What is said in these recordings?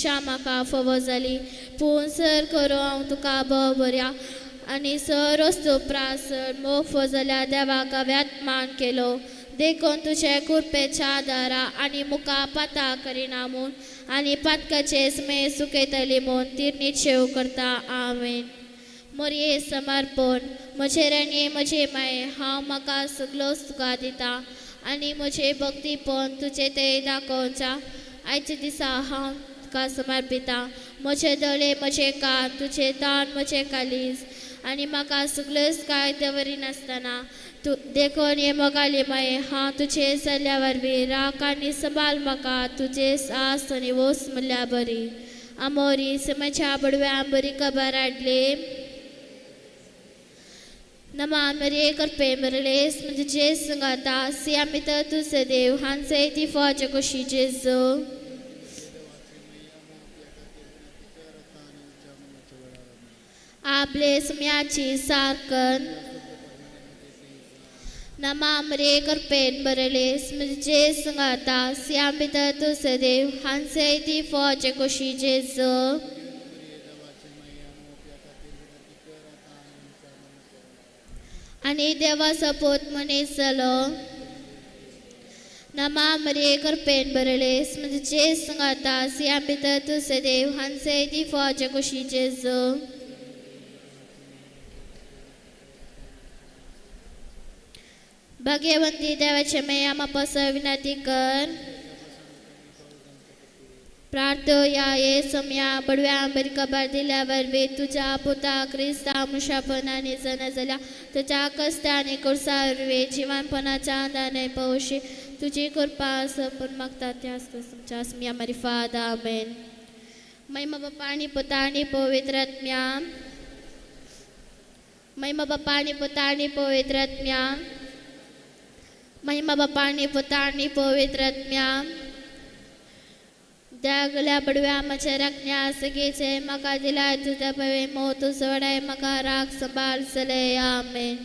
शिक्षा म्हाका फावो जाली पूण सर करूं हांव तुका बऱ्या आनी सर वस्तू प्रासर मोग फो जाल्यार देवाक हांवें मान केलो देखून तुजे कुरपेच्या आदारा आनी मुखा पाता करिना म्हूण आनी पातकाचे स्मे सुकयतली म्हूण ती निशेव करता आमेन. मोरये समर्पण म्हजे रणी म्हजे माये हांव म्हाका सगळोच तुका दिता आनी म्हजे भक्तीपण तुजे ते दाखोवच्या आयचे दिसा हांव तुका समर्पिता. म्हजे दोळे म्हजे कान तुजे दान म्हजे कालीज आनी म्हाका सगळेच काय दवरिनासतना तू देखून ये मोगाली माये हांव तुजे चल्या वरवीं राख आनी संबाल म्हाका तुजे सास आनी वोस म्हणल्यार बरी. आमोरी समच्या बडव्या बरी खबर हाडली नमा मरे करपे मरलेस म्हणजे जे संगाता सी आमी तर तुझे देव हांचे ती फौज कशी जेजो आपले सुम्याची सारकन नमा मरे करपेन बरलेस म्हणजे जे संगाता सी आमी तर तुझे देव हांचे ती फौज कशी जेजो आनी देवा सपोत मनीस जालो नमा मरे करपेन बरलेस म्हणजे जे संगाता सी आमी तर तुझे देव हांचे ती फौज कशी जेजो भाग्यवंती देवाचे मे आमा पस विनंती कर प्रार्थो या ये सम्या बडव्या बरी खबर दिल्या वरवी तुझ्या पुता क्रिस्ता मुशापणाने जण झाल्या तुझ्या कष्टाने कुर्सावे जीवनपणाच्या अंदाने पौशी तुझी कृपा सपून मागतात त्यास तुमच्या सम्या मरी फादर आमेन. महिमा बाप्पा आणि पुता आणि पवित्र आत्म्या महिमा बाप्पा आणि पुता आणि पवित्र आत्म्या महिमा बाप्पा आणि पुता आणि पवित्र आत्म्या त्यागल्या बडव्या म्हज्या राखण्या सगळेचे म्हाका दिलाय तुझ्या पवे मो तू सोडाय म्हाका राख संभाल चले आमेन.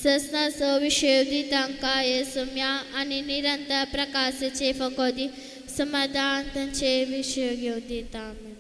ससनाचो विशय दी तांकां येसुम्या आनी निरंतर प्रकाशाचे फकोदी समाधान तांचे विशय घेवन दिता आमेन.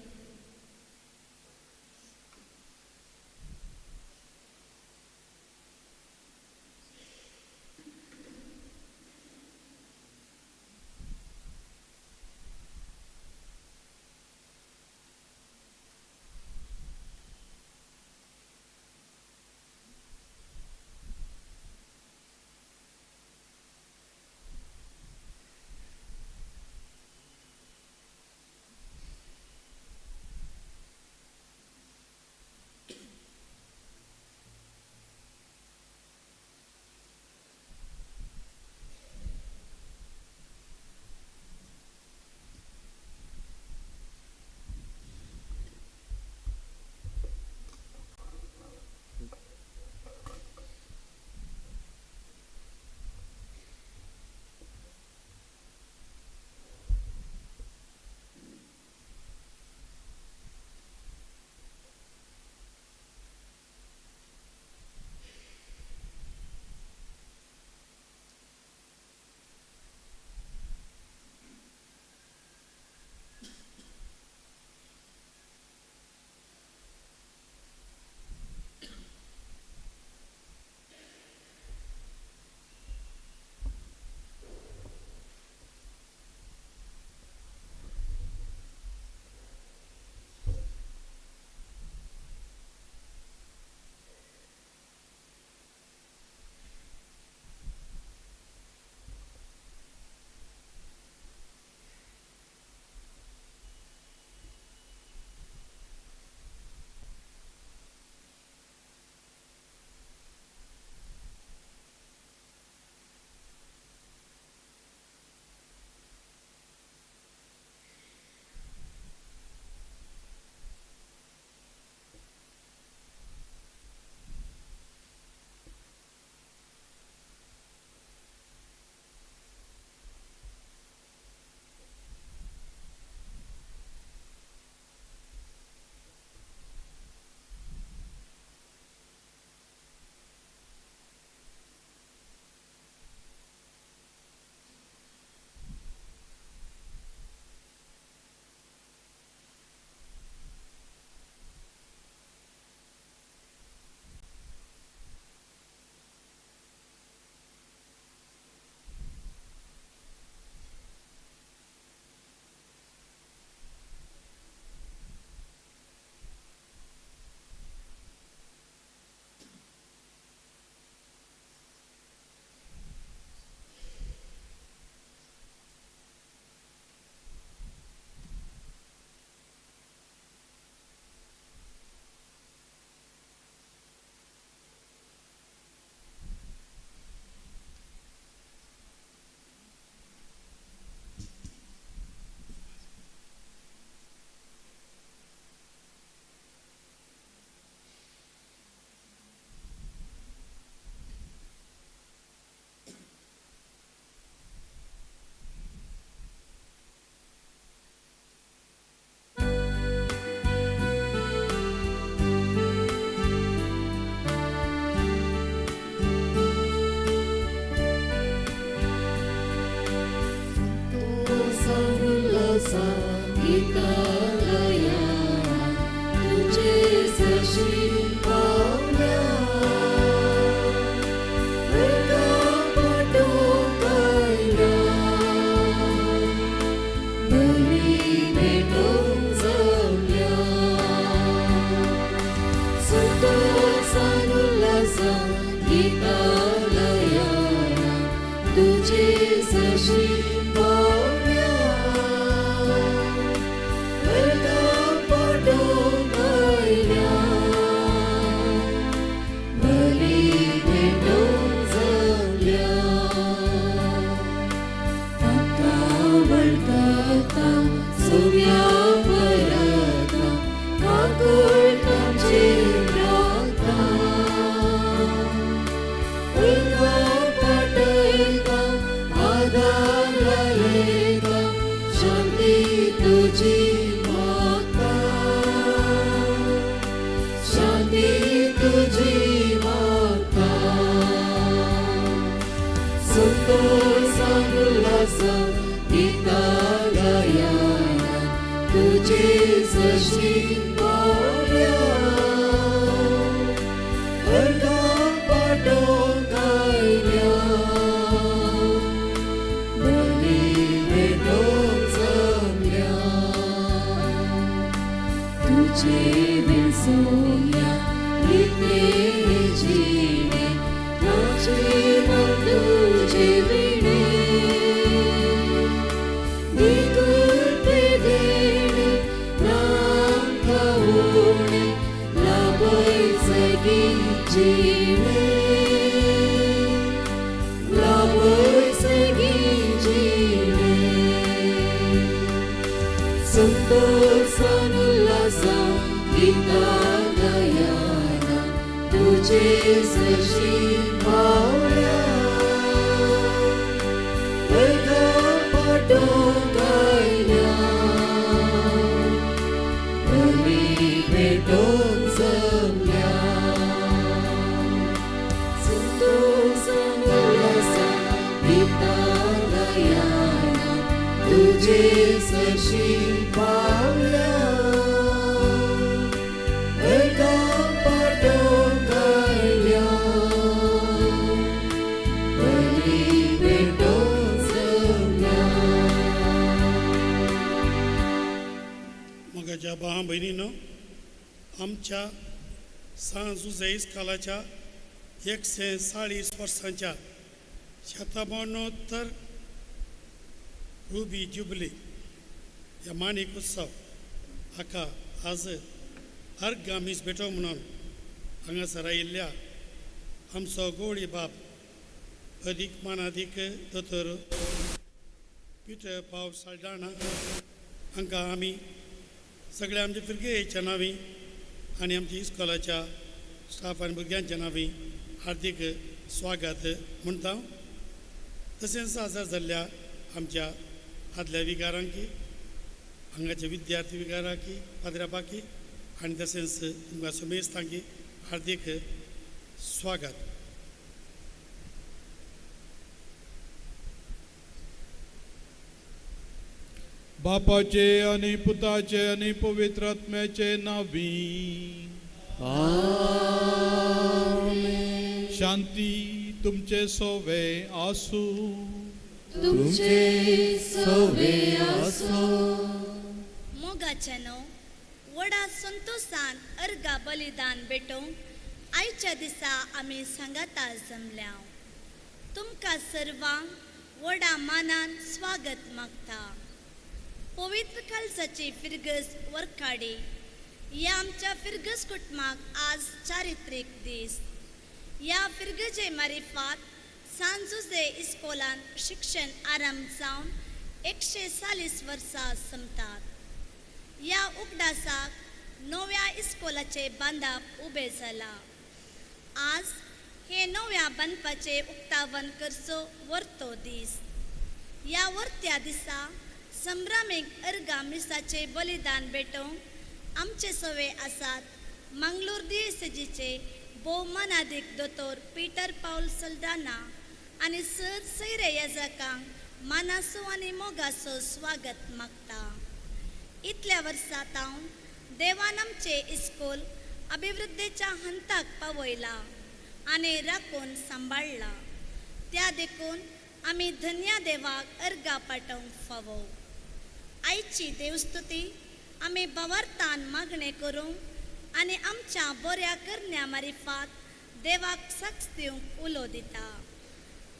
बहिणीनं आमच्या सांजुजैस कालाच्या 140 वर्सांच्या शतमानोत्तर रुबी जुबली ह्या माणिक उत्सव हाका आज अर्गामीस भेटो म्हणून हांगासर आयिल्ल्या आमचो गवळी बाब अदीक मानादीक दोतोर पिटर पाव साल्डाणा हांकां आमी सगळ्या आमच्या पिरगेच्या नांवी आनी आमच्या इस्कॉलाच्या स्टाफ आनी भुरग्यांच्या नांवी हार्दिक स्वागत म्हणटा. तशेंच हजर जाल्ल्या आमच्या आदल्या विगारांकी हांगाच्या विद्यार्थी विगाराकी पाद्र्यापाकी आनी तशेंच तुमकां सुमेस्तांकी हार्दिक स्वागत. बापाचे आणि पुताचे आणि पवित्र आत्म्याचे नावी आमेन. शांती तुमचे सोवे आसू. तुमचे सोवे आसू. मोगाच्यानो वडा संतोषान अर्गा बलिदान भेटोवंक आयच्या दिसा आमी सांगाता जमल्या. तुमकां सर्वांक वडा मानान स्वागत मागता. पवित्र कालसाची फिरगस वरखाडी ह्या आमच्या फिरगस कुटुंबाक आज चारित्रीक दीस. ह्या फिरगजे मारिफात सांजुजे इस्कोलान शिक्षण आरंभ जावन 140 वर्सां संपतात. ह्या उगडासाक नव्या इस्कोलाचे बांदप उबे जाला. आज हे नव्या बांदपाचे उक्तावण करचो वर्तो दीस. ह्या वर्त्या दिसा संभ्रामीक अर्गामिसाचे बलिदान भेटोवंक आमचे सवे आसात मंगळूर दिएसजीचे भोवमानादीक दोतोर पीटर पाऊल सल्दाना आनी सर सैरे येजकांक मानासो आनी मोगासो स्वागत मागता. इतल्या वर्सां हांव देवान आमचे इस्कोल अभिवृद्धीच्या हंताक पावयला आणि राखून सांबाळला. त्या देखून आम्ही धन्य देवाक अर्घा पाठवूंक फावो. आयची देवस्तुती आम्ही भावार्थान मागणे करूं आणि आमच्या बऱ्या करण्या मारिफात देवाक साक्ष दिवंक उलो दिता.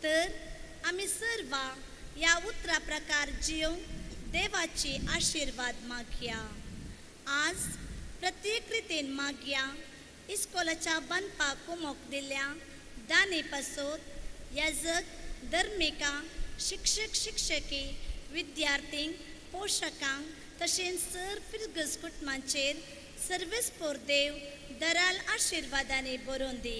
तर आम्ही सर्व या उतरा प्रकार जियोंक देवाची आशीर्वाद मागया. आज प्रत्येक रितीन मागया इस्कोलाच्या बांदपाक कुमोक दिल्या दानी पासत याजक, धर्मिका, शिक्षक, शिक्षकी, विद्यार्थींक, पोषकांक तशेंच सर फिरगस कुटुंबांचेर सर्वेस्पोर देव दराल आशीर्वादांनी बरोवन दी.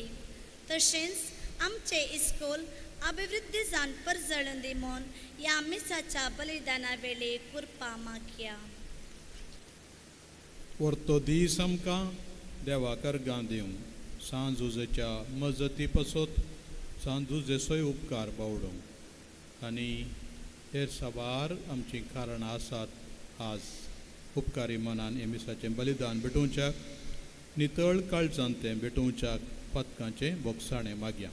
तशेंच आमचे इस्कोल अभिवृद्धी जावन परजळून दी म्हूण ह्या मिसाच्या बलिदाना वेळी कृपा मागया. व्हरतो दीस आमकां देवाक अर्घां दिवंक सांज उजेच्या मजती पासत सांज उजेचोय उपकार बावडोवंक आनी हेर साबार आमची कारणां आसात आज उपकारी मनान हे मिसाचें बलिदान भेटोवच्याक नितळ काळजान तें भेटोवच्याक पदकांचें बोगसाणें मागया.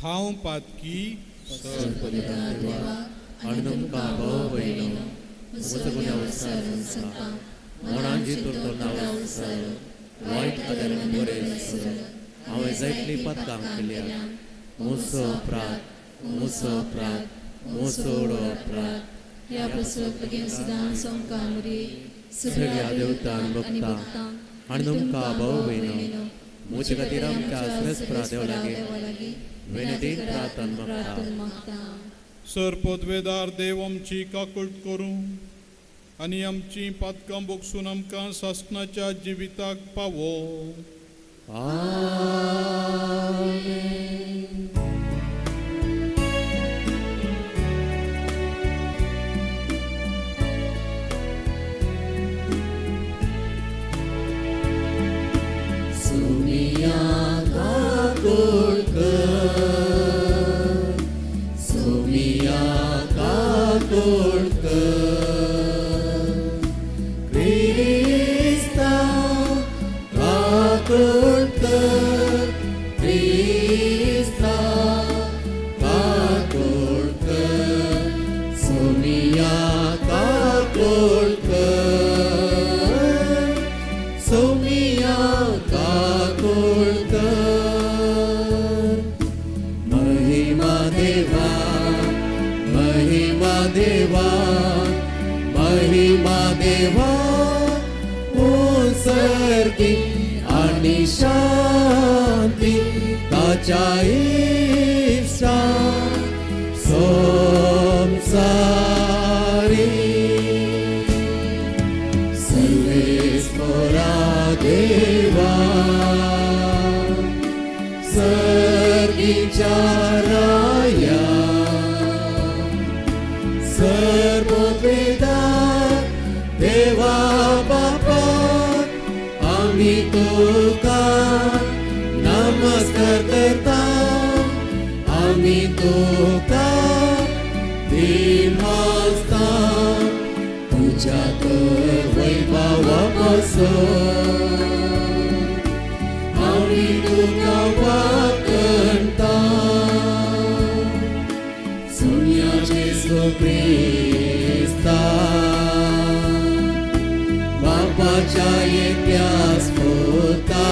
हांव पातकी बलिदान देवाक आनी तुमकां भाव भयणो मुसगुण्या उत्साहान सांगता मोणांची तुर्तुर्ना उत्साह वायट आदारान बरे हांवें जायतली पदकां केल्या. मुसो प्रात मुसो प्रात मुसोडो प्रात ह्या पासून बेगीन सदां सोंकामुरी सगळ्या देवतांक भक्तां आनी तुमकां भाव भयणो मुजे खातीर आमच्या श्रेष्ठ देवा लागीं विनतीन प्रार्थना मागता. सर पदवेदार देव आमची काकूळट करूं आनी आमची पदकां बोगसून आमकां सासणाच्या जिविताक पावो. आणि शांती ताच्या इष्टां संसारी सर्वेश्वरा देवा सर्गीच्या राया सर्ववेदार देवा बापा आम्ही तुका नमस्कार करता. आम्ही तुका दिन वाजता तुझ्या वैभवापासून आम्ही तुका वाकणता. सोन्याचे सुख्रिस्ता बापाच्या एकट्याच पोता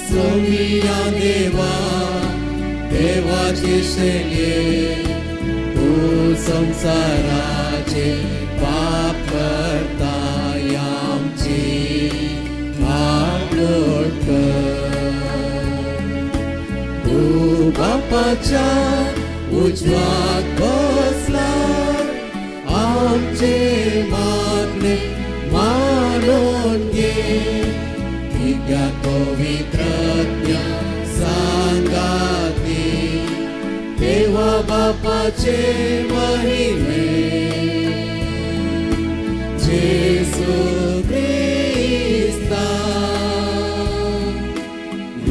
सोमिया देवा देवाचे शेले तू संसाराचे पाप करता आमची आठवण कर. तू बापाच्या उजवात बसला आमचे मागणे मानून घे. दिव्या पवित्रज्ञ सांगाती देवा बापाचे महिमे जेसू ख्रिस्ता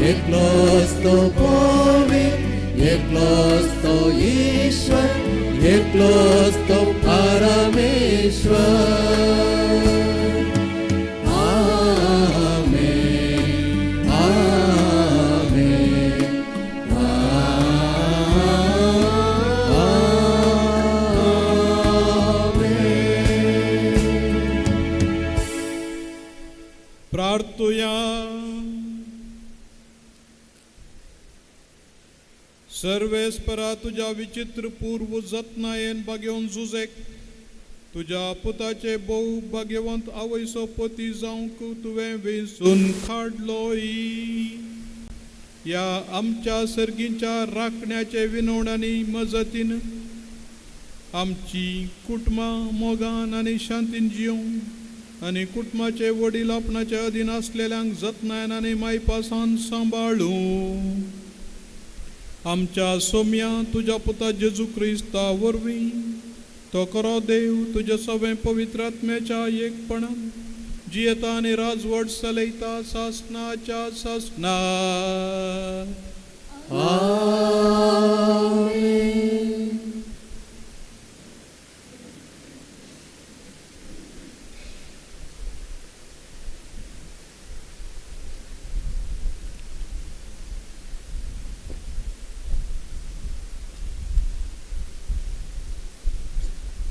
एकलोच तो पवित्र एकलोच तो ईश्वर एकलोच तो परमेश्वर आमेन आमेन प्रार्थुया. सर्वेस्परा तुझ्या विचित्र पूर्व जतनायेन बागेवन झुजेक तुझ्या पुताचे भोव भाग्यवंत आवयसो पती जावंक तुवें वेंचून काडलोय. या आमच्या सर्गींच्या राखण्याचे विनवणांनी मजतीन आमची कुटुंबां मोगान आनी शांतीन जियोंक आनी कुटुंबाचे वडील आपणाच्या अधीन असलेल्यांक जतनायन आनी मायपासान सांबाळूं. आमच्या सोम्या तुझ्या पुता जेजू क्रिस्ता वरवीं तो करो देव तुझ्या सगळे पवित्र आत्म्याच्या एकपणान जियेता आनी राजवट चलयता सासणाच्या सासणा. आमेन.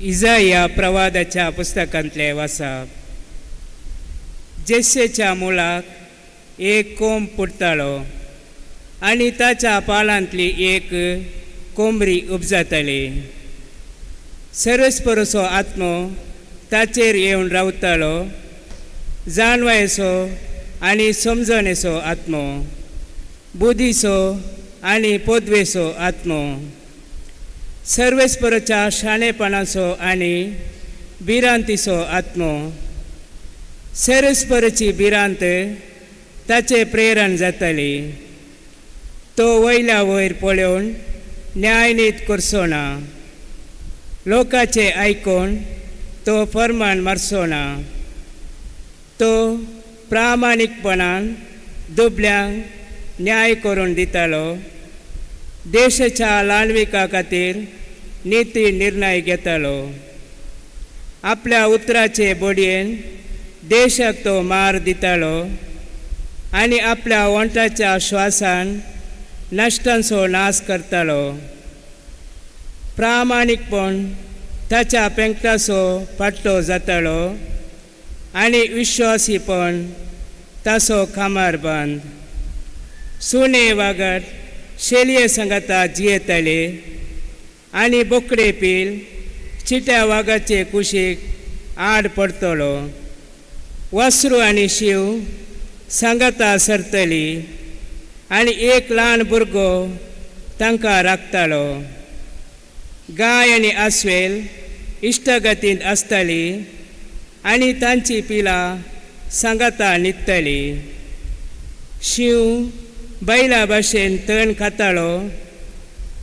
इजाया प्रवादाच्या पुस्तकांतले वाचप. जेसेच्या मुलाक एक कोंब पुट्टालो आनी ताच्या पालांतली एक कोंबरी उपजाताली. सरस्परसो आत्मो ताचेर येवन रावतालो, जाणवायेचो आनी समजणेचो आत्मो, बुद्धीचो आनी पदवेचो आत्मो, सर्वेस्परच्या शाणेपणाचो आनी भिरांतीचो आत्मो. सर्वेस्परची भिरांत ताचे प्रेरण जाताली. तो वयल्या वयर पळोवन न्याय नीत करचो ना, लोकांचे आयकून तो फर्मान मारचो ना. तो प्रामाणीकपणान दुबल्यांक न्याय करून दितालो, देशाच्या लालविका खातीर नीती निर्णय घेतालो. आपल्या उतराचे बडयेन देशाक तो मार दितालो आनी आपल्या वंटाच्या श्वासान नश्टांचो नाश करतालो. प्रामाणीकपण ताच्या पेंगटाचो फाटलो जातालो आनी विश्वासीपण ताचो खामारबंद. सुणे वागड शेलये संगता जियेताले आनी बोकडे पील चिट्या वागाचे कुशीक आड पडतलो. वासरू आनी शिव संगता सरतली आनी एक ल्हान भुरगो तांकां राखतालो. गाय आनी आस्वेल इश्टगतींत आसताली आनी तांची पिलां सांगाता न्हिदताली. शिव बैला भाशेन तण खातालो,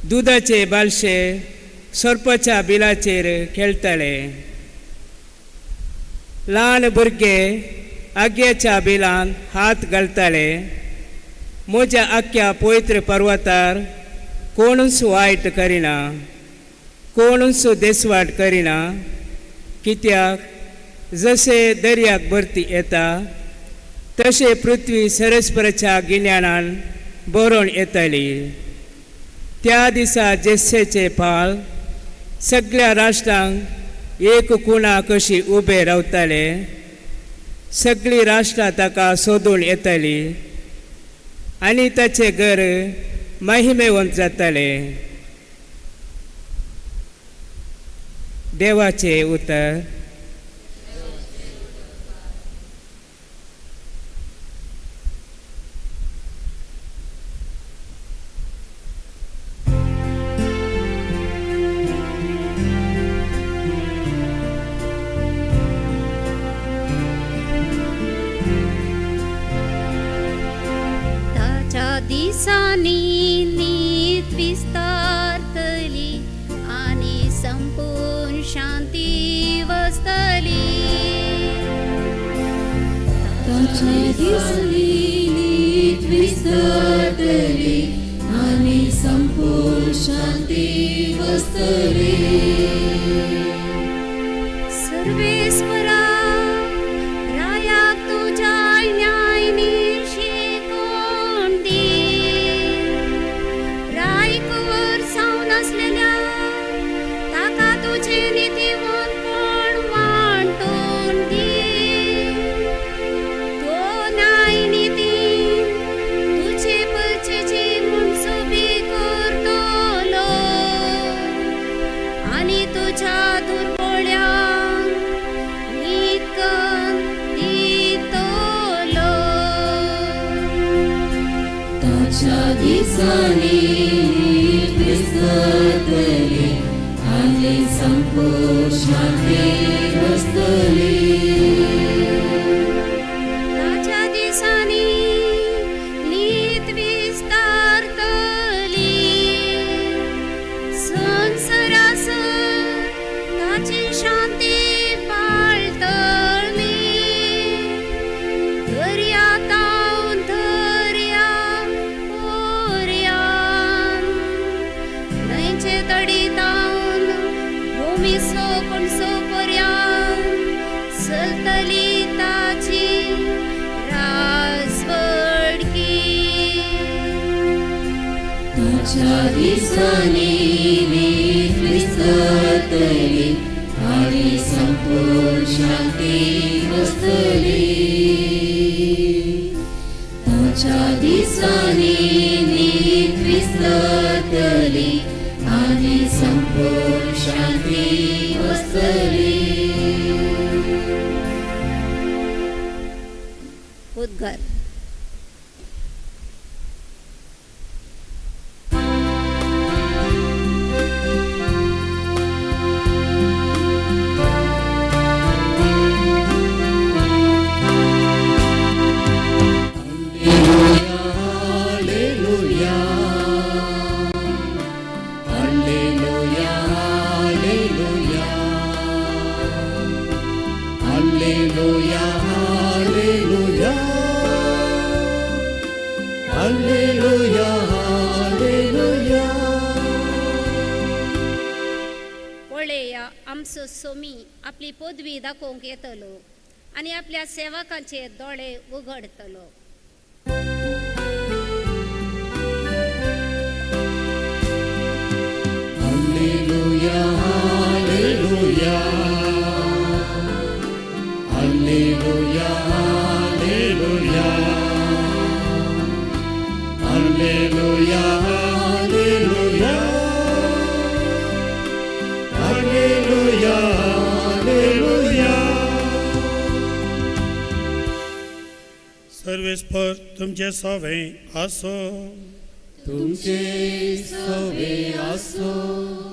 दुदाचे बालशे सरपाच्या बिलाचेर खेळटाले. ल्हान भुरगे आग्याच्या बिलांत हात घालताले. म्हज्या आख्या पवित्र पर्वतार कोणूच वायट करिना, कोणूच देसवाट करिना, कित्याक जशे दर्याक भरती येता तशे पृथ्वी सरस्पराच्या गिन्यानान भरून येताली. त्या दिसा जेसेचे पाल सगळ्या राष्ट्रांक एक कुणा कशी उबे रावताले. सगळी राष्ट्रां ताका सोदून येताली आनी ताचे घर महिमेवंत जाताले. देवाचे उतर. दिसांनी नीत विस्तारतली नीत विस्तरतली आणि संपूर्ण शांती वस्तली. सर्वेश्वरा रायाक तुझ्या न्याय शिकवण दी. रायकवर सावन असलेल्या ताका तुझे नीतिवंतपण वाटून दे. तो न्याय नीती तुझे परचेची मुनसुबी करतलो आणि तुझ्या दुर्बळ्यांक नीतकण दितलो. ताच्या दिसांनी नीत विस्तरतली आणि संपूर्ण शांती वस्तली. ताच्या दिसांनी नीत विस्तारतली. संसारासर ताची शांती पाळतली. दर्यातावन दर्या पर्यान न्हंयचे तडीतावन भूमी सोपणसो पर्यान चलतली ताची राजवडकी. ताच्या दिसांनी नीत विस्तरतली आणि संपूर्ण शांती वस्तली. ताच्या दिसांनी नीत विस्तरतली आणि संपूर्ण शांती वस्तली. उद्गार. Alleluia, Alleluia, Alleluia, Alleluia, Alleluia, Alleluia, Alleluia. पळया आमचो सोमी आपली पदवी दाखोवंक येतलो आणि आपल्या सेवकांचे दोळे उगडतलो. Alleluia, Alleluia, Alleluia, Alleluia, Alleluia, Alleluia, Alleluia, Alleluia. सर्वेस्पर तुमचे सवे आसो. तुमचे सवे आसो.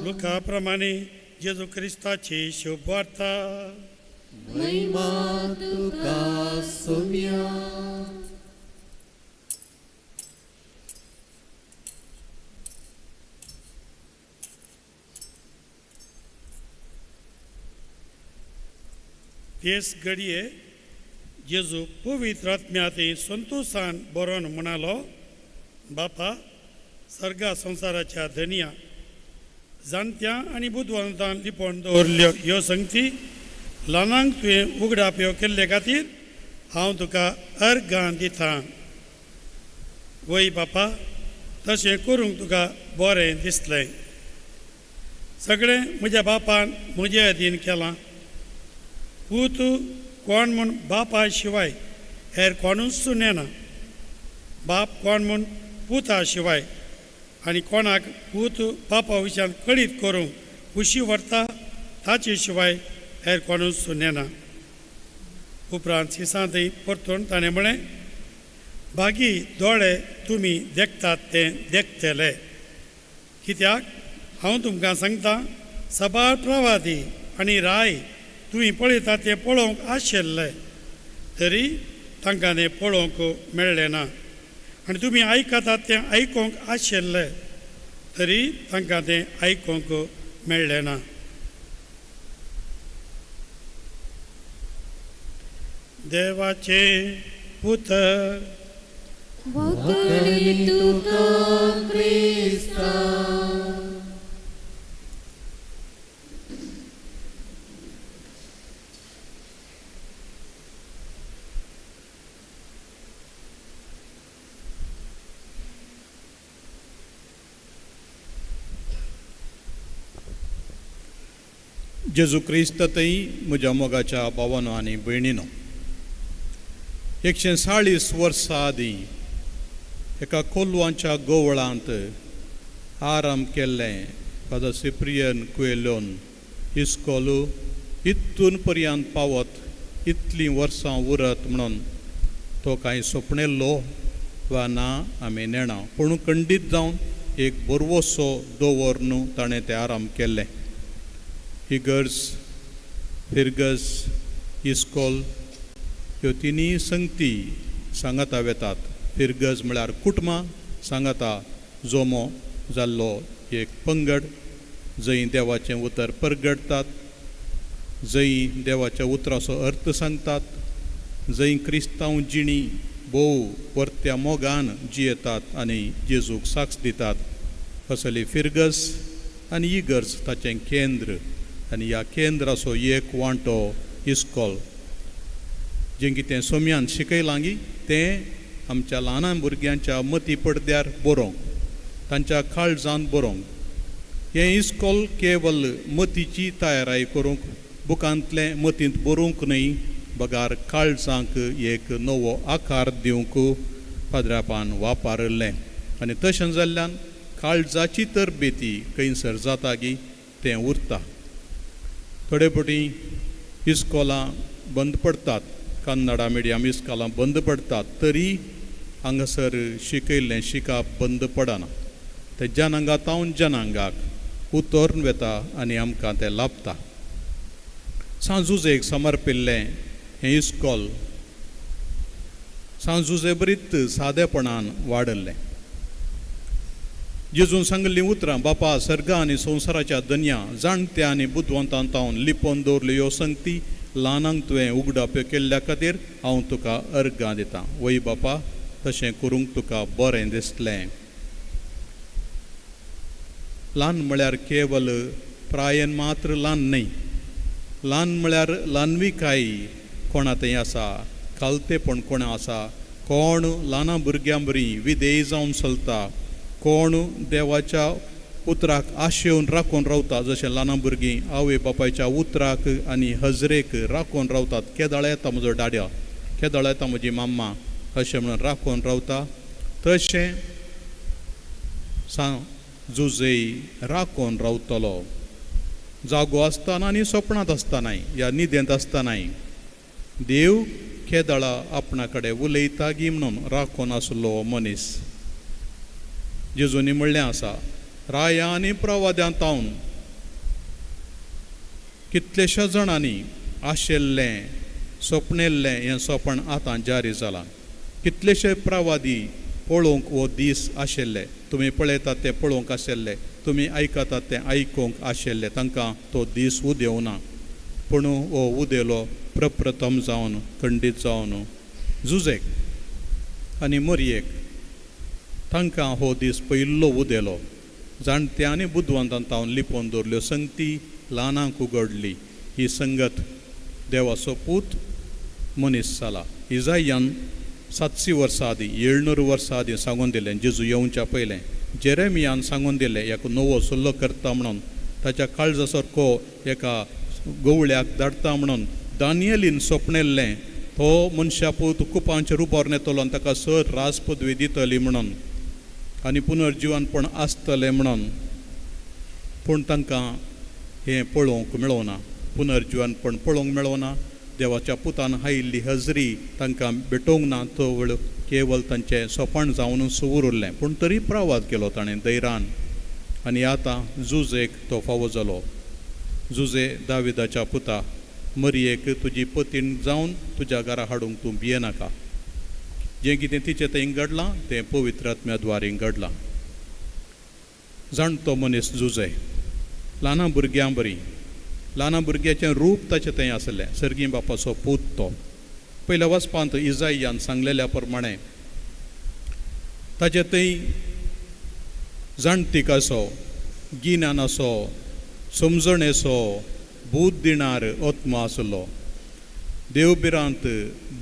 लुकाप्रमाणे जेजू ख्रिस्ताची शुभ वार्ता. महिमा तुका सोम्या. तेच घडये जेजू पवित्र आत्म्याते संतोषान बरोवन म्हणालो, बापा सर्गा संसाराच्या धनिया जाणत्या आनी बुद्धवंतान लिपोवन दवरल्यो ह्यो संगती ल्हानांक तुवें उगडाप्यो केल्ले खातीर हांव तुका अर्गां दितां. वय बापा तशें करूंक तुका बरें दिसलें. सगळें म्हज्या बापान म्हजे अधीन केलां. पूत कोण म्हूण बापा शिवाय हेर कोणूच नेना. बाप कोण म्हूण पुता शिवाय आनी कोणाक पूत बापा विशयान कळीत करूंक खुशी व्हरता ताचे शिवाय हेर कोणूच नेना. उपरांत सिसांतय परतून ताणें म्हळें, बागी दोळे तुमी देखतात ते देखतले. कित्याक हांव तुमकां सांगता, सबार प्रवादी आनी राय तुमी पळयता ते पळोवंक आशिल्ले तरी तांकां तें पळोवंक मेळ्ळें ना. आनी तुमी आयकतात तें आयकूंक आशिल्ले तरी तांकां तें आयकूंक मेळ्ळें ना. देवाचे पुत्र वखणी तुका क्रिस्ता. जेजू क्रिस्ततय म्हज्या मोगाच्या भावानो आनी भयणीनो, 140 वर्सां आदीं एका कोलवांच्या गोवळांत आराम केल्लें फादर सिप्रियन कुएलोन इस्कोलू इतून पर्यंत पावत इतलीं वर्सां उरत म्हणून तो कांय सपनेल्लो वा ना आमी नेणा, पूण खंडीत जावन एक बरवोसो दवर न्हू ताणें तें आराम केल्लें. इगर्ज, फिर्गस, इस्कॉल ह्यो तिनी संगती सांगाता वेतात. फिर्गस म्हळ्यार कुटुंबां सांगाता जोमो जाल्लो एक पंगड, जंय देवाचें उतर परगडतात, जंय देवाच्या उतराचो अर्थ सांगतात, जंय क्रिस्तांव जिणी भोव परत्या मोगान जियेतात आनी जेजूक साक्ष दितात. असली फिर्गस आनी इगर्ज ताचें केंद्र, आनी ह्या केंद्राचो एक वांटो इस्कॉल. जें कितें सोम्यान शिकयलां गी तें आमच्या ल्हान भुरग्यांच्या मती पडद्यार बरोवंक, तांच्या काळजांत बरोवंक. हें इस्कॉल केवल मतीची तयाराय करूंक, बुकांतलें मतींत बरोवंक न्हय, बगार काळजांक एक नवो आकार दिवंक पाद्रापान वापरलें. आनी तशें जाल्ल्यान काळजाची तरबेती खंयसर जाता गी तें उरता. थोडे फावटी इस्कॉलां बंद पडटात, कन्नडा मिडियम इस्कॉलां बंद पडटात, तरी हांगासर शिकयल्लें शिकप बंद पडना. तें जनांगातावन जनांगाक उतोर्न वेता आनी आमकां तें लाभता. सांजुजेक समर्पिल्लें हें इस्कॉल सांजुजे बरीत सादेपणान वाडल्लें. जेजून सांगल्लीं उतरां बापा सर्गा आनी संवसाराच्या दन्या जाणट्या आनी बुद्धवंतां तावन लिपोवन दवरल्यो ह्यो संगती ल्हानांक तुवें उगडाप केल्ल्या खातीर हांव तुका अर्गां दितां. वय बापा, तशें करूंक तुका बरें दिसलें. ल्हान म्हळ्यार केवल प्रायेन मात्र ल्हान न्हय, ल्हान म्हळ्यार ल्हानविकाय कोणा थंय आसा, कालतेपण कोणा आसा, कोण ल्हाना भुरग्यां बरी विधेय जावन चलता, कोण देवाच्या उतराक आशेवन राखून रावता, जशें ल्हान भुरगीं आवय बापायच्या उतराक आनी हजरेक राखून रावतात. केदाळ येता म्हजो डाड्या, केदाळ येता म्हजी माम्मा अशें म्हणून राखून रावता, तशें जुजय राखून रावतलो. जागो आसतना आनी सपनांत आसतनाय ह्या न्हिदेंत आसतनाय देव केदाळा आपणा कडेन उलयता गी म्हणून राखून आसलो मनीस. जेजूनी म्हणलें आसा, राया आनी प्रवाद्यां तावन कितलेशा जाणांनी आशेल्लें सपनेल्लें हें सपन आतां जारी जालां. कितलेशे प्रवादी पळोवंक हो दीस आशिल्ले, तुमी पळयतात तें पळोवंक आशिल्ले, तुमी आयकतात तें आयकूंक आशिल्ले, तांकां तो दीस उदेव ना. पूण हो उदेलो प्रप्रथम जावन खंडीत जावन जुजेक आनी मरयेक, तांकां हो दीस पयल्लो उदेलो. जाणट्या आनी बुद्धवंतां तावन लिपोवन दवरल्यो संगती ल्हानांक उगडली. ही संगत देवाचो पूत मनीस जाला. इजायान 700 वर्सां आदीं 700 वर्सां आदीं सांगून दिलें, जेजू येवच्या पयलें. जेरेमियान सांगून दिलें एक नवो सल्लो करता म्हणून, ताच्या काळजा सारको एका गवळ्याक धाडटा म्हणून. दानियेलीन सपनेल्लें तो मनशा पूत कुपांच्या रुपार येतलो आनी ताका सर राज पदवी दितली म्हणून, आनी पुनर्जिवनपण आसतलें म्हणून. पूण तांकां हें पळोवंक मेळोना, पुनर्जिवनपण पळोवंक मेळोना. देवाच्या पुतान हायिल्ली हजरी तांकां भेटोवंक ना, तो केवल तांचें सोपण जावनूच उरलें. पूण तरी प्रवाद केलो ताणें दैरान. आनी आतां जुजेक तो फावो जालो. जुजे दाविदाच्या पुता, मरयेक तुजी पतीण जावन तुज्या घरा हाडूंक तूं भियेनाका. जें कितें तिचें थंय घडलां तें पवित्र आत्म्याद्वारे घडलां. जाणटो मनीस जुजे, ल्हाना भुरग्यां बरी, ल्हाना भुरग्याचें रूप ताचें थंय आसलें, सर्गी बापाचो पूत तो. पयल्या वचपांत इजायान सांगलेल्या प्रमाणे ताचे थंय जाणटीक असो, गिन्यान असो, समजण असो, बूद दिणार आत्मा आसलो, देवबिरांत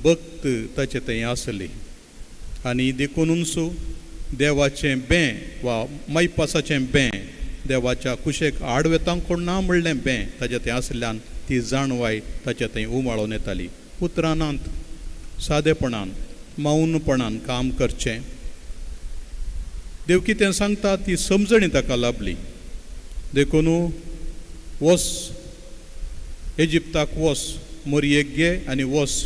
भक्त ताचे थंय आसली आनी देखूनच देवाचें बें वा मैपासाचें बें देवाच्या कुशेक आडवेतांक कोण ना म्हणलें बें ताचे थंय आसल्यान ती जाणवाय ताचे थंय उमाळून येताली. उतरांत सादेपणान मौनपणान काम करचें. देव कितें सांगता ती समजणी ताका लाभली. देखून वस इजिप्ताक वस, मोरयेक गे आनी वस.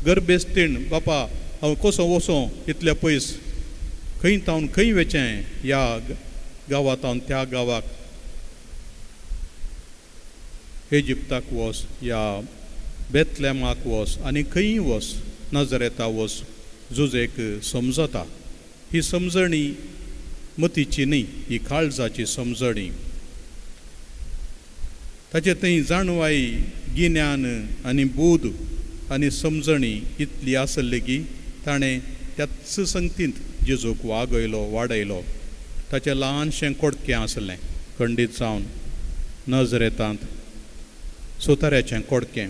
गर्बेस्तीण बापा हांव कसो वसों इतले पयस, खंय तावन खंय वेचें, ह्या गांवांतावन त्या गांवाक, इजिप्ताक वस, या बेतलेमाक वस आनी खंय वस, नाजरेता वस. जुजेक समजता. ही समजणी मतीची न्ही, ही काळजाची समजणी. ताचे थंय जाणवाई, गिन्यान आनी बूद आनी समजणी इतली आसली की ताणें त्याच संगतींत जेजूक वागयलो, वाडयलो. ताचें ल्हानशें कोडकें आसलें खंडीत जावन नजरेतांत, सुताऱ्याचें कोडकें.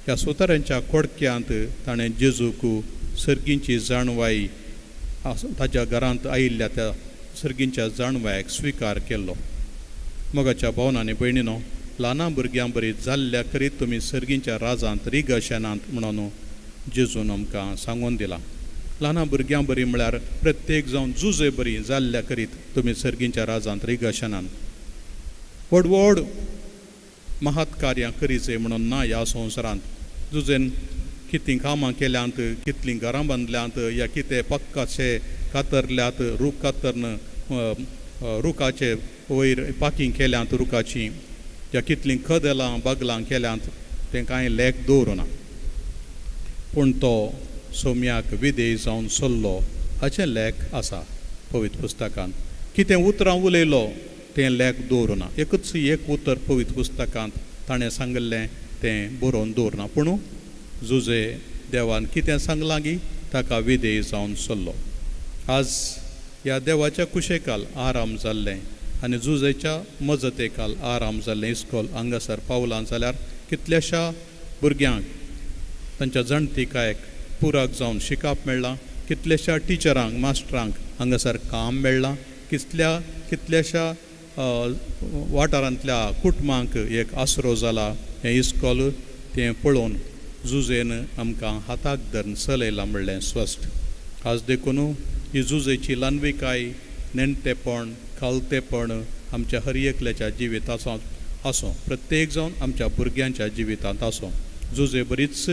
ह्या सुताऱ्याच्या कोडक्यांत ताणें जेजूक सर्गींची जाणवाई, ताच्या घरांत आयिल्ल्या त्या सर्गींच्या जाणवायक स्विकार केल्लो. मोगाच्या भावनांनी भयणीनो, ल्हाना भुरग्यां बरी जाल्ल्या करीत तुमी सर्गींच्या राजांत रिगशनांत म्हणून जेजून आमकां सांगून दिला. ल्हाना भुरग्यां बरी म्हळ्यार प्रत्येक जावन जुजे बरी जाल्ल्या करीत तुमी सर्गींच्या राजांत रिगशनांत. व्हड व्हड महत् कार्यां करीचे म्हणून ना ह्या संवसारांत. जुजेन कितलीं कामां केल्यांत, कितलीं घरां बांदल्यांत, या कितें पक्काचे कातरल्यात, रूख कातरन रुखाचे वयर पाकीं केल्यांत रुखाची, या कितलीं कदेलां बागलां केल्यांत, तें कांय लेख दवरुना. पूण तो सोम्याक विधेय जावन चल्लो हाचें लेख आसा पवित्र पुस्तकांत. कितें उतरां उलयलो तें लेख दवरुना. एकच एक उतर पवित्र पुस्तकांत ताणें सांगलें तें बरोवन दवरना. पूण जुजे देवान कितें सांगलां गी ताका विधेय जावन चल्लो. आज ह्या देवाच्या कुशेकाल आराम जाल्लें आनी जुजेच्या मजतेकाल आराम जाल्लें इस्कॉल हांगासर पावलां जाल्यार कितल्याशा भुरग्यांक तांच्या जाणटेकायक पुराक जावन शिकप मेळ्ळां. कितल्याशा टिचरांक, मास्टरांक हांगासर काम मेळ्ळां. कितल्याशा वाठारांतल्या कुटुंबांक एक आसरो जाला. हें इस्कॉल तें पळोवन जुजेन आमकां हाताक धरून चलयलां म्हणलें स्पश्ट. आज देखून ही जुजेची ल्हानविकाय, नेणटेपण, खालतेपण आमच्या हर एकल्याच्या जिवितांत आसूं. प्रत्येक जावन आमच्या भुरग्यांच्या जिवितांत आसूं. जुजे बरीच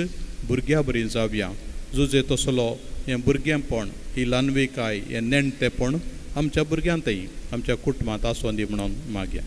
भुरग्यां बरी जावया. जुजे तसलो हें भुरगेंपण, ही ल्हानविकाय, हें नेणटेपण आमच्या भुरग्यांतय आमच्या कुटुंबांत आसूं दी म्हणून मागया.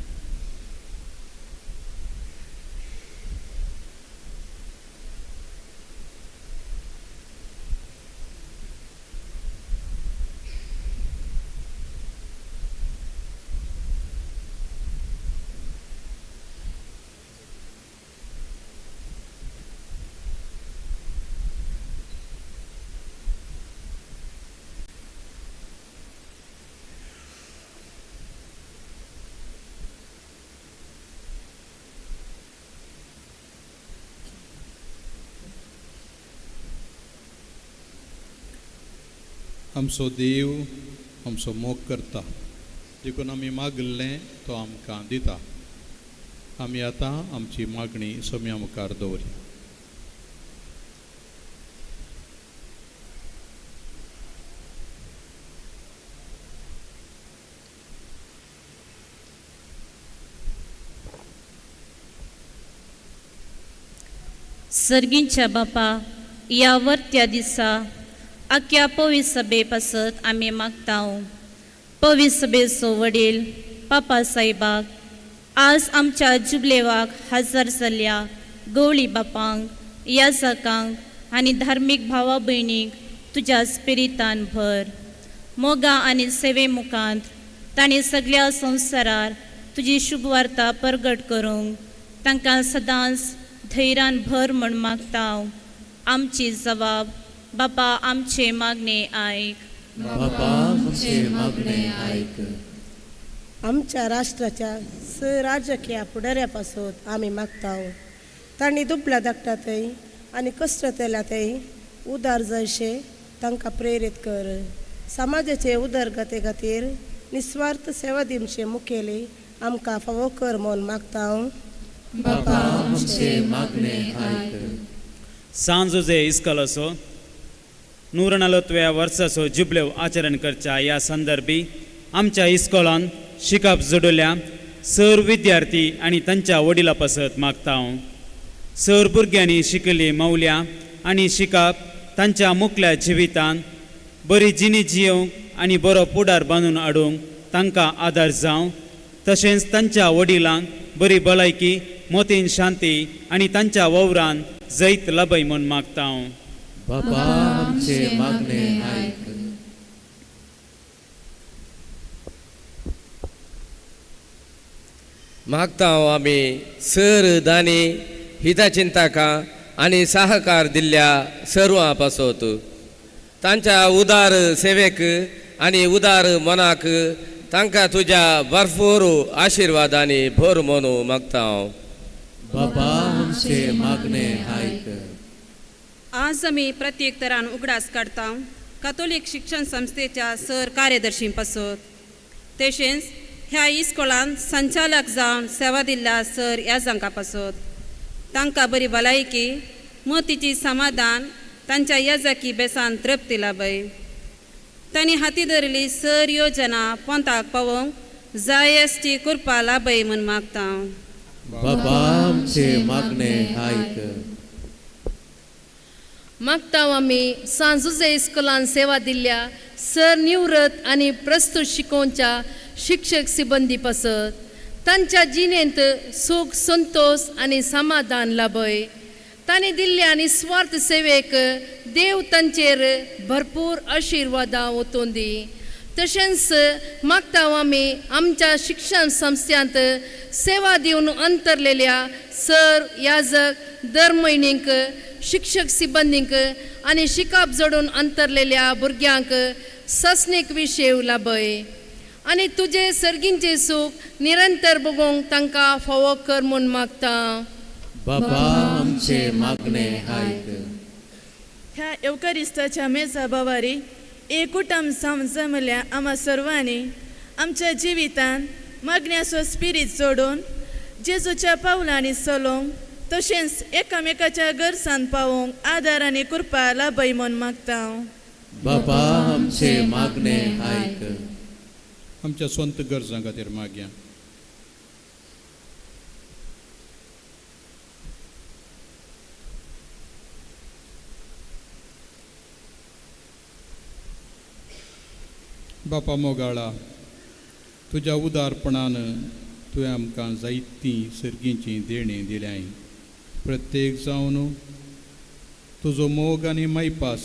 आमचो देव आमचो मोग करता. देखून आमी मागल्लें तो आमकां दिता. आमी आतां आमची मागणी सोम्या मुखार दवरया. सर्गींच्या बापा, या वर्त्या दिसा आख्या पवित्र सभे पासत आमी मागतां. पवित्र सभेचो वडील पापा साहेबाक, आज आमच्या जुबलेवाक हजर जाल्ल्या गवळी बापांक, याजकांक आनी धार्मीक भावा भयणीक तुज्या स्पिरितान भर. मोगा आनी सेवे मुखांत ताणें सगळ्या संवसारार तुजी शुभ वार्ता प्रगट करूंक तांकां सदांच धैर्यान भर म्हूण मागतां. आमची जबाब, बापा आमचे मागणे ऐक. बापा आमचे मागणे ऐक. आमच्या राष्ट्राच्या राजकीय पुढाऱ्यापासून आम्ही मागता तांणी दुबळ्या धाकटातय आणि कष्ट केल्यातय उदार जैशे तांकां प्रेरीत कर. समाजाचे उदरगते खातीर निस्वार्थ सेवा दिवचे मुखेली आमकां फावो कर म्हूण मागता. बापा आमचे मागणे ऐक. सांजोजे इस्कॉलाचो 140व्या वर्साचो जुबलेव आचरण करच्या ह्या संदर्भी आमच्या इस्कॉलान शिकप जोडल्या सर विद्यार्थी आनी तांच्या वडिलां पासत मागता. सर भुरग्यांनी शिकली मौल्या आनी शिकप तांच्या मुखल्या जिवितान बरी जिणी जियोंक आनी बरो पुडार बांदून हाडूंक तांकां आदार जावं. तशेंच तांच्या वडिलांक बरी भलायकी, मोतीन शांती आनी तांच्या वावरान जैत लाभय म्हूण मागता. बापा आमचे मागणे ऐक. मागता आमी सर दानी हिताचिंताका आनी सहकार दिल्ल्या सर्वां पासत तांच्या उदार सेवेक आनी उदार मनाक तांकां तुज्या भरपूर आशिर्वादांनी भर म्हणू मागता. बापा आमचे मागणे ऐक. आज आमी प्रत्येक तरान उगडास काडटा कातोलीक शिक्षण संस्थेच्या सर कार्यदर्शी पासत. तशेंच ह्या इस्कॉलान संचालक जावन सेवा दिल्ल्या सर याजांका पासत तांकां बरी भलायकी, मोतीची समाधान, तांच्या येजाकी बेसान तृप्ती लाभय. तांणी हाती धरली सर योजना पोंताक पावोवंक जायसची कृपा लाभय म्हूण मागता. बापा आमचे मागणे ऐक. मागता आमी सांजुजे इस्कॉलान सेवा दिल्ल्या सर निवृत्त आनी प्रस्तुत शिकोवच्या शिक्षक सिबंदी पासत तांच्या जिणेंत सूख, संतोष आनी समाधान लाभय. तांणी दिल्ल्या निस्वार्थ सेवेक देव तांचेर भरपूर आशिर्वादां ओतून दी. तशेंच मागता आमी आमच्या शिक्षण संस्थांत सेवा दिवन अंतरलेल्या सर, याजक, दर म्हयन्याक शिक्षक सिबंदींक आनी शिकप जोडून अंतरलेल्या भुरग्यांक सस्नीक विशेव लाभय. आनी तुजे सर्गींचे सूख निरंतर भोगूंक तांकां फावो कर म्हूण मागता. बापा आमचे मागणे ऐक. ह्या एवकारिस्ताच्या मेजा बावारी एक कुटुंब जावन जमल्या आम्हा सर्वांनी आमच्या जिवितान मागण्याचो स्पिरीट जोडून जेजूच्या पावलांनी चलोवंक तशेंच एकामेकाच्या गरजांत पावोवंक आदार आनी कृपा लाभय म्हूण मागता. बापा आमचे मागणे ऐक. आमच्या स्वंत गरजां खातीर मागया. बापा मोगाळा, तुज्या उदारपणान तुवें आमकां जायतीं सर्गींचीं देणीं दिल्याय. प्रत्येक जावन तुजो मोग आनी मायपास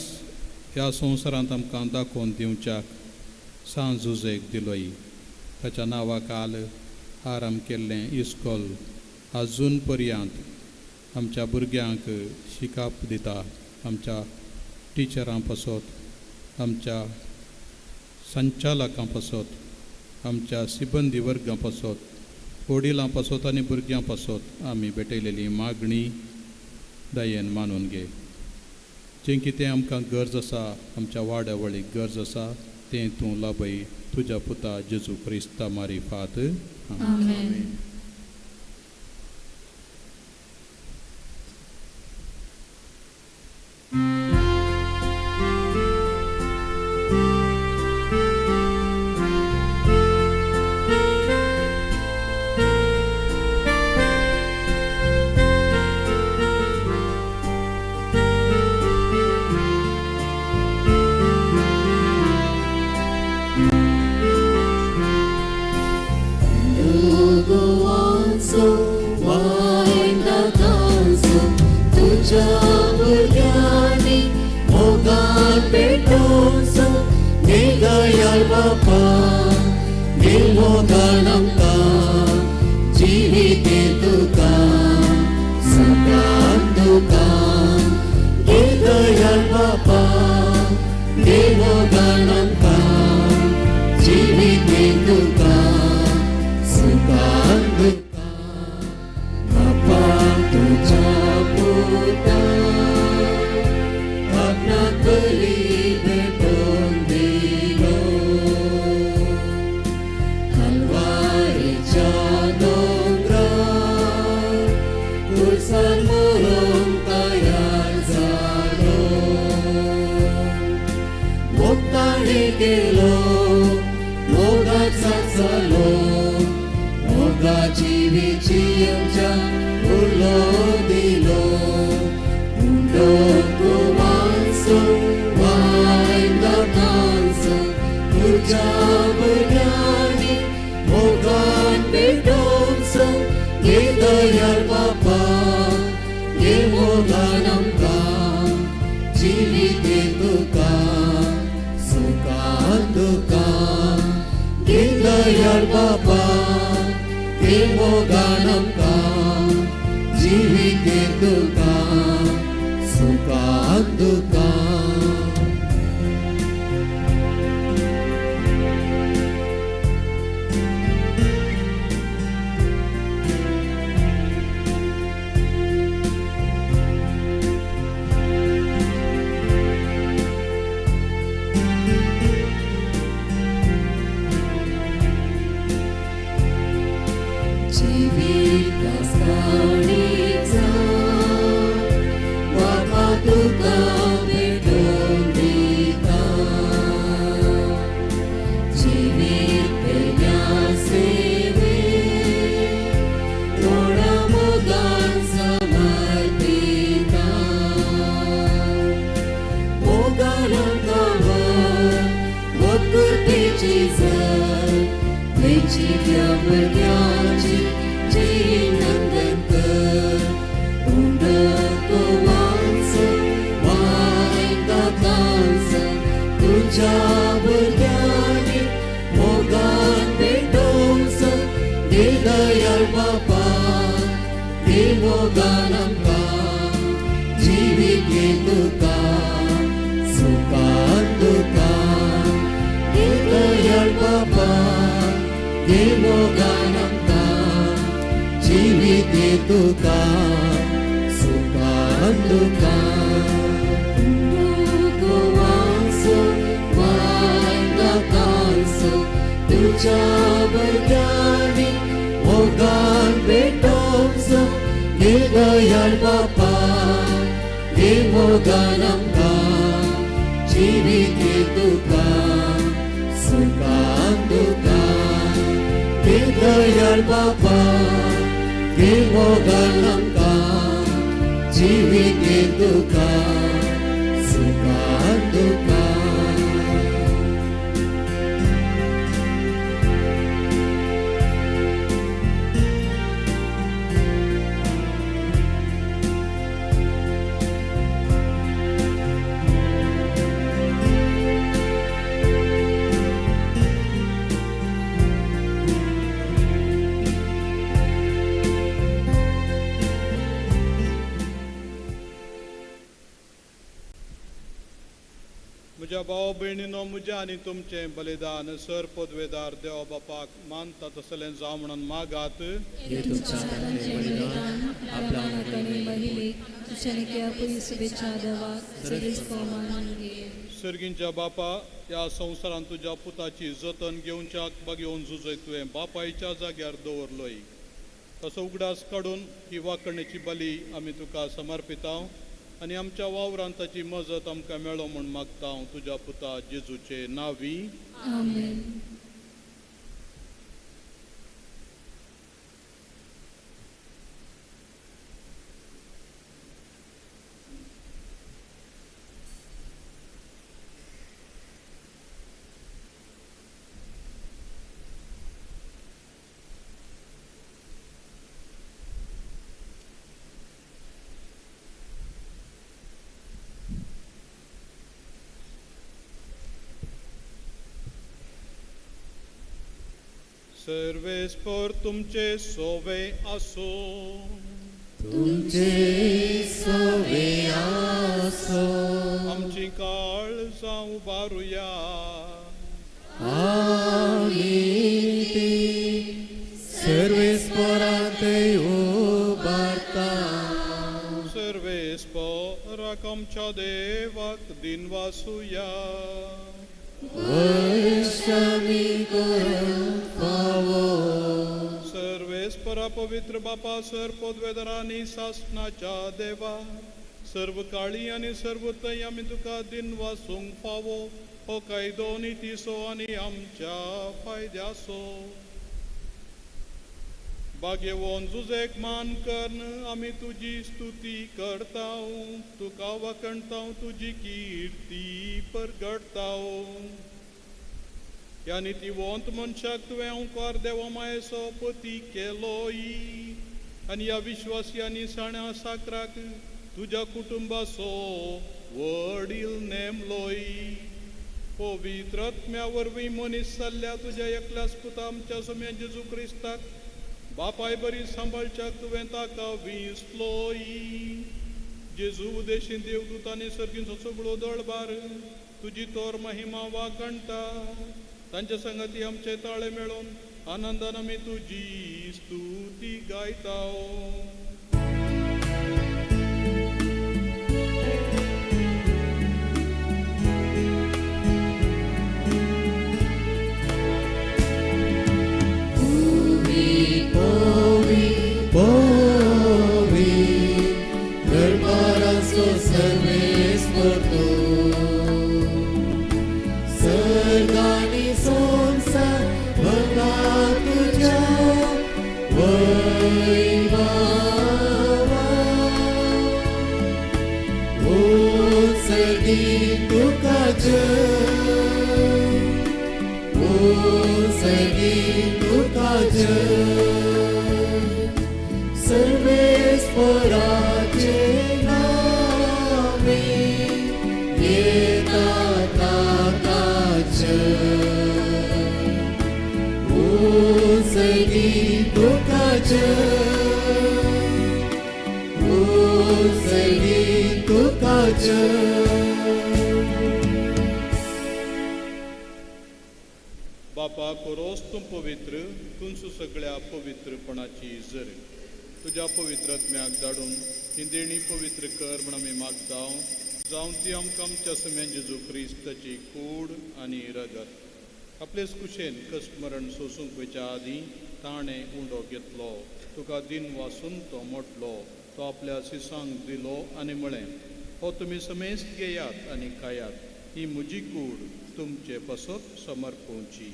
ह्या संवसारांत आमकां दाखोवन दिवच्याक सांजुजेक दिलोय. ताच्या नांवा काल आराम केल्लें इस्कॉल आजून पर्यंत आमच्या भुरग्यांक शिकप दिता. आमच्या टिचरां पासत, आमच्या संचालकां पासत, आमच्या सिबंदी वर्गां पासत, वडिलां पासत आनी भुरग्यां पासत आमी भेटयलेली मागणी दयेन मानून घे. जें कितें आमकां गरज आसा, आमच्या वाड्यावळीक गरज आसा, तें तूं लाभय तुज्या पुता जेजू क्रिस्ता मारिफात. आमेन. Go तुका बापा तुझ्या पुता आपणाक बली भेटून दिलो हलवारीच्या दोंगरार कुळसार मरोंक तयार जालो मोगताळी केलो मोगाक साचलो मोगाची विची आमच्या उरलो दिलो उंडो माणसो वायदा माणसो तुझ्या भुरग्यांनी मोगान भेटोवचो घे दयाळ बापा घे मोगान आमकां जिवीत तुका सुखान तुका घे दयाळ बापा घे मोगान आमकां जिवीत तुका सुखान तुका बापा तुका भेटून दिता जिवीत पेल्या सेवेक मोडा मोगान समर्पिता मोगान आमकां वखुर्तेची जर वेचिल्ल्या भुरग्यांची नंदन कर उंडको माणसो वायदा माणसो तुझ्या भुरग्यांनी मोगान भेटोवचो घे दयाळ बापा घे मोगान आमकां जिवीत घे तुका सुखान तुका घे दयाळ बापा घे मोगान जिवीत तुका सुखान तुका गोवांसो वायदा कांसो तुझ्या भुरग्यांनी मोगान भेटोवचो घे दयाळ बापा घे मोगान आमकां जिवीत तुका सुखान तुका घे दयाळ बापा घे मोगान आमकां जिवीत तुका सुखान तुका म्हज्या भाव भयणीनो म्हजें आनी तुमचें बलिदान सर पदवेदार देव बापाक मानता तसलें जावं म्हणून मागात सर्गींच्या बापा ह्या संवसारांत तुज्या पुताची जतन घेवच्याक घेवन झुजय तुवें बापायच्या जाग्यार दवरलोय तसो उगडास काडून ही वाकणेची बली आमी तुका समर्पिता आनी आमच्या वावरांत ताची मजत आमकां मेळो म्हूण मागता हांव तुज्या पुता जेजूचे नांवी आमेन. सर्वेस्पर तुमचे सोवे आसो तुमचे सोवे आसो आमची काळ जावं उबारुया आमी ती सर्वेस्परांतय उबारता. सर्वेस्पराक आमच्या देवाक दिन वासुया. वैश्यामी करून फावो. सर्वेस्परा पवित्र बापा सर पदवेदरांनी शासनाच्या देवा सर्व काळी आणि सर्वतय आमी तुका दिन वासूंक फावो. हो कायदो नितीसो आनी आमच्या फायद्यासो. भाग्यवान जुजेक मान करन आमी तुजी स्तुती करताव. तुका वखणताव तुजी कीर्ती परगडताव. ह्या नितीवंत मनशाक तुवें ओंकार देवा मायेचो पती केलोय आनी ह्या विश्वासी आनी साण्या साकराक तुज्या कुटुंबाचो वडील नेमलोय. पवित्र आत्म्या वरवीं मनीस जाल्ल्या तुज्या एकल्याच पुता आमच्या सोम्या जेजू क्रिस्ताक बापाय बरी सांबाळच्याक तुवें ताका विसलोय. जेजू उदेशीन देवदूत आनी सर्गींचो सगळो दळबार तुजी तोर महिमा वाकणटा. तांच्या संगती आमचे ताळे मेळोन आनंदान आमी तुजी स्तुती गायताव. दरबाराचो सर्वेस्पर तूं. सर्गानी संसार भला तुज्या वैभवा. ओ सर्गी तुका जय. ओ सर्गी तुका जय. सर्वेस्पराचे नामे येता ताका जय. ओ सर्गी तुका जय. ओ सर्गी तुका जय. बापा कोरोस तूं पवित्र तुमचो सगळ्या पवित्रपणाची जर तुज्या पवित्र आत्म्याक धाडून ही देणी पवित्र कर म्हण आमी मागताव. जावं ती आमकां आमच्या समेन जेजू क्रिस्ताची कूड आनी रगत आपलेच कुशेन कस्मरण सोसूंक वयच्या आदीं ताणें उंडो घेतलो. तुका दिन वासून तो मोडलो. तो आपल्या सिसांक दिलो आनी म्हळें, हो तुमी समेस्त घेयात आनी खायात. ही म्हजी कूड तुमचे पासत समर्पोवची.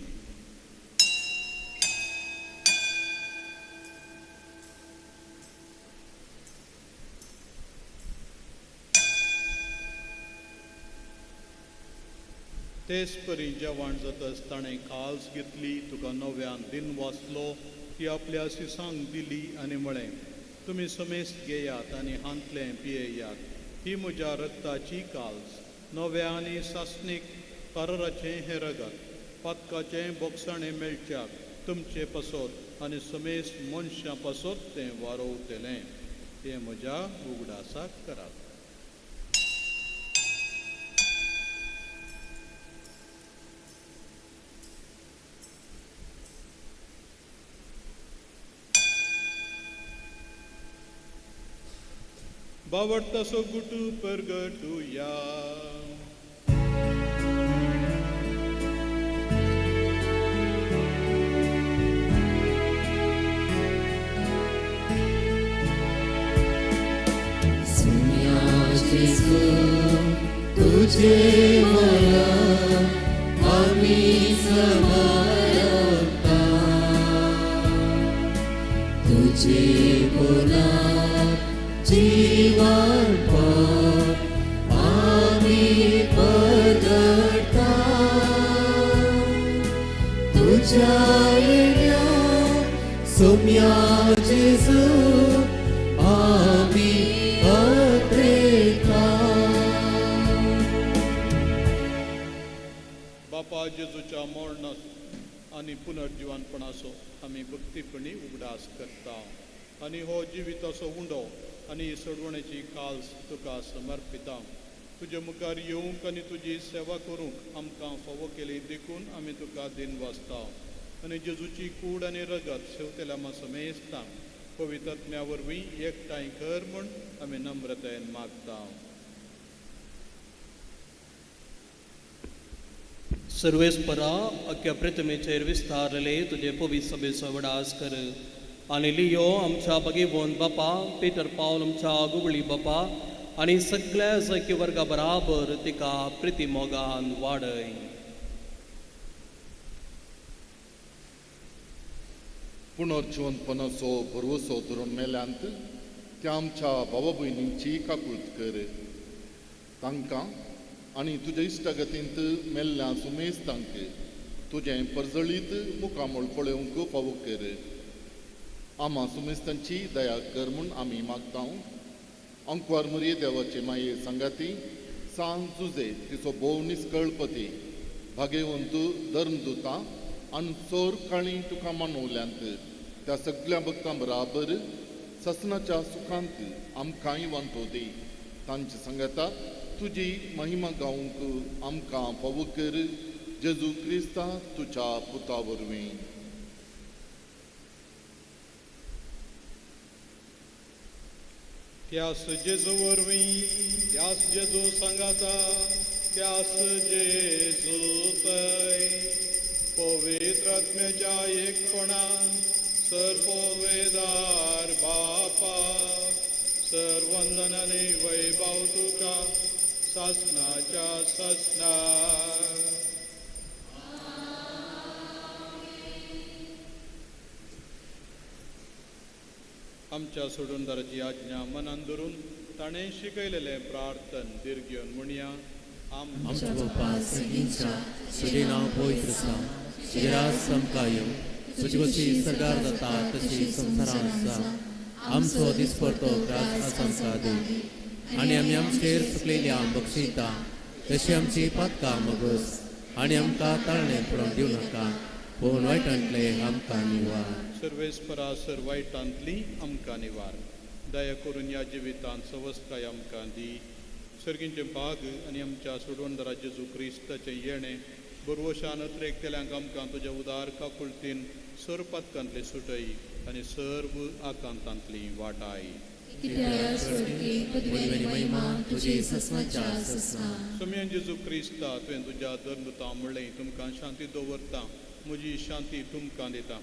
तेच परी जेवण जाताच ताणें काल्स घेतली. तुका नव्यान दिन वाचलो. ती आपल्या सिसांक दिली आनी म्हळें, तुमी समेस्त घेयात आनी हांतलें पियेयात. ही म्हज्या रक्ताची काल्स नव्या आनी सासणीक कराराचें हें रगत. पातकाचें बोगसाणें मेळच्याक तुमचे पासत आनी समेस्त मनशां पासत तें वारोवतलें. तें म्हज्या उगडासाक करात. बावडता सो गुटू परगटूया. तुझे मला आम्ही समर्पता. तुझे बोला जीवार्पण आम्ही परगटा. तुझ्या येण्या सोम्या जेजू आम्ही अत्रेका. बापा जेजूच्या मरण आनी पुनर्जिवानपणाचो आमी भक्तीपणी उगडास करता. आनी हो जिविताचो उंडो आनी सडवण्याची काल्स तुका समर्पिता. तुजे मुखार येवंक आनी तुजी सेवा करूंक आमकां फावो केली देखून आमी तुका दिन वाचता. आनी जेजूची कूड आनी रगत शेवतेल्या समेस्तां पवित्र आत्म्या वरवीं एकठांय कर म्हूण आमी नम्रतायेन मागता. सर्वेस्परा अख्ख्या पृथ्वीचेर विस्तारले तुझे पवित्र सभेचो वडास कर आनी लियो आमच्या भगिवोन बापा पिटर पावल आमच्या गुबळी बापा आनी सगळ्या जैक्य वर्गा बराबर तिका प्रिती मोगान वाडय. पुनर्जीवनपणाचो भरवसो धरून मेल्यांत त्या आमच्या भावा भयणींची काकुळट कर. तांकां आनी तुज्या इश्टागतींत मेल्ल्या सुमेस्तांक तुजें परजळीत मुखामोळ पळोवंक फावो कर. आम्हा सुमेस्तांची दया कर म्हूण आमी मागता. अंकवार मुरये देवाचे माये संगाती सांज जुजे तिचो भोव निस्कळपती भाग्यवंत धर्मदुतां आनी चोर काळी तुका मानवल्यांत त्या सगळ्या भक्तां बराबर ससनाच्या सुखांत आमकांय वांटो दी. तांचे संगता तुजी महिमा गावंक आमकां फावो कर. जेजू क्रिस्ता तुज्या पुता वरवीं. त्यास जेजू वरवीं त्यास जेजू सांगाता त्यास जेजू तय पवित्र आत्म्याच्या एकपणान सर्ववेदार बापा सर्वंदन आनी वैभव तुका सासनाच्या सासना. आमच्या सोडूनदाराची आज्ञा मनान धरून ताणें शिकयलेलें प्रार्थन दिर्घेवन म्हणया. आमच्या बापा सगळींच्या तुझे नांव पवित्र आसा. तुजे राज समकायो तुजी कशी सरकार जाता तशी संवसारांत आसा. आमचो दिसपडतो त्रास आसा आमकां दी आनी आमी आमचेर चुकलेल्या बक्षिता तशी आमची पातकां मगस आनी आमकां ताळणे पडोवंक दिवं नाका पूण वायटांतले आमकां निवार. सर्वेस्परा सर्वायटांतली आमकां निवार. दया करून ह्या जिवितांत सवस्काय आमकां दी. सर्गींचे भाग आनी आमच्या सोडवणदारा जेजू क्रिस्ताचें येणें बरवशान अत्रेकतेल्यांक आमकां तुज्या उदार काकुळटीन सर पातकांतली सुटय आनी सर्व आकांतांतली वाटाय. समयान जेजू क्रिस्ता तुवें तुज्या धर्मता म्हणलें तुमकां शांती दवरता म्हजी शांती तुमकां दिता.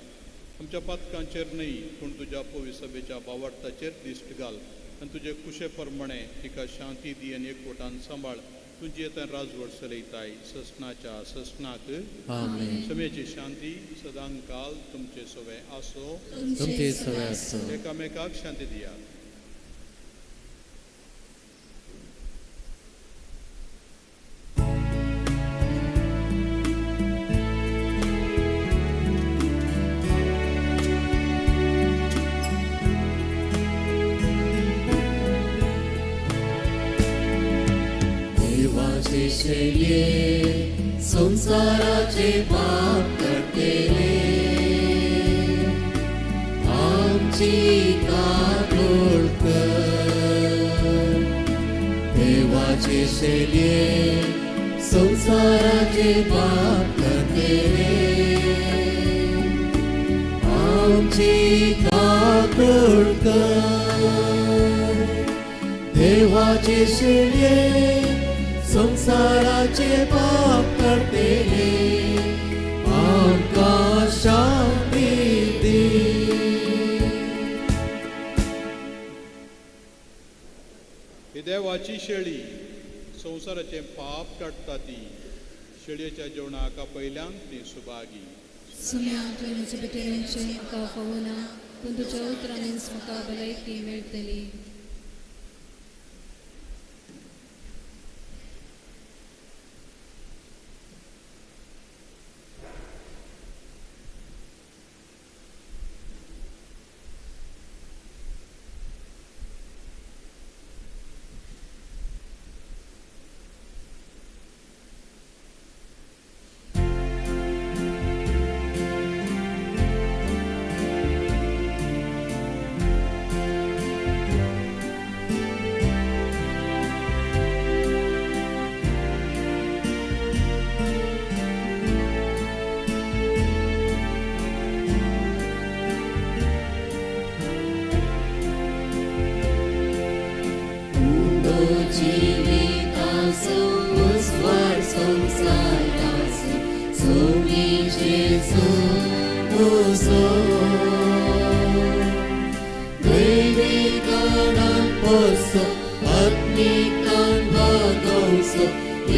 आमच्या पातकांचेर न्हय पूण तुज्या पवित्र सभेच्या बावटाचेर दिश्ट घाल आनी तुजे कुशे प्रमाणे तिका शांती दी आनी एकवटान सांबाळ. तुजी येता राजवट चलयताय ससनाच्या ससनाक. समेची शांती सदां काल तुमचे सवे आसो. एकामेकाक शांती दिया. संसाराचे पाप करतेले आमची काकुळ कर. देवाचे शैल्ये संसाराचे पाप करतेले आमची काकुळ कर. देवाचे शैल्ये संसाराचे पाप करतेले आमकां शांती दी. ही देवाची शेळी संवसाराचे पाप काडटा ती. शेळयेच्या जेवणाक पयल्यान ती सुभागी. सुम्या तुवें म्हजे भितरेंचें म्हाका फावना पूण तुज्या उतरांनीच म्हाका भलायकी मेळटली. तुजो दैविकानान पोसो आत्मिकान भागवसो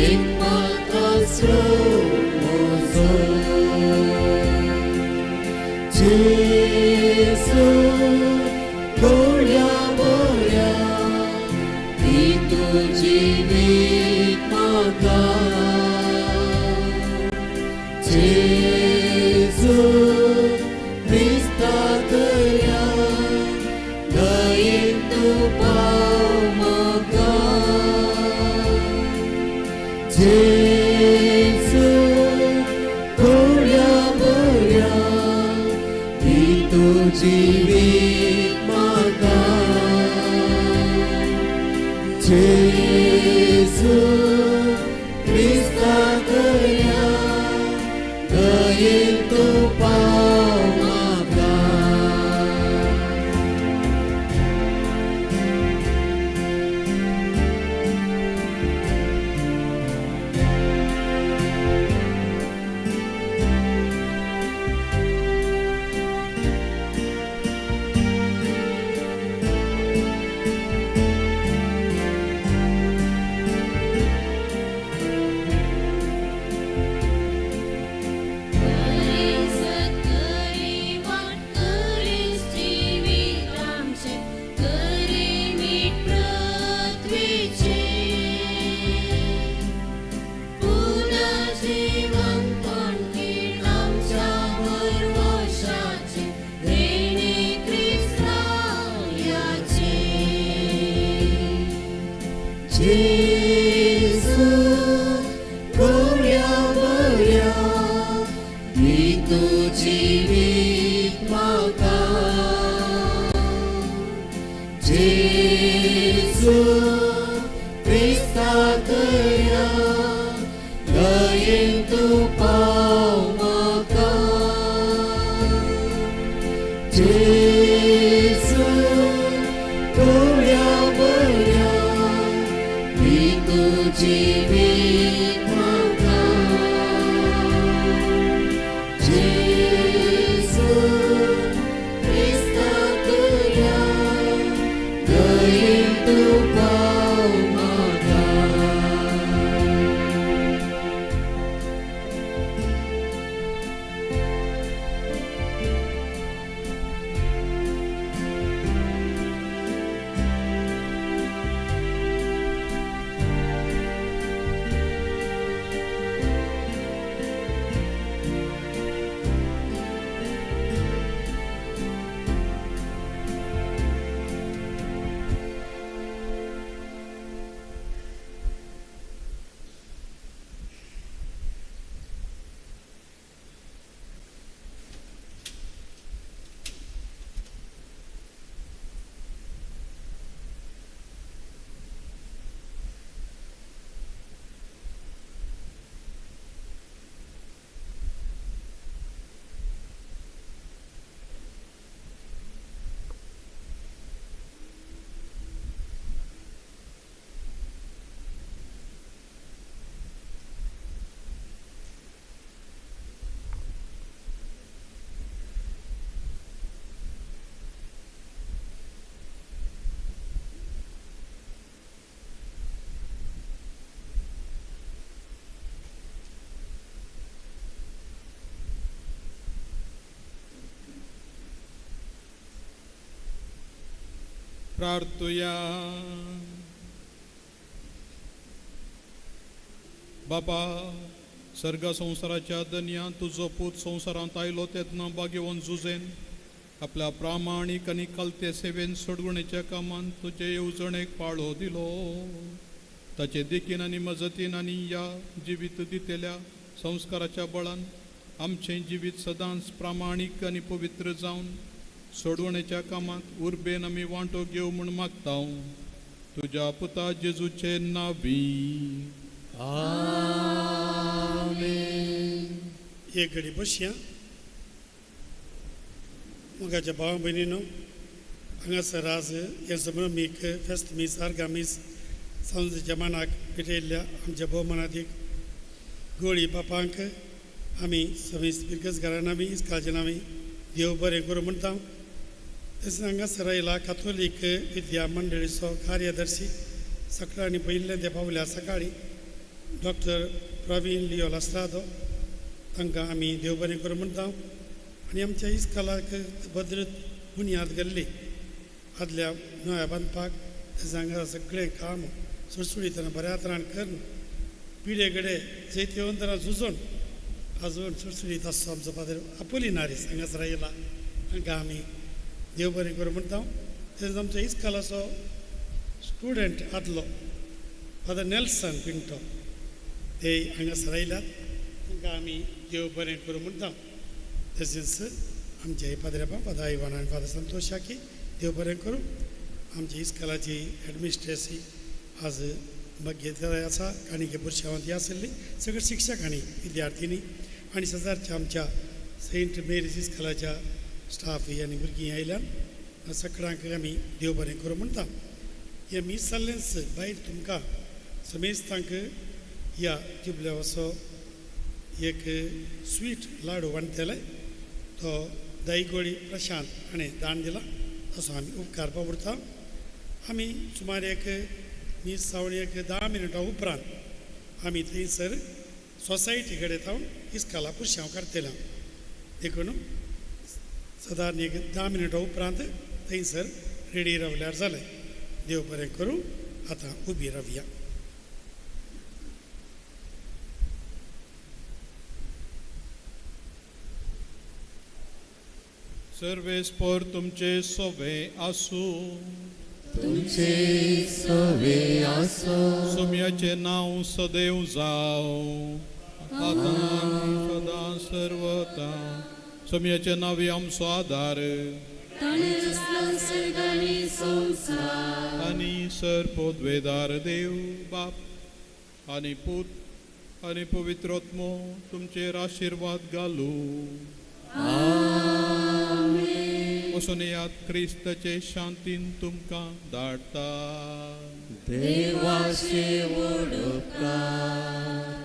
एक मात्र श्रोमोजो जेसू गोळ्या बोळ्या ती तुझी वीट म्हाका जेसू क्रिस्ता दया दयेन तूं पाव म्हाका जेसू गोळ्या बोळ्या ती तुझी वीट म्हाका जेसू क्रिस्ता दया दयेन तूं पाव म्हाका जेसू गोळ्या बोळ्या ती तुझी वीट म्हाका जेसू क्रिस्ता दया दयेन तूं पाव म्हाका जेसू गोळ्या बोळ्या ती तुझी वीट म्हाका जेसू क्रिस्ता दया दयेन तूं पाव म्हाका प्रार्थुया बापा सर्गा संवसाराच्या दनयान तुजो पूत संवसारांत आयलो तेन्ना बागेवन झुजेन आपल्या प्रामाणीक आनी कलते सेवेन सोडवणेच्या कामान तुजे येवजणेक पाळो दिलो ताचे देखीन आनी मजतीन आनी ह्या जिवीत दितेल्या संस्काराच्या बळान आमचें जिवीत सदांच प्रामाणीक आनी पवित्र जावन सोडवणेच्या कामात उर्बेन आमी वांटो घेव म्हूण मागता तुज्या पुता जेजूचे नांवी आमेन. एक घडी बसया. मोगाच्या भावा भयणीनो, हांगासर आज ह्या समरमीक फेस्त मीस आर्गामीस सांजेच्या मानाक भेटयल्ल्या आमच्या भोवमानादीक गोळी बापांक आमी सगळीं स्पिकर्सकारांना बी इस्कालच्या आमी देव बरें करूं म्हणटा. तशेंच हांगासर आयला काथोलीक विद्या मंडळीचो कार्यदर्शी सकाळीं पयिल्लें ते पावल्या सकाळीं डॉक्टर प्रवीण लिओ लास्त्रादो तांकां आमी देव बरें करूं म्हणटा. आनी आमच्या इस्कालाक भद्र बुनयाद घाल्ली आदल्या नव्या बांदपाक. तशें हांगा सगळें काम सुटसुटीत बऱ्या तरान करून पिढे घडे जैते अंतरां झुजोन आजून सुटसुटीत आसचो आमचो फादर आपोलिनारीस हांगासर आयला. तांकां आमी देव बरें करूं म्हणटा. तशेंच आमच्या इस्कालाचो स्टुडंट आदलो फादर नेल्सन पिंटो ते हांगासर आयल्यात. तांकां आमी देव बरें करूं म्हणटा. तशेंच आमचे पाद्रेपा फादर इवान आनी फादर संतोशाकी देव बरें करूं. आमची इस्कालाची एडमिनिस्ट्रेसी आज मध्येतर आसा काणिके पुरशावंती आसली सगळे शिक्षक आनी विद्यार्थीनी आनी शेजारच्या आमच्या सेंट मेरीज इस्कालाच्या स्टाफी आनी भुरगीं आयल्यान सगळ्यांक आमी देव बरें करूं म्हणटा. हे मीस जाल्लेंच भायर तुमकां समेस्तांक ह्या जुबल्याचो एक स्वीट लाडू वांटलेले तो दायगोळी प्रशांत हाणें दान दिला तसो आमी उपकार पावरता. आमी सुमार एक मीस जावन एक 10 मिनटां उपरांत आमी थंयसर सोसायटी कडेन थावन इस्काला पुरशांव करतले. देखून सादारण एक 10 मिनटां उपरांत थंयसर रेडी रावल्यार जालें. देव बरें करूं. आतां उबी रावया. सर्वेस्पर तुमचे सोवे आसूं. तुमचे सवे आसो. सोम्याचे नांव सदैव जावं. आतां सदां सर्वता. सोम्याचे नांवी आमचो आदार. आनी सर्पोद्वेदार देव बाप आनी पूत आनी पवित्रोत्मो तुमचेर आशिर्वाद घालूं. वचून याद क्रिस्ताचे शांतीन तुमकां धाडटा. देवाचे व्हड उपकार.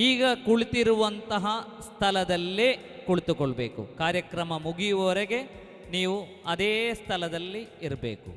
ಈಗ ಕುಳಿತಿರುವಂತಹ ಸ್ಥಳದಲ್ಲೇ ಕುಳಿತುಕೊಳ್ಬೇಕು. ಕಾರ್ಯಕ್ರಮ ಮುಗಿಯುವವರೆಗೆ ನೀವು ಅದೇ ಸ್ಥಳದಲ್ಲಿ ಇರಬೇಕು.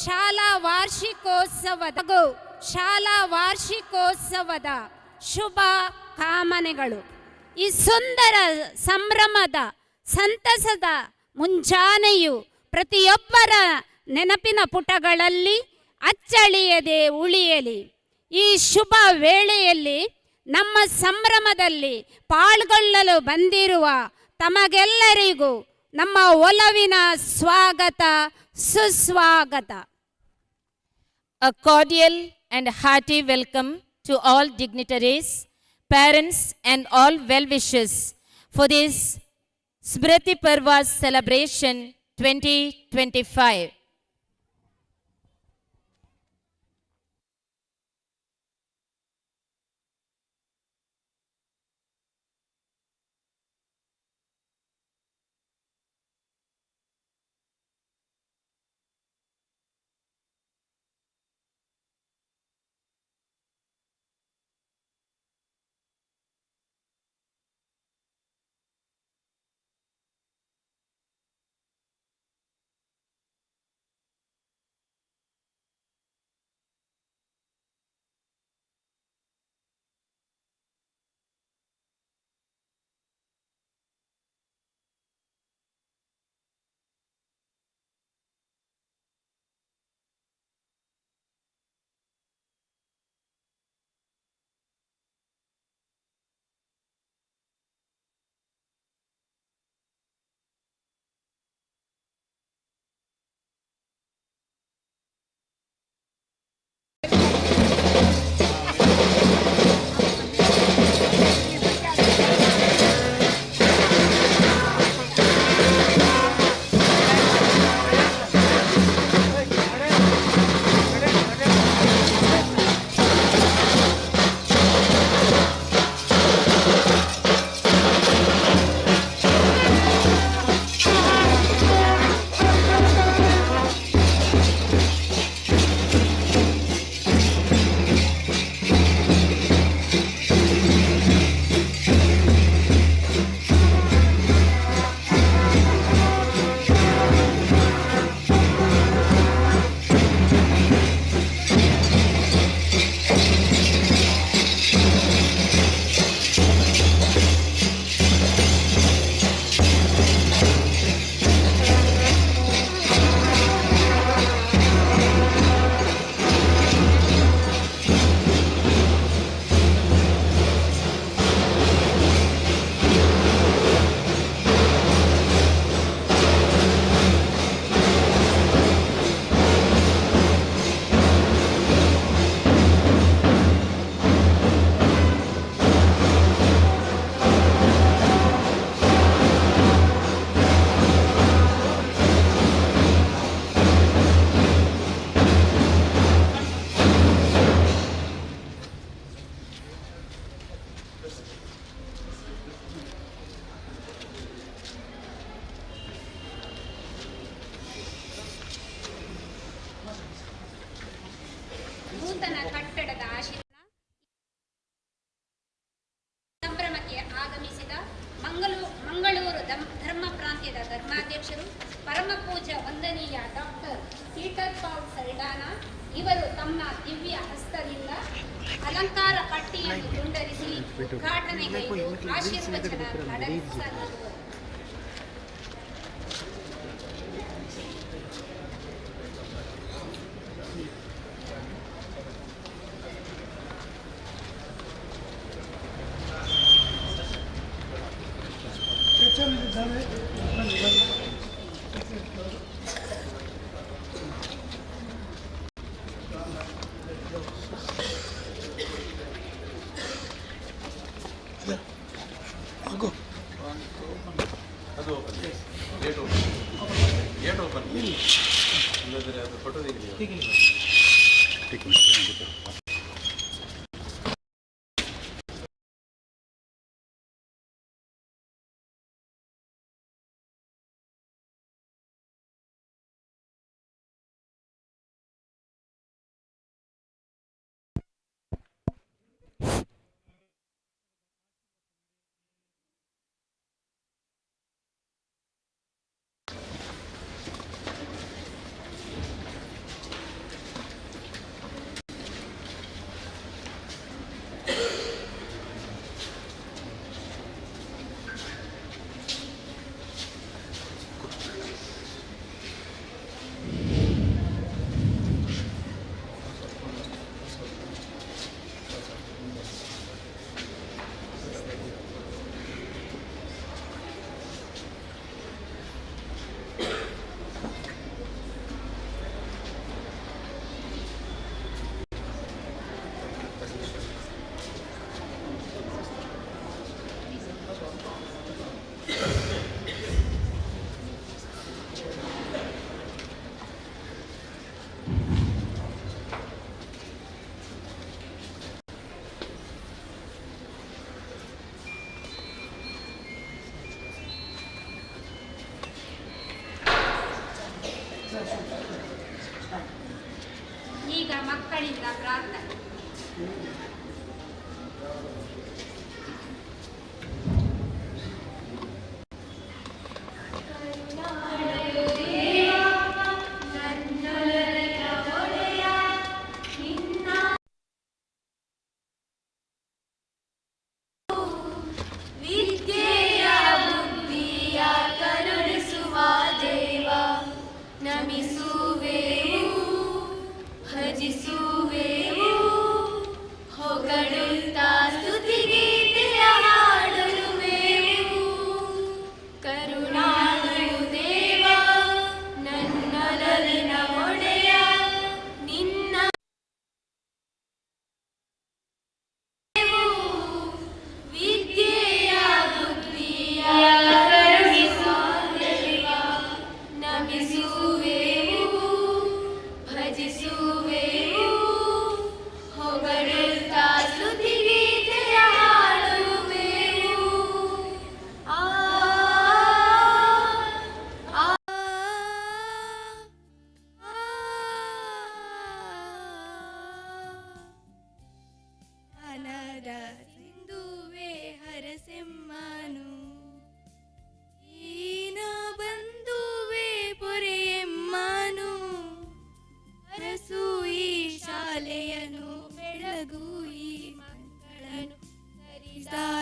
ಶಾಲಾ ವಾರ್ಷಿಕೋತ್ಸವದ ಶುಭ ಕಾಮನೆಗಳು. ಈ ಸುಂದರ ಸಂಭ್ರಮದ ಸಂತಸದ ಮುಂಜಾನೆಯು ಪ್ರತಿಯೊಬ್ಬರ ನೆನಪಿನ ಪುಟಗಳಲ್ಲಿ ಅಚ್ಚಳಿಯದೆ ಉಳಿಯಲಿ. ಈ ಶುಭ ವೇಳೆಯಲ್ಲಿ ನಮ್ಮ ಸಂಭ್ರಮದಲ್ಲಿ ಪಾಲ್ಗೊಳ್ಳಲು ಬಂದಿರುವ ತಮಗೆಲ್ಲರಿಗೂ ನಮ್ಮ ಒಲವಿನ ಸ್ವಾಗತ ಸುಸ್ವಾಗತ. A cordial and hearty welcome to all dignitaries, parents and all well-wishers for this Smriti Parva celebration 2025. ನೂತನ ಕಟ್ಟಡದ ಆಶೀರ್ವಾದ ಸಂಭ್ರಮಕ್ಕೆ ಆಗಮಿಸಿದ ಮಂಗಳೂರು ಧರ್ಮ ಪ್ರಾಂತ್ಯದ ಧರ್ಮಾಧ್ಯಕ್ಷರು ಪರಮ ಪೂಜ್ಯ ವಂದನೀಯ ಡಾಕ್ಟರ್ ಪೀಟರ್ ಪಾಲ್ ಸಲ್ಡಾನಾ ಇವರು ತಮ್ಮ ದಿವ್ಯ ಹಸ್ತದಿಂದ ಅಲಂಕಾರ ಪಟ್ಟಿಯನ್ನು ತುಂಡರಿಸಿ ಉದ್ಘಾಟನೆಗೈದು ಆಶೀರ್ವಚನ ನಡೆಸಲಿರುವರು.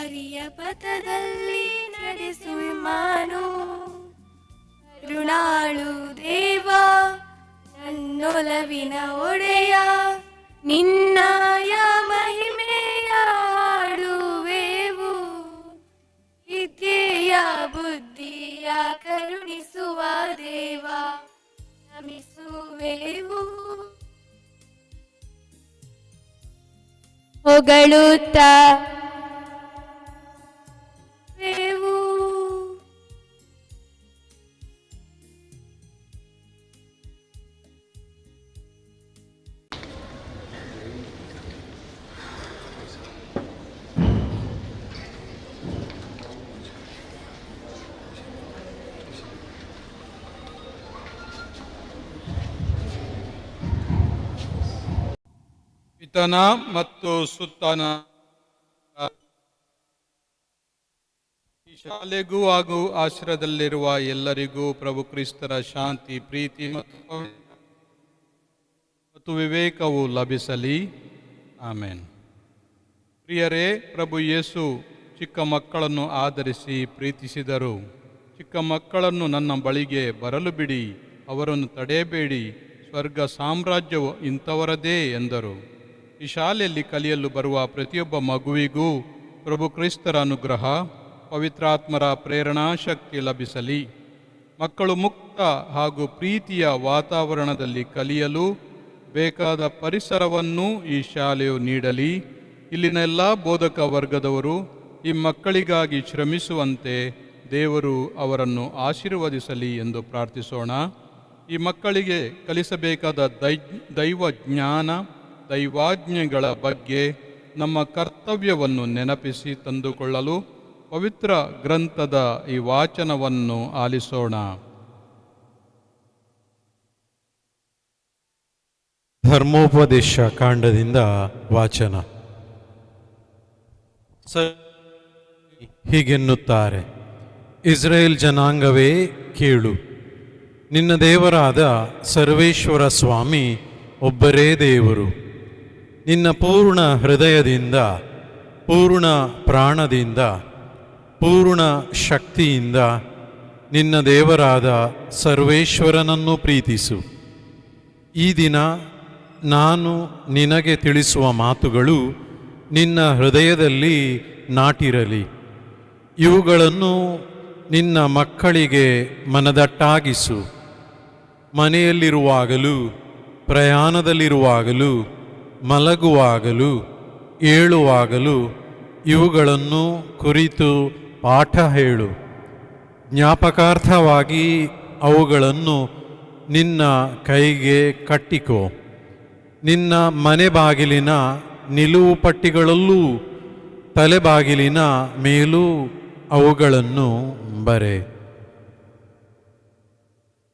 ಹರಿಯ ಪಥದಲ್ಲಿ ನಡೆಸು ಮಾನು ಕರುಣಾಳು ದೇವ ನನ್ನೊಲವಿನ ಒಡೆಯ ನಿನ್ನಯ ಮಹಿಮೆಯ ಹಾಡುವೆವು ವಿದ್ಯೆಯ ಬುದ್ಧಿಯ ಕರುಣಿಸುವ ದೇವ ನಮಿಸುವೆವು ಹೊಗಳುತ್ತಾ ಪಿತನ ಮತ್ತು ಸುತ್ತನ ಈ ಶಾಲೆಗೂ ಹಾಗೂ ಆಶ್ರಯದಲ್ಲಿರುವ ಎಲ್ಲರಿಗೂ ಪ್ರಭು ಕ್ರಿಸ್ತರ ಶಾಂತಿ ಪ್ರೀತಿ ಮತ್ತು ವಿವೇಕವು ಲಭಿಸಲಿ. ಆಮೇನ್. ಪ್ರಿಯರೇ, ಪ್ರಭು ಯೇಸು ಚಿಕ್ಕ ಮಕ್ಕಳನ್ನು ಆಧರಿಸಿ ಪ್ರೀತಿಸಿದರು. ಚಿಕ್ಕ ಮಕ್ಕಳನ್ನು ನನ್ನ ಬಳಿಗೆ ಬರಲು ಬಿಡಿ, ಅವರನ್ನು ತಡೆಯಬೇಡಿ, ಸ್ವರ್ಗ ಸಾಮ್ರಾಜ್ಯವು ಇಂಥವರದೇ ಎಂದರು. ಈ ಶಾಲೆಯಲ್ಲಿ ಕಲಿಯಲು ಬರುವ ಪ್ರತಿಯೊಬ್ಬ ಮಗುವಿಗೂ ಪ್ರಭು ಕ್ರಿಸ್ತರ ಅನುಗ್ರಹ, ಪವಿತ್ರಾತ್ಮರ ಪ್ರೇರಣಾ ಶಕ್ತಿ ಲಭಿಸಲಿ. ಮಕ್ಕಳು ಮುಕ್ತ ಹಾಗೂ ಪ್ರೀತಿಯ ವಾತಾವರಣದಲ್ಲಿ ಕಲಿಯಲು ಬೇಕಾದ ಪರಿಸರವನ್ನು ಈ ಶಾಲೆಯು ನೀಡಲಿ. ಇಲ್ಲಿನ ಎಲ್ಲ ಬೋಧಕ ವರ್ಗದವರು ಈ ಮಕ್ಕಳಿಗಾಗಿ ಶ್ರಮಿಸುವಂತೆ ದೇವರು ಅವರನ್ನು ಆಶೀರ್ವದಿಸಲಿ ಎಂದು ಪ್ರಾರ್ಥಿಸೋಣ. ಈ ಮಕ್ಕಳಿಗೆ ಕಲಿಸಬೇಕಾದ ದೈವಜ್ಞಾನ, ದೈವಾಜ್ಞೆಗಳ ಬಗ್ಗೆ ನಮ್ಮ ಕರ್ತವ್ಯವನ್ನು ನೆನಪಿಸಿ ತಂದುಕೊಳ್ಳಲು ಪವಿತ್ರ ಗ್ರಂಥದ ಈ ವಾಚನವನ್ನು ಆಲಿಸೋಣ. ಧರ್ಮೋಪದೇಶ ಕಾಂಡದಿಂದ ವಾಚನ. ಹೀಗೆನ್ನುತ್ತಾರೆ: ಇಸ್ರೇಲ್ ಜನಾಂಗವೇ ಕೇಳು, ನಿನ್ನ ದೇವರಾದ ಸರ್ವೇಶ್ವರ ಸ್ವಾಮಿ ಒಬ್ಬರೇ ದೇವರು. ನಿನ್ನ ಪೂರ್ಣ ಹೃದಯದಿಂದ, ಪೂರ್ಣ ಪ್ರಾಣದಿಂದ, ಪೂರ್ಣ ಶಕ್ತಿಯಿಂದ ನಿನ್ನ ದೇವರಾದ ಸರ್ವೇಶ್ವರನನ್ನು ಪ್ರೀತಿಸು. ಈ ದಿನ ನಾನು ನಿನಗೆ ತಿಳಿಸುವ ಮಾತುಗಳು ನಿನ್ನ ಹೃದಯದಲ್ಲಿ ನಾಟಿರಲಿ. ಇವುಗಳನ್ನು ನಿನ್ನ ಮಕ್ಕಳಿಗೆ ಮನದಟ್ಟಾಗಿಸು. ಮನೆಯಲ್ಲಿರುವಾಗಲೂ, ಪ್ರಯಾಣದಲ್ಲಿರುವಾಗಲೂ, ಮಲಗುವಾಗಲೂ, ಏಳುವಾಗಲೂ ಇವುಗಳನ್ನು ಕುರಿತು ಪಾಠ ಹೇಳು. ಜ್ಞಾಪಕಾರ್ಥವಾಗಿ ಅವುಗಳನ್ನು ನಿನ್ನ ಕೈಗೆ ಕಟ್ಟಿಕೋ. ನಿನ್ನ ಮನೆ ಬಾಗಿಲಿನ ನಿಲುವು ಪಟ್ಟಿಗಳಲ್ಲೂ ತಲೆಬಾಗಿಲಿನ ಮೇಲೂ ಅವುಗಳನ್ನು ಬರೆ.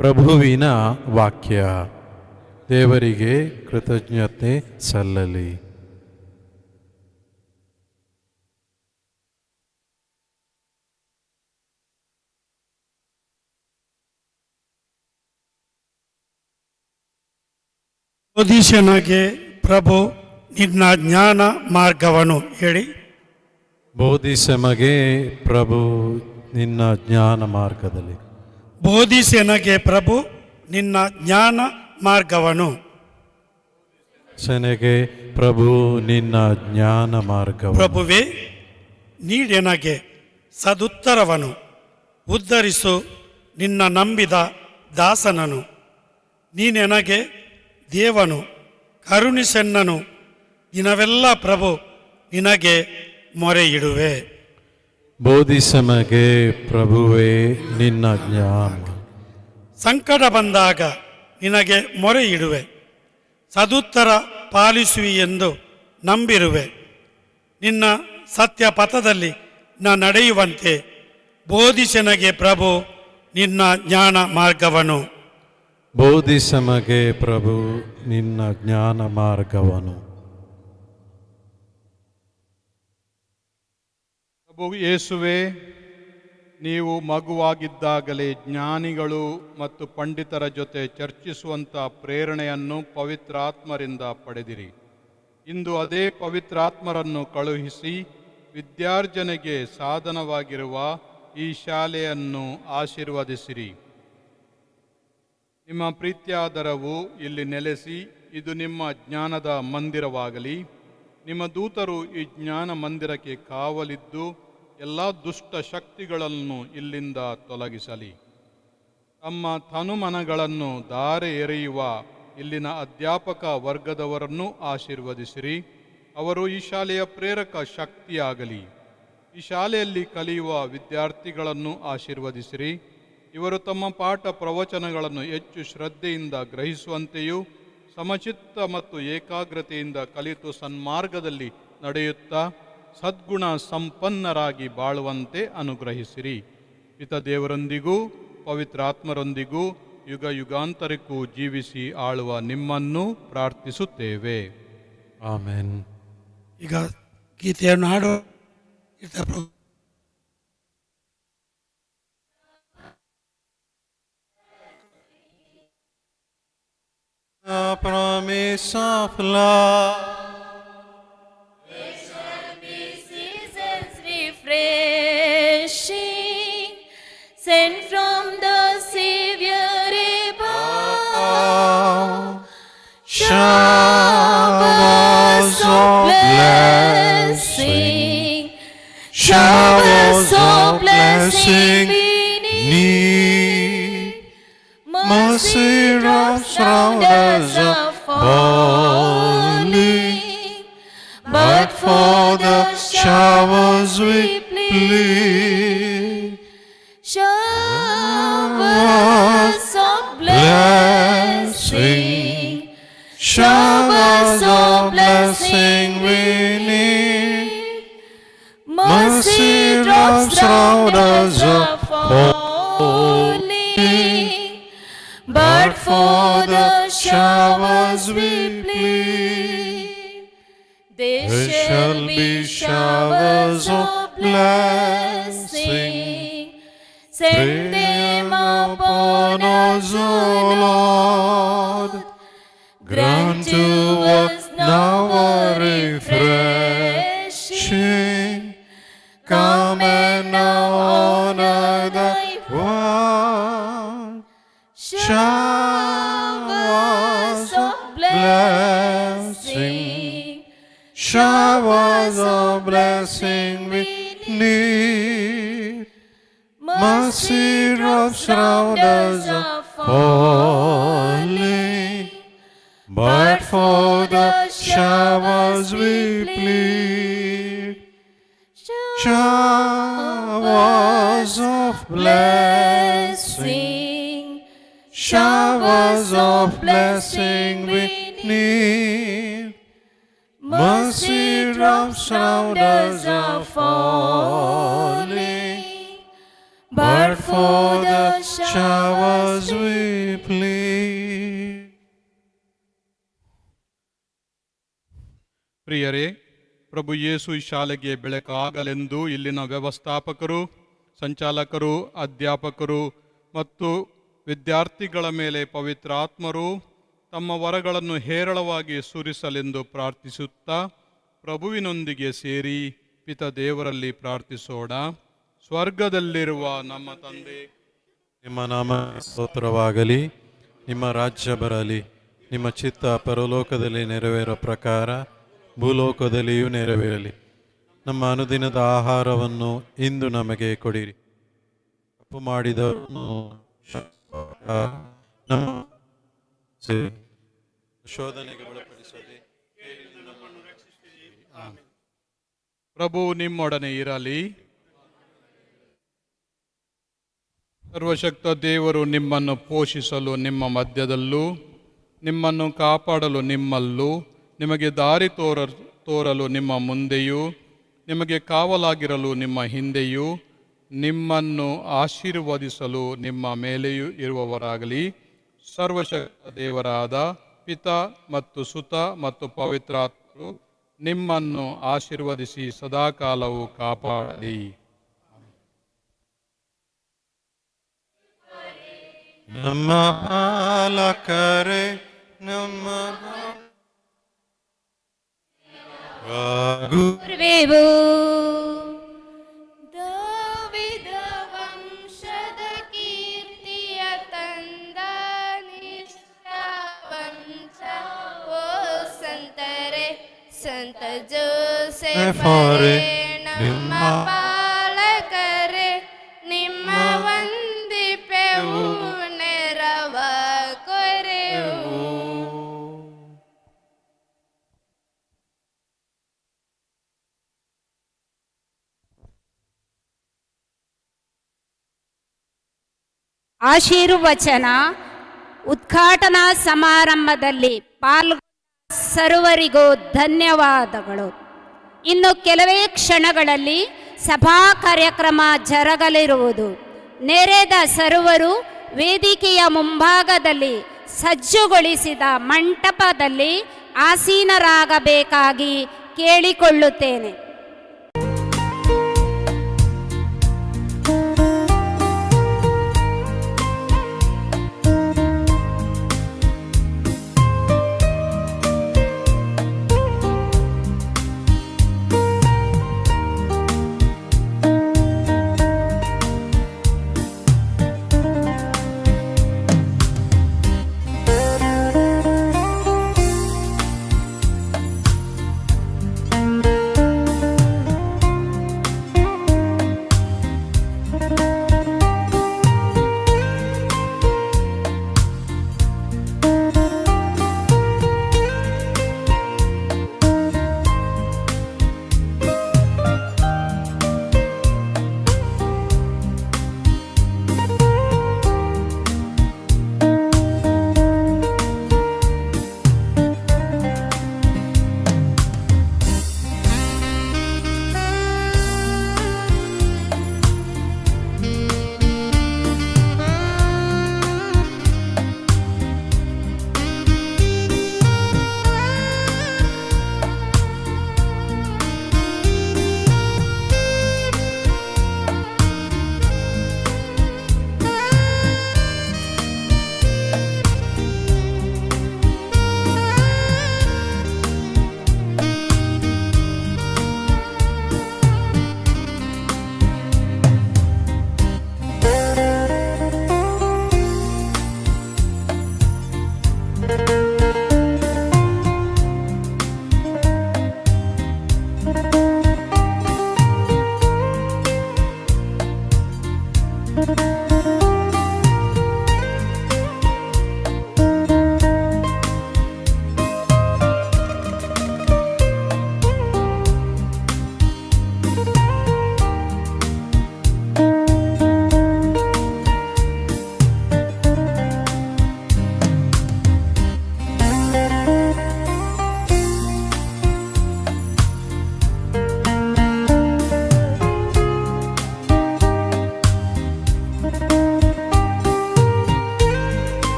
ಪ್ರಭುವಿನ ವಾಕ್ಯ. ದೇವರಿಗೆ ಕೃತಜ್ಞತೆ ಸಲ್ಲಲಿ. ಬೋಧಿಸನಗೆ ಪ್ರಭು ನಿನ್ನ ಜ್ಞಾನ ಮಾರ್ಗವನ್ನು ಹೇಳಿ. ಬೋಧಿಸಮಗೆ ಪ್ರಭು ನಿನ್ನ ಜ್ಞಾನ ಮಾರ್ಗದಲ್ಲಿ. ಬೋಧಿಸನಗೆ ಪ್ರಭು ನಿನ್ನ ಜ್ಞಾನ ಮಾರ್ಗವನ್ನು. ಸೆನೆಗೆ ಪ್ರಭು ನಿನ್ನ ಜ್ಞಾನ ಮಾರ್ಗ. ಪ್ರಭುವೇ, ನೀಡೆನಗೆ ಸದುತ್ತರವನ್ನು, ಉದ್ಧರಿಸು ನಿನ್ನ ನಂಬಿದ ದಾಸನನು. ನೀನೆನಗೆ ದೇವನು, ಕರುಣಿಸೆನ್ನನು. ದಿನವೆಲ್ಲ ಪ್ರಭು ನಿನಗೆ ಮೊರೆ ಇಡುವೆ. ಬೋಧಿಸಮಗೆ ಪ್ರಭುವೇ ನಿನ್ನ ಜ್ಞಾನ. ಸಂಕಟ ಬಂದಾಗ ನಿನಗೆ ಮೊರೆ ಇಡುವೆ. ಸದುತ್ತರ ಪಾಲಿಸುವಿ ಎಂದು ನಂಬಿರುವೆ. ನಿನ್ನ ಸತ್ಯ ಪಥದಲ್ಲಿ ನಾ ನಡೆಯುವಂತೆ ಬೋಧಿಸನಗೆ ಪ್ರಭು ನಿನ್ನ ಜ್ಞಾನ ಮಾರ್ಗವನ್ನು. ಬೋಧಿಸಮಗೆ ಪ್ರಭು ನಿನ್ನ ಜ್ಞಾನ ಮಾರ್ಗವನು. ಪ್ರಭು ಯೇಸುವೆ, ನೀವು ಮಗುವಾಗಿದ್ದಾಗಲೇ ಜ್ಞಾನಿಗಳು ಮತ್ತು ಪಂಡಿತರ ಜೊತೆ ಚರ್ಚಿಸುವಂಥ ಪ್ರೇರಣೆಯನ್ನು ಪವಿತ್ರಾತ್ಮರಿಂದ ಪಡೆದಿರಿ. ಇಂದು ಅದೇ ಪವಿತ್ರಾತ್ಮರನ್ನು ಕಳುಹಿಸಿ ವಿದ್ಯಾರ್ಜನೆಗೆ ಸಾಧನವಾಗಿರುವ ಈ ಶಾಲೆಯನ್ನು ಆಶೀರ್ವದಿಸಿರಿ. ನಿಮ್ಮ ಪ್ರೀತ್ಯಾದರವು ಇಲ್ಲಿ ನೆಲೆಸಿ ಇದು ನಿಮ್ಮ ಜ್ಞಾನದ ಮಂದಿರವಾಗಲಿ. ನಿಮ್ಮ ದೂತರು ಈ ಜ್ಞಾನ ಮಂದಿರಕ್ಕೆ ಕಾವಲಿದ್ದು ಎಲ್ಲ ದುಷ್ಟ ಶಕ್ತಿಗಳನ್ನು ಇಲ್ಲಿಂದ ತೊಲಗಿಸಲಿ. ತಮ್ಮ ತನುಮನಗಳನ್ನು ದಾರೆ ಎರೆಯುವ ಇಲ್ಲಿನ ಅಧ್ಯಾಪಕ ವರ್ಗದವರನ್ನು ಆಶೀರ್ವದಿಸಿರಿ. ಅವರು ಈ ಶಾಲೆಯ ಪ್ರೇರಕ ಶಕ್ತಿಯಾಗಲಿ. ಈ ಶಾಲೆಯಲ್ಲಿ ಕಲಿಯುವ ವಿದ್ಯಾರ್ಥಿಗಳನ್ನು ಆಶೀರ್ವದಿಸಿರಿ. ಇವರು ತಮ್ಮ ಪಾಠ ಪ್ರವಚನಗಳನ್ನು ಹೆಚ್ಚು ಶ್ರದ್ಧೆಯಿಂದ ಗ್ರಹಿಸುವಂತೆಯೂ ಸಮಚಿತ್ತ ಮತ್ತು ಏಕಾಗ್ರತೆಯಿಂದ ಕಲಿತು ಸನ್ಮಾರ್ಗದಲ್ಲಿ ನಡೆಯುತ್ತಾ ಸದ್ಗುಣ ಸಂಪನ್ನರಾಗಿ ಬಾಳುವಂತೆ ಅನುಗ್ರಹಿಸಿರಿ. ಪಿತ ದೇವರೊಂದಿಗೂ ಪವಿತ್ರಾತ್ಮರೊಂದಿಗೂ ಯುಗ ಯುಗಾಂತರಕ್ಕೂ ಜೀವಿಸಿ ಆಳುವ ನಿಮ್ಮನ್ನು ಪ್ರಾರ್ಥಿಸುತ್ತೇವೆ. ಆಮೆನ್. ಈಗ ಗೀತೆಯನ್ನು ಹಾಡು. A promise of love. There shall be seasons refreshing, sent from the Savior above. Showers of blessing, showers of blessing need. Mercy drops round us are falling, but for the showers we plead. Showers of blessing, showers of blessing we need. Mercy drops round us are falling, but for the showers we plead. There shall be showers of blessing, send them upon us, O Lord. Grant to us now a refreshing. Come and now honor thy word. Showers of blessing, showers of blessing we need. Mercy drops round us are falling, but for the showers we plead. Showers of blessing, showers of blessing we need. Mercy drops round us are falling, but for the showers we plead. ಪ್ರಿಯರೇ, ಪ್ರಭು ಯೇಸು ಈ ಶಾಲೆಗೆ ಬೆಳಕಾಗಲೆಂದು ಇಲ್ಲಿನ ವ್ಯವಸ್ಥಾಪಕರು, ಸಂಚಾಲಕರು, ಅಧ್ಯಾಪಕರು ಮತ್ತು ವಿದ್ಯಾರ್ಥಿಗಳ ಮೇಲೆ ಪವಿತ್ರಾತ್ಮರು ತಮ್ಮ ವರಗಳನ್ನು ಹೇರಳವಾಗಿ ಸುರಿಸಲೆಂದು ಪ್ರಾರ್ಥಿಸುತ್ತಾ ಪ್ರಭುವಿನೊಂದಿಗೆ ಸೇರಿ ಪಿತ ದೇವರಲ್ಲಿ ಪ್ರಾರ್ಥಿಸೋಣ. ಸ್ವರ್ಗದಲ್ಲಿರುವ ನಮ್ಮ ತಂದೆ, ನಿಮ್ಮ ನಾಮ ಸ್ತೋತ್ರವಾಗಲಿ. ನಿಮ್ಮ ರಾಜ್ಯ ಬರಲಿ. ನಿಮ್ಮ ಚಿತ್ತ ಪರಲೋಕದಲ್ಲಿ ನೆರವೇರೋ ಪ್ರಕಾರ ಭೂಲೋಕದಲ್ಲಿಯೂ ನೆರವೇರಲಿ. ನಮ್ಮ ಅನುದಿನದ ಆಹಾರವನ್ನು ಇಂದು ನಮಗೆ ಕೊಡಿರಿ. ತಪ್ಪು ಮಾಡಿದವರನ್ನು ಶೋಧನೆಗೆ ಒಳಪಡಿಸದೆ ಪ್ರಭು ನಿಮ್ಮೊಡನೆ ಇರಲಿ. ಸರ್ವಶಕ್ತ ದೇವರು ನಿಮ್ಮನ್ನು ಪೋಷಿಸಲು ನಿಮ್ಮ ಮಧ್ಯದಲ್ಲೂ, ನಿಮ್ಮನ್ನು ಕಾಪಾಡಲು ನಿಮ್ಮಲ್ಲೂ, ನಿಮಗೆ ದಾರಿ ತೋರಲು ನಿಮ್ಮ ಮುಂದೆಯೂ, ನಿಮಗೆ ಕಾವಲಾಗಿರಲು ನಿಮ್ಮ ಹಿಂದೆಯೂ, ನಿಮ್ಮನ್ನು ಆಶೀರ್ವದಿಸಲು ನಿಮ್ಮ ಮೇಲೆಯೂ ಇರುವವರಾಗಲಿ. ಸರ್ವಶಕ್ತ ದೇವರಾದ ಪಿತ ಮತ್ತು ಸುತ ಮತ್ತು ಪವಿತ್ರಾತ್ಮರು ನಿಮ್ಮನ್ನು ಆಶೀರ್ವದಿಸಿ ಸದಾಕಾಲವೂ ಕಾಪಾಡಲಿ. ನಮ್ಮ ಪಾಲಕರೇ, ನಮ್ಮ ಗುರುವೇವು ಫಾರೆ ನಿಮ್ಮ ಪಾಲಕರೇ ನಿಮ್ಮ ವಂದಿಪೆವು ನೆರವ ಕೊರೆವು. ಆಶೀರ್ವಚನ ಉದ್ಘಾಟನಾ ಸಮಾರಂಭದಲ್ಲಿ ಪಾಲ್ಗೊಂಡ ಸರ್ವರಿಗೂ ಧನ್ಯವಾದಗಳು. ಇನ್ನು ಕೆಲವೇ ಕ್ಷಣಗಳಲ್ಲಿ ಸಭಾ ಕಾರ್ಯಕ್ರಮ ಜರಗಲಿರುವುದು. ನೆರೆದ ಸರ್ವರು ವೇದಿಕೆಯ ಮುಂಭಾಗದಲ್ಲಿ ಸಜ್ಜುಗೊಳಿಸಿದ ಮಂಟಪದಲ್ಲಿ ಆಸೀನರಾಗಬೇಕಾಗಿ ಕೇಳಿಕೊಳ್ಳುತ್ತೇನೆ.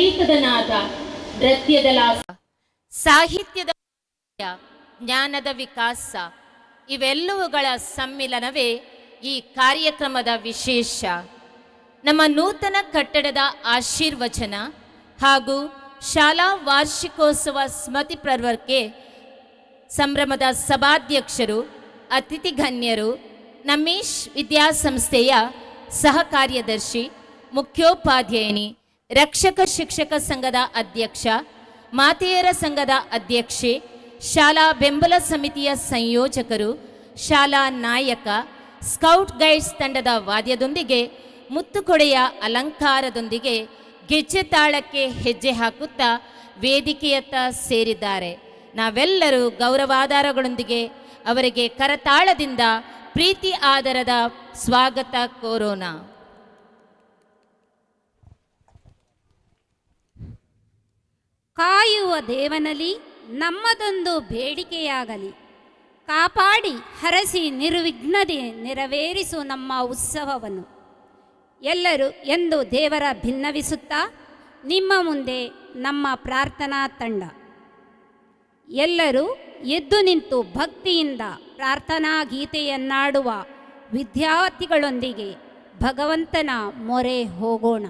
ಸಂಗೀತದ ನಾದ, ನೃತ್ಯದ ಲಾಸ, ಸಾಹಿತ್ಯದ ಜ್ಞಾನದ ವಿಕಾಸ ಇವೆಲ್ಲವುಗಳ ಸಮ್ಮಿಲನವೇ ಈ ಕಾರ್ಯಕ್ರಮದ ವಿಶೇಷ. ನಮ್ಮ ನೂತನ ಕಟ್ಟಡದ ಆಶೀರ್ವಚನ ಹಾಗೂ ಶಾಲಾ ವಾರ್ಷಿಕೋತ್ಸವ ಸ್ಮೃತಿ ಪರ್ವಕ್ಕೆ ಸಂಭ್ರಮದ ಸಭಾಧ್ಯಕ್ಷರು, ಅತಿಥಿ ಗಣ್ಯರು, ನಮೇಶ್ ವಿದ್ಯಾಸಂಸ್ಥೆಯ ಸಹ ಕಾರ್ಯದರ್ಶಿ, ಮುಖ್ಯೋಪಾಧ್ಯಾಯಿನಿ, ರಕ್ಷಕ ಶಿಕ್ಷಕ ಸಂಘದ ಅಧ್ಯಕ್ಷ, ಮಾತೆಯರ ಸಂಘದ ಅಧ್ಯಕ್ಷೆ, ಶಾಲಾ ಬೆಂಬಲ ಸಮಿತಿಯ ಸಂಯೋಜಕರು, ಶಾಲಾ ನಾಯಕ, ಸ್ಕೌಟ್ ಗೈಡ್ಸ್ ತಂಡದ ವಾದ್ಯದೊಂದಿಗೆ, ಮುತ್ತುಕೊಡೆಯ ಅಲಂಕಾರದೊಂದಿಗೆ ಗೆಜ್ಜೆ ತಾಳಕ್ಕೆ ಹೆಜ್ಜೆ ಹಾಕುತ್ತಾ ವೇದಿಕೆಯತ್ತ ಸೇರಿದ್ದಾರೆ. ನಾವೆಲ್ಲರೂ ಗೌರವಾಧಾರಗಳೊಂದಿಗೆ ಅವರಿಗೆ ಕರತಾಳದಿಂದ ಪ್ರೀತಿ ಆದರದ ಸ್ವಾಗತ ಕೋರೋಣ. ಕಾಯುವ ದೇವನಲ್ಲಿ ನಮ್ಮದೊಂದು ಬೇಡಿಕೆಯಾಗಲಿ, ಕಾಪಾಡಿ ಹರಸಿ ನಿರ್ವಿಘ್ನತೆ ನೆರವೇರಿಸು ನಮ್ಮ ಉತ್ಸವವನ್ನು ಎಲ್ಲರೂ ಎಂದು ದೇವರ ಭಿನ್ನವಿಸುತ್ತಾ ನಿಮ್ಮ ಮುಂದೆ ನಮ್ಮ ಪ್ರಾರ್ಥನಾ ತಂಡ ಎಲ್ಲರೂ ಎದ್ದು ನಿಂತು ಭಕ್ತಿಯಿಂದ ಪ್ರಾರ್ಥನಾ ಗೀತೆಯನ್ನಾಡುವ ವಿದ್ಯಾರ್ಥಿಗಳೊಂದಿಗೆ ಭಗವಂತನ ಮೊರೆ ಹೋಗೋಣ.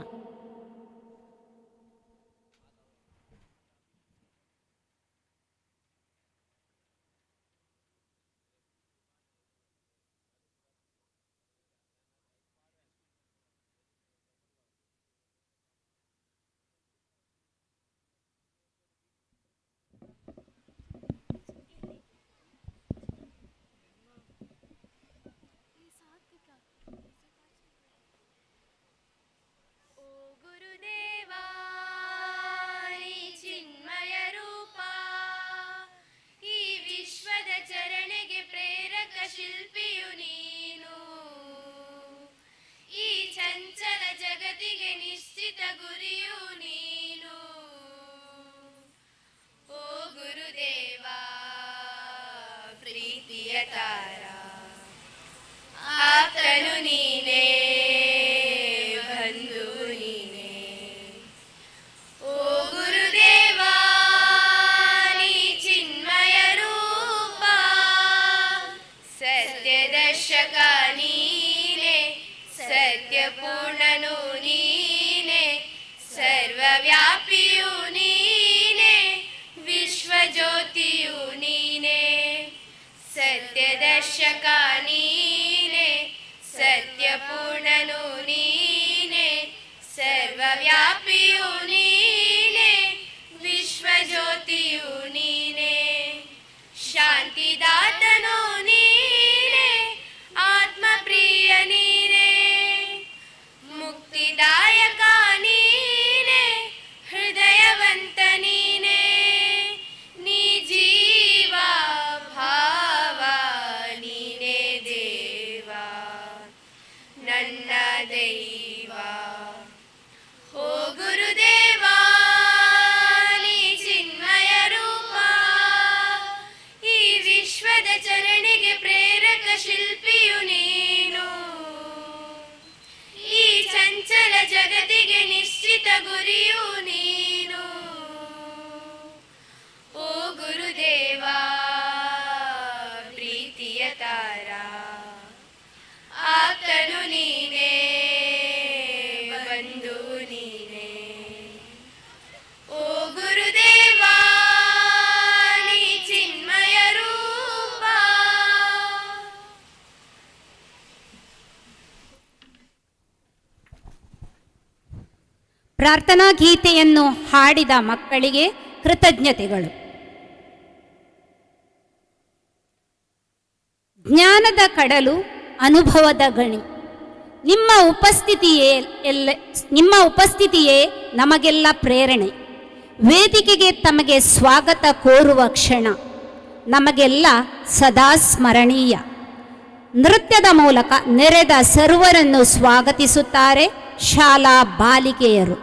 ಶಿಲ್ಪಿಯು ನೀನು, ಈ ಚಂಚಲ ಜಗತ್ತಿಗೆ ನಿಶ್ಚಿತ ಗುರಿಯು ನೀನು. ಓ ಗುರುದೇವ ಪ್ರೀತಿಯ ತಾರ, ಆಪ್ತನು ನೀನೇ, ಬಂಧು ನೀನೇ. ಓ ಗುರುದೇವ ನೀ ಚಿನ್ಮಯ ರೂಪ, ಸತ್ಯದರ್ಶಕ ನೀನೆ, ಸತ್ಯಪೂರ್ಣನು ನೀನೆ, ಸರ್ವವ್ಯಾಪಿಯು ನೀನೆ, ವಿಶ್ವಜ್ಯೋತಿಯು ನೀನೆ. ಸತ್ಯದರ್ಶಕ ನೀನೆ, ಸತ್ಯಪೂರ್ಣನು ನೀನೆ, ಸರ್ವವ್ಯಾಪಿಯು ನೀನೆ, ವಿಶ್ವಜ್ಯೋತಿಯು ನೀನೆ. ಶಾಂತಿದಾತನು ನೀನೆ, ಆತ್ಮಪ್ರಿಯ ನೀನೆ, ಮುಕ್ತಿದಾಯಕ ನೀನೆ, ಹೃದಯವಂತ ನೀನೆ. ನೀ ಜೀವ ಭಾವ ನೀನೆ ದೇವ, ನನ್ನ ದೈವ. ಓ ಗುರುದೇವ ನೀ ಚಿನ್ಮಯ ರೂಪ, ಈ ವಿಶ್ವದ ಚರಣೆಗೆ ಪ್ರೇರಕ ಶಿಲ್ಪಿಯು ನೀನು, ಈ ಚಂಚಲ ಜಗತ್ತಿಗೆ ನಿಶ್ಚಿತ ಗುರಿಯು ನೀನು. ಓ ಗುರುದೇವ ಪ್ರೀತಿಯ ತಾರ, ಆಪ್ತನು ನೀನೇ, ಬಂಧು ನೀನೇ. ಓ ಗುರುದೇವ ನೀ ಚಿನ್ಮಯ ರೂಪ. ಪ್ರಾರ್ಥನಾ ಗೀತೆಯನ್ನು ಹಾಡಿದ ಮಕ್ಕಳಿಗೆ ಕೃತಜ್ಞತೆಗಳು. ಜ್ಞಾನದ ಕಡಲು, ಅನುಭವದ ಗಣಿ, ನಿಮ್ಮ ಉಪಸ್ಥಿತಿಯೇ ನಮಗೆಲ್ಲ ಪ್ರೇರಣೆ. ವೇದಿಕೆಗೆ ತಮಗೆ ಸ್ವಾಗತ ಕೋರುವ ಕ್ಷಣ ನಮಗೆಲ್ಲ ಸದಾ ಸ್ಮರಣೀಯ. ನೃತ್ಯದ ಮೂಲಕ ನೆರೆದ ಸರ್ವರನ್ನು ಸ್ವಾಗತಿಸುತ್ತಾರೆ ಶಾಲಾ ಬಾಲಿಕೆಯರು.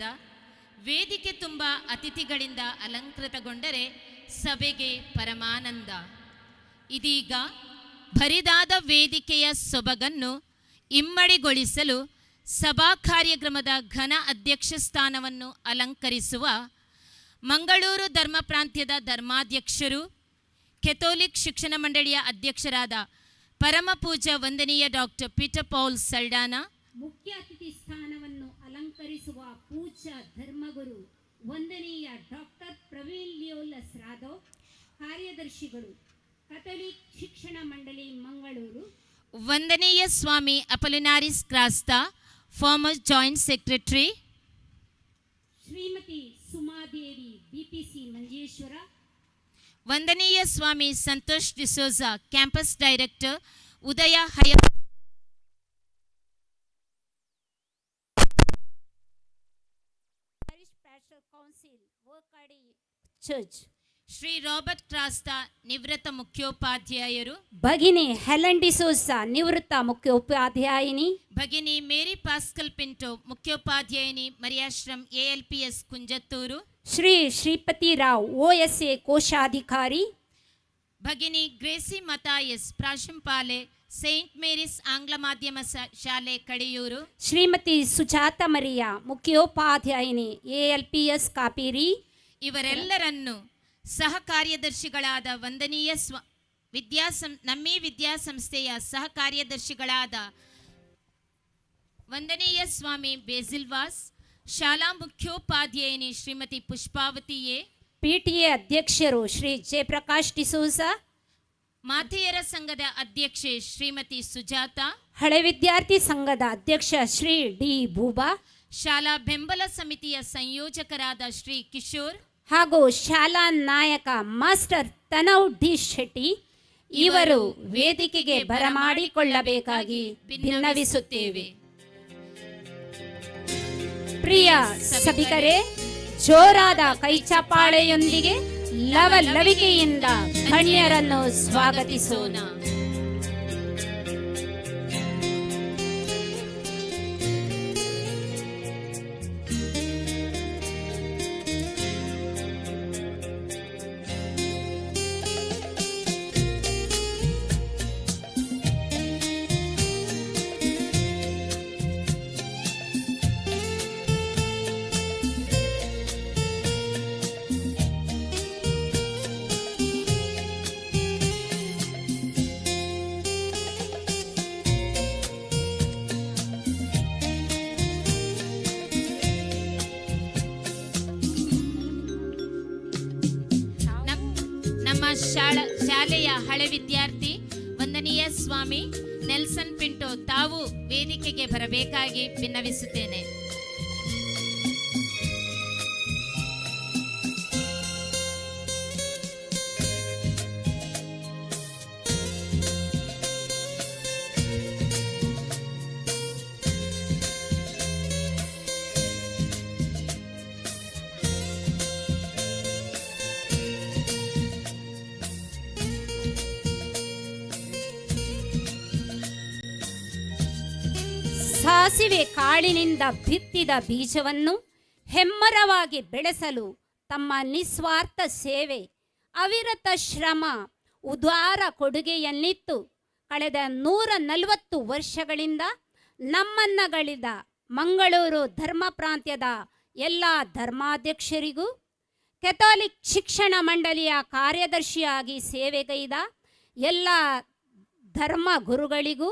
ಆನಂದ. ವೇದಿಕೆ ತುಂಬ ಅತಿಥಿಗಳಿಂದ ಅಲಂಕೃತಗೊಂಡರೆ ಸಭೆಗೆ ಪರಮಾನಂದ. ಇದೀಗ ಬರಿದಾದ ವೇದಿಕೆಯ ಸೊಬಗನ್ನು ಇಮ್ಮಡಿಗೊಳಿಸಲು ಸಭಾ ಕಾರ್ಯಕ್ರಮದ ಘನ ಅಧ್ಯಕ್ಷ ಸ್ಥಾನವನ್ನು ಅಲಂಕರಿಸುವ ಮಂಗಳೂರು ಧರ್ಮ ಪ್ರಾಂತ್ಯದ ಧರ್ಮಾಧ್ಯಕ್ಷರು, ಕೆಥೋಲಿಕ್ ಶಿಕ್ಷಣ ಮಂಡಳಿಯ ಅಧ್ಯಕ್ಷರಾದ ಪರಮ ಪೂಜ್ಯ ವಂದನೀಯ ಡಾಕ್ಟರ್ ಪೀಟರ್ ಪೌಲ್ ಸಲ್ಡಾನ, ಮುಖ್ಯ ಅತಿಥಿ ಸ್ಥಾನವನ್ನು ಅಲಂಕರಿಸುವ ಪೂಜ್ಯ ಧರ್ಮಗುರು ವಂದನೀಯ ಡಾಕ್ಟರ್ ಪ್ರವೀಣ್ ಲಿಯೋಲಸ್ ರಾಧವ್, ಕಾರ್ಯದರ್ಶಿಗಳು ಕಥೋಲಿಕ್ ಶಿಕ್ಷಣ ಮಂಡಳಿ ಮಂಗಳೂರು, ವಂದನೀಯ Swami Apolinaris Crasta, former joint secretary, Shrimati Sumadevi BPC Manjeshwar, ವಂದನೀಯ ಸ್ವಾಮಿ ಸಂತೋಷ್ ಡಿಸೋಜಾ, ಕ್ಯಾಂಪಸ್ ಡೈರೆಕ್ಟರ್, ಉದಯ ಹಯ ಚರ್ಚ್, ಶ್ರೀ ರಾಬರ್ಟ್ ಕ್ರಾಸ್ತಾ, ನಿವೃತ್ತ ಮುಖ್ಯೋಪಾಧ್ಯಾಯರು, ಭಗಿನಿ ಹೆಲನ್ ಡಿಸೋಜಾ, ನಿವೃತ್ತ ಮುಖ್ಯೋಪಾಧ್ಯಾಯಿನಿ, ಭಗಿನಿ ಮೇರಿ ಪಾಸ್ಕಲ್ ಪಿಂಟೋ, ಮುಖ್ಯೋಪಾಧ್ಯಾಯಿನಿ, ಮರಿಯಾಶ್ರಮ್ ALPS ಕುಂಜತ್ತೂರು, ಶ್ರೀ ಶ್ರೀಪತಿ ರಾವ್ OSA ಕೋಶಾಧಿಕಾರಿ, ಭಗಿನಿ ಗ್ರೇಸಿ ಮತಾಯಸ್, ಪ್ರಾಶುಂಪಾಲೆ, ಸೈಂಟ್ ಮೇರಿಸ್ ಆಂಗ್ಲ ಮಾಧ್ಯಮ ಶಾಲೆ ಕಡಿಯೂರು, ಶ್ರೀಮತಿ ಸುಜಾತ ಮರಿಯಾ, ಮುಖ್ಯೋಪಾಧ್ಯಾಯಿನಿ ALPS ಕಾಪಿರಿ. ಇವರೆಲ್ಲರನ್ನು ಸಹ ಕಾರ್ಯದರ್ಶಿಗಳಾದ ವಂದನೀಯ ನಮ್ಮಿ ವಿದ್ಯಾಸಂಸ್ಥೆಯ ಸಹ ಕಾರ್ಯದರ್ಶಿಗಳಾದ ವಂದನೀಯ ಸ್ವಾಮಿ ಬೇಸಿಲ್ವಾಸ್, ಶಾಲಾ ಮುಖ್ಯೋಪಾಧ್ಯಾಯಿನಿ ಶ್ರೀಮತಿ ಪುಷ್ಪಾವತಿ ಎ, PTA ಅಧ್ಯಕ್ಷರು ಶ್ರೀ ಜಯಪ್ರಕಾಶ್ ಡಿಸೋಜಾ, ಮಾತೆಯರ ಸಂಘದ ಅಧ್ಯಕ್ಷೆ ಶ್ರೀಮತಿ ಸುಜಾತ, ಹಳೆ ವಿದ್ಯಾರ್ಥಿ ಸಂಘದ ಅಧ್ಯಕ್ಷ ಶ್ರೀ ಡಿ ಭೂಬಾ, ಶಾಲಾ ಬೆಂಬಲ ಸಮಿತಿಯ ಸಂಯೋಜಕರಾದ ಶ್ರೀ ಕಿಶೋರ್ ಹಾಗೂ ಶಾಲಾ ನಾಯಕ ಮಾಸ್ಟರ್ ತನವ್ ಡಿ ಶೆಟ್ಟಿ ಇವರು ವೇದಿಕೆಗೆ ಬರಮಾಡಿಕೊಳ್ಳಬೇಕಾಗಿ ಭಿನ್ನವಿಸುತ್ತೇವೆ. ಪ್ರಿಯ ಸಭಿಕರೇ, ಜೋರಾದ ಕೈಚಪಾಳೆಯೊಂದಿಗೆ ಲವಲವಿಕೆಯಿಂದ ಗಣ್ಯರನ್ನು ಸ್ವಾಗತಿಸೋಣ. ಶಾಲೆಯ ಹಳೆ ವಿದ್ಯಾರ್ಥಿ ವಂದನೀಯ ಸ್ವಾಮಿ ನೆಲ್ಸನ್ ಪಿಂಟೋ ತಾವು ವೇದಿಕೆಗೆ ಬರಬೇಕಾಗಿ ವಿನ್ನವಿಸುತ್ತೇನೆ. ಸಾಸಿವೆ ಕಾಳಿನಿಂದ ಬಿತ್ತಿದ ಬೀಜವನ್ನು ಹೆಮ್ಮರವಾಗಿ ಬೆಳೆಸಲು ತಮ್ಮ ನಿಸ್ವಾರ್ಥ ಸೇವೆ, ಅವಿರತ ಶ್ರಮ, ಉದಾರ ಕೊಡುಗೆಯನ್ನಿತ್ತು ಕಳೆದ 140 ವರ್ಷಗಳಿಂದ ನಮ್ಮನ್ನಗಳಿದ ಮಂಗಳೂರು ಧರ್ಮ ಪ್ರಾಂತ್ಯದ ಎಲ್ಲ ಧರ್ಮಾಧ್ಯಕ್ಷರಿಗೂ, ಕೆಥೋಲಿಕ್ ಶಿಕ್ಷಣ ಮಂಡಳಿಯ ಕಾರ್ಯದರ್ಶಿಯಾಗಿ ಸೇವೆಗೈದ ಎಲ್ಲ ಧರ್ಮ ಗುರುಗಳಿಗೂ,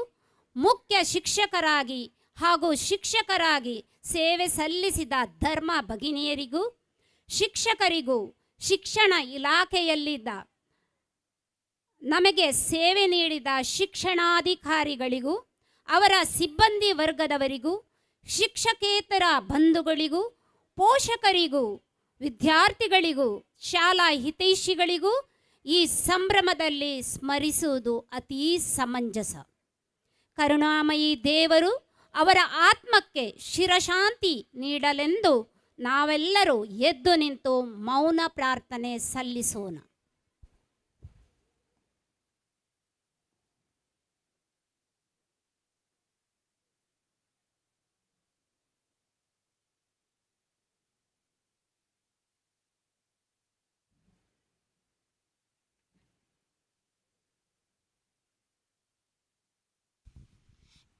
ಮುಖ್ಯ ಶಿಕ್ಷಕರಾಗಿ ಹಾಗೂ ಶಿಕ್ಷಕರಾಗಿ ಸೇವೆ ಸಲ್ಲಿಸಿದ ಧರ್ಮ ಭಗಿನಿಯರಿಗೂ, ಶಿಕ್ಷಕರಿಗೂ, ಶಿಕ್ಷಣ ಇಲಾಖೆಯಲ್ಲಿದ್ದ ನಮಗೆ ಸೇವೆ ನೀಡಿದ ಶಿಕ್ಷಣಾಧಿಕಾರಿಗಳಿಗೂ, ಅವರ ಸಿಬ್ಬಂದಿ ವರ್ಗದವರಿಗೂ, ಶಿಕ್ಷಕೇತರ ಬಂಧುಗಳಿಗೂ, ಪೋಷಕರಿಗೂ, ವಿದ್ಯಾರ್ಥಿಗಳಿಗೂ, ಶಾಲಾ ಹಿತೈಷಿಗಳಿಗೂ ಈ ಸಂಭ್ರಮದಲ್ಲಿ ಸ್ಮರಿಸುವುದು ಅತೀ ಸಮಂಜಸ. ಕರುಣಾಮಯಿ ದೇವರು ಅವರ ಆತ್ಮಕ್ಕೆ ಶಿರಶಾಂತಿ ನೀಡಲೆಂದು ನಾವೆಲ್ಲರೂ ಎದ್ದು ನಿಂತು ಮೌನ ಪ್ರಾರ್ಥನೆ ಸಲ್ಲಿಸೋಣ.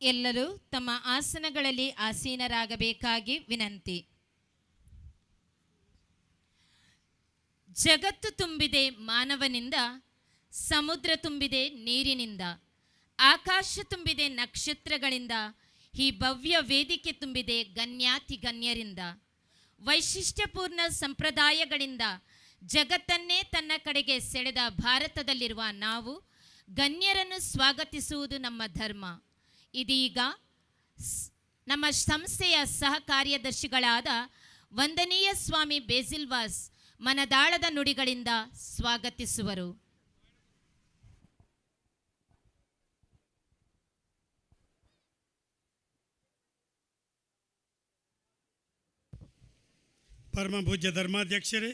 ಎಲ್ಲರೂ ತಮ್ಮ ಆಸನಗಳಲ್ಲಿ ಆಸೀನರಾಗಬೇಕಾಗಿ ವಿನಂತಿ. ಜಗತ್ತು ತುಂಬಿದೆ ಮಾನವನಿಂದ, ಸಮುದ್ರ ತುಂಬಿದೆ ನೀರಿನಿಂದ, ಆಕಾಶ ತುಂಬಿದೆ ನಕ್ಷತ್ರಗಳಿಂದ, ಈ ಭವ್ಯ ವೇದಿಕೆ ತುಂಬಿದೆ ಗಣ್ಯಾತಿ ಗಣ್ಯರಿಂದ. ವೈಶಿಷ್ಟ್ಯಪೂರ್ಣ ಸಂಪ್ರದಾಯಗಳಿಂದ ಜಗತ್ತನ್ನೇ ತನ್ನ ಕಡೆಗೆ ಸೆಳೆದ ಭಾರತದಲ್ಲಿರುವ ನಾವು ಗಣ್ಯರನ್ನು ಸ್ವಾಗತಿಸುವುದು ನಮ್ಮ ಧರ್ಮ. ಇದೀಗ ನಮ್ಮ ಸಂಸ್ಥೆಯ ಸಹ ಕಾರ್ಯದರ್ಶಿಗಳಾದ ವಂದನೀಯ ಸ್ವಾಮಿ ಬೇಸಿಲ್ವಾಸ್ ಮನದಾಳದ ನುಡಿಗಳಿಂದ ಸ್ವಾಗತಿಸುವರು. ಪರಮ ಪೂಜ್ಯ ಧರ್ಮಾಧ್ಯಕ್ಷರೇ,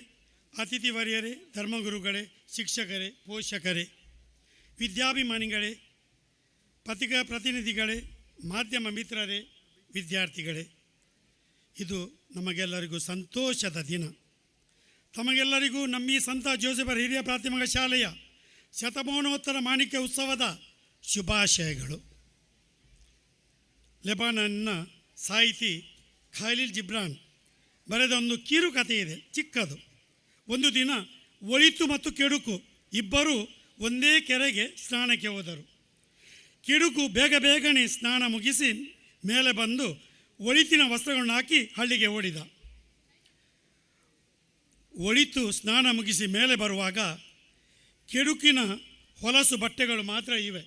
ಅತಿಥಿ ವರ್ಯರೇ, ಧರ್ಮಗುರುಗಳೇ, ಶಿಕ್ಷಕರೇ, ಪೋಷಕರೇ, ವಿದ್ಯಾಭಿಮಾನಿಗಳೇ, ಪತ್ರಿಕಾ ಪ್ರತಿನಿಧಿಗಳೇ, ಮಾಧ್ಯಮ ಮಿತ್ರರೇ, ವಿದ್ಯಾರ್ಥಿಗಳೇ, ಇದು ನಮಗೆಲ್ಲರಿಗೂ ಸಂತೋಷದ ದಿನ. ತಮಗೆಲ್ಲರಿಗೂ ನಮ್ಮ ಈ ಸಂತ ಜೋಸೆಫರ್ ಹಿರಿಯ ಪ್ರಾಥಮಿಕ ಶಾಲೆಯ ಶತಮಾನೋತ್ತರ ಮಾಣಿಕ್ಯ ಉತ್ಸವದ ಶುಭಾಶಯಗಳು. ಲೆಬನಾನ್ನ ಸಾಹಿತಿ ಖಾಲಿಲ್ ಜಿಬ್ರಾನ್ ಬರೆದ ಒಂದು ಕಿರುಕಥೆ ಇದೆ, ಚಿಕ್ಕದು. ಒಂದು ದಿನ ಒಳಿತು ಮತ್ತು ಕೆಡುಕು ಇಬ್ಬರೂ ಒಂದೇ ಕೆರೆಗೆ ಸ್ನಾನಕ್ಕೆ ಹೋದರು. ಕೆಡುಕು ಬೇಗನೆ ಸ್ನಾನ ಮುಗಿಸಿ ಮೇಲೆ ಬಂದು ಒಳಿತಿನ ವಸ್ತ್ರಗಳನ್ನು ಹಾಕಿ ಹಳ್ಳಿಗೆ ಓಡಿದ. ಒಳಿತು ಸ್ನಾನ ಮುಗಿಸಿ ಮೇಲೆ ಬರುವಾಗ ಕೆಡುಕಿನ ಹೊಲಸು ಬಟ್ಟೆಗಳು ಮಾತ್ರ ಇವೆ,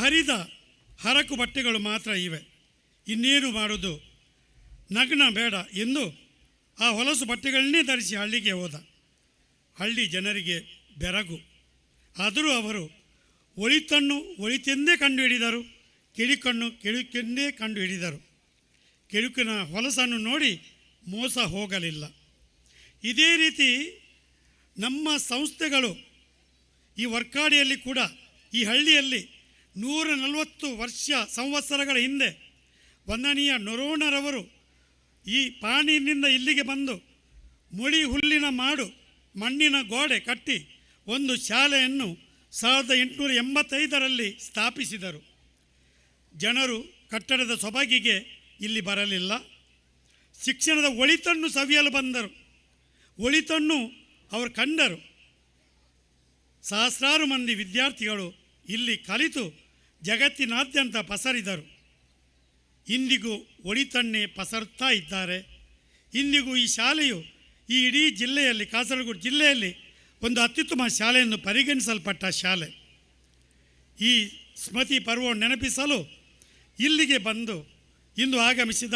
ಹರಿದ ಹರಕು ಬಟ್ಟೆಗಳು ಮಾತ್ರ ಇವೆ. ಇನ್ನೇನು ಮಾಡೋದು, ನಗ್ನ ಬೇಡ ಎಂದು ಆ ಹೊಲಸು ಬಟ್ಟೆಗಳನ್ನೇ ಧರಿಸಿ ಹಳ್ಳಿಗೆ ಹೋದ. ಹಳ್ಳಿ ಜನರಿಗೆ ಬೆರಗು. ಆದರೂ ಅವರು ಒಳಿತನ್ನು ಒಳಿತೆಂದೇ ಕಂಡುಹಿಡಿದರು, ಕೆಡುಕನ್ನು ಕೆಡುಕೆಂದೇ ಕಂಡುಹಿಡಿದರು. ಕೆಡುಕಿನ ಹೊಲಸನ್ನು ನೋಡಿ ಮೋಸ ಹೋಗಲಿಲ್ಲ. ಇದೇ ರೀತಿ ನಮ್ಮ ಸಂಸ್ಥೆಗಳು ಈ ವರ್ಕಾಡಿಯಲ್ಲಿ ಕೂಡ, ಈ ಹಳ್ಳಿಯಲ್ಲಿ 140 ಸಂವತ್ಸರಗಳ ಹಿಂದೆ ವಂದನೀಯ ನೊರೋಣರವರು ಈ ಪಾಣಿನಿಂದ ಇಲ್ಲಿಗೆ ಬಂದು ಮುಳಿ ಹುಲ್ಲಿನ ಮಾಡು ಮಣ್ಣಿನ ಗೋಡೆ ಕಟ್ಟಿ ಒಂದು ಶಾಲೆಯನ್ನು 1885ರಲ್ಲಿ ಸ್ಥಾಪಿಸಿದರು. ಜನರು ಕಟ್ಟಡದ ಸೊಬಗಿಗೆ ಇಲ್ಲಿ ಬರಲಿಲ್ಲ, ಶಿಕ್ಷಣದ ಒಳಿತನ್ನು ಸವಿಯಲು ಬಂದರು. ಒಳಿತನ್ನು ಅವರು ಕಂಡರು. ಸಹಸ್ರಾರು ಮಂದಿ ವಿದ್ಯಾರ್ಥಿಗಳು ಇಲ್ಲಿ ಕಲಿತು ಜಗತ್ತಿನಾದ್ಯಂತ ಪಸರಿದರು. ಇಂದಿಗೂ ಒಳಿತನ್ನೇ ಪಸರುತ್ತಾ ಇದ್ದಾರೆ. ಇಂದಿಗೂ ಈ ಶಾಲೆಯು ಈ ಇಡೀ ಜಿಲ್ಲೆಯಲ್ಲಿ, ಕಾಸರಗೋಡು ಜಿಲ್ಲೆಯಲ್ಲಿ ಒಂದು ಅತ್ಯುತ್ತಮ ಶಾಲೆಯನ್ನು ಪರಿಗಣಿಸಲ್ಪಟ್ಟ ಶಾಲೆ. ಈ ಸ್ಮೃತಿ ಪರ್ವವನ್ನು ನೆನಪಿಸಲು ಇಲ್ಲಿಗೆ ಬಂದು ಇಂದು ಆಗಮಿಸಿದ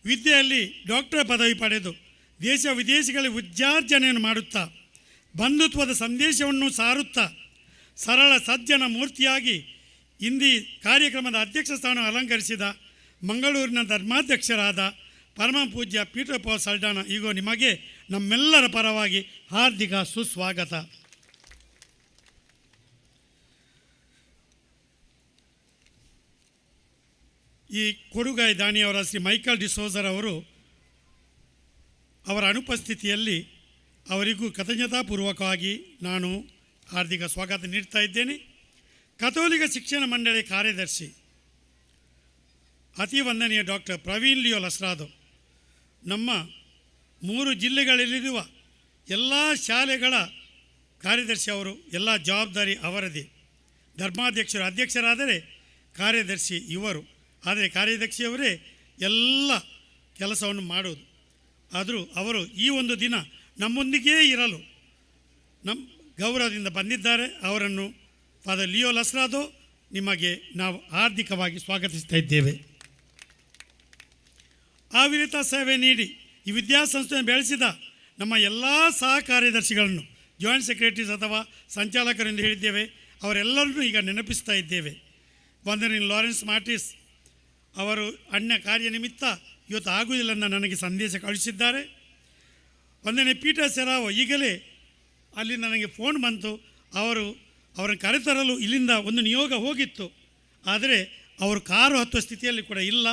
ವಿದ್ಯೆಯಲ್ಲಿ ಡಾಕ್ಟರ್ ಪದವಿ ಪಡೆದು ದೇಶ ವಿದೇಶಗಳಲ್ಲಿ ವಿದ್ಯಾರ್ಜನೆಯನ್ನು ಮಾಡುತ್ತಾ ಬಂಧುತ್ವದ ಸಂದೇಶವನ್ನು ಸಾರುತ್ತಾ ಸರಳ ಸಜ್ಜನ ಮೂರ್ತಿಯಾಗಿ ಇಂದಿ ಕಾರ್ಯಕ್ರಮದ ಅಧ್ಯಕ್ಷ ಸ್ಥಾನ ಅಲಂಕರಿಸಿದ ಮಂಗಳೂರಿನ ಧರ್ಮಾಧ್ಯಕ್ಷರಾದ ಪರಮ ಪೂಜ್ಯ ಪೀಟರ್ ಪಾಲ್ ಸಲ್ಡಾನ, ಈಗ ನಿಮಗೆ ನಮ್ಮೆಲ್ಲರ ಪರವಾಗಿ ಹಾರ್ದಿಕ ಸುಸ್ವಾಗತ. ಈ ಕೊಡುಗಾಯಿ ದಾನಿಯವರ ಶ್ರೀ ಮೈಕಲ್ ಡಿಸೋಜರ್ ಅವರು ಅವರ ಅನುಪಸ್ಥಿತಿಯಲ್ಲಿ ಅವರಿಗೂ ಕೃತಜ್ಞತಾಪೂರ್ವಕವಾಗಿ ನಾನು ಹಾರ್ದಿಕ ಸ್ವಾಗತ ನೀಡ್ತಾ ಇದ್ದೇನೆ. ಕಥೋಲಿಕ ಶಿಕ್ಷಣ ಮಂಡಳಿ ಕಾರ್ಯದರ್ಶಿ ಅತಿ ವಂದನೀಯ ಡಾಕ್ಟರ್ ಪ್ರವೀಣ್ ಲಿಯೋ ಲಸ್ರಾದೋ, ನಮ್ಮ 3 ಜಿಲ್ಲೆಗಳಲ್ಲಿರುವ ಎಲ್ಲ ಶಾಲೆಗಳ ಕಾರ್ಯದರ್ಶಿ ಅವರು, ಎಲ್ಲ ಜವಾಬ್ದಾರಿ ಅವರದೇ. ಧರ್ಮಾಧ್ಯಕ್ಷರು ಅಧ್ಯಕ್ಷರಾದರೆ ಕಾರ್ಯದರ್ಶಿ ಇವರು, ಆದರೆ ಕಾರ್ಯದರ್ಶಿಯವರೇ ಎಲ್ಲ ಕೆಲಸವನ್ನು ಮಾಡೋದು. ಆದರೂ ಅವರು ಈ ಒಂದು ದಿನ ನಮ್ಮೊಂದಿಗೇ ಇರಲು ನಮ್ಮ ಗೌರವದಿಂದ ಬಂದಿದ್ದಾರೆ. ಅವರನ್ನು ಫಾದರ್ ಲಿಯೋ ಲಸ್ರಾದೋ ನಿಮಗೆ ನಾವು ಹಾರ್ದಿಕವಾಗಿ ಸ್ವಾಗತಿಸ್ತಾ ಇದ್ದೇವೆ. ಅವಿರತ ಸೇವೆ ನೀಡಿ ಈ ವಿದ್ಯಾಸಂಸ್ಥೆಯನ್ನು ಬೆಳೆಸಿದ ನಮ್ಮ ಎಲ್ಲ ಸಹ ಕಾರ್ಯದರ್ಶಿಗಳನ್ನು, ಜಾಯಿಂಟ್ ಸೆಕ್ರೆಟರೀಸ್ ಅಥವಾ ಸಂಚಾಲಕರೆಂದು ಹೇಳಿದ್ದೇವೆ, ಅವರೆಲ್ಲರನ್ನೂ ಈಗ ನೆನಪಿಸ್ತಾ ಇದ್ದೇವೆ. ವಂದನೀಯ ಲಾರೆನ್ಸ್ ಮಾರ್ಟಿಸ್ ಅವರು ಅನ್ಯ ಕಾರ್ಯ ನಿಮಿತ್ತ ಇವತ್ತು ಆಗುವುದಿಲ್ಲ ಅಂತ ನನಗೆ ಸಂದೇಶ ಕಳಿಸಿದ್ದಾರೆ. ವಂದನೆ ಪೀಟರ್ ಸೆರಾವೋ, ಈಗಲೇ ಅಲ್ಲಿ ನನಗೆ ಫೋನ್ ಬಂತು, ಅವರನ್ನು ಕರೆತರಲು ಇಲ್ಲಿಂದ ಒಂದು ನಿಯೋಗ ಹೋಗಿತ್ತು, ಆದರೆ ಅವರು ಕಾರು ಹತ್ತುವ ಸ್ಥಿತಿಯಲ್ಲಿ ಕೂಡ ಇಲ್ಲ.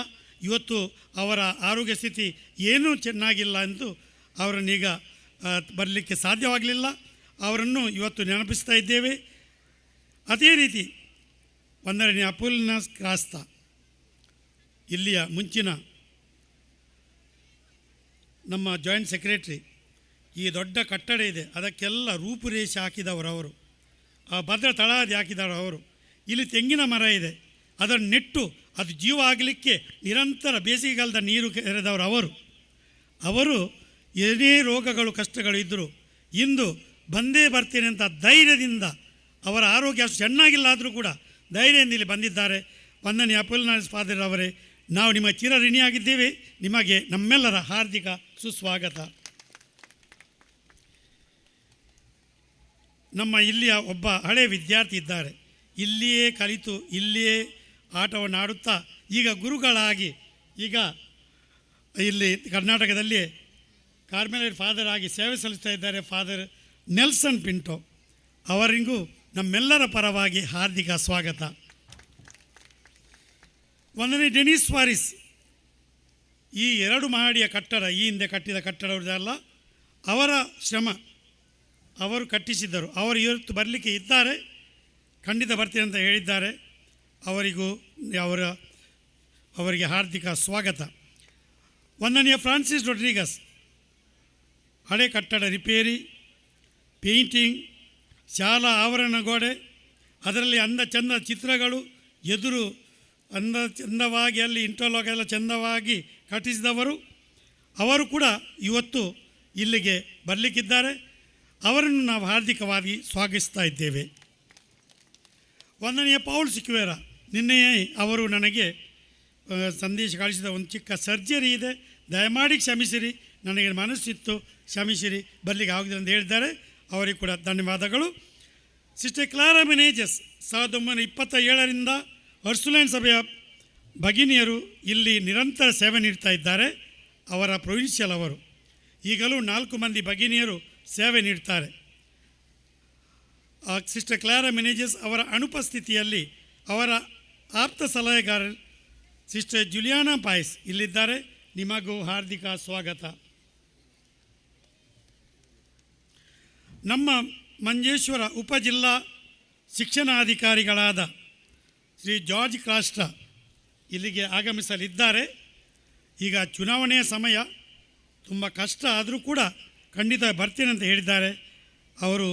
ಇವತ್ತು ಅವರ ಆರೋಗ್ಯ ಸ್ಥಿತಿ ಏನೂ ಚೆನ್ನಾಗಿಲ್ಲ ಎಂದು ಅವರನ್ನೀಗ ಬರಲಿಕ್ಕೆ ಸಾಧ್ಯವಾಗಲಿಲ್ಲ. ಅವರನ್ನು ಇವತ್ತು ನೆನಪಿಸ್ತಾ ಇದ್ದೇವೆ. ಅದೇ ರೀತಿ ವಂದನೆ ಅಪುಲ್ನ ಕ್ರಾಸ್ತ, ಇಲ್ಲಿಯ ಮುಂಚಿನ ನಮ್ಮ ಜಾಯಿಂಟ್ ಸೆಕ್ರೆಟ್ರಿ. ಈ ದೊಡ್ಡ ಕಟ್ಟಡ ಇದೆ, ಅದಕ್ಕೆಲ್ಲ ರೂಪುರೇಷೆ ಹಾಕಿದವರು ಅವರು, ಆ ಭದ್ರ ತಳಹದಿ ಹಾಕಿದವರು ಅವರು. ಇಲ್ಲಿ ತೆಂಗಿನ ಮರ ಇದೆ, ಅದನ್ನು ನೆಟ್ಟು ಅದು ಜೀವ ಆಗಲಿಕ್ಕೆ ನಿರಂತರ ಬೇಸಿಗೆಗಾಲದ ನೀರು ಎರೆದವರು ಅವರು ಏನೇ ರೋಗಗಳು ಕಷ್ಟಗಳು ಇದ್ದರೂ ಇಂದು ಬಂದೇ ಬರ್ತೀನಿ ಅಂತ ಧೈರ್ಯದಿಂದ, ಅವರ ಆರೋಗ್ಯ ಅಷ್ಟು ಚೆನ್ನಾಗಿಲ್ಲ ಕೂಡ ಧೈರ್ಯದಿಂದ ಇಲ್ಲಿ ಬಂದಿದ್ದಾರೆ. ವಂದನೀಯ ಅಪೊಲಿನಾರಿಸ್ ಫಾದರ್ ಅವರೇ, ನಾವು ನಿಮ್ಮ ಚಿರಋಣಿಯಾಗಿದ್ದೇವೆ. ನಿಮಗೆ ನಮ್ಮೆಲ್ಲರ ಹಾರ್ದಿಕ ಸುಸ್ವಾಗತ. ನಮ್ಮ ಇಲ್ಲಿಯ ಒಬ್ಬ ಹಳೆ ವಿದ್ಯಾರ್ಥಿ ಇದ್ದಾರೆ, ಇಲ್ಲಿಯೇ ಕಲಿತು ಇಲ್ಲಿಯೇ ಆಟವನ್ನು ಆಡುತ್ತಾ ಈಗ ಗುರುಗಳಾಗಿ ಈಗ ಇಲ್ಲಿ ಕರ್ನಾಟಕದಲ್ಲಿ ಕಾರ್ಮೆಲೈಟ್ ಫಾದರ್ ಆಗಿ ಸೇವೆ ಸಲ್ಲಿಸ್ತಾ ಇದ್ದಾರೆ. ಫಾದರ್ ನೆಲ್ಸನ್ ಪಿಂಟೋ ಅವರಿಗೂ ನಮ್ಮೆಲ್ಲರ ಪರವಾಗಿ ಹಾರ್ದಿಕ ಸ್ವಾಗತ. ಒಂದನೇ ಡೆನಿಸ್ ವಾರಿಸ್, ಈ 2 ಮಹಡಿಯ ಕಟ್ಟಡ, ಈ ಹಿಂದೆ ಕಟ್ಟಿದ ಕಟ್ಟಡವಲ್ಲ, ಅವರ ಶ್ರಮ, ಅವರು ಕಟ್ಟಿಸಿದ್ದರು. ಅವರು ಇವತ್ತು ಬರಲಿಕ್ಕೆ ಇದ್ದಾರೆ, ಖಂಡಿತ ಬರ್ತೀನಿ ಅಂತ ಹೇಳಿದ್ದಾರೆ. ಅವರಿಗೆ ಹಾರ್ದಿಕ ಸ್ವಾಗತ. ವಂದನೀಯ ಫ್ರಾನ್ಸಿಸ್ ರೊಡ್ರಿಗಸ್, ಹಳೆ ಕಟ್ಟಡ ರಿಪೇರಿ, ಪೇಂಟಿಂಗ್, ಶಾಲಾ ಆವರಣ ಗೋಡೆ, ಅದರಲ್ಲಿ ಅಂದ ಚಂದ ಚಿತ್ರಗಳು, ಎದುರು ಅಂದ ಚಂದವಾಗಿ ಅಲ್ಲಿ ಇಂಟರ್ಲಾಕ್ ಎಲ್ಲ ಚಂದವಾಗಿ ಕಟ್ಟಿಸಿದವರು. ಅವರು ಕೂಡ ಇವತ್ತು ಇಲ್ಲಿಗೆ ಬರಲಿಕ್ಕಿದ್ದಾರೆ. ಅವರನ್ನು ನಾವು ಹಾರ್ದಿಕವಾಗಿ ಸ್ವಾಗತಿಸ್ತಾ ಇದ್ದೇವೆ. ವಂದನೀಯ ಪೌಲ್ ಸಿಕ್ವೇರ, ನಿನ್ನೆಯೇ ಅವರು ನನಗೆ ಸಂದೇಶ ಕಳಿಸಿದ ಒಂದು ಚಿಕ್ಕ ಸರ್ಜರಿ ಇದೆ, ದಯಮಾಡಿ ಕ್ಷಮಿಸಿರಿ, ನನಗೆ ಮನಸ್ಸಿತ್ತು, ಕ್ಷಮಿಸಿರಿ, ಬರಲಿಕ್ಕೆ ಆಗುದಿಲ್ಲ ಅಂತ ಹೇಳಿದ್ದಾರೆ. ಅವರಿಗೆ ಕೂಡ ಧನ್ಯವಾದಗಳು. ಸಿಸ್ಟರ್ ಕ್ಲಾರಾ ಮೆನೇಜಸ್ 1927ರಿಂದ ಅರ್ಸುಲೈನ್ ಸಭೆಯ ಭಗಿನಿಯರು ಇಲ್ಲಿ ನಿರಂತರ ಸೇವೆ ನೀಡ್ತಾ ಇದ್ದಾರೆ. ಅವರ ಪ್ರೊವಿನ್ಷಿಯಲ್ ಅವರು, ಈಗಲೂ 4 ಮಂದಿ ಭಗಿನಿಯರು ಸೇವೆ ನೀಡ್ತಾರೆ. ಸಿಸ್ಟರ್ ಕ್ಲಾರಾ ಮೆನೇಜಸ್ ಅವರ ಅನುಪಸ್ಥಿತಿಯಲ್ಲಿ ಅವರ ಆಪ್ತ ಸಲಹೆಗಾರರು ಸಿಸ್ಟರ್ ಜುಲಿಯಾನಾ ಪಾಯ್ಸ್ ಇಲ್ಲಿದ್ದಾರೆ. ನಿಮಗೂ ಹಾರ್ದಿಕ ಸ್ವಾಗತ. ನಮ್ಮ ಮಂಜೇಶ್ವರ ಉಪಜಿಲ್ಲಾ ಶಿಕ್ಷಣಾಧಿಕಾರಿಗಳಾದ ಶ್ರೀ ಜಾರ್ಜ್ ಕ್ರಾಸ್ಟ ಇಲ್ಲಿಗೆ ಆಗಮಿಸಲಿದ್ದಾರೆ. ಈಗ ಚುನಾವಣೆಯ ಸಮಯ, ತುಂಬ ಕಷ್ಟ ಆದರೂ ಕೂಡ ಖಂಡಿತ ಬರ್ತೀನಿ ಅಂತ ಹೇಳಿದ್ದಾರೆ. ಅವರು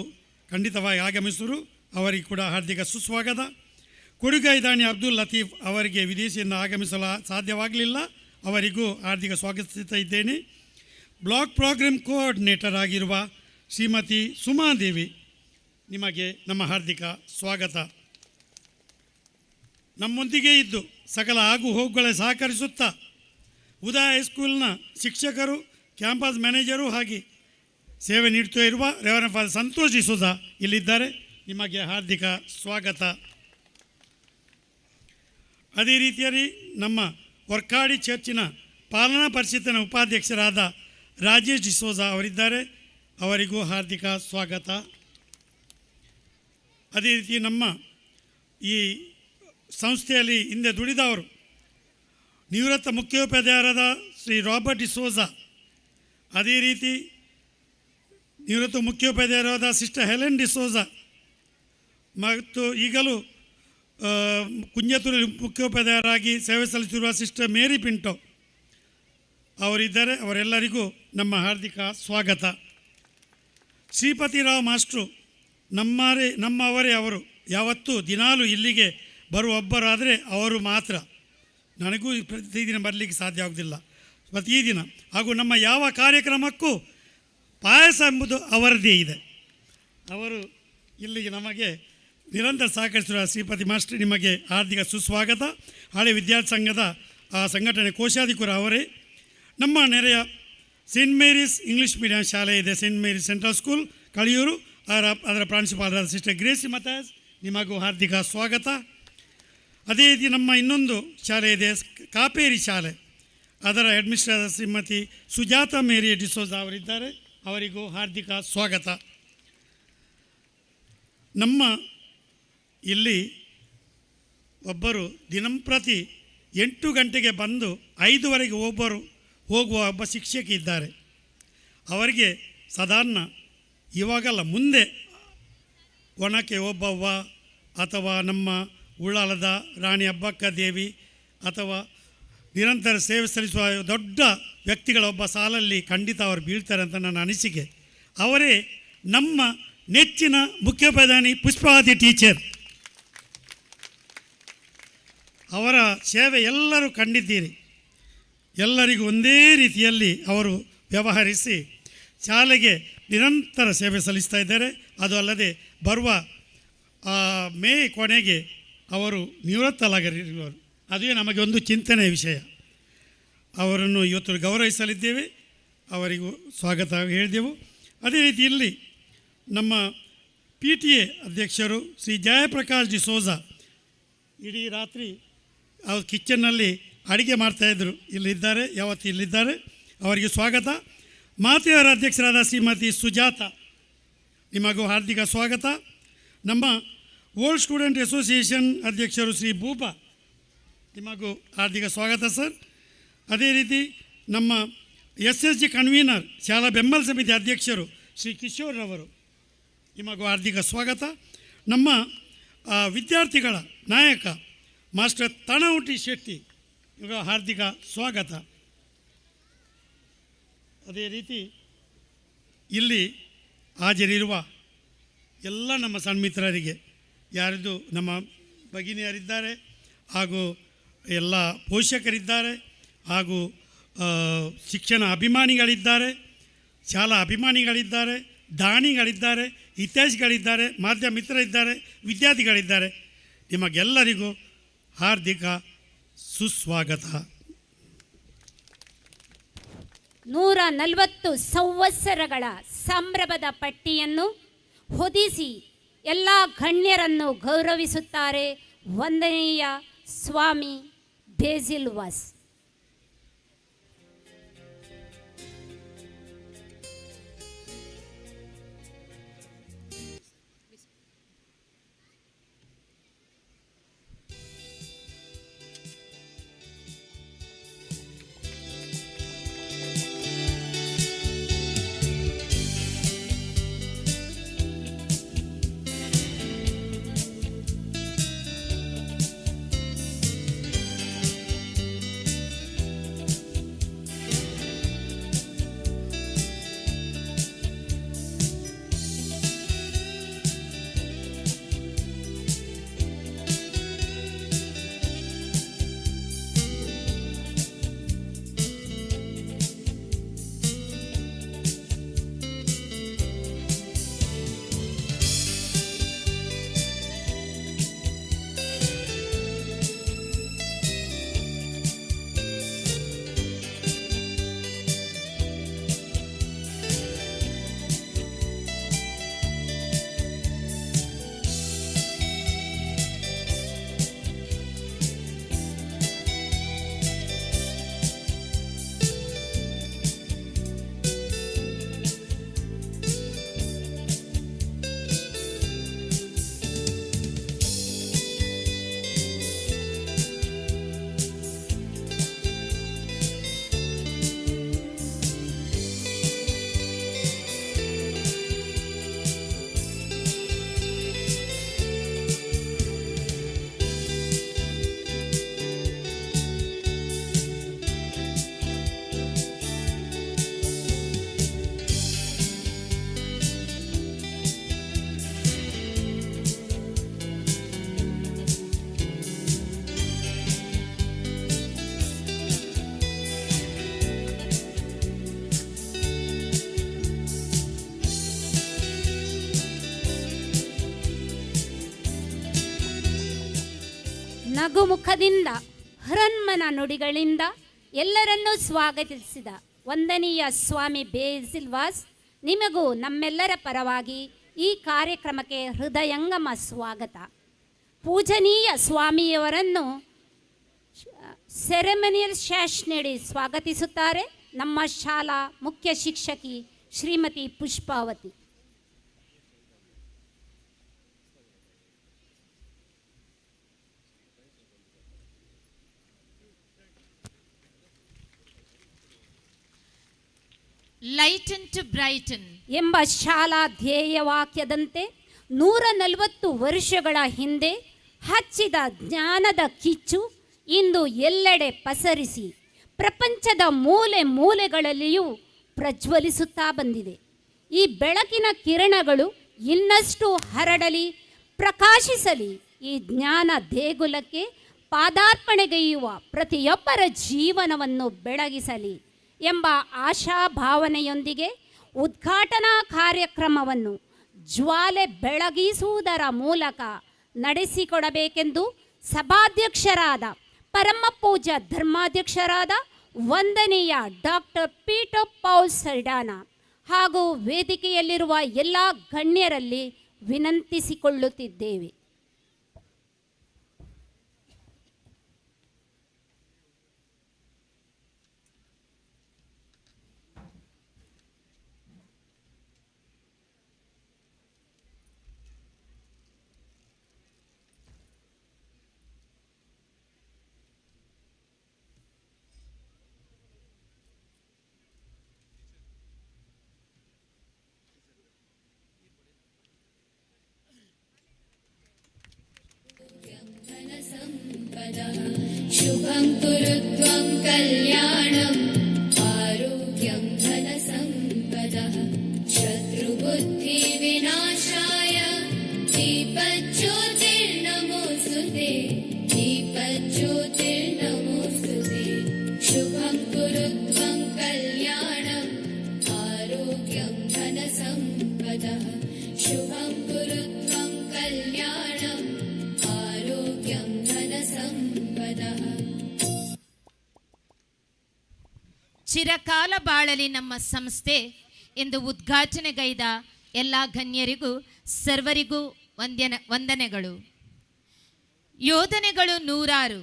ಖಂಡಿತವಾಗಿ ಆಗಮಿಸಿದರು. ಅವರಿಗೆ ಕೂಡ ಹಾರ್ದಿಕ ಸುಸ್ವಾಗತ. ಕೊಡುಗೈದಾನಿ ಅಬ್ದುಲ್ ಲತೀಫ್ ಅವರಿಗೆ ವಿದೇಶಿಯಿಂದ ಆಗಮಿಸಲು ಸಾಧ್ಯವಾಗಲಿಲ್ಲ, ಅವರಿಗೂ ಹಾರ್ದಿಕ ಸ್ವಾಗತಿಸ್ತಾ ಇದ್ದೇನೆ. ಬ್ಲಾಕ್ ಪ್ರೋಗ್ರಾಮ್ ಕೋಆರ್ಡಿನೇಟರ್ ಆಗಿರುವ ಶ್ರೀಮತಿ ಸುಮಾದೇವಿ, ನಿಮಗೆ ನಮ್ಮ ಹಾರ್ದಿಕ ಸ್ವಾಗತ. ನಮ್ಮೊಂದಿಗೆ ಇದ್ದು ಸಕಲ ಆಗು ಹೋಗುಗಳ ಸಹಕರಿಸುತ್ತಾ ಉದಯ ಹೈಸ್ಕೂಲ್ನ ಶಿಕ್ಷಕರು, ಕ್ಯಾಂಪಸ್ ಮ್ಯಾನೇಜರು ಹಾಗೆ ಸೇವೆ ನೀಡ್ತಾ ಇರುವ ರೆವರೆಂಡ್ ಫಾದರ್ ಸಂತೋಷ್ ಡಿಸೋಜಾ ಇಲ್ಲಿದ್ದಾರೆ. ನಿಮಗೆ ಹಾರ್ದಿಕ ಸ್ವಾಗತ. ಅದೇ ರೀತಿಯಲ್ಲಿ ನಮ್ಮ ವರ್ಕಾಡಿ ಚರ್ಚಿನ ಪಾಲನಾ ಪರಿಷತ್ತಿನ ಉಪಾಧ್ಯಕ್ಷರಾದ ರಾಜೇಶ್ ಡಿಸೋಜಾ ಅವರಿದ್ದಾರೆ. ಅವರಿಗೂ ಹಾರ್ದಿಕ ಸ್ವಾಗತ. ಅದೇ ರೀತಿ ನಮ್ಮ ಈ ಸಂಸ್ಥೆಯಲ್ಲಿ ಹಿಂದೆ ದುಡಿದವರು ನಿವೃತ್ತ ಮುಖ್ಯೋಪಾಧ್ಯಾಯರಾದ ಶ್ರೀ ರಾಬರ್ಟ್ ಡಿಸೋಜಾ, ಅದೇ ರೀತಿ ನಿವೃತ್ತ ಮುಖ್ಯೋಪಾಧ್ಯಾಯರಾದ ಸಿಸ್ಟರ್ ಹೆಲೆನ್ ಡಿಸೋಜಾ ಮತ್ತು ಈಗಲೂ ಕುಂಜತೂರಲ್ಲಿ ಮುಖ್ಯೋಪಾಧ್ಯಾಯರಾಗಿ ಸೇವೆ ಸಲ್ಲಿಸಿರುವ ಸಿಸ್ಟರ್ ಮೇರಿ ಪಿಂಟೋ ಅವರಿದ್ದಾರೆ. ಅವರೆಲ್ಲರಿಗೂ ನಮ್ಮ ಹಾರ್ದಿಕ ಸ್ವಾಗತ. ಶ್ರೀಪತಿರಾವ್ ಮಾಸ್ಟ್ರು ನಮ್ಮವರೇ ಅವರು, ಯಾವತ್ತೂ ದಿನಾಲೂ ಇಲ್ಲಿಗೆ ಬರುವ ಒಬ್ಬರಾದರೆ ಅವರು ಮಾತ್ರ. ನನಗೂ ಪ್ರತಿದಿನ ಬರಲಿಕ್ಕೆ ಸಾಧ್ಯ ಆಗೋದಿಲ್ಲ, ಪ್ರತಿದಿನ. ಹಾಗೂ ನಮ್ಮ ಯಾವ ಕಾರ್ಯಕ್ರಮಕ್ಕೂ ಪಾಯಸ ಎಂಬುದು ಅವರದೇ ಇದೆ. ಅವರು ಇಲ್ಲಿಗೆ ನಮಗೆ ನಿರಂತರ ಸಹಕರಿಸಿರುವ ಶ್ರೀಪತಿ ಮಾಸ್ಟರ್, ನಿಮಗೆ ಹಾರ್ದಿಕ ಸುಸ್ವಾಗತ. ಹಳೆ ವಿದ್ಯಾರ್ಥಿ ಸಂಘದ ಸಂಘಟನೆ ಕೋಶಾಧಿಕಾರ ಅವರೇ. ನಮ್ಮ ನೆರೆಯ ಸೇಂಟ್ ಮೇರೀಸ್ ಇಂಗ್ಲೀಷ್ ಮೀಡಿಯಂ ಶಾಲೆ ಇದೆ, Saint Mary's central school Kaliyur, ಅದರ ಪ್ರಾಂಶುಪಾಲರಾದ ಸಿಸ್ಟರ್ ಗ್ರೇಸಿ ಮತಾಸ್, ನಿಮಗೂ ಹಾರ್ದಿಕ ಸ್ವಾಗತ. ಅದೇ ರೀತಿ ನಮ್ಮ ಇನ್ನೊಂದು ಶಾಲೆ ಇದೆ, ಕಾಪೇರಿ ಶಾಲೆ, ಅದರ ಅಡ್ಮಿನಿಸ್ಟ್ರೇಟರ್ ಶ್ರೀಮತಿ ಸುಜಾತ ಮೇರಿ ಡಿಸೋಜಾ ಅವರಿದ್ದಾರೆ. ಅವರಿಗೂ ಹಾರ್ದಿಕ ಸ್ವಾಗತ. ನಮ್ಮ ಇಲ್ಲಿ ಒಬ್ಬರು ದಿನಂಪ್ರತಿ 8 ಗಂಟೆಗೆ ಬಂದು 5ವರೆಗೆ ಹೋಗುವ ಒಬ್ಬ ಶಿಕ್ಷಕಿ ಇದ್ದಾರೆ. ಅವರಿಗೆ ಸಾಧಾರಣ ಇವಾಗಲ್ಲ, ಮುಂದೆ ಒಣಕೆ ಓಬವ್ವ ಅಥವಾ ನಮ್ಮ ಉಳ್ಳಾಲದ ರಾಣಿ ಅಬ್ಬಕ್ಕ ದೇವಿ ಅಥವಾ ನಿರಂತರ ಸೇವೆ ಸಲ್ಲಿಸುವ ದೊಡ್ಡ ವ್ಯಕ್ತಿಗಳ ಒಬ್ಬ ಸಾಲಲ್ಲಿ ಖಂಡಿತ ಅವರು ಬೀಳ್ತಾರೆ ಅಂತ ನನ್ನ ಅನಿಸಿಕೆ. ಅವರೇ ನಮ್ಮ ನೆಚ್ಚಿನ ಮುಖ್ಯೋಪಾಧ್ಯಾಯಿನಿ ಪುಷ್ಪಾವತಿ ಟೀಚರ್. ಅವರ ಸೇವೆ ಎಲ್ಲರೂ ಕಂಡಿದ್ದೀರಿ. ಎಲ್ಲರಿಗೂ ಒಂದೇ ರೀತಿಯಲ್ಲಿ ಅವರು ವ್ಯವಹರಿಸಿ ಶಾಲೆಗೆ ನಿರಂತರ ಸೇವೆ ಸಲ್ಲಿಸ್ತಾ ಇದ್ದಾರೆ. ಅದು ಅಲ್ಲದೆ ಬರುವ ಮೇ ಕೊನೆಗೆ ಅವರು ನಿವೃತ್ತರಾಗಲಿರುವರು. ಅದೇ ನಮಗೆ ಒಂದು ಚಿಂತನೆಯ ವಿಷಯ. ಅವರನ್ನು ಇವತ್ತು ಗೌರವಿಸಲಿದ್ದೇವೆ, ಅವರಿಗೂ ಸ್ವಾಗತ ಹೇಳಿದೆವು. ಅದೇ ರೀತಿಯಲ್ಲಿ ನಮ್ಮ PTA ಅಧ್ಯಕ್ಷರು ಶ್ರೀ ಜಯಪ್ರಕಾಶ್ ಜಿ ಸೋಜಾ ಇಡೀ ರಾತ್ರಿ ಅವರು ಕಿಚನ್ನಲ್ಲಿ ಅಡುಗೆ ಮಾಡ್ತಾಯಿದ್ರು, ಇಲ್ಲಿದ್ದಾರೆ, ಯಾವತ್ತು ಇಲ್ಲಿದ್ದಾರೆ, ಅವರಿಗೆ ಸ್ವಾಗತ. ಮಾತೆಯವರ ಅಧ್ಯಕ್ಷರಾದ ಶ್ರೀಮತಿ ಸುಜಾತ, ನಿಮಗೂ ಹಾರ್ದಿಕ ಸ್ವಾಗತ. ನಮ್ಮ ಓಲ್ಡ್ ಸ್ಟೂಡೆಂಟ್ ಅಸೋಸಿಯೇಷನ್ ಅಧ್ಯಕ್ಷರು ಶ್ರೀ ಭೂಪಾ, ನಿಮಗೂ ಹಾರ್ದಿಕ ಸ್ವಾಗತ ಸರ್. ಅದೇ ರೀತಿ ನಮ್ಮ SSG ಕನ್ವೀನರ್ ಶಾಲಾ ಬೆಂಬಲ ಸಮಿತಿ ಅಧ್ಯಕ್ಷರು ಶ್ರೀ ಕಿಶೋರ್ರವರು, ನಿಮಗೂ ಹಾರ್ದಿಕ ಸ್ವಾಗತ. ನಮ್ಮ ವಿದ್ಯಾರ್ಥಿಗಳ ನಾಯಕ ಮಾಸ್ಟರ್ ತಣಹುಟಿ ಶೆಟ್ಟಿ, ನಿಮಗೂ ಹಾರ್ದಿಕ ಸ್ವಾಗತ. ಅದೇ ರೀತಿ ಇಲ್ಲಿ ಹಾಜರಿರುವ ಎಲ್ಲ ನಮ್ಮ ಸನ್ಮಿತ್ರರಿಗೆ, ಯಾರಿದು ನಮ್ಮ ಭಗಿನಿಯರಿದ್ದಾರೆ ಹಾಗೂ ಎಲ್ಲ ಪೋಷಕರಿದ್ದಾರೆ ಹಾಗೂ ಶಿಕ್ಷಣ ಅಭಿಮಾನಿಗಳಿದ್ದಾರೆ, ಶಾಲಾ ಅಭಿಮಾನಿಗಳಿದ್ದಾರೆ, ದಾನಿಗಳಿದ್ದಾರೆ, ಹಿತೈಷಿಗಳಿದ್ದಾರೆ, ಮಾಧ್ಯಮ ಮಿತ್ರರಿದ್ದಾರೆ, ವಿದ್ಯಾರ್ಥಿಗಳಿದ್ದಾರೆ, ನಿಮಗೆಲ್ಲರಿಗೂ ಹಾರ್ದಿಕ ಸುಸ್ವಾಗತ. 140 ಸಂವತ್ಸರಗಳ ಸಂಭ್ರಮದ ಪಟ್ಟಿಯನ್ನು ಹೊದಿಸಿ ಎಲ್ಲ ಗಣ್ಯರನ್ನು ಗೌರವಿಸುತ್ತಾರೆ ವಂದನೀಯ ಸ್ವಾಮಿ ಬೇಸಿಲ್ ವಾಸ್. ನಗುಮುಖದಿಂದ ಹರನ್ಮನ ನುಡಿಗಳಿಂದ ಎಲ್ಲರನ್ನೂ ಸ್ವಾಗತಿಸಿದ ವಂದನೀಯ ಸ್ವಾಮಿ ಬೇಸಿಲ್ ವಾಸ್, ನಿಮಗೂ ನಮ್ಮೆಲ್ಲರ ಪರವಾಗಿ ಈ ಕಾರ್ಯಕ್ರಮಕ್ಕೆ ಹೃದಯಂಗಮ ಸ್ವಾಗತ. ಪೂಜನೀಯ ಸ್ವಾಮಿಯವರನ್ನು ಸೆರೆಮನಿಯಲ್ ಶ್ಯಾಶ್ ನೀಡಿ ಸ್ವಾಗತಿಸುತ್ತಾರೆ ನಮ್ಮ ಶಾಲಾ ಮುಖ್ಯ ಶಿಕ್ಷಕಿ Shrimati Pushpavati. Lighten to brighten ಎಂಬ ಶಾಲಾ ಧ್ಯೇಯವಾಕ್ಯದಂತೆ 140 ವರ್ಷಗಳ ಹಿಂದೆ ಹಚ್ಚಿದ ಜ್ಞಾನದ ಕಿಚ್ಚು ಇಂದು ಎಲ್ಲೆಡೆ ಪಸರಿಸಿ ಪ್ರಪಂಚದ ಮೂಲೆ ಮೂಲೆಗಳಲ್ಲಿಯೂ ಪ್ರಜ್ವಲಿಸುತ್ತಾ ಬಂದಿದೆ. ಈ ಬೆಳಕಿನ ಕಿರಣಗಳು ಇನ್ನಷ್ಟು ಹರಡಲಿ, ಪ್ರಕಾಶಿಸಲಿ, ಈ ಜ್ಞಾನ ದೇಗುಲಕ್ಕೆ ಪಾದಾರ್ಪಣೆಗೈಯುವ ಪ್ರತಿಯೊಬ್ಬರ ಜೀವನವನ್ನು ಬೆಳಗಿಸಲಿ ಎಂಬ ಆಶಾಭಾವನೆಯೊಂದಿಗೆ ಉದ್ಘಾಟನಾ ಕಾರ್ಯಕ್ರಮವನ್ನು ಜ್ವಾಲೆ ಬೆಳಗಿಸುವುದರ ಮೂಲಕ ನಡೆಸಿಕೊಡಬೇಕೆಂದು ಸಭಾಧ್ಯಕ್ಷರಾದ ಪರಮ ಪೂಜ್ಯ ಧರ್ಮಾಧ್ಯಕ್ಷರಾದ ವಂದನೀಯ ಡಾಕ್ಟರ್ ಪೀಟರ್ ಪೌಲ್ ಸರ್ಡಾನ ಹಾಗೂ ವೇದಿಕೆಯಲ್ಲಿರುವ ಎಲ್ಲ ಗಣ್ಯರಲ್ಲಿ ವಿನಂತಿಸಿಕೊಳ್ಳುತ್ತಿದ್ದೇವೆ. शुभं कुरुत्वं कल्याणम् आरोग्यं धनसम्पदः शत्रुबुद्धिविनाशाय दीपज्योतिर्नमोऽस्तुते दीपज्योतिर्नमोऽस्तुते शुभं कुरुत्वं कल्याणम् आरोग्यं धनसम्पदः शुभं कुरुत्वं कल्याणम् आरोग्यं धनसम्पदः. ಚಿರಕಾಲ ಬಾಳಲಿ ನಮ್ಮ ಸಂಸ್ಥೆ ಎಂದು ಉದ್ಘಾಟನೆಗೈದ ಎಲ್ಲ ಗಣ್ಯರಿಗೂ ಸರ್ವರಿಗೂ ವಂದನೆಗಳು. ಯೋಧನೆಗಳು ನೂರಾರು,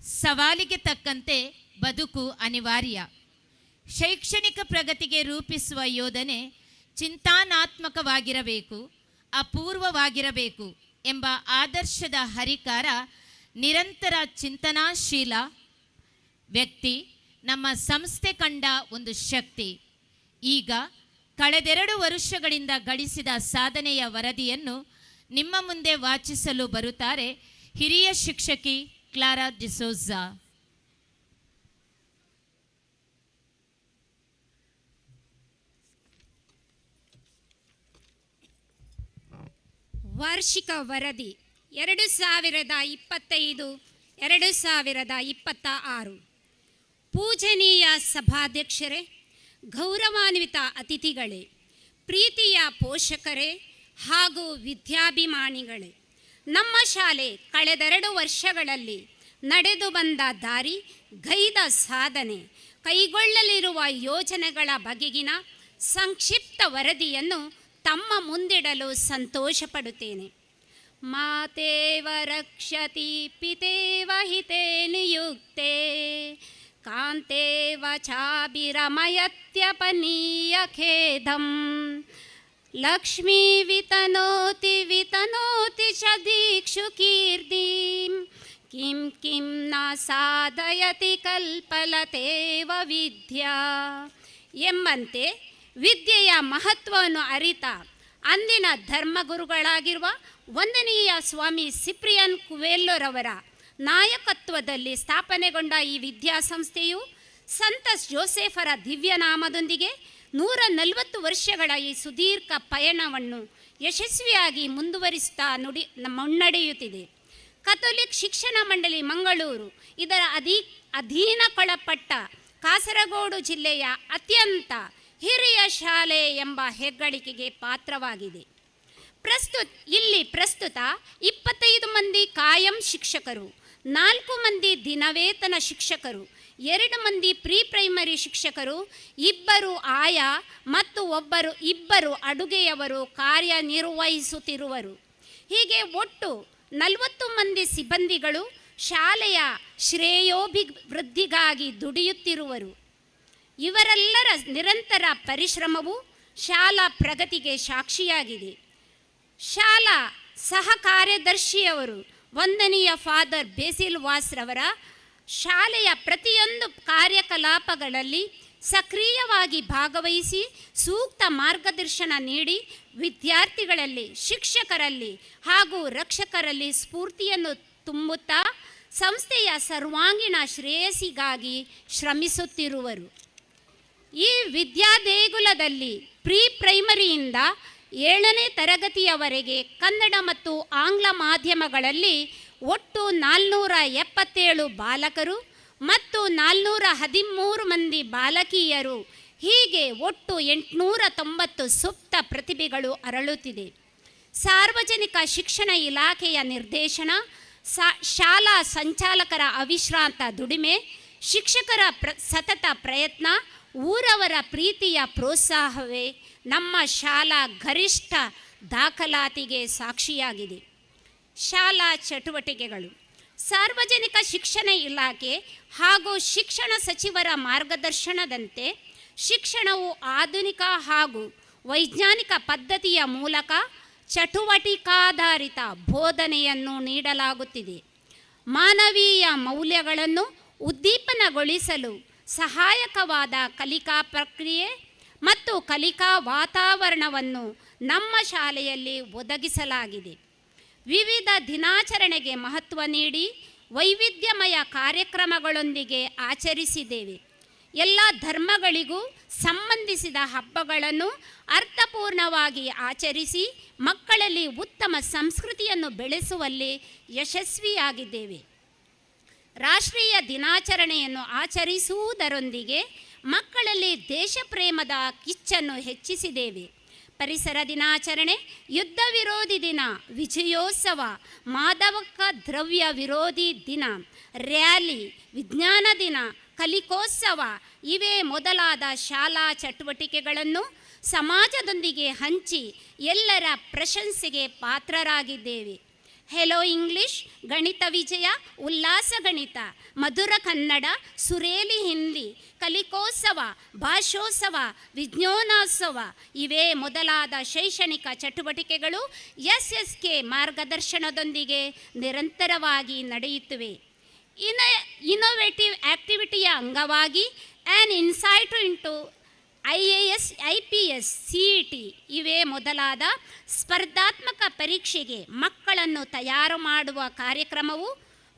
ಸವಾಲಿಗೆ ತಕ್ಕಂತೆ ಬದುಕು ಅನಿವಾರ್ಯ. ಶೈಕ್ಷಣಿಕ ಪ್ರಗತಿಗೆ ರೂಪಿಸುವ ಯೋಧನೆ ಚಿಂತನಾತ್ಮಕವಾಗಿರಬೇಕು, ಅಪೂರ್ವವಾಗಿರಬೇಕು ಎಂಬ ಆದರ್ಶದ ಹರಿಕಾರ ನಿರಂತರ ಚಿಂತನಾಶೀಲ ವ್ಯಕ್ತಿ ನಮ್ಮ ಸಂಸ್ಥೆ ಕಂಡ ಒಂದು ಶಕ್ತಿ. ಈಗ ಕಳೆದೆರಡು ವರ್ಷಗಳಿಂದ ಗಳಿಸಿದ ಸಾಧನೆಯ ವರದಿಯನ್ನು ನಿಮ್ಮ ಮುಂದೆ ವಾಚಿಸಲು ಬರುತ್ತಾರೆ ಹಿರಿಯ ಶಿಕ್ಷಕಿ ಕ್ಲಾರಾ ಡಿಸೋಜಾ. ವಾರ್ಷಿಕ ವರದಿ 2025-2026. ಪೂಜನೀಯ ಸಭಾಧ್ಯಕ್ಷರೇ, ಗೌರವಾನ್ವಿತ ಅತಿಥಿಗಳೇ, ಪ್ರೀತಿಯ ಪೋಷಕರೇ ಹಾಗೂ ವಿದ್ಯಾಭಿಮಾನಿಗಳೇ, ನಮ್ಮ ಶಾಲೆ ಕಳೆದೆರಡು ವರ್ಷಗಳಲ್ಲಿ ನಡೆದು ಬಂದ ದಾರಿ, ಗೈದ ಸಾಧನೆ, ಕೈಗೊಳ್ಳಲಿರುವ ಯೋಜನೆಗಳ ಬಗೆಗಿನ ಸಂಕ್ಷಿಪ್ತ ವರದಿಯನ್ನು ತಮ್ಮ ಮುಂದಿಡಲು ಸಂತೋಷಪಡುತ್ತೇನೆ. ಮಾತೇವ ರಕ್ಷತಿ ಪಿತೇವ ಹಿತೇ ನಿಯುಕ್ತೆ ಕಾಂತೇವ ಚಾಭಿರಮಯತ್ಯಪನೀಯ ಖೇದಂ ಲಕ್ಷ್ಮೀ ವಿತನೋತಿ ವಿತನೋತಿ ಚ ದೀಕ್ಷು ಕೀರ್ತಿಂ ಕಿಂ ಕಿಂ ನ ಸಾಧಯತಿ ಕಲ್ಪಲತೇವ ವಿದ್ಯಾ ಎಂಬಂತೆ ವಿದ್ಯೆಯ ಮಹತ್ವವನ್ನು ಅರಿತ ಅಂದಿನ ಧರ್ಮಗುರುಗಳಾಗಿರುವ ವಂದನೀಯ ಸ್ವಾಮಿ ಸಿಪ್ರಿಯನ್ ಕುವೆಲ್ಲೋರವರ ನಾಯಕತ್ವದಲ್ಲಿ ಸ್ಥಾಪನೆಗೊಂಡ ಈ ವಿದ್ಯಾಸಂಸ್ಥೆಯು ಸಂತ ಜೋಸೆಫರ ದಿವ್ಯನಾಮದೊಂದಿಗೆ 140 ವರ್ಷಗಳ ಈ ಸುದೀರ್ಘ ಪಯಣವನ್ನು ಯಶಸ್ವಿಯಾಗಿ ಮುಂದುವರಿಸುತ್ತಾ ಮುನ್ನಡೆಯುತ್ತಿದೆ. ಕಥೋಲಿಕ್ ಶಿಕ್ಷಣ ಮಂಡಳಿ ಮಂಗಳೂರು ಇದರ ಅಧೀನಕ್ಕೊಳಪಟ್ಟ ಕಾಸರಗೋಡು ಜಿಲ್ಲೆಯ ಅತ್ಯಂತ ಹಿರಿಯ ಶಾಲೆ ಎಂಬ ಹೆಗ್ಗಳಿಕೆಗೆ ಪಾತ್ರವಾಗಿದೆ. ಪ್ರಸ್ತುತ 25 ಮಂದಿ ಕಾಯಂ ಶಿಕ್ಷಕರು, 4 ಮಂದಿ ದಿನವೇತನ ಶಿಕ್ಷಕರು, 2 ಮಂದಿ ಪ್ರೀ ಪ್ರೈಮರಿ ಶಿಕ್ಷಕರು, 2 ಆಯಾ ಮತ್ತು ಇಬ್ಬರು ಅಡುಗೆಯವರು ಕಾರ್ಯನಿರ್ವಹಿಸುತ್ತಿರುವರು. ಹೀಗೆ ಒಟ್ಟು 40 ಮಂದಿ ಸಿಬ್ಬಂದಿಗಳು ಶಾಲೆಯ ಶ್ರೇಯೋಭಿವೃದ್ಧಿಗಾಗಿ ದುಡಿಯುತ್ತಿರುವರು. ಇವರೆಲ್ಲರ ನಿರಂತರ ಪರಿಶ್ರಮವು ಶಾಲಾ ಪ್ರಗತಿಗೆ ಸಾಕ್ಷಿಯಾಗಿದೆ. ಶಾಲಾ ಸಹ ಕಾರ್ಯದರ್ಶಿಯವರು ವಂದನೀಯ ಫಾದರ್ ಬೇಸಿಲ್ ವಾಸ್ರವರ ಶಾಲೆಯ ಪ್ರತಿಯೊಂದು ಕಾರ್ಯಕಲಾಪಗಳಲ್ಲಿ ಸಕ್ರಿಯವಾಗಿ ಭಾಗವಹಿಸಿ ಸೂಕ್ತ ಮಾರ್ಗದರ್ಶನ ನೀಡಿ ವಿದ್ಯಾರ್ಥಿಗಳಲ್ಲಿ, ಶಿಕ್ಷಕರಲ್ಲಿ ಹಾಗೂ ರಕ್ಷಕರಲ್ಲಿ ಸ್ಫೂರ್ತಿಯನ್ನು ತುಂಬುತ್ತಾ ಸಂಸ್ಥೆಯ ಸರ್ವಾಂಗೀಣ ಶ್ರೇಯಸ್ಸಿಗಾಗಿ ಶ್ರಮಿಸುತ್ತಿರುವರು. ಈ ವಿದ್ಯಾದೇಗುಲದಲ್ಲಿ ಪ್ರೀ ಪ್ರೈಮರಿಯಿಂದ 7ನೇ ತರಗತಿಯವರೆಗೆ ಕನ್ನಡ ಮತ್ತು ಆಂಗ್ಲ ಮಾಧ್ಯಮಗಳಲ್ಲಿ ಒಟ್ಟು 477 ಬಾಲಕರು ಮತ್ತು 413 ಮಂದಿ ಬಾಲಕಿಯರು, ಹೀಗೆ ಒಟ್ಟು 890 ಸುಪ್ತ ಪ್ರತಿಭೆಗಳು ಅರಳುತ್ತಿದೆ. ಸಾರ್ವಜನಿಕ ಶಿಕ್ಷಣ ಇಲಾಖೆಯ ನಿರ್ದೇಶನ, ಶಾಲಾ ಸಂಚಾಲಕರ ಅವಿಶ್ರಾಂತ ದುಡಿಮೆ, ಶಿಕ್ಷಕರ ಸತತ ಪ್ರಯತ್ನ, ಊರವರ ಪ್ರೀತಿಯ ಪ್ರೋತ್ಸಾಹವೇ ನಮ್ಮ ಶಾಲಾ ಗರಿಷ್ಠ ದಾಖಲಾತಿಗೆ ಸಾಕ್ಷಿಯಾಗಿದೆ. ಶಾಲಾ ಚಟುವಟಿಕೆಗಳು. ಸಾರ್ವಜನಿಕ ಶಿಕ್ಷಣ ಇಲಾಖೆ ಹಾಗೂ ಶಿಕ್ಷಣ ಸಚಿವರ ಮಾರ್ಗದರ್ಶನದಂತೆ ಶಿಕ್ಷಣವು ಆಧುನಿಕ ಹಾಗೂ ವೈಜ್ಞಾನಿಕ ಪದ್ಧತಿಯ ಮೂಲಕ ಚಟುವಟಿಕಾಧಾರಿತ ಬೋಧನೆಯನ್ನು ನೀಡಲಾಗುತ್ತಿದೆ. ಮಾನವೀಯ ಮೌಲ್ಯಗಳನ್ನು ಉದ್ದೀಪನಗೊಳಿಸಲು ಸಹಾಯಕವಾದ ಕಲಿಕಾ ಪ್ರಕ್ರಿಯೆ ಮತ್ತು ಕಲಿಕಾ ವಾತಾವರಣವನ್ನು ನಮ್ಮ ಶಾಲೆಯಲ್ಲಿ ಒದಗಿಸಲಾಗಿದೆ. ವಿವಿಧ ದಿನಾಚರಣೆಗೆ ಮಹತ್ವ ನೀಡಿ ವೈವಿಧ್ಯಮಯ ಕಾರ್ಯಕ್ರಮಗಳೊಂದಿಗೆ ಆಚರಿಸಿದ್ದೇವೆ. ಎಲ್ಲ ಧರ್ಮಗಳಿಗೂ ಸಂಬಂಧಿಸಿದ ಹಬ್ಬಗಳನ್ನು ಅರ್ಥಪೂರ್ಣವಾಗಿ ಆಚರಿಸಿ ಮಕ್ಕಳಲ್ಲಿ ಉತ್ತಮ ಸಂಸ್ಕೃತಿಯನ್ನು ಬೆಳೆಸುವಲ್ಲಿ ಯಶಸ್ವಿಯಾಗಿದ್ದೇವೆ. ರಾಷ್ಟ್ರೀಯ ದಿನಾಚರಣೆಯನ್ನು ಆಚರಿಸುವುದರೊಂದಿಗೆ ಮಕ್ಕಳಲ್ಲಿ ದೇಶಪ್ರೇಮದ ಕಿಚ್ಚನ್ನು ಹೆಚ್ಚಿಸಿದ್ದೇವೆ. ಪರಿಸರ ದಿನಾಚರಣೆ, ಯುದ್ಧ ವಿರೋಧಿ ದಿನ, ವಿಜಯೋತ್ಸವ, ಮಾದಕ ದ್ರವ್ಯ ವಿರೋಧಿ ದಿನ, ರ್ಯಾಲಿ, ವಿಜ್ಞಾನ ದಿನ, ಕಲಿಕೋತ್ಸವ ಇವೇ ಮೊದಲಾದ ಶಾಲಾ ಚಟುವಟಿಕೆಗಳನ್ನು ಸಮಾಜದೊಂದಿಗೆ ಹಂಚಿ ಎಲ್ಲರ ಪ್ರಶಂಸೆಗೆ ಪಾತ್ರರಾಗಿದ್ದೇವೆ. ಹೆಲೋ ಇಂಗ್ಲಿಷ್, ಗಣಿತ ವಿಜಯ, ಉಲ್ಲಾಸ ಗಣಿತ, ಮಧುರ ಕನ್ನಡ, ಸುರೇಲಿ ಹಿಂದಿ, ಕಲಿಕೋತ್ಸವ, ಭಾಷೋತ್ಸವ, ವಿಜ್ಞಾನೋತ್ಸವ ಇವೇ ಮೊದಲಾದ ಶೈಕ್ಷಣಿಕ ಚಟುವಟಿಕೆಗಳು SSK ಮಾರ್ಗದರ್ಶನದೊಂದಿಗೆ ನಿರಂತರವಾಗಿ ನಡೆಯುತ್ತಿವೆ. ಇನ್ನೋವೇಟಿವ್ ಆಕ್ಟಿವಿಟಿಯ ಅಂಗವಾಗಿ an insight into IAS, IPS, CET ಇವೇ ಮೊದಲಾದ ಸ್ಪರ್ಧಾತ್ಮಕ ಪರೀಕ್ಷೆಗೆ ಮಕ್ಕಳನ್ನು ತಯಾರು ಮಾಡುವ ಕಾರ್ಯಕ್ರಮವು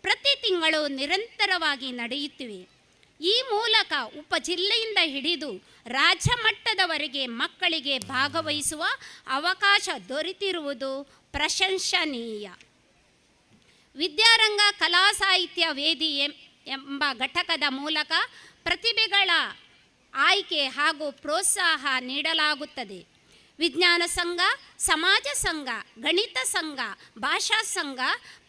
ಪ್ರತಿ ತಿಂಗಳು ನಿರಂತರವಾಗಿ ನಡೆಯುತ್ತಿವೆ. ಈ ಮೂಲಕ ಉಪಜಿಲ್ಲೆಯಿಂದ ಹಿಡಿದು ರಾಜ್ಯ ಮಟ್ಟದವರೆಗೆ ಮಕ್ಕಳಿಗೆ ಭಾಗವಹಿಸುವ ಅವಕಾಶ ದೊರೆತಿರುವುದು ಪ್ರಶಂಸನೀಯ. ವಿದ್ಯಾರಂಗ ಕಲಾ ಸಾಹಿತ್ಯ ವೇದಿ ಎಂಬ ಘಟಕದ ಮೂಲಕ ಪ್ರತಿಭೆಗಳ ಆಯ್ಕೆ ಹಾಗೂ ಪ್ರೋತ್ಸಾಹ ನೀಡಲಾಗುತ್ತದೆ. ವಿಜ್ಞಾನ ಸಂಘ, ಸಮಾಜ ಸಂಘ, ಗಣಿತ ಸಂಘ, ಭಾಷಾ ಸಂಘ,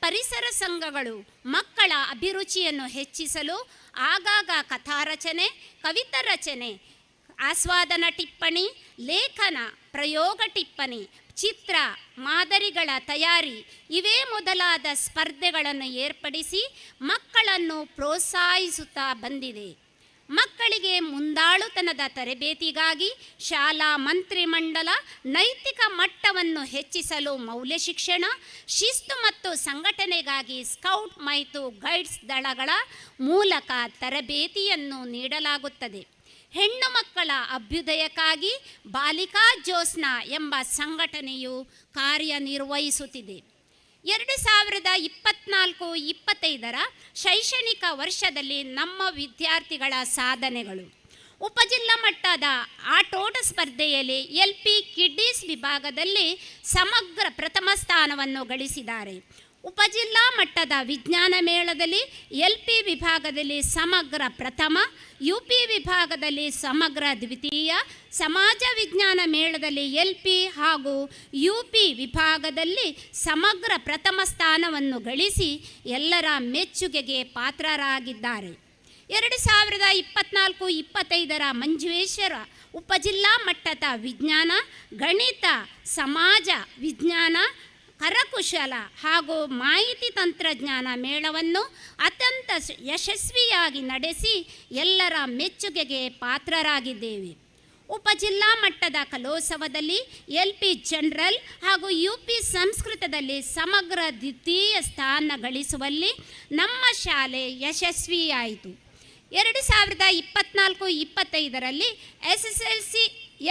ಪರಿಸರ ಸಂಘಗಳು ಮಕ್ಕಳ ಅಭಿರುಚಿಯನ್ನು ಹೆಚ್ಚಿಸಲು ಆಗಾಗ ಕಥಾರಚನೆ, ಕವಿತಾ ರಚನೆ, ಆಸ್ವಾದನ ಟಿಪ್ಪಣಿ, ಲೇಖನ, ಪ್ರಯೋಗ ಟಿಪ್ಪಣಿ, ಚಿತ್ರ, ಮಾದರಿಗಳ ತಯಾರಿ ಇವೇ ಮೊದಲಾದ ಸ್ಪರ್ಧೆಗಳನ್ನು ಏರ್ಪಡಿಸಿ ಮಕ್ಕಳನ್ನು ಪ್ರೋತ್ಸಾಹಿಸುತ್ತಾ ಬಂದಿದೆ. ಮಕ್ಕಳಿಗೆ ಮುಂದಾಳುತನದ ತರಬೇತಿಗಾಗಿ ಶಾಲಾ ಮಂತ್ರಿಮಂಡಲ ನೈತಿಕ ಮಟ್ಟವನ್ನು ಹೆಚ್ಚಿಸಲು ಮೌಲ್ಯ ಶಿಕ್ಷಣ, ಶಿಸ್ತು ಮತ್ತು ಸಂಘಟನೆಗಾಗಿ ಸ್ಕೌಟ್ ಮತ್ತು ಗೈಡ್ಸ್ ದಳಗಳ ಮೂಲಕ ತರಬೇತಿಯನ್ನು ನೀಡಲಾಗುತ್ತದೆ. ಹೆಣ್ಣು ಮಕ್ಕಳ ಅಭ್ಯುದಯಕ್ಕಾಗಿ ಬಾಲಿಕಾ ಜ್ಯೋತ್ಸ್ನಾ ಎಂಬ ಸಂಘಟನೆಯು ಕಾರ್ಯನಿರ್ವಹಿಸುತ್ತಿದೆ. 2024-25 ಶೈಕ್ಷಣಿಕ ವರ್ಷದಲ್ಲಿ ನಮ್ಮ ವಿದ್ಯಾರ್ಥಿಗಳ ಸಾಧನೆಗಳು. ಉಪಜಿಲ್ಲಾ ಮಟ್ಟದ ಆಟೋಟ ಸ್ಪರ್ಧೆಯಲ್ಲಿ LP ಕಿಡ್ಡೀಸ್ ವಿಭಾಗದಲ್ಲಿ ಸಮಗ್ರ ಪ್ರಥಮ ಸ್ಥಾನವನ್ನು ಗಳಿಸಿದ್ದಾರೆ. ಉಪಜಿಲ್ಲಾ ಮಟ್ಟದ ವಿಜ್ಞಾನ ಮೇಳದಲ್ಲಿ LP ವಿಭಾಗದಲ್ಲಿ ಸಮಗ್ರ ಪ್ರಥಮ, UP ವಿಭಾಗದಲ್ಲಿ ಸಮಗ್ರ ದ್ವಿತೀಯ, ಸಮಾಜ ವಿಜ್ಞಾನ ಮೇಳದಲ್ಲಿ LP ಹಾಗೂ UP ವಿಭಾಗದಲ್ಲಿ ಸಮಗ್ರ ಪ್ರಥಮ ಸ್ಥಾನವನ್ನು ಗಳಿಸಿ ಎಲ್ಲರ ಮೆಚ್ಚುಗೆಗೆ ಪಾತ್ರರಾಗಿದ್ದಾರೆ. 2024-25 ಮಂಜುವೇಶ್ವರ ಉಪಜಿಲ್ಲಾ ಮಟ್ಟದ ವಿಜ್ಞಾನ, ಗಣಿತ, ಸಮಾಜ ವಿಜ್ಞಾನ, ಕರಕುಶಲ ಹಾಗೂ ಮಾಹಿತಿ ತಂತ್ರಜ್ಞಾನ ಮೇಳವನ್ನು ಅತ್ಯಂತ ಯಶಸ್ವಿಯಾಗಿ ನಡೆಸಿ ಎಲ್ಲರ ಮೆಚ್ಚುಗೆಗೆ ಪಾತ್ರರಾಗಿದ್ದೇವೆ. ಉಪಜಿಲ್ಲಾ ಮಟ್ಟದ ಕಲೋತ್ಸವದಲ್ಲಿ LP ಜನರಲ್ ಹಾಗೂ UP ಸಂಸ್ಕೃತದಲ್ಲಿ ಸಮಗ್ರ ದ್ವಿತೀಯ ಸ್ಥಾನ ಗಳಿಸುವಲ್ಲಿ ನಮ್ಮ ಶಾಲೆ ಯಶಸ್ವಿಯಾಯಿತು. 2024-25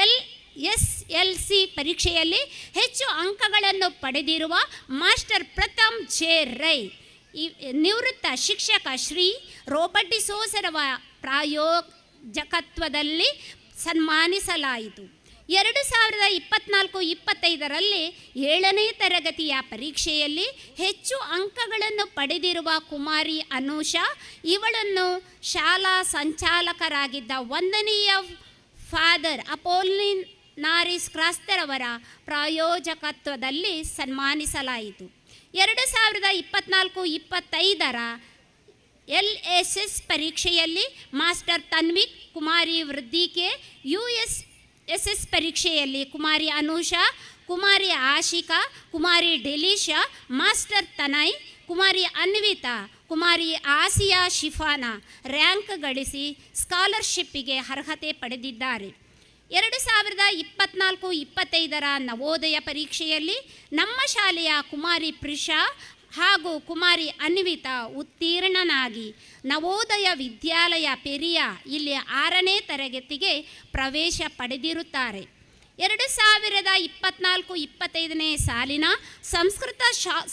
SSLC ಪರೀಕ್ಷೆಯಲ್ಲಿ ಹೆಚ್ಚು ಅಂಕಗಳನ್ನು ಪಡೆದಿರುವ ಮಾಸ್ಟರ್ ಪ್ರಥಮ್ ಜೆ ರೈ ನಿವೃತ್ತ ಶಿಕ್ಷಕ ಶ್ರೀ ರೋಬರ್ಟ್ ಡಿಸೋಜರವ ಪ್ರಾಯೋಜಕತ್ವದಲ್ಲಿ ಸನ್ಮಾನಿಸಲಾಯಿತು. 2024-25ರಲ್ಲಿ 7ನೇ ತರಗತಿಯ ಪರೀಕ್ಷೆಯಲ್ಲಿ ಹೆಚ್ಚು ಅಂಕಗಳನ್ನು ಪಡೆದಿರುವ ಕುಮಾರಿ ಅನೂಷಾ ಇವಳನ್ನು ಶಾಲಾ ಸಂಚಾಲಕರಾಗಿದ್ದ ವಂದನೀಯ ಫಾದರ್ ಅಪೋಲಿನಾರಿಸ್ ಕ್ರಾಸ್ತರ್ ಅವರ ಪ್ರಾಯೋಜಕತ್ವದಲ್ಲಿ ಸನ್ಮಾನಿಸಲಾಯಿತು. 2024-25ರ LSS ಪರೀಕ್ಷೆಯಲ್ಲಿ ಮಾಸ್ಟರ್ ತನ್ವಿಕ್ ಕುಮಾರಿ ವೃದ್ಧಿಕೆ, USSS ಪರೀಕ್ಷೆಯಲ್ಲಿ ಕುಮಾರಿ ಅನೂಷಾ, ಕುಮಾರಿ ಆಶಿಕಾ, ಕುಮಾರಿ ಡೆಲಿಶಾ, ಮಾಸ್ಟರ್ ತನಯ್, ಕುಮಾರಿ ಅನ್ವಿತಾ, ಕುಮಾರಿ ಆಸಿಯಾ ಶಿಫಾನಾ ರ್ಯಾಂಕ್ ಗಳಿಸಿ ಸ್ಕಾಲರ್ಶಿಪ್ಪಿಗೆ ಅರ್ಹತೆ ಪಡೆದಿದ್ದಾರೆ. 2024-25ರ ನವೋದಯ ಪರೀಕ್ಷೆಯಲ್ಲಿ ನಮ್ಮ ಶಾಲೆಯ ಕುಮಾರಿ ಪ್ರಿಷಾ ಹಾಗೂ ಕುಮಾರಿ ಅನ್ವಿತಾ ಉತ್ತೀರ್ಣನಾಗಿ ನವೋದಯ ವಿದ್ಯಾಲಯ ಪೆರಿಯ ಇಲ್ಲಿ 6ನೇ ತರಗತಿಗೆ ಪ್ರವೇಶ ಪಡೆದಿರುತ್ತಾರೆ. 2024-25ನೇ ಸಾಲಿನ ಸಂಸ್ಕೃತ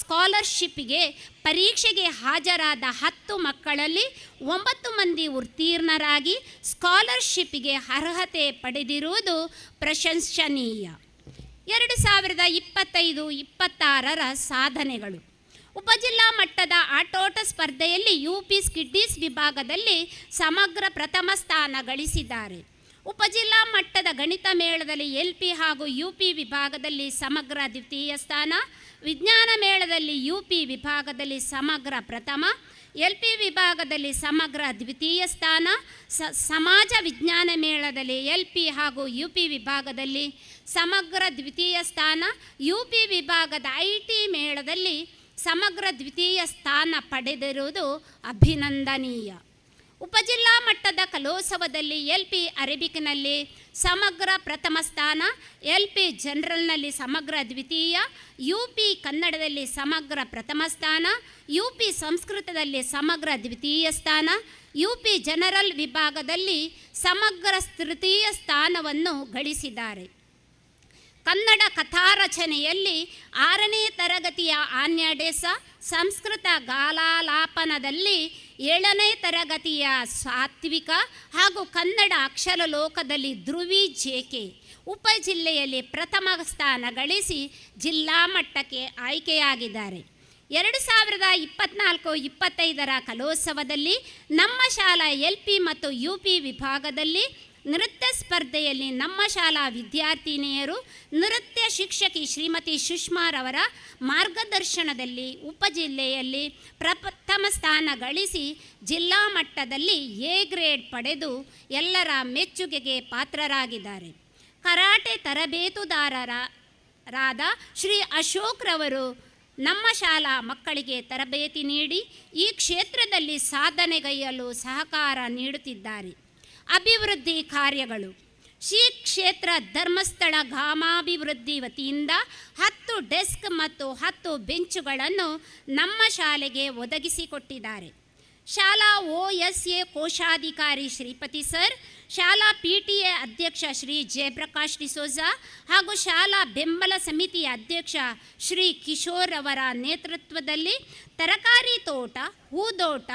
ಸ್ಕಾಲರ್ಶಿಪ್ಗೆ ಪರೀಕ್ಷೆಗೆ ಹಾಜರಾದ 10 ಮಕ್ಕಳಲ್ಲಿ 9 ಮಂದಿ ಉತ್ತೀರ್ಣರಾಗಿ ಸ್ಕಾಲರ್ಶಿಪ್ಗೆ ಅರ್ಹತೆ ಪಡೆದಿರುವುದು ಪ್ರಶಂಸನೀಯ. 2025-26ರ ಸಾಧನೆಗಳು. ಉಪಜಿಲ್ಲಾ ಮಟ್ಟದ ಆಟೋಟ ಸ್ಪರ್ಧೆಯಲ್ಲಿ UP ಸ್ಕಿಡ್ಡೀಸ್ ವಿಭಾಗದಲ್ಲಿ ಸಮಗ್ರ ಪ್ರಥಮ ಸ್ಥಾನ ಗಳಿಸಿದ್ದಾರೆ. ಉಪಜಿಲ್ಲಾ ಮಟ್ಟದ ಗಣಿತ ಮೇಳದಲ್ಲಿ LP ಹಾಗೂ UP ವಿಭಾಗದಲ್ಲಿ ಸಮಗ್ರ ದ್ವಿತೀಯ ಸ್ಥಾನ, ವಿಜ್ಞಾನ ಮೇಳದಲ್ಲಿ UP ವಿಭಾಗದಲ್ಲಿ ಸಮಗ್ರ ಪ್ರಥಮ, LP ವಿಭಾಗದಲ್ಲಿ ಸಮಗ್ರ ದ್ವಿತೀಯ ಸ್ಥಾನ, ಸಮಾಜ ವಿಜ್ಞಾನ ಮೇಳದಲ್ಲಿ LP ಹಾಗೂ UP ವಿಭಾಗದಲ್ಲಿ ಸಮಗ್ರ ದ್ವಿತೀಯ ಸ್ಥಾನ, UP ವಿಭಾಗದ IT ಮೇಳದಲ್ಲಿ ಸಮಗ್ರ ದ್ವಿತೀಯ ಸ್ಥಾನ ಪಡೆದಿರುವುದು ಅಭಿನಂದನೀಯ. ಉಪಜಿಲ್ಲಾ ಮಟ್ಟದ ಕಲೋತ್ಸವದಲ್ಲಿ LP ಅರೇಬಿಕ್ನಲ್ಲಿ ಸಮಗ್ರ ಪ್ರಥಮ ಸ್ಥಾನ, LP ಜನರಲ್ನಲ್ಲಿ ಸಮಗ್ರ ದ್ವಿತೀಯ, UP ಕನ್ನಡದಲ್ಲಿ ಸಮಗ್ರ ಪ್ರಥಮ ಸ್ಥಾನ, UP ಸಂಸ್ಕೃತದಲ್ಲಿ ಸಮಗ್ರ ದ್ವಿತೀಯ ಸ್ಥಾನ, UP ಜನರಲ್ ವಿಭಾಗದಲ್ಲಿ ಸಮಗ್ರ ತೃತೀಯ ಸ್ಥಾನವನ್ನು ಗಳಿಸಿದ್ದಾರೆ. ಕನ್ನಡ ಕಥಾರಚನೆಯಲ್ಲಿ 6ನೇ ತರಗತಿಯ ಆನ್ಯಡೆಸ, ಸಂಸ್ಕೃತ ಗಾಲಾಲಾಪನದಲ್ಲಿ 7ನೇ ತರಗತಿಯ ಸಾತ್ವಿಕ ಹಾಗೂ ಕನ್ನಡ ಅಕ್ಷರಲೋಕದಲ್ಲಿ ಧ್ರುವಿ JK ಉಪಜಿಲ್ಲೆಯಲ್ಲಿ ಪ್ರಥಮ ಸ್ಥಾನ ಗಳಿಸಿ ಜಿಲ್ಲಾ ಮಟ್ಟಕ್ಕೆ ಆಯ್ಕೆಯಾಗಿದ್ದಾರೆ. 2024-25ರ ಕಲೋತ್ಸವದಲ್ಲಿ ನಮ್ಮ ಶಾಲಾ LP ಮತ್ತು UP ವಿಭಾಗದಲ್ಲಿ ನೃತ್ಯ ಸ್ಪರ್ಧೆಯಲ್ಲಿ ನಮ್ಮ ಶಾಲಾ ವಿದ್ಯಾರ್ಥಿನಿಯರು ನೃತ್ಯ ಶಿಕ್ಷಕಿ ಶ್ರೀಮತಿ ಸುಷ್ಮಾರವರ ಮಾರ್ಗದರ್ಶನದಲ್ಲಿ ಉಪಜಿಲ್ಲೆಯಲ್ಲಿ ಪ್ರಥಮ ಸ್ಥಾನ ಗಳಿಸಿ ಜಿಲ್ಲಾ ಮಟ್ಟದಲ್ಲಿ A ಗ್ರೇಡ್ ಪಡೆದು ಎಲ್ಲರ ಮೆಚ್ಚುಗೆಗೆ ಪಾತ್ರರಾಗಿದ್ದಾರೆ. ಕರಾಟೆ ತರಬೇತುದಾರರಾದ ಶ್ರೀ ಅಶೋಕ್ರವರು ನಮ್ಮ ಶಾಲಾ ಮಕ್ಕಳಿಗೆ ತರಬೇತಿ ನೀಡಿ ಈ ಕ್ಷೇತ್ರದಲ್ಲಿ ಸಾಧನೆಗೈಯಲು ಸಹಕಾರ ನೀಡುತ್ತಿದ್ದಾರೆ. ಅಭಿವೃದ್ಧಿ ಕಾರ್ಯಗಳು. ಶ್ರೀ ಕ್ಷೇತ್ರ ಧರ್ಮಸ್ಥಳ ಗ್ರಾಮಾಭಿವೃದ್ಧಿ ವತಿಯಿಂದ 10 ಡೆಸ್ಕ್ ಮತ್ತು 10 ಬೆಂಚುಗಳನ್ನು ನಮ್ಮ ಶಾಲೆಗೆ ಒದಗಿಸಿಕೊಟ್ಟಿದ್ದಾರೆ. ಶಾಲಾ OSA ಕೋಶಾಧಿಕಾರಿ ಶ್ರೀಪತಿ ಸರ್, ಶಾಲಾ PTA ಅಧ್ಯಕ್ಷ ಶ್ರೀ ಜಯಪ್ರಕಾಶ್ ಡಿಸೋಜಾ ಹಾಗೂ ಶಾಲಾ ಬೆಂಬಲ ಸಮಿತಿಯ ಅಧ್ಯಕ್ಷ ಶ್ರೀ ಕಿಶೋರ್ ಅವರ ನೇತೃತ್ವದಲ್ಲಿ ತರಕಾರಿ ತೋಟ, ಹೂದೋಟ,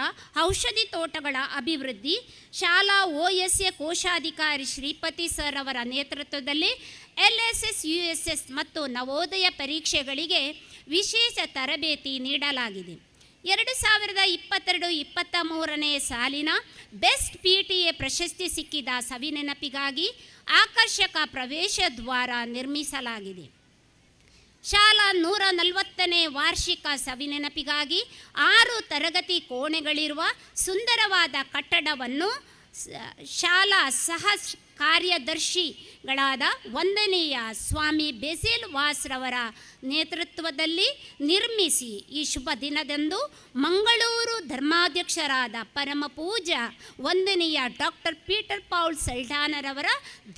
ಔಷಧಿ ತೋಟಗಳ ಅಭಿವೃದ್ಧಿ, ಶಾಲಾ OSA ಕೋಶಾಧಿಕಾರಿ ಶ್ರೀಪತಿ ಸರ್ ಅವರ ನೇತೃತ್ವದಲ್ಲಿ LSS, USS ಮತ್ತು ನವೋದಯ ಪರೀಕ್ಷೆಗಳಿಗೆ ವಿಶೇಷ ತರಬೇತಿ ನೀಡಲಾಗಿದೆ. 2022-23ನೇ ಸಾಲಿನ ಬೆಸ್ಟ್ PTA ಪ್ರಶಸ್ತಿ ಸಿಕ್ಕಿದ ಸವಿನೆನಪಿಗಾಗಿ ಆಕರ್ಷಕ ಪ್ರವೇಶ ದ್ವಾರ ನಿರ್ಮಿಸಲಾಗಿದೆ. ಶಾಲಾ 140ನೇ ವಾರ್ಷಿಕ ಸವಿನೆನಪಿಗಾಗಿ 6 ತರಗತಿ ಕೋಣೆಗಳಿರುವ ಸುಂದರವಾದ ಕಟ್ಟಡವನ್ನು ಶಾಲಾ ಸಹ ಕಾರ್ಯದರ್ಶಿಗಳಾದ ವಂದನೀಯ ಸ್ವಾಮಿ ಬೆಸಿಲ್ ವಾಸ್ರವರ ನೇತೃತ್ವದಲ್ಲಿ ನಿರ್ಮಿಸಿ ಈ ಶುಭ ದಿನದಂದು ಮಂಗಳೂರು ಧರ್ಮಾಧ್ಯಕ್ಷರಾದ ಪರಮ ಪೂಜ್ಯ ವಂದನೀಯ ಡಾಕ್ಟರ್ ಪೀಟರ್ ಪೌಲ್ ಸಲ್ಟಾನರವರ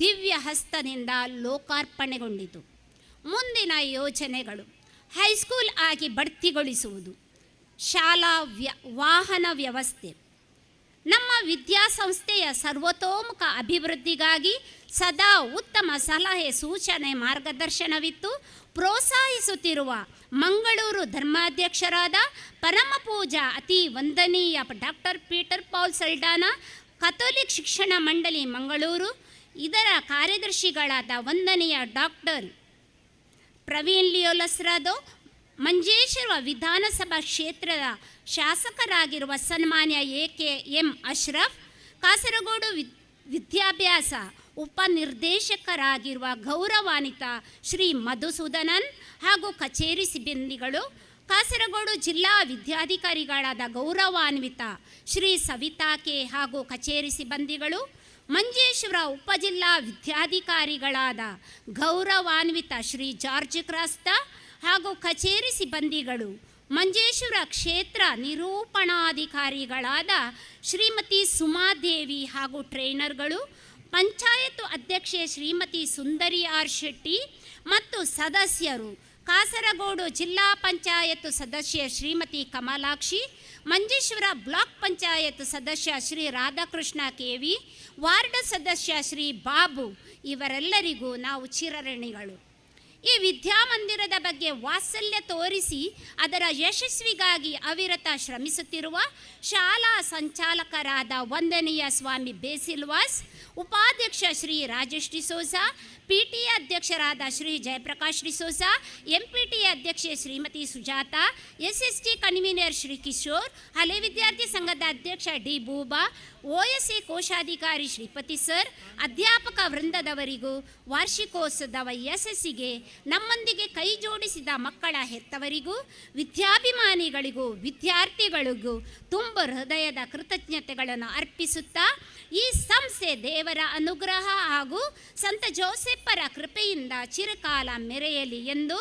ದಿವ್ಯ ಹಸ್ತದಿಂದ ಲೋಕಾರ್ಪಣೆಗೊಂಡಿತು. ಮುಂದಿನ ಯೋಜನೆಗಳು: ಹೈಸ್ಕೂಲ್ ಆಗಿ ಬಡ್ತಿಗೊಳಿಸುವುದು, ಶಾಲಾ ವಾಹನ ವ್ಯವಸ್ಥೆ, ನಮ್ಮ ವಿದ್ಯಾಸಂಸ್ಥೆಯ ಸರ್ವತೋಮುಖ ಅಭಿವೃದ್ಧಿಗಾಗಿ ಸದಾ ಉತ್ತಮ ಸಲಹೆ ಸೂಚನೆ ಮಾರ್ಗದರ್ಶನವಿತ್ತು ಪ್ರೋತ್ಸಾಹಿಸುತ್ತಿರುವ ಮಂಗಳೂರು ಧರ್ಮಾಧ್ಯಕ್ಷರಾದ ಪರಮಪೂಜಾ ಅತಿ ವಂದನೀಯ doctor Peter Paul Saldanha, Catholic ಶಿಕ್ಷಣ ಮಂಡಳಿ ಮಂಗಳೂರು, ಇದರ ಕಾರ್ಯದರ್ಶಿಗಳಾದ ವಂದನೀಯ ಡಾಕ್ಟರ್ ಪ್ರವೀಣ್ ಲಿಯೋಲಸ್ರಾದೋ, ಮಂಜೇಶ್ವರ ವಿಧಾನಸಭಾ ಕ್ಷೇತ್ರದ ಶಾಸಕರಾಗಿರುವ ಸನ್ಮಾನ್ಯ AKM ಅಶ್ರಫ್, ಕಾಸರಗೋಡು ವಿದ್ಯಾಭ್ಯಾಸ ಉಪನಿರ್ದೇಶಕರಾಗಿರುವ ಗೌರವಾನ್ವಿತ ಶ್ರೀ ಮಧುಸೂದನನ್ ಹಾಗೂ ಕಚೇರಿ ಸಿಬ್ಬಂದಿಗಳು, ಕಾಸರಗೋಡು ಜಿಲ್ಲಾ ವಿದ್ಯಾಧಿಕಾರಿಗಳಾದ ಗೌರವಾನ್ವಿತ ಶ್ರೀ ಸವಿತಾ ಕೆ ಹಾಗೂ ಕಚೇರಿ ಸಿಬ್ಬಂದಿಗಳು, ಮಂಜೇಶ್ವರ ಉಪಜಿಲ್ಲಾ ವಿದ್ಯಾಧಿಕಾರಿಗಳಾದ ಗೌರವಾನ್ವಿತ ಶ್ರೀ ಜಾರ್ಜ್ ಕ್ರಾಸ್ತಾ ಹಾಗೂ ಕಚೇರಿ ಸಿಬ್ಬಂದಿಗಳು, ಮಂಜೇಶ್ವರ ಕ್ಷೇತ್ರ ನಿರೂಪಣಾಧಿಕಾರಿಗಳಾದ ಶ್ರೀಮತಿ ಸುಮಾದೇವಿ ಹಾಗೂ ಟ್ರೈನರ್ಗಳು, ಪಂಚಾಯತ್ ಅಧ್ಯಕ್ಷೆ ಶ್ರೀಮತಿ ಸುಂದರಿ ಆರ್ ಶೆಟ್ಟಿ ಮತ್ತು ಸದಸ್ಯರು, ಕಾಸರಗೋಡು ಜಿಲ್ಲಾ ಪಂಚಾಯತ್ ಸದಸ್ಯೆ ಶ್ರೀಮತಿ ಕಮಲಾಕ್ಷಿ, ಮಂಜೇಶ್ವರ ಬ್ಲಾಕ್ ಪಂಚಾಯತ್ ಸದಸ್ಯ ಶ್ರೀ ರಾಧಾಕೃಷ್ಣ KV, ವಾರ್ಡ್ ಸದಸ್ಯ ಶ್ರೀ ಬಾಬು, ಇವರೆಲ್ಲರಿಗೂ ನಾವು ಚಿರಋಣಿಗಳು. ಈ ವಿದ್ಯಾಮಂದಿರದ ಬಗ್ಗೆ ವಾತ್ಸಲ್ಯ ತೋರಿಸಿ ಅದರ ಯಶಸ್ವಿಗಾಗಿ ಅವಿರತ ಶ್ರಮಿಸುತ್ತಿರುವ ಶಾಲಾ ಸಂಚಾಲಕರಾದ ವಂದನೀಯ ಸ್ವಾಮಿ ಬೇಸಿಲ್ವಾಸ್, ಉಪಾಧ್ಯಕ್ಷ ಶ್ರೀ ರಾಜೇಶ್ ಡಿಸೋಜಾ, PTA ಅಧ್ಯಕ್ಷರಾದ ಶ್ರೀ ಜಯಪ್ರಕಾಶ್ ಡಿಸೋಜಾ, MPTA ಅಧ್ಯಕ್ಷೆ ಶ್ರೀಮತಿ ಸುಜಾತ, SST ಕನ್ವೀನರ್ ಶ್ರೀ ಕಿಶೋರ್, ಹಳೆ ವಿದ್ಯಾರ್ಥಿ ಸಂಘದ ಅಧ್ಯಕ್ಷ D ಬೂಬಾ, OSA ಕೋಶಾಧಿಕಾರಿ ಶ್ರೀಪತಿ ಸರ್, ಅಧ್ಯಾಪಕ ವೃಂದದವರಿಗೂ ವಾರ್ಷಿಕೋತ್ಸವದ ಯಶಸ್ಸಿಗೆ ನಮ್ಮೊಂದಿಗೆ ಕೈ ಜೋಡಿಸಿದ ಮಕ್ಕಳ ಹೆತ್ತವರಿಗೂ ವಿದ್ಯಾಭಿಮಾನಿಗಳಿಗೂ ವಿದ್ಯಾರ್ಥಿಗಳಿಗೂ ತುಂಬ ಹೃದಯದ ಕೃತಜ್ಞತೆಗಳನ್ನು ಅರ್ಪಿಸುತ್ತಾ, ಈ ಸಂಸ್ಥೆ ದೇವರ ಅನುಗ್ರಹ ಹಾಗೂ ಸಂತ ಜೋಸೆಫರ ಕೃಪೆಯಿಂದ ಚಿರಕಾಲ ಮೆರೆಯಲಿ ಎಂದು,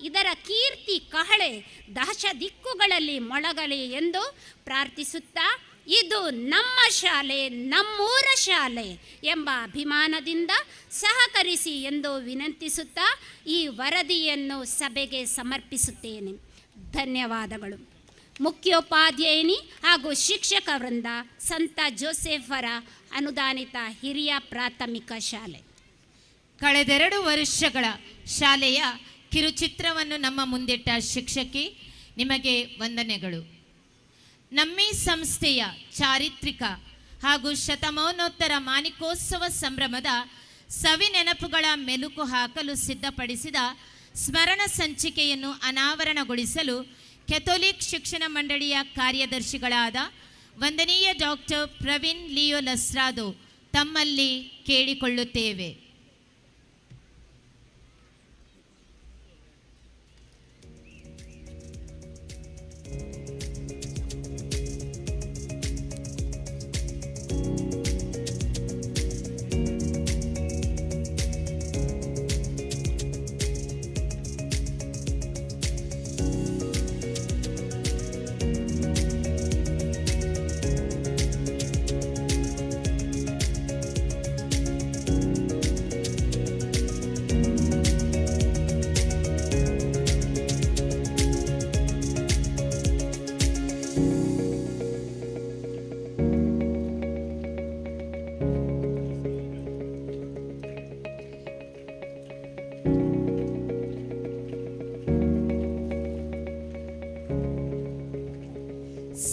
ಇದರ ಕೀರ್ತಿ ಕಹಳೆ ದಶ ದಿಕ್ಕುಗಳಲ್ಲಿ ಮೊಳಗಲಿ ಎಂದು ಪ್ರಾರ್ಥಿಸುತ್ತಾ, ಇದು ನಮ್ಮ ಶಾಲೆ, ನಮ್ಮೂರ ಶಾಲೆ ಎಂಬ ಅಭಿಮಾನದಿಂದ ಸಹಕರಿಸಿ ಎಂದು ವಿನಂತಿಸುತ್ತಾ ಈ ವರದಿಯನ್ನು ಸಭೆಗೆ ಸಮರ್ಪಿಸುತ್ತೇನೆ. ಧನ್ಯವಾದಗಳು. ಮುಖ್ಯೋಪಾಧ್ಯಾಯಿನಿ ಹಾಗೂ ಶಿಕ್ಷಕ ವೃಂದ, ಸಂತ ಜೋಸೆಫರ ಅನುದಾನಿತ ಹಿರಿಯ ಪ್ರಾಥಮಿಕ ಶಾಲೆ. ಕಳೆದೆರಡು ವರ್ಷಗಳ ಶಾಲೆಯ ಕಿರುಚಿತ್ರವನ್ನು ನಮ್ಮ ಮುಂದಿಟ್ಟ ಶಿಕ್ಷಕಿ, ನಿಮಗೆ ವಂದನೆಗಳು. ನಮ್ಮಿ ಸಂಸ್ಥೆಯ ಚಾರಿತ್ರಿಕ ಹಾಗೂ ಶತಮಾನೋತ್ತರ ಮಾನಿಕೋತ್ಸವ ಸಂಭ್ರಮದ ಸವಿ ನೆನಪುಗಳ ಮೆಲುಕು ಹಾಕಲು ಸಿದ್ಧಪಡಿಸಿದ ಸ್ಮರಣ ಸಂಚಿಕೆಯನ್ನು ಅನಾವರಣಗೊಳಿಸಲು ಕೆಥೋಲಿಕ್ ಶಿಕ್ಷಣ ಮಂಡಳಿಯ ಕಾರ್ಯದರ್ಶಿಗಳಾದ ವಂದನೀಯ ಡಾಕ್ಟರ್ ಪ್ರವೀಣ್ ಲಿಯೋಲಸ್ರಾದೋ ತಮ್ಮಲ್ಲಿ ಕೇಳಿಕೊಳ್ಳುತ್ತೇವೆ.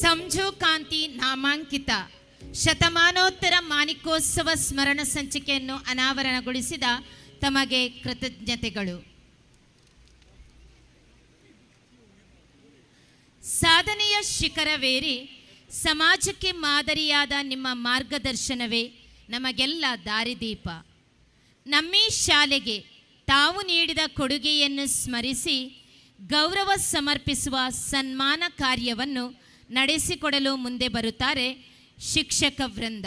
ಸಂಜು ಕಾಂತಿ ನಾಮಾಂಕಿತ ಶತಮಾನೋತ್ತರ ಮಾನಿಕೋತ್ಸವ ಸ್ಮರಣ ಸಂಚಿಕೆಯನ್ನು ಅನಾವರಣಗೊಳಿಸಿದ ತಮಗೆ ಕೃತಜ್ಞತೆಗಳು. ಸಾಧನೆಯ ಶಿಖರವೇರಿ ಸಮಾಜಕ್ಕೆ ಮಾದರಿಯಾದ ನಿಮ್ಮ ಮಾರ್ಗದರ್ಶನವೇ ನಮಗೆಲ್ಲ ದಾರಿದೀಪ. ನಮ್ಮೀ ಶಾಲೆಗೆ ತಾವು ನೀಡಿದ ಕೊಡುಗೆಯನ್ನು ಸ್ಮರಿಸಿ ಗೌರವ ಸಮರ್ಪಿಸುವ ಸನ್ಮಾನ ಕಾರ್ಯವನ್ನು ನಡೆಸಿಕೊಡಲು ಮುಂದೆ ಬರುತ್ತಾರೆ ಶಿಕ್ಷಕ ವೃಂದ.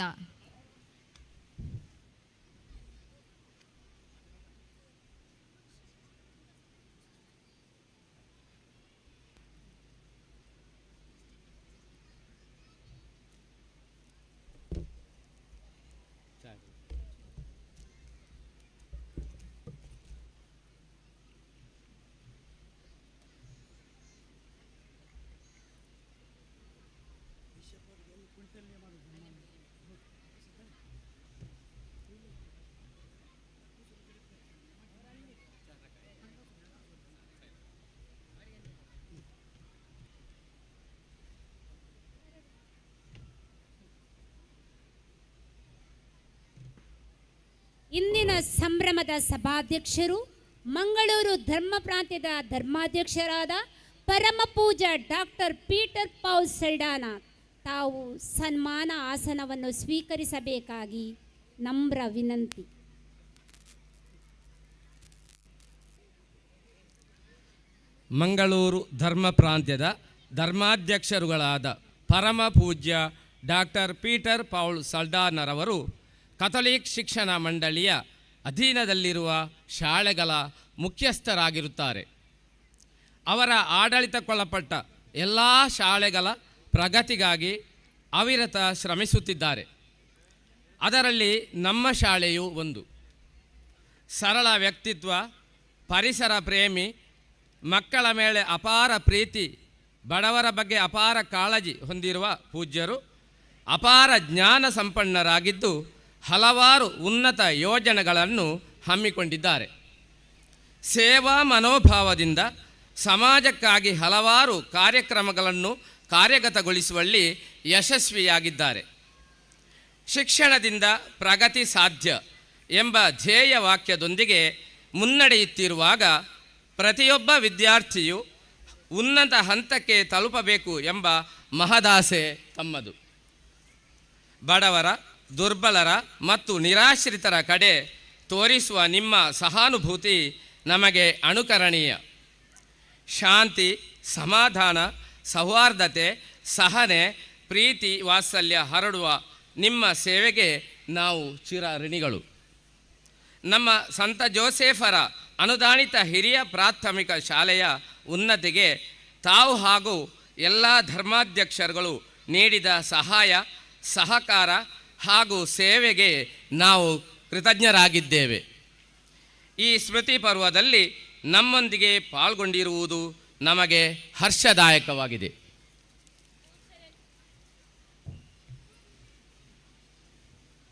ಇಂದಿನ ಸಂಭ್ರಮದ ಸಭಾಧ್ಯಕ್ಷರು ಮಂಗಳೂರು ಧರ್ಮ ಪ್ರಾಂತ್ಯದ ಧರ್ಮಾಧ್ಯಕ್ಷರಾದ ಪರಮ ಪೂಜ್ಯ ಡಾಕ್ಟರ್ ಪೀಟರ್ ಪೌಲ್ ಸಲ್ಡಾನ ತಾವು ಸನ್ಮಾನ ಆಸನವನ್ನು ಸ್ವೀಕರಿಸಬೇಕಾಗಿ ನಮ್ರ ವಿನಂತಿ. ಮಂಗಳೂರು ಧರ್ಮ ಪ್ರಾಂತ್ಯದ ಧರ್ಮಾಧ್ಯಕ್ಷರುಗಳಾದ ಪರಮ ಪೂಜ್ಯ ಡಾಕ್ಟರ್ ಪೀಟರ್ ಪೌಲ್ ಸಲ್ಡಾನರವರು ಕಥೋಲಿಕ್ ಶಿಕ್ಷಣ ಮಂಡಳಿಯ ಅಧೀನದಲ್ಲಿರುವ ಶಾಲೆಗಳ ಮುಖ್ಯಸ್ಥರಾಗಿರುತ್ತಾರೆ. ಅವರ ಆಡಳಿತಕ್ಕೊಳಪಟ್ಟ ಎಲ್ಲ ಶಾಲೆಗಳ ಪ್ರಗತಿಗಾಗಿ ಅವಿರತ ಶ್ರಮಿಸುತ್ತಿದ್ದಾರೆ. ಅದರಲ್ಲಿ ನಮ್ಮ ಶಾಲೆಯೂ ಒಂದು. ಸರಳ ವ್ಯಕ್ತಿತ್ವ, ಪರಿಸರ ಪ್ರೇಮಿ, ಮಕ್ಕಳ ಮೇಲೆ ಅಪಾರ ಪ್ರೀತಿ, ಬಡವರ ಬಗ್ಗೆ ಅಪಾರ ಕಾಳಜಿ ಹೊಂದಿರುವ ಪೂಜ್ಯರು ಅಪಾರ ಜ್ಞಾನ ಸಂಪನ್ನರಾಗಿದ್ದು ಹಲವಾರು ಉನ್ನತ ಯೋಜನೆಗಳನ್ನು ಹಮ್ಮಿಕೊಂಡಿದ್ದಾರೆ. ಸೇವಾ ಮನೋಭಾವದಿಂದ ಸಮಾಜಕ್ಕಾಗಿ ಹಲವಾರು ಕಾರ್ಯಕ್ರಮಗಳನ್ನು ಕಾರ್ಯಗತಗೊಳಿಸುವಲ್ಲಿ ಯಶಸ್ವಿಯಾಗಿದ್ದಾರೆ. ಶಿಕ್ಷಣದಿಂದ ಪ್ರಗತಿ ಸಾಧ್ಯ ಎಂಬ ಧ್ಯೇಯ ವಾಕ್ಯದೊಂದಿಗೆ ಮುನ್ನಡೆಯುತ್ತಿರುವಾಗ ಪ್ರತಿಯೊಬ್ಬ ವಿದ್ಯಾರ್ಥಿಯು ಉನ್ನತ ಹಂತಕ್ಕೆ ತಲುಪಬೇಕು ಎಂಬ ಮಹದಾಸೆ ತಮ್ಮದು. ಬಡವರ, ದುರ್ಬಲರ ಮತ್ತು ನಿರಾಶ್ರಿತರ ಕಡೆ ತೋರಿಸುವ ನಿಮ್ಮ ಸಹಾನುಭೂತಿ ನಮಗೆ ಅನುಕರಣೀಯ. ಶಾಂತಿ, ಸಮಾಧಾನ, ಸೌಹಾರ್ದತೆ, ಸಹನೆ, ಪ್ರೀತಿ, ವಾತ್ಸಲ್ಯ ಹರಡುವ ನಿಮ್ಮ ಸೇವೆಗೆ ನಾವು ಚಿರಋಣಿಗಳು. ನಮ್ಮ ಸಂತ ಜೋಸೆಫರ ಅನುದಾನಿತ ಹಿರಿಯ ಪ್ರಾಥಮಿಕ ಶಾಲೆಯ ಉನ್ನತಿಗೆ ತಾವು ಹಾಗೂ ಎಲ್ಲ ಧರ್ಮಾಧ್ಯಕ್ಷರುಗಳು ನೀಡಿದ ಸಹಾಯ, ಸಹಕಾರ ಹಾಗೂ ಸೇವೆಗೆ ನಾವು ಕೃತಜ್ಞರಾಗಿದ್ದೇವೆ. ಈ ಸ್ಮೃತಿ ಪರ್ವದಲ್ಲಿ ನಮ್ಮೊಂದಿಗೆ ಪಾಲ್ಗೊಂಡಿರುವುದು ನಮಗೆ ಹರ್ಷದಾಯಕವಾಗಿದೆ.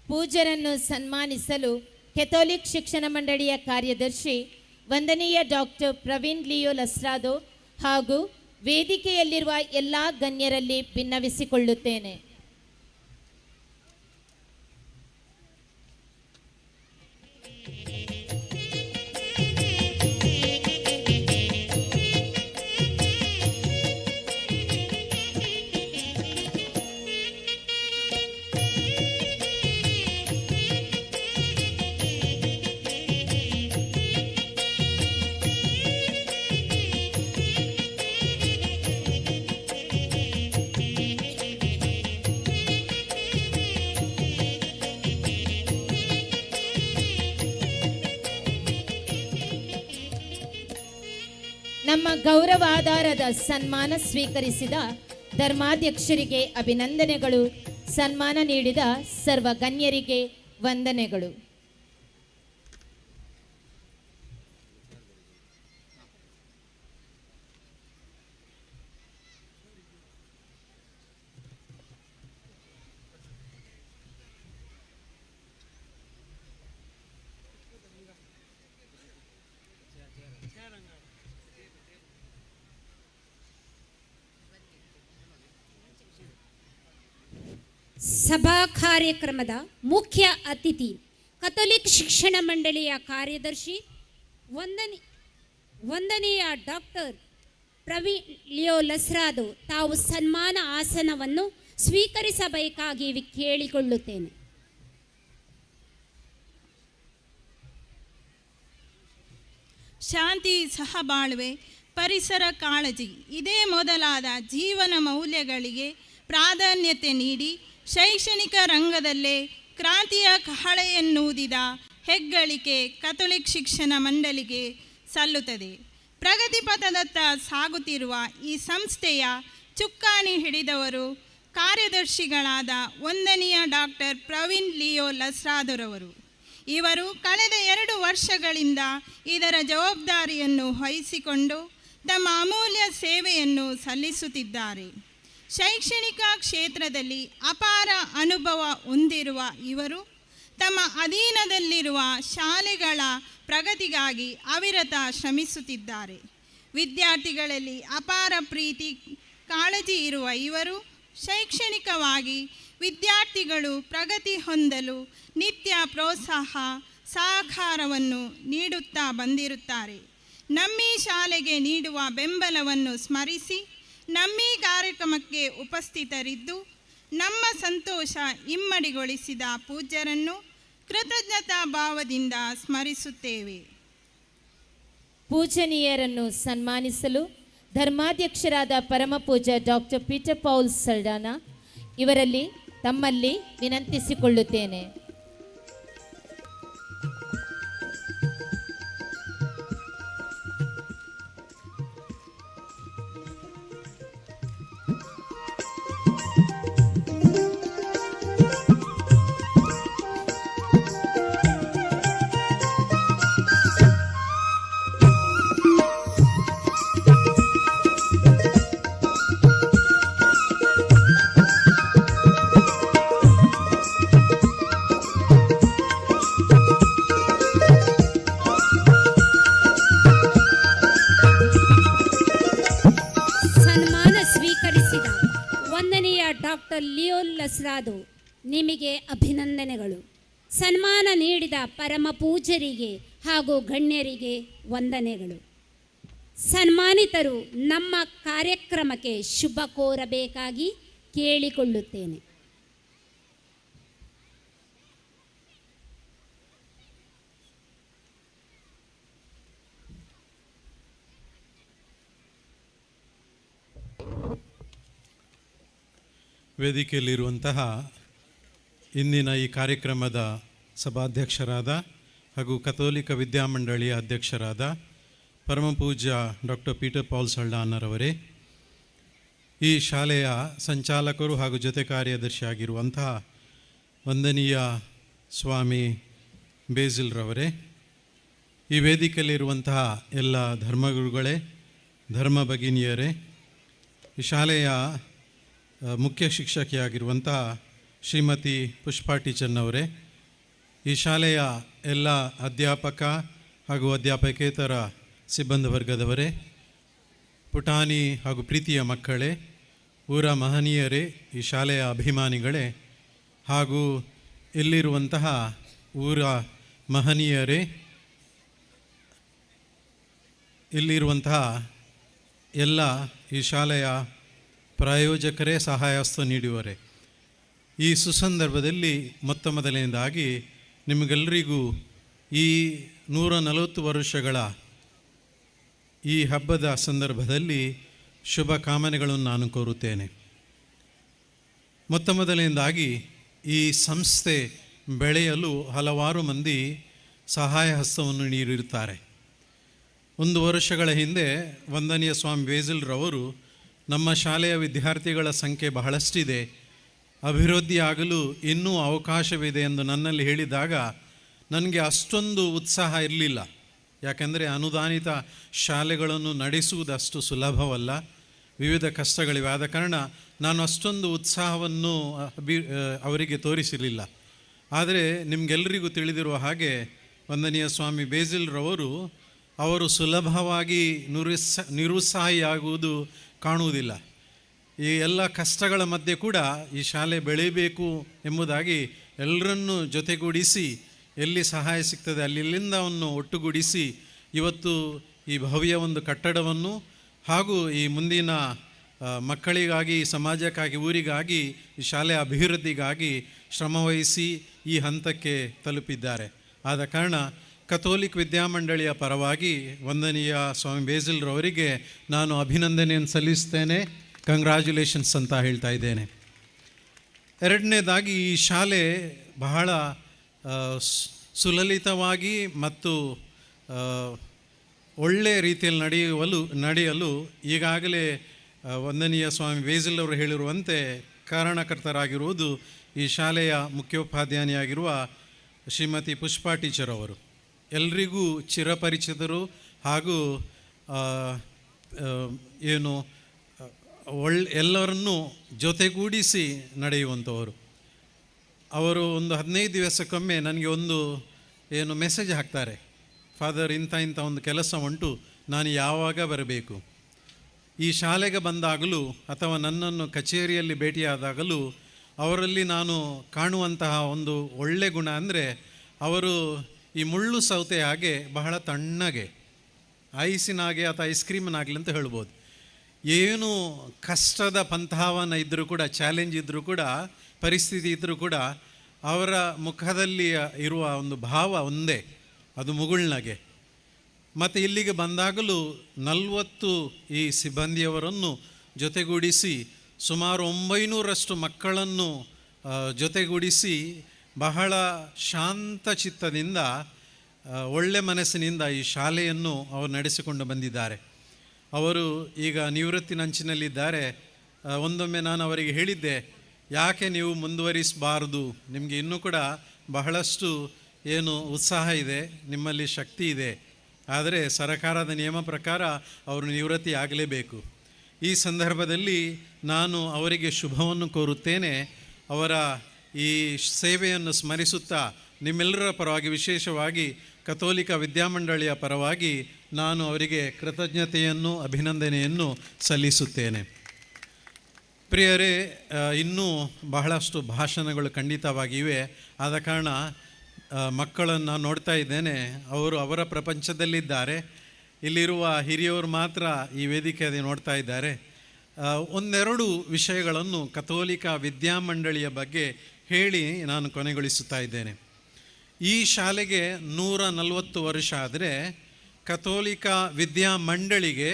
ಪೂಜ್ಯರನ್ನು ಸನ್ಮಾನಿಸಲು ಕೆಥೋಲಿಕ್ ಶಿಕ್ಷಣ ಮಂಡಳಿಯ ಕಾರ್ಯದರ್ಶಿ ವಂದನೀಯ ಡಾಕ್ಟರ್ ಪ್ರವೀಣ್ ಲಿಯೋ ಲಸ್ರಾದೋ ಹಾಗೂ ವೇದಿಕೆಯಲ್ಲಿರುವ ಎಲ್ಲ ಗಣ್ಯರಲ್ಲಿ ಭಿನ್ನವಿಸಿಕೊಳ್ಳುತ್ತೇನೆ. ನಮ್ಮ ಗೌರವಾಧಾರದ ಸನ್ಮಾನ ಸ್ವೀಕರಿಸಿದ ಧರ್ಮಾಧ್ಯಕ್ಷರಿಗೆ ಅಭಿನಂದನೆಗಳು. ಸನ್ಮಾನ ನೀಡಿದ ಸರ್ವ ಗಣ್ಯರಿಗೆ ವಂದನೆಗಳು. ಸಭಾ ಕಾರ್ಯಕ್ರಮದ ಮುಖ್ಯ ಅತಿಥಿ ಕಥೋಲಿಕ್ ಶಿಕ್ಷಣ ಮಂಡಳಿಯ ಕಾರ್ಯದರ್ಶಿ ವಂದನೀಯ ಡಾಕ್ಟರ್ ಪ್ರವೀಣ್ ಲಿಯೋ ಲಸ್ರಾದೋ ತಾವು ಸನ್ಮಾನ ಆಸನವನ್ನು ಸ್ವೀಕರಿಸಬೇಕಾಗಿ ಕೇಳಿಕೊಳ್ಳುತ್ತೇನೆ. ಶಾಂತಿ, ಸಹಬಾಳ್ವೆ, ಪರಿಸರ ಕಾಳಜಿ ಇದೇ ಮೊದಲಾದ ಜೀವನ ಮೌಲ್ಯಗಳಿಗೆ ಪ್ರಾಧಾನ್ಯತೆ ನೀಡಿ ಶೈಕ್ಷಣಿಕ ರಂಗದಲ್ಲೇ ಕ್ರಾಂತಿಯ ಕಹಳೆಯನ್ನೂದಿದ ಹೆಗ್ಗಳಿಕೆ ಕಥೋಲಿಕ್ ಶಿಕ್ಷಣ ಮಂಡಳಿಗೆ ಸಲ್ಲುತ್ತದೆ. ಪ್ರಗತಿಪಥದತ್ತ ಸಾಗುತ್ತಿರುವ ಈ ಸಂಸ್ಥೆಯ ಚುಕ್ಕಾಣಿ ಹಿಡಿದವರು ಕಾರ್ಯದರ್ಶಿಗಳಾದ ವಂದನೀಯ ಡಾಕ್ಟರ್ ಪ್ರವೀಣ್ ಲಿಯೋ ಲಸ್ರಾದೋರವರು. ಇವರು ಕಳೆದ 2 ವರ್ಷಗಳಿಂದ ಇದರ ಜವಾಬ್ದಾರಿಯನ್ನು ವಹಿಸಿಕೊಂಡು ತಮ್ಮ ಅಮೂಲ್ಯ ಸೇವೆಯನ್ನು ಸಲ್ಲಿಸುತ್ತಿದ್ದಾರೆ. ಶೈಕ್ಷಣಿಕ ಕ್ಷೇತ್ರದಲ್ಲಿ ಅಪಾರ ಅನುಭವ ಹೊಂದಿರುವ ಇವರು ತಮ್ಮ ಅಧೀನದಲ್ಲಿರುವ ಶಾಲೆಗಳ ಪ್ರಗತಿಗಾಗಿ ಅವಿರತ ಶ್ರಮಿಸುತ್ತಿದ್ದಾರೆ. ವಿದ್ಯಾರ್ಥಿಗಳಲ್ಲಿ ಅಪಾರ ಪ್ರೀತಿ, ಕಾಳಜಿ ಇರುವ ಇವರು ಶೈಕ್ಷಣಿಕವಾಗಿ ವಿದ್ಯಾರ್ಥಿಗಳು ಪ್ರಗತಿ ಹೊಂದಲು ನಿತ್ಯ ಪ್ರೋತ್ಸಾಹ, ಸಹಕಾರವನ್ನು ನೀಡುತ್ತಾ ಬಂದಿರುತ್ತಾರೆ. ನಮ್ಮಿ ಶಾಲೆಗೆ ನೀಡುವ ಬೆಂಬಲವನ್ನು ಸ್ಮರಿಸಿ ನಮ್ಮಿ ಕಾರ್ಯಕ್ರಮಕ್ಕೆ ಉಪಸ್ಥಿತರಿದ್ದು ನಮ್ಮ ಸಂತೋಷ ಇಮ್ಮಡಿಗೊಳಿಸಿದ ಪೂಜ್ಯರನ್ನು ಕೃತಜ್ಞತಾ ಭಾವದಿಂದ ಸ್ಮರಿಸುತ್ತೇವೆ. ಪೂಜನೀಯರನ್ನು ಸನ್ಮಾನಿಸಲು ಧರ್ಮಾಧ್ಯಕ್ಷರಾದ ಪರಮಪೂಜ್ಯ ಡಾಕ್ಟರ್ ಪೀಟರ್ ಪೌಲ್ ಸಲ್ಡಾನಾ ಇವರಲ್ಲಿ ತಮ್ಮಲ್ಲಿ ವಿನಂತಿಸಿಕೊಳ್ಳುತ್ತೇನೆ. ಡಾಕ್ಟರ್ ಲಿಯೋಲ್ ಲಸ್ರಾದು ನಿಮಗೆ ಅಭಿನಂದನೆಗಳು. ಸನ್ಮಾನ ನೀಡಿದ ಪರಮ ಪೂಜ್ಯರಿಗೆ ಹಾಗೂ ಗಣ್ಯರಿಗೆ ವಂದನೆಗಳು. ಸನ್ಮಾನಿತರು ನಮ್ಮ ಕಾರ್ಯಕ್ರಮಕ್ಕೆ ಶುಭ ಕೋರಬೇಕಾಗಿ ಕೇಳಿಕೊಳ್ಳುತ್ತೇನೆ. ವೇದಿಕೆಯಲ್ಲಿರುವಂತಹ ಇಂದಿನ ಈ ಕಾರ್ಯಕ್ರಮದ ಸಭಾಧ್ಯಕ್ಷರಾದ ಹಾಗೂ ಕಥೋಲಿಕ ವಿದ್ಯಾಮಂಡಳಿಯ ಅಧ್ಯಕ್ಷರಾದ ಪರಮಪೂಜ್ಯ ಡಾಕ್ಟರ್ ಪೀಟರ್ ಪೌಲ್ ಸಲ್ಡಾನರವರೇ, ಈ ಶಾಲೆಯ ಸಂಚಾಲಕರು ಹಾಗೂ ಜೊತೆ ಕಾರ್ಯದರ್ಶಿಯಾಗಿರುವಂತಹ ವಂದನೀಯ ಸ್ವಾಮಿ ಬೇಸಿಲ್ರವರೇ, ಈ ವೇದಿಕೆಯಲ್ಲಿರುವಂತಹ ಎಲ್ಲ ಧರ್ಮಗುರುಗಳೇ, ಧರ್ಮ ಭಗಿನಿಯರೇ, ಈ ಶಾಲೆಯ ಮುಖ್ಯ ಶಿಕ್ಷಕಿಯಾಗಿರುವಂತಹ ಶ್ರೀಮತಿ ಪುಷ್ಪಾ ಟೀಚರ್ನವರೇ, ಈ ಶಾಲೆಯ ಎಲ್ಲ ಅಧ್ಯಾಪಕ ಹಾಗೂ ಅಧ್ಯಾಪಕೇತರ ಸಿಬ್ಬಂದಿ ವರ್ಗದವರೇ, ಪುಟಾಣಿ ಹಾಗೂ ಪ್ರೀತಿಯ ಮಕ್ಕಳೇ, ಊರ ಮಹನೀಯರೇ, ಈ ಶಾಲೆಯ ಅಭಿಮಾನಿಗಳೇ ಹಾಗೂ ಇಲ್ಲಿರುವಂತಹ ಊರ ಮಹನೀಯರೇ, ಇಲ್ಲಿರುವಂತಹ ಎಲ್ಲ ಈ ಶಾಲೆಯ ಪ್ರಾಯೋಜಕರೇ, ಸಹಾಯಹಸ್ತ ನೀಡುವರೇ, ಈ ಸುಸಂದರ್ಭದಲ್ಲಿ ಮೊದಲನೇದಾಗಿ ನಿಮಗೆಲ್ಲರಿಗೂ ಈ 140 ವರ್ಷಗಳ ಈ ಹಬ್ಬದ ಸಂದರ್ಭದಲ್ಲಿ ಶುಭ ಕಾಮನೆಗಳನ್ನು ನಾನು ಕೋರುತ್ತೇನೆ. ಮೊದಲನೇದಾಗಿ ಈ ಸಂಸ್ಥೆ ಬೆಳೆಯಲು ಹಲವಾರು ಮಂದಿ ಸಹಾಯ ಹಸ್ತವನ್ನು ನೀಡಿರುತ್ತಾರೆ. 1 ವರ್ಷಗಳ ಹಿಂದೆ ವಂದನೀಯ ಸ್ವಾಮಿ ಬೇಸಿಲ್ರವರು ನಮ್ಮ ಶಾಲೆಯ ವಿದ್ಯಾರ್ಥಿಗಳ ಸಂಖ್ಯೆ ಬಹಳಷ್ಟಿದೆ, ಅಭಿವೃದ್ಧಿಯಾಗಲು ಇನ್ನೂ ಅವಕಾಶವಿದೆ ಎಂದು ನನ್ನಲ್ಲಿ ಹೇಳಿದಾಗ ನನಗೆ ಅಷ್ಟೊಂದು ಉತ್ಸಾಹ ಇರಲಿಲ್ಲ. ಯಾಕೆಂದರೆ ಅನುದಾನಿತ ಶಾಲೆಗಳನ್ನು ನಡೆಸುವುದಷ್ಟು ಸುಲಭವಲ್ಲ, ವಿವಿಧ ಕಷ್ಟಗಳಿವೆ. ಆದ ಕಾರಣ ನಾನು ಅಷ್ಟೊಂದು ಉತ್ಸಾಹವನ್ನು ಅವರಿಗೆ ತೋರಿಸಿರಲಿಲ್ಲ. ಆದರೆ ನಿಮಗೆಲ್ಲರಿಗೂ ತಿಳಿದಿರುವ ಹಾಗೆ ವಂದನೀಯ ಸ್ವಾಮಿ ಬೇಸಿಲ್ರವರು ಅವರು ಸುಲಭವಾಗಿ ನಿರುತ್ಸಾಹಿಯಾಗುವುದು ಕಾಣುವುದಿಲ್ಲ. ಈ ಎಲ್ಲ ಕಷ್ಟಗಳ ಮಧ್ಯೆ ಕೂಡ ಈ ಶಾಲೆ ಬೆಳೆಯಬೇಕು ಎಂಬುದಾಗಿ ಎಲ್ಲರನ್ನೂ ಜೊತೆಗೂಡಿಸಿ ಎಲ್ಲಿ ಸಹಾಯ ಸಿಗ್ತದೆ ಅಲ್ಲಿಂದ ಅವನ್ನು ಒಟ್ಟುಗೂಡಿಸಿ ಇವತ್ತು ಈ ಭವ್ಯ ಒಂದು ಕಟ್ಟಡವನ್ನು ಹಾಗೂ ಈ ಮುಂದಿನ ಮಕ್ಕಳಿಗಾಗಿ, ಸಮಾಜಕ್ಕಾಗಿ, ಊರಿಗಾಗಿ, ಈ ಶಾಲೆಯ ಅಭಿವೃದ್ಧಿಗಾಗಿ ಶ್ರಮವಹಿಸಿ ಈ ಹಂತಕ್ಕೆ ತಲುಪಿದ್ದಾರೆ. ಆದ ಕಾರಣ ಕಥೋಲಿಕ್ ವಿದ್ಯಾಮಂಡಳಿಯ ಪರವಾಗಿ ವಂದನೀಯ ಸ್ವಾಮಿ ಬೇಸಿಲ್ರವರಿಗೆ ನಾನು ಅಭಿನಂದನೆಯನ್ನು ಸಲ್ಲಿಸ್ತೇನೆ, ಕಂಗ್ರ್ಯಾಚುಲೇಷನ್ಸ್ ಅಂತ ಹೇಳ್ತಾ ಇದ್ದೇನೆ. ಎರಡನೇದಾಗಿ ಈ ಶಾಲೆ ಬಹಳ ಸುಲಲಿತವಾಗಿ ಮತ್ತು ಒಳ್ಳೆಯ ರೀತಿಯಲ್ಲಿ ನಡೆಯಲು ಈಗಾಗಲೇ ವಂದನೀಯ ಸ್ವಾಮಿ ಬೇಸಿಲ್ ಅವರು ಹೇಳಿರುವಂತೆ ಕಾರಣಕರ್ತರಾಗಿರುವುದು ಈ ಶಾಲೆಯ ಮುಖ್ಯೋಪಾಧ್ಯಾಯಿನಿಯಾಗಿರುವ ಶ್ರೀಮತಿ ಪುಷ್ಪಾ ಟೀಚರ್ ಅವರು. ಎಲ್ರಿಗೂ ಚಿರಪರಿಚಿತರು ಹಾಗೂ ಎಲ್ಲರನ್ನೂ ಜೊತೆಗೂಡಿಸಿ ನಡೆಯುವಂಥವರು. ಅವರು ಒಂದು 15 ದಿವಸಕ್ಕೊಮ್ಮೆ ನನಗೆ ಒಂದು ಮೆಸೇಜ್ ಹಾಕ್ತಾರೆ, ಫಾದರ್ ಇಂಥ ಒಂದು ಕೆಲಸ ಉಂಟು, ನಾನು ಯಾವಾಗ ಬರಬೇಕು. ಈ ಶಾಲೆಗೆ ಬಂದಾಗಲೂ ಅಥವಾ ನನ್ನನ್ನು ಕಚೇರಿಯಲ್ಲಿ ಭೇಟಿಯಾದಾಗಲೂ ಅವರಲ್ಲಿ ನಾನು ಕಾಣುವಂತಹ ಒಂದು ಒಳ್ಳೆ ಗುಣ ಅಂದರೆ ಅವರು ಈ ಮುಳ್ಳು ಸೌತೆ ಹಾಗೆ ಬಹಳ ತಣ್ಣಗೆ, ಐಸಿನಾಗೆ ಅಥವಾ ಐಸ್ ಕ್ರೀಮ್ನಾಗಲಿ ಅಂತ ಹೇಳ್ಬೋದು. ಏನು ಕಷ್ಟದ ಪಂಥಾವನ ಇದ್ದರೂ ಕೂಡ, ಚಾಲೆಂಜ್ ಇದ್ದರೂ ಕೂಡ, ಪರಿಸ್ಥಿತಿ ಇದ್ದರೂ ಕೂಡ ಅವರ ಮುಖದಲ್ಲಿ ಇರುವ ಒಂದು ಭಾವ ಒಂದೇ, ಅದು ಮುಗುಳ್ನಗೆ. ಮತ್ತು ಇಲ್ಲಿಗೆ ಬಂದಾಗಲೂ 40 ಈ ಸಿಬ್ಬಂದಿಯವರನ್ನು ಜೊತೆಗೂಡಿಸಿ ಸುಮಾರು 900ರಷ್ಟು ಮಕ್ಕಳನ್ನು ಜೊತೆಗೂಡಿಸಿ ಬಹಳ ಶಾಂತ ಚಿತ್ತದಿಂದ, ಒಳ್ಳೆ ಮನಸ್ಸಿನಿಂದ ಈ ಶಾಲೆಯನ್ನು ಅವರು ನಡೆಸಿಕೊಂಡು ಬಂದಿದ್ದಾರೆ. ಅವರು ಈಗ ನಿವೃತ್ತಿನಂಚಿನಲ್ಲಿದ್ದಾರೆ. ಒಂದೊಮ್ಮೆ ನಾನು ಅವರಿಗೆ ಹೇಳಿದ್ದೆ, ಯಾಕೆ ನೀವು ಮುಂದುವರಿಸಬಾರ್ದು, ನಿಮಗೆ ಇನ್ನೂ ಕೂಡ ಬಹಳಷ್ಟು ಏನು ಉತ್ಸಾಹ ಇದೆ, ನಿಮ್ಮಲ್ಲಿ ಶಕ್ತಿ ಇದೆ, ಆದರೆ ಸರಕಾರದ ನಿಯಮ ಪ್ರಕಾರ ಅವರು ನಿವೃತ್ತಿ ಆಗಲೇಬೇಕು. ಈ ಸಂದರ್ಭದಲ್ಲಿ ನಾನು ಅವರಿಗೆ ಶುಭವನ್ನು ಕೋರುತ್ತೇನೆ. ಅವರ ಈ ಸೇವೆಯನ್ನು ಸ್ಮರಿಸುತ್ತಾ ನಿಮ್ಮೆಲ್ಲರ ಪರವಾಗಿ, ವಿಶೇಷವಾಗಿ ಕಥೋಲಿಕ ವಿದ್ಯಾಮಂಡಳಿಯ ಪರವಾಗಿ ನಾನು ಅವರಿಗೆ ಕೃತಜ್ಞತೆಯನ್ನು, ಅಭಿನಂದನೆಯನ್ನು ಸಲ್ಲಿಸುತ್ತೇನೆ. ಪ್ರಿಯರೇ, ಇನ್ನೂ ಬಹಳಷ್ಟು ಭಾಷಣಗಳು ಖಂಡಿತವಾಗಿವೆ. ಆದ ಕಾರಣ ಮಕ್ಕಳನ್ನು ನೋಡ್ತಾ ಇದ್ದೇನೆ, ಅವರು ಅವರ ಪ್ರಪಂಚದಲ್ಲಿದ್ದಾರೆ. ಇಲ್ಲಿರುವ ಹಿರಿಯವರು ಮಾತ್ರ ಈ ವೇದಿಕೆಯಲ್ಲಿ ನೋಡ್ತಾ ಇದ್ದಾರೆ. ಒಂದೆರಡು ವಿಷಯಗಳನ್ನು ಕಥೋಲಿಕ ವಿದ್ಯಾಮಂಡಳಿಯ ಬಗ್ಗೆ ಹೇಳಿ ನಾನು ಕೊನೆಗೊಳಿಸುತ್ತಾ ಇದ್ದೇನೆ. ಈ ಶಾಲೆಗೆ 140 ವರ್ಷ ಆದರೆ ಕಥೋಲಿಕ ವಿದ್ಯಾಮಂಡಳಿಗೆ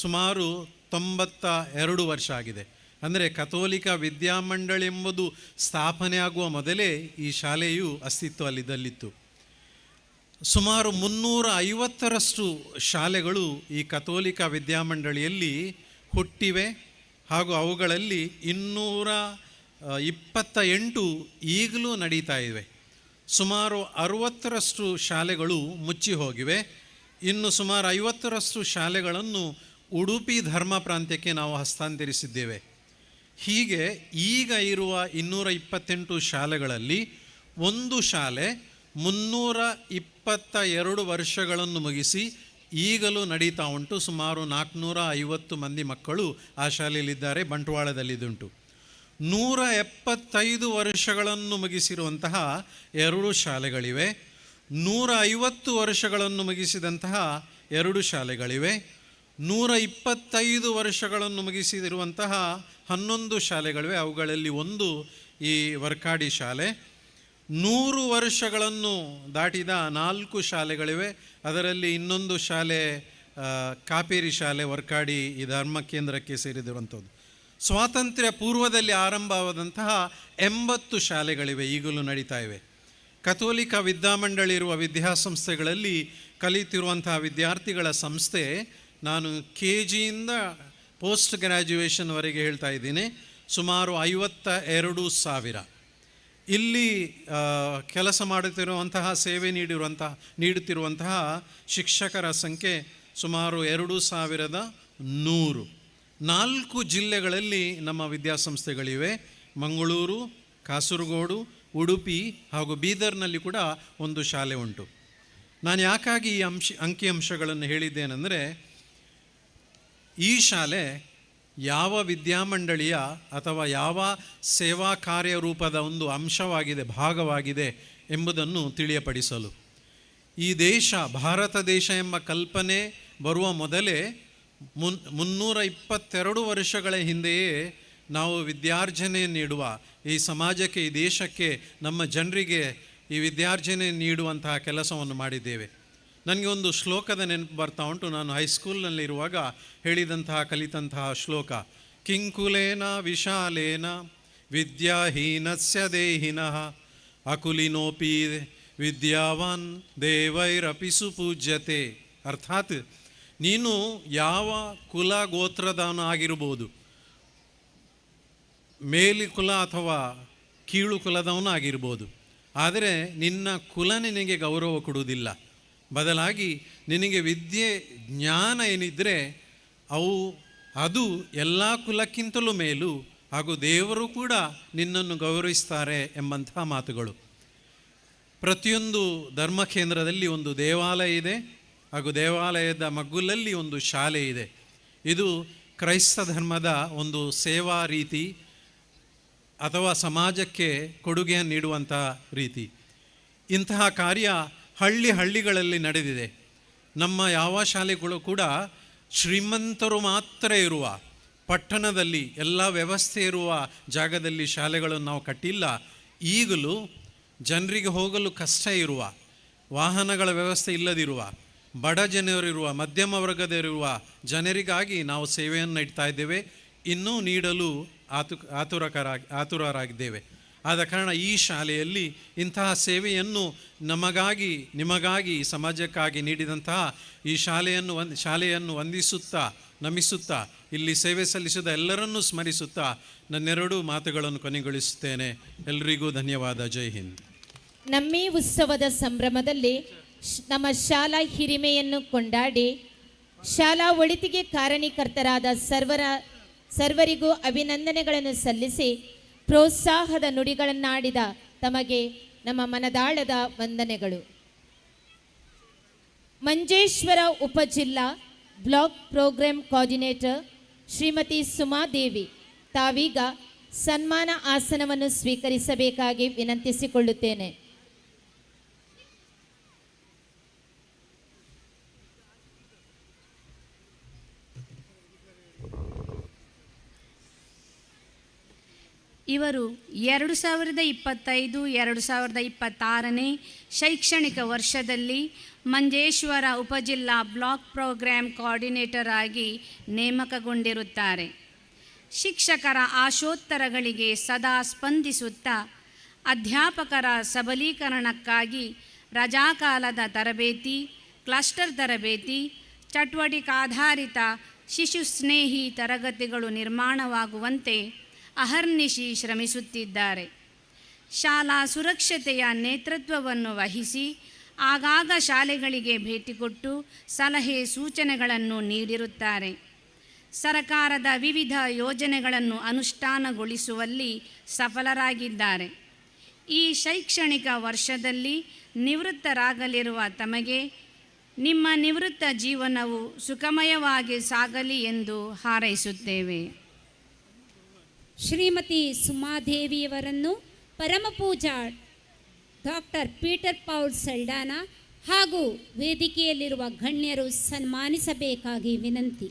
ಸುಮಾರು 92 ವರ್ಷ ಆಗಿದೆ. ಅಂದರೆ ಕಥೋಲಿಕ ವಿದ್ಯಾಮಂಡಳಿ ಎಂಬುದು ಸ್ಥಾಪನೆ ಆಗುವ ಮೊದಲೇ ಈ ಶಾಲೆಯು ಅಸ್ತಿತ್ವದಲ್ಲಿತ್ತು. ಸುಮಾರು 350ರಷ್ಟು ಶಾಲೆಗಳು ಈ ಕಥೋಲಿಕ ವಿದ್ಯಾಮಂಡಳಿಯಲ್ಲಿ ಹುಟ್ಟಿವೆ ಹಾಗೂ ಅವುಗಳಲ್ಲಿ 228 ಈಗಲೂ ನಡೀತಾ ಇವೆ. ಸುಮಾರು 60ರಷ್ಟು ಶಾಲೆಗಳು ಮುಚ್ಚಿ ಹೋಗಿವೆ. ಇನ್ನು ಸುಮಾರು 50ರಷ್ಟು ಶಾಲೆಗಳನ್ನು ಉಡುಪಿ ಧರ್ಮ ಪ್ರಾಂತ್ಯಕ್ಕೆ ನಾವು ಹಸ್ತಾಂತರಿಸಿದ್ದೇವೆ. ಹೀಗೆ ಈಗ ಇರುವ 228 ಶಾಲೆಗಳಲ್ಲಿ ಒಂದು ಶಾಲೆ 322 ವರ್ಷಗಳನ್ನು ಮುಗಿಸಿ ಈಗಲೂ ನಡೀತಾ ಉಂಟು. ಸುಮಾರು 450 ಮಂದಿ ಮಕ್ಕಳು ಆ ಶಾಲೆಯಲ್ಲಿದ್ದಾರೆ. ಬಂಟ್ವಾಳದಲ್ಲಿದುಂಟು. 175 ವರ್ಷಗಳನ್ನು ಮುಗಿಸಿರುವಂತಹ 2 ಶಾಲೆಗಳಿವೆ. 150 ವರ್ಷಗಳನ್ನು ಮುಗಿಸಿದಂತಹ 2 ಶಾಲೆಗಳಿವೆ. 125 ವರ್ಷಗಳನ್ನು ಮುಗಿಸಿರುವಂತಹ 11 ಶಾಲೆಗಳಿವೆ. ಅವುಗಳಲ್ಲಿ ಒಂದು ಈ ವರ್ಕಾಡಿ ಶಾಲೆ. 100 ವರ್ಷಗಳನ್ನು ದಾಟಿದ 4 ಶಾಲೆಗಳಿವೆ. ಅದರಲ್ಲಿ ಇನ್ನೊಂದು ಶಾಲೆ ಕಾಪೇರಿ ಶಾಲೆ, ವರ್ಕಾಡಿ ಈ ಧರ್ಮ ಕೇಂದ್ರಕ್ಕೆ ಸೇರಿದಿರುವಂಥದ್ದು. ಸ್ವಾತಂತ್ರ್ಯ ಪೂರ್ವದಲ್ಲಿ ಆರಂಭವಾದಂತಹ 80 ಶಾಲೆಗಳಿವೆ, ಈಗಲೂ ನಡೀತಾ ಇವೆ. ಕಥೋಲಿಕ ವಿದ್ಯಾಮಂಡಳಿ ಇರುವ ವಿದ್ಯಾಸಂಸ್ಥೆಗಳಲ್ಲಿ ಕಲಿತಿರುವಂತಹ ವಿದ್ಯಾರ್ಥಿಗಳ ಸಂಸ್ಥೆ, ನಾನು KGಯಿಂದ ಪೋಸ್ಟ್ ಗ್ರ್ಯಾಜುಯೇಷನ್ವರೆಗೆ ಹೇಳ್ತಾ ಇದ್ದೀನಿ, ಸುಮಾರು 52,000. ಇಲ್ಲಿ ಕೆಲಸ ಮಾಡುತ್ತಿರುವಂತಹ, ಸೇವೆ ನೀಡುತ್ತಿರುವಂತಹ ಶಿಕ್ಷಕರ ಸಂಖ್ಯೆ ಸುಮಾರು 2,100. 4 ಜಿಲ್ಲೆಗಳಲ್ಲಿ ನಮ್ಮ ವಿದ್ಯಾಸಂಸ್ಥೆಗಳಿವೆ. ಮಂಗಳೂರು, ಕಾಸರಗೋಡು, ಉಡುಪಿ ಹಾಗೂ ಬೀದರ್ನಲ್ಲಿ ಕೂಡ ಒಂದು ಶಾಲೆ ಉಂಟು. ನಾನು ಯಾಕಾಗಿ ಈ ಅಂಕಿಅಂಶಗಳನ್ನು ಹೇಳಿದ್ದೇನೆಂದರೆ, ಈ ಶಾಲೆ ಯಾವ ವಿದ್ಯಾಮಂಡಳಿಯ ಅಥವಾ ಯಾವ ಸೇವಾ ಕಾರ್ಯರೂಪದ ಒಂದು ಅಂಶವಾಗಿದೆ, ಭಾಗವಾಗಿದೆ ಎಂಬುದನ್ನು ತಿಳಿಯಪಡಿಸಲು. ಈ ದೇಶ, ಭಾರತ ದೇಶ ಎಂಬ ಕಲ್ಪನೆ ಬರುವ ಮೊದಲೇ 322 ವರ್ಷಗಳ ಹಿಂದೆಯೇ ನಾವು ವಿದ್ಯಾರ್ಜನೆ ನೀಡುವ, ಈ ಸಮಾಜಕ್ಕೆ, ಈ ದೇಶಕ್ಕೆ, ನಮ್ಮ ಜನರಿಗೆ ಈ ವಿದ್ಯಾರ್ಜನೆ ನೀಡುವಂತಹ ಕೆಲಸವನ್ನು ಮಾಡಿದ್ದೇವೆ. ನನಗೆ ಒಂದು ಶ್ಲೋಕದ ನೆನಪು ಬರ್ತಾ ಉಂಟು. ನಾನು ಹೈಸ್ಕೂಲ್ನಲ್ಲಿರುವಾಗ ಕಲಿತಂತಹ ಶ್ಲೋಕ, ಕಿಂಕುಲೇನ ವಿಶಾಲೇನ ವಿದ್ಯಾಹೀನಸ್ಯ ದೇಹಿನಃ ಅಕುಲಿನೋಪಿ ವಿದ್ಯಾವಾನ್ ದೇವೈರಪಿ ಸುಪೂಜ್ಯತೆ. ಅರ್ಥಾತ್ ನೀನು ಯಾವ ಕುಲ ಗೋತ್ರದವನು ಆಗಿರ್ಬೋದು, ಮೇಲಿ ಕುಲ ಅಥವಾ ಕೀಳು ಕುಲದವನು ಆಗಿರ್ಬೋದು, ಆದರೆ ನಿನ್ನ ಕುಲ ನಿನಗೆ ಗೌರವ ಕೊಡುವುದಿಲ್ಲ. ಬದಲಾಗಿ ನಿನಗೆ ವಿದ್ಯೆ, ಜ್ಞಾನ ಏನಿದ್ದರೆ ಅದು ಎಲ್ಲ ಕುಲಕ್ಕಿಂತಲೂ ಮೇಲು, ಹಾಗೂ ದೇವರು ಕೂಡ ನಿನ್ನನ್ನು ಗೌರವಿಸ್ತಾರೆ ಎಂಬಂತಹ ಮಾತುಗಳು. ಪ್ರತಿಯೊಂದು ಧರ್ಮ ಕೇಂದ್ರದಲ್ಲಿ ಒಂದು ದೇವಾಲಯ ಇದೆ, ಹಾಗೂ ದೇವಾಲಯದ ಮಗ್ಗುಲಲ್ಲಿ ಒಂದು ಶಾಲೆ ಇದೆ. ಇದು ಕ್ರೈಸ್ತ ಧರ್ಮದ ಒಂದು ಸೇವಾ ರೀತಿ ಅಥವಾ ಸಮಾಜಕ್ಕೆ ಕೊಡುಗೆಯನ್ನು ನೀಡುವಂಥ ರೀತಿ. ಇಂತಹ ಕಾರ್ಯ ಹಳ್ಳಿಗಳಲ್ಲಿ ನಡೆದಿದೆ. ನಮ್ಮ ಯಾವ ಶಾಲೆಗಳು ಕೂಡ ಶ್ರೀಮಂತರು ಮಾತ್ರ ಇರುವ ಪಟ್ಟಣದಲ್ಲಿ ಎಲ್ಲ ವ್ಯವಸ್ಥೆ ಇರುವ ಜಾಗದಲ್ಲಿ ಶಾಲೆಗಳನ್ನು ನಾವು ಕಟ್ಟಿಲ್ಲ. ಈಗಲೂ ಜನರಿಗೆ ಹೋಗಲು ಕಷ್ಟ ಇರುವ, ವಾಹನಗಳ ವ್ಯವಸ್ಥೆ ಇಲ್ಲದಿರುವ, ಬಡ ಜನರಿರುವ, ಮಧ್ಯಮ ವರ್ಗದಲ್ಲಿರುವ ಜನರಿಗಾಗಿ ನಾವು ಸೇವೆಯನ್ನು ಇಡ್ತಾ ಇದ್ದೇವೆ. ಇನ್ನೂ ನೀಡಲು ಆತುರರಾಗಿದ್ದೇವೆ. ಆದ ಕಾರಣ ಈ ಶಾಲೆಯಲ್ಲಿ ಇಂತಹ ಸೇವೆಯನ್ನು ನಮಗಾಗಿ, ನಿಮಗಾಗಿ, ಸಮಾಜಕ್ಕಾಗಿ ನೀಡಿದಂತಹ ಈ ಶಾಲೆಯನ್ನು ವಂದಿಸುತ್ತಾ, ನಮಿಸುತ್ತಾ, ಇಲ್ಲಿ ಸೇವೆ ಸಲ್ಲಿಸಿದ ಎಲ್ಲರನ್ನೂ ಸ್ಮರಿಸುತ್ತಾ ನನ್ನೆರಡೂ ಮಾತುಗಳನ್ನು ಕೊನೆಗೊಳಿಸುತ್ತೇನೆ. ಎಲ್ಲರಿಗೂ ಧನ್ಯವಾದ. ಜೈ ಹಿಂದ್. ನಮ್ಮೀ ಉತ್ಸವದ ಸಂಭ್ರಮದಲ್ಲಿ ನಮ್ಮ ಶಾಲಾ ಹಿರಿಮೆಯನ್ನು ಕೊಂಡಾಡಿ ಶಾಲಾ ಒಳಿತಿಗೆ ಕಾರಣೀಕರ್ತರಾದ ಸರ್ವರಿಗೂ ಅಭಿನಂದನೆಗಳನ್ನು ಸಲ್ಲಿಸಿ ಪ್ರೋತ್ಸಾಹದ ನುಡಿಗಳನ್ನಾಡಿದ ತಮಗೆ ನಮ್ಮ ಮನದಾಳದ ವಂದನೆಗಳು. ಮಂಜೇಶ್ವರ ಉಪಜಿಲ್ಲಾ block programme coordinator Shrimati Sumadevi ತಾವೀಗ ಸನ್ಮಾನ ಆಸನವನ್ನು ಸ್ವೀಕರಿಸಬೇಕಾಗಿ ವಿನಂತಿಸಿಕೊಳ್ಳುತ್ತೇನೆ. ಇವರು 2025-2026ನೇ ಶೈಕ್ಷಣಿಕ ವರ್ಷದಲ್ಲಿ ಮಂಜೇಶ್ವರ ಉಪಜಿಲ್ಲಾ ಬ್ಲಾಕ್ ಪ್ರೋಗ್ರಾಂ ಕೋಆರ್ಡಿನೇಟರ್ ಆಗಿ ನೇಮಕಗೊಂಡಿರುತ್ತಾರೆ. ಶಿಕ್ಷಕರ ಆಶೋತ್ತರಗಳಿಗೆ ಸದಾ ಸ್ಪಂದಿಸುತ್ತಾ ಅಧ್ಯಾಪಕರ ಸಬಲೀಕರಣಕ್ಕಾಗಿ ರಜಾಕಾಲದ ತರಬೇತಿ, ಕ್ಲಸ್ಟರ್ ತರಬೇತಿ, ಚಟುವಟಿಕಾಧಾರಿತ ಶಿಶು ಸ್ನೇಹಿ ತರಗತಿಗಳು ನಿರ್ಮಾಣವಾಗುವಂತೆ ಅಹರ್ನಿಶಿ ಶ್ರಮಿಸುತ್ತಿದ್ದಾರೆ. ಶಾಲಾ ಸುರಕ್ಷತೆಯ ನೇತೃತ್ವವನ್ನು ವಹಿಸಿ ಆಗಾಗ ಶಾಲೆಗಳಿಗೆ ಭೇಟಿ ಕೊಟ್ಟು ಸಲಹೆ ಸೂಚನೆಗಳನ್ನು ನೀಡಿರುತ್ತಾರೆ. ಸರ್ಕಾರದ ವಿವಿಧ ಯೋಜನೆಗಳನ್ನು ಅನುಷ್ಠಾನಗೊಳಿಸುವಲ್ಲಿ ಸಫಲರಾಗಿದ್ದಾರೆ. ಈ ಶೈಕ್ಷಣಿಕ ವರ್ಷದಲ್ಲಿ ನಿವೃತ್ತರಾಗಲಿರುವ ತಮಗೆ ನಿಮ್ಮ ನಿವೃತ್ತ ಜೀವನವು ಸುಖಮಯವಾಗಿ ಸಾಗಲಿ ಎಂದು ಹಾರೈಸುತ್ತೇವೆ. Shrimati ಸುಮಾದೇವಿಯವರನ್ನು ಪರಮಪೂಜಾ doctor Peter Paul Saldanha ಹಾಗೂ ವೇದಿಕೆಯಲ್ಲಿರುವ ಗಣ್ಯರು ಸನ್ಮಾನಿಸಬೇಕಾಗಿ ವಿನಂತಿ.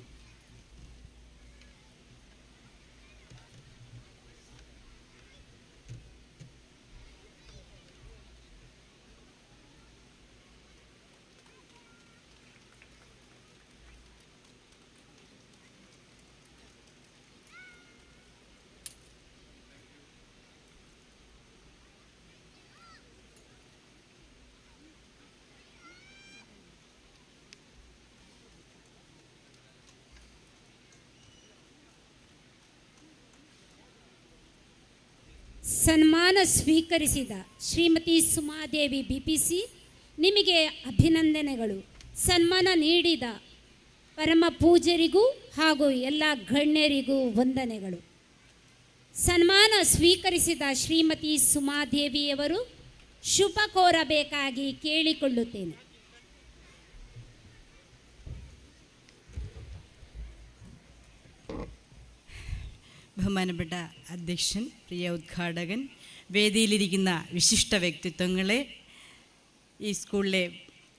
ಸನ್ಮಾನ ಸ್ವೀಕರಿಸಿದ ಶ್ರೀಮತಿ ಸುಮಾದೇವಿ BPC ನಿಮಗೆ ಅಭಿನಂದನೆಗಳು. ಸನ್ಮಾನ ನೀಡಿದ ಪರಮ ಪೂಜ್ಯರಿಗೂ ಹಾಗೂ ಎಲ್ಲ ಗಣ್ಯರಿಗೂ ವಂದನೆಗಳು. ಸನ್ಮಾನ ಸ್ವೀಕರಿಸಿದ ಶ್ರೀಮತಿ ಸುಮಾದೇವಿಯವರು ಶುಭ ಕೋರಬೇಕಾಗಿ ಕೇಳಿಕೊಳ್ಳುತ್ತೇನೆ. ബഹുമാനപ്പെട്ട അധ്യക്ഷൻ, പ്രിയ ഉദ്ഘാടകൻ, വേദിയിലിരിക്കുന്ന വിശിഷ്ട വ്യക്തിത്വങ്ങളെ, ഈ സ്കൂളിലെ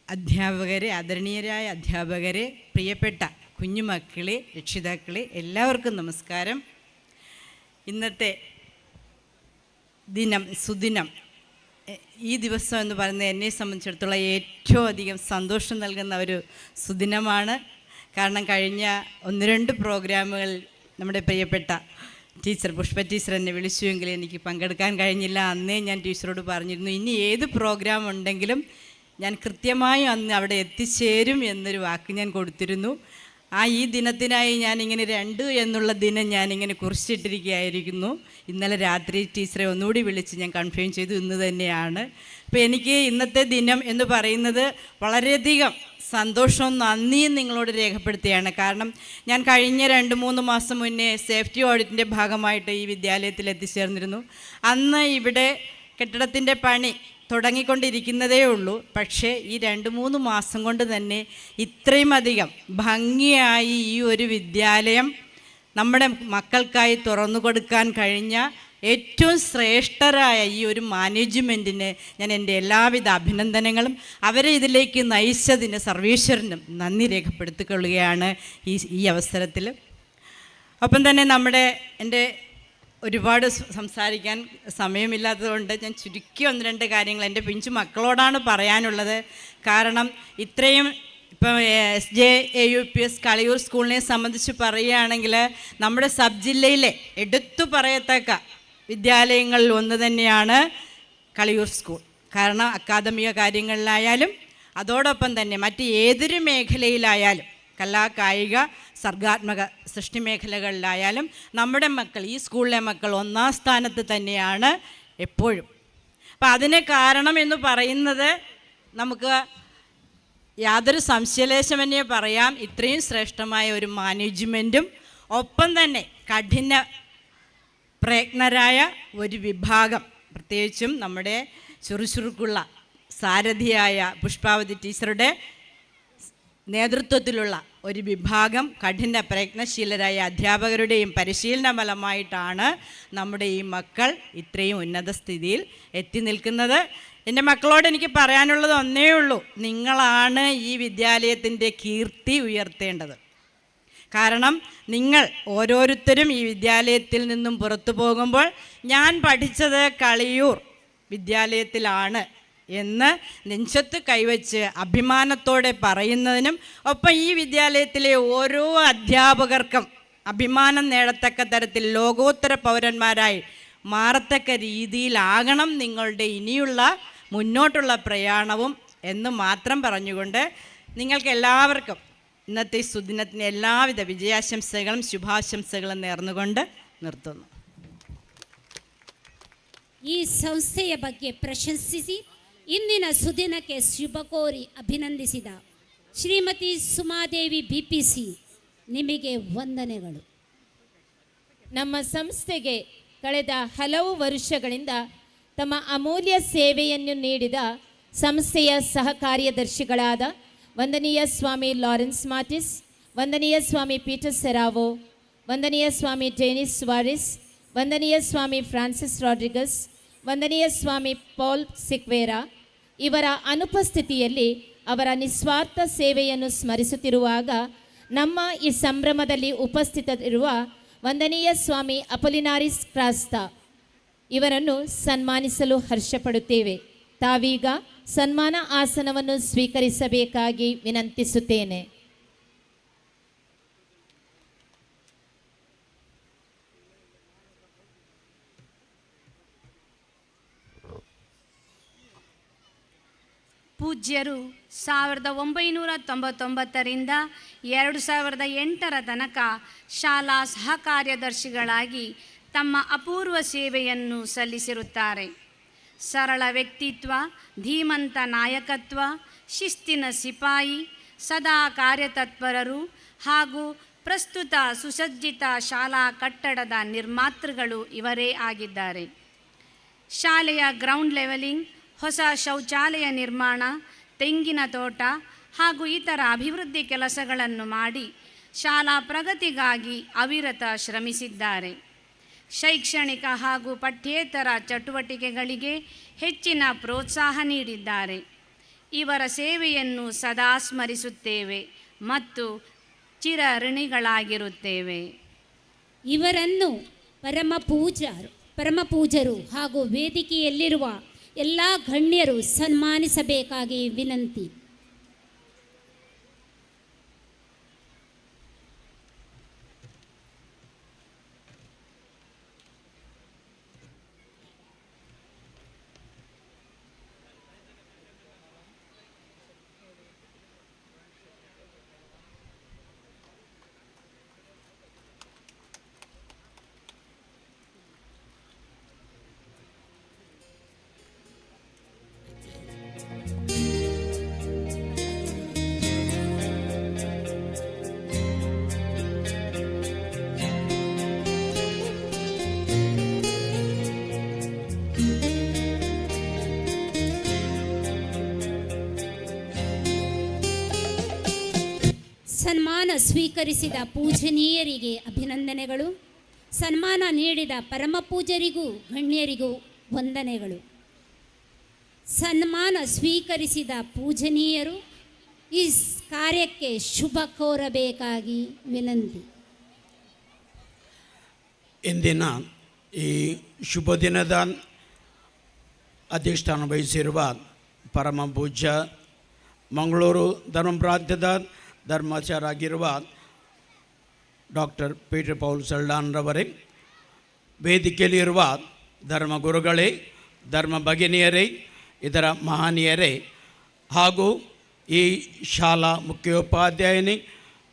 അധ്യാപകരെ, ആദരണീയരായ അധ്യാപകരെ, പ്രിയപ്പെട്ട കുഞ്ഞുമക്കളെ, രക്ഷിതാക്കളെ, എല്ലാവർക്കും നമസ്കാരം. ഇന്നത്തെ ദിനം, സുദിനം, ഈ ദിവസം എന്ന് പറയുന്നത് എന്നെ സംബന്ധിച്ചിടത്തോളം ഏറ്റവും അധികം സന്തോഷം നൽകുന്ന ഒരു സുദിനമാണ്. കാരണം കഴിഞ്ഞ 1-2 പ്രോഗ്രാമുകൾ നമ്മുടെ പ്രിയപ്പെട്ട ടീച്ചർ പുഷ്പ ടീച്ചർ എന്നെ വിളിച്ചുവെങ്കിൽ എനിക്ക് പങ്കെടുക്കാൻ കഴിഞ്ഞില്ല. അന്നേ ഞാൻ ടീച്ചറോട് പറഞ്ഞിരുന്നു, ഇനി ഏത് പ്രോഗ്രാം ഉണ്ടെങ്കിലും ഞാൻ കൃത്യമായും അന്ന് അവിടെ എത്തിച്ചേരും എന്നൊരു വാക്ക് ഞാൻ കൊടുത്തിരുന്നു. ഈ ദിനത്തിനായി ഞാനിങ്ങനെ 2 എന്നുള്ള ദിനം ഞാനിങ്ങനെ കുറിച്ചിട്ടിരിക്കുകയായിരുന്നു. ഇന്നലെ രാത്രി ടീച്ചറെ ഒന്നുകൂടി വിളിച്ച് ഞാൻ കൺഫേം ചെയ്തു, ഇന്ന് തന്നെയാണ്. അപ്പോൾ എനിക്ക് ഇന്നത്തെ ദിനം എന്ന് പറയുന്നത് വളരെയധികം സന്തോഷവും നന്ദിയും നിങ്ങളോട് രേഖപ്പെടുത്തുകയാണ്. കാരണം ഞാൻ കഴിഞ്ഞ 2-3 മാസം മുന്നേ സേഫ്റ്റി ഓഡിറ്റിൻ്റെ ഭാഗമായിട്ട് ഈ വിദ്യാലയത്തിൽ എത്തിച്ചേർന്നിരുന്നു. അന്ന് ഇവിടെ കെട്ടിടത്തിൻ്റെ പണി തുടങ്ങിക്കൊണ്ടിരിക്കുന്നതേ ഉള്ളൂ. പക്ഷേ ഈ 2-3 മാസം കൊണ്ട് തന്നെ ഇത്രയും അധികം ഭംഗിയായി ഈ ഒരു വിദ്യാലയം നമ്മുടെ മക്കൾക്കായി തുറന്നു കൊടുക്കാൻ കഴിഞ്ഞ ഏറ്റവും ശ്രേഷ്ഠരായ ഈ ഒരു മാനേജ്മെൻറ്റിന് ഞാൻ എൻ്റെ എല്ലാവിധ അഭിനന്ദനങ്ങളും അവരെ ഇതിലേക്ക് നയിച്ചതിന് സർവേശ്വരനും നന്ദി രേഖപ്പെടുത്തിക്കൊള്ളുകയാണ് ഈ അവസരത്തിൽ. ഒപ്പം തന്നെ എൻ്റെ ഒരുപാട് സംസാരിക്കാൻ സമയമില്ലാത്തതുകൊണ്ട് ഞാൻ ചുരുക്കി 1-2 കാര്യങ്ങൾ എൻ്റെ പിഞ്ചു മക്കളോടാണ് പറയാനുള്ളത്. കാരണം ഇത്രയും ഇപ്പം SJAUPS കളിയൂർ സ്കൂളിനെ സംബന്ധിച്ച് പറയുകയാണെങ്കിൽ നമ്മുടെ സബ് ജില്ലയിലെ എടുത്തു പറയത്തക്ക വിദ്യാലയങ്ങളിൽ ഒന്ന് തന്നെയാണ് കളിയൂർ സ്കൂൾ. കാരണം അക്കാദമിക കാര്യങ്ങളിലായാലും അതോടൊപ്പം തന്നെ മറ്റ് ഏതൊരു മേഖലയിലായാലും കലാ കായിക സർഗാത്മക സൃഷ്ടി മേഖലകളിലായാലും നമ്മുടെ മക്കൾ, ഈ സ്കൂളിലെ മക്കൾ 1-ാം സ്ഥാനത്ത് തന്നെയാണ് എപ്പോഴും. അപ്പം അതിന് കാരണം എന്ന് പറയുന്നത് നമുക്ക് യാതൊരു സംശയലേശമെന്നേ പറയാം, ഇത്രയും ശ്രേഷ്ഠമായ ഒരു മാനേജ്മെൻറ്റും ഒപ്പം തന്നെ കഠിന പ്രയത്നരായ ഒരു വിഭാഗം, പ്രത്യേകിച്ചും നമ്മുടെ ചുറുചുറുക്കുള്ള സാരഥിയായ പുഷ്പാവതി ടീച്ചറുടെ നേതൃത്വത്തിലുള്ള ഒരു വിഭാഗം കഠിന പ്രയത്നശീലരായ അധ്യാപകരുടെയും പരിശീലന ഫലമായിട്ടാണ് നമ്മുടെ ഈ മക്കൾ ഇത്രയും ഉന്നത സ്ഥിതിയിൽ എത്തി നിൽക്കുന്നത്. എൻ്റെ മക്കളോട് എനിക്ക് പറയാനുള്ളത് ഒന്നേ ഉള്ളൂ, നിങ്ങളാണ് ഈ വിദ്യാലയത്തിൻ്റെ കീർത്തി ഉയർത്തേണ്ടത്. കാരണം നിങ്ങൾ ഓരോരുത്തരും ഈ വിദ്യാലയത്തിൽ നിന്നും പുറത്തു പോകുമ്പോൾ ഞാൻ പഠിച്ചത് കളിയൂർ വിദ്യാലയത്തിലാണ് എന്ന് നെഞ്ചത്ത് കൈവച്ച് അഭിമാനത്തോടെ പറയുന്നതിനും ഒപ്പം ഈ വിദ്യാലയത്തിലെ ഓരോ അധ്യാപകർക്കും അഭിമാനം നേടത്തക്ക തരത്തിൽ ലോകോത്തര പൗരന്മാരായി മാറത്തക്ക രീതിയിലാകണം നിങ്ങളുടെ ഇനിയുള്ള മുന്നോട്ടുള്ള പ്രയാണവും എന്ന് മാത്രം പറഞ്ഞുകൊണ്ട് നിങ്ങൾക്ക് എല്ലാവർക്കും ഇന്നത്തെ സുദിനത്തിന് എല്ലാവിധ വിജയാശംസകളും ശുഭാശംസകളും നേർന്നുകൊണ്ട് നിർത്തുന്നു. ಈ ಸಂಸ್ಥೆಯ ಬಗ್ಗೆ ಪ್ರಶಂಸಿಸಿ ಇಂದಿನ ಸುದಿನಕ್ಕೆ ಶುಭ ಕೋರಿ ಅಭಿನಂದಿಸಿದ ಶ್ರೀಮತಿ ಸುಮಾದೇವಿ BPC ನಿಮಗೆ ವಂದನೆಗಳು. ನಮ್ಮ ಸಂಸ್ಥೆಗೆ ಕಳೆದ ಹಲವು ವರ್ಷಗಳಿಂದ ತಮ್ಮ ಅಮೂಲ್ಯ ಸೇವೆಯನ್ನು ನೀಡಿದ ಸಂಸ್ಥೆಯ ಸಹ ಕಾರ್ಯದರ್ಶಿಗಳಾದ ವಂದನೀಯ ಸ್ವಾಮಿ ಲಾರೆನ್ಸ್ ಮಾರ್ಟಿಸ್, ವಂದನೀಯ ಸ್ವಾಮಿ ಪೀಟರ್ ಸೆರಾವೋ, ವಂದನೀಯ ಸ್ವಾಮಿ ಡೇನಿಸ್ ವಾರಿಸ್, ವಂದನೀಯ ಸ್ವಾಮಿ ಫ್ರಾನ್ಸಿಸ್ ರಾಡ್ರಿಗಸ್, ವಂದನೀಯ ಸ್ವಾಮಿ ಪಾಲ್ ಸಿಕ್ವೇರಾ ಇವರ ಅನುಪಸ್ಥಿತಿಯಲ್ಲಿ ಅವರ ನಿಸ್ವಾರ್ಥ ಸೇವೆಯನ್ನು ಸ್ಮರಿಸುತ್ತಿರುವಾಗ ನಮ್ಮ ಈ ಸಂಭ್ರಮದಲ್ಲಿ ಉಪಸ್ಥಿತರಿರುವ ವಂದನೀಯ ಸ್ವಾಮಿ ಅಪೊಲಿನಾರಿಸ್ ಕ್ರಾಸ್ತ ಇವರನ್ನು ಸನ್ಮಾನಿಸಲು ಹರ್ಷಪಡುತ್ತೇವೆ. ತಾವೀಗ ಸನ್ಮಾನ ಆಸನವನ್ನು ಸ್ವೀಕರಿಸಬೇಕಾಗಿ ವಿನಂತಿಸುತ್ತೇನೆ. ಪೂಜ್ಯರು 1999ರಿಂದ 2008 ತನಕ ಶಾಲಾ ಸಹಕಾರ್ಯದರ್ಶಿಗಳಾಗಿ ತಮ್ಮ ಅಪೂರ್ವ ಸೇವೆಯನ್ನು ಸಲ್ಲಿಸಿರುತ್ತಾರೆ. ಸರಳ ವ್ಯಕ್ತಿತ್ವ, ಧೀಮಂತ ನಾಯಕತ್ವ, ಶಿಸ್ತಿನ ಸಿಪಾಯಿ, ಸದಾ ಕಾರ್ಯತತ್ಪರರು ಹಾಗೂ ಪ್ರಸ್ತುತ ಸುಸಜ್ಜಿತ ಶಾಲಾ ಕಟ್ಟಡದ ನಿರ್ಮಾತೃಗಳು ಇವರೇ ಆಗಿದ್ದಾರೆ. ಶಾಲೆಯ ಗ್ರೌಂಡ್ ಲೆವೆಲಿಂಗ್, ಹೊಸ ಶೌಚಾಲಯ ನಿರ್ಮಾಣ, ತೆಂಗಿನ ತೋಟ ಹಾಗೂ ಇತರ ಅಭಿವೃದ್ಧಿ ಕೆಲಸಗಳನ್ನು ಮಾಡಿ ಶಾಲಾ ಪ್ರಗತಿಗಾಗಿ ಅವಿರತ ಶ್ರಮಿಸಿದ್ದಾರೆ. ಶೈಕ್ಷಣಿಕ ಹಾಗೂ ಪಠ್ಯೇತರ ಚಟುವಟಿಕೆಗಳಿಗೆ ಹೆಚ್ಚಿನ ಪ್ರೋತ್ಸಾಹ ನೀಡಿದ್ದಾರೆ. ಇವರ ಸೇವೆಯನ್ನು ಸದಾ ಸ್ಮರಿಸುತ್ತೇವೆ ಮತ್ತು ಚಿರಋಣಿಗಳಾಗಿರುತ್ತೇವೆ. ಇವರನ್ನು ಪರಮ ಪೂಜರು ಹಾಗೂ ವೇದಿಕೆಯಲ್ಲಿರುವ ಎಲ್ಲ ಗಣ್ಯರು ಸನ್ಮಾನಿಸಬೇಕಾಗಿ ವಿನಂತಿ. ಸನ್ಮಾನ ಸ್ವೀಕರಿಸಿದ ಪೂಜನೀಯರಿಗೆ ಅಭಿನಂದನೆಗಳು. ಸನ್ಮಾನ ನೀಡಿದ ಪರಮ ಪೂಜ್ಯರಿಗೂ ಗಣ್ಯರಿಗೂ ವಂದನೆಗಳು. ಸನ್ಮಾನ ಸ್ವೀಕರಿಸಿದ ಪೂಜನೀಯರು ಈ ಕಾರ್ಯಕ್ಕೆ ಶುಭ ಕೋರಬೇಕಾಗಿ ವಿನಂತಿ. ಇಂದಿನ ಈ ಶುಭ ದಿನದ ಅಧಿಷ್ಠಾನ ವಹಿಸಿರುವ ಪರಮ ಪೂಜ್ಯ ಮಂಗಳೂರು ಧರ್ಮ ಪ್ರಾಂತ್ಯದ ಧರ್ಮಾಚಾರ್ಯರಾಗಿರುವ ಡಾಕ್ಟರ್ ಪೀಟರ್ ಪೌಲ್ ಸಲ್ಡಾನ್ರವರೇ, ವೇದಿಕೆಯಲ್ಲಿರುವ ಧರ್ಮಗುರುಗಳೇ, ಧರ್ಮ ಭಗಿನಿಯರೇ, ಇದರ ಮಹನೀಯರೇ ಹಾಗೂ ಈ ಶಾಲಾ ಮುಖ್ಯೋಪಾಧ್ಯಾಯಿನಿ,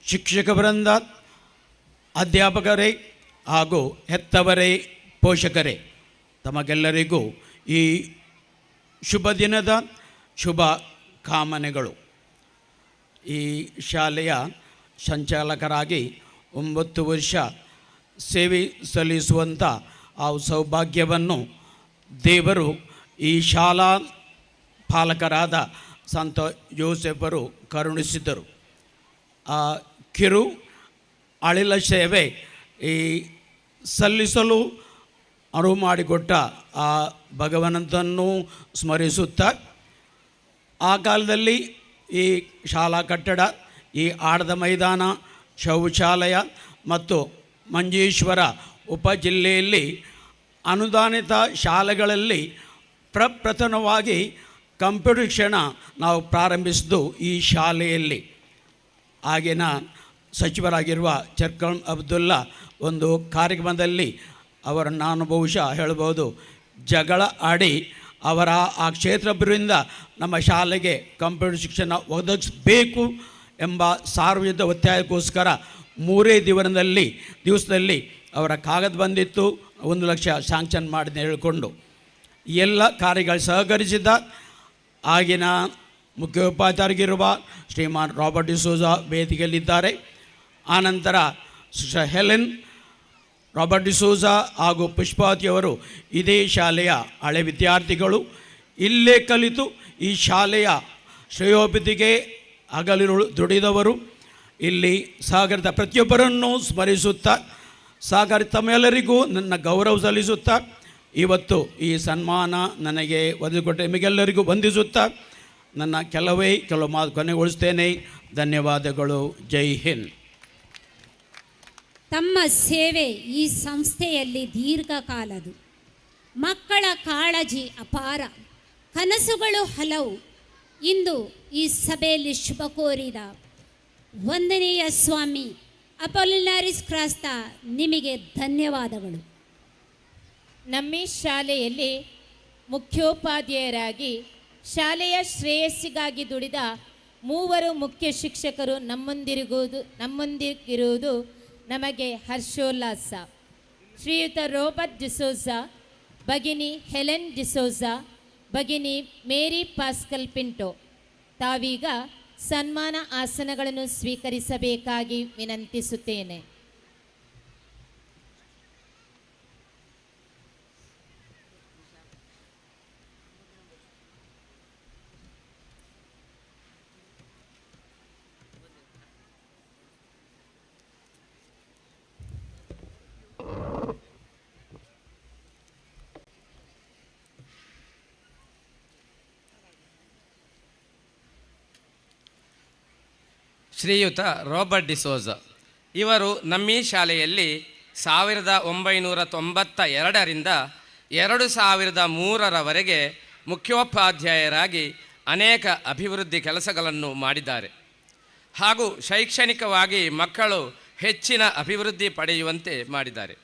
ಶಿಕ್ಷಕ ವೃಂದ, ಅಧ್ಯಾಪಕರೇ ಹಾಗೂ ಹೆತ್ತವರೇ, ಪೋಷಕರೇ, ತಮಗೆಲ್ಲರಿಗೂ ಈ ಶುಭ ದಿನದ ಶುಭ ಕಾಮನೆಗಳು. ಈ ಶಾಲೆಯ ಸಂಚಾಲಕರಾಗಿ 9 ವರ್ಷ ಸೇವೆ ಸಲ್ಲಿಸುವಂಥ ಆ ಸೌಭಾಗ್ಯವನ್ನು ದೇವರು ಈ ಶಾಲಾ ಪಾಲಕರಾದ ಸಂತ ಯೋಸೆಫರು ಕರುಣಿಸಿದರು. ಆ ಕಿರು ಅಳಿಲ ಸೇವೆ ಈ ಸಲ್ಲಿಸಲು ಅನುವು ಮಾಡಿಕೊಟ್ಟ ಆ ಭಗವಂತನನ್ನು ಸ್ಮರಿಸುತ್ತಾ, ಆ ಕಾಲದಲ್ಲಿ ಈ ಶಾಲಾ ಕಟ್ಟಡ, ಈ ಆಟದ ಮೈದಾನ, ಶೌಚಾಲಯ ಮತ್ತು ಮಂಜೇಶ್ವರ ಉಪಜಿಲ್ಲೆಯಲ್ಲಿ ಅನುದಾನಿತ ಶಾಲೆಗಳಲ್ಲಿ ಪ್ರಪ್ರಥಮವಾಗಿ ಕಂಪ್ಯೂಟರ್ ಶಿಕ್ಷಣ ನಾವು ಪ್ರಾರಂಭಿಸಿದ್ದು ಈ ಶಾಲೆಯಲ್ಲಿ. ಆಗಿನ ಸಚಿವರಾಗಿರುವ ಚರ್ಕಲ್ ಅಬ್ದುಲ್ಲಾ ಒಂದು ಕಾರ್ಯಕ್ರಮದಲ್ಲಿ ಅವರನ್ನು ನಾನು ಬಹುಶಃ ಹೇಳ್ಬೋದು, ಜಗಳ ಆಡಿ ಅವರ ಆ ಕ್ಷೇತ್ರದಿಂದ ನಮ್ಮ ಶಾಲೆಗೆ ಕಂಪ್ಯೂಟರ್ ಶಿಕ್ಷಣ ಒದಗಿಸಬೇಕು ಎಂಬ ಸಾರ್ವಜನಿಕ ಒತ್ತಾಯಕ್ಕೋಸ್ಕರ 3 ದಿವಸದಲ್ಲಿ ಅವರ ಕಾಗದ ಬಂದಿತ್ತು. 1 ಲಕ್ಷ ಸ್ಯಾಂಕ್ಷನ್ ಮಾಡಿದ ಹೇಳಿಕೊಂಡು ಎಲ್ಲ ಕಾರ್ಯಗಳು ಸಹಕರಿಸಿದ ಆಗಿನ ಮುಖ್ಯೋಪಾಧ್ಯಾಯರಾಗಿರುವ ಶ್ರೀಮಾನ್ ರಾಬರ್ಟ್ ಡಿಸೋಜಾ ವೇದಿಕೆಯಲ್ಲಿದ್ದಾರೆ. ಆನಂತರ ಸಿಸ್ಟರ್ ಹೆಲೆನ್, ರಾಬರ್ಟ್ ಡಿಸೋಜಾ ಹಾಗೂ ಪುಷ್ಪಾವತಿಯವರು ಇದೇ ಶಾಲೆಯ ಹಳೆ ವಿದ್ಯಾರ್ಥಿಗಳು. ಇಲ್ಲೇ ಕಲಿತು ಈ ಶಾಲೆಯ ಶ್ರೇಯೋಭಿವೃದ್ಧಿಗೆ ಹಗಲಿರುಳು ದುಡಿದವರು. ಇಲ್ಲಿ ಸಹಕರಿತ ಪ್ರತಿಯೊಬ್ಬರನ್ನು ಸ್ಮರಿಸುತ್ತಾ, ಸಹಕಾರಿ ತಮ್ಮೆಲ್ಲರಿಗೂ ನನ್ನ ಗೌರವ ಸಲ್ಲಿಸುತ್ತಾ, ಇವತ್ತು ಈ ಸನ್ಮಾನ ನನಗೆ ಒದಗಿಕೊಟ್ಟ ನಿಮಗೆಲ್ಲರಿಗೂ ವಂದಿಸುತ್ತಾ ನನ್ನ ಕೆಲವು ಮಾತು ಕೊನೆಗೊಳಿಸ್ತೇನೆ. ಧನ್ಯವಾದಗಳು. ಜೈ ಹಿಂದ್. ತಮ್ಮ ಸೇವೆ ಈ ಸಂಸ್ಥೆಯಲ್ಲಿ ದೀರ್ಘಕಾಲದು. ಮಕ್ಕಳ ಕಾಳಜಿ ಅಪಾರ, ಕನಸುಗಳು ಹಲವು. ಇಂದು ಈ ಸಭೆಯಲ್ಲಿ ಶುಭ ಕೋರಿದ ವಂದನೀಯ ಸ್ವಾಮಿ ಅಪೊಲಿನಾರಿಸ್ ಕ್ರಾಸ್ತ, ನಿಮಗೆ ಧನ್ಯವಾದಗಳು. ನಮ್ಮ ಶಾಲೆಯಲ್ಲಿ ಮುಖ್ಯೋಪಾಧ್ಯಾಯರಾಗಿ ಶಾಲೆಯ ಶ್ರೇಯಸ್ಸಿಗಾಗಿ ದುಡಿದ 3 ಮುಖ್ಯ ಶಿಕ್ಷಕರು ನಮ್ಮೊಂದಿಗಿರುವುದು ನಮಗೆ ಹರ್ಷೋಲ್ಲಾಸ. ಶ್ರೀಯುತ ರೋಬರ್ಟ್ ಡಿಸೋಜಾ, ಭಗಿನಿ ಹೆಲೆನ್ ಡಿಸೋಜಾ, ಭಗಿನಿ ಮೇರಿ ಪಾಸ್ಕಲ್ ಪಿಂಟೋ, ತಾವೀಗ ಸನ್ಮಾನ ಆಸನಗಳನ್ನು ಸ್ವೀಕರಿಸಬೇಕಾಗಿ ವಿನಂತಿಸುತ್ತೇನೆ. ಶ್ರೀಯುತ ರಾಬರ್ಟ್ ಡಿಸೋಜಾ ಇವರು ನಮ್ಮ ಶಾಲೆಯಲ್ಲಿ 1992ರಿಂದ 2003ರವರೆಗೆ ಮುಖ್ಯೋಪಾಧ್ಯಾಯರಾಗಿ ಅನೇಕ ಅಭಿವೃದ್ಧಿ ಕೆಲಸಗಳನ್ನು ಮಾಡಿದ್ದಾರೆ ಹಾಗೂ ಶೈಕ್ಷಣಿಕವಾಗಿ ಮಕ್ಕಳು ಹೆಚ್ಚಿನ ಅಭಿವೃದ್ಧಿ ಪಡೆಯುವಂತೆ ಮಾಡಿದ್ದಾರೆ.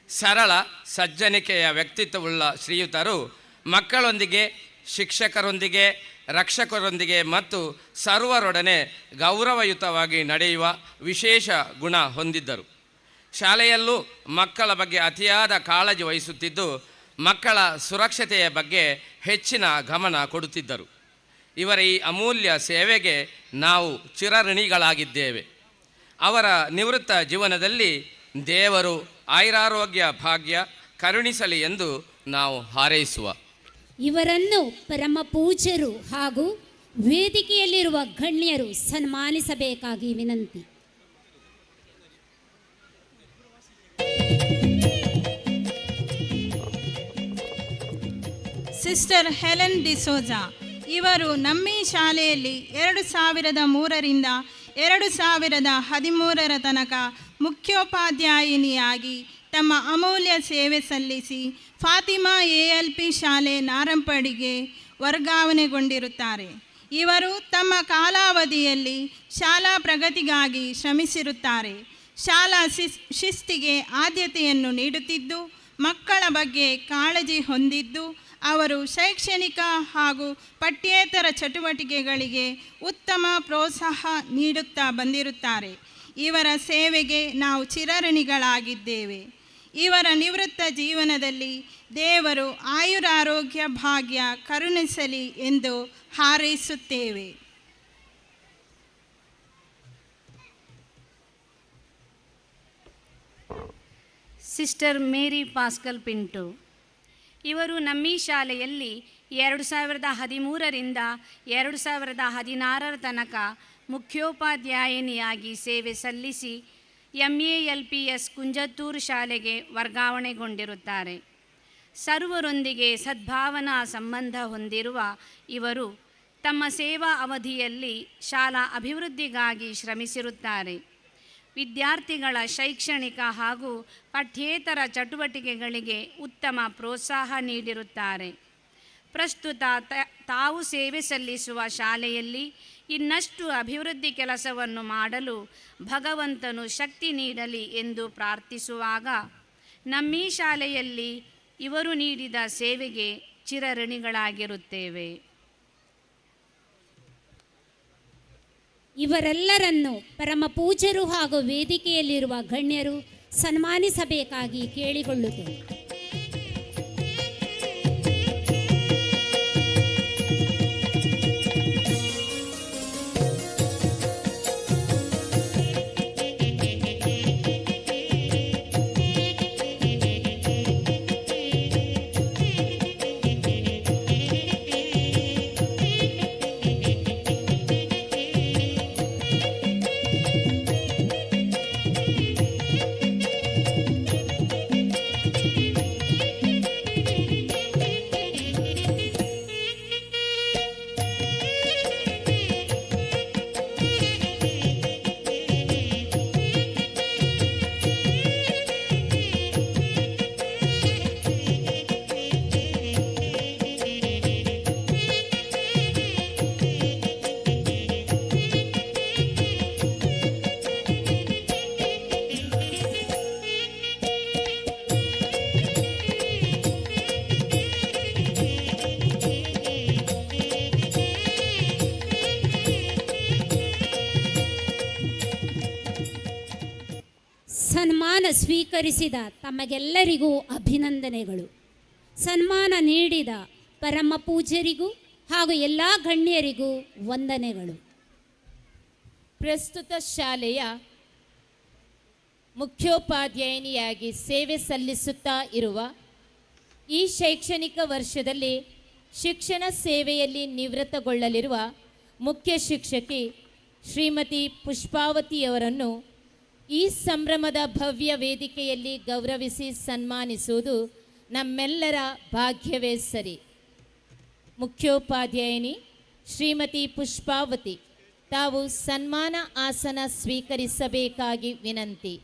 ಸರಳ ಸಜ್ಜನಿಕೆಯ ವ್ಯಕ್ತಿತ್ವವುಳ್ಳ ಶ್ರೀಯುತರು ಮಕ್ಕಳೊಂದಿಗೆ, ಶಿಕ್ಷಕರೊಂದಿಗೆ, ರಕ್ಷಕರೊಂದಿಗೆ ಮತ್ತು ಸರ್ವರೊಡನೆ ಗೌರವಯುತವಾಗಿ ನಡೆಯುವ ವಿಶೇಷ ಗುಣ ಹೊಂದಿದ್ದರು. ಶಾಲೆಯಲ್ಲೂ ಮಕ್ಕಳ ಬಗ್ಗೆ ಅತಿಯಾದ ಕಾಳಜಿ ವಹಿಸುತ್ತಿದ್ದು, ಮಕ್ಕಳ ಸುರಕ್ಷತೆಯ ಬಗ್ಗೆ ಹೆಚ್ಚಿನ ಗಮನ ಕೊಡುತ್ತಿದ್ದರು. ಇವರ ಈ ಅಮೂಲ್ಯ ಸೇವೆಗೆ ನಾವು ಚಿರಋಣಿಗಳಾಗಿದ್ದೇವೆ. ಅವರ ನಿವೃತ್ತ ಜೀವನದಲ್ಲಿ ದೇವರು ಆಯುರಾರೋಗ್ಯ ಭಾಗ್ಯ ಕರುಣಿಸಲಿ ಎಂದು ನಾವು ಹಾರೈಸುವ. ಇವರನ್ನು ಪರಮ ಪೂಜ್ಯರು ಹಾಗೂ ವೇದಿಕೆಯಲ್ಲಿರುವ ಗಣ್ಯರು ಸನ್ಮಾನಿಸಬೇಕಾಗಿ ವಿನಂತಿ. Sister Helen D'Souza. ಇವರು ನಮ್ಮ ಶಾಲೆಯಲ್ಲಿ 2003ರಿಂದ 2013ರ ತನಕ ಮುಖ್ಯೋಪಾಧ್ಯಾಯಿನಿಯಾಗಿ ತಮ್ಮ ಅಮೂಲ್ಯ ಸೇವೆ ಸಲ್ಲಿಸಿ ಫಾತಿಮಾ ALP ಶಾಲೆ ನಾರಂಪಡಿಗೆ ವರ್ಗಾವಣೆಗೊಂಡಿರುತ್ತಾರೆ. ಇವರು ತಮ್ಮ ಕಾಲಾವಧಿಯಲ್ಲಿ ಶಾಲಾ ಪ್ರಗತಿಗಾಗಿ ಶ್ರಮಿಸಿರುತ್ತಾರೆ. ಶಾಲಾ ಶಿಸ್ತಿಗೆ ಆದ್ಯತೆಯನ್ನು ನೀಡುತ್ತಿದ್ದು, ಮಕ್ಕಳ ಬಗ್ಗೆ ಕಾಳಜಿ ಹೊಂದಿದ್ದು, ಅವರು ಶೈಕ್ಷಣಿಕ ಹಾಗೂ ಪಠ್ಯೇತರ ಚಟುವಟಿಕೆಗಳಿಗೆ ಉತ್ತಮ ಪ್ರೋತ್ಸಾಹ ನೀಡುತ್ತಾ ಬಂದಿರುತ್ತಾರೆ. ಇವರ ಸೇವೆಗೆ ನಾವು ಚಿರಋಣಿಗಳಾಗಿದ್ದೇವೆ. ಇವರ ನಿವೃತ್ತ ಜೀವನದಲ್ಲಿ ದೇವರು ಆಯುರಾರೋಗ್ಯ ಭಾಗ್ಯ ಕರುಣಿಸಲಿ ಎಂದು ಹಾರೈಸುತ್ತೇವೆ. ಸಿಸ್ಟರ್ ಮೇರಿ ಪಾಸ್ಕಲ್ ಪಿಂಟೋ. ಇವರು ನಮ್ಮ ಶಾಲೆಯಲ್ಲಿ 2013ರಿಂದ 2016ರ ತನಕ ಮುಖ್ಯೋಪಾಧ್ಯಾಯಿನಿಯಾಗಿ ಸೇವೆ ಸಲ್ಲಿಸಿ MALPS ಕುಂಜತ್ತೂರು ಶಾಲೆಗೆ ವರ್ಗಾವಣೆಗೊಂಡಿರುತ್ತಾರೆ. ಸರ್ವರೊಂದಿಗೆ ಸದ್ಭಾವನಾ ಸಂಬಂಧ ಹೊಂದಿರುವ ಇವರು ತಮ್ಮ ಸೇವಾ ಅವಧಿಯಲ್ಲಿ ಶಾಲಾ ಅಭಿವೃದ್ಧಿಗಾಗಿ ಶ್ರಮಿಸಿರುತ್ತಾರೆ. ವಿದ್ಯಾರ್ಥಿಗಳ ಶೈಕ್ಷಣಿಕ ಹಾಗೂ ಪಠ್ಯೇತರ ಚಟುವಟಿಕೆಗಳಿಗೆ ಉತ್ತಮ ಪ್ರೋತ್ಸಾಹ ನೀಡಿರುತ್ತಾರೆ. ಪ್ರಸ್ತುತ ತಾವು ಸೇವೆ ಸಲ್ಲಿಸುವ ಶಾಲೆಯಲ್ಲಿ ಇನ್ನಷ್ಟು ಅಭಿವೃದ್ಧಿ ಕೆಲಸವನ್ನು ಮಾಡಲು ಭಗವಂತನು ಶಕ್ತಿ ನೀಡಲಿ ಎಂದು ಪ್ರಾರ್ಥಿಸುವಾಗ, ನಮ್ಮ ಶಾಲೆಯಲ್ಲಿ ಇವರು ನೀಡಿದ ಸೇವೆಗೆ ಚಿರಋಣಿಗಳಾಗಿರುತ್ತೇವೆ. ಇವರೆಲ್ಲರನ್ನು ಪರಮ ಪೂಜ್ಯರು ಹಾಗೂ ವೇದಿಕೆಯಲ್ಲಿರುವ ಗಣ್ಯರು ಸನ್ಮಾನಿಸಬೇಕಾಗಿ ಕೇಳಿಕೊಳ್ಳುತ್ತೇನೆ. ಸನ್ಮಾನ ಸ್ವೀಕರಿಸಿದ ತಮಗೆಲ್ಲರಿಗೂ ಅಭಿನಂದನೆಗಳು. ಸನ್ಮಾನ ನೀಡಿದ ಪರಮ ಪೂಜ್ಯರಿಗೂ ಹಾಗೂ ಎಲ್ಲ ಗಣ್ಯರಿಗೂ ವಂದನೆಗಳು. ಪ್ರಸ್ತುತ ಶಾಲೆಯ ಮುಖ್ಯೋಪಾಧ್ಯಾಯಿನಿಯಾಗಿ ಸೇವೆ ಸಲ್ಲಿಸುತ್ತಾ ಇರುವ ಈ ಶೈಕ್ಷಣಿಕ ವರ್ಷದಲ್ಲಿ ಶಿಕ್ಷಣ ಸೇವೆಯಲ್ಲಿ ನಿವೃತ್ತಗೊಳ್ಳಲಿರುವ ಮುಖ್ಯ ಶಿಕ್ಷಕಿ ಶ್ರೀಮತಿ ಪುಷ್ಪಾವತಿಯವರನ್ನು ಈ ಸಂಭ್ರಮದ ಭವ್ಯ ವೇದಿಕೆಯಲ್ಲಿ ಗೌರವಿಸಿ ಸನ್ಮಾನಿಸುವುದು ನಮ್ಮೆಲ್ಲರ ಭಾಗ್ಯವೇ ಸರಿ. ಮುಖ್ಯೋಪಾಧ್ಯಾಯಿನಿ ಶ್ರೀಮತಿ ಪುಷ್ಪಾವತಿ ತಾವು ಸನ್ಮಾನ ಆಸನ ಸ್ವೀಕರಿಸಬೇಕಾಗಿ ವಿನಂತಿ.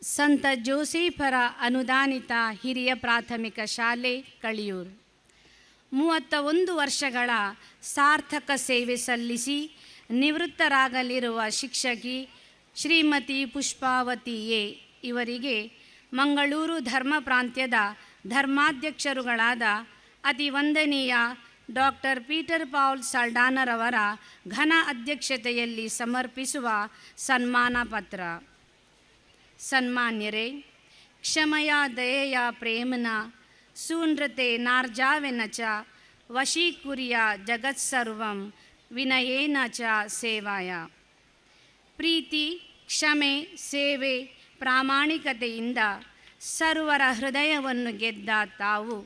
ಸಂತ ಜೋಸೆಫರ ಅನುದಾನಿತ ಹಿರಿಯ ಪ್ರಾಥಮಿಕ ಶಾಲೆ ಕಳಿಯೂರು 31 ವರ್ಷಗಳ ಸಾರ್ಥಕ ಸೇವೆ ಸಲ್ಲಿಸಿ ನಿವೃತ್ತರಾಗಲಿರುವ ಶಿಕ್ಷಕಿ ಶ್ರೀಮತಿ ಪುಷ್ಪಾವತಿ ಎ ಇವರಿಗೆ ಮಂಗಳೂರು ಧರ್ಮ ಪ್ರಾಂತ್ಯದ ಧರ್ಮಾಧ್ಯಕ್ಷರುಗಳಾದ ಅತಿ ವಂದನೀಯ ಡಾಕ್ಟರ್ ಪೀಟರ್ ಪೌಲ್ ಸಲ್ಡಾನರವರ ಘನ ಅಧ್ಯಕ್ಷತೆಯಲ್ಲಿ ಸಮರ್ಪಿಸುವ ಸನ್ಮಾನ ಪತ್ರ. ಸನ್ಮಾನ್ಯರೇ, ಕ್ಷಮಯ ದಯೆಯ ಪ್ರೇಮನ ಸೂನೃತೆ ನಾರ್ಜಾವೆನ ಚ ವಶೀಕುರ್ಯ ಜಗತ್ಸರ್ವಂ ವಿನಯೇನ ಚ ಸೇವಾಯ. ಪ್ರೀತಿ, ಕ್ಷಮೆ, ಸೇವೆ, ಪ್ರಾಮಾಣಿಕತೆಯಿಂದ ಸರ್ವರ ಹೃದಯವನ್ನು ಗೆದ್ದ ತಾವು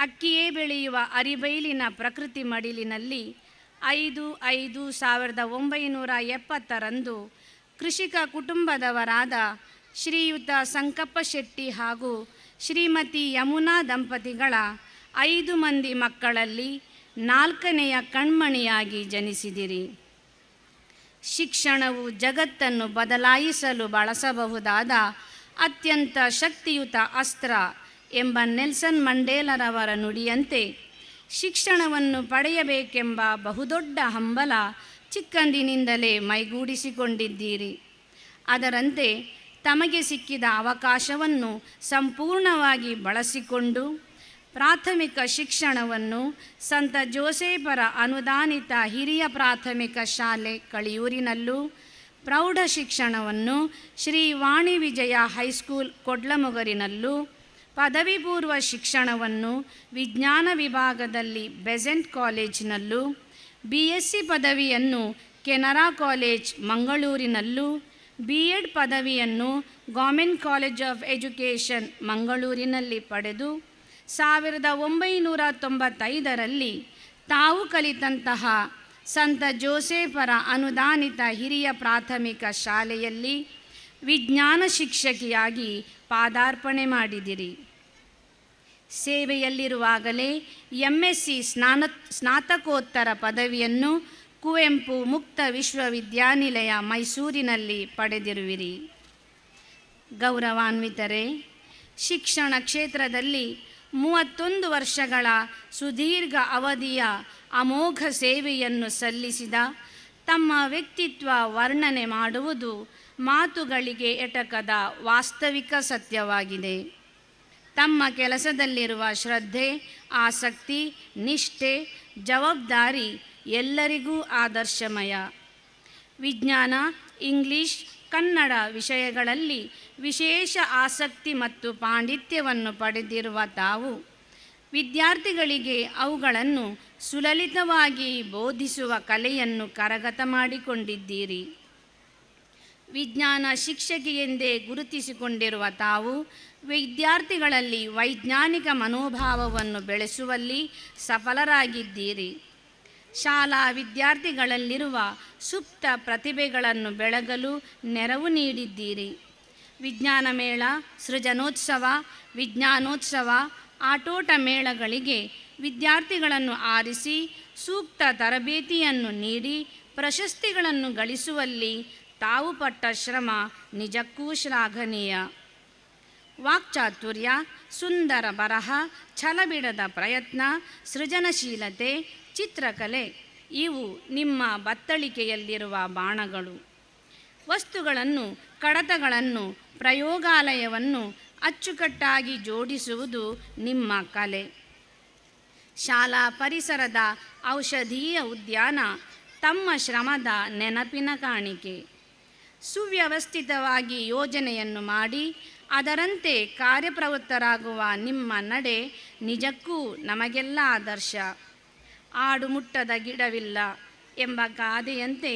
ಅಕ್ಕಿಯೇ ಬೆಳೆಯುವ ಅರಿಬೈಲಿನ ಪ್ರಕೃತಿ ಮಡಿಲಿನಲ್ಲಿ 5/5/1970 ಕೃಷಿಕ ಕುಟುಂಬದವರಾದ ಶ್ರೀಯುತ ಸಂಕಪ್ಪ ಶೆಟ್ಟಿ ಹಾಗೂ ಶ್ರೀಮತಿ ಯಮುನಾ ದಂಪತಿಗಳ 5 ಮಂದಿ ಮಕ್ಕಳಲ್ಲಿ 4ನೆಯ ಕಣ್ಮಣಿಯಾಗಿ ಜನಿಸಿದಿರಿ. ಶಿಕ್ಷಣವು ಜಗತ್ತನ್ನು ಬದಲಾಯಿಸಲು ಬಳಸಬಹುದಾದ ಅತ್ಯಂತ ಶಕ್ತಿಯುತ ಅಸ್ತ್ರ ಎಂಬ ನೆಲ್ಸನ್ ಮಂಡೇಲರವರ ನುಡಿಯಂತೆ ಶಿಕ್ಷಣವನ್ನು ಪಡೆಯಬೇಕೆಂಬ ಬಹುದೊಡ್ಡ ಹಂಬಲ ಚಿಕ್ಕಂದಿನಿಂದಲೇ ಮೈಗೂಡಿಸಿಕೊಂಡಿದ್ದೀರಿ. ಅದರಂತೆ ತಮಗೆ ಸಿಕ್ಕಿದ ಅವಕಾಶವನ್ನು ಸಂಪೂರ್ಣವಾಗಿ ಬಳಸಿಕೊಂಡು ಪ್ರಾಥಮಿಕ ಶಿಕ್ಷಣವನ್ನು ಸಂತ ಜೋಸೇಫರ ಅನುದಾನಿತ ಹಿರಿಯ ಪ್ರಾಥಮಿಕ ಶಾಲೆ ಕಳಿಯೂರಿನಲ್ಲೂ, ಪ್ರೌಢ ಶಿಕ್ಷಣವನ್ನು ಶ್ರೀ ವಾಣಿ ವಿಜಯ ಹೈಸ್ಕೂಲ್ ಕೊಡ್ಲಮೊಗರಿನಲ್ಲೂ, ಪದವಿ ಪೂರ್ವ ಶಿಕ್ಷಣವನ್ನು ವಿಜ್ಞಾನ ವಿಭಾಗದಲ್ಲಿ ಬೆಸೆಂಟ್ ಕಾಲೇಜಿನಲ್ಲೂ, BSc ಪದವಿಯನ್ನು ಕೆನರಾ ಕಾಲೇಜ್ ಮಂಗಳೂರಿನಲ್ಲೂ, B.Ed ಪದವಿಯನ್ನು ಗೌರ್ಮೆಂಟ್ ಕಾಲೇಜ್ ಆಫ್ ಎಜುಕೇಷನ್ ಮಂಗಳೂರಿನಲ್ಲಿ ಪಡೆದು 1995ರಲ್ಲಿ ತಾವು ಕಲಿತಂತಹ ಸಂತ ಜೋಸೇಫರ ಅನುದಾನಿತ ಹಿರಿಯ ಪ್ರಾಥಮಿಕ ಶಾಲೆಯಲ್ಲಿ ವಿಜ್ಞಾನ ಶಿಕ್ಷಕಿಯಾಗಿ ಪಾದಾರ್ಪಣೆ ಮಾಡಿದಿರಿ. ಸೇವೆಯಲ್ಲಿರುವಾಗಲೇ MSc ಸ್ನಾತಕೋತ್ತರ ಪದವಿಯನ್ನು ಕುವೆಂಪು ಮುಕ್ತ ವಿಶ್ವವಿದ್ಯಾನಿಲಯ ಮೈಸೂರಿನಲ್ಲಿ ಪಡೆದಿರುವಿರಿ. ಗೌರವಾನ್ವಿತರೇ, ಶಿಕ್ಷಣ ಕ್ಷೇತ್ರದಲ್ಲಿ 31 ವರ್ಷಗಳ ಸುದೀರ್ಘ ಅವಧಿಯ ಅಮೋಘ ಸೇವೆಯನ್ನು ಸಲ್ಲಿಸಿದ ತಮ್ಮ ವ್ಯಕ್ತಿತ್ವ ವರ್ಣನೆ ಮಾಡುವುದು ಮಾತುಗಳಿಗೆ ಎಟಕದ ವಾಸ್ತವಿಕ ಸತ್ಯವಾಗಿದೆ. ತಮ್ಮ ಕೆಲಸದಲ್ಲಿರುವ ಶ್ರದ್ಧೆ, ಆಸಕ್ತಿ, ನಿಷ್ಠೆ, ಜವಾಬ್ದಾರಿ ಎಲ್ಲರಿಗೂ ಆದರ್ಶಮಯ. ವಿಜ್ಞಾನ, ಇಂಗ್ಲಿಷ್, ಕನ್ನಡ ವಿಷಯಗಳಲ್ಲಿ ವಿಶೇಷ ಆಸಕ್ತಿ ಮತ್ತು ಪಾಂಡಿತ್ಯವನ್ನು ಪಡೆದಿರುವ ತಾವು ವಿದ್ಯಾರ್ಥಿಗಳಿಗೆ ಅವುಗಳನ್ನು ಸುಲಲಿತವಾಗಿ ಬೋಧಿಸುವ ಕಲೆಯನ್ನು ಕರಗತ ಮಾಡಿಕೊಂಡಿದ್ದೀರಿ. ವಿಜ್ಞಾನ ಶಿಕ್ಷಕಿಯೆಂದೇ ಗುರುತಿಸಿಕೊಂಡಿರುವ ತಾವು ವಿದ್ಯಾರ್ಥಿಗಳಲ್ಲಿ ವೈಜ್ಞಾನಿಕ ಮನೋಭಾವವನ್ನು ಬೆಳೆಸುವಲ್ಲಿ ಸಫಲರಾಗಿದ್ದೀರಿ. ಶಾಲಾ ವಿದ್ಯಾರ್ಥಿಗಳಲ್ಲಿರುವ ಸುಪ್ತ ಪ್ರತಿಭೆಗಳನ್ನು ಬೆಳಗಲು ನೆರವು ನೀಡಿದ್ದೀರಿ. ವಿಜ್ಞಾನ ಮೇಳ, ಸೃಜನೋತ್ಸವ, ವಿಜ್ಞಾನೋತ್ಸವ, ಆಟೋಟ ಮೇಳಗಳಿಗೆ ವಿದ್ಯಾರ್ಥಿಗಳನ್ನು ಆರಿಸಿ ಸೂಕ್ತ ತರಬೇತಿಯನ್ನು ನೀಡಿ ಪ್ರಶಸ್ತಿಗಳನ್ನು ಗಳಿಸುವಲ್ಲಿ ತಾವು ಪಟ್ಟ ಶ್ರಮ ನಿಜಕ್ಕೂ ಶ್ಲಾಘನೀಯ. ವಾಕ್ಚಾತುರ್ಯ, ಸುಂದರ ಬರಹ, ಛಲಬಿಡದ ಪ್ರಯತ್ನ, ಸೃಜನಶೀಲತೆ, ಚಿತ್ರಕಲೆ ಇವು ನಿಮ್ಮ ಬತ್ತಳಿಕೆಯಲ್ಲಿರುವ ಬಾಣಗಳು. ವಸ್ತುಗಳನ್ನು, ಕಡತಗಳನ್ನು, ಪ್ರಯೋಗಾಲಯವನ್ನು ಅಚ್ಚುಕಟ್ಟಾಗಿ ಜೋಡಿಸುವುದು ನಿಮ್ಮ ಕಲೆ. ಶಾಲಾ ಪರಿಸರದ ಔಷಧೀಯ ಉದ್ಯಾನ ತಮ್ಮ ಶ್ರಮದ ನೆನಪಿನ ಕಾಣಿಕೆ. ಸುವ್ಯವಸ್ಥಿತವಾಗಿ ಯೋಜನೆಯನ್ನು ಮಾಡಿ ಅದರಂತೆ ಕಾರ್ಯಪ್ರವೃತ್ತರಾಗುವ ನಿಮ್ಮ ನಡೆ ನಿಜಕ್ಕೂ ನಮಗೆಲ್ಲ ಆದರ್ಶ. ಆಡು ಮುಟ್ಟದ ಗಿಡವಿಲ್ಲ ಎಂಬ ಗಾದೆಯಂತೆ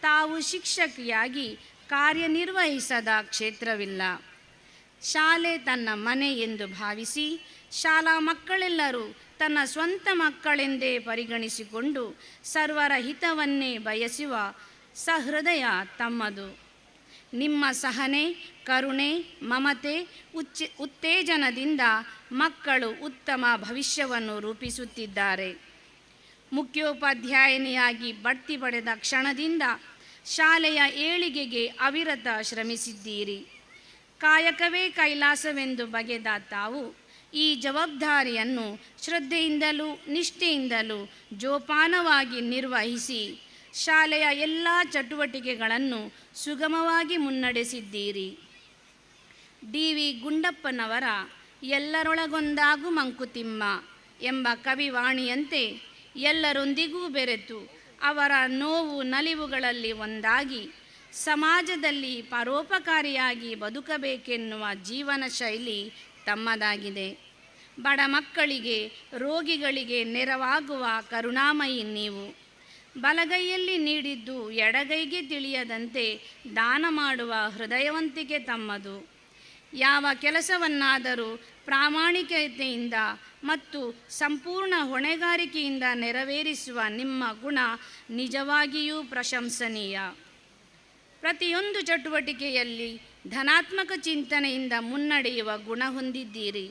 ತಾವು ಶಿಕ್ಷಕಿಯಾಗಿ ಕಾರ್ಯನಿರ್ವಹಿಸದ ಕ್ಷೇತ್ರವಿಲ್ಲ. ಶಾಲೆ ತನ್ನ ಮನೆ ಎಂದು ಭಾವಿಸಿ ಶಾಲಾ ಮಕ್ಕಳೆಲ್ಲರೂ ತನ್ನ ಸ್ವಂತ ಮಕ್ಕಳೆಂದೇ ಪರಿಗಣಿಸಿಕೊಂಡು ಸರ್ವರ ಹಿತವನ್ನೇ ಬಯಸುವ ಸಹೃದಯ ತಮ್ಮದು. ನಿಮ್ಮ ಸಹನೆ, ಕರುಣೆ, ಮಮತೆ, ಉತ್ತೇಜನದಿಂದ ಮಕ್ಕಳು ಉತ್ತಮ ಭವಿಷ್ಯವನ್ನು ರೂಪಿಸುತ್ತಿದ್ದಾರೆ. ಮುಖ್ಯೋಪಾಧ್ಯಾಯಿನಿಯಾಗಿ ಬಡ್ತಿ ಪಡೆದ ಕ್ಷಣದಿಂದ ಶಾಲೆಯ ಏಳಿಗೆಗೆ ಅವಿರತ ಶ್ರಮಿಸಿದ್ದೀರಿ. ಕಾಯಕವೇ ಕೈಲಾಸವೆಂದು ಬಗೆದ ತಾವು ಈ ಜವಾಬ್ದಾರಿಯನ್ನು ಶ್ರದ್ಧೆಯಿಂದಲೂ ನಿಷ್ಠೆಯಿಂದಲೂ ಜೋಪಾನವಾಗಿ ನಿರ್ವಹಿಸಿ ಶಾಲೆಯ ಎಲ್ಲ ಚಟುವಟಿಕೆಗಳನ್ನು ಸುಗಮವಾಗಿ ಮುನ್ನಡೆಸಿದ್ದೀರಿ. D.V. ಗುಂಡಪ್ಪನವರ ಎಲ್ಲರೊಳಗೊಂದಾಗು ಮಂಕುತಿಮ್ಮ ಎಂಬ ಕವಿವಾಣಿಯಂತೆ ಎಲ್ಲರೊಂದಿಗೂ ಬೆರೆತು ಅವರ ನೋವು ನಲಿವುಗಳಲ್ಲಿ ಒಂದಾಗಿ ಸಮಾಜದಲ್ಲಿ ಪರೋಪಕಾರಿಯಾಗಿ ಬದುಕಬೇಕೆನ್ನುವ ಜೀವನ ಶೈಲಿ ತಮ್ಮದಾಗಿದೆ. ಬಡ ಮಕ್ಕಳಿಗೆ, ರೋಗಿಗಳಿಗೆ ನೆರವಾಗುವ ಕರುಣಾಮಯಿ ನೀವು. ಬಲಗೈಯಲ್ಲಿ ನೀಡಿದ್ದು ಎಡಗೈಗೆ ತಿಳಿಯದಂತೆ ದಾನ ಮಾಡುವ ಹೃದಯವಂತಿಕೆ ತಮ್ಮದು. ಯಾವ ಕೆಲಸವನ್ನಾದರೂ ಪ್ರಾಮಾಣಿಕತೆಯಿಂದ ಮತ್ತು ಸಂಪೂರ್ಣ ಹೊಣೆಗಾರಿಕೆಯಿಂದ ನೆರವೇರಿಸುವ ನಿಮ್ಮ ಗುಣ ನಿಜವಾಗಿಯೂ ಪ್ರಶಂಸನೀಯ. ಪ್ರತಿಯೊಂದು ಚಟುವಟಿಕೆಯಲ್ಲಿ ಧನಾತ್ಮಕ ಚಿಂತನೆಯಿಂದ ಮುನ್ನಡೆಯುವ ಗುಣ ಹೊಂದಿದ್ದೀರಿ.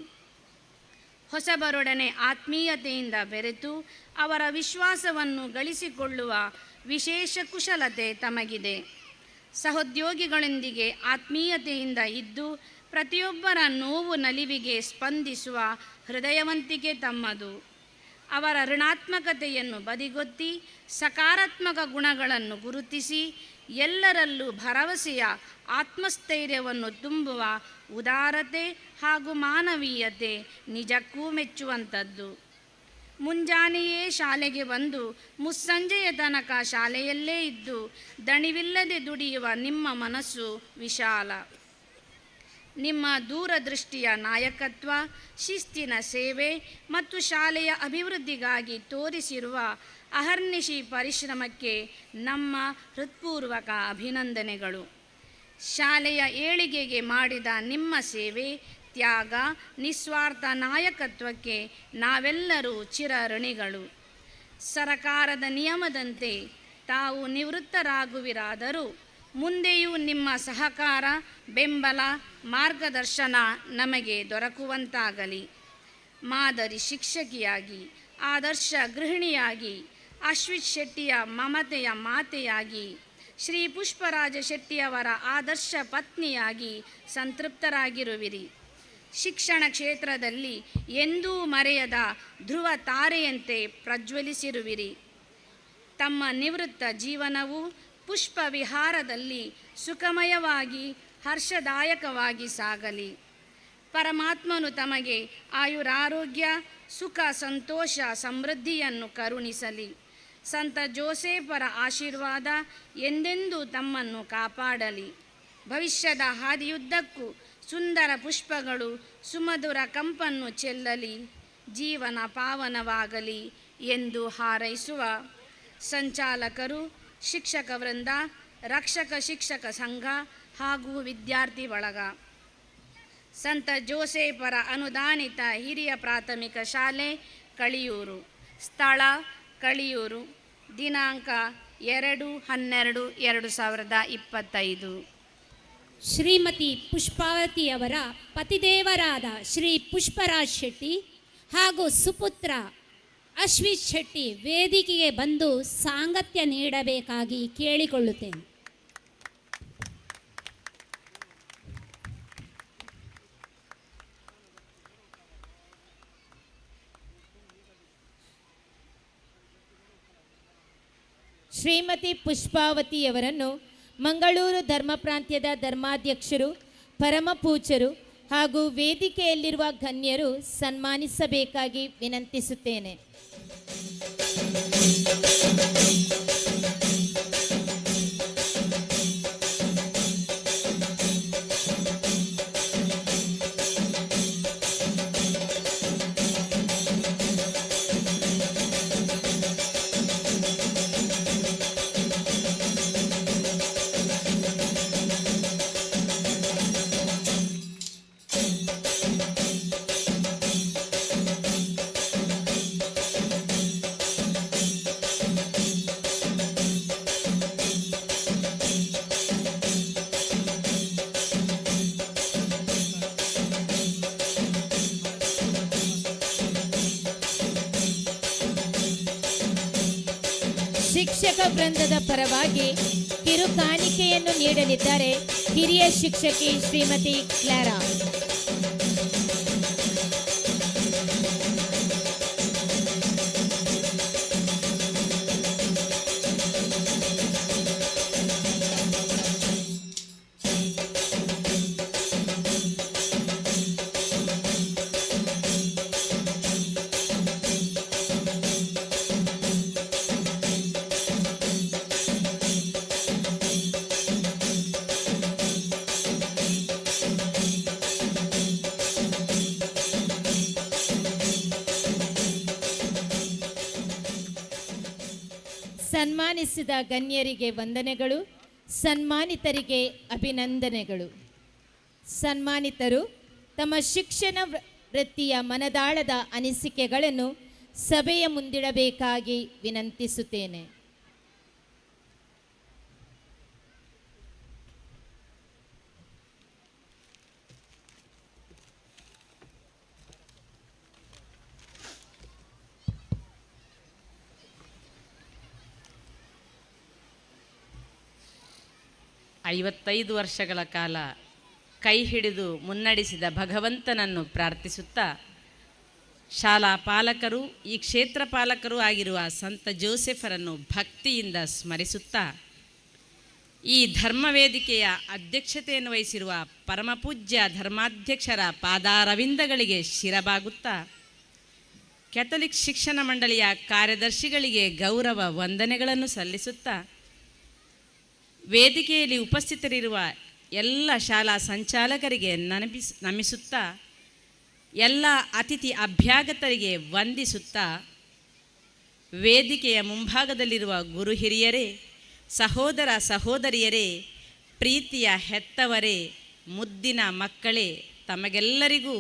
ಹೊಸಬರೊಡನೆ ಆತ್ಮೀಯತೆಯಿಂದ ಬೆರೆತು ಅವರ ವಿಶ್ವಾಸವನ್ನು ಗಳಿಸಿಕೊಳ್ಳುವ ವಿಶೇಷ ಕುಶಲತೆ ತಮಗಿದೆ. ಸಹೋದ್ಯೋಗಿಗಳೊಂದಿಗೆ ಆತ್ಮೀಯತೆಯಿಂದ ಇದ್ದು ಪ್ರತಿಯೊಬ್ಬರ ನೋವು ನಲಿವಿಗೆ ಸ್ಪಂದಿಸುವ ಹೃದಯವಂತಿಕೆ ತಮ್ಮದು. ಅವರ ಋಣಾತ್ಮಕತೆಯನ್ನು ಬದಿಗೊತ್ತಿ ಸಕಾರಾತ್ಮಕ ಗುಣಗಳನ್ನು ಗುರುತಿಸಿ ಎಲ್ಲರಲ್ಲೂ ಭರವಸೆಯ ಆತ್ಮಸ್ಥೈರ್ಯವನ್ನು ತುಂಬುವ ಉದಾರತೆ ಹಾಗೂ ಮಾನವೀಯತೆ ನಿಜಕ್ಕೂ ಮೆಚ್ಚುವಂಥದ್ದು. ಮುಂಜಾನೆಯೇ ಶಾಲೆಗೆ ಬಂದು ಮುಸ್ಸಂಜೆಯ ತನಕ ಶಾಲೆಯಲ್ಲೇ ಇದ್ದು ದಣಿವಿಲ್ಲದೆ ದುಡಿಯುವ ನಿಮ್ಮ ಮನಸ್ಸು ವಿಶಾಲ. ನಿಮ್ಮ ದೂರದೃಷ್ಟಿಯ ನಾಯಕತ್ವ, ಶಿಸ್ತಿನ ಸೇವೆ ಮತ್ತು ಶಾಲೆಯ ಅಭಿವೃದ್ಧಿಗಾಗಿ ತೋರಿಸಿರುವ ಅಹರ್ನಿಶಿ ಪರಿಶ್ರಮಕ್ಕೆ ನಮ್ಮ ಹೃತ್ಪೂರ್ವಕ ಅಭಿನಂದನೆಗಳು. ಶಾಲೆಯ ಏಳಿಗೆಗೆ ಮಾಡಿದ ನಿಮ್ಮ ಸೇವೆ, ತ್ಯಾಗ, ನಿಸ್ವಾರ್ಥ ನಾಯಕತ್ವಕ್ಕೆ ನಾವೆಲ್ಲರೂ ಚಿರಋಣಿಗಳು. ಸರಕಾರದ ನಿಯಮದಂತೆ ತಾವು ನಿವೃತ್ತರಾಗುವಿರಾದರೂ ಮುಂದೆಯೂ ನಿಮ್ಮ ಸಹಕಾರ, ಬೆಂಬಲ, ಮಾರ್ಗದರ್ಶನ ನಮಗೆ ದೊರಕುವಂತಾಗಲಿ. ಮಾದರಿ ಶಿಕ್ಷಕಿಯಾಗಿ, ಆದರ್ಶ ಗೃಹಿಣಿಯಾಗಿ, ಅಶ್ವಿತ್ ಶೆಟ್ಟಿಯ ಮಮತೆಯ ಮಾತೆಯಾಗಿ, ಶ್ರೀ ಪುಷ್ಪರಾಜ ಶೆಟ್ಟಿಯವರ ಆದರ್ಶ ಪತ್ನಿಯಾಗಿ ಸಂತೃಪ್ತರಾಗಿರುವಿರಿ. ಶಿಕ್ಷಣ ಕ್ಷೇತ್ರದಲ್ಲಿ ಎಂದೂ ಮರೆಯದ ಧ್ರುವ ತಾರೆಯಂತೆ ಪ್ರಜ್ವಲಿಸಿರುವಿರಿ. ತಮ್ಮ ನಿವೃತ್ತ ಜೀವನವು ಪುಷ್ಪ ವಿಹಾರದಲ್ಲಿ ಸುಖಮಯವಾಗಿ ಹರ್ಷದಾಯಕವಾಗಿ ಸಾಗಲಿ. ಪರಮಾತ್ಮನು ತಮಗೆ ಆಯುರಾರೋಗ್ಯ, ಸುಖ, ಸಂತೋಷ, ಸಮೃದ್ಧಿಯನ್ನು ಕರುಣಿಸಲಿ. ಸಂತ ಜೋಸೇಫರ ಆಶೀರ್ವಾದ ಎಂದೆಂದೂ ತಮ್ಮನ್ನು ಕಾಪಾಡಲಿ. ಭವಿಷ್ಯದ ಹಾದಿಯುದ್ದಕ್ಕೂ ಸುಂದರ ಪುಷ್ಪಗಳು ಸುಮಧುರ ಕಂಪನ್ನು ಚೆಲ್ಲಲಿ, ಜೀವನ ಪಾವನವಾಗಲಿ ಎಂದು ಹಾರೈಸುವ ಸಂಚಾಲಕರು, ಶಿಕ್ಷಕ ವೃಂದ, ರಕ್ಷಕ ಶಿಕ್ಷಕ ಸಂಘ ಹಾಗೂ ವಿದ್ಯಾರ್ಥಿ ಬಳಗ. ಸಂತ ಜೋಸೇಫರ ಅನುದಾನಿತ ಹಿರಿಯ ಪ್ರಾಥಮಿಕ ಶಾಲೆ ಕಳಿಯೂರು. ಸ್ಥಳ ಕಳಿಯೂರು. ದಿನಾಂಕ 2/12/2025. ಶ್ರೀಮತಿ ಪುಷ್ಪಾವತಿಯವರ ಪತಿದೇವರಾದ ಶ್ರೀ ಪುಷ್ಪರಾಜ್ ಶೆಟ್ಟಿ ಹಾಗೂ ಸುಪುತ್ರ ಅಶ್ವಿತ್ ಶೆಟ್ಟಿ ವೇದಿಕೆಗೆ ಬಂದು ಸಾಂಗತ್ಯ ನೀಡಬೇಕಾಗಿ ಕೇಳಿಕೊಳ್ಳುತ್ತೇನೆ. ಶ್ರೀಮತಿ ಪುಷ್ಪಾವತಿಯವರನ್ನು ಮಂಗಳೂರು ಧರ್ಮ ಪ್ರಾಂತ್ಯದ ಧರ್ಮಾಧ್ಯಕ್ಷರು, ಪರಮ ಪೂಜ್ಯರು ಹಾಗೂ ವೇದಿಕೆಯಲ್ಲಿರುವ ಗಣ್ಯರು ಸನ್ಮಾನಿಸಬೇಕಾಗಿ ವಿನಂತಿಸುತ್ತೇನೆ. ಶಿಕ್ಷಕ ವೃಂದದ ಪರವಾಗಿ ಕಿರು ಕಾಣಿಕೆಯನ್ನು ನೀಡಲಿದ್ದಾರೆ ಹಿರಿಯ ಶಿಕ್ಷಕಿ ಶ್ರೀಮತಿ ಕ್ಲಾರಾ. ಸನ್ಮಾನಿಸಿದ ಗಣ್ಯರಿಗೆ ವಂದನೆಗಳು, ಸನ್ಮಾನಿತರಿಗೆ ಅಭಿನಂದನೆಗಳು. ಸನ್ಮಾನಿತರು ತಮ್ಮ ಶಿಕ್ಷಣ ವೃತ್ತಿಯ ಮನದಾಳದ ಅನಿಸಿಕೆಗಳನ್ನು ಸಭೆಯ ಮುಂದಿಡಬೇಕಾಗಿ ವಿನಂತಿಸುತ್ತೇನೆ. ಐವತ್ತೈದು ವರ್ಷಗಳ ಕಾಲ ಕೈ ಹಿಡಿದು ಮುನ್ನಡೆಸಿದ ಭಗವಂತನನ್ನು ಪ್ರಾರ್ಥಿಸುತ್ತಾ, ಶಾಲಾ ಪಾಲಕರು ಈ ಕ್ಷೇತ್ರ ಪಾಲಕರೂ ಆಗಿರುವ ಸಂತ ಜೋಸೆಫರನ್ನು ಭಕ್ತಿಯಿಂದ ಸ್ಮರಿಸುತ್ತಾ, ಈ ಧರ್ಮವೇದಿಕೆಯ ಅಧ್ಯಕ್ಷತೆಯನ್ನು ವಹಿಸಿರುವ ಪರಮಪೂಜ್ಯ ಧರ್ಮಾಧ್ಯಕ್ಷರ ಪಾದಾರವಿಂದಗಳಿಗೆ ಶಿರಬಾಗುತ್ತಾ, ಕ್ಯಾಥಲಿಕ್ ಶಿಕ್ಷಣ ಮಂಡಳಿಯ ಕಾರ್ಯದರ್ಶಿಗಳಿಗೆ ಗೌರವ ವಂದನೆಗಳನ್ನು ಸಲ್ಲಿಸುತ್ತಾ, ವೇದಿಕೆಯಲ್ಲಿ ಉಪಸ್ಥಿತರಿರುವ ಎಲ್ಲ ಶಾಲಾ ಸಂಚಾಲಕರಿಗೆ ನಮಿಸುತ್ತಾ, ಎಲ್ಲ ಅತಿಥಿ ಅಭ್ಯಾಗತರಿಗೆ ವಂದಿಸುತ್ತಾ, ವೇದಿಕೆಯ ಮುಂಭಾಗದಲ್ಲಿರುವ ಗುರು ಹಿರಿಯರೇ, ಸಹೋದರ ಸಹೋದರಿಯರೇ, ಪ್ರೀತಿಯ ಹೆತ್ತವರೇ, ಮುದ್ದಿನ ಮಕ್ಕಳೇ, ತಮಗೆಲ್ಲರಿಗೂ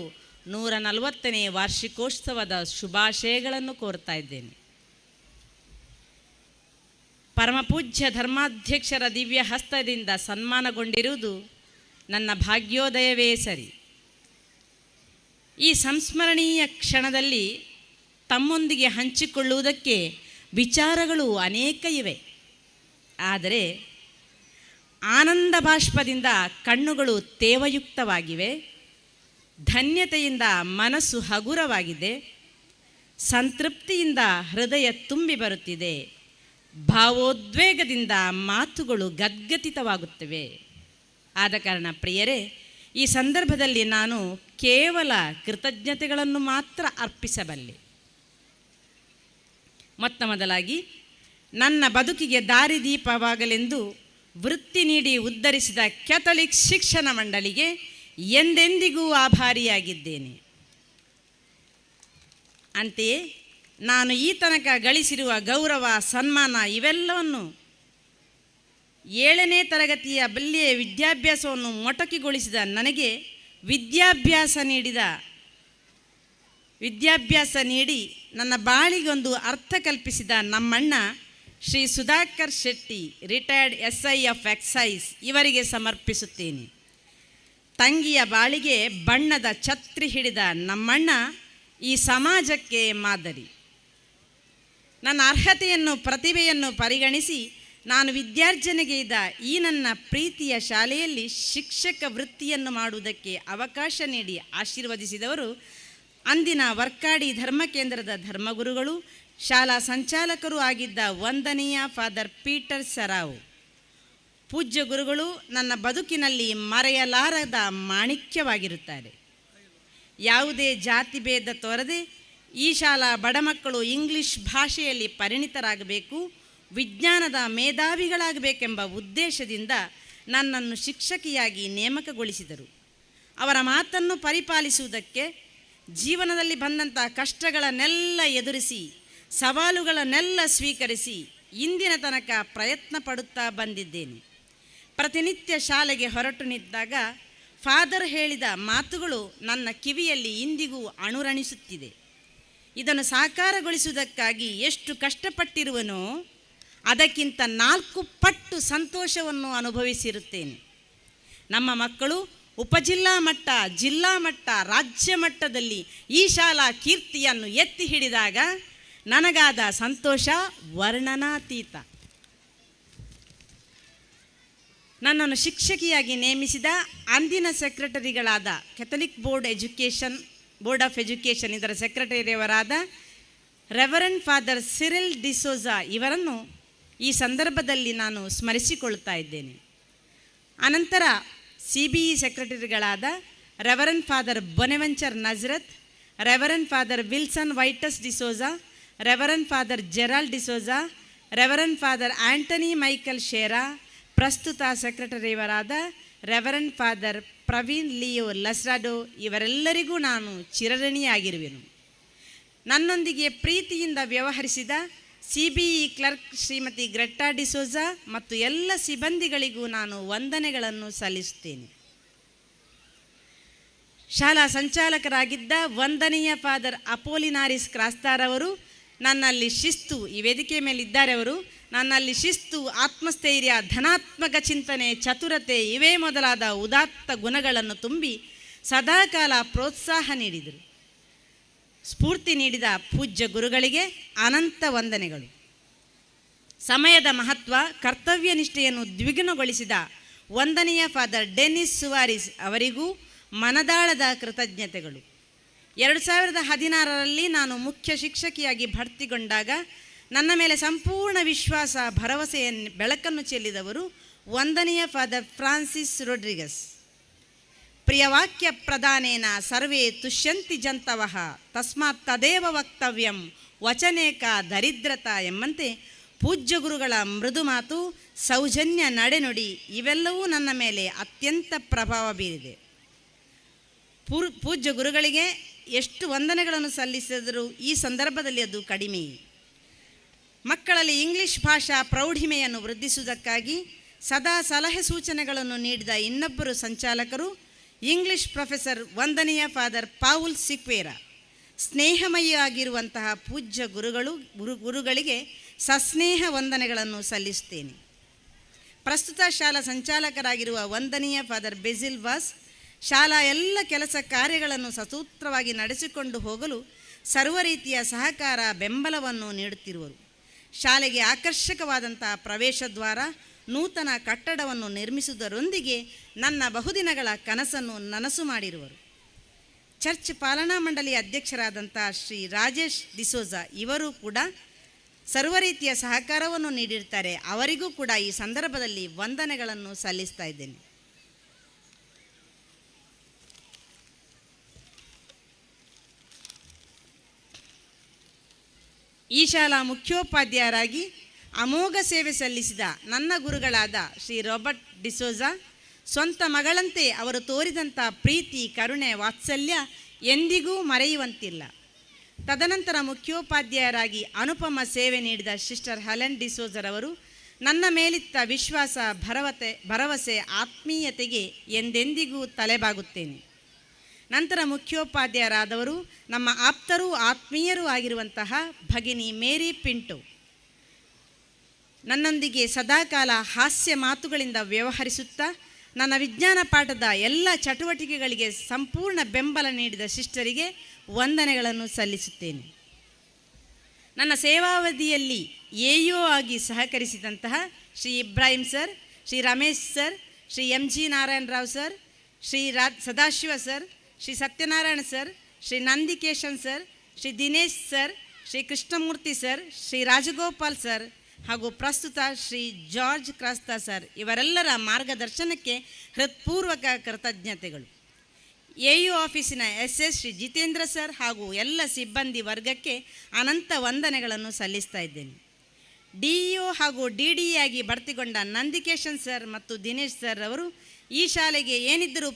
140ನೇ ವಾರ್ಷಿಕೋತ್ಸವದ ಶುಭಾಶಯಗಳನ್ನು ಕೋರ್ತಾ ಇದ್ದೇನೆ. ಪರಮಪೂಜ್ಯ ಧರ್ಮಾಧ್ಯಕ್ಷರ ದಿವ್ಯ ಹಸ್ತದಿಂದ ಸನ್ಮಾನಗೊಂಡಿರುವುದು ನನ್ನ ಭಾಗ್ಯೋದಯವೇ ಸರಿ. ಈ ಸಂಸ್ಮರಣೀಯ ಕ್ಷಣದಲ್ಲಿ ತಮ್ಮೊಂದಿಗೆ ಹಂಚಿಕೊಳ್ಳುವುದಕ್ಕೆ ವಿಚಾರಗಳು ಅನೇಕ ಇವೆ. ಆದರೆ ಆನಂದ ಬಾಷ್ಪದಿಂದ ಕಣ್ಣುಗಳು ತೇವಯುಕ್ತವಾಗಿವೆ, ಧನ್ಯತೆಯಿಂದ ಮನಸ್ಸು ಹಗುರವಾಗಿದೆ, ಸಂತೃಪ್ತಿಯಿಂದ ಹೃದಯ ತುಂಬಿ ಬರುತ್ತಿದೆ, ಭಾವೋದ್ವೇಗದಿಂದ ಮಾತುಗಳು ಗದ್ಗದಿತವಾಗುತ್ತವೆ. ಆದ ಕಾರಣ ಪ್ರಿಯರೇ, ಈ ಸಂದರ್ಭದಲ್ಲಿ ನಾನು ಕೇವಲ ಕೃತಜ್ಞತೆಗಳನ್ನು ಮಾತ್ರ ಅರ್ಪಿಸಬಲ್ಲೆ. ಮೊತ್ತ ಮೊದಲಾಗಿ ನನ್ನ ಬದುಕಿಗೆ ದಾರಿದೀಪವಾಗಲೆಂದು ವೃತ್ತಿ ನೀಡಿ ಉದ್ಧರಿಸಿದ ಕ್ಯಾಥಲಿಕ್ ಶಿಕ್ಷಣ ಮಂಡಳಿಗೆ ಎಂದೆಂದಿಗೂ ಆಭಾರಿಯಾಗಿದ್ದೇನೆ. ಅಂತೆಯೇ ನಾನು ಈ ತನಕ ಗಳಿಸಿರುವ ಗೌರವ, ಸನ್ಮಾನ ಇವೆಲ್ಲವನ್ನು 7ನೇ ತರಗತಿಯ ಬಲ್ಲಿಯ ವಿದ್ಯಾಭ್ಯಾಸವನ್ನು ಮೊಟಕಿಗೊಳಿಸಿದ ನನಗೆ ವಿದ್ಯಾಭ್ಯಾಸ ನೀಡಿ ನನ್ನ ಬಾಳಿಗೊಂದು ಅರ್ಥ ಕಲ್ಪಿಸಿದ ನಮ್ಮಣ್ಣ Shri Sudhakar Shetty, retired SI of excise ಇವರಿಗೆ ಸಮರ್ಪಿಸುತ್ತೇನೆ. ತಂಗಿಯ ಬಾಳಿಗೆ ಬಣ್ಣದ ಛತ್ರಿ ಹಿಡಿದ ನಮ್ಮಣ್ಣ ಈ ಸಮಾಜಕ್ಕೆ ಮಾದರಿ. ನನ್ನ ಅರ್ಹತೆಯನ್ನು, ಪ್ರತಿಭೆಯನ್ನು ಪರಿಗಣಿಸಿ ನಾನು ವಿದ್ಯಾರ್ಜನೆಗೆ ಇದ್ದ ಈ ನನ್ನ ಪ್ರೀತಿಯ ಶಾಲೆಯಲ್ಲಿ ಶಿಕ್ಷಕ ವೃತ್ತಿಯನ್ನು ಮಾಡುವುದಕ್ಕೆ ಅವಕಾಶ ನೀಡಿ ಆಶೀರ್ವದಿಸಿದವರು ಅಂದಿನ ವರ್ಕಾಡಿ ಧರ್ಮ ಕೇಂದ್ರದ ಧರ್ಮಗುರುಗಳು, ಶಾಲಾ ಸಂಚಾಲಕರೂ ಆಗಿದ್ದ ವಂದನೀಯ ಫಾದರ್ ಪೀಟರ್ ಸರಾವ್. ಪೂಜ್ಯ ಗುರುಗಳು ನನ್ನ ಬದುಕಿನಲ್ಲಿ ಮರೆಯಲಾರದ ಮಾಣಿಕ್ಯವಾಗಿರುತ್ತಾರೆ. ಯಾವುದೇ ಜಾತಿ ಭೇದ ತೋರದೆ ಈ ಶಾಲಾ ಬಡ ಮಕ್ಕಳು ಇಂಗ್ಲಿಷ್ ಭಾಷೆಯಲ್ಲಿ ಪರಿಣಿತರಾಗಬೇಕು, ವಿಜ್ಞಾನದ ಮೇಧಾವಿಗಳಾಗಬೇಕೆಂಬ ಉದ್ದೇಶದಿಂದ ನನ್ನನ್ನು ಶಿಕ್ಷಕಿಯಾಗಿ ನೇಮಕಗೊಳಿಸಿದರು. ಅವರ ಮಾತನ್ನು ಪರಿಪಾಲಿಸುವುದಕ್ಕೆ ಜೀವನದಲ್ಲಿ ಬಂದಂಥ ಕಷ್ಟಗಳನ್ನೆಲ್ಲ ಎದುರಿಸಿ, ಸವಾಲುಗಳನ್ನೆಲ್ಲ ಸ್ವೀಕರಿಸಿ ಇಂದಿನ ತನಕ ಪ್ರಯತ್ನ ಪಡುತ್ತಾ ಬಂದಿದ್ದೇನೆ. ಪ್ರತಿನಿತ್ಯ ಶಾಲೆಗೆ ಹೊರಟು ನಿಂತಾಗ ಫಾದರ್ ಹೇಳಿದ ಮಾತುಗಳು ನನ್ನ ಕಿವಿಯಲ್ಲಿ ಇಂದಿಗೂ ಅಣುರಣಿಸುತ್ತಿದೆ. ಇದನ್ನು ಸಾಕಾರಗೊಳಿಸುವುದಕ್ಕಾಗಿ ಎಷ್ಟು ಕಷ್ಟಪಟ್ಟಿರುವನೋ ಅದಕ್ಕಿಂತ 4 ಪಟ್ಟು ಸಂತೋಷವನ್ನು ಅನುಭವಿಸಿರುತ್ತೇನೆ. ನಮ್ಮ ಮಕ್ಕಳು ಉಪಜಿಲ್ಲಾ ಮಟ್ಟ, ಜಿಲ್ಲಾ ಮಟ್ಟ, ರಾಜ್ಯ ಮಟ್ಟದಲ್ಲಿ ಈ ಶಾಲಾ ಕೀರ್ತಿಯನ್ನು ಎತ್ತಿ ಹಿಡಿದಾಗ ನನಗಾದ ಸಂತೋಷ ವರ್ಣನಾತೀತ. ನನ್ನನ್ನು ಶಿಕ್ಷಕಿಯಾಗಿ ನೇಮಿಸಿದ ಅಂದಿನ ಸೆಕ್ರೆಟರಿಗಳಾದ ಕ್ಯಾಥಲಿಕ್ ಬೋರ್ಡ್ ಆಫ್ ಎಜುಕೇಷನ್ ಇದರ ಸೆಕ್ರೆಟರಿಯವರಾದ ರೆವರೆಂಡ್ ಫಾದರ್ ಸಿರಿಲ್ ಡಿಸೋಜಾ ಇವರನ್ನು ಈ ಸಂದರ್ಭದಲ್ಲಿ ನಾನು ಸ್ಮರಿಸಿಕೊಳ್ಳುತ್ತಾ ಇದ್ದೇನೆ. ಅನಂತರ CBE ಸೆಕ್ರೆಟರಿಗಳಾದ reverend father Bonaventure Nazareth, reverend father Wilson Vitus D'Souza, reverend father Gerald D'Souza, reverend father Antony Michael Shera, ಪ್ರಸ್ತುತ ಸೆಕ್ರೆಟರಿಯವರಾದ ರೆವರೆಂಡ್ ಫಾದರ್ ಪ್ರವೀಣ್ ಲಿಯೋ ಲಸ್ರಾಡೋ ಇವರೆಲ್ಲರಿಗೂ ನಾನು ಚಿರಋಣಿಯಾಗಿರುವೆನು. ನನ್ನೊಂದಿಗೆ ಪ್ರೀತಿಯಿಂದ ವ್ಯವಹರಿಸಿದ CBE ಕ್ಲರ್ಕ್ ಶ್ರೀಮತಿ ಗ್ರೆಟ್ಟಾ ಡಿಸೋಜಾ ಮತ್ತು ಎಲ್ಲ ಸಿಬ್ಬಂದಿಗಳಿಗೂ ನಾನು ವಂದನೆಗಳನ್ನು ಸಲ್ಲಿಸುತ್ತೇನೆ. ಶಾಲಾ ಸಂಚಾಲಕರಾಗಿದ್ದ ವಂದನೀಯ ಫಾದರ್ ಅಪೋಲಿನಾರಿಸ್ ಕ್ರಾಸ್ತಾರವರು ನನ್ನಲ್ಲಿ ಶಿಸ್ತು, ಈ ವೇದಿಕೆ ಮೇಲೆ ಇದ್ದಾರೆ ಅವರು, ನನ್ನಲ್ಲಿ ಶಿಸ್ತು, ಆತ್ಮಸ್ಥೈರ್ಯ, ಧನಾತ್ಮಕ ಚಿಂತನೆ, ಚತುರತೆ ಇವೇ ಮೊದಲಾದ ಉದಾತ್ತ ಗುಣಗಳನ್ನು ತುಂಬಿ ಸದಾಕಾಲ ಪ್ರೋತ್ಸಾಹ ನೀಡಿದರು. ಸ್ಫೂರ್ತಿ ನೀಡಿದ ಪೂಜ್ಯ ಗುರುಗಳಿಗೆ ಅನಂತ ವಂದನೆಗಳು. ಸಮಯದ ಮಹತ್ವ, ಕರ್ತವ್ಯ ನಿಷ್ಠೆಯನ್ನು ದ್ವಿಗುಣಗೊಳಿಸಿದ ವಂದನೀಯ ಫಾದರ್ ಡೆನಿಸ್ ಸುವಾರಿಸ್ ಅವರಿಗೂ ಮನದಾಳದ ಕೃತಜ್ಞತೆಗಳು. 2016ರಲ್ಲಿ ನಾನು ಮುಖ್ಯ ಶಿಕ್ಷಕಿಯಾಗಿ ಭರ್ತಿಗೊಂಡಾಗ ನನ್ನ ಮೇಲೆ ಸಂಪೂರ್ಣ ವಿಶ್ವಾಸ, ಭರವಸೆಯ ಬೆಳಕನ್ನು ಚೆಲ್ಲಿದವರು ವಂದನೀಯ ಫಾದರ್ ಫ್ರಾನ್ಸಿಸ್ ರೊಡ್ರಿಗಸ್. ಪ್ರಿಯವಾಕ್ಯ ಪ್ರದಾನೇನ ಸರ್ವೇ ತುಷ್ಯಂತಿ ಜಂತವಃ ತಸ್ಮಾತ್ ತದೇವ ವಕ್ತವ್ಯಂ ವಚನೇಕ ದರಿದ್ರತಾ ಎಂಬಂತೆ ಪೂಜ್ಯ ಗುರುಗಳ ಮೃದು ಮಾತು, ಸೌಜನ್ಯ ನಡೆನುಡಿ ಇವೆಲ್ಲವೂ ನನ್ನ ಮೇಲೆ ಅತ್ಯಂತ ಪ್ರಭಾವ ಬೀರಿದೆ. ಪೂಜ್ಯ ಗುರುಗಳಿಗೆ ಎಷ್ಟು ವಂದನೆಗಳನ್ನು ಸಲ್ಲಿಸಿದರೂ ಈ ಸಂದರ್ಭದಲ್ಲಿ ಅದು ಕಡಿಮೆ. ಮಕ್ಕಳಲ್ಲಿ ಇಂಗ್ಲಿಷ್ ಭಾಷಾ ಪ್ರೌಢಿಮೆಯನ್ನು ವೃದ್ಧಿಸುವುದಕ್ಕಾಗಿ ಸದಾ ಸಲಹೆ ಸೂಚನೆಗಳನ್ನು ನೀಡಿದ ಇನ್ನೊಬ್ಬರು ಸಂಚಾಲಕರು ಇಂಗ್ಲಿಷ್ ಪ್ರೊಫೆಸರ್ ವಂದನೀಯ ಫಾದರ್ ಪಾವುಲ್ ಸಿಕ್ವೇರ. ಸ್ನೇಹಮಯಿಯಾಗಿರುವಂತಹ ಪೂಜ್ಯ ಗುರುಗಳಿಗೆ ಸಸ್ನೇಹ ವಂದನೆಗಳನ್ನು ಸಲ್ಲಿಸುತ್ತೇನೆ. ಪ್ರಸ್ತುತ ಶಾಲಾ ಸಂಚಾಲಕರಾಗಿರುವ ವಂದನೀಯ ಫಾದರ್ ಬೆಜಿಲ್ ವಾಸ್ ಶಾಲಾ ಎಲ್ಲ ಕೆಲಸ ಕಾರ್ಯಗಳನ್ನು ಸಸೂತ್ರವಾಗಿ ನಡೆಸಿಕೊಂಡು ಹೋಗಲು ಸರ್ವ ರೀತಿಯ ಸಹಕಾರ, ಬೆಂಬಲವನ್ನು ನೀಡುತ್ತಿರುವರು. ಶಾಲೆಗೆ ಆಕರ್ಷಕವಾದಂತಹ ಪ್ರವೇಶ ದ್ವಾರ, ನೂತನ ಕಟ್ಟಡವನ್ನು ನಿರ್ಮಿಸುವುದರೊಂದಿಗೆ ನನ್ನ ಬಹುದಿನಗಳ ಕನಸನ್ನು ನನಸು ಮಾಡಿರುವರು. ಚರ್ಚ್ ಪಾಲನಾ ಮಂಡಳಿಯ ಅಧ್ಯಕ್ಷರಾದಂಥ ಶ್ರೀ ರಾಜೇಶ್ ಡಿಸೋಜಾ ಇವರು ಕೂಡ ಸರ್ವ ರೀತಿಯ ಸಹಕಾರವನ್ನು ನೀಡಿರ್ತಾರೆ. ಅವರಿಗೂ ಕೂಡ ಈ ಸಂದರ್ಭದಲ್ಲಿ ವಂದನೆಗಳನ್ನು ಸಲ್ಲಿಸ್ತಾ ಇದ್ದೇನೆ. ಈ ಶಾಲಾ ಮುಖ್ಯೋಪಾಧ್ಯಾಯರಾಗಿ ಅಮೋಘ ಸೇವೆ ಸಲ್ಲಿಸಿದ ನನ್ನ ಗುರುಗಳಾದ ಶ್ರೀ ರಾಬರ್ಟ್ ಡಿಸೋಜಾ ಸ್ವಂತ ಮಗಳಂತೆ ಅವರು ತೋರಿದಂಥ ಪ್ರೀತಿ, ಕರುಣೆ, ವಾತ್ಸಲ್ಯ ಎಂದಿಗೂ ಮರೆಯುವಂತಿಲ್ಲ. ತದನಂತರ ಮುಖ್ಯೋಪಾಧ್ಯಾಯರಾಗಿ ಅನುಪಮ ಸೇವೆ ನೀಡಿದ ಸಿಸ್ಟರ್ ಹಲೆನ್ ಡಿಸೋಜರವರು ನನ್ನ ಮೇಲಿತ್ತ ವಿಶ್ವಾಸ, ಭರವಸೆ, ಆತ್ಮೀಯತೆಗೆ ಎಂದೆಂದಿಗೂ ತಲೆಬಾಗುತ್ತೇನೆ. ನಂತರ ಮುಖ್ಯೋಪಾಧ್ಯಾಯರಾದವರು ನಮ್ಮ ಆಪ್ತರೂ ಆತ್ಮೀಯರೂ ಆಗಿರುವಂತಹ ಭಗಿನಿ ಮೇರಿ ಪಿಂಟೋ ನನ್ನೊಂದಿಗೆ ಸದಾಕಾಲ ಹಾಸ್ಯ ಮಾತುಗಳಿಂದ ವ್ಯವಹರಿಸುತ್ತಾ ನನ್ನ ವಿಜ್ಞಾನ ಪಾಠದ ಎಲ್ಲ ಚಟುವಟಿಕೆಗಳಿಗೆ ಸಂಪೂರ್ಣ ಬೆಂಬಲ ನೀಡಿದ ಸಿಸ್ಟರಿಗೆ ವಂದನೆಗಳನ್ನು ಸಲ್ಲಿಸುತ್ತೇನೆ. ನನ್ನ ಸೇವಾವಧಿಯಲ್ಲಿ ಎಇಒ ಆಗಿ ಸಹಕರಿಸಿದಂತಹ Shri Ibrahim sir, Shri Ramesh sir, Shri M G Narayana Rao sir, Shri Sadashiva sir, Shri Satyanarayana sir, Shri Nandikeshan sir, Shri Dinesh sir, Shri Krishnamurthy sir, Shri Rajagopal sir ಹಾಗೂ ಪ್ರಸ್ತುತ ಶ್ರೀ ಜಾರ್ಜ್ ಕ್ರಾಸ್ತಾ ಸರ್ ಇವರೆಲ್ಲರ ಮಾರ್ಗದರ್ಶನಕ್ಕೆ ಹೃತ್ಪೂರ್ವಕ ಕೃತಜ್ಞತೆಗಳು. ಎಇಒ ಆಫೀಸಿನ ಎಸ್ ಶ್ರೀ ಜಿತೇಂದ್ರ ಸರ್ ಹಾಗೂ ಎಲ್ಲ ಸಿಬ್ಬಂದಿ ವರ್ಗಕ್ಕೆ ಅನಂತ ವಂದನೆಗಳನ್ನು ಸಲ್ಲಿಸ್ತಾ ಇದ್ದೇನೆ. ಡಿಇಒ ಹಾಗೂ ಡಿಡಿಇ ಆಗಿ ಭರ್ತಿಗೊಂಡ ನಂದಿಕೇಶನ್ ಸರ್ ಮತ್ತು ದಿನೇಶ್ ಸರ್ ಅವರು ಈ ಶಾಲೆಗೆ ಏನಿದ್ದರೂ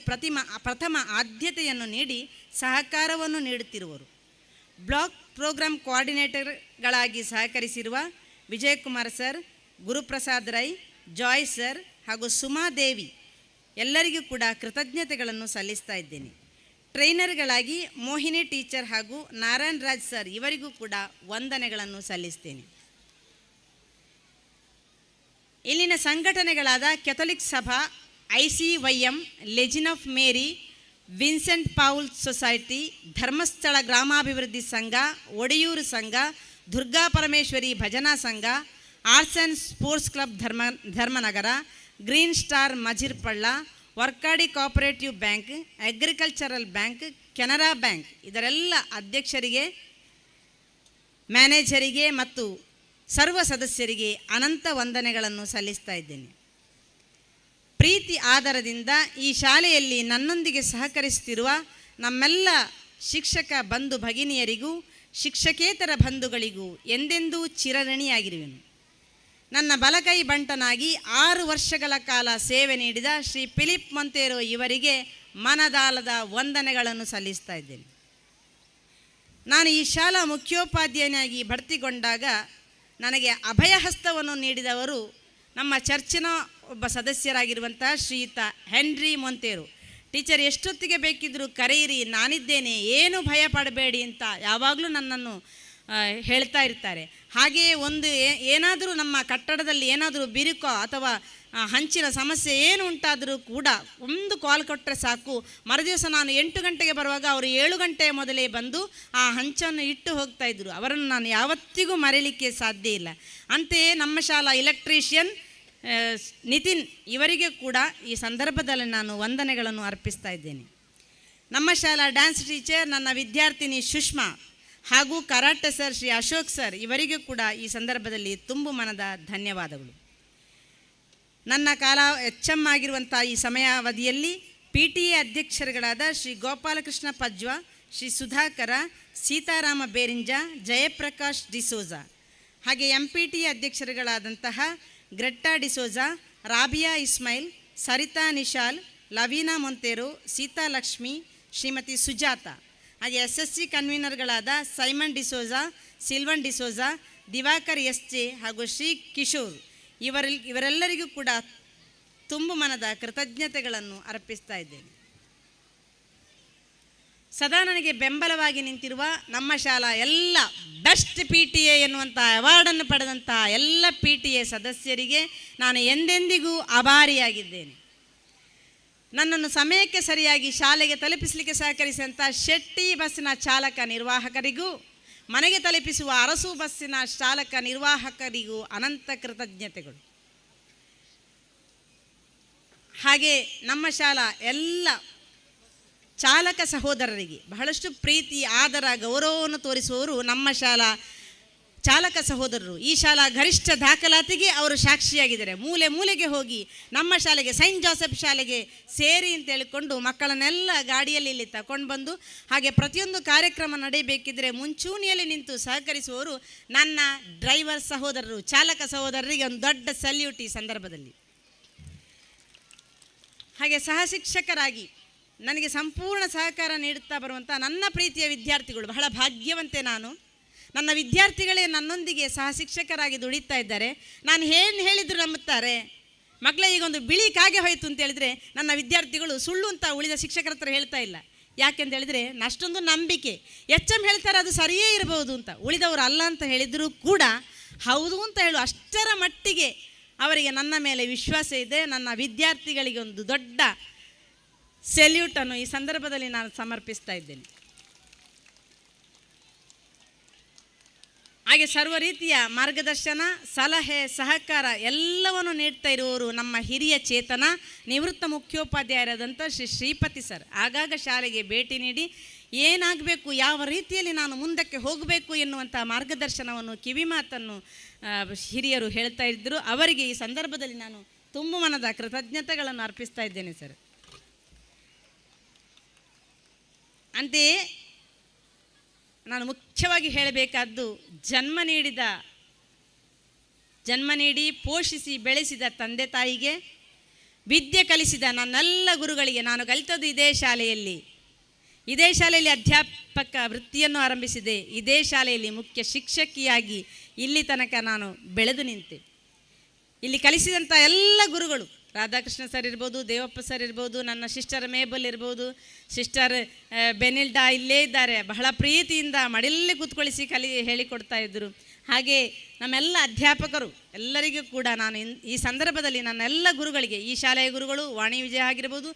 ಪ್ರಥಮ ಆದ್ಯತೆಯನ್ನು ನೀಡಿ ಸಹಕಾರವನ್ನು ನೀಡುತ್ತಿರುವರು. ಬ್ಲಾಕ್ ಪ್ರೋಗ್ರಾಂ ಕೋಆರ್ಡಿನೇಟರ್ಗಳಾಗಿ ಸಹಕರಿಸಿರುವ ವಿಜಯಕುಮಾರ್ ಸರ್, ಗುರುಪ್ರಸಾದ್ ರೈ, ಜಾಯ್ ಸರ್ ಹಾಗೂ ಸುಮಾದೇವಿ ಎಲ್ಲರಿಗೂ ಕೂಡ ಕೃತಜ್ಞತೆಗಳನ್ನು ಸಲ್ಲಿಸ್ತಾ ಇದ್ದೇನೆ. ಟ್ರೈನರ್ಗಳಾಗಿ ಮೋಹಿನಿ ಟೀಚರ್ ಹಾಗೂ ನಾರಾಯಣ್ ರಾಜ್ ಸರ್ ಇವರಿಗೂ ಕೂಡ ವಂದನೆಗಳನ್ನು ಸಲ್ಲಿಸ್ತೇನೆ. ಇಲ್ಲಿನ ಸಂಘಟನೆಗಳಾದ Catholic Sabha, ICYM, legion of Mary, Vincent Paul society, Dharmasthala Gramabhivruddhi Sangha, Odeyur Sangha, Durga Parameshwari Bhajana Sangha, arts and sports club Dharmanagar, green star Majirpalla, Varkadi cooperative bank, agricultural bank, Canara bank ಇದರೆಲ್ಲ ಅಧ್ಯಕ್ಷರಿಗೆ, ಮ್ಯಾನೇಜರಿಗೆ ಮತ್ತು ಸರ್ವ ಸದಸ್ಯರಿಗೆ ಅನಂತ ವಂದನೆಗಳನ್ನು ಸಲ್ಲಿಸ್ತಾ ಇದ್ದೇನೆ. ಪ್ರೀತಿ ಆಧಾರದಿಂದ ಈ ಶಾಲೆಯಲ್ಲಿ ನನ್ನೊಂದಿಗೆ ಸಹಕರಿಸುತ್ತಿರುವ ನಮ್ಮೆಲ್ಲ ಶಿಕ್ಷಕ ಬಂಧು ಭಗಿನಿಯರಿಗೂ ಶಿಕ್ಷಕೇತರ ಬಂಧುಗಳಿಗೂ ಎಂದೆಂದೂ ಚಿರಋಣಿಯಾಗಿರುವೆನು. ನನ್ನ ಬಲಕೈ ಬಂಟನಾಗಿ 6 ವರ್ಷಗಳ ಕಾಲ ಸೇವೆ ನೀಡಿದ ಶ್ರೀ ಫಿಲಿಪ್ ಮೊಂತೇರೋ ಇವರಿಗೆ ಮನದಾಳದ ವಂದನೆಗಳನ್ನು ಸಲ್ಲಿಸ್ತಾ ಇದ್ದೇನೆ. ನಾನು ಈ ಶಾಲಾ ಮುಖ್ಯೋಪಾಧ್ಯಾಯನಾಗಿ ಭರ್ತಿಗೊಂಡಾಗ ನನಗೆ ಅಭಯಹಸ್ತವನ್ನು ನೀಡಿದವರು ನಮ್ಮ ಚರ್ಚಿನ ಒಬ್ಬ ಸದಸ್ಯರಾಗಿರುವಂತಹ ಶ್ರೀಯುತ ಹೆನ್ರಿ ಮೊಂತೇರೋ. ಟೀಚರ್ ಎಷ್ಟೊತ್ತಿಗೆ ಬೇಕಿದ್ದರೂ ಕರೆಯಿರಿ, ನಾನಿದ್ದೇನೆ, ಏನು ಭಯ ಪಡಬೇಡಿ ಅಂತ ಯಾವಾಗಲೂ ನನ್ನನ್ನು ಹೇಳ್ತಾ ಇರ್ತಾರೆ. ಹಾಗೆಯೇ ಒಂದು ಏನಾದರೂ ನಮ್ಮ ಕಟ್ಟಡದಲ್ಲಿ ಏನಾದರೂ ಬಿರುಕೋ ಅಥವಾ ಹಂಚಿನ ಸಮಸ್ಯೆ ಏನು ಉಂಟಾದರೂ ಕೂಡ ಒಂದು ಕಾಲ್ ಕೊಟ್ಟರೆ ಸಾಕು, ಮರುದಿವಸ ನಾನು 8 ಗಂಟೆಗೆ ಬರುವಾಗ ಅವರು 7 ಗಂಟೆಯ ಮೊದಲೇ ಬಂದು ಆ ಹಂಚನ್ನು ಇಟ್ಟು ಹೋಗ್ತಾ ಇದ್ದರು. ಅವರನ್ನು ನಾನು ಯಾವತ್ತಿಗೂ ಮರೆಯಲಿಕ್ಕೆ ಸಾಧ್ಯ ಇಲ್ಲ. ಅಂತೆಯೇ ನಮ್ಮ ಶಾಲಾ ಇಲೆಕ್ಟ್ರೀಷಿಯನ್ ನಿತಿನ್ ಇವರಿಗೆ ಕೂಡ ಈ ಸಂದರ್ಭದಲ್ಲಿ ನಾನು ವಂದನೆಗಳನ್ನು ಅರ್ಪಿಸ್ತಾ ಇದ್ದೇನೆ. ನಮ್ಮ ಶಾಲಾ ಡ್ಯಾನ್ಸ್ ಟೀಚರ್ ನನ್ನ ವಿದ್ಯಾರ್ಥಿನಿ ಸುಷ್ಮಾ ಹಾಗೂ karate sir Shri Ashok sir ಇವರಿಗೂ ಕೂಡ ಈ ಸಂದರ್ಭದಲ್ಲಿ ತುಂಬು ಮನದ ಧನ್ಯವಾದಗಳು. ನನ್ನ HM ಆಗಿರುವಂಥ ಈ ಸಮಯಾವಧಿಯಲ್ಲಿ PTA ಅಧ್ಯಕ್ಷರುಗಳಾದ ಶ್ರೀ ಗೋಪಾಲಕೃಷ್ಣ ಪಜ್ವಾ, ಶ್ರೀ ಸುಧಾಕರ, ಸೀತಾರಾಮ ಬೇರಿಂಜ, ಜಯಪ್ರಕಾಶ್ ಡಿಸೋಜಾ, ಹಾಗೆ MPTA ಅಧ್ಯಕ್ಷರುಗಳಾದಂತಹ ಗ್ರೆಟ್ಟಾ ಡಿಸೋಜಾ, ರಾಬಿಯಾ ಇಸ್ಮೈಲ್, ಸರಿತಾ ನಿಶಾಲ್, ಲವೀನಾ ಮೊಂತೇರೋ, ಸೀತಾ ಲಕ್ಷ್ಮಿ, ಶ್ರೀಮತಿ ಸುಜಾತ, ಹಾಗೆ SSC ಕನ್ವೀನರ್ಗಳಾದ ಸೈಮನ್ ಡಿಸೋಜಾ, ಸಿಲ್ವನ್ ಡಿಸೋಜಾ, ದಿವಾಕರ್ SJ ಹಾಗೂ ಶ್ರೀ ಕಿಶೋರ್ ಇವರೆಲ್ಲರಿಗೂ ಕೂಡ ತುಂಬು ಮನದ ಕೃತಜ್ಞತೆಗಳನ್ನು ಅರ್ಪಿಸ್ತಾ ಇದ್ದೇನೆ. ಸದಾ ನನಗೆ ಬೆಂಬಲವಾಗಿ ನಿಂತಿರುವ ನಮ್ಮ ಶಾಲಾ ಎಲ್ಲ ಬೆಸ್ಟ್ PTA ಎನ್ನುವಂಥ ಅವಾರ್ಡನ್ನು ಪಡೆದಂಥ ಎಲ್ಲ PTA ಸದಸ್ಯರಿಗೆ ನಾನು ಎಂದೆಂದಿಗೂ ಆಭಾರಿಯಾಗಿದ್ದೇನೆ. ನನ್ನನ್ನು ಸಮಯಕ್ಕೆ ಸರಿಯಾಗಿ ಶಾಲೆಗೆ ತಲುಪಿಸಲಿಕ್ಕೆ ಸಹಕರಿಸಿದಂಥ ಶೆಟ್ಟಿ ಬಸ್ಸಿನ ಚಾಲಕ ನಿರ್ವಾಹಕರಿಗೂ, ಮನೆಗೆ ತಲುಪಿಸುವ ಅರಸು ಬಸ್ಸಿನ ಚಾಲಕ ನಿರ್ವಾಹಕರಿಗೂ ಅನಂತ ಕೃತಜ್ಞತೆಗಳು. ಹಾಗೆ ನಮ್ಮ ಶಾಲಾ ಎಲ್ಲ ಚಾಲಕ ಸಹೋದರರಿಗೆ ಬಹಳಷ್ಟು ಪ್ರೀತಿ, ಆದರ, ಗೌರವವನ್ನು ತೋರಿಸುವವರು ನಮ್ಮ ಶಾಲಾ ಚಾಲಕ ಸಹೋದರರು. ಈ ಶಾಲಾ ಗರಿಷ್ಠ ದಾಖಲಾತಿಗೆ ಅವರು ಸಾಕ್ಷಿಯಾಗಿದ್ದಾರೆ. ಮೂಲೆ ಮೂಲೆಗೆ ಹೋಗಿ ನಮ್ಮ ಶಾಲೆಗೆ, ಸೈಂಟ್ ಜೋಸೆಫ್ ಶಾಲೆಗೆ ಸೇರಿ ಅಂತ ಹೇಳಿಕೊಂಡು ಮಕ್ಕಳನ್ನೆಲ್ಲ ಗಾಡಿಯಲ್ಲಿ ಇಲ್ಲಿ ತಗೊಂಡು ಬಂದು, ಹಾಗೆ ಪ್ರತಿಯೊಂದು ಕಾರ್ಯಕ್ರಮ ನಡೆಯಬೇಕಿದ್ರೆ ಮುಂಚೂಣಿಯಲ್ಲಿ ನಿಂತು ಸಹಕರಿಸುವವರು ನನ್ನ ಡ್ರೈವರ್ ಸಹೋದರರು, ಚಾಲಕ ಸಹೋದರರಿಗೆ ಒಂದು ದೊಡ್ಡ ಸಲ್ಯೂಟ್ ಈ ಸಂದರ್ಭದಲ್ಲಿ. ಹಾಗೆ ಸಹ ಶಿಕ್ಷಕರಾಗಿ ನನಗೆ ಸಂಪೂರ್ಣ ಸಹಕಾರ ನೀಡುತ್ತಾ ಬರುವಂಥ ನನ್ನ ಪ್ರೀತಿಯ ವಿದ್ಯಾರ್ಥಿಗಳು, ಬಹಳ ಭಾಗ್ಯವಂತೆ ನಾನು. ನನ್ನ ವಿದ್ಯಾರ್ಥಿಗಳೇ ನನ್ನೊಂದಿಗೆ ಸಹ ಶಿಕ್ಷಕರಾಗಿ ದುಡಿತಾ ಇದ್ದಾರೆ. ನಾನು ಏನು ಹೇಳಿದ್ರು ನಂಬುತ್ತಾರೆ. ಮಕ್ಕಳೇ, ಈಗ ಒಂದು ಬಿಳಿ ಕಾಗೆ ಹೋಯಿತು ಅಂತ ಹೇಳಿದರೆ ನನ್ನ ವಿದ್ಯಾರ್ಥಿಗಳು ಸುಳ್ಳು ಅಂತ ಉಳಿದ ಶಿಕ್ಷಕರ ಹತ್ರ ಹೇಳ್ತಾ ಇಲ್ಲ. ಯಾಕೆಂತ ಹೇಳಿದರೆ ಅಷ್ಟೊಂದು ನಂಬಿಕೆ. HM ಹೇಳ್ತಾರೆ ಅದು ಸರಿಯೇ ಇರಬಹುದು ಅಂತ, ಉಳಿದವರು ಅಲ್ಲ ಅಂತ ಹೇಳಿದರೂ ಕೂಡ ಹೌದು ಅಂತ ಹೇಳು ಅಷ್ಟರ ಮಟ್ಟಿಗೆ ಅವರಿಗೆ ನನ್ನ ಮೇಲೆ ವಿಶ್ವಾಸ ಇದೆ. ನನ್ನ ವಿದ್ಯಾರ್ಥಿಗಳಿಗೆ ಒಂದು ದೊಡ್ಡ ಸೆಲ್ಯೂಟನ್ನು ಈ ಸಂದರ್ಭದಲ್ಲಿ ನಾನು ಸಮರ್ಪಿಸ್ತಾ ಇದ್ದೇನೆ. ಹಾಗೆ ಸರ್ವ ರೀತಿಯ ಮಾರ್ಗದರ್ಶನ, ಸಲಹೆ, ಸಹಕಾರ ಎಲ್ಲವನ್ನು ನೀಡ್ತಾ ಇರುವವರು ನಮ್ಮ ಹಿರಿಯ ಚೇತನ ನಿವೃತ್ತ ಮುಖ್ಯೋಪಾಧ್ಯಾಯರಾದಂಥ ಶ್ರೀ ಶ್ರೀಪತಿ ಸರ್. ಆಗಾಗ ಶಾಲೆಗೆ ಭೇಟಿ ನೀಡಿ ಏನಾಗಬೇಕು, ಯಾವ ರೀತಿಯಲ್ಲಿ ನಾನು ಮುಂದಕ್ಕೆ ಹೋಗಬೇಕು ಎನ್ನುವಂಥ ಮಾರ್ಗದರ್ಶನವನ್ನು, ಕಿವಿಮಾತನ್ನು ಹಿರಿಯರು ಹೇಳ್ತಾ ಇದ್ದರು. ಅವರಿಗೆ ಈ ಸಂದರ್ಭದಲ್ಲಿ ನಾನು ತುಂಬು ಮನದ ಕೃತಜ್ಞತೆಗಳನ್ನು ಅರ್ಪಿಸ್ತಾ ಇದ್ದೇನೆ ಸರ್. ಅಂತೆಯೇ ನಾನು ಮುಖ್ಯವಾಗಿ ಹೇಳಬೇಕಾದ್ದು, ಜನ್ಮ ನೀಡಿ ಪೋಷಿಸಿ ಬೆಳೆಸಿದ ತಂದೆ ತಾಯಿಗೆ, ವಿದ್ಯೆ ಕಲಿಸಿದ ನನ್ನೆಲ್ಲ ಗುರುಗಳಿಗೆ. ನಾನು ಕಲಿತದ್ದು ಇದೇ ಶಾಲೆಯಲ್ಲಿ ಅಧ್ಯಾಪಕ ವೃತ್ತಿಯನ್ನು ಆರಂಭಿಸಿದೆ. ಇದೇ ಶಾಲೆಯಲ್ಲಿ ಮುಖ್ಯ ಶಿಕ್ಷಕಿಯಾಗಿ ಇಲ್ಲಿ ತನಕ ನಾನು ಬೆಳೆದು ನಿಂತೆ. ಇಲ್ಲಿ ಕಲಿಸಿದಂಥ ಎಲ್ಲ ಗುರುಗಳು, ರಾಧಾಕೃಷ್ಣ ಸರ್ ಇರ್ಬೋದು, ದೇವಪ್ಪ ಸರ್ ಇರ್ಬೋದು, ನನ್ನ ಸಿಸ್ಟರ್ ಮೇಬಲ್ ಇರ್ಬೋದು, ಸಿಸ್ಟರ್ ಬೆನಿಲ್ಡಾ ಇಲ್ಲೇ ಇದ್ದಾರೆ, ಬಹಳ ಪ್ರೀತಿಯಿಂದ ಮಡಿಲಲ್ಲಿ ಕೂತ್ಕೊಳಿಸಿ ಹೇಳಿಕೊಡ್ತಾ ಇದ್ದರು. ಹಾಗೆ ನಮ್ಮೆಲ್ಲ ಅಧ್ಯಾಪಕರು ಎಲ್ಲರಿಗೂ ಕೂಡ ನಾನು ಈ ಸಂದರ್ಭದಲ್ಲಿ ನನ್ನೆಲ್ಲ ಗುರುಗಳಿಗೆ, ಈ ಶಾಲೆಯ ಗುರುಗಳು, ವಾಣಿ ವಿಜಯ ಆಗಿರ್ಬೋದು,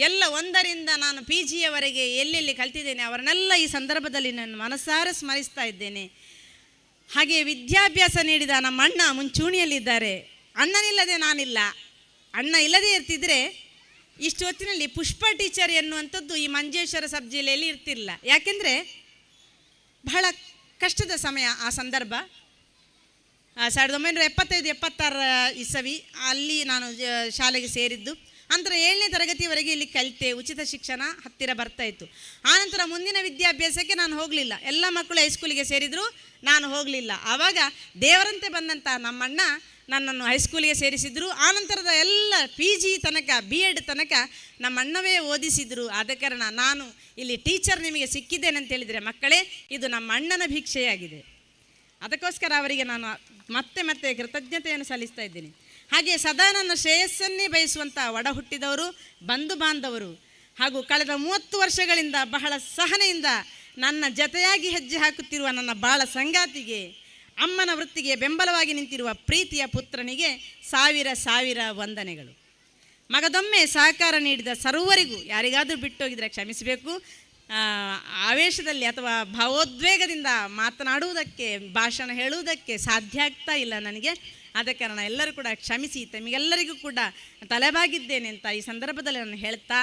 ಎಲ್ಲ 1ರಿಂದ ನಾನು PG ಯವರೆಗೆ ಎಲ್ಲೆಲ್ಲಿ ಕಲ್ತಿದ್ದೇನೆ ಅವರನ್ನೆಲ್ಲ ಈ ಸಂದರ್ಭದಲ್ಲಿ ನಾನು ಮನಸಾರೆ ಸ್ಮರಿಸ್ತಾ ಇದ್ದೇನೆ. ಹಾಗೆ ವಿದ್ಯಾಭ್ಯಾಸ ನೀಡಿದ ನಮ್ಮ ಅಣ್ಣ ಮುಂಚೂಣಿಯಲ್ಲಿದ್ದಾರೆ. ಅಣ್ಣನಿಲ್ಲದೆ ನಾನಿಲ್ಲ. ಅಣ್ಣ ಇಲ್ಲದೇ ಇರ್ತಿದ್ರೆ ಇಷ್ಟು ಹೊತ್ತಿನಲ್ಲಿ ಪುಷ್ಪ ಟೀಚರ್ ಎನ್ನುವಂಥದ್ದು ಈ ಮಂಜೇಶ್ವರ ಸಬ್ ಜಿಲ್ಲೆಯಲ್ಲಿ ಇರ್ತಿರಲಿಲ್ಲ. ಯಾಕೆಂದರೆ ಬಹಳ ಕಷ್ಟದ ಸಮಯ ಆ ಸಂದರ್ಭ. 1975-76 ಇಸವಿ ಅಲ್ಲಿ ನಾನು ಶಾಲೆಗೆ ಸೇರಿದ್ದು. ನಂತರ 7ನೇ ತರಗತಿವರೆಗೆ ಇಲ್ಲಿ ಕಲಿತೆ. ಉಚಿತ ಶಿಕ್ಷಣ ಹತ್ತಿರ ಬರ್ತಾಯಿತ್ತು. ಆನಂತರ ಮುಂದಿನ ವಿದ್ಯಾಭ್ಯಾಸಕ್ಕೆ ನಾನು ಹೋಗಲಿಲ್ಲ. ಎಲ್ಲ ಮಕ್ಕಳು ಹೈಸ್ಕೂಲಿಗೆ ಸೇರಿದ್ರು, ನಾನು ಹೋಗಲಿಲ್ಲ. ಆವಾಗ ದೇವರಂತೆ ಬಂದಂಥ ನಮ್ಮಣ್ಣ ನನ್ನನ್ನು ಹೈಸ್ಕೂಲಿಗೆ ಸೇರಿಸಿದರು. ಆನಂತರದ ಎಲ್ಲ PG ತನಕ B.Ed ತನಕ ನಮ್ಮ ಅಣ್ಣವೇ ಓದಿಸಿದರು. ಆದ ಕಾರಣ ನಾನು ಇಲ್ಲಿ ಟೀಚರ್ ನಿಮಗೆ ಸಿಕ್ಕಿದ್ದೇನೆ ಅಂತ ಹೇಳಿದರೆ, ಮಕ್ಕಳೇ, ಇದು ನಮ್ಮ ಅಣ್ಣನ ಭಿಕ್ಷೆಯಾಗಿದೆ. ಅದಕ್ಕೋಸ್ಕರ ಅವರಿಗೆ ನಾನು ಮತ್ತೆ ಮತ್ತೆ ಕೃತಜ್ಞತೆಯನ್ನು ಸಲ್ಲಿಸ್ತಾ ಇದ್ದೀನಿ. ಹಾಗೆ ಸದಾ ನನ್ನ ಶ್ರೇಯಸ್ಸನ್ನೇ ಬಯಸುವಂಥ ಒಡ ಹುಟ್ಟಿದವರು, ಬಂಧು ಬಾಂಧವರು, ಹಾಗೂ ಕಳೆದ 30 ವರ್ಷಗಳಿಂದ ಬಹಳ ಸಹನೆಯಿಂದ ನನ್ನ ಜತೆಯಾಗಿ ಹೆಜ್ಜೆ ಹಾಕುತ್ತಿರುವ ನನ್ನ ಬಾಳ ಸಂಗಾತಿಗೆ, ಅಮ್ಮನ ವೃತ್ತಿಗೆ ಬೆಂಬಲವಾಗಿ ನಿಂತಿರುವ ಪ್ರೀತಿಯ ಪುತ್ರನಿಗೆ ಸಾವಿರ ಸಾವಿರ ವಂದನೆಗಳು. ಮಗದೊಮ್ಮೆ ಸಹಕಾರ ನೀಡಿದ ಸರ್ವರಿಗೂ, ಯಾರಿಗಾದರೂ ಬಿಟ್ಟೋಗಿದ್ರೆ ಕ್ಷಮಿಸಬೇಕು, ಆವೇಶದಲ್ಲಿ ಅಥವಾ ಭಾವೋದ್ವೇಗದಿಂದ ಮಾತನಾಡುವುದಕ್ಕೆ, ಭಾಷಣ ಹೇಳುವುದಕ್ಕೆ ಸಾಧ್ಯ ಆಗ್ತಾ ಇಲ್ಲ ನನಗೆ. ಆದ ಕಾರಣ ಎಲ್ಲರೂ ಕೂಡ ಕ್ಷಮಿಸಿ, ತಮಗೆಲ್ಲರಿಗೂ ಕೂಡ ತಲೆಬಾಗಿದ್ದೇನೆ ಅಂತ ಈ ಸಂದರ್ಭದಲ್ಲಿ ನಾನು ಹೇಳ್ತಾ,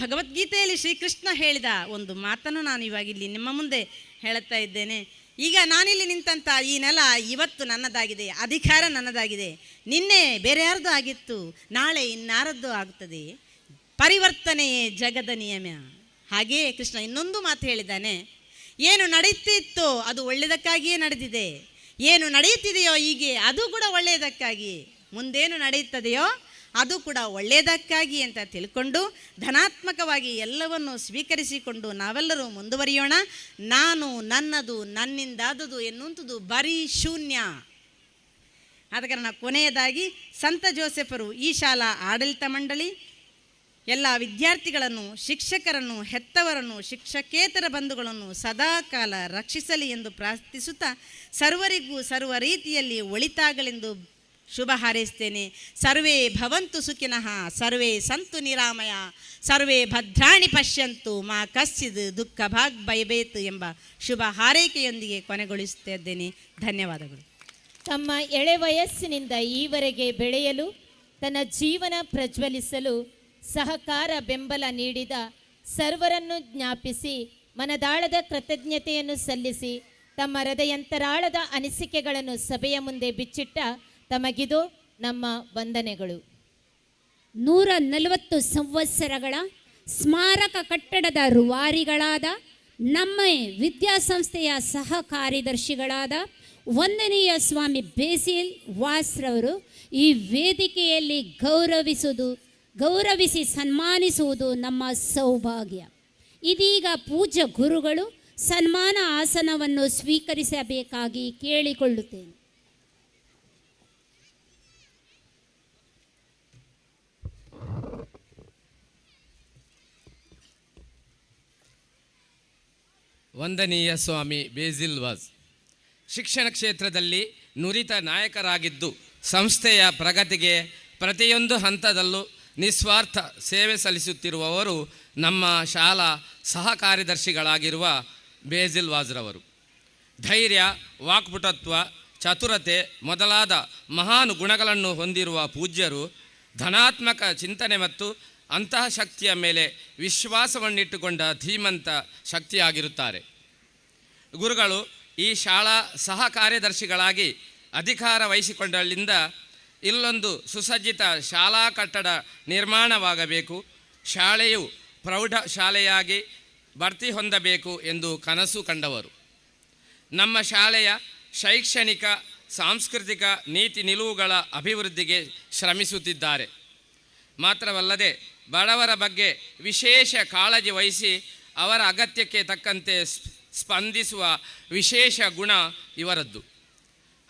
ಭಗವದ್ಗೀತೆಯಲ್ಲಿ ಶ್ರೀಕೃಷ್ಣ ಹೇಳಿದ ಒಂದು ಮಾತನ್ನು ನಾನು ಇವಾಗ ಇಲ್ಲಿ ನಿಮ್ಮ ಮುಂದೆ ಹೇಳುತ್ತಾ ಇದ್ದೇನೆ. ಈಗ ನಾನಿಲ್ಲಿ ನಿಂತಂಥ ಈ ನೆಲ ಇವತ್ತು ನನ್ನದಾಗಿದೆ, ಅಧಿಕಾರ ನನ್ನದಾಗಿದೆ. ನಿನ್ನೆ ಬೇರೆ ಯಾರ್ದು ಆಗಿತ್ತು, ನಾಳೆ ಇನ್ನಾರದ್ದು ಆಗುತ್ತದೆ. ಪರಿವರ್ತನೆಯೇ ಜಗದ ನಿಯಮ. ಹಾಗೆಯೇ ಕೃಷ್ಣ ಇನ್ನೊಂದು ಮಾತು ಹೇಳಿದ್ದಾನೆ, ಏನು ನಡೆಯುತ್ತಿತ್ತೋ ಅದು ಒಳ್ಳೆಯದಕ್ಕಾಗಿಯೇ ನಡೆದಿದೆ, ಏನು ನಡೆಯುತ್ತಿದೆಯೋ ಹೀಗೆ ಅದು ಕೂಡ ಒಳ್ಳೆಯದಕ್ಕಾಗಿ, ಮುಂದೇನು ನಡೆಯುತ್ತದೆಯೋ ಅದು ಕೂಡ ಒಳ್ಳೆಯದಕ್ಕಾಗಿ ಅಂತ ತಿಳ್ಕೊಂಡು ಧನಾತ್ಮಕವಾಗಿ ಎಲ್ಲವನ್ನು ಸ್ವೀಕರಿಸಿಕೊಂಡು ನಾವೆಲ್ಲರೂ ಮುಂದುವರಿಯೋಣ. ನಾನು, ನನ್ನದು, ನನ್ನಿಂದಾದುದು ಎನ್ನುವಂಥದ್ದು ಬರೀ ಶೂನ್ಯ. ಆದ ಕಾರಣ ಕೊನೆಯದಾಗಿ ಸಂತ ಜೋಸೆಫರು ಈ ಶಾಲಾ ಆಡಳಿತ ಮಂಡಳಿ ಎಲ್ಲ ವಿದ್ಯಾರ್ಥಿಗಳನ್ನು, ಶಿಕ್ಷಕರನ್ನು, ಹೆತ್ತವರನ್ನು, ಶಿಕ್ಷಕೇತರ ಬಂಧುಗಳನ್ನು ಸದಾಕಾಲ ರಕ್ಷಿಸಲಿ ಎಂದು ಪ್ರಾರ್ಥಿಸುತ್ತಾ ಸರ್ವರಿಗೂ ಸರ್ವ ರೀತಿಯಲ್ಲಿ ಒಳಿತಾಗಲೆಂದು ಶುಭ ಹಾರೈಸ್ತೇನೆ. ಸರ್ವೇ ಭವಂತು ಸುಖಿನಃ, ಸರ್ವೇ ಸಂತು ನಿರಾಮಯ, ಸರ್ವೇ ಭದ್ರಾಣಿ ಪಶ್ಯಂತು, ಮಾ ಕಶ್ಚಿದ್ ದುಃಖ ಭಾಗ್ ಭಯಬೇತ್ ಎಂಬ ಶುಭ ಹಾರೈಕೆಯೊಂದಿಗೆ ಕೊನೆಗೊಳಿಸುತ್ತಾ ಇದ್ದೇನೆ. ಧನ್ಯವಾದಗಳು. ತಮ್ಮ ಎಳೆ ವಯಸ್ಸಿನಿಂದ ಈವರೆಗೆ ಬೆಳೆಯಲು, ತನ್ನ ಜೀವನ ಪ್ರಜ್ವಲಿಸಲು ಸಹಕಾರ ಬೆಂಬಲ ನೀಡಿದ ಸರ್ವರನ್ನು ಜ್ಞಾಪಿಸಿ ಮನದಾಳದ ಕೃತಜ್ಞತೆಯನ್ನು ಸಲ್ಲಿಸಿ ತಮ್ಮ ಹೃದಯಂತರಾಳದ ಅನಿಸಿಕೆಗಳನ್ನು ಸಭೆಯ ಮುಂದೆ ಬಿಚ್ಚಿಟ್ಟ ತಮಗಿದು ನಮ್ಮ ವಂದನೆಗಳು. 140 ಸಂವತ್ಸರಗಳ ಸ್ಮಾರಕ ಕಟ್ಟಡದ ರೂವಾರಿಗಳಾದ ನಮ್ಮ ವಿದ್ಯಾಸಂಸ್ಥೆಯ ಸಹ ಕಾರ್ಯದರ್ಶಿಗಳಾದ ವಂದನೀಯ ಸ್ವಾಮಿ ಬೇಸಿಲ್ ವಾಸ್ರವರು ಈ ವೇದಿಕೆಯಲ್ಲಿ ಗೌರವಿಸಿ ಸನ್ಮಾನಿಸುವುದು ನಮ್ಮ ಸೌಭಾಗ್ಯ. ಇದೀಗ ಪೂಜ್ಯ ಗುರುಗಳು ಸನ್ಮಾನ ಆಸನವನ್ನು ಸ್ವೀಕರಿಸಬೇಕಾಗಿ ಕೇಳಿಕೊಳ್ಳುತ್ತೇನೆ. ವಂದನೀಯ ಸ್ವಾಮಿ ಬೇಸಿಲ್ ವಾಸ್ ಶಿಕ್ಷಣ ಕ್ಷೇತ್ರದಲ್ಲಿ ನುರಿತ ನಾಯಕರಾಗಿದ್ದು ಸಂಸ್ಥೆಯ ಪ್ರಗತಿಗೆ ಪ್ರತಿಯೊಂದು ಹಂತದಲ್ಲೂ ನಿಸ್ವಾರ್ಥ ಸೇವೆ ಸಲ್ಲಿಸುತ್ತಿರುವವರು ನಮ್ಮ ಶಾಲಾ ಸಹ ಕಾರ್ಯದರ್ಶಿಗಳಾಗಿರುವ ಬೇಸಿಲ್ ವಾಜ್ರವರು. ಧೈರ್ಯ, ವಾಕ್ಪಟುತ್ವ, ಚತುರತೆ ಮೊದಲಾದ ಮಹಾನ್ ಗುಣಗಳನ್ನು ಹೊಂದಿರುವ ಪೂಜ್ಯರು ಧನಾತ್ಮಕ ಚಿಂತನೆ ಮತ್ತು ಅಂತಹ ಶಕ್ತಿಯ ಮೇಲೆ ವಿಶ್ವಾಸವನ್ನಿಟ್ಟುಕೊಂಡ ಧೀಮಂತ ಶಕ್ತಿಯಾಗಿರುತ್ತಾರೆ. ಗುರುಗಳು ಈ ಶಾಲಾ ಸಹ ಕಾರ್ಯದರ್ಶಿಗಳಾಗಿ ಅಧಿಕಾರ ವಹಿಸಿಕೊಂಡಲ್ಲಿಂದ ಇಲ್ಲೊಂದು ಸುಸಜ್ಜಿತ ಶಾಲಾ ಕಟ್ಟಡ ನಿರ್ಮಾಣವಾಗಬೇಕು, ಶಾಲೆಯು ಪ್ರೌಢ ಶಾಲೆಯಾಗಿ ಬಡ್ತಿ ಹೊಂದಬೇಕು ಎಂದು ಕನಸು ಕಂಡವರು. ನಮ್ಮ ಶಾಲೆಯ ಶೈಕ್ಷಣಿಕ, ಸಾಂಸ್ಕೃತಿಕ ನೀತಿ ನಿಲುವುಗಳ ಅಭಿವೃದ್ಧಿಗೆ ಶ್ರಮಿಸುತ್ತಿದ್ದಾರೆ. ಮಾತ್ರವಲ್ಲದೆ ಬಡವರ ಬಗ್ಗೆ ವಿಶೇಷ ಕಾಳಜಿ ವಹಿಸಿ ಅವರ ಅಗತ್ಯಕ್ಕೆ ತಕ್ಕಂತೆ ಸ್ಪಂದಿಸುವ ವಿಶೇಷ ಗುಣ ಇವರದ್ದು.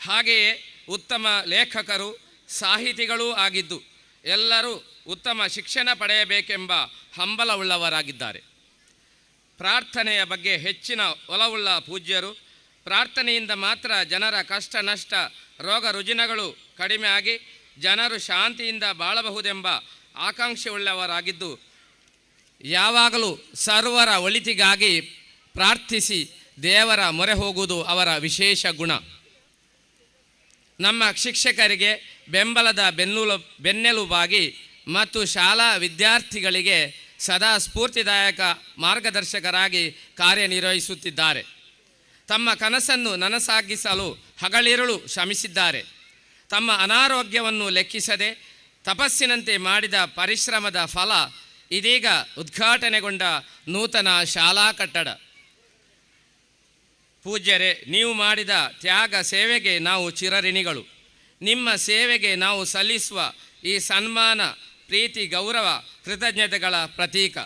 ಹಾಗೆಯೇ ಉತ್ತಮ ಲೇಖಕರು, ಸಾಹಿತಿಗಳೂ ಆಗಿದ್ದು ಎಲ್ಲರೂ ಉತ್ತಮ ಶಿಕ್ಷಣ ಪಡೆಯಬೇಕೆಂಬ ಹಂಬಲವುಳ್ಳವರಾಗಿದ್ದಾರೆ. ಪ್ರಾರ್ಥನೆಯ ಬಗ್ಗೆ ಹೆಚ್ಚಿನ ಒಲವುಳ್ಳ ಪೂಜ್ಯರು ಪ್ರಾರ್ಥನೆಯಿಂದ ಮಾತ್ರ ಜನರ ಕಷ್ಟ ನಷ್ಟ, ರೋಗ ರುಜಿನಗಳು ಕಡಿಮೆ ಆಗಿ ಜನರು ಶಾಂತಿಯಿಂದ ಬಾಳಬಹುದೆಂಬ ಆಕಾಂಕ್ಷೆಯುಳ್ಳವರಾಗಿದ್ದು ಯಾವಾಗಲೂ ಸರ್ವರ ಒಳಿತಿಗಾಗಿ ಪ್ರಾರ್ಥಿಸಿ ದೇವರ ಮೊರೆ ಹೋಗುವುದು ಅವರ ವಿಶೇಷ ಗುಣ. ನಮ್ಮ ಶಿಕ್ಷಕರಿಗೆ ಬೆಂಬಲದ ಬೆನ್ನೆಲುಬಾಗಿ ಮತ್ತು ಶಾಲಾ ವಿದ್ಯಾರ್ಥಿಗಳಿಗೆ ಸದಾ ಸ್ಫೂರ್ತಿದಾಯಕ ಮಾರ್ಗದರ್ಶಕರಾಗಿ ಕಾರ್ಯನಿರ್ವಹಿಸುತ್ತಿದ್ದಾರೆ. ತಮ್ಮ ಕನಸನ್ನು ನನಸಾಗಿಸಲು ಹಗಲಿರುಳು ಶ್ರಮಿಸಿದ್ದಾರೆ. ತಮ್ಮ ಅನಾರೋಗ್ಯವನ್ನು ಲೆಕ್ಕಿಸದೆ ತಪಸ್ಸಿನಂತೆ ಮಾಡಿದ ಪರಿಶ್ರಮದ ಫಲ ಇದೀಗ ಉದ್ಘಾಟನೆಗೊಂಡ ನೂತನ ಶಾಲಾ ಕಟ್ಟಡ. ಪೂಜ್ಯರೇ, ನೀವು ಮಾಡಿದ ತ್ಯಾಗ ಸೇವೆಗೆ ನಾವು ಚಿರಋಣಿಗಳು. ನಿಮ್ಮ ಸೇವೆಗೆ ನಾವು ಸಲ್ಲಿಸುವ ಈ ಸನ್ಮಾನ ಪ್ರೀತಿ, ಗೌರವ, ಕೃತಜ್ಞತೆಗಳ ಪ್ರತೀಕ.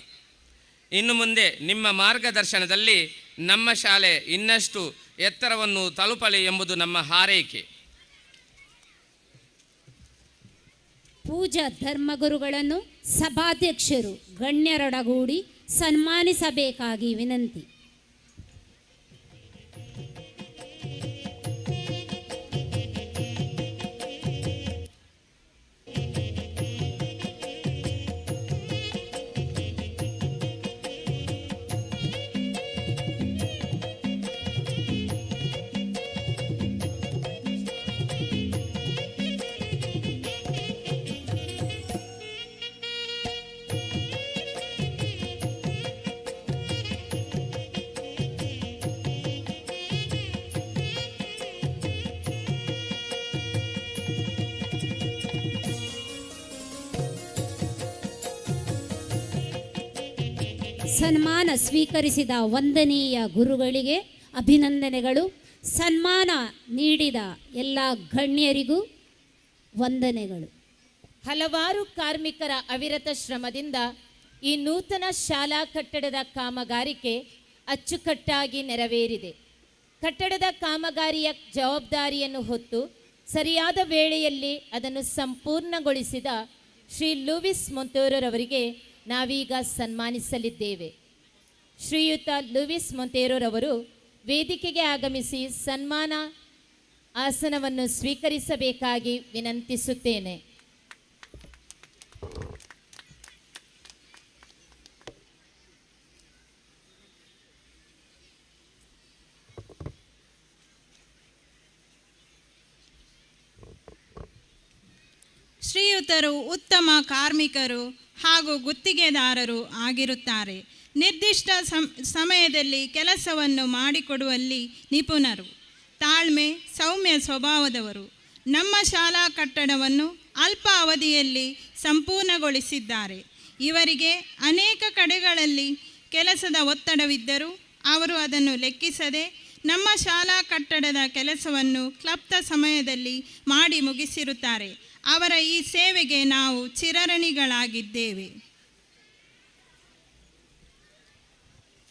ಇನ್ನು ಮುಂದೆ ನಿಮ್ಮ ಮಾರ್ಗದರ್ಶನದಲ್ಲಿ ನಮ್ಮ ಶಾಲೆ ಇನ್ನಷ್ಟು ಎತ್ತರವನ್ನು ತಲುಪಲಿ ಎಂಬುದು ನಮ್ಮ ಹಾರೈಕೆ. ಪೂಜಾ ಧರ್ಮಗುರುಗಳನ್ನು ಸಭಾಧ್ಯಕ್ಷರು ಗಣ್ಯರೊಡಗೂಡಿ ಸನ್ಮಾನಿಸಬೇಕಾಗಿ ವಿನಂತಿ. ಸನ್ಮಾನ ಸ್ವೀಕರಿಸಿದ ವಂದನೀಯ ಗುರುಗಳಿಗೆ ಅಭಿನಂದನೆಗಳು. ಸನ್ಮಾನ ನೀಡಿದ ಎಲ್ಲ ಗಣ್ಯರಿಗೂ ವಂದನೆಗಳು. ಹಲವಾರು ಕಾರ್ಮಿಕರ ಅವಿರತ ಶ್ರಮದಿಂದ ಈ ನೂತನ ಶಾಲಾ ಕಟ್ಟಡದ ಕಾಮಗಾರಿಕೆ ಅಚ್ಚುಕಟ್ಟಾಗಿ ನೆರವೇರಿದೆ. ಕಟ್ಟಡದ ಕಾಮಗಾರಿಯ ಜವಾಬ್ದಾರಿಯನ್ನು ಹೊತ್ತು ಸರಿಯಾದ ವೇಳೆಯಲ್ಲಿ ಅದನ್ನು ಸಂಪೂರ್ಣಗೊಳಿಸಿದ ಶ್ರೀ ಲೂವಿಸ್ ಮೊಂತೇರೊರವರಿಗೆ ನಾವೀಗ ಸನ್ಮಾನಿಸಲಿದ್ದೇವೆ. ಶ್ರೀಯುತ ಲೂವಿಸ್ ಮೊಂತೇರೊರವರು ವೇದಿಕೆಗೆ ಆಗಮಿಸಿ ಸನ್ಮಾನ ಆಸನವನ್ನು ಸ್ವೀಕರಿಸಬೇಕಾಗಿ ವಿನಂತಿಸುತ್ತೇನೆ. ಶ್ರೀಯುತರು ಉತ್ತಮ ಕಾರ್ಮಿಕರು ಹಾಗೂ ಗುತ್ತಿಗೆದಾರರು ಆಗಿರುತ್ತಾರೆ. ನಿರ್ದಿಷ್ಟ ಸಮಯದಲ್ಲಿ ಕೆಲಸವನ್ನು ಮಾಡಿಕೊಡುವಲ್ಲಿ ನಿಪುಣರು, ತಾಳ್ಮೆ, ಸೌಮ್ಯ ಸ್ವಭಾವದವರು. ನಮ್ಮ ಶಾಲಾ ಕಟ್ಟಡವನ್ನು ಅಲ್ಪ ಅವಧಿಯಲ್ಲಿ ಸಂಪೂರ್ಣಗೊಳಿಸಿದ್ದಾರೆ. ಇವರಿಗೆ ಅನೇಕ ಕಡೆಗಳಲ್ಲಿ ಕೆಲಸದ ಒತ್ತಡವಿದ್ದರೂ ಅವರು ಅದನ್ನು ಲೆಕ್ಕಿಸದೆ ನಮ್ಮ ಶಾಲಾ ಕಟ್ಟಡದ ಕೆಲಸವನ್ನು ಕ್ಲಪ್ತ ಸಮಯದಲ್ಲಿ ಮಾಡಿ ಮುಗಿಸಿರುತ್ತಾರೆ. ಅವರ ಈ ಸೇವೆಗೆ ನಾವು ಚಿರಋಣಿಗಳಾಗಿದ್ದೇವೆ.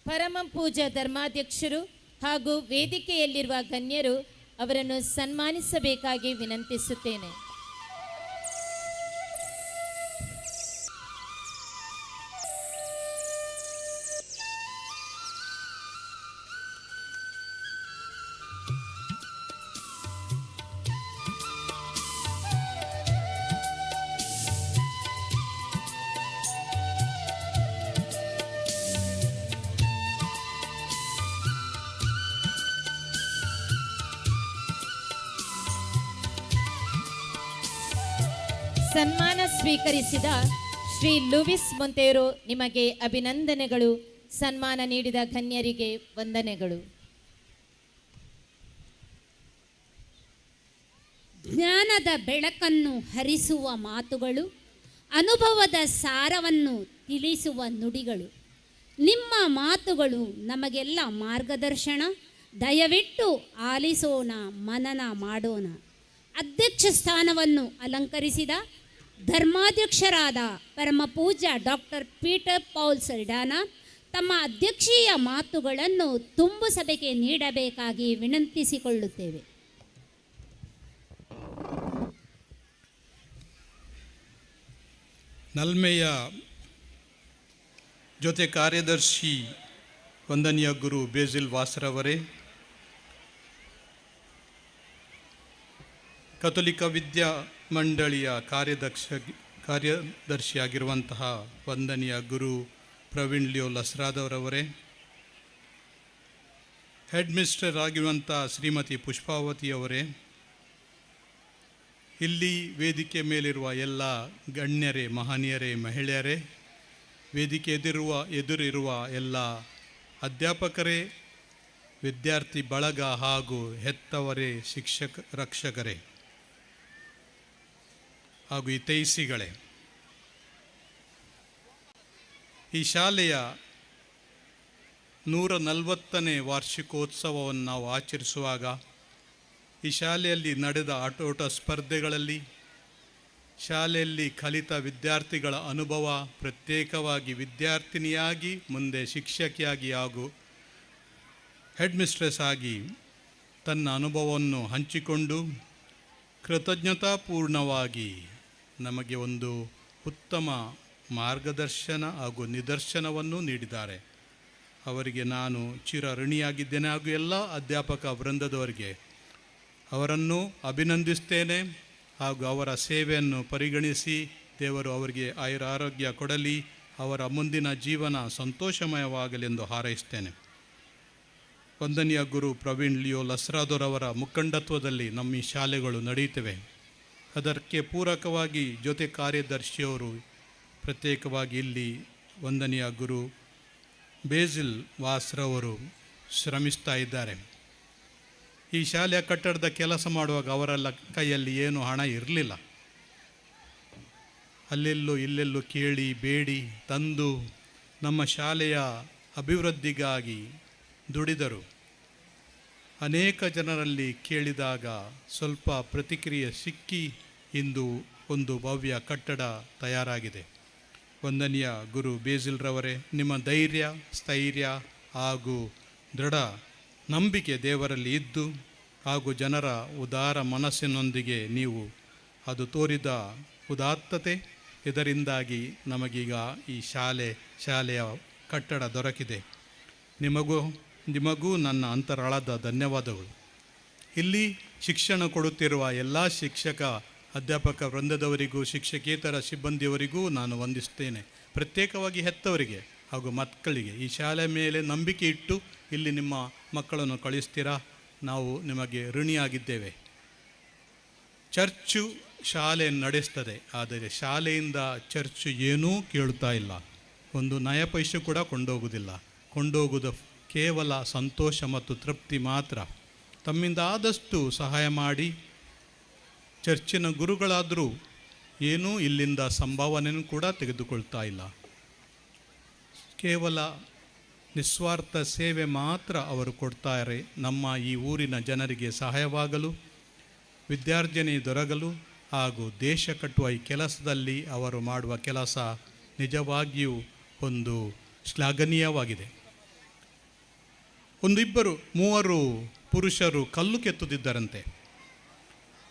ಪರಮ ಪೂಜ್ಯ ಧರ್ಮಾಧ್ಯಕ್ಷರು ಹಾಗೂ ವೇದಿಕೆಯಲ್ಲಿರುವ ಗಣ್ಯರು ಅವರನ್ನು ಸನ್ಮಾನಿಸಬೇಕಾಗಿ ವಿನಂತಿಸುತ್ತೇನೆ. ಸನ್ಮಾನ ಸ್ವೀಕರಿಸಿದ ಶ್ರೀ ಲೂವಿಸ್ ಮೊಂತೇರೊ ನಿಮಗೆ ಅಭಿನಂದನೆಗಳು. ಸನ್ಮಾನ ನೀಡಿದ ಗಣ್ಯರಿಗೆ ವಂದನೆಗಳು. ಜ್ಞಾನದ ಬೆಳಕನ್ನು ಹರಿಸುವ ಮಾತುಗಳು, ಅನುಭವದ ಸಾರವನ್ನು ತಿಳಿಸುವ ನುಡಿಗಳು. ನಿಮ್ಮ ಮಾತುಗಳು ನಮಗೆಲ್ಲ ಮಾರ್ಗದರ್ಶನ. ದಯವಿಟ್ಟು ಆಲಿಸೋಣ, ಮನನ ಮಾಡೋಣ. ಅಧ್ಯಕ್ಷ ಸ್ಥಾನವನ್ನು ಅಲಂಕರಿಸಿದ ಧರ್ಮಾಧ್ಯಕ್ಷರಾದ ಪರಮ ಪೂಜ್ಯ ಡಾಕ್ಟರ್ ಪೀಟರ್ ಪೌಲ್ ಸಲ್ಡಾನಾ ತಮ್ಮ ಅಧ್ಯಕ್ಷೀಯ ಮಾತುಗಳನ್ನು ತುಂಬು ಸಭೆಗೆ ನೀಡಬೇಕಾಗಿ ವಿನಂತಿಸಿಕೊಳ್ಳುತ್ತೇವೆ. ನಲ್ಮೆಯ ಜೊತೆ ಕಾರ್ಯದರ್ಶಿ ವಂದನೀಯ ಗುರು ಬೇಸಿಲ್ ವಾಸರವರೇ, ಕಥೋಲಿಕ ವಿದ್ಯಾ ಮಂಡಳಿಯ ಕಾರ್ಯದರ್ಶಿಯಾಗಿರುವಂತಹ ವಂದನೀಯ ಗುರು ಪ್ರವೀಣ್ ಲಿಯೋ ಲಸ್ರಾದವರವರೇ, ಹೆಡ್ ಮಿಸ್ಟರ್ ಆಗಿರುವಂಥ ಶ್ರೀಮತಿ ಪುಷ್ಪಾವತಿಯವರೇ, ಇಲ್ಲಿ ವೇದಿಕೆ ಮೇಲಿರುವ ಎಲ್ಲ ಗಣ್ಯರೇ, ಮಹನೀಯರೇ, ಮಹಿಳೆಯರೇ, ವೇದಿಕೆ ಎದುರಿರುವ ಎಲ್ಲ ಅಧ್ಯಾಪಕರೇ, ವಿದ್ಯಾರ್ಥಿ ಬಳಗ ಹಾಗೂ ಹೆತ್ತವರೇ, ರಕ್ಷಕರೇ ಹಾಗೂ ಹಿತೈಷಿಗಳೇ, ಈ ಶಾಲೆಯ 140ನೇ ವಾರ್ಷಿಕೋತ್ಸವವನ್ನು ನಾವು ಆಚರಿಸುವಾಗ ಈ ಶಾಲೆಯಲ್ಲಿ ನಡೆದ ಆಟೋಟ ಸ್ಪರ್ಧೆಗಳಲ್ಲಿ ಶಾಲೆಯಲ್ಲಿ ಕಲಿತ ವಿದ್ಯಾರ್ಥಿಗಳ ಅನುಭವ, ಪ್ರತ್ಯೇಕವಾಗಿ ವಿದ್ಯಾರ್ಥಿನಿಯಾಗಿ ಮುಂದೆ ಶಿಕ್ಷಕಿಯಾಗಿ ಹಾಗೂ ಹೆಡ್ ಮಿಸ್ಟ್ರೆಸ್ ಆಗಿ ತನ್ನ ಅನುಭವವನ್ನು ಹಂಚಿಕೊಂಡು ಕೃತಜ್ಞತಾಪೂರ್ಣವಾಗಿ ನಮಗೆ ಒಂದು ಉತ್ತಮ ಮಾರ್ಗದರ್ಶನ ಹಾಗೂ ನಿದರ್ಶನವನ್ನು ನೀಡಿದ್ದಾರೆ. ಅವರಿಗೆ ನಾನು ಚಿರಋಣಿಯಾಗಿದ್ದೇನೆ ಹಾಗೂ ಎಲ್ಲ ಅಧ್ಯಾಪಕ ವೃಂದದವರಿಗೆ ಅವರನ್ನು ಅಭಿನಂದಿಸ್ತೇನೆ ಹಾಗೂ ಅವರ ಸೇವೆಯನ್ನು ಪರಿಗಣಿಸಿ ದೇವರು ಅವರಿಗೆ ಆಯುರಾರೋಗ್ಯ ಕೊಡಲಿ, ಅವರ ಮುಂದಿನ ಜೀವನ ಸಂತೋಷಮಯವಾಗಲೆಂದು ಹಾರೈಸ್ತೇನೆ. ವಂದನೀಯ ಗುರು ಪ್ರವೀಣ್ ಲಿಯೋ ಲಸ್ರಾದೋರವರ ಮುಖಂಡತ್ವದಲ್ಲಿ ನಮ್ಮ ಈ ಶಾಲೆಗಳು ನಡೆಯುತ್ತವೆ. ಅದಕ್ಕೆ ಪೂರಕವಾಗಿ ಜೊತೆ ಕಾರ್ಯದರ್ಶಿಯವರು ಪ್ರತ್ಯೇಕವಾಗಿ ಇಲ್ಲಿ ವಂದನೀಯ ಗುರು ಬೇಸಿಲ್ ವಾಸ್ರವರು ಶ್ರಮಿಸ್ತಾ ಇದ್ದಾರೆ. ಈ ಶಾಲೆಯ ಕಟ್ಟಡದ ಕೆಲಸ ಮಾಡುವಾಗ ಅವರ ಕೈಯಲ್ಲಿ ಏನು ಹಣ ಇರಲಿಲ್ಲ. ಅಲ್ಲೆಲ್ಲೂ ಇಲ್ಲೆಲ್ಲೂ ಕೇಳಿ ಬೇಡಿ ತಂದು ನಮ್ಮ ಶಾಲೆಯ ಅಭಿವೃದ್ಧಿಗಾಗಿ ದುಡಿದರು. ಅನೇಕ ಜನರಲ್ಲಿ ಕೇಳಿದಾಗ ಸ್ವಲ್ಪ ಪ್ರತಿಕ್ರಿಯೆ ಸಿಕ್ಕಿ ಇಂದು ಒಂದು ಭವ್ಯ ಕಟ್ಟಡ ತಯಾರಾಗಿದೆ. ವಂದನೀಯ ಗುರು ಬೇಸಿಲ್ರವರೇ, ನಿಮ್ಮ ಧೈರ್ಯ, ಸ್ಥೈರ್ಯ ಹಾಗೂ ದೃಢ ನಂಬಿಕೆ ದೇವರಲ್ಲಿ ಇದ್ದು ಹಾಗೂ ಜನರ ಉದಾರ ಮನಸ್ಸಿನೊಂದಿಗೆ ನೀವು ಅದು ತೋರಿದ ಉದಾತ್ತತೆ, ಇದರಿಂದಾಗಿ ನಮಗೀಗ ಈ ಶಾಲೆಯ ಕಟ್ಟಡ ದೊರಕಿದೆ. ನಿಮಗೂ ನನ್ನ ಅಂತರಾಳದ ಧನ್ಯವಾದಗಳು. ಇಲ್ಲಿ ಶಿಕ್ಷಣ ಕೊಡುತ್ತಿರುವ ಎಲ್ಲ ಶಿಕ್ಷಕ ಅಧ್ಯಾಪಕ ವೃಂದದವರಿಗೂ ಶಿಕ್ಷಕೇತರ ಸಿಬ್ಬಂದಿಯವರಿಗೂ ನಾನು ವಂದಿಸ್ತೇನೆ. ಪ್ರತ್ಯೇಕವಾಗಿ ಹೆತ್ತವರಿಗೆ ಹಾಗೂ ಮಕ್ಕಳಿಗೆ ಈ ಶಾಲೆ ಮೇಲೆ ನಂಬಿಕೆ ಇಟ್ಟು ಇಲ್ಲಿ ನಿಮ್ಮ ಮಕ್ಕಳನ್ನು ಕಳಿಸ್ತೀರಾ, ನಾವು ನಿಮಗೆ ಋಣಿಯಾಗಿದ್ದೇವೆ. ಚರ್ಚು ಶಾಲೆ ನಡೆಸ್ತದೆ, ಆದರೆ ಶಾಲೆಯಿಂದ ಚರ್ಚು ಏನೂ ಕೇಳುತ್ತಾ ಇಲ್ಲ. ಒಂದು ನಯ ಪೈಸೆ ಕೂಡ ಕೊಂಡೋಗುವುದು ಕೇವಲ ಸಂತೋಷ ಮತ್ತು ತೃಪ್ತಿ ಮಾತ್ರ. ತಮ್ಮಿಂದ ಆದಷ್ಟು ಸಹಾಯ ಮಾಡಿ. ಚರ್ಚಿನ ಗುರುಗಳಾದರೂ ಏನೂ ಇಲ್ಲಿಂದ ಸಂಭಾವನೆಯನ್ನು ಕೂಡ ತೆಗೆದುಕೊಳ್ತಾ ಇಲ್ಲ. ಕೇವಲ ನಿಸ್ವಾರ್ಥ ಸೇವೆ ಮಾತ್ರ ಅವರು ಕೊಡ್ತಾರೆ. ನಮ್ಮ ಈ ಊರಿನ ಜನರಿಗೆ ಸಹಾಯವಾಗಲು, ವಿದ್ಯಾರ್ಜನೆ ದೊರಕಲು ಹಾಗೂ ದೇಶ ಕಟ್ಟುವ ಈ ಕೆಲಸದಲ್ಲಿ ಅವರು ಮಾಡುವ ಕೆಲಸ ನಿಜವಾಗಿಯೂ ಒಂದು ಶ್ಲಾಘನೀಯವಾಗಿದೆ. 3 ಪುರುಷರು ಕಲ್ಲು ಕೆತ್ತುತ್ತಿದ್ದರಂತೆ.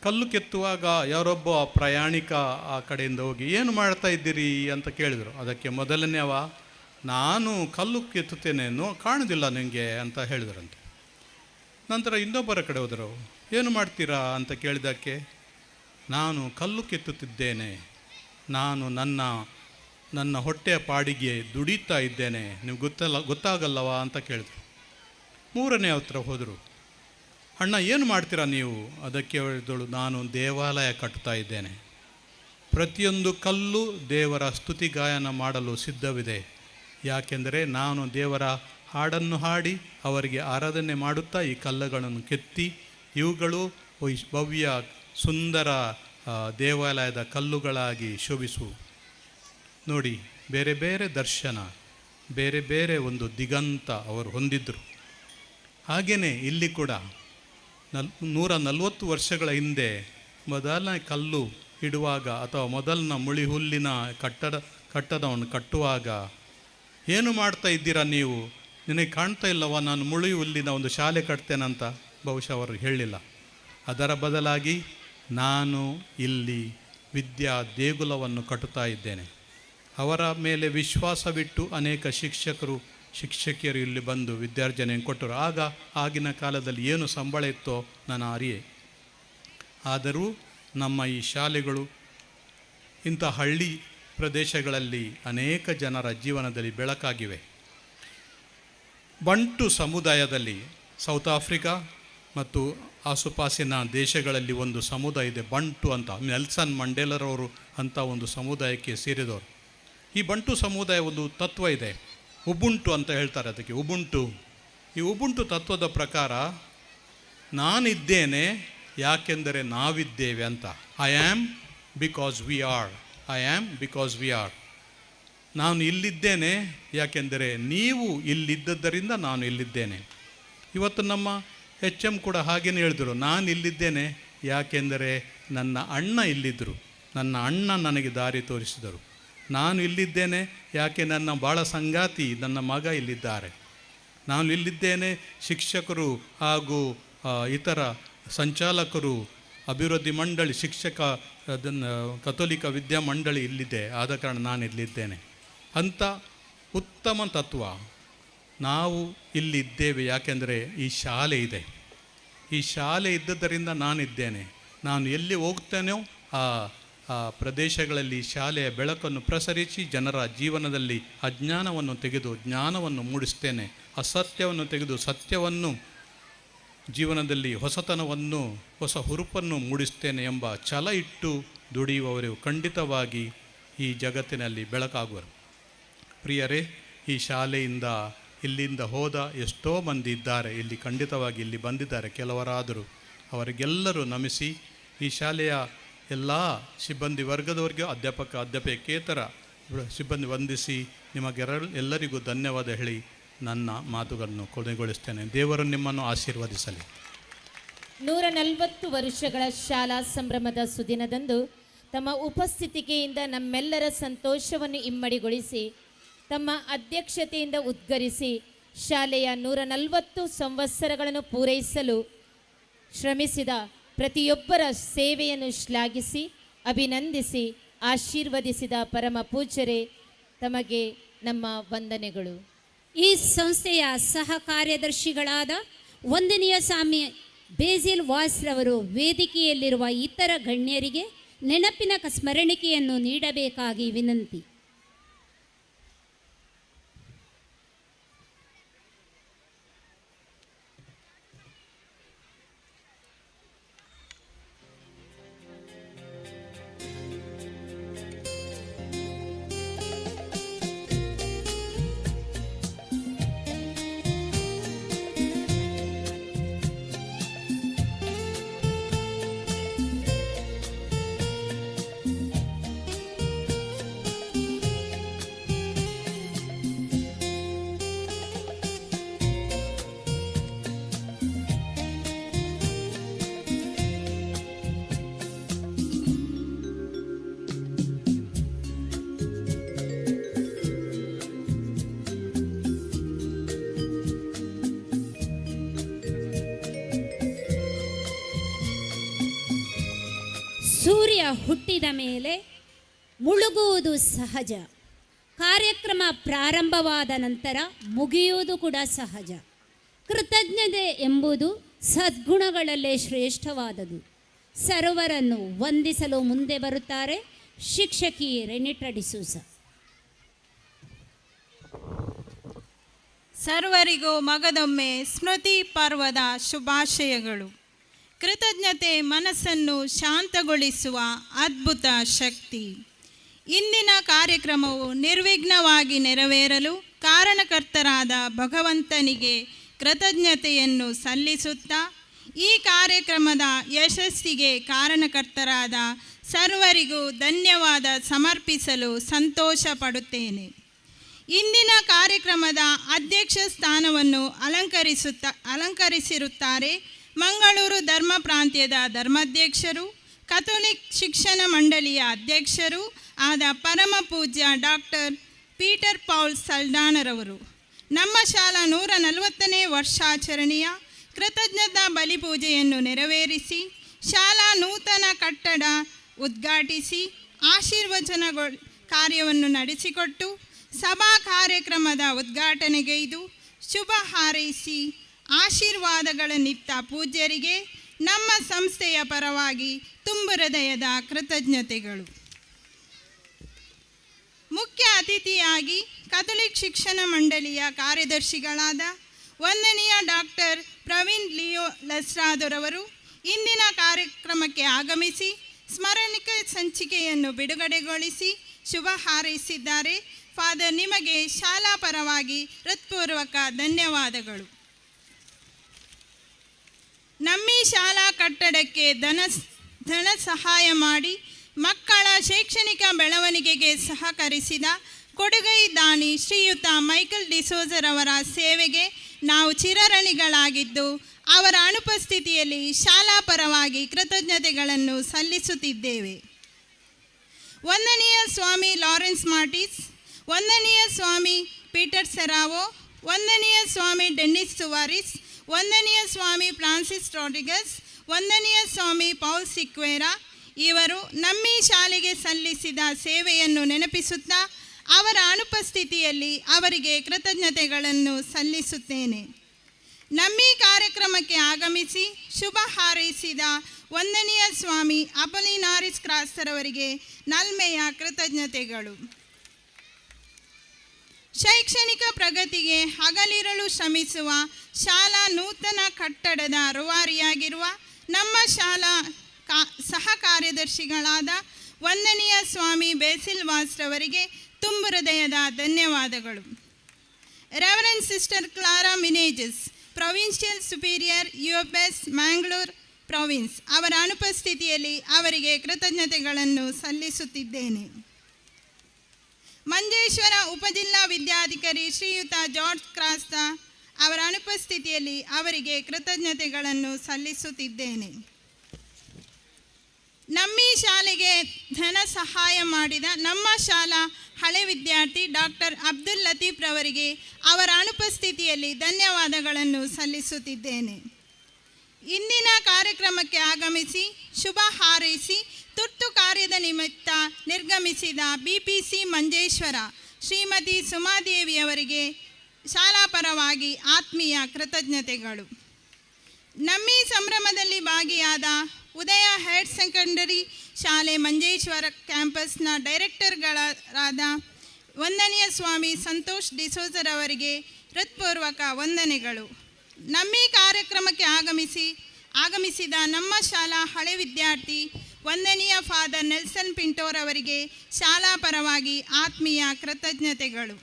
ಕಲ್ಲು ಕೆತ್ತುವಾಗ ಯಾರೊಬ್ಬ ಪ್ರಯಾಣಿಕ ಆ ಕಡೆಯಿಂದ ಹೋಗಿ ಏನು ಮಾಡ್ತಾ ಇದ್ದೀರಿ ಅಂತ ಕೇಳಿದರು. ಅದಕ್ಕೆ ಮೊದಲನೇವ, ನಾನು ಕಲ್ಲು ಕೆತ್ತುತ್ತೇನೆ, ಕಾಣುವುದಿಲ್ಲ ನನಗೆ ಅಂತ ಹೇಳಿದರಂತೆ. ನಂತರ ಇನ್ನೊಬ್ಬರ ಕಡೆ ಹೋದರು. ಏನು ಮಾಡ್ತೀರಾ ಅಂತ ಕೇಳಿದ್ದಕ್ಕೆ, ನಾನು ಕಲ್ಲು ಕೆತ್ತುತ್ತಿದ್ದೇನೆ, ನಾನು ನನ್ನ ಹೊಟ್ಟೆಯ ಪಾಡಿಗೆ ದುಡಿತಾ ಇದ್ದೇನೆ, ನೀವು ಗೊತ್ತಾಗಲ್ಲವಾ ಅಂತ ಕೇಳಿದ್ರು. 3ನೇ ಹತ್ರ ಹೋದರು. ಅಣ್ಣ ಏನು ಮಾಡ್ತೀರಾ ನೀವು? ಅದಕ್ಕೆ ಹೇಳಿದಳು, ನಾನು ದೇವಾಲಯ ಕಟ್ತಾ ಇದ್ದೇನೆ. ಪ್ರತಿಯೊಂದು ಕಲ್ಲು ದೇವರ ಸ್ತುತಿ ಗಾಯನ ಮಾಡಲು ಸಿದ್ಧವಿದೆ. ಯಾಕೆಂದರೆ ನಾನು ದೇವರ ಹಾಡನ್ನು ಹಾಡಿ ಅವರಿಗೆ ಆರಾಧನೆ ಮಾಡುತ್ತಾ ಈ ಕಲ್ಲುಗಳನ್ನು ಕೆತ್ತಿ ಇವುಗಳು ಭವ್ಯ ಸುಂದರ ದೇವಾಲಯದ ಕಲ್ಲುಗಳಾಗಿ ಶೋಭಿಸು. ನೋಡಿ, ಬೇರೆ ಬೇರೆ ದರ್ಶನ, ಬೇರೆ ಬೇರೆ ಒಂದು ದಿಗಂತ ಅವರು ಹೊಂದಿದ್ದರು. ಹಾಗೆಯೇ ಇಲ್ಲಿ ಕೂಡ 140 ವರ್ಷಗಳ ಹಿಂದೆ ಮೊದಲನೇ ಕಲ್ಲು ಇಡುವಾಗ ಅಥವಾ ಮೊದಲನ ಮುಳಿ ಹುಲ್ಲಿನ ಕಟ್ಟಡವನ್ನು ಕಟ್ಟುವಾಗ, ಏನು ಮಾಡ್ತಾ ಇದ್ದೀರಾ ನೀವು, ನಿನಗೆ ಕಾಣ್ತಾ ಇಲ್ಲವಾ ನಾನು ಮುಳಿ ಹುಲ್ಲಿನ ಒಂದು ಶಾಲೆ ಕಟ್ತೇನಂತ ಬಹುಶಃ ಅವರು ಹೇಳಲಿಲ್ಲ. ಅದರ ಬದಲಾಗಿ ನಾನು ಇಲ್ಲಿ ವಿದ್ಯಾ ದೇಗುಲವನ್ನು ಕಟ್ಟುತ್ತಾ ಇದ್ದೇನೆ. ಅವರ ಮೇಲೆ ವಿಶ್ವಾಸವಿಟ್ಟು ಅನೇಕ ಶಿಕ್ಷಕಿಯರು ಇಲ್ಲಿ ಬಂದು ವಿದ್ಯಾರ್ಜನೆ ಕೊಟ್ಟರು. ಆಗಿನ ಕಾಲದಲ್ಲಿ ಏನು ಸಂಬಳ ಇತ್ತೋ ನಾನು ಅರಿಯೆ. ಆದರೂ ನಮ್ಮ ಈ ಶಾಲೆಗಳು ಇಂಥ ಹಳ್ಳಿ ಪ್ರದೇಶಗಳಲ್ಲಿ ಅನೇಕ ಜನರ ಜೀವನದಲ್ಲಿ ಬೆಳಕಾಗಿವೆ. ಬಂಟು ಸಮುದಾಯದಲ್ಲಿ ಸೌತ್ ಆಫ್ರಿಕಾ ಮತ್ತು ಆಸುಪಾಸಿನ ದೇಶಗಳಲ್ಲಿ ಒಂದು ಸಮುದಾಯ ಇದೆ, ಬಂಟು ಅಂತ. ನೆಲ್ಸನ್ ಮಂಡೇಲರವರು ಅಂಥ ಒಂದು ಸಮುದಾಯಕ್ಕೆ ಸೇರಿದವರು. ಈ ಬಂಟು ಸಮುದಾಯ ಒಂದು ತತ್ವ ಇದೆ, ಉಬುಂಟು ಅಂತ ಹೇಳ್ತಾರೆ ಅದಕ್ಕೆ. ಈ ಉಬುಂಟು ತತ್ವದ ಪ್ರಕಾರ ನಾನಿದ್ದೇನೆ ಯಾಕೆಂದರೆ ನಾವಿದ್ದೇವೆ ಅಂತ. I am because we are. ನಾನು ಇಲ್ಲಿದ್ದೇನೆ ಯಾಕೆಂದರೆ ನೀವು ಇಲ್ಲಿದ್ದದ್ದರಿಂದ ನಾನು ಇಲ್ಲಿದ್ದೇನೆ. ಇವತ್ತು ನಮ್ಮ HM ಕೂಡ ಹಾಗೇನೆ ಹೇಳಿದರು, ನಾನು ಇಲ್ಲಿದ್ದೇನೆ ಯಾಕೆಂದರೆ ನನ್ನ ಅಣ್ಣ ಇಲ್ಲಿದ್ದರು, ನನ್ನ ಅಣ್ಣ ನನಗೆ ದಾರಿ ತೋರಿಸಿದರು. ನಾನು ಇಲ್ಲಿದ್ದೇನೆ ಯಾಕೆ ನನ್ನ ಬಾಳ ಸಂಗಾತಿ ನನ್ನ ಮಗ ಇಲ್ಲಿದ್ದಾರೆ. ನಾನು ಇಲ್ಲಿದ್ದೇನೆ ಶಿಕ್ಷಕರು ಹಾಗೂ ಇತರ ಸಂಚಾಲಕರು ಅಭಿವೃದ್ಧಿ ಮಂಡಳಿ ಶಿಕ್ಷಕ ಅದನ್ನು ಕಥೋಲಿಕ ವಿದ್ಯಾಮಂಡಳಿ ಇಲ್ಲಿದೆ, ಆದ ಕಾರಣ ನಾನು ಇಲ್ಲಿದ್ದೇನೆ ಅಂತ ಉತ್ತಮ ತತ್ವ. ನಾವು ಇಲ್ಲಿದ್ದೇವೆ ಯಾಕೆಂದರೆ ಈ ಶಾಲೆ ಇದೆ. ಈ ಶಾಲೆ ಇದ್ದದರಿಂದ ನಾನಿದ್ದೇನೆ. ನಾನು ಎಲ್ಲಿ ಹೋಗ್ತೇನೋ ಆ ಪ್ರದೇಶಗಳಲ್ಲಿ ಶಾಲೆಯ ಬೆಳಕನ್ನು ಪ್ರಸರಿಸಿ ಜನರ ಜೀವನದಲ್ಲಿ ಅಜ್ಞಾನವನ್ನು ತೆಗೆದು ಜ್ಞಾನವನ್ನು ಮೂಡಿಸ್ತೇನೆ, ಅಸತ್ಯವನ್ನು ತೆಗೆದು ಸತ್ಯವನ್ನು, ಜೀವನದಲ್ಲಿ ಹೊಸತನವನ್ನು, ಹೊಸ ಹುರುಪನ್ನು ಮೂಡಿಸ್ತೇನೆ ಎಂಬ ಛಲ ಇಟ್ಟು ದುಡಿಯುವವರು ಖಂಡಿತವಾಗಿ ಈ ಜಗತ್ತಿನಲ್ಲಿ ಬೆಳಕಾಗುವರು. ಪ್ರಿಯರೇ, ಈ ಶಾಲೆಯಿಂದ ಇಲ್ಲಿಂದ ಹೋದ ಎಷ್ಟೋ ಮಂದಿ ಇದ್ದಾರೆ, ಇಲ್ಲಿ ಖಂಡಿತವಾಗಿ ಇಲ್ಲಿ ಬಂದಿದ್ದಾರೆ ಕೆಲವರಾದರೂ. ಅವರಿಗೆಲ್ಲರೂ ನಮಿಸಿ, ಈ ಶಾಲೆಯ ಎಲ್ಲ ಸಿಬ್ಬಂದಿ ವರ್ಗದವರಿಗೆ, ಅಧ್ಯಾಪಕೇತರ ಸಿಬ್ಬಂದಿ ವಂದಿಸಿ ಎಲ್ಲರಿಗೂ ಧನ್ಯವಾದ ಹೇಳಿ ನನ್ನ ಮಾತುಗಳನ್ನು ಕೊನೆಗೊಳಿಸ್ತೇನೆ. ದೇವರು ನಿಮ್ಮನ್ನು ಆಶೀರ್ವದಿಸಲಿ. 140 ವರ್ಷಗಳ ಶಾಲಾ ಸಂಭ್ರಮದ ಸುದಿನದಂದು ತಮ್ಮ ಉಪಸ್ಥಿತಿಕೆಯಿಂದ ನಮ್ಮೆಲ್ಲರ ಸಂತೋಷವನ್ನು ಇಮ್ಮಡಿಗೊಳಿಸಿ, ತಮ್ಮ ಅಧ್ಯಕ್ಷತೆಯಿಂದ ಉದ್ಗರಿಸಿ ಶಾಲೆಯ 140 ಸಂವತ್ಸರಗಳನ್ನು ಪೂರೈಸಲು ಶ್ರಮಿಸಿದ ಪ್ರತಿಯೊಬ್ಬರ ಸೇವೆಯನ್ನು ಶ್ಲಾಘಿಸಿ ಅಭಿನಂದಿಸಿ ಆಶೀರ್ವದಿಸಿದ ಪರಮ ಪೂಜ್ಯರೇ, ತಮಗೆ ನಮ್ಮ ವಂದನೆಗಳು. ಈ ಸಂಸ್ಥೆಯ ಸಹ ಕಾರ್ಯದರ್ಶಿಗಳಾದ ವಂದನೀಯ ಸ್ವಾಮಿ ಬೇಸಿಲ್ ವಾಸ್ರವರು ವೇದಿಕೆಯಲ್ಲಿರುವ ಇತರ ಗಣ್ಯರಿಗೆ ನೆನಪಿನ ಸ್ಮರಣಿಕೆಯನ್ನು ನೀಡಬೇಕಾಗಿ ವಿನಂತಿ. ಸೂರ್ಯ ಹುಟ್ಟಿದ ಮೇಲೆ ಮುಳುಗುವುದು ಸಹಜ. ಕಾರ್ಯಕ್ರಮ ಪ್ರಾರಂಭವಾದ ನಂತರ ಮುಗಿಯುವುದು ಕೂಡ ಸಹಜ. ಕೃತಜ್ಞತೆ ಎಂಬುದು ಸದ್ಗುಣಗಳಲ್ಲೇ ಶ್ರೇಷ್ಠವಾದುದು. ಸರ್ವರನ್ನು ವಂದಿಸಲು ಮುಂದೆ ಬರುತ್ತಾರೆ ಶಿಕ್ಷಕಿ ರೆನಿಟಾ ಡಿಸೂಸ. ಸರ್ವರಿಗೂ ಮಗದೊಮ್ಮೆ ಸ್ಮೃತಿ ಪರ್ವದ ಶುಭಾಶಯಗಳು. ಕೃತಜ್ಞತೆ ಮನಸ್ಸನ್ನು ಶಾಂತಗೊಳಿಸುವ ಅದ್ಭುತ ಶಕ್ತಿ. ಇಂದಿನ ಕಾರ್ಯಕ್ರಮವು ನಿರ್ವಿಘ್ನವಾಗಿ ನೆರವೇರಲು ಕಾರಣಕರ್ತರಾದ ಭಗವಂತನಿಗೆ ಕೃತಜ್ಞತೆಯನ್ನು ಸಲ್ಲಿಸುತ್ತಾ, ಈ ಕಾರ್ಯಕ್ರಮದ ಯಶಸ್ಸಿಗೆ ಕಾರಣಕರ್ತರಾದ ಸರ್ವರಿಗೂ ಧನ್ಯವಾದ ಸಮರ್ಪಿಸಲು ಸಂತೋಷ ಪಡುತ್ತೇನೆ. ಇಂದಿನ ಕಾರ್ಯಕ್ರಮದ ಅಧ್ಯಕ್ಷ ಸ್ಥಾನವನ್ನು ಅಲಂಕರಿಸಿರುತ್ತಾರೆ ಮಂಗಳೂರು ಧರ್ಮ ಪ್ರಾಂತ್ಯದ ಧರ್ಮಾಧ್ಯಕ್ಷರು, ಕಥೋಲಿಕ್ ಶಿಕ್ಷಣ ಮಂಡಳಿಯ ಅಧ್ಯಕ್ಷರು ಆದ ಪರಮ ಪೂಜ್ಯ ಡಾಕ್ಟರ್ ಪೀಟರ್ ಪೌಲ್ ಸಲ್ಡಾನರವರು. ನಮ್ಮ ಶಾಲಾ 140ನೇ ವರ್ಷಾಚರಣೆಯ ಕೃತಜ್ಞತಾ ಬಲಿಪೂಜೆಯನ್ನು ನೆರವೇರಿಸಿ, ಶಾಲಾ ನೂತನ ಕಟ್ಟಡ ಉದ್ಘಾಟಿಸಿ, ಆಶೀರ್ವಚನ ಕಾರ್ಯವನ್ನು ನಡೆಸಿಕೊಟ್ಟು, ಸಭಾ ಕಾರ್ಯಕ್ರಮದ ಉದ್ಘಾಟನೆಗೈದು ಶುಭ ಹಾರೈಸಿ ಆಶೀರ್ವಾದಗಳನ್ನಿತ್ತ ಪೂಜ್ಯರಿಗೆ ನಮ್ಮ ಸಂಸ್ಥೆಯ ಪರವಾಗಿ ತುಂಬು ಹೃದಯದ ಕೃತಜ್ಞತೆಗಳು. ಮುಖ್ಯ ಅತಿಥಿಯಾಗಿ ಕಥೋಲಿಕ್ ಶಿಕ್ಷಣ ಮಂಡಳಿಯ ಕಾರ್ಯದರ್ಶಿಗಳಾದ ವಂದನೀಯ ಡಾಕ್ಟರ್ ಪ್ರವೀಣ್ ಲಿಯೋ ಲಸ್ರಾದರವರು ಇಂದಿನ ಕಾರ್ಯಕ್ರಮಕ್ಕೆ ಆಗಮಿಸಿ ಸ್ಮರಣಿಕೆ ಸಂಚಿಕೆಯನ್ನು ಬಿಡುಗಡೆಗೊಳಿಸಿ ಶುಭ ಹಾರೈಸಿದ್ದಾರೆ. ಫಾದರ್, ನಿಮಗೆ ಶಾಲಾ ಪರವಾಗಿ ಹೃತ್ಪೂರ್ವಕ ಧನ್ಯವಾದಗಳು. ನಮ್ಮಿ ಶಾಲಾ ಕಟ್ಟಡಕ್ಕೆ ಧನ ಸಹಾಯ ಮಾಡಿ ಮಕ್ಕಳ ಶೈಕ್ಷಣಿಕ ಬೆಳವಣಿಗೆಗೆ ಸಹಕರಿಸಿದ ಕೊಡುಗೈ ದಾನಿ ಶ್ರೀಯುತ ಮೈಕಲ್ ಡಿಸೋಜರವರ ಸೇವೆಗೆ ನಾವು ಚಿರಋಣಿಗಳಾಗಿದ್ದು, ಅವರ ಅನುಪಸ್ಥಿತಿಯಲ್ಲಿ ಶಾಲಾ ಪರವಾಗಿ ಕೃತಜ್ಞತೆಗಳನ್ನು ಸಲ್ಲಿಸುತ್ತಿದ್ದೇವೆ. ವಂದನೀಯ ಸ್ವಾಮಿ ಲಾರೆನ್ಸ್ ಮಾರ್ಟಿಸ್, ವಂದನೀಯ ಸ್ವಾಮಿ ಪೀಟರ್ ಸೆರಾವೋ, ವಂದನೀಯ ಸ್ವಾಮಿ ಡೆನ್ನಿಸ್ ಸುವಾರಿಸ್, ವಂದನೀಯ ಸ್ವಾಮಿ ಫ್ರಾನ್ಸಿಸ್ ರಾಡ್ರಿಗಸ್, ವಂದನೀಯ ಸ್ವಾಮಿ ಪೌಲ್ ಸಿಕ್ವೇರ ಇವರು ನಮ್ಮಿ ಶಾಲೆಗೆ ಸಲ್ಲಿಸಿದ ಸೇವೆಯನ್ನು ನೆನಪಿಸುತ್ತಾ ಅವರ ಅನುಪಸ್ಥಿತಿಯಲ್ಲಿ ಅವರಿಗೆ ಕೃತಜ್ಞತೆಗಳನ್ನು ಸಲ್ಲಿಸುತ್ತೇನೆ. ನಮ್ಮಿ ಕಾರ್ಯಕ್ರಮಕ್ಕೆ ಆಗಮಿಸಿ ಶುಭ ಹಾರೈಸಿದ ವಂದನೀಯ ಸ್ವಾಮಿ ಅಪೊಲಿನಾರಿಸ್ ಕ್ರಾಸ್ತರವರಿಗೆ ನಲ್ಮೆಯ ಕೃತಜ್ಞತೆಗಳು. ಶೈಕ್ಷಣಿಕ ಪ್ರಗತಿಗೆ ಹಗಲಿರಳು ಶ್ರಮಿಸುವ ಶಾಲಾ ನೂತನ ಕಟ್ಟಡದ ರೂವಾರಿಯಾಗಿರುವ ನಮ್ಮ ಶಾಲಾ ಸಹ ಕಾರ್ಯದರ್ಶಿಗಳಾದ ವಂದನೀಯ ಸ್ವಾಮಿ ಬೇಸಿಲ್ ವಾಸ್ರವರಿಗೆ ತುಂಬು ಹೃದಯದ ಧನ್ಯವಾದಗಳು. Reverend sister Clara Menezes, provincial superior UFS Mangalore province, ಅವರ ಅನುಪಸ್ಥಿತಿಯಲ್ಲಿ ಅವರಿಗೆ ಕೃತಜ್ಞತೆಗಳನ್ನು ಸಲ್ಲಿಸುತ್ತಿದ್ದೇನೆ. ಮಂಜೇಶ್ವರ ಉಪಜಿಲ್ಲಾ ವಿದ್ಯಾಧಿಕಾರಿ ಶ್ರೀಯುತ ಜಾರ್ಜ್ ಕ್ರಾಸ್ತ ಅವರ ಅನುಪಸ್ಥಿತಿಯಲ್ಲಿ ಅವರಿಗೆ ಕೃತಜ್ಞತೆಗಳನ್ನು ಸಲ್ಲಿಸುತ್ತಿದ್ದೇನೆ. ನಮ್ಮಿ ಶಾಲೆಗೆ ಧನ ಸಹಾಯ ಮಾಡಿದ ನಮ್ಮ ಶಾಲಾ ಹಳೆ ವಿದ್ಯಾರ್ಥಿ ಡಾಕ್ಟರ್ ಅಬ್ದುಲ್ ಲತೀಫ್ ರವರಿಗೆ ಅವರ ಅನುಪಸ್ಥಿತಿಯಲ್ಲಿ ಧನ್ಯವಾದಗಳನ್ನು ಸಲ್ಲಿಸುತ್ತಿದ್ದೇನೆ. ಇಂದಿನ ಕಾರ್ಯಕ್ರಮಕ್ಕೆ ಆಗಮಿಸಿ ಶುಭ ಹಾರೈಸಿ ತುರ್ತು ಕಾರ್ಯದ ನಿಮಿತ್ತ ನಿರ್ಗಮಿಸಿದ BPC ಮಂಜೇಶ್ವರ ಶ್ರೀಮತಿ ಸುಮಾದೇವಿಯವರಿಗೆ ಶಾಲಾ ಪರವಾಗಿ ಆತ್ಮೀಯ ಕೃತಜ್ಞತೆಗಳು. ನಮ್ಮಿ ಸಂಭ್ರಮದಲ್ಲಿ ಭಾಗಿಯಾದ ಉದಯ ಹೈಯರ್ ಸೆಕೆಂಡರಿ ಶಾಲೆ ಮಂಜೇಶ್ವರ ಕ್ಯಾಂಪಸ್ನ ಡೈರೆಕ್ಟರ್ಗಳಾದ ವಂದನೀಯ ಸ್ವಾಮಿ ಸಂತೋಷ್ ಡಿಸೋಜರವರಿಗೆ ಹೃತ್ಪೂರ್ವಕ ವಂದನೆಗಳು. ನಮ್ಮಿ ಕಾರ್ಯಕ್ರಮಕ್ಕೆ ಆಗಮಿಸಿದ ನಮ್ಮ ಶಾಲಾ ಹಳೆ ವಿದ್ಯಾರ್ಥಿ ವಂದನೀಯ ಫಾದರ್ ನೆಲ್ಸನ್ ಪಿಂಟೋರವರಿಗೆ ಶಾಲಾ ಪರವಾಗಿ ಆತ್ಮೀಯ ಕೃತಜ್ಞತೆಗಳು.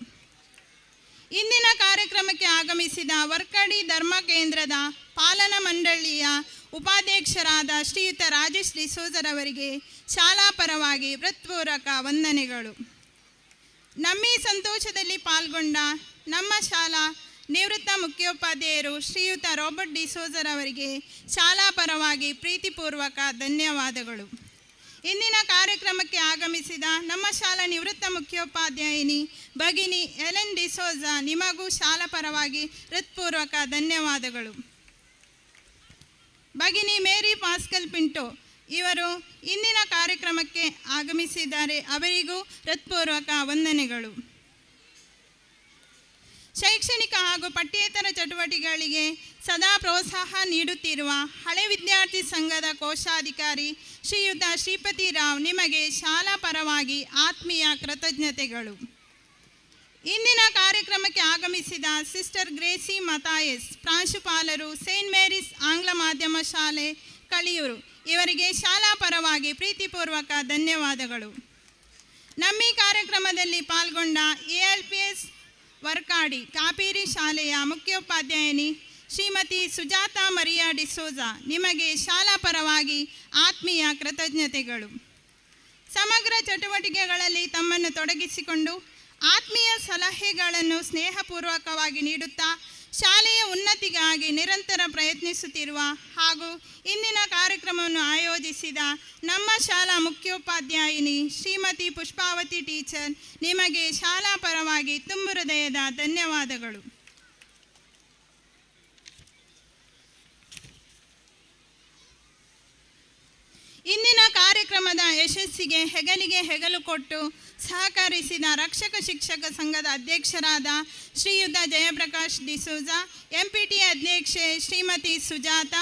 ಇಂದಿನ ಕಾರ್ಯಕ್ರಮಕ್ಕೆ ಆಗಮಿಸಿದ ವರ್ಕಡಿ ಧರ್ಮ ಕೇಂದ್ರದ ಪಾಲನಾ ಮಂಡಳಿಯ ಉಪಾಧ್ಯಕ್ಷರಾದ ಶ್ರೀಯುತ ರಾಜೇಶ್ ಡಿಸೋಜರವರಿಗೆ ಶಾಲಾ ಪರವಾಗಿ ಹೃತ್ಪೂರ್ವಕ ವಂದನೆಗಳು. ನಮ್ಮಿ ಸಂತೋಷದಲ್ಲಿ ಪಾಲ್ಗೊಂಡ ನಮ್ಮ ಶಾಲಾ ನಿವೃತ್ತ ಮುಖ್ಯೋಪಾಧ್ಯಾಯರು ಶ್ರೀಯುತ ರಾಬರ್ಟ್ ಡಿಸೋಜರವರಿಗೆ ಶಾಲಾ ಪರವಾಗಿ ಪ್ರೀತಿಪೂರ್ವಕ ಧನ್ಯವಾದಗಳು. ಇಂದಿನ ಕಾರ್ಯಕ್ರಮಕ್ಕೆ ಆಗಮಿಸಿದ ನಮ್ಮ ಶಾಲಾ ನಿವೃತ್ತ ಮುಖ್ಯೋಪಾಧ್ಯಾಯಿನಿ ಭಗಿನಿ ಎಲೆನ್ ಡಿಸೋಜ, ನಿಮಗೂ ಶಾಲಾ ಪರವಾಗಿ ಹೃತ್ಪೂರ್ವಕ ಧನ್ಯವಾದಗಳು. ಭಗಿನಿ ಮೇರಿ ಪಾಸ್ಕಲ್ ಪಿಂಟೋ ಇವರು ಇಂದಿನ ಕಾರ್ಯಕ್ರಮಕ್ಕೆ ಆಗಮಿಸಿದ್ದಾರೆ, ಅವರಿಗೂ ಹೃತ್ಪೂರ್ವಕ ವಂದನೆಗಳು. ಶೈಕ್ಷಣಿಕ ಹಾಗೂ ಪಠ್ಯೇತರ ಚಟುವಟಿಕೆಗಳಿಗೆ ಸದಾ ಪ್ರೋತ್ಸಾಹ ನೀಡುತ್ತಿರುವ ಹಳೆ ವಿದ್ಯಾರ್ಥಿ ಸಂಘದ ಕೋಶಾಧಿಕಾರಿ ಶ್ರೀಯುತ ಶ್ರೀಪತಿ ರಾವ್, ನಿಮಗೆ ಶಾಲಾ ಪರವಾಗಿ ಆತ್ಮೀಯ ಕೃತಜ್ಞತೆಗಳು. ಇಂದಿನ ಕಾರ್ಯಕ್ರಮಕ್ಕೆ ಆಗಮಿಸಿದ ಸಿಸ್ಟರ್ ಗ್ರೇಸಿ ಮತಾಯಸ್, ಪ್ರಾಂಶುಪಾಲರು ಸೇಂಟ್ ಮೇರೀಸ್ ಆಂಗ್ಲ ಮಾಧ್ಯಮ ಶಾಲೆ ಕಳಿಯೂರು, ಇವರಿಗೆ ಶಾಲಾ ಪರವಾಗಿ ಪ್ರೀತಿಪೂರ್ವಕ ಧನ್ಯವಾದಗಳು. ನಮ್ಮಿ ಕಾರ್ಯಕ್ರಮದಲ್ಲಿ ಪಾಲ್ಗೊಂಡ ALPS ವರ್ಕಾಡಿ ಕಾಪೇರಿ ಶಾಲೆಯ ಮುಖ್ಯೋಪಾಧ್ಯಾಯಿನಿ ಶ್ರೀಮತಿ ಸುಜಾತಾ ಮರಿಯಾ ಡಿಸೋಜಾ, ನಿಮಗೆ ಶಾಲಾ ಪರವಾಗಿ ಆತ್ಮೀಯ ಕೃತಜ್ಞತೆಗಳು. ಸಮಗ್ರ ಚಟುವಟಿಕೆಗಳಲ್ಲಿ ತಮ್ಮನ್ನು ತೊಡಗಿಸಿಕೊಂಡು ಆತ್ಮೀಯ ಸಲಹೆಗಳನ್ನು ಸ್ನೇಹಪೂರ್ವಕವಾಗಿ ನೀಡುತ್ತಾ ಶಾಲೆಯ ಉನ್ನತಿಗಾಗಿ ನಿರಂತರ ಪ್ರಯತ್ನಿಸುತ್ತಿರುವ ಹಾಗೂ ಇಂದಿನ ಕಾರ್ಯಕ್ರಮವನ್ನು ಆಯೋಜಿಸಿದ ನಮ್ಮ ಶಾಲಾ ಮುಖ್ಯೋಪಾಧ್ಯಾಯಿನಿ ಶ್ರೀಮತಿ ಪುಷ್ಪಾವತಿ ಟೀಚರ್, ನಿಮಗೆ ಶಾಲಾ ಪರವಾಗಿ ತುಂಬು ಹೃದಯದ ಧನ್ಯವಾದಗಳು. ಇಂದಿನ ಕಾರ್ಯಕ್ರಮದ ಯಶಸ್ಸಿಗೆ ಹೆಗಲಿಗೆ ಹೆಗಲು ಕೊಟ್ಟು ಸಹಕರಿಸಿದ ರಕ್ಷಕ ಶಿಕ್ಷಕ ಸಂಘದ ಅಧ್ಯಕ್ಷರಾದ ಶ್ರೀಯುತ ಜಯಪ್ರಕಾಶ್ ಡಿಸೋಜಾ, MPT ಅಧ್ಯಕ್ಷೆ ಶ್ರೀಮತಿ ಸುಜಾತ,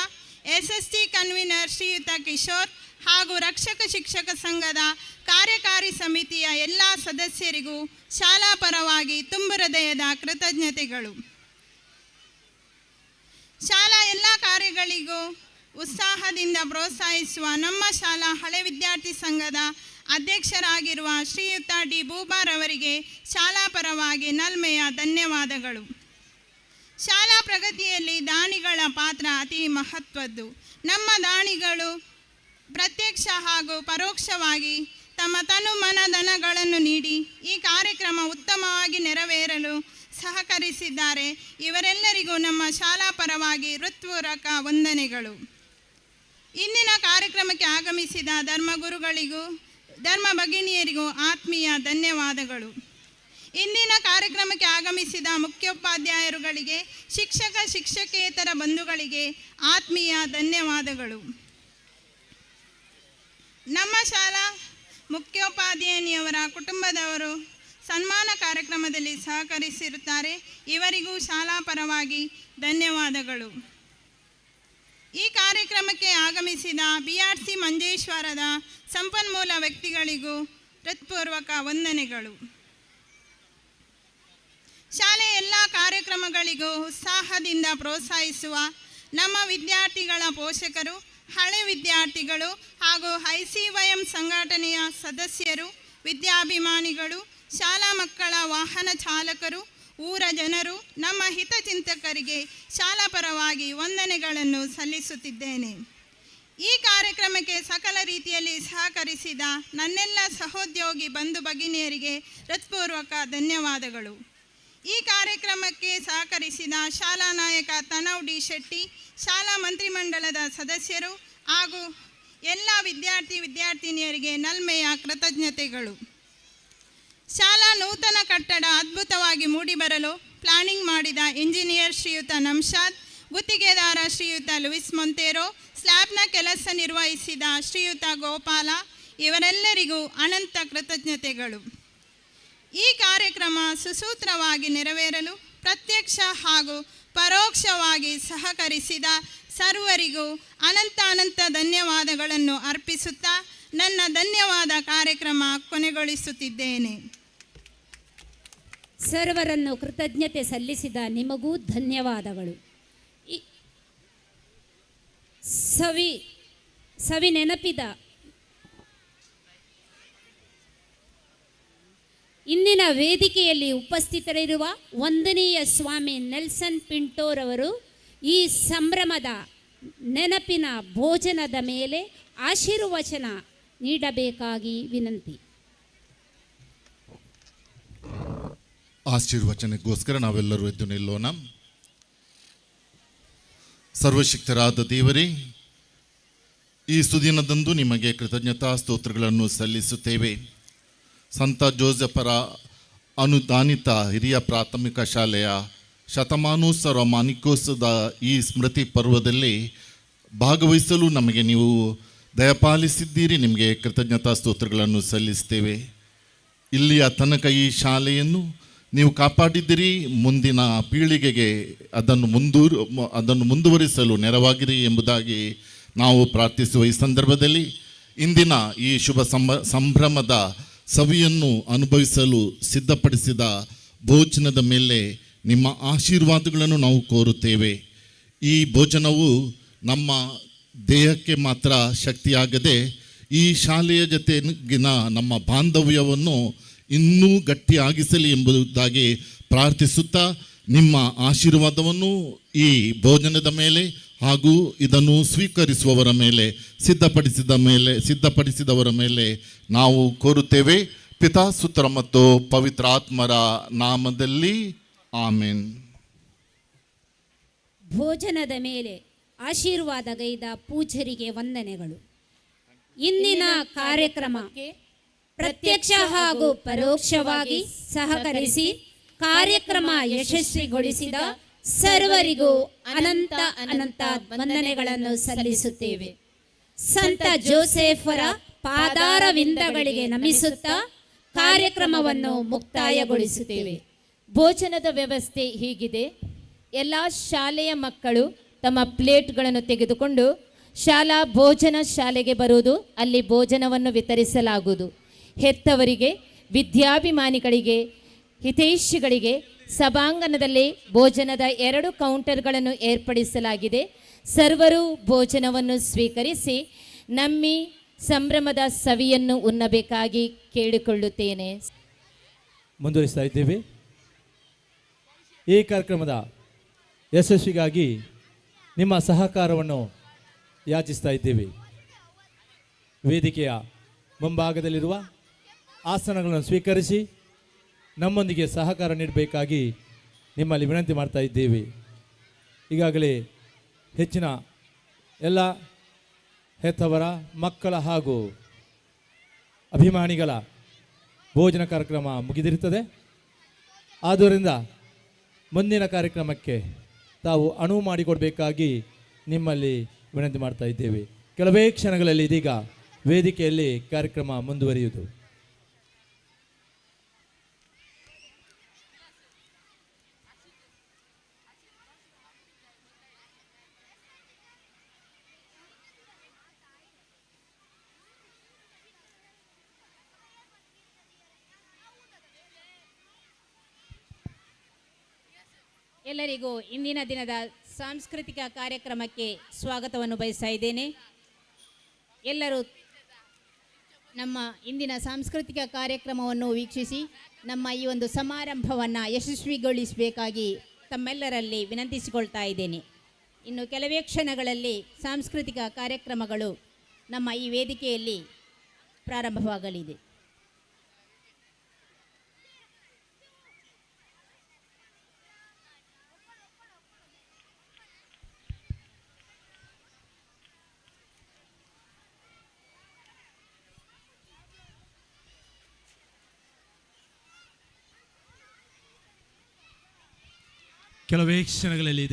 SST ಕನ್ವೀನರ್ ಶ್ರೀಯುತ ಕಿಶೋರ್ ಹಾಗೂ ರಕ್ಷಕ ಶಿಕ್ಷಕ ಸಂಘದ ಕಾರ್ಯಕಾರಿ ಸಮಿತಿಯ ಎಲ್ಲ ಸದಸ್ಯರಿಗೂ ಶಾಲಾ ಪರವಾಗಿ ತುಂಬು ಹೃದಯದ ಕೃತಜ್ಞತೆಗಳು. ಶಾಲಾ ಎಲ್ಲ ಕಾರ್ಯಗಳಿಗೂ ಉತ್ಸಾಹದಿಂದ ಪ್ರೋತ್ಸಾಹಿಸುವ ನಮ್ಮ ಶಾಲಾ ಹಳೆ ವಿದ್ಯಾರ್ಥಿ ಸಂಘದ ಅಧ್ಯಕ್ಷರಾಗಿರುವ ಶ್ರೀಯುತ D ಬೂಬಾರ್ ಅವರಿಗೆ ಶಾಲಾ ಪರವಾಗಿ ನಲ್ಮೆಯ ಧನ್ಯವಾದಗಳು. ಶಾಲಾ ಪ್ರಗತಿಯಲ್ಲಿ ದಾನಿಗಳ ಪಾತ್ರ ಅತಿ ಮಹತ್ವದ್ದು. ನಮ್ಮ ದಾನಿಗಳು ಪ್ರತ್ಯಕ್ಷ ಹಾಗೂ ಪರೋಕ್ಷವಾಗಿ ತಮ್ಮ ತನು ಮನ ಧನಗಳನ್ನು ನೀಡಿ ಈ ಕಾರ್ಯಕ್ರಮ ಉತ್ತಮವಾಗಿ ನೆರವೇರಲು ಸಹಕರಿಸಿದ್ದಾರೆ. ಇವರೆಲ್ಲರಿಗೂ ನಮ್ಮ ಶಾಲಾ ಪರವಾಗಿ ಹೃತ್ಪೂರ್ವಕ ವಂದನೆಗಳು. ಇಂದಿನ ಕಾರ್ಯಕ್ರಮಕ್ಕೆ ಆಗಮಿಸಿದ ಧರ್ಮಗುರುಗಳಿಗೂ ಧರ್ಮ ಭಗಿನಿಯರಿಗೂ ಆತ್ಮೀಯ ಧನ್ಯವಾದಗಳು. ಇಂದಿನ ಕಾರ್ಯಕ್ರಮಕ್ಕೆ ಆಗಮಿಸಿದ ಮುಖ್ಯೋಪಾಧ್ಯಾಯರುಗಳಿಗೆ, ಶಿಕ್ಷಕ ಶಿಕ್ಷಕೇತರ ಬಂಧುಗಳಿಗೆ ಆತ್ಮೀಯ ಧನ್ಯವಾದಗಳು. ನಮ್ಮ ಶಾಲಾ ಮುಖ್ಯೋಪಾಧ್ಯಾಯಿನಿಯವರ ಕುಟುಂಬದವರು ಸನ್ಮಾನ ಕಾರ್ಯಕ್ರಮದಲ್ಲಿ ಸಹಕರಿಸಿರುತ್ತಾರೆ. ಇವರಿಗೂ ಶಾಲಾ ಪರವಾಗಿ ಧನ್ಯವಾದಗಳು. ಈ ಕಾರ್ಯಕ್ರಮಕ್ಕೆ ಆಗಮಿಸಿದ BRC ಮಂಜೇಶ್ವರದ ಸಂಪನ್ಮೂಲ ವ್ಯಕ್ತಿಗಳಿಗೂ ಹೃತ್ಪೂರ್ವಕ ವಂದನೆಗಳು. ಶಾಲೆಯ ಎಲ್ಲ ಕಾರ್ಯಕ್ರಮಗಳಿಗೂ ಉತ್ಸಾಹದಿಂದ ಪ್ರೋತ್ಸಾಹಿಸುವ ನಮ್ಮ ವಿದ್ಯಾರ್ಥಿಗಳ ಪೋಷಕರು, ಹಳೆ ವಿದ್ಯಾರ್ಥಿಗಳು ಹಾಗೂ ICYM ಸಂಘಟನೆಯ ಸದಸ್ಯರು, ವಿದ್ಯಾಭಿಮಾನಿಗಳು, ಶಾಲಾ ಮಕ್ಕಳ ವಾಹನ ಚಾಲಕರು, ಊರ ಜನರು, ನಮ್ಮ ಹಿತಚಿಂತಕರಿಗೆ ಶಾಲಾ ಪರವಾಗಿ ವಂದನೆಗಳನ್ನು ಸಲ್ಲಿಸುತ್ತಿದ್ದೇನೆ. ಈ ಕಾರ್ಯಕ್ರಮಕ್ಕೆ ಸಕಲ ರೀತಿಯಲ್ಲಿ ಸಹಕರಿಸಿದ ನನ್ನೆಲ್ಲ ಸಹೋದ್ಯೋಗಿ ಬಂಧು ಭಗಿನಿಯರಿಗೆ ಹೃತ್ಪೂರ್ವಕ ಧನ್ಯವಾದಗಳು. ಈ ಕಾರ್ಯಕ್ರಮಕ್ಕೆ ಸಹಕರಿಸಿದ ಶಾಲಾ ನಾಯಕ ತನವ್ ಡಿ ಶೆಟ್ಟಿ, ಶಾಲಾ ಮಂತ್ರಿಮಂಡಲದ ಸದಸ್ಯರು ಹಾಗೂ ಎಲ್ಲ ವಿದ್ಯಾರ್ಥಿನಿಯರಿಗೆ ನಲ್ಮೆಯ ಕೃತಜ್ಞತೆಗಳು. ಶಾಲಾ ನೂತನ ಕಟ್ಟಡ ಅದ್ಭುತವಾಗಿ ಮೂಡಿಬರಲು ಪ್ಲಾನಿಂಗ್ ಮಾಡಿದ ಇಂಜಿನಿಯರ್ ಶ್ರೀಯುತ ನಮ್ಶಾದ್, ಗುತ್ತಿಗೆದಾರ ಶ್ರೀಯುತ ಲೂಯಿಸ್ ಮೊಂತೇರೋ, ಸ್ಲ್ಯಾಬ್ನ ಕೆಲಸ ನಿರ್ವಹಿಸಿದ ಶ್ರೀಯುತ ಗೋಪಾಲ, ಇವರೆಲ್ಲರಿಗೂ ಅನಂತ ಕೃತಜ್ಞತೆಗಳು. ಈ ಕಾರ್ಯಕ್ರಮ ಸುಸೂತ್ರವಾಗಿ ನೆರವೇರಲು ಪ್ರತ್ಯಕ್ಷ ಹಾಗೂ ಪರೋಕ್ಷವಾಗಿ ಸಹಕರಿಸಿದ ಸರ್ವರಿಗೂ ಅನಂತ ಧನ್ಯವಾದಗಳನ್ನು ಅರ್ಪಿಸುತ್ತಾ ನನ್ನ ಧನ್ಯವಾದ ಕಾರ್ಯಕ್ರಮ ಕೊನೆಗೊಳಿಸುತ್ತಿದ್ದೇನೆ. ಸರ್ವರನ್ನು ಕೃತಜ್ಞತೆ ಸಲ್ಲಿಸಿದ ನಿಮಗೂ ಧನ್ಯವಾದಗಳು. ಸವಿ ನೆನಪಿದ ಇಂದಿನ ವೇದಿಕೆಯಲ್ಲಿ ಉಪಸ್ಥಿತರಿರುವ ವಂದನೀಯ ಸ್ವಾಮಿ ನೆಲ್ಸನ್ ಪಿಂಟೋರವರು ಈ ಸಂಭ್ರಮದ ನೆನಪಿನ ಭೋಜನದ ಮೇಲೆ ಆಶೀರ್ವಚನ ನೀಡಬೇಕಾಗಿ ವಿನಂತಿ. ಆಶೀರ್ವಚನಕ್ಕೋಸ್ಕರ ನಾವೆಲ್ಲರೂ ಎದ್ದು ನಿಲ್ಲೋಣ. ಸರ್ವಶಕ್ತರಾದ ದೇವರೇ, ಈ ಸುದಿನದಂದು ನಿಮಗೆ ಕೃತಜ್ಞತಾ ಸ್ತೋತ್ರಗಳನ್ನು ಸಲ್ಲಿಸುತ್ತೇವೆ. ಸಂತ ಜೋಸೆಫರ ಅನುದಾನಿತ ಹಿರಿಯ ಪ್ರಾಥಮಿಕ ಶಾಲೆಯ ಶತಮಾನೋತ್ಸವ ಮಾನಿಕೋತ್ಸವದ ಈ ಸ್ಮೃತಿ ಪರ್ವದಲ್ಲಿ ಭಾಗವಹಿಸಲು ನಮಗೆ ನೀವು ದಯಪಾಲಿಸಿದ್ದೀರಿ. ನಿಮಗೆ ಕೃತಜ್ಞತಾ ಸ್ತೋತ್ರಗಳನ್ನು ಸಲ್ಲಿಸ್ತೇವೆ. ಇಲ್ಲಿಯ ತನಕ ಈ ಶಾಲೆಯನ್ನು ನೀವು ಕಾಪಾಡಿದ್ದೀರಿ. ಮುಂದಿನ ಪೀಳಿಗೆಗೆ ಅದನ್ನು ಮುಂದುವರಿಸಲು ನೆರವಾಗಿರಿ ಎಂಬುದಾಗಿ ನಾವು ಪ್ರಾರ್ಥಿಸುವ ಈ ಸಂದರ್ಭದಲ್ಲಿ ಇಂದಿನ ಈ ಶುಭ ಸಂಭ್ರಮದ ಸವಿಯನ್ನು ಅನುಭವಿಸಲು ಸಿದ್ಧಪಡಿಸಿದ ಭೋಜನದ ಮೇಲೆ ನಿಮ್ಮ ಆಶೀರ್ವಾದಗಳನ್ನು ನಾವು ಕೋರುತ್ತೇವೆ. ಈ ಭೋಜನವು ನಮ್ಮ ದೇಹಕ್ಕೆ ಮಾತ್ರ ಶಕ್ತಿಯಾಗದೆ ಈ ಶಾಲೆಯ ಜೊತೆಗಿನ ನಮ್ಮ ಬಾಂಧವ್ಯವನ್ನು ಇನ್ನೂ ಗಟ್ಟಿಯಾಗಿಸಲಿ ಎಂಬುದಾಗಿ ಪ್ರಾರ್ಥಿಸುತ್ತಾ ನಿಮ್ಮ ಆಶೀರ್ವಾದವನ್ನು ಈ ಭೋಜನದ ಮೇಲೆ ಹಾಗೂ ಇದನ್ನು ಸ್ವೀಕರಿಸುವವರ ಮೇಲೆ ಸಿದ್ಧಪಡಿಸಿದವರ ಮೇಲೆ ನಾವು ಕೋರುತ್ತೇವೆ. ಪಿತಾ, ಸುತರ ಮತ್ತು ಪವಿತ್ರಾತ್ಮರ ನಾಮದಲ್ಲಿ ಆಮೆನ್. ಭೋಜನದ ಮೇಲೆ ಆಶೀರ್ವಾದಗೈದ ಪೂಜ್ಯರಿಗೆ ವಂದನೆಗಳು. ಇಂದಿನ ಕಾರ್ಯಕ್ರಮಕ್ಕೆ ಪ್ರತ್ಯಕ್ಷ ಹಾಗೂ ಪರೋಕ್ಷವಾಗಿ ಸಹಕರಿಸಿ ಕಾರ್ಯಕ್ರಮ ಯಶಸ್ವಿಗೊಳಿಸಿದ ಸರ್ವರಿಗೂ ಅನಂತ ವಂದನೆಗಳನ್ನು ಸಲ್ಲಿಸುತ್ತೇವೆ. ಸಂತ ಜೋಸೆಫರ ಪಾದಾರವಿಂದಗಳಿಗೆ ನಮಿಸುತ್ತಾ ಕಾರ್ಯಕ್ರಮವನ್ನು ಮುಕ್ತಾಯಗೊಳಿಸುತ್ತೇವೆ. ಭೋಜನದ ವ್ಯವಸ್ಥೆ ಹೀಗಿದೆ. ಎಲ್ಲ ಶಾಲೆಯ ಮಕ್ಕಳು ತಮ್ಮ ಪ್ಲೇಟ್ಗಳನ್ನು ತೆಗೆದುಕೊಂಡು ಶಾಲಾ ಭೋಜನ ಶಾಲೆಗೆ ಬರುವುದು, ಅಲ್ಲಿ ಭೋಜನವನ್ನು ವಿತರಿಸಲಾಗುವುದು. ಹೆತ್ತವರಿಗೆ, ವಿದ್ಯಾಭಿಮಾನಿಗಳಿಗೆ, ಹಿತೈಷಿಗಳಿಗೆ ಸಭಾಂಗಣದಲ್ಲಿ ಭೋಜನದ 2 ಕೌಂಟರ್ಗಳನ್ನು ಏರ್ಪಡಿಸಲಾಗಿದೆ. ಸರ್ವರು ಭೋಜನವನ್ನು ಸ್ವೀಕರಿಸಿ ನಮ್ಮಿ ಸಂಭ್ರಮದ ಸವಿಯನ್ನು ಉಣ್ಣಬೇಕಾಗಿ ಕೇಳಿಕೊಳ್ಳುತ್ತೇನೆ. ಮುಂದುವರಿಸ್ತಾ ಇದ್ದೇವೆ. ಈ ಕಾರ್ಯಕ್ರಮದ ಯಶಸ್ವಿಗಾಗಿ ನಿಮ್ಮ ಸಹಕಾರವನ್ನು ಯಾಚಿಸ್ತಾ ಇದ್ದೇವೆ. ವೇದಿಕೆಯ ಮುಂಭಾಗದಲ್ಲಿರುವ ಆಸನಗಳನ್ನು ಸ್ವೀಕರಿಸಿ ನಮ್ಮೊಂದಿಗೆ ಸಹಕಾರ ನೀಡಬೇಕಾಗಿ ನಿಮ್ಮಲ್ಲಿ ವಿನಂತಿ ಮಾಡ್ತಾ ಇದ್ದೇವೆ. ಈಗಾಗಲೇ ಹೆಚ್ಚಿನ ಎಲ್ಲ ಹೆತ್ತವರ, ಮಕ್ಕಳ ಹಾಗೂ ಅಭಿಮಾನಿಗಳ ಭೋಜನ ಕಾರ್ಯಕ್ರಮ ಮುಗಿದಿರುತ್ತದೆ. ಆದ್ದರಿಂದ ಮುಂದಿನ ಕಾರ್ಯಕ್ರಮಕ್ಕೆ ತಾವು ಅನುವು ಮಾಡಿಕೊಡಬೇಕಾಗಿ ನಿಮ್ಮಲ್ಲಿ ವಿನಂತಿ ಮಾಡ್ತಾ ಇದ್ದೇವೆ. ಕೆಲವೇ ಕ್ಷಣಗಳಲ್ಲಿ ಇದೀಗ ವೇದಿಕೆಯಲ್ಲಿ ಕಾರ್ಯಕ್ರಮ ಮುಂದುವರಿಯುವುದು. ಎಲ್ಲರಿಗೂ ಇಂದಿನ ದಿನದ ಸಾಂಸ್ಕೃತಿಕ ಕಾರ್ಯಕ್ರಮಕ್ಕೆ ಸ್ವಾಗತವನ್ನು ಬಯಸ್ತಾ ಇದ್ದೇನೆ. ಎಲ್ಲರೂ ನಮ್ಮ ಇಂದಿನ ಸಾಂಸ್ಕೃತಿಕ ಕಾರ್ಯಕ್ರಮವನ್ನು ವೀಕ್ಷಿಸಿ ನಮ್ಮ ಈ ಒಂದು ಸಮಾರಂಭವನ್ನು ಯಶಸ್ವಿಗೊಳಿಸಬೇಕಾಗಿ ತಮ್ಮೆಲ್ಲರಲ್ಲಿ ವಿನಂತಿಸಿಕೊಳ್ತಾ ಇದ್ದೇನೆ. ಇನ್ನು ಕೆಲವೇ ಕ್ಷಣಗಳಲ್ಲಿ ಸಾಂಸ್ಕೃತಿಕ ಕಾರ್ಯಕ್ರಮಗಳು ನಮ್ಮ ಈ ವೇದಿಕೆಯಲ್ಲಿ ಪ್ರಾರಂಭವಾಗಲಿದೆ. ಕೆಲವೇ ಕ್ಷಣಗಳಲ್ಲಿ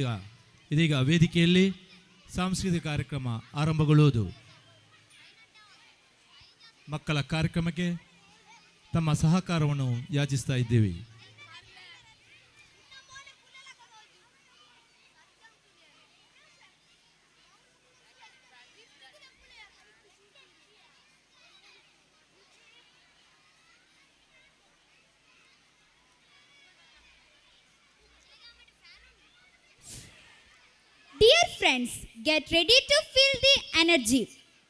ಇದೀಗ ವೇದಿಕೆಯಲ್ಲಿ ಸಾಂಸ್ಕೃತಿಕ ಕಾರ್ಯಕ್ರಮ ಆರಂಭಗೊಳ್ಳುವುದು. ಮಕ್ಕಳ ಕಾರ್ಯಕ್ರಮಕ್ಕೆ ತಮ್ಮ ಸಹಕಾರವನ್ನು ಯಾಚಿಸ್ತಾ ಇದ್ದೇವೆ. Dear friends, get ready to feel the energy.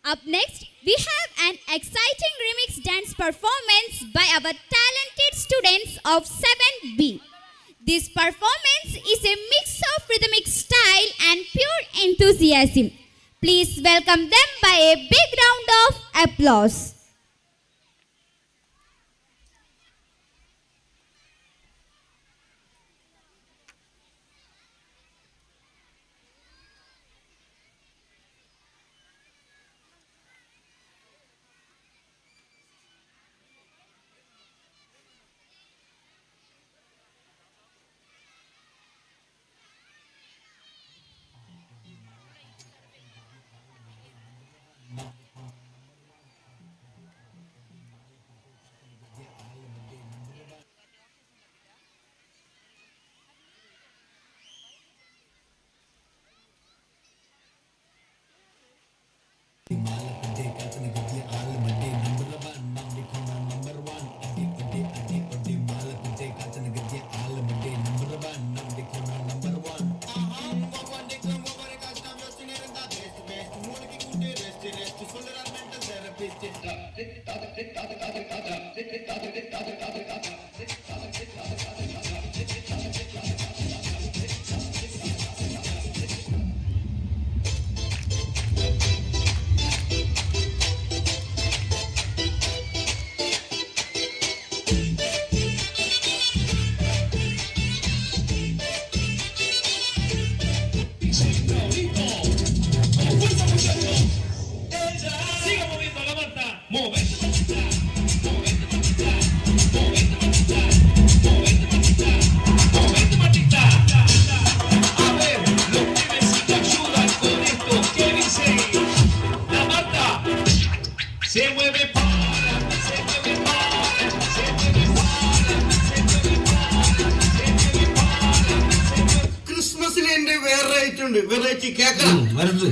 Up next, we have an exciting remix dance performance by our talented students of 7B. This performance is a mix of rhythmic style and pure enthusiasm. Please welcome them by a big round of applause. Variety കേൾക്കണം വരുന്നത്.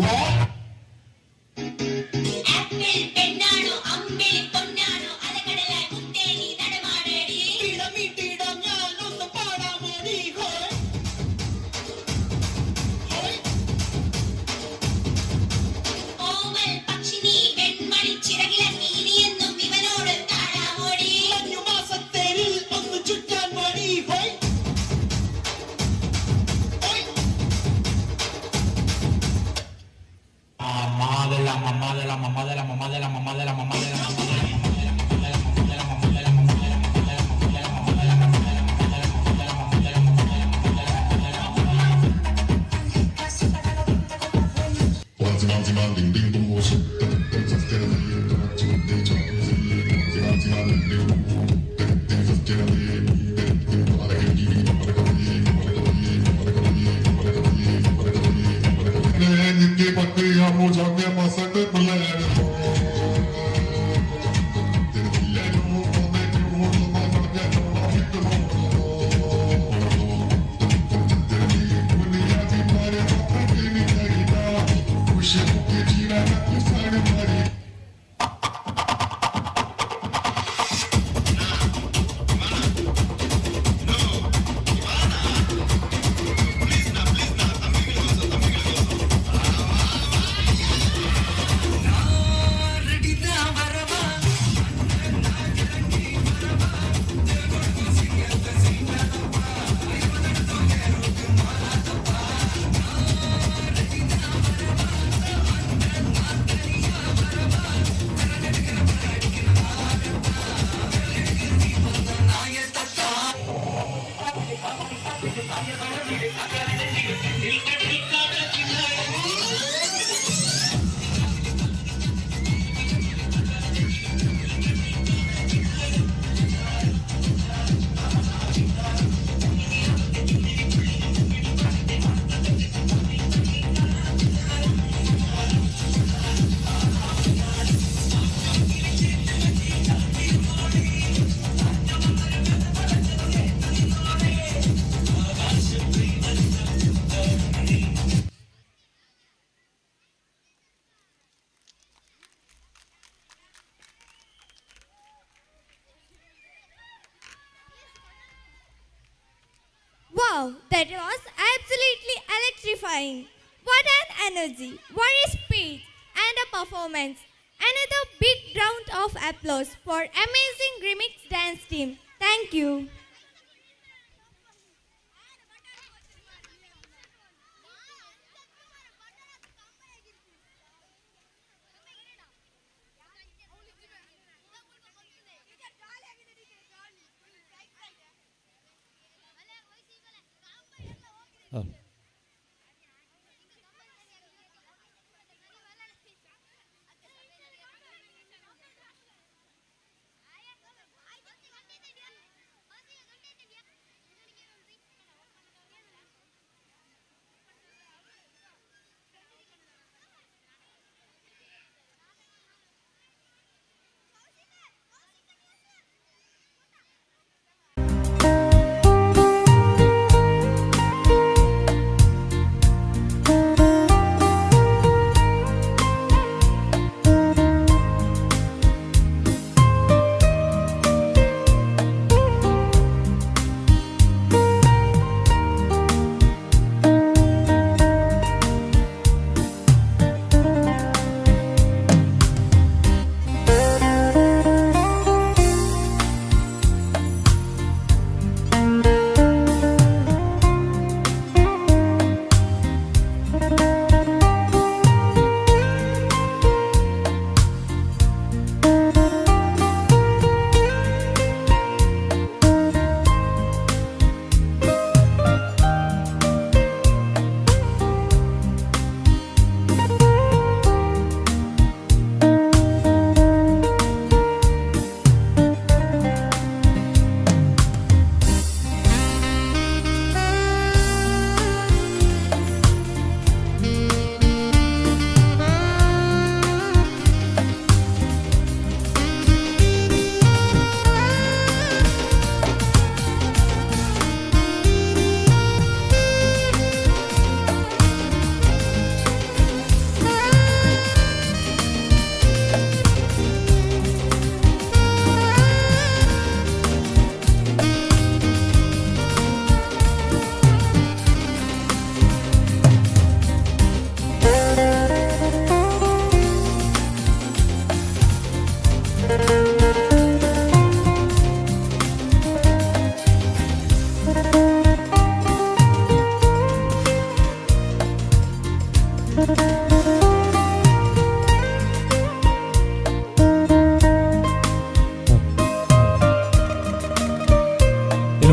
What? Wow, that was absolutely electrifying. What an energy, what a speed and a performance. Another big round of applause for amazing remix dance team. Thank you.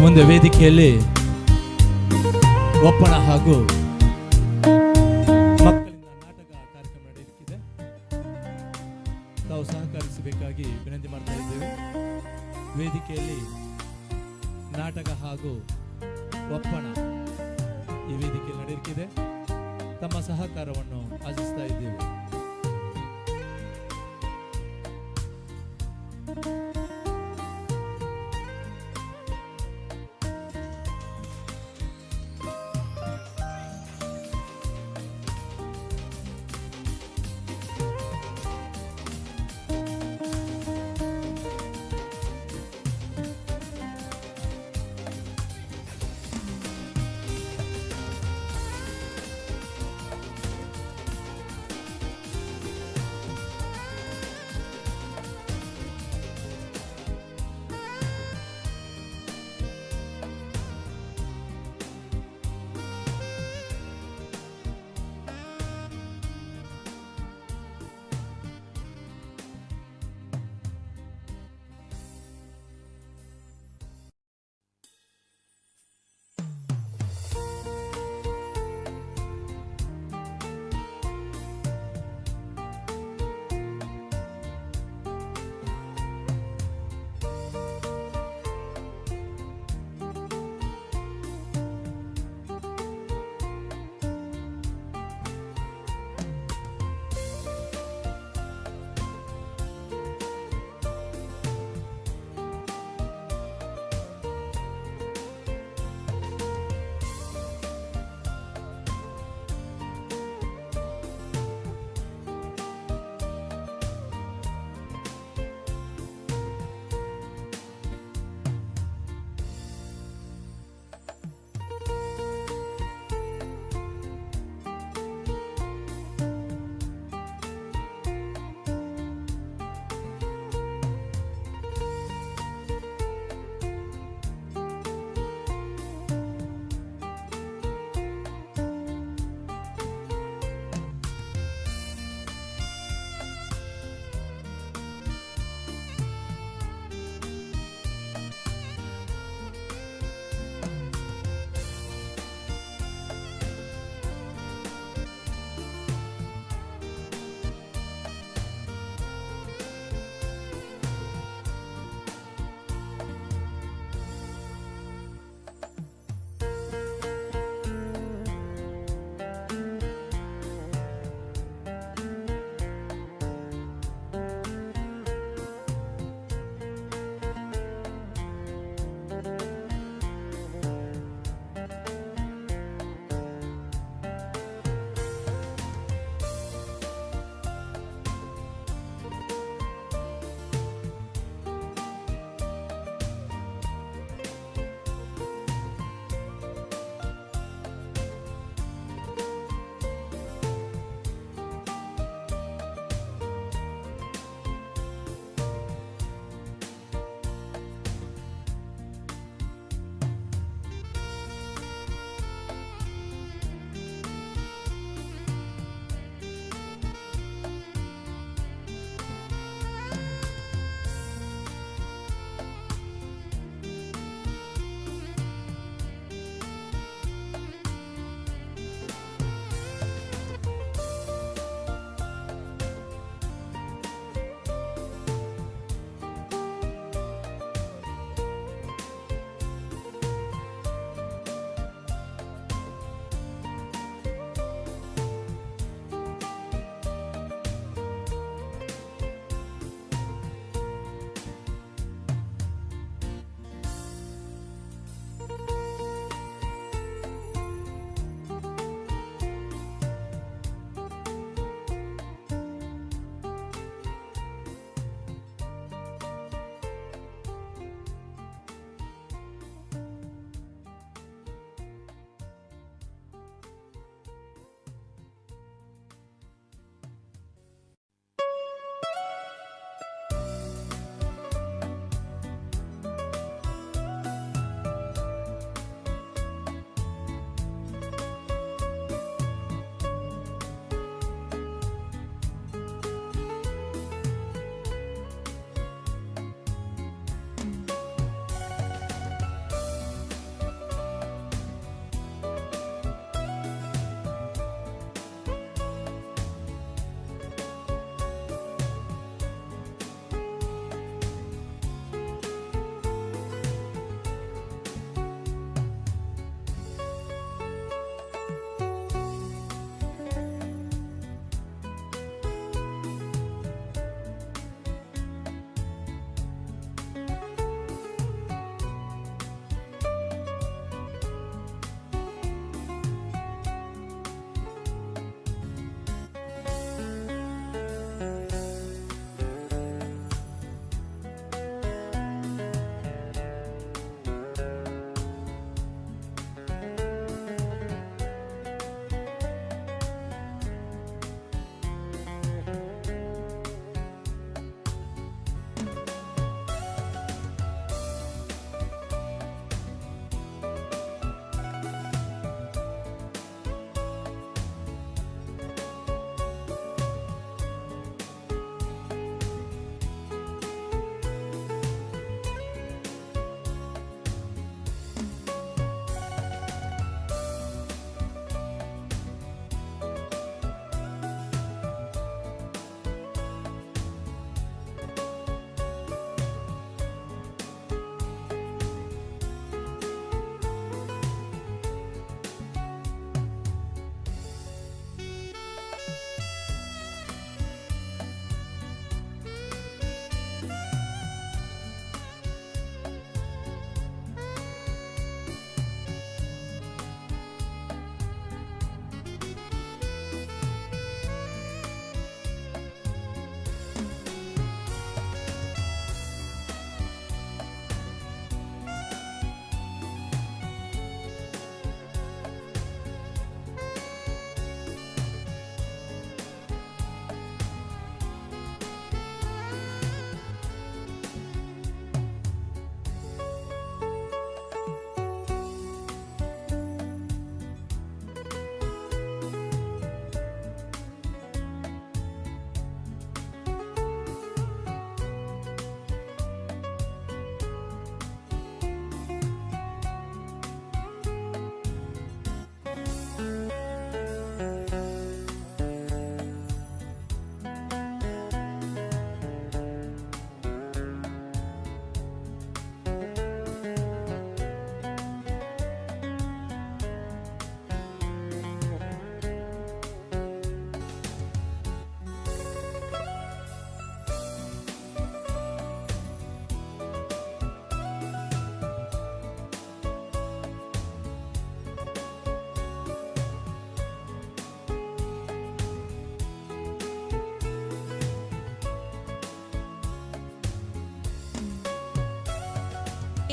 ಮುಂದೆ ವೇದಿಕೆಯಲ್ಲಿ ಒಪ್ಪಣ ಹಾಗೂ ಮಕ್ಕಳಿಂದ ನಾಟಕ ಕಾರ್ಯಕ್ರಮ ತಮ್ಮ ಸಹಕಾರವನ್ನು ಆಶಿಸ್ತಾ ಇದ್ದೇವೆ.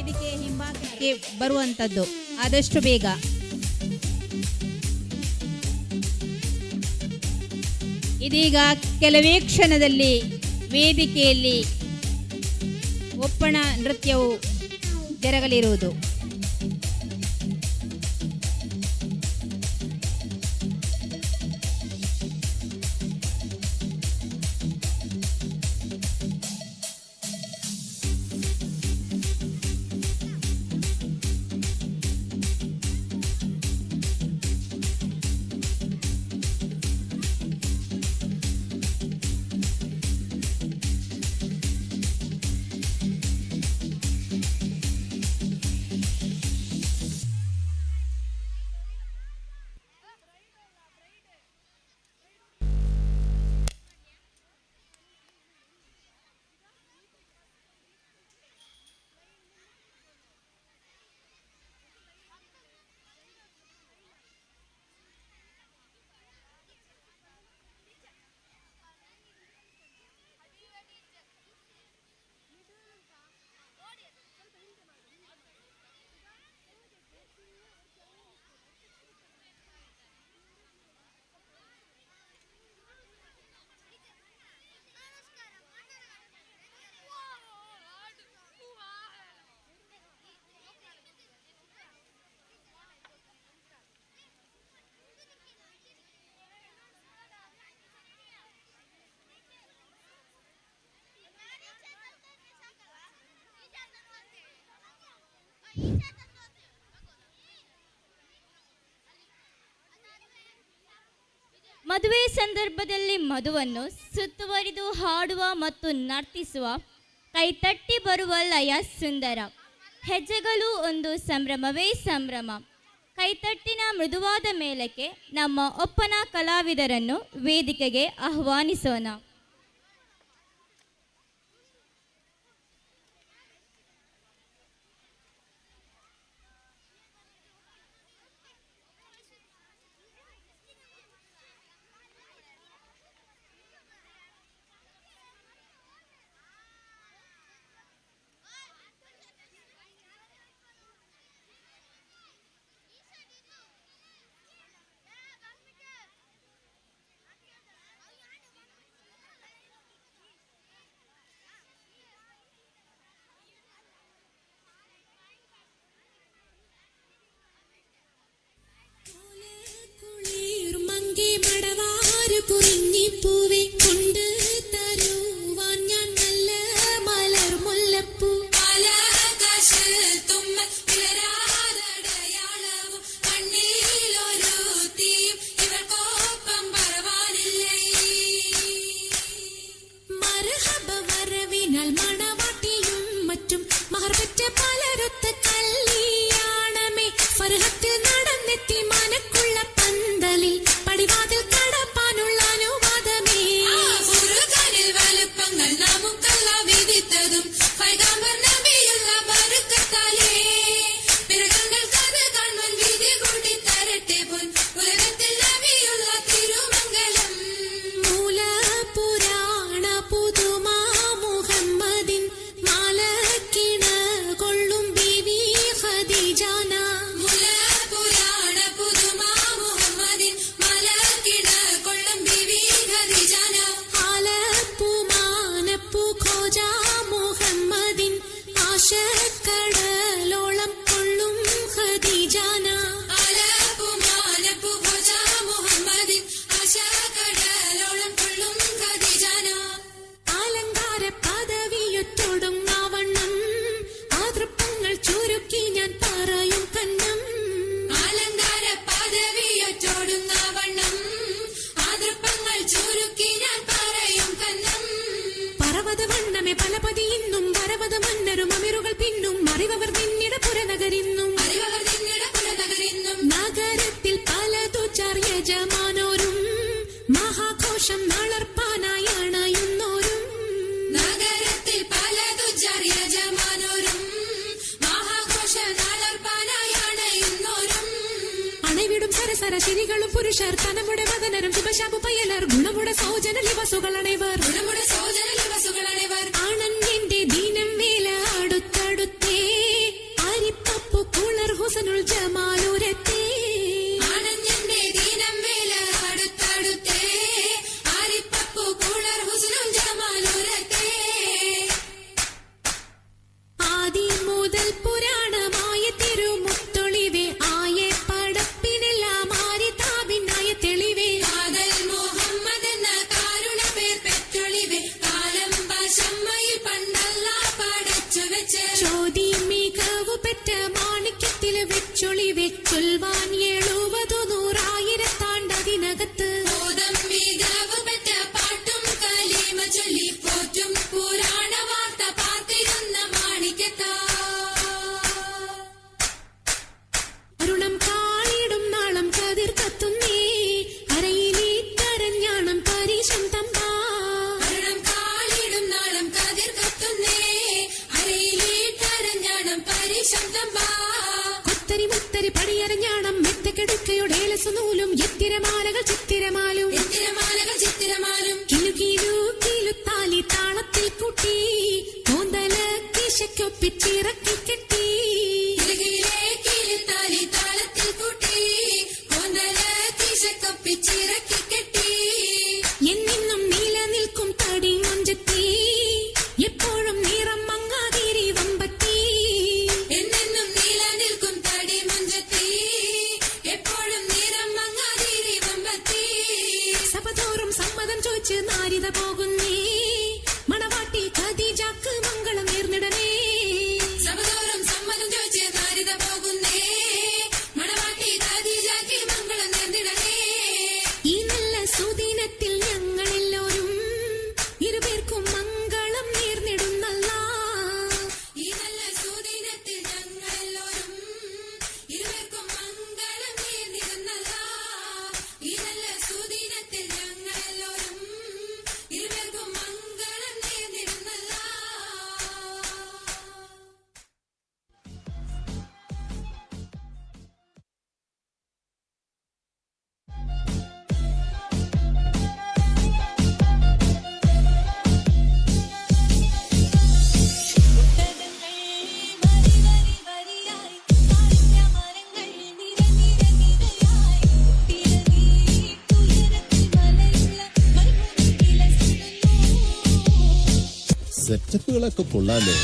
ವೇದಿಕೆ ಹಿಂಭಾಗಕ್ಕೆ ಬರುವಂಥದ್ದು ಆದಷ್ಟು ಬೇಗ. ಇದೀಗ ಕೆಲವೇ ಕ್ಷಣದಲ್ಲಿ ವೇದಿಕೆಯಲ್ಲಿ ಒಪ್ಪಣ ನೃತ್ಯವು ಜರಗಲಿರುವುದು. ಮದುವೆ ಸಂದರ್ಭದಲ್ಲಿ ಮಧುವನ್ನು ಸುತ್ತುವರಿದು ಹಾಡುವ ಮತ್ತು ನರ್ತಿಸುವ, ಕೈತಟ್ಟಿ ಬರುವ ಲಯ ಸುಂದರ, ಹೆಜ್ಜೆಗಳು ಒಂದು ಸಂಭ್ರಮವೇ ಸಂಭ್ರಮ. ಕೈತಟ್ಟಿನ ಮೃದುವಾದ ಮೇಲಕ್ಕೆ ನಮ್ಮ ಒಪ್ಪನ ಕಲಾವಿದರನ್ನು ವೇದಿಕೆಗೆ ಆಹ್ವಾನಿಸೋಣ. കുറിഞ്ഞിപ്പൂവെ കൊണ്ട് തരുവാൻ ഞാൻ നല്ല മലർ മുല്ലപ്പൂ ആകാശത്തുമ്മലരാതടയാളവും കണ്ണിലൊരുത്തിയും ഇവർക്കൊപ്പം പറവാനില്ലേ. മർഹബ വരവിനാൽ മണവാട്ടിയും മറ്റും മഹർപറ്റ പലരൊത്ത കല്യാണമേ ഫർഹത്തിൽ നടന്നെത്തി മനക്കുള്ള പന്തലിൽ പടിവാതിൽ കടപ്പാനുള്ള അനുവാദമേ. വലുപ്പങ്ങൾ നമുക്കല്ല വിധിത്തതും പൈഗാംബർ നബിയുള്ള ബർക്കത്താലേ. പിറകങ്ങൾ കഥ കാണുവാൻ വിധി കൂട്ടി തരട്ടെ പൊൻ ഉലകത്തിൽ നബിയുള്ള തിരുമംഗലം. മൂലപുരാണ പുതുമാ മുഹമ്മദിൻ മാലക്കിണ കൊള്ളും ബീവി ഖദീജാന. മൂലപുരാണ പുതുമാ മുഹമ്മദിൻ മാലക്കിണ കൊള്ളും ബീവി ഖദീജാന. ആലപ്പു മാനപ്പു ഖോജ മുഹമ്മദിൻ ആശക്കടലോളം കൊള്ളും ഖദീജാന. ആലപ്പു മാനപ്പു ഖോജ മുഹമ്മദിൻ ആശക്കടലോളം കൊള്ളും ഖദീജാന. അലങ്കാര പദവിയൊറ്റൊടുങ്ങാവണ്ണം മാതൃപ്പങ്ങൾ ചുരുക്കി ഞാൻ പറയും കന്നം. അലങ്കാര പദവിയൊറ്റൊടുങ്ങാവണ്ണം മാതൃപ്പങ്ങൾ ചുരുക്കി ഞാൻ പറയും കന്നം. പർവ്വത വണ്ണമേ പലപതി ഇന്നും പർവ്വത മന്നരും അമിറുകൾ പിന്നും അറിവർ നിന്നിട പുരനഗരിന്നും നഗരത്തിൽ പലതു യജമാനോരും മഹാഘോഷം നളർപ്പാനായി അണയുന്നോരും. നഗരത്തിൽ പലതു യജമാനോരും മഹാഘോഷം നളർപ്പാനായി അണയുന്നോരും. അണവിടും സരസര ശരികളും പുരുഷർ തനമുടെ വദനരും ശുഭശാപു പയ്യലർ ഗുണമുടെ സൗജന ലിവസുകൾ അണൈവർ. ആണന്യന്റെ ദീനം വേല അടുത്തടുത്തേ കുമർ ഹുസനുൽ ജമാലുരത്തെ ആനന്ദന്റെ ദീനം വേല അടുത്തടുത്തേ ആരിപ്പപ്പു കുളർ ഹുസനുൽ ജമാലുരത്തെ ആദി മുതൽ പുരാണമായ തിരുമുത്തൊളിവേ ആയെ പടപ്പിനെല്ലാം ആരി താപിനായ തെളിവേ കാതൽ മുഹമ്മദ് എന്ന കാരുണ പേർ പെറ്റൊളിവേ കാലം ഭാഷമ്മയിൽ പണ്ടല്ല പടച്ചു വെച്ച് ചോദി മികവു പെറ്റ മാണിക്യത്തിൽ വെച്ചൊളിവേ ചൊൽവാൻ 70 100,000 ബോധം മികവു പെറ്റ പാട്ടും കലീമ ചൊല്ലി പോറ്റും പുരാണ വാർത്ത പാർത്തിരുന്ന മാണിക്യത്താ അരുണം കാളിടും നാളം കതിർ കത്തുന്നേ കരയിലേ കരഞ്ഞാണം പരീശം തമ്പാ അരുണം കാളിടും നാളം കതിർ കത്തുന്നേ അരയിലേ കരഞ്ഞാണം പരീശം തമ്പാ കൊത്തരി മുത്തരി പടിയരഞ്ഞാണം മെത്തക്കെടുക്കയുടെ ഏലസുനൂലും എത്തിരമാലകൾ ചിത്തിരമാലും കിലു കിലു കിലുത്താലി താളത്തിൽ കൂട്ടി കൂന്തല കിശയ്ക്കൊപ്പിച്ചിറക്കി കെട്ടി കിലുത്താലി താളത്തിൽ കൂട്ടി കൂന്തല കിശയ്ക്കൊപ്പിച്ചിറക്കി കെട്ടി എന്നെന്നും നിലനിൽക്കും തടി മൊഞ്ചത്തി എപ്പോഴും നിറം മങ്ങാതിരി വമ്പത്തി എന്നെന്നും നിലനിൽക്കും തടി മൊഞ്ചത്തി എപ്പോഴും നിറം മങ്ങാതിരി വമ്പത്തി സഭതോറും സമ്മതം ചോദിച്ച് നാരിത പോകുന്നേ മണവാട്ടി ഖദീജക്ക് മംഗളം നേർന്നിടണേ സഭതോറും സമ്മതം ചോദിച്ച് നാരിത പോകുന്നേ മണവാട്ടി ഖദീജക്ക് മംഗളം നേർന്നിടണേ ഈ നല്ല സുദിനത്തിൽ ഞങ്ങളെല്ലാവരും ഇരുപേർക്കും മംഗളം നേർന്നിടുന്നല്ല ഈ നല്ല സുദിനത്തിൽ ഞങ്ങളെല്ലാവരും ഇരുപേർക്കും മംഗളം നേർന്നിടുന്നല്ല ഈ നല്ല സുദിനത്തിൽ ഞങ്ങളെല്ലാവരും ഇരുപേർക്കും മംഗളം നേർന്നിടുന്നല്ല സെറ്റപ്പുകളൊക്കെ കൊള്ളാലോ.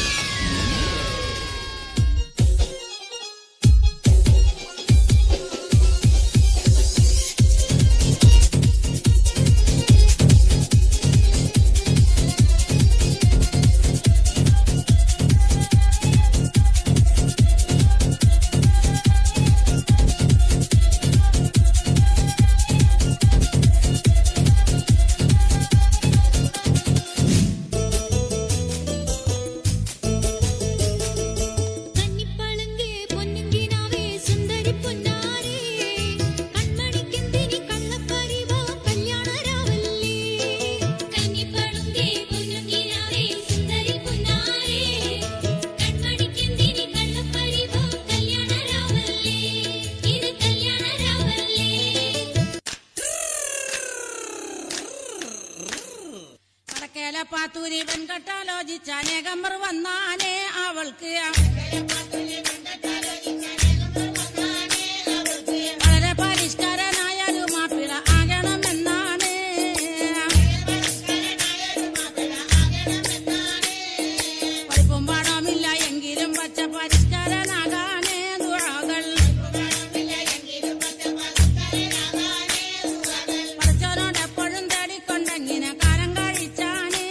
പാത്തൂരി വെൺകട്ടാലോചിച്ച അനേകമ്പർ വന്നാനേ അവൾക്ക് വളരെ പരിഷ്കാരനായൊരു മാപ്പിള ആകണമെന്നാണ് പഠിപ്പും പാടമില്ല എങ്കിലും പച്ച പരിഷ്കാരനാകാനേ ദുആകൾ പഠിച്ചവനോട് എപ്പോഴും തേടിക്കൊണ്ടെങ്ങനെ കാലം കഴിച്ചാനേ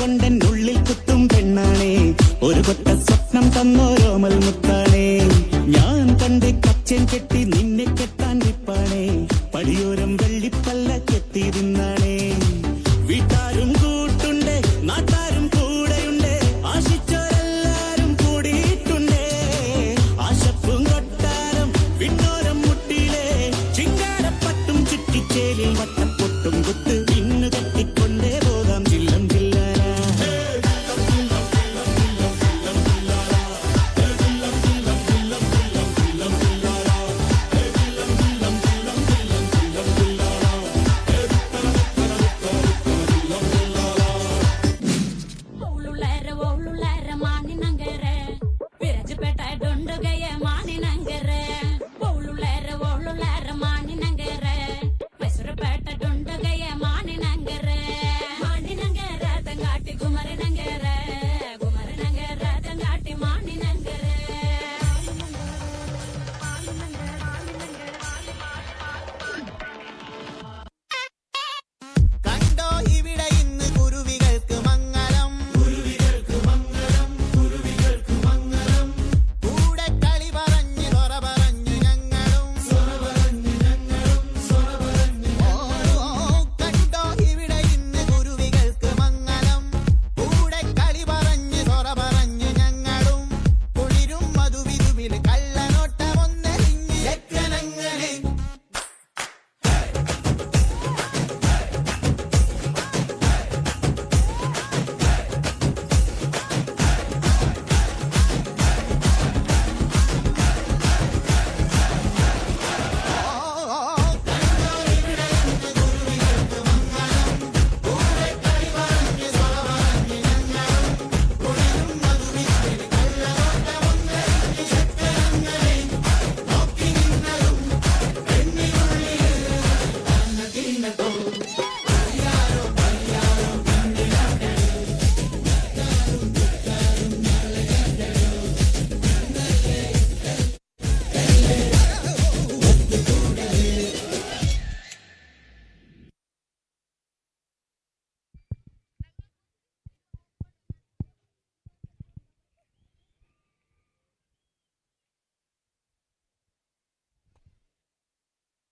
കൊണ്ടെന്നുള്ളിൽ കുത്തും പെണ്ണാണേ, ഒരു കൊട്ട സ്വപ്നം തന്നോരോമൽ മുത്താണേ. ഞാൻ കണ്ട് കച്ചൻ കെട്ടി നിന്നെ കെട്ടാൻ നിപ്പാണേ, പടിയോരം വെള്ളിപ്പല്ല കെത്തിയിരുന്നാണേ. വീട്ടാരും കൂട്ടുണ്ട്, നാട്ടാരും കൂടെയുണ്ട്, ആശിച്ചോരെല്ലാരും കൂടിയിട്ടുണ്ടേ. ആശപ്പും കൊട്ടാരം വിണ്ണോരം മുട്ടിയിലെ ചിങ്കാരപ്പട്ടും ചുറ്റിച്ചേലിൽ വട്ടപ്പൊട്ടും കുത്ത് പിന്നു കെട്ടിക്കൊണ്ടേ പോകാം ചില്ലം ചില്ലാന. ಒಳ್ಳುಳ್ಳಾರ ಮಾನಿನಂಗರ ವಿರಜಪೇಟ ಡೊಂಡುಗಯ ಮಾನಿನಂಗರ ಒಳ್ಳುಳ್ಳಾರ ಮಾನಿನಂಗರ ಹೆಸರುಪೇಟ ಡೊಂಡುಗಯ ಮಾನಿನಂಗರ ತಂಗಾಟಿ ಗುಮರನಂಗರ ತಂಗಾಟಿ ಮಾನಿನಂಗರ. കണ്ടോ ഇവിടെ ഇന്ന് കുരുവികൾക്ക് മംഗളം, കൂടെ കളി പറഞ്ഞു സൊറ പറഞ്ഞു ഞങ്ങളും. കണ്ടോ ഇവിടെ ഇന്ന് കുരുവികൾക്ക് മംഗളം, കൂടെ കളി പറഞ്ഞു സൊറ പറഞ്ഞു ഞങ്ങളും. കുളിരും മധുവിധുവിൽ കള്ളനോട്ടമൊന്നെറിഞ്ഞ് ചെക്കനങ്ങനെ.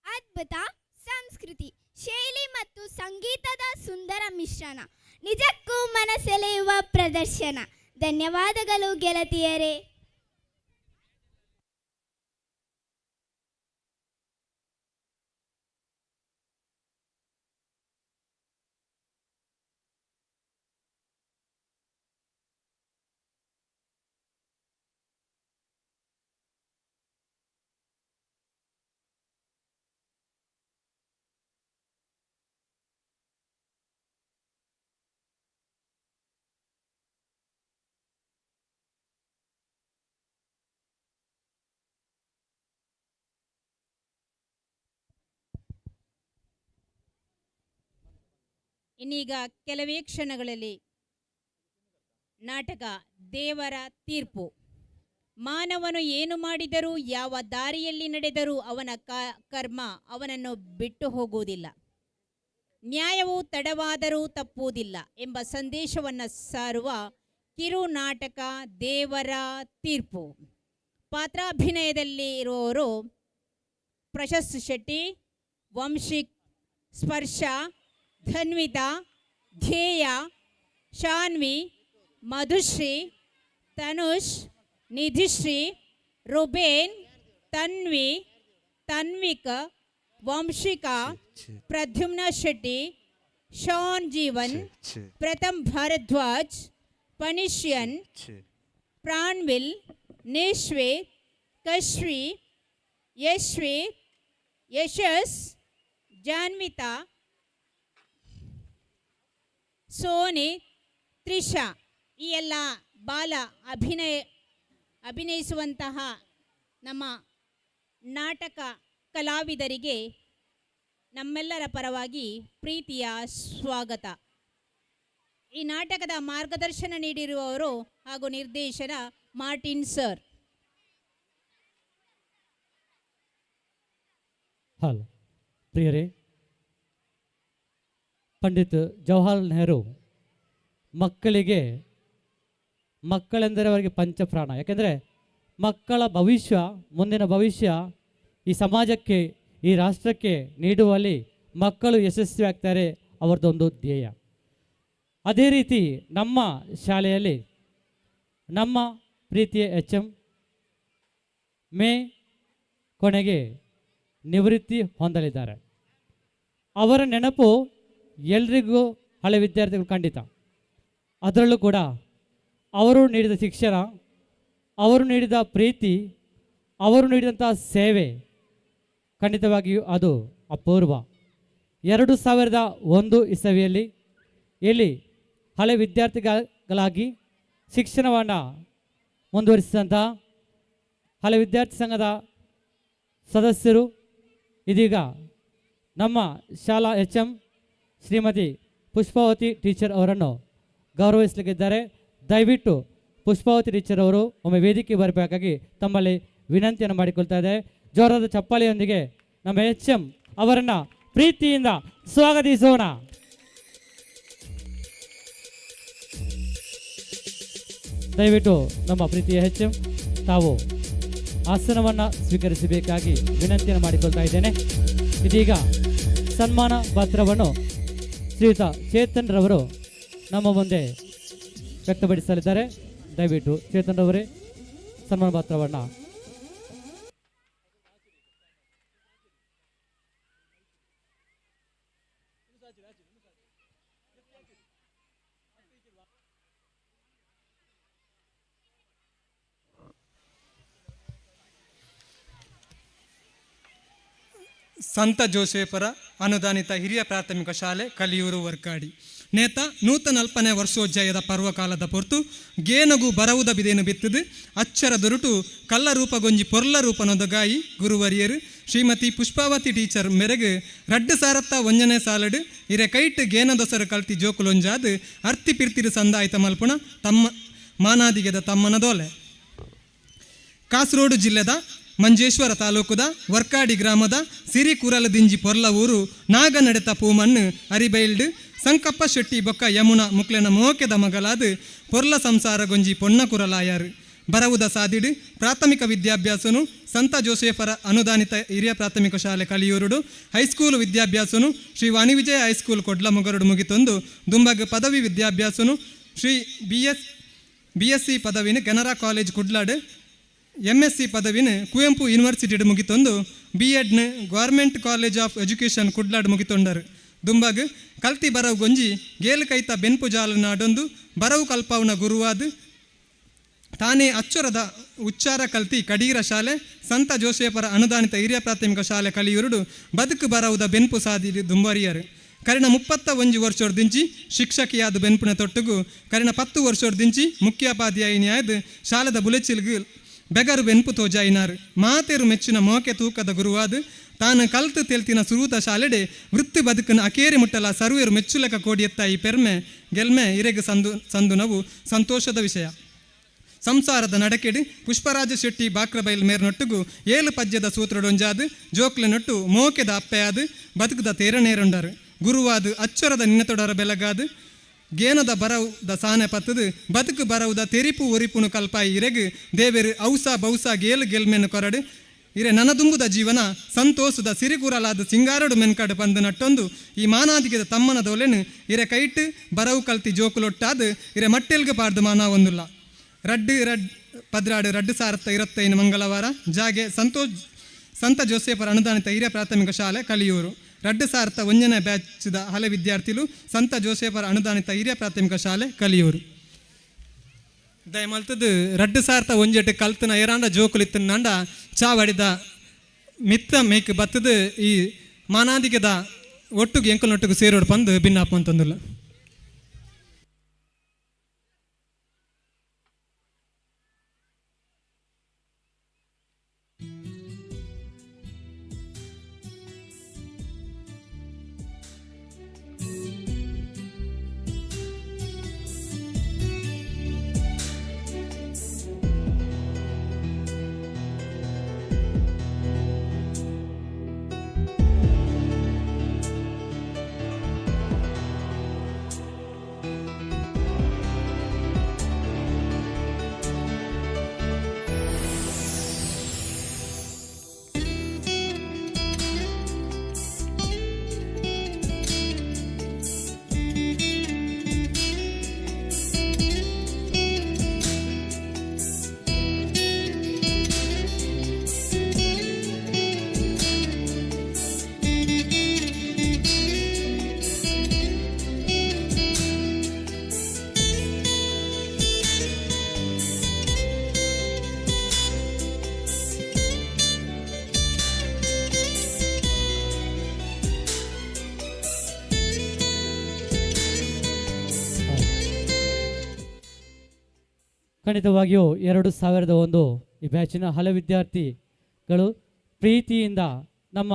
ಅದ್ಭುತ ಸಂಸ್ಕೃತಿ, ಶೈಲಿ ಮತ್ತು ಸಂಗೀತದ ಸುಂದರ ಮಿಶ್ರಣ, ನಿಜಕ್ಕೂ ಮನಸೆಳೆಯುವ ಪ್ರದರ್ಶನ. ಧನ್ಯವಾದಗಳು ಗೆಳತಿಯರೇ. ಇನ್ನೀಗ ಕೆಲವೇ ಕ್ಷಣಗಳಲ್ಲಿ ನಾಟಕ ದೇವರ ತೀರ್ಪು. ಮಾನವನು ಏನು ಮಾಡಿದರೂ, ಯಾವ ದಾರಿಯಲ್ಲಿ ನಡೆದರೂ ಅವನ ಕರ್ಮ ಅವನನ್ನು ಬಿಟ್ಟು ಹೋಗುವುದಿಲ್ಲ. ನ್ಯಾಯವು ತಡವಾದರೂ ತಪ್ಪುವುದಿಲ್ಲ ಎಂಬ ಸಂದೇಶವನ್ನು ಸಾರುವ ಕಿರು ನಾಟಕ ದೇವರ ತೀರ್ಪು. ಪಾತ್ರಾಭಿನಯದಲ್ಲಿ ಇರುವವರು ಪ್ರಶಸ್ತ್ ಶೆಟ್ಟಿ, ವಂಶಿಕ್, ಸ್ಪರ್ಶ, ಧನ್ವಿತಾ, ಧ್ಯೇಯ, ಶಾನ್ವಿ, ಮಧುಶ್ರೀ, ತನುಷ್, ನಿಧಿಶ್ರೀ, ರುಬೇನ್, ತನ್ವಿ, ತನ್ವಿಕ, ವಂಶಿಕಾ, ಪ್ರದ್ಯುಮ್ನ ಶೆಟ್ಟಿ, ಶಾನ್ ಜೀವನ್, ಪ್ರಥಮ್ ಭಾರದ್ವಾಜ್, ಪನಿಷ್ಯನ್, ಪ್ರಾಣ್ವಿಲ್, ನಿಶ್ವೆ, ಕಶ್ವಿ, ಯಶ್ವಿ, ಯಶಸ್, ಜಾನ್ವಿತಾ, ಸೋನಿ, ತ್ರಿಷಾ ಈ ಎಲ್ಲ ಬಾಲ ಅಭಿನಯಿಸುವಂತಹ ನಮ್ಮ ನಾಟಕ ಕಲಾವಿದರಿಗೆ ನಮ್ಮೆಲ್ಲರ ಪರವಾಗಿ ಪ್ರೀತಿಯ ಸ್ವಾಗತ. ಈ ನಾಟಕದ ಮಾರ್ಗದರ್ಶನ ನೀಡಿರುವವರು ಹಾಗೂ ನಿರ್ದೇಶನ ಮಾರ್ಟಿನ್ ಸರ್. ಹಲೋ ಪ್ರಿಯರೇ, ಪಂಡಿತ್ ಜವಾಹರ್ಲಾಲ್ ನೆಹರು ಮಕ್ಕಳೆಂದರೆ ಅವರಿಗೆ ಪಂಚಪ್ರಾಣ. ಯಾಕೆಂದರೆ ಮಕ್ಕಳ ಭವಿಷ್ಯ, ಮುಂದಿನ ಭವಿಷ್ಯ ಈ ಸಮಾಜಕ್ಕೆ, ಈ ರಾಷ್ಟ್ರಕ್ಕೆ ನೀಡುವಲ್ಲಿ ಮಕ್ಕಳು ಯಶಸ್ವಿ ಆಗ್ತಾರೆ, ಅವರದೊಂದು ಧ್ಯೇಯ. ಅದೇ ರೀತಿ ನಮ್ಮ ಶಾಲೆಯಲ್ಲಿ ನಮ್ಮ ಪ್ರೀತಿಯ HM ಮೇ ಕೊನೆಗೆ ನಿವೃತ್ತಿ ಹೊಂದಲಿದ್ದಾರೆ. ಅವರ ನೆನಪು ಎಲ್ರಿಗೂ ಹಳೆ ವಿದ್ಯಾರ್ಥಿಗಳು ಖಂಡಿತ. ಅದರಲ್ಲೂ ಕೂಡ ಅವರು ನೀಡಿದ ಶಿಕ್ಷಣ, ಅವರು ನೀಡಿದ ಪ್ರೀತಿ, ಅವರು ನೀಡಿದಂಥ ಸೇವೆ ಖಂಡಿತವಾಗಿಯೂ ಅದು ಅಪೂರ್ವ. 2001 ಇಸವಿಯಲ್ಲಿ ಇಲ್ಲಿ ಹಳೆ ವಿದ್ಯಾರ್ಥಿಗಳಾಗಿ ಶಿಕ್ಷಣವನ್ನು ಮುಂದುವರಿಸಿದಂಥ ಹಳೆ ವಿದ್ಯಾರ್ಥಿ ಸಂಘದ ಸದಸ್ಯರು ಇದೀಗ ನಮ್ಮ ಶಾಲಾ HM ಶ್ರೀಮತಿ ಪುಷ್ಪಾವತಿ ಟೀಚರ್ ಅವರನ್ನು ಗೌರವಿಸಲಿಕ್ಕಿದ್ದಾರೆ. ದಯವಿಟ್ಟು ಪುಷ್ಪಾವತಿ ಟೀಚರ್ ಅವರು ಒಮ್ಮೆ ವೇದಿಕೆ ಬರಬೇಕಾಗಿ ತಮ್ಮಲ್ಲಿ ವಿನಂತಿಯನ್ನು ಮಾಡಿಕೊಳ್ತಾ ಇದೆ. ಜೋರಾದ ಚಪ್ಪಾಳೆಯೊಂದಿಗೆ ನಮ್ಮ HM ಅವರನ್ನು ಪ್ರೀತಿಯಿಂದ ಸ್ವಾಗತಿಸೋಣ. ದಯವಿಟ್ಟು ನಮ್ಮ ಪ್ರೀತಿಯ HM ತಾವು ಆಸನವನ್ನು ಸ್ವೀಕರಿಸಬೇಕಾಗಿ ವಿನಂತಿಯನ್ನು ಮಾಡಿಕೊಳ್ತಾ ಇದ್ದೇನೆ. ಇದೀಗ ಸನ್ಮಾನ ಪತ್ರವನ್ನು ಶ್ರೀಯುತ ಚೇತನ್ ರವರು ನಮ್ಮ ಮುಂದೆ ವ್ಯಕ್ತಪಡಿಸಲಿದ್ದಾರೆ. ದಯವಿಟ್ಟು ಚೇತನ್ ರವರೇ ಸನ್ಮಾನ ಪತ್ರವನ್ನು. ಸಂತ ಜೋಸೇಫರ ಅನುದಾನಿತ ಹಿರಿಯ ಪ್ರಾಥಮಿಕ ಶಾಲೆ ಕಲಿಯೂರು ವರ್ಕಾಡಿ ನೇತ ನೂತನ 40ನೇ ವರ್ಷೋಜ್ಜಯದ ಪರ್ವಕಾಲದ ಪೊರ್ತು ಗೇನಗು ಬರವುದ ಬಿದೇನು ಬಿತ್ತದು ಅಚ್ಚರ ದೊರಟು ಕಲ್ಲ ರೂಪಗೊಂಜಿ ಪೊರ್ಲ ರೂಪನೊದಗಾಯಿ ಗುರುವರಿಯರು ಶ್ರೀಮತಿ ಪುಷ್ಪಾವತಿ ಟೀಚರ್ ಮೆರೆಗೆ 2001ನೇ ಸಾಲಡು ಇರೆ ಕೈಟ್ ಗೇನದೊಸರು ಕಲ್ತಿ ಜೋಕುಲೊಂಜಾದು ಅರ್ತಿ ಪಿರ್ತಿರು ಸಂದಾಯಿತ ಮಲ್ಪುಣ ತಮ್ಮ ಮಾನಾದಿಗೆದ ತಮ್ಮನದೋಲೆ. ಕಾಸರಗೋಡು ಜಿಲ್ಲೆದ ಮಂಜೇಶ್ವರ ತಾಲೂಕುದ ವರ್ಕಾಡಿ ಗ್ರಾಮದ ಸಿರಿ ಕುರಲದಿಂಜಿ ಪೊರ್ಲ ಊರು ನಾಗ ನಡೆತ ಪೂಮಣ್ಣು ಅರಿಬೈಲ್ಡ್ ಸಂಕಪ್ಪ ಶೆಟ್ಟಿ ಬೊಕ್ಕ ಯಮುನಾ ಮುಕ್ಲೆನ ಮೋಕೆದ ಮಗಲಾದ ಪೊರ್ಲ ಸಂಸಾರ ಗೊಂಜಿ ಪೊನ್ನ ಕುರಲಾಯಾರು ಬರವುದ ಸಾದಿಡು ಪ್ರಾಥಮಿಕ ವಿದ್ಯಾಭ್ಯಾಸನು ಸಂತ ಜೋಸೇಫರ ಅನುದಾನಿತ ಹಿರಿಯ ಪ್ರಾಥಮಿಕ ಶಾಲೆ ಕಲಿಯೂರುಡು ಹೈಸ್ಕೂಲು ವಿದ್ಯಾಭ್ಯಾಸನು ಶ್ರೀ ವಾಣಿವಿಜಯ ಹೈಸ್ಕೂಲ್ ಕೊಡ್ಲ ಮುಗರುಡು ಮುಗಿತೊಂದು ದುಂಬಗ್ ಪದವಿ ವಿದ್ಯಾಭ್ಯಾಸನು ಶ್ರೀ BSc ಪದವಿನ ಕೆನರಾ ಕಾಲೇಜ್ ಕುಡ್ಲಾಡು MSc ಪದವಿನ ಕುವೆಂಪು ಯೂನಿವರ್ಸಿಟಿಡ್ ಮುಗಿತೊಂದು B.Ed government college of education ಕುಡ್ಲಾಡ್ ಮುಗಿತೊಂಡರು ದುಂಬಗ್ ಕಲ್ತಿ ಬರವು ಗೊಂಜಿ ಗೇಲು ಕೈತ ಬೆನ್ಪು ಜಾಲು ನಾಡೊಂದು ಬರವು ಕಲ್ಪವನ ಗುರುವಾದ ತಾನೇ ಅಚ್ಚರದ ಉಚ್ಚಾರ ಕಲ್ತಿ ಕಡೀರ ಶಾಲೆ ಸಂತ ಜೋಸೇಫರ ಅನುದಾನಿತ ಹಿರಿಯ ಪ್ರಾಥಮಿಕ ಶಾಲೆ ಕಲಿಯೂರುಡು ಬದುಕು ಬರವುದ ಬೆನ್ಪು ಸಾದಿ ದುಂಬರಿಯರು ಕರಿನ 31 ವರ್ಷೋರ್ದಿಂಚಿ ಶಿಕ್ಷಕಿಯಾದ ಬೆನ್ಪುನ ತೊಟ್ಟುಗು ಕರಿನ 10 ವರ್ಷೋರ್ದಿಂಚಿ ಮುಖ್ಯೋಪಾಧ್ಯಾಯಿನಿಯಾದ ಶಾಲೆದ ಬುಲೆಚಿಲ್ಗು ಬೆಗರು ಬೆನ್ಪು ತೋಜಾಯಿನಾರು ಮಾತೇರು ಮೆಚ್ಚಿನ ಮೋಕೆ ತೂಕದ ಗುರುವಾದ ತಾನು ಕಲ್ತು ತೆಲ್ತಿನ ಸುರೂತ ಶಾಲೆಡೆ ವೃತ್ತಿ ಬದುಕನ್ನು ಅಕೇರಿ ಮುಟ್ಟಲ ಸರ್ವೇರು ಮೆಚ್ಚುಲಕ ಕೋಡಿಯತ್ತ ಈ ಪೆರ್ಮೆ ಗೆಲ್ಮೆ ಇರೆಗೆ ಸಂದು ನಾವು ಸಂತೋಷದ ವಿಷಯ. ಸಂಸಾರದ ನಡಕೆಡಿ ಪುಷ್ಪರಾಜ ಶೆಟ್ಟಿ ಬಾಕ್ರಬೈಲ್ ಮೇರ್ನೊಟ್ಟುಗು 7 ಪದ್ಯದ ಸೂತ್ರಡೊಂಜಾದು ಜೋಕ್ಲೆನೊಟ್ಟು ಮೋಕೆದ ಅಪ್ಪೆಯಾದು ಬದುಕದ ತೇರನೇರುಂಡರು ಗುರುವಾದ ಅಚ್ಚರದ ನಿನ್ನತೊಡರ ಬೆಲಗಾದು ಗೇನದ ಬರವುದ ಸಾನೆ ಪತ್ತದು ಬದುಕು ಬರವುದ ತೆರಿಪು ಒರಿಪುನು ಕಲ್ಪಾಯಿ ಇರೆಗು ದೇವೆರು ಔಸ ಬೌಸ ಗೇಲು ಗೆಲ್ಮೆನು ಕೊರಡು ಇರೆ ನನದುಂಬುದ ಜೀವನ ಸಂತೋಷದ ಸಿರಿಗುರಲಾದ ಸಿಂಗಾರಡು ಮೆನ್ಕಡು ಪಂದು ನಟ್ಟೊಂದು ಈ ಮಾನಾದಿಗೆದ ತಮ್ಮನದೊಲೆನು ಇರೆ ಕೈಟ್ ಬರವು ಕಲ್ತಿ ಜೋಕುಲೊಟ್ಟಾದು ಇರೆ ಮಟ್ಟೆಲ್ಗೆ ಪಾಡ್ದು ಮಾನ ಒಂದುಲ್ಲ ಪದ್ರಾಡು 2025 ಮಂಗಳವಾರ ಜಾಗೆ ಸಂತ ಜೋಸೇಫರ ಅನುದಾನಿತ ಹಿರಿಯ ಪ್ರಾಥಮಿಕ ಶಾಲೆ ಕಲಿಯೂರು 2001ನೇ ಬ್ಯಾಚ್ದ ಹಳೆ ವಿದ್ಯಾರ್ಥಿಗಳು ಸಂತ ಜೋಸೇಫರ ಅನುದಾನಿತ ಹಿರಿಯ ಪ್ರಾಥಮಿಕ ಶಾಲೆ ಕಲಿಯೂರು ದಯಮಲ್ತದ್ದು 2001 ಕಲ್ತನ ಏರಾಂಡ ಜೋಕುಲಿತ್ತ ನಂಡ ಚಾವಡಿದ ಮಿತ್ತ ಮೇಕ್ ಬತ್ತದು ಈ ಮಾನಾದಿಗೆದ ಒಟ್ಟುಗೆ ಎಂಕಲ್ನೊಟ್ಟಿಗೆ ಸೇರೋಡು ಪಂದು ಭಿನ್ನಾಪ ಅಂತಂದಿಲ್ಲ. ಖಂಡಿತವಾಗಿಯೂ 2001 ಈ ಬ್ಯಾಚಿನ ಹಲವು ವಿದ್ಯಾರ್ಥಿಗಳು ಪ್ರೀತಿಯಿಂದ ನಮ್ಮ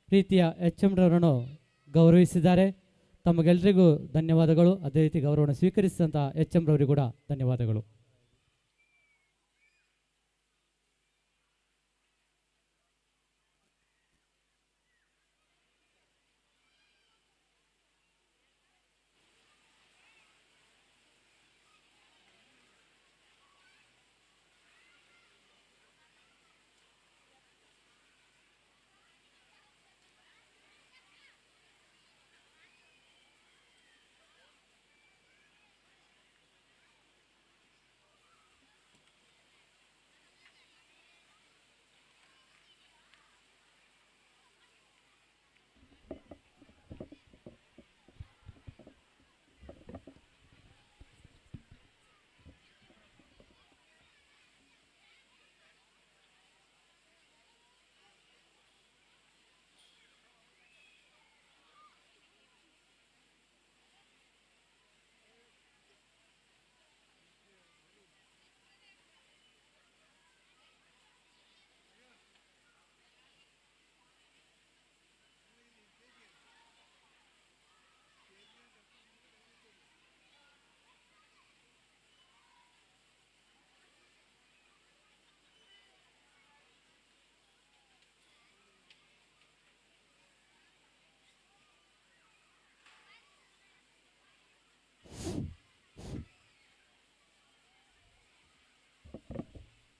ಪ್ರೀತಿಯ HM ರವರನ್ನು ಗೌರವಿಸಿದ್ದಾರೆ. ತಮಗೆಲ್ಲರಿಗೂ ಧನ್ಯವಾದಗಳು. ಅದೇ ರೀತಿ ಗೌರವವನ್ನು ಸ್ವೀಕರಿಸಿದಂಥ HM ರವರಿಗೂ ಕೂಡ ಧನ್ಯವಾದಗಳು.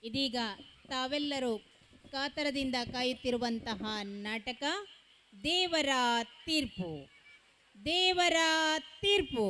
ಇದೀಗ ತಾವೆಲ್ಲರೂ ಕಾತರದಿಂದ ಕಾಯುತ್ತಿರುವಂತಹ ನಾಟಕ ದೇವರ ತೀರ್ಪು. ದೇವರ ತೀರ್ಪು.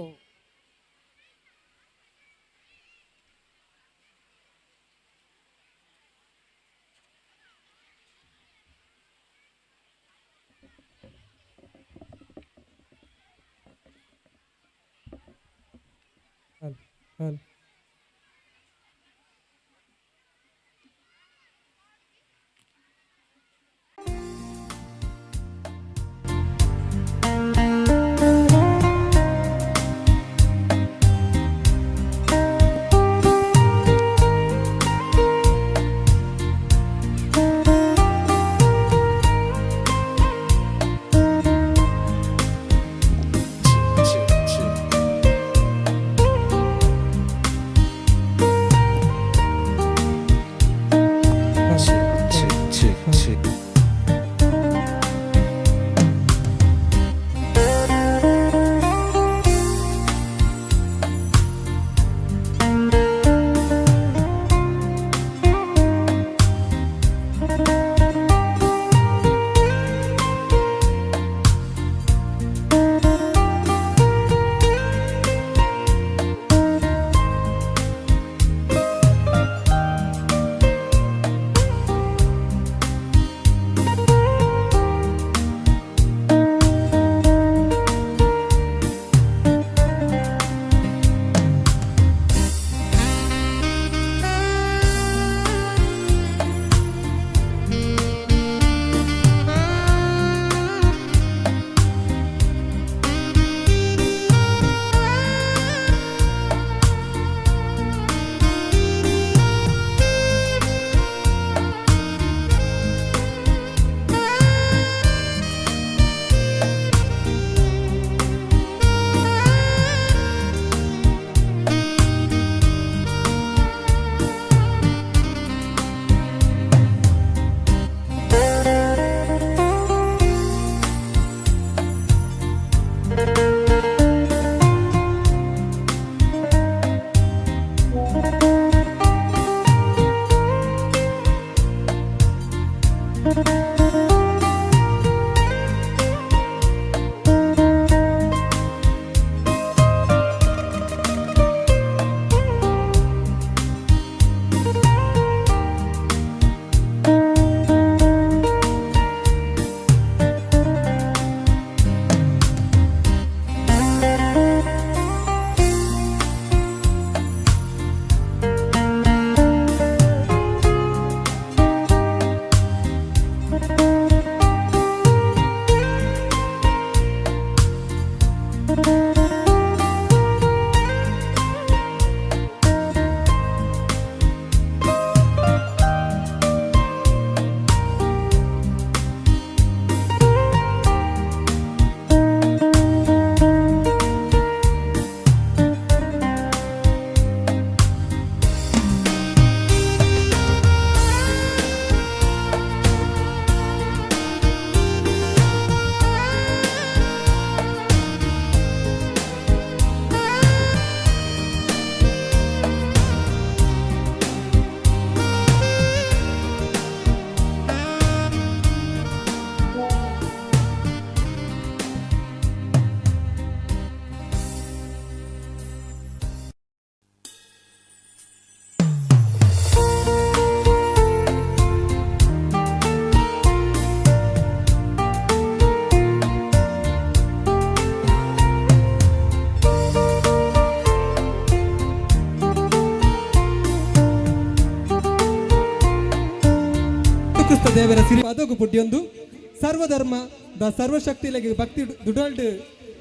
ಕ್ರಿಸ್ತ ದೇವರ ಸಿರಿ ಅದೋಗು ಪುಡ್ಯೊಂದು ಸರ್ವಧರ್ಮದ ಸರ್ವಶಕ್ತಿಲೆಗೆ ಭಕ್ತಿ ದುಡಲ್ಡ್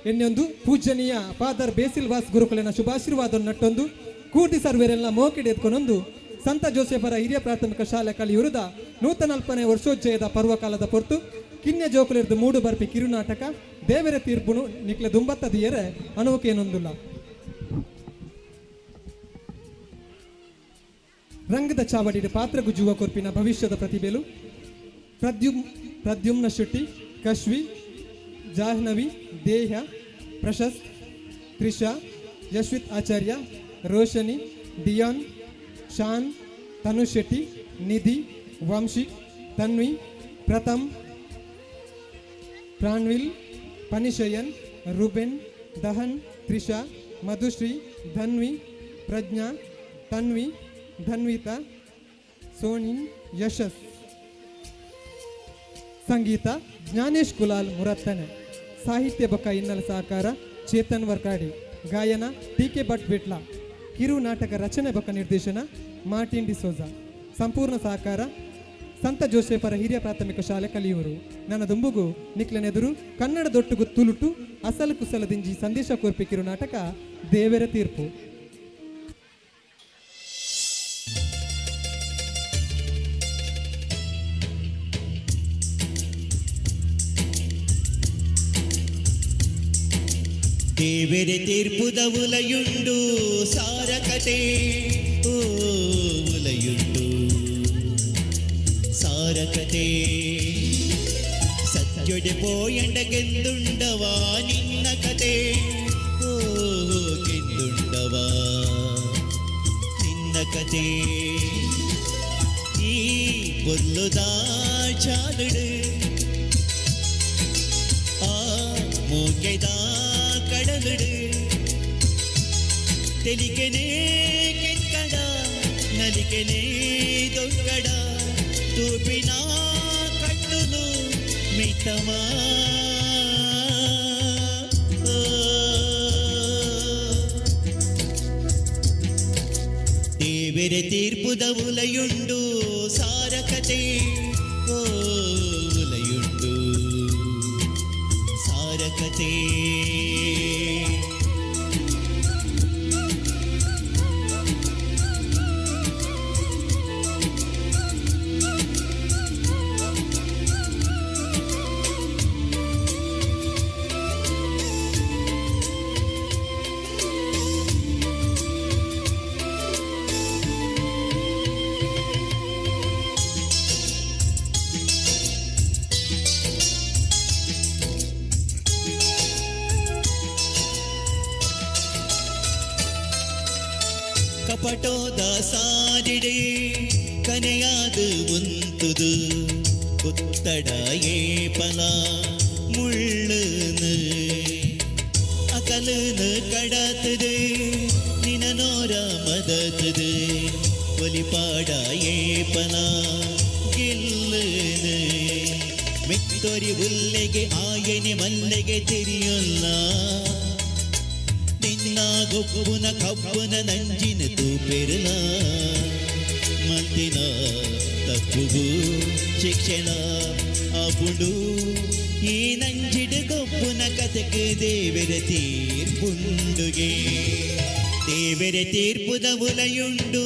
ಎನ್ನೊಂದು ಪೂಜನೀಯ ಫಾದರ್ ಬೇಸಿಲ್ ವಾಸ್ ಗುರುಕುಲನ ಶುಭಾಶೀರ್ವಾದ ನಟ್ಟೊಂದು ಕೂಟಿ ಸರ್ವೇರೆಲ್ಲ ಮೋಕೆಡೆ ಎತ್ಕೊಂಡೊಂದು ಸಂತ ಜೋಸೆಫರ ಹಿರಿಯ ಪ್ರಾಥಮಿಕ ಶಾಲೆ ಕಲಿಯುರುದ ನೂತನ 40ನೇ ವರ್ಷೋಜ್ಜಯದ ಪರ್ವಕಾಲದ ಪೊರ್ತು ಕಿನ್ಯ ಜೋಕುಲಿರ್ದು ಮೂಡು ಬರ್ಪಿ ಕಿರುನಾಟಕ ದೇವರ ತೀರ್ಪುನು ನಿಕ್ಲೆ ದುಂಬತ್ತದಿಯರೆ ಅನುವಕೇನೊಂದುಲ್ಲ. ರಂಗದ ಚಾವಡಿಯ ಪಾತ್ರ ಗುಜ್ಜುವ ಕೊರ್ಪಿನ ಭವಿಷ್ಯದ ಪ್ರತಿಭೆಲು ಪ್ರದ್ಯುಮ್ನ ಶೆಟ್ಟಿ, ಕಶ್ವಿ, ಜಾಹ್ನವಿ, ದೇಹ, ಪ್ರಶಸ್ತ್, ತ್ರಿಷಾ, ಯಶ್ವಿತ್ ಆಚಾರ್ಯ, ರೋಶನಿ, ಡಿಯಾನ್, ಶಾನ್, ತನುಷ್ ಶೆಟ್ಟಿ, ನಿಧಿ, ವಂಶಿಕ್, ತನ್ವಿ, ಪ್ರಥಮ್, ಪ್ರಾಣ್ವಿಲ್, ಪನಿಶಯನ್, ರುಬೆನ್, ದಹನ್, ತ್ರಿಷಾ, ಮಧುಶ್ರೀ, ಧನ್ವಿ, ಪ್ರಜ್ಞಾ, ತನ್ವಿ, ಧನ್ವಿತಾ, ಸೋನಿನ್, ಯಶಸ್. ಸಂಗೀತ ಜ್ಞಾನೇಶ್ ಕುಲಾಲ್ ಮುರತ್ತನೆ. ಸಾಹಿತ್ಯ ಬೊಕ್ಕ ಹಿನ್ನೆಲೆ ಸಹಕಾರ ಚೇತನ್ ವರ್ಕಾಡಿ. ಗಾಯನ ಟಿ.ಕೆ. ಭಟ್ ಬಿಟ್ಲ. ಕಿರು ನಾಟಕ ರಚನೆ ಬೊಕ್ಕ ನಿರ್ದೇಶನ ಮಾರ್ಟಿನ್ ಡಿಸೋಜಾ. ಸಂಪೂರ್ಣ ಸಹಕಾರ ಸಂತ ಜೋಸೆಫರ ಹಿರಿಯ ಪ್ರಾಥಮಿಕ ಶಾಲೆ ಕಲಿಯೂರು. ನನ್ನ ದುಂಬುಗು ನಿಕ್ಲೆನೆದುರು ಕನ್ನಡದೊಟ್ಟುಗು ತುಳುಟು ಅಸಲು ಕುಸಲದಿಂಜಿ ಸಂದೇಶ ಕೋರ್ಪಿ ಕಿರು ನಾಟಕ ದೇವರ ತೀರ್ಪು. ದೇವರ ತೀರ್ಪುದ ಉಲಯುಂಡು ಸಾರಕತೆ, ಓ ಉಲಯುಂಡು ಸಾರಕತೆ. ಸತ್ಯೊಡೆ ಪೋಯಂಡ ಗೆಂದುಂಡವಾ ನಿನ್ನ ಕತೆ, ಓ ಗೆಂದುಂಡವಾ ನಿನ್ನ ಕತೆ. ಈ பொல்லுதா ಚಾಲುಡು ಆ ಮೂಕೆದಾ கடலுடு தெலிக்கனே ಕೆಕ್ಕಡ ನಲಿಕನೇ ದೊಕ್ಕಡ ತೂಪಿನ ಕಣ್ಣುನು ಮಿತಮ ದೇವರ ತೀರ್ಪುದ ಉಲಯುಂಡು ಸಾರಕತೆ, ಓ ಉಲಯುಂಡು ಸಾರಕತೆ. ಕಪಟೋದ ಸಾರಿಡೆ ಕನೆಯಾದು ಉಂತುದು ಒತ್ತಡ ಏಪಲ ಮುಳ್ಳುನು ಅಕಲನು ಕಡತದು ನಿನನೋರ ಮದತದು ಒಲಿಪಾಡ ಏಪಲ ಗೆಲ್ಲನು ಮೆತ್ತೊರಿ ಉಲ್ಲೆಗೆ ಆಯನೆ ಮಲ್ಲೆಗೆ ತಿರಿಯೊಲ್ಲ ನಿನ್ನ ಗೊಬ್ಬುನ ಕಬ್ಬುನ ನಂಜಿನ ತೂಪೆರಲ ಮಂದಿನ ತಪ್ಪುಗೂ ಶಿಕ್ಷಣ ಅಬುಡು ಈ ನಂಜಿಡು ಗೊಬ್ಬುನ ಕಥೆಗೆ ದೇವರ ತೀರ್ಪುಂಡುಗೆ. ದೇವರ ತೀರ್ಪುದ ಉಲಯುಂಡು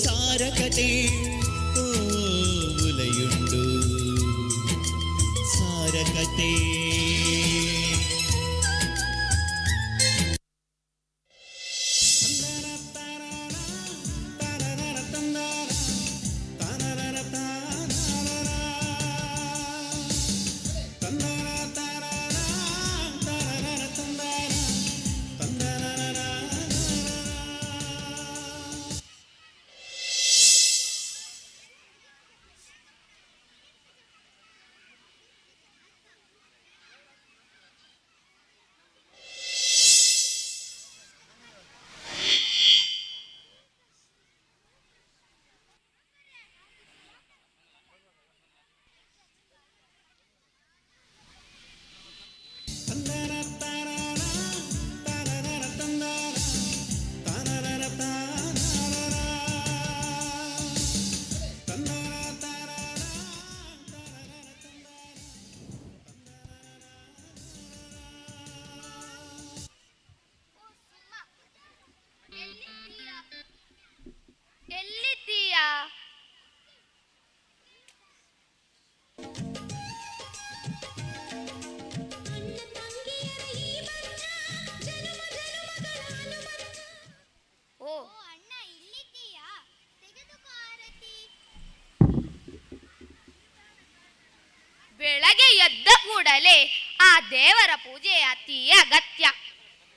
ಸಾರಕತೆ, ಓ ಉಲಯುಂಡು ಸಾರಕತೆ. ಕೂಡಲೇ ಆ ದೇವರ ಪೂಜೆ ಅತಿ ಅಗತ್ಯ.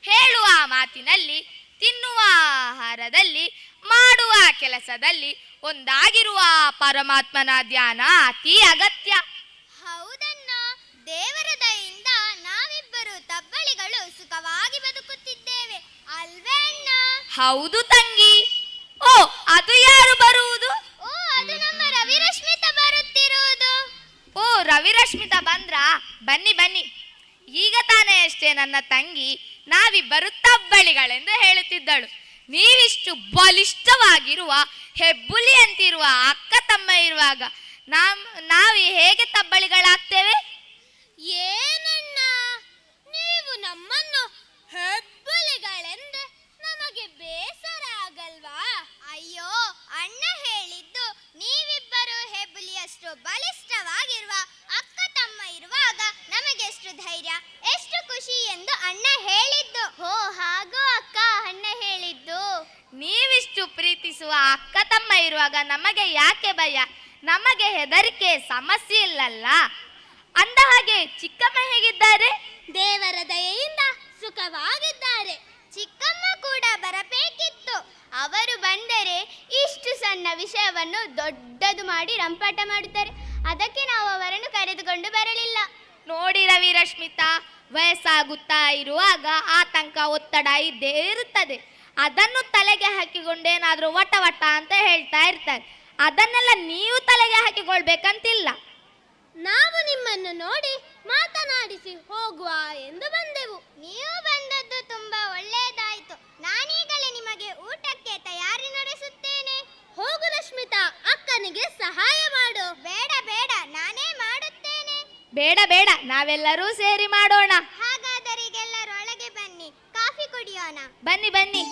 ಹೇಳುವ ಮಾತಿನಲ್ಲಿ, ತಿನ್ನುವ ಆಹಾರದಲ್ಲಿ, ಮಾಡುವ ಕೆಲಸದಲ್ಲಿ ಒಂದಾಗಿರುವ ಪರಮಾತ್ಮನ ಧ್ಯಾನ ಅತಿ ಅಗತ್ಯ. ಹೌದಣ್ಣ, ದೇವರ ದಯೆಯಿಂದ ನಾವಿಬ್ಬರು ತಬ್ಬಳಿಗಳು ಸುಖವಾಗಿ ಬದುಕುತ್ತಿದ್ದೇವೆ ಅಲ್ವೇ ಅಣ್ಣ? ಹೌದು ತಂಗಿ. ಓ, ಅದು ಯಾರು ಬರುವುದು? ಓ, ಅದು ನಮ್ಮ ರವಿರಶ್ಮಿತ ಬರುತ್ತಿರುವುದು. ಓ, ರವಿರಶ್ಮಿತ ಬಂದ್ರಾ? ಬನ್ನಿ ಬನ್ನಿ. ಈಗ ತಾನೇ ಅಷ್ಟೇ ನನ್ನ ತಂಗಿ ನಾವಿಬ್ಬರು ತಬ್ಬಳಿಗಳೆಂದು ಹೇಳುತ್ತಿದ್ದಳು. ನೀವಿಷ್ಟು ಬಲಿಷ್ಠವಾಗಿರುವ ಹೆಬ್ಬುಲಿ ಅಂತಿರುವ ಅಕ್ಕ ತಮ್ಮ ಇರುವಾಗ ನಾವು ಹೇಗೆ ತಬ್ಬಳಿಗಳಾಗ್ತೇವೆ? ಏನಣ್ಣ, ನೀವು ನಮ್ಮನ್ನು ಹೆಬ್ಬುಲಿಗಳೆಂದು ನಮಗೆ ಬೇಸರ ಆಗಲ್ವಾ? ಅಯ್ಯೋ, ಅಣ್ಣ ಹೇಳಿದ್ದು ನೀವಿಬ್ಬರು ಹೆಬ್ಬುಲಿಯಷ್ಟು ಬಲಿಷ್ಠವಾಗಿರುವ ಅಕ್ಕ ತಮ್ಮ ಇರುವಾಗ ನಮಗೆಷ್ಟು ಧೈರ್ಯ, ಎಷ್ಟು ಖುಷಿ ಎಂದು ಅಣ್ಣ ಹೇಳಿದ್ದು. ಹೋ, ಹಾಗೂ ಅಕ್ಕ ಅಣ್ಣ ಹೇಳಿದ್ದು. ನೀವಿಷ್ಟು ಪ್ರೀತಿಸುವ ಅಕ್ಕ ತಮ್ಮ ಇರುವಾಗ ನಮಗೆ ಯಾಕೆ ಭಯ? ನಮಗೆ ಹೆದರಿಕೆ ಸಮಸ್ಯೆ ಇಲ್ಲಲ್ಲ. ಅಂದ ಹಾಗೆ ಚಿಕ್ಕಮ್ಮ ಹೇಗಿದ್ದಾರೆ? ದೇವರ ದಯೆಯಿಂದ ಸುಖವಾಗಿದ್ದಾರೆ. ಚಿಕ್ಕಮ್ಮ ಕೂಡ ಬರಬೇಕಿತ್ತು. ಅವರು ಬಂದರೆ ಇಷ್ಟು ಸಣ್ಣ ವಿಷಯವನ್ನು ದೊಡ್ಡದು ಮಾಡಿ ರಂಪಾಟ ಮಾಡುತ್ತಾರೆ. ಅದಕ್ಕೆ ನಾವು ಅವರನ್ನು ಕರೆದುಕೊಂಡು ಬರಲಿಲ್ಲ. ನೋಡಿ ರವಿರಶ್ಮಿತಾ, ವಯಸ್ಸಾಗುತ್ತಾ ಇರುವಾಗ ಆತಂಕ, ಒತ್ತಡ ಇದ್ದೇ ಇರುತ್ತದೆ. ಅದನ್ನು ತಲೆಗೆ ಹಾಕಿಕೊಂಡೇನಾದರೂ ವಟ ವಟ ಅಂತ ಹೇಳ್ತಾ ಇರ್ತಾರೆ. ಅದನ್ನೆಲ್ಲ ನೀವು ತಲೆಗೆ ಹಾಕಿಕೊಳ್ಬೇಕಂತಿಲ್ಲ. ನಾವು ನಿಮ್ಮನ್ನು ನೋಡಿ ಮಾತನಾಡಿಸಿ ಹೋಗುವ ಎಂದು ಬಂದೆವು. ನೀವು ಬಂದದ್ದು ತುಂಬಾ ಒಳ್ಳೆಯದಾಯಿತು. ನಾನೀಗಲೇ ನಿಮಗೆ ಊಟಕ್ಕೆ ತಯಾರಿ ನಡೆಸುತ್ತೇನೆ. ಹೋಗು ರಶ್ಮಿತಾ, ಅಕ್ಕನಿಗೆ ಸಹಾಯ ಮಾಡು. ಬೇಡ ಬೇಡ, ನಾನೇ ಮಾಡುತ್ತೇನೆ. ಬೇಡ ಬೇಡ, ನಾವೆಲ್ಲರೂ ಸೇರಿ ಮಾಡೋಣ. ಹಾಗಾದರೆ ಈಗೆಲ್ಲರೂ ಒಳಗೆ ಬನ್ನಿ, ಕಾಫಿ ಕುಡಿಯೋಣ. ಬನ್ನಿ ಬನ್ನಿ.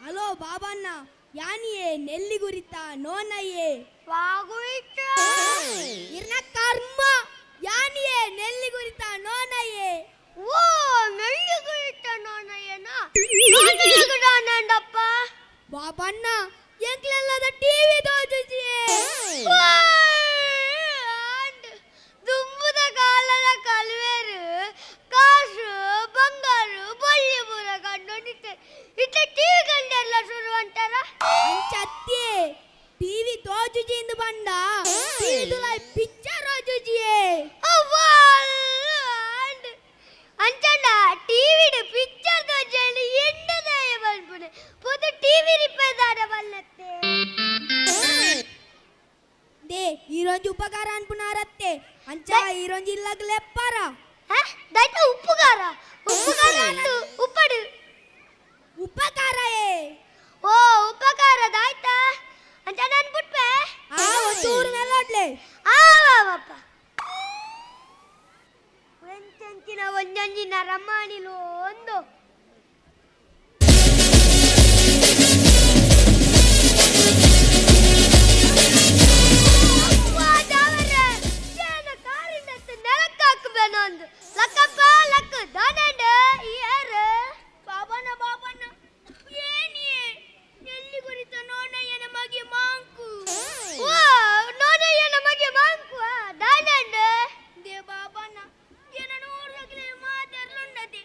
ಹಲೋ ಬಾಬಣ್ಣ, ಯಾನಿಯೇ ನೆಲ್ಲಿ ಗುರಿತ ನೋನಯ್ಯೇ ಇರ್ನ ಕರ್ಮ ಯಾನಿಯೇ ನೆಲ್ಲಿ ಗುರಿತ ನೋನಯ್ಯೇ. ಓ, ನೆಲ್ಲಿ ಗುರಿತ ನೋನಯ್ಯನ ಬಾಬಣ್ಣ, ಎಂಕ್ಲೆಲ್ಲದ ಟಿವಿ ತೋಜಿಸಿಯೇ. ದುಂಬುದ ಕಾಲದ ಕಲ್ವೇರು ಕಾಸು ಬಂಗಾರು ಬಳ್ಳಿಪುರ ಕಂಡು ಇಟ್ಟ ಟಿವಿ ಕಂಡೆಲ್ಲ ಶುರು ಅಂತಾರ. ಅಂಚತ್ಯೆ ಟಿವಿ ತೋಜುಜಿ ಎಂದು ಬಂದ ಟಿವಿ ತುಲೈ ಪಿಕ್ಚರ್ ಓಜುಜಿಯೇ. ಅಂಚಂಡ ಟಿವಿಡ್ ಪಿಕ್ಚರ್ ತೋಜಿ ಎಂಡದಾಯ ಬಲ್ಪುನೆ ಪೊದು ಟಿವಿ ರಿಪೇದಾರ ಬಲ್ಲತ್ತೆ. ದೇ ಈರೊಂಜಿ ಉಪಕಾರ ಅನ್ಪುನಾರತ್ತೆ ಅಂಚ ಈರೊಂಜಿ ಇಲ್ಲಗ್ ಲೆಪ್ಪಾರ. ದೈತ ಉಪ್ಪುಗಾರ ಉಪ್ಪಡು ಉಪಕಾರ ಓ ಉಪಕಾರ ದಾಯ್ತ ಅಂತ ನಾನು ಬಿಟ್ಪೆ. ಒಂಚೂರು ನೆಲ್ಲಡ್ಲೆ ಆವಪ್ಪ ಒಂಚಂಚಿನ ಒಂಜಂಜಿನ ರಮಾಣಿಲು ಒಂದು ನೆಲಕ್ಕಾಕಬೇನೊಂದು ಲಕ್ಕಪ್ಪ ಲಕ್ಕ ದಾನಂಡ ಯಾರು ಬಾಬನ ಬಾಬನ ಏನಿಯೇ ಎಲ್ಲಿ ಗುರಿತ ನೋನಯ್ಯನ ಮಗೆ ಮಾಂಕು. ಓ, ನೋನಯ್ಯನ ಮಗೆ ಮಾಂಕು ದಾನಂಡ ದೇ ಬಾಬನ ಏನ ನೋಡ್ದಾಗಲೇ ಮಾತಾಡ್ಲುಂಡದೆ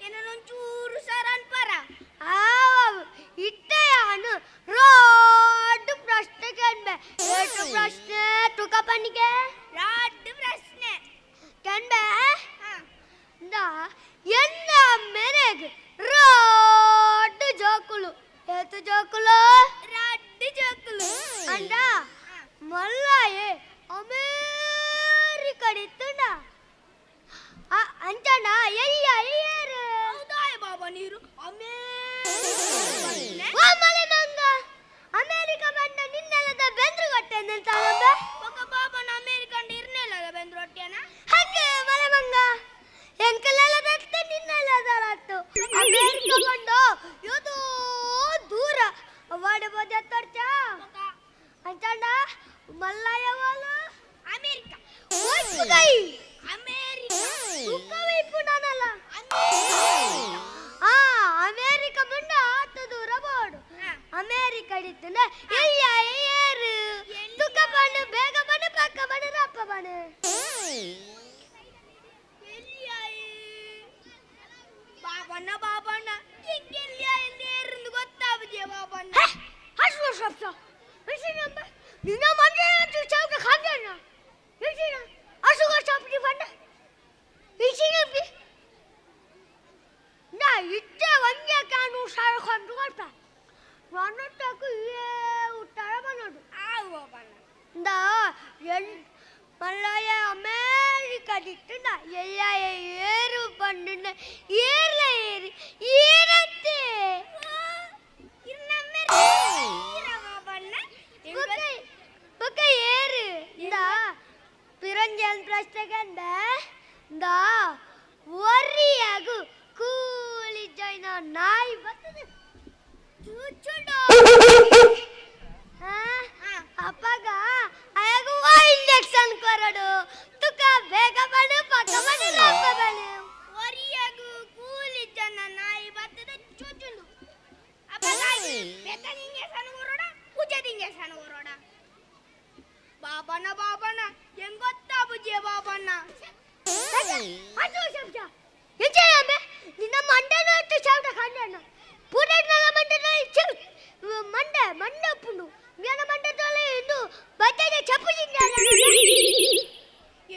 ಏನೊಂಚೂರು ಸರ್ ಅನ್ಪಾರ ಇಟ್ಟೆಯಾನು ರಾಡ್ ಪ್ರಶ್ನೆ ಕೇಳ್ಬೆ ಎಷ್ಟು ಪ್ರಶ್ನೆ ತುಕ ಪನಿಗೆ ರಾಡ್ ಪ್ರಶ್ನೆ ಕೇಳ್ಬೆ ಎನ್ನ ಮೆನೆಗ್ ರಾಡ್ ಜೋಕುಲು ಏತು ಜೋಕುಲು ರಾಡ್ ಜೋಕುಲು ಅಂಡ ಮಲ್ಲಾಯೆ ಅಮೇರಿಕಡಿತ್ತುಂಡ ಅಂಚಣ್ಣ ಎಯ್ಯ ಏರು ಹೌದಾಯ ಬಾಬಾ ನೀರು ಮಂಗ ಅಮೇರಿಕ ಬಂದ ನಿನ್ನೆಲ್ಲದ ಬೆಂದ್ರು ಹೊಟ್ಟೆ ನಿಲ್ತಾನಂಬೆ ಬಾಬನ ಅಮೇರಿಕಂಡ ಇರ್ನೆಲ್ಲದ ಬೆಂದ್ರು ಹೊಟ್ಟೆನ ಹಾಗೆ ಮಲೆ ಮಂಗ ಎಂಕಲೆಲ್ಲದತ್ತ ನಿನ್ನೆಲ್ಲದರತ್ತು ಅಮೇರಿಕ ಬಂದು ಇದು ದೂರ ವಾಡಬೋದ ತರ್ಚ ಅಂಚಣ್ಣ ಮಲ್ಲಯ್ಯವಾಲು ಅಮೇರಿಕ ಓಯ್ಪುಗೈ ಅಮೇರಿಕ ಸುಖವೈಪು ನಾನಲ್ಲ ಅಮೇರಿಕ ಮುಂಡ ಆತು ದೂರ ಬೋಡು ಅಮೇರಿಕ ಹಿಡಿತುಂಡ ಎಯ್ಯ ಏರು ತುಕ ಬಣ್ಣು ಬೇಗ ಬಣ್ಣು ಪಕ್ಕ ಬಣ್ಣು ರಪ್ಪ ಬಣ್ಣು ಬಾಬಣ್ಣ ಬಾಬಣ್ಣ ಹಿಂಗೆಲ್ಲ ಎಲ್ಲಿருந்து ಗೊತ್ತಾಗುದಿಯ ಬಾಬಣ್ಣ ಹಸು ಶಬ್ದ ಹಸಿನಂಬ ನಿನ್ನ ಮಂಜೆ ಚೌಕ ಖಾಂಗಣ್ಣ ಹಸಿನ ಹಸುಗ ಚಾಪಡಿ ಬಂಡ ಹಸಿನಂಬಿ ನಾ ಇಟ್ಟೆ ಒಂದೇ ಕಾನು ಸಾರ ಕೊಂಡು ಕೊಡ್ತ ನನ್ನಟ್ಟಕು ಉತ್ತರ ಬಂದೋಡು ಆವು ಬಾಬಣ್ಣ ಇಂದ ಮಲ್ಲಯ್ಯ ಅಮೇರಿಕದಿಟ್ಟುಂಡ ಎಲ್ಲ ಏರು ಬಂಡುಂಡ ಏರ್ಲ ಏರಿ ಏರತ್ತೆ ಬೊಕ್ಕ ಏರು ಇಂದ ಪಿರಂಜಲ್ ಪ್ರಶ್ನೆಗಂದ ಇಂದ ಒರಿಯಾಗು ಕೂಲಿ ಜೈನ ನಾಯಿ ಬರ್ತದೆ ಚೂಚುಂಡ ಅಪ್ಪಗ ಅಯಗು ಇಂಜೆಕ್ಷನ್ ಕೊರಡು ತುಕ ಬೇಗ ಬಡು ಪಕ್ಕ ಬಡು ಲಪ್ಪ ಬಡು ಒರಿಯಾಗು ಕೂಲಿ ಜನ ನಾಯಿ ಬರ್ತದೆ ಚೂಚುಂಡು ಅಪ್ಪಗ ಬೇಕನ್ ಇಂಜೆಕ್ಷನ್ ಕೊರಡ ಪೂಜೆ ಇಂಜೆಕ್ಷನ್ ಕೊರಡ ಬಾಬಣ್ಣ ಬಾಬಣ್ಣ ಹೆಂಗ್ ಗೊತ್ತಾ ಬುಜ್ಜಿಯ ಬಾಬಣ್ಣ ಅದು ಶಬ್ದ ಎಂಚೆ ನಿನ್ನ ಮಂಡನ ಇಟ್ಟು ಶಬ್ದ ಕಂಡಣ್ಣ ಪೂರೈನ ಮಂಡನ ಇಟ್ಟು ಮಂಡ ಪುಂಡು ಜ್ಞಾನ ಮಂಡದಲ್ಲಿ ಇಂದು ಬಟ್ಟೆಗೆ ಚಪ್ಪು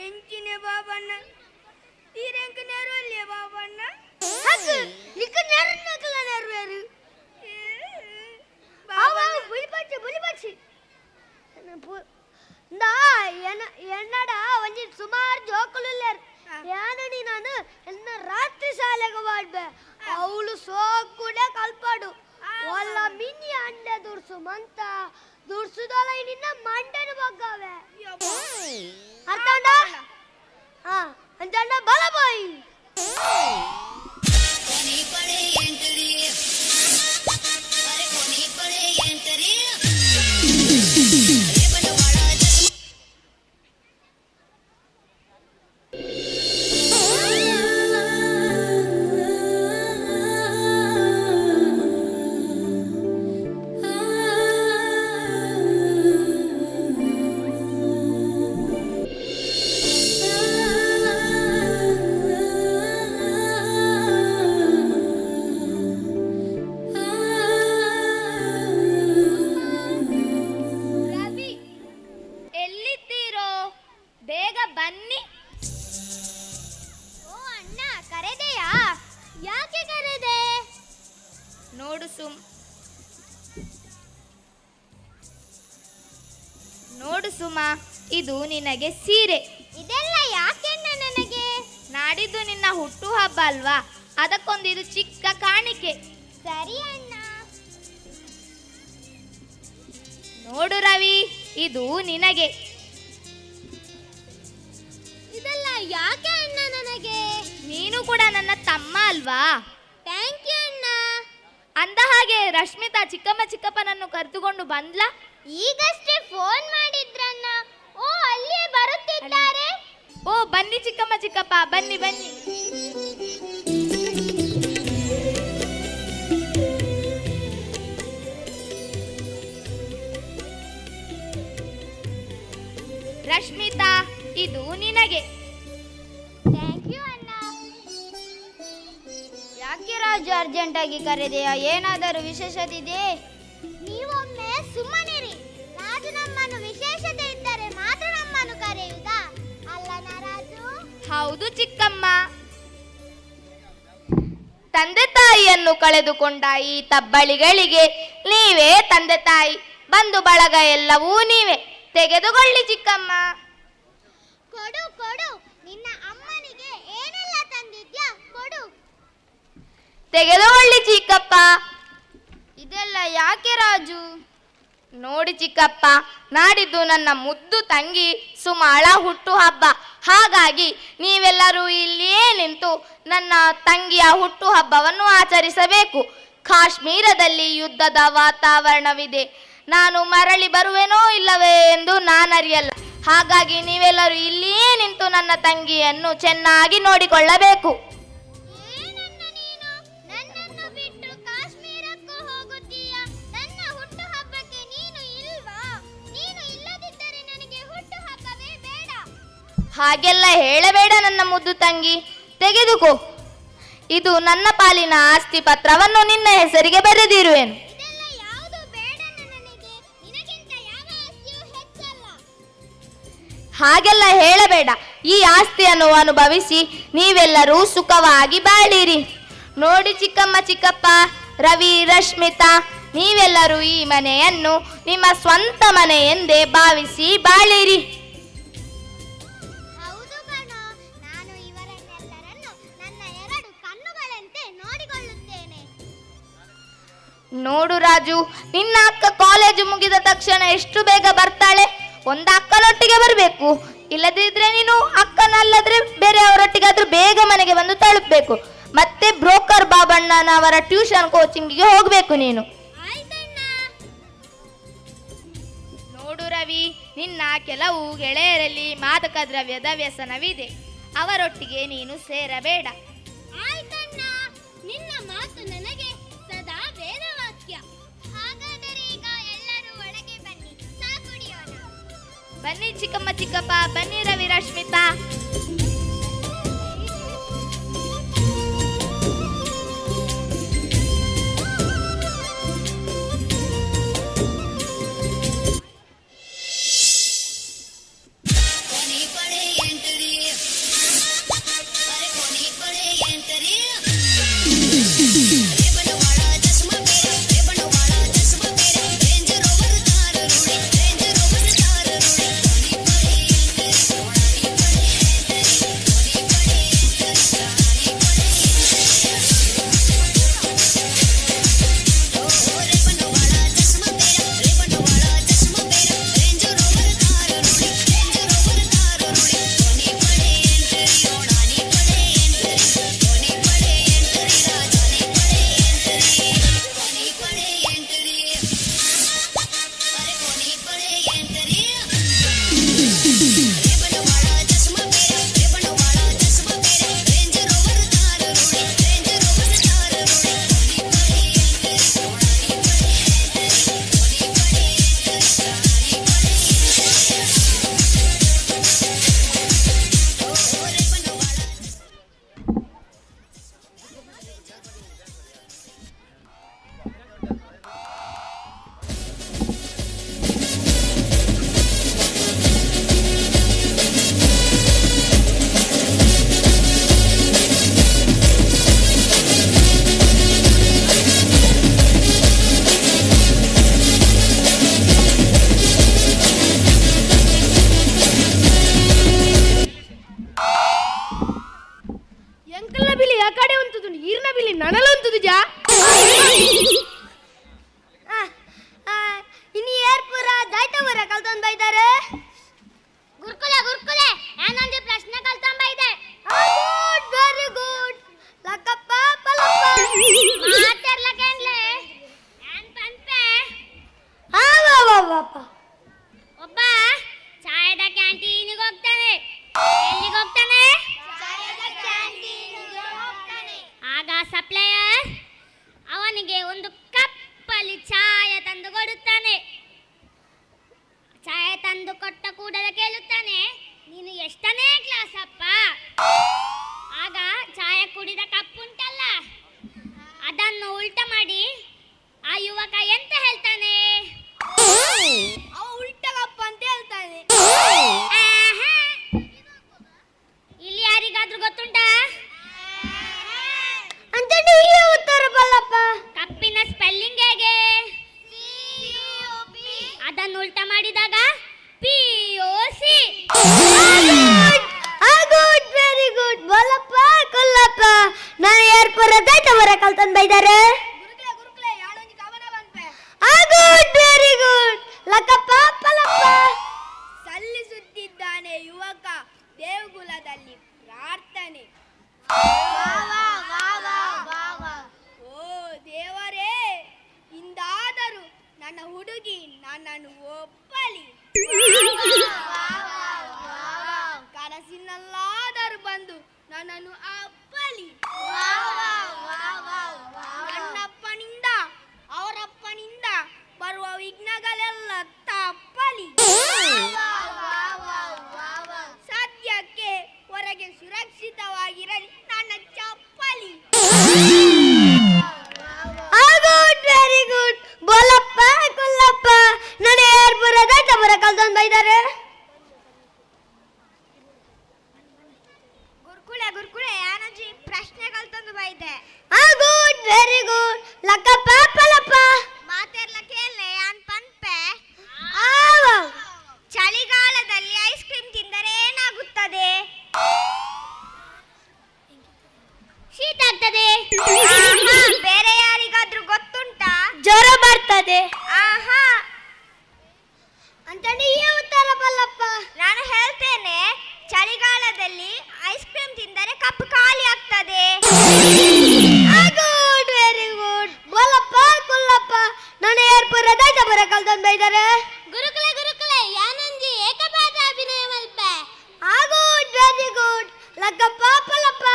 ಎಂಚಿನ ಬಾಬಣ್ಣ ತೀರೆಂಕ ನೆರವಲ್ಲೇ ಬಾಬಣ್ಣ ಹಕ್ಕು ನಿಕ್ಕ ನೆರನ್ನಕಲ ನೆರವೇರು ಬಾಬಾ ಬುಲಿಪಚ್ಚಿ ನಾ ಎನ್ನಡ ಒಂಜಿ ಸುಮಾರು ಜೋಕುಲು ಯಾನನಿ ನಾನು ಎನ್ನ ರಾತ್ರಿ ಶಾಲೆಗೆ ಮಾಡ್ಬೆ ಅವಳು ಸೋಕುಡ ಕಲ್ಪಾಡು ಒಲ್ಲ ಮಿನಿ ಅಂಡೆ ದುರ್ಸು ಮಂತ ದುರ್ಸುದಲ್ಲ ನಿನ್ನ ಮಂಡನ ಬಗ್ಗವೆ ಅರ್ಥಂಡ ಅಂಜಣ್ಣ ಬಲ ಬಾಯಿ ನೋಡು ಸುಮಾ, ಇದು ನಿನಗೆ ಸೀರೆ. ಇದೆಲ್ಲ ಯಾಕೆಣ್ಣ ನನಗೆ? ನಾಡಿದ್ದು ನಿನ್ನ ಹುಟ್ಟು ಹಬ್ಬ ಅಲ್ವಾ, ಅದಕ್ಕೊಂದು ಇದು ಚಿಕ್ಕ ಕಾಣಿಕೆ. ಸರಿ ಅಣ್ಣ. ನೋಡು ರವಿ, ಇದು ನಿನಗೆ. ಇದೆಲ್ಲ ಯಾಕೆ ಅಣ್ಣ ನನಗೆ? ನೀನು ಕೂಡ ನನ್ನ ತಮ್ಮ ಅಲ್ವಾ? ಥ್ಯಾಂಕ್ ಯು ಅಣ್ಣ. ಅಂದ ಹಾಗೆ ರಶ್ಮಿತಾ ಚಿಕ್ಕಪ್ಪನನ್ನು ಕರೆದುಕೊಂಡು ಬಂದ್ಲಾ? ಈಗಷ್ಟೇ ಫೋನ್ ಮಾಡಿದ್ರಣ್ಣ. ಓ, ಅಲ್ಲಿಯೇ ಬರುತ್ತಿದ್ದಾರೆ. ಓ, ಬನ್ನಿ ಚಿಕ್ಕಪ್ಪ, ಬನ್ನಿ ಬನ್ನಿ. ರಶ್ಮಿತಾ, ಇದು ನಿನಗೆ. ಥ್ಯಾಂಕ್ ಯು ಅಣ್ಣ. ರಾಜು ಅರ್ಜೆಂಟಾಗಿ ಕರೆದೆಯಾ? ಏನಾದರೂ ವಿಶೇಷತೆ ಇದೆಯೇ? ನೀವೊಮ್ಮೆ ಸುಮ್ಮನಿರಿ. ರಾಜು ನಮ್ಮನ್ನು ವಿಶೇಷತೆ ಇದ್ದರೆ ಮಾತ್ರ ನಮ್ಮನ್ನು ಕರೆಯುವುದಾ? ಅಲ್ಲನ ರಾಜು? ಹೌದು ಚಿಕ್ಕಮ್ಮ. ತಂದೆ ತಾಯಿಯನ್ನು ಕಳೆದುಕೊಂಡ ಈ ತಬ್ಬಳಿಗಳಿಗೆ ನೀವೇ ತಂದೆ ತಾಯಿ, ಬಂಧು ಬಳಗ ಎಲ್ಲವೂ ನೀವೇ. ತೆಗೆದುಕೊಳ್ಳಿ ಚಿಕ್ಕಮ್ಮ. ಕೊಡು ಕೊಡು, ನಿನ್ನ ಅಮ್ಮನಿಗೆ ಏನೆಲ್ಲ ತಂದಿದ್ಯಾ ಕೊಡು. ತೆಗೆದುಕೊಳ್ಳಿ ಚಿಕ್ಕಪ್ಪ. ಇದೆಲ್ಲ ಯಾಕೆ ರಾಜು? ನೋಡಿ ಚಿಕ್ಕಪ್ಪ, ನಾಡಿದ್ದು ನನ್ನ ಮುದ್ದು ತಂಗಿ ಸುಮಾಳ ಹುಟ್ಟು ಹಬ್ಬ. ಹಾಗಾಗಿ ನೀವೆಲ್ಲರೂ ಇಲ್ಲಿಯೇ ನಿಂತು ನನ್ನ ತಂಗಿಯ ಹುಟ್ಟು ಹಬ್ಬವನ್ನು ಆಚರಿಸಬೇಕು. ಕಾಶ್ಮೀರದಲ್ಲಿ ಯುದ್ಧದ ವಾತಾವರಣವಿದೆ. ನಾನು ಮರಳಿ ಬರುವೆನೋ ಇಲ್ಲವೇ ಎಂದು ನಾನರಿಯಲ್ಲ. ಹಾಗಾಗಿ ನೀವೆಲ್ಲರೂ ಇಲ್ಲಿಯೇ ನಿಂತು ನನ್ನ ತಂಗಿಯನ್ನು ಚೆನ್ನಾಗಿ ನೋಡಿಕೊಳ್ಳಬೇಕು. ಹಾಗೆಲ್ಲ ಹೇಳಬೇಡ ನನ್ನ ಮುದ್ದು ತಂಗಿ. ತೆಗೆದುಕೋ, ಇದು ನನ್ನ ಪಾಲಿನ ಆಸ್ತಿ ಪತ್ರವನ್ನು ನಿನ್ನ ಹೆಸರಿಗೆ ಬರೆದಿರುವೆನು. ಹಾಗೆಲ್ಲ ಹೇಳಬೇಡ. ಈ ಆಸ್ತಿಯನ್ನು ಅನುಭವಿಸಿ ನೀವೆಲ್ಲರೂ ಸುಖವಾಗಿ ಬಾಳಿರಿ. ನೋಡಿ ಚಿಕ್ಕಮ್ಮ ಚಿಕ್ಕಪ್ಪ, ರವಿ ರಶ್ಮಿತಾ, ನೀವೆಲ್ಲರೂ ಈ ಮನೆಯನ್ನು ನಿಮ್ಮ ಸ್ವಂತ ಮನೆ ಎಂದೇ ಭಾವಿಸಿ ಬಾಳಿರಿ. ನೋಡು ರಾಜು, ನಿನ್ನ ಅಕ್ಕ ಕಾಲೇಜು ಮುಗಿದ ತಕ್ಷಣ ಎಷ್ಟು ಬೇಗ ಬರ್ತಾಳೆ. ಒಂದು ಅಕ್ಕನೊಟ್ಟಿಗೆ ಬರಬೇಕು, ಇಲ್ಲದಿದ್ರೆ ನೀನು ಅಕ್ಕನಲ್ಲದ್ರೆ ಬೇರೆಯವರೊಟ್ಟಿಗಾದ್ರೂ ಬೇಗ ಮನೆಗೆ ಬಂದು ತಲುಪಬೇಕು. ಮತ್ತೆ ಬ್ರೋಕರ್ ಬಾಬಣ್ಣನವರ ಟ್ಯೂಷನ್ ಕೋಚಿಂಗಿಗೆ ಹೋಗಬೇಕು ನೀನು. ನೋಡು ರವಿ, ನಿನ್ನ ಕೆಲವು ಗೆಳೆಯರಲ್ಲಿ ಮಾದಕ ದ್ರವ್ಯದ ವ್ಯಸನವಿದೆ. ಅವರೊಟ್ಟಿಗೆ ನೀನು ಸೇರಬೇಡ. ನಿನ್ನ ಮಾತು ನನಗೆ ಸದಾ ವೇದವಾಕ್ಯ. ಹಾಗಾದರೆ ಈಗ ಎಲ್ಲರೂ ಒಳಗೆ ಬನ್ನಿ, ಚಾ ಕುಡಿಯೋಣ. ಬನ್ನಿ ಚಿಕ್ಕಮ್ಮ ಚಿಕ್ಕಪ್ಪ, ಬನ್ನಿ ರವಿ ರಶ್ಮಿತಾ. ಒಬ್ಬ ಚಾಯದ ಕ್ಯಾಂಟೀನ್ಗೆ ಹೋಗ್ತಾನೆ. ಎಲ್ಲಿಗೆ ಹೋಗ್ತಾನೆ? ಆಗ ಸಪ್ಲೈಯರ್ ಅವನಿಗೆ ಒಂದು ಕಪ್ಪಲ್ಲಿ ಚಾಯ ತಂದು ಕೊಡುತ್ತಾನೆ. ಚಾಯ ತಂದು ಕೊಟ್ಟ ಕೂಡಲೇ ಕೇಳುತ್ತಾನೆ, ನೀನು ಎಷ್ಟನೇ ಕ್ಲಾಸ್ ಅಪ್ಪ? ಆಗ ಚಾಯ ಕುಡಿದ ಕಪ್ಪುಂಟಲ್ಲ, ಅದನ್ನು ಉಲ್ಟ ಮಾಡಿ ಆ ಯುವಕ ಎಂತ ಹೇಳ್ತಾನೆ? ಅವ ಉಲ್ಟಗಪ್ಪ ಅಂತ ಹೇಳ್ತಾನೆ. ಇಲ್ಲಿ ಯಾರಿಗಾದ್ರೂ ಗೊತ್ತುಂಟಾ? ಅಂತ ಉತ್ತರ ಬಲ್ಲಪ್ಪ. ಕಪ್ಪಿನ ಸ್ಪೆಲ್ಲಿಂಗ್ ಹೇಗೆ? ಅದನ್ನು ಉಲ್ಟ ಮಾಡಿದಾಗ POC. Very good. Ballappa Kollappa ನಾನು ಏರ್ಪುರದ ತವರ ಕಲ್ತಂದು ಬೈದಾರೆ. Very good. ಲಕ್ಕಪ್ಪ ಪಲ್ಲಪ್ಪ ಸಲ್ಲಿಸುತ್ತಿದ್ದಾನೆ ಯುವಕ ದೇವಗುಲದಲ್ಲಿ ಪ್ರಾರ್ಥನೆ. ಓ ದೇವರೇ, ಇಂದಾದರೂ ನನ್ನ ಹುಡುಗಿ ನನ್ನನ್ನು ಒಪ್ಪಲಿ. ಕನಸಿನಲ್ಲಾದರೂ ಬಂದು ನನ್ನನ್ನು ಅಪ್ಪಲಿ. ನನ್ನಪ್ಪನಿಂದ ಅವರಪ್ಪನಿಂದ ಬರುವ ವಿಘ್ನಗಳೆಲ್ಲ ತಪ್ಪಲಿ. ಸದ್ಯಕ್ಕೆ ಹೊರಗೆ ಸುರಕ್ಷಿತವಾಗಿರಲಿ ನನ್ನ ಚಪ್ಪಲಿ. Very good. ಬೋಲಪ್ಪ ಕೊಲ್ಲಪ್ಪ ನನ್ನ ಏರ್ಪುರದ ತವರ ಕಲ್ತಂದು ಬೈದಾರೆ. ಗುರುಕುಳೆ ಯಾನಜಿ ಪ್ರಶ್ನೆ ಕಲ್ತಂದು ಬೈದೆ. Good. Very good. Lakkappa Pallappa ಮಾತೆರ್ಲ ಕೇಳಲೆ ಯಾನ್ ಪನ್ಪೆ. ಚಳಿಗಾಲದಲ್ಲಿ ಐಸ್ ಕ್ರೀಮ್ ತಿಂದರೆ ಏನಾಗುತ್ತದೆ? ಶೀತ ಆಗ್ತದೆ. ಬೇರೆ ಯಾರಿಗಾದ್ರೂ ಗೊತ್ತುಂಟಾ? ಜ್ವರ ಬರ್ತದೆ. ಆಹಾ ಅಂತ ನೀವೇ ಉತ್ತರ ಬಲ್ಲಪ್ಪ. ನಾನು ಹೇಳ್ತೇನೆ, ಚಳಿಗಾಲದಲ್ಲಿ ಐಸ್ ಕ್ರೀಮ್ ತಿಂದರೆ ಕಪ್ಪು ಖಾಲಿ ಆಗ್ತದೆ. Good. Very good. Ballappa Kullappa ನಾನು ಏರ್ಪುರದ ತವರ ಕಲ್ತಂದು ಬೈದಾರೆ. ಗುರುಕುಲೆ ಯಾನಂಜಿ ಏಕಪಾತ್ರ ಅಭಿನಯ ಮಲ್ಪೆ. Good. Very good. Lakkappa Pallappa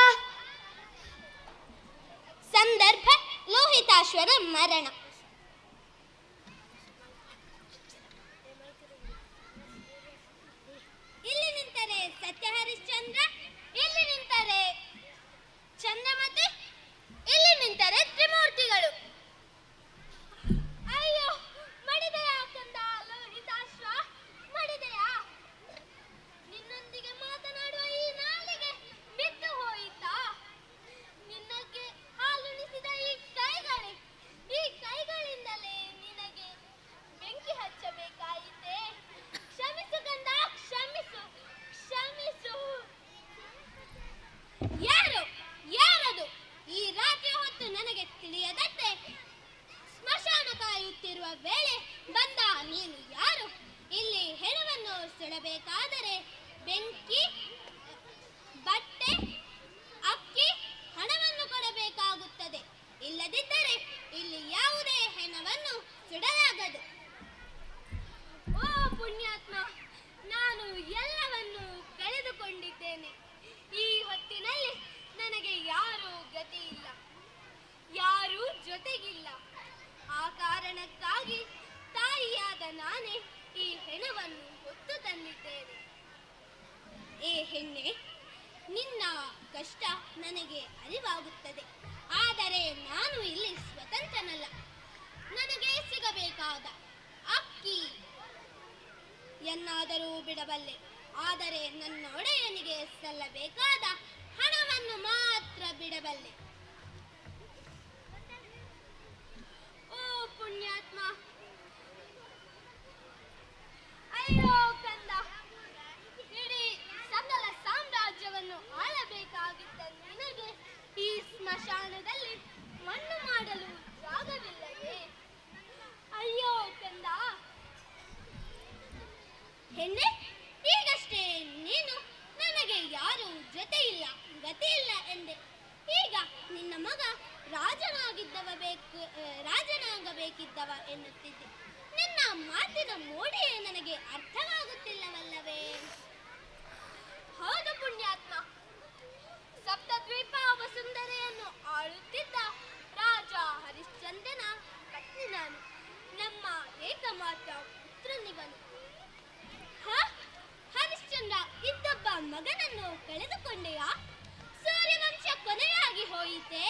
ಸಂದರ್ಭ ಲೋಹಿತಾಶ್ವರ ಮರಣ. ಇಲ್ಲಿ ನಿಂತರೆ ಸತ್ಯ ಹರಿಶ್ಚಂದ್ರ, ಇಲ್ಲಿ ನಿಂತರೆ ಚಂದ್ರಮತಿ, ಇಲ್ಲಿ ನಿಂತರೆ ತ್ರಿಮೂರ್ತಿಗಳು. ಅಯ್ಯೋ, ಮಡಿದೆಯಾ ಕಂದ ಲೋಹಿತಾಶ್ವ, ಮಡಿದೆಯಾ? ನಿನ್ನೊಂದಿಗೆ ಮಾತನಾಡುವ ಈ ನಾಲಿಗೆ ಬಿದ್ದು ಹೋಯಿತಾ? ನಿನ್ನಕ್ಕೆ ಹಾಲುಣಿಸಿದ ಈ ಕೈಗಳಿಂದಲೇ ನಿನಗೆ ಬೆಂಕಿ ಹಚ್ಚಬೇಕಾಯಿತೆ. ಕ್ಷಮಿಸು ಕಂದ, ಕ್ಷಮಿಸು. ಯಾರದು ಈ ರಾತ್ರಿ ಹೊತ್ತು ನನಗೆ ತಿಳಿಯದಂತೆ ಸ್ಮಶಾನ ಕಾಯುತ್ತಿರುವ ವೇಳೆ ಬಂದ ನೀನು ಯಾರು? ಇಲ್ಲಿ ಹೆಣವನ್ನು ಸುಡಬೇಕಾದರೆ ಬೆಂಕಿ, ಬಟ್ಟೆ, ಅಕ್ಕಿ, ಹಣವನ್ನು ಕೊಡಬೇಕಾಗುತ್ತದೆ. ಇಲ್ಲದಿದ್ದರೆ ಇಲ್ಲಿ ಯಾವುದೇ ಹೆಣವನ್ನು ಸುಡಲಾಗದು. ಓ ಪುಣ್ಯಾತ್ಮ, ನಾನು ಎಲ್ಲವನ್ನು ಕಳೆದುಕೊಂಡಿದ್ದೇನೆ. ಈ ಹೊತ್ತಿನಲ್ಲಿ ನನಗೆ ಯಾರೂ ಗತಿ ಇಲ್ಲ, ಯಾರೂ ಜೊತೆಗಿಲ್ಲ. ಆ ಕಾರಣಕ್ಕಾಗಿ ತಾಯಿಯಾದ ನಾನೇ ಈ ಹೆಣವನ್ನು ಹೊತ್ತು ತಂದಿದ್ದೇನೆ. ಏ ಹೆಣ್ಣೆ, ನಿನ್ನ ಕಷ್ಟ ನನಗೆ ಅರಿವಾಗುತ್ತದೆ. ಆದರೆ ನಾನು ಇಲ್ಲಿ ಸ್ವತಂತ್ರನಲ್ಲ. ನನಗೆ ಸಿಗಬೇಕಾದ ಅಕ್ಕಿ ಎನ್ನಾದರೂ ಬಿಡಬಲ್ಲೆ, ಆದರೆ ನನ್ನ ಒಡೆಯನಿಗೆ ಸಲ್ಲಬೇಕಾದ ಹಣವನ್ನು ಮಾತ್ರ ಬಿಡಬಲ್ಲೆ. ಓ ಪುಣ್ಯಾತ್ಮ, ಅಯ್ಯೋ ಕಂದ, ಇಡೀ ಸಕಲ ಸಾಮ್ರಾಜ್ಯವನ್ನು ಆಳಬೇಕಾಗಿದ್ದ ನಿನಗೆ ಈ ಸ್ಮಶಾನದಲ್ಲಿ ಮಣ್ಣು ಮಾಡಲು ಜಾಗವಿಲ್ಲವೇ? ಅಯ್ಯೋ ಕಂದ. ಹೆಣ್ಣೆ, ಈಗಷ್ಟೇ ನೀನು ನನಗೆ ಯಾರು ಜೊತೆ ಇಲ್ಲ, ಗತಿ ಇಲ್ಲ ಎಂದೆ. ಈಗ ನಿನ್ನ ಮಗ ರಾಜನಾಗಬೇಕಿದ್ದವ ಎನ್ನುತ್ತಿದ್ದೆ. ನಿನ್ನ ಮಾತಿನ ಮೋಡಿಯೇ ನನಗೆ ಅರ್ಥವಾಗುತ್ತಿಲ್ಲವಲ್ಲವೇ? ಹೌದು ಪುಣ್ಯಾತ್ಮ, ಸಪ್ತದ್ವೀಪ ವಸುಂಧರೆಯನ್ನು ಆಳುತ್ತಿದ್ದ ರಾಜ ಹರಿಶ್ಚಂದ್ರನ ಪತ್ನಿ ನಾನು. ನಮ್ಮ ಏಕಮಾತ್ರ ಪುತ್ರನಿವನು. ಹರಿಶ್ಚಂದ್ರ ಇದ್ದೊಬ್ಬ ಮಗನನ್ನು ಕಳೆದುಕೊಂಡೆಯಾ? ಸೂರ್ಯವಂಶ ಕೊನೆಯಾಗಿ ಹೋಯಿತೆ.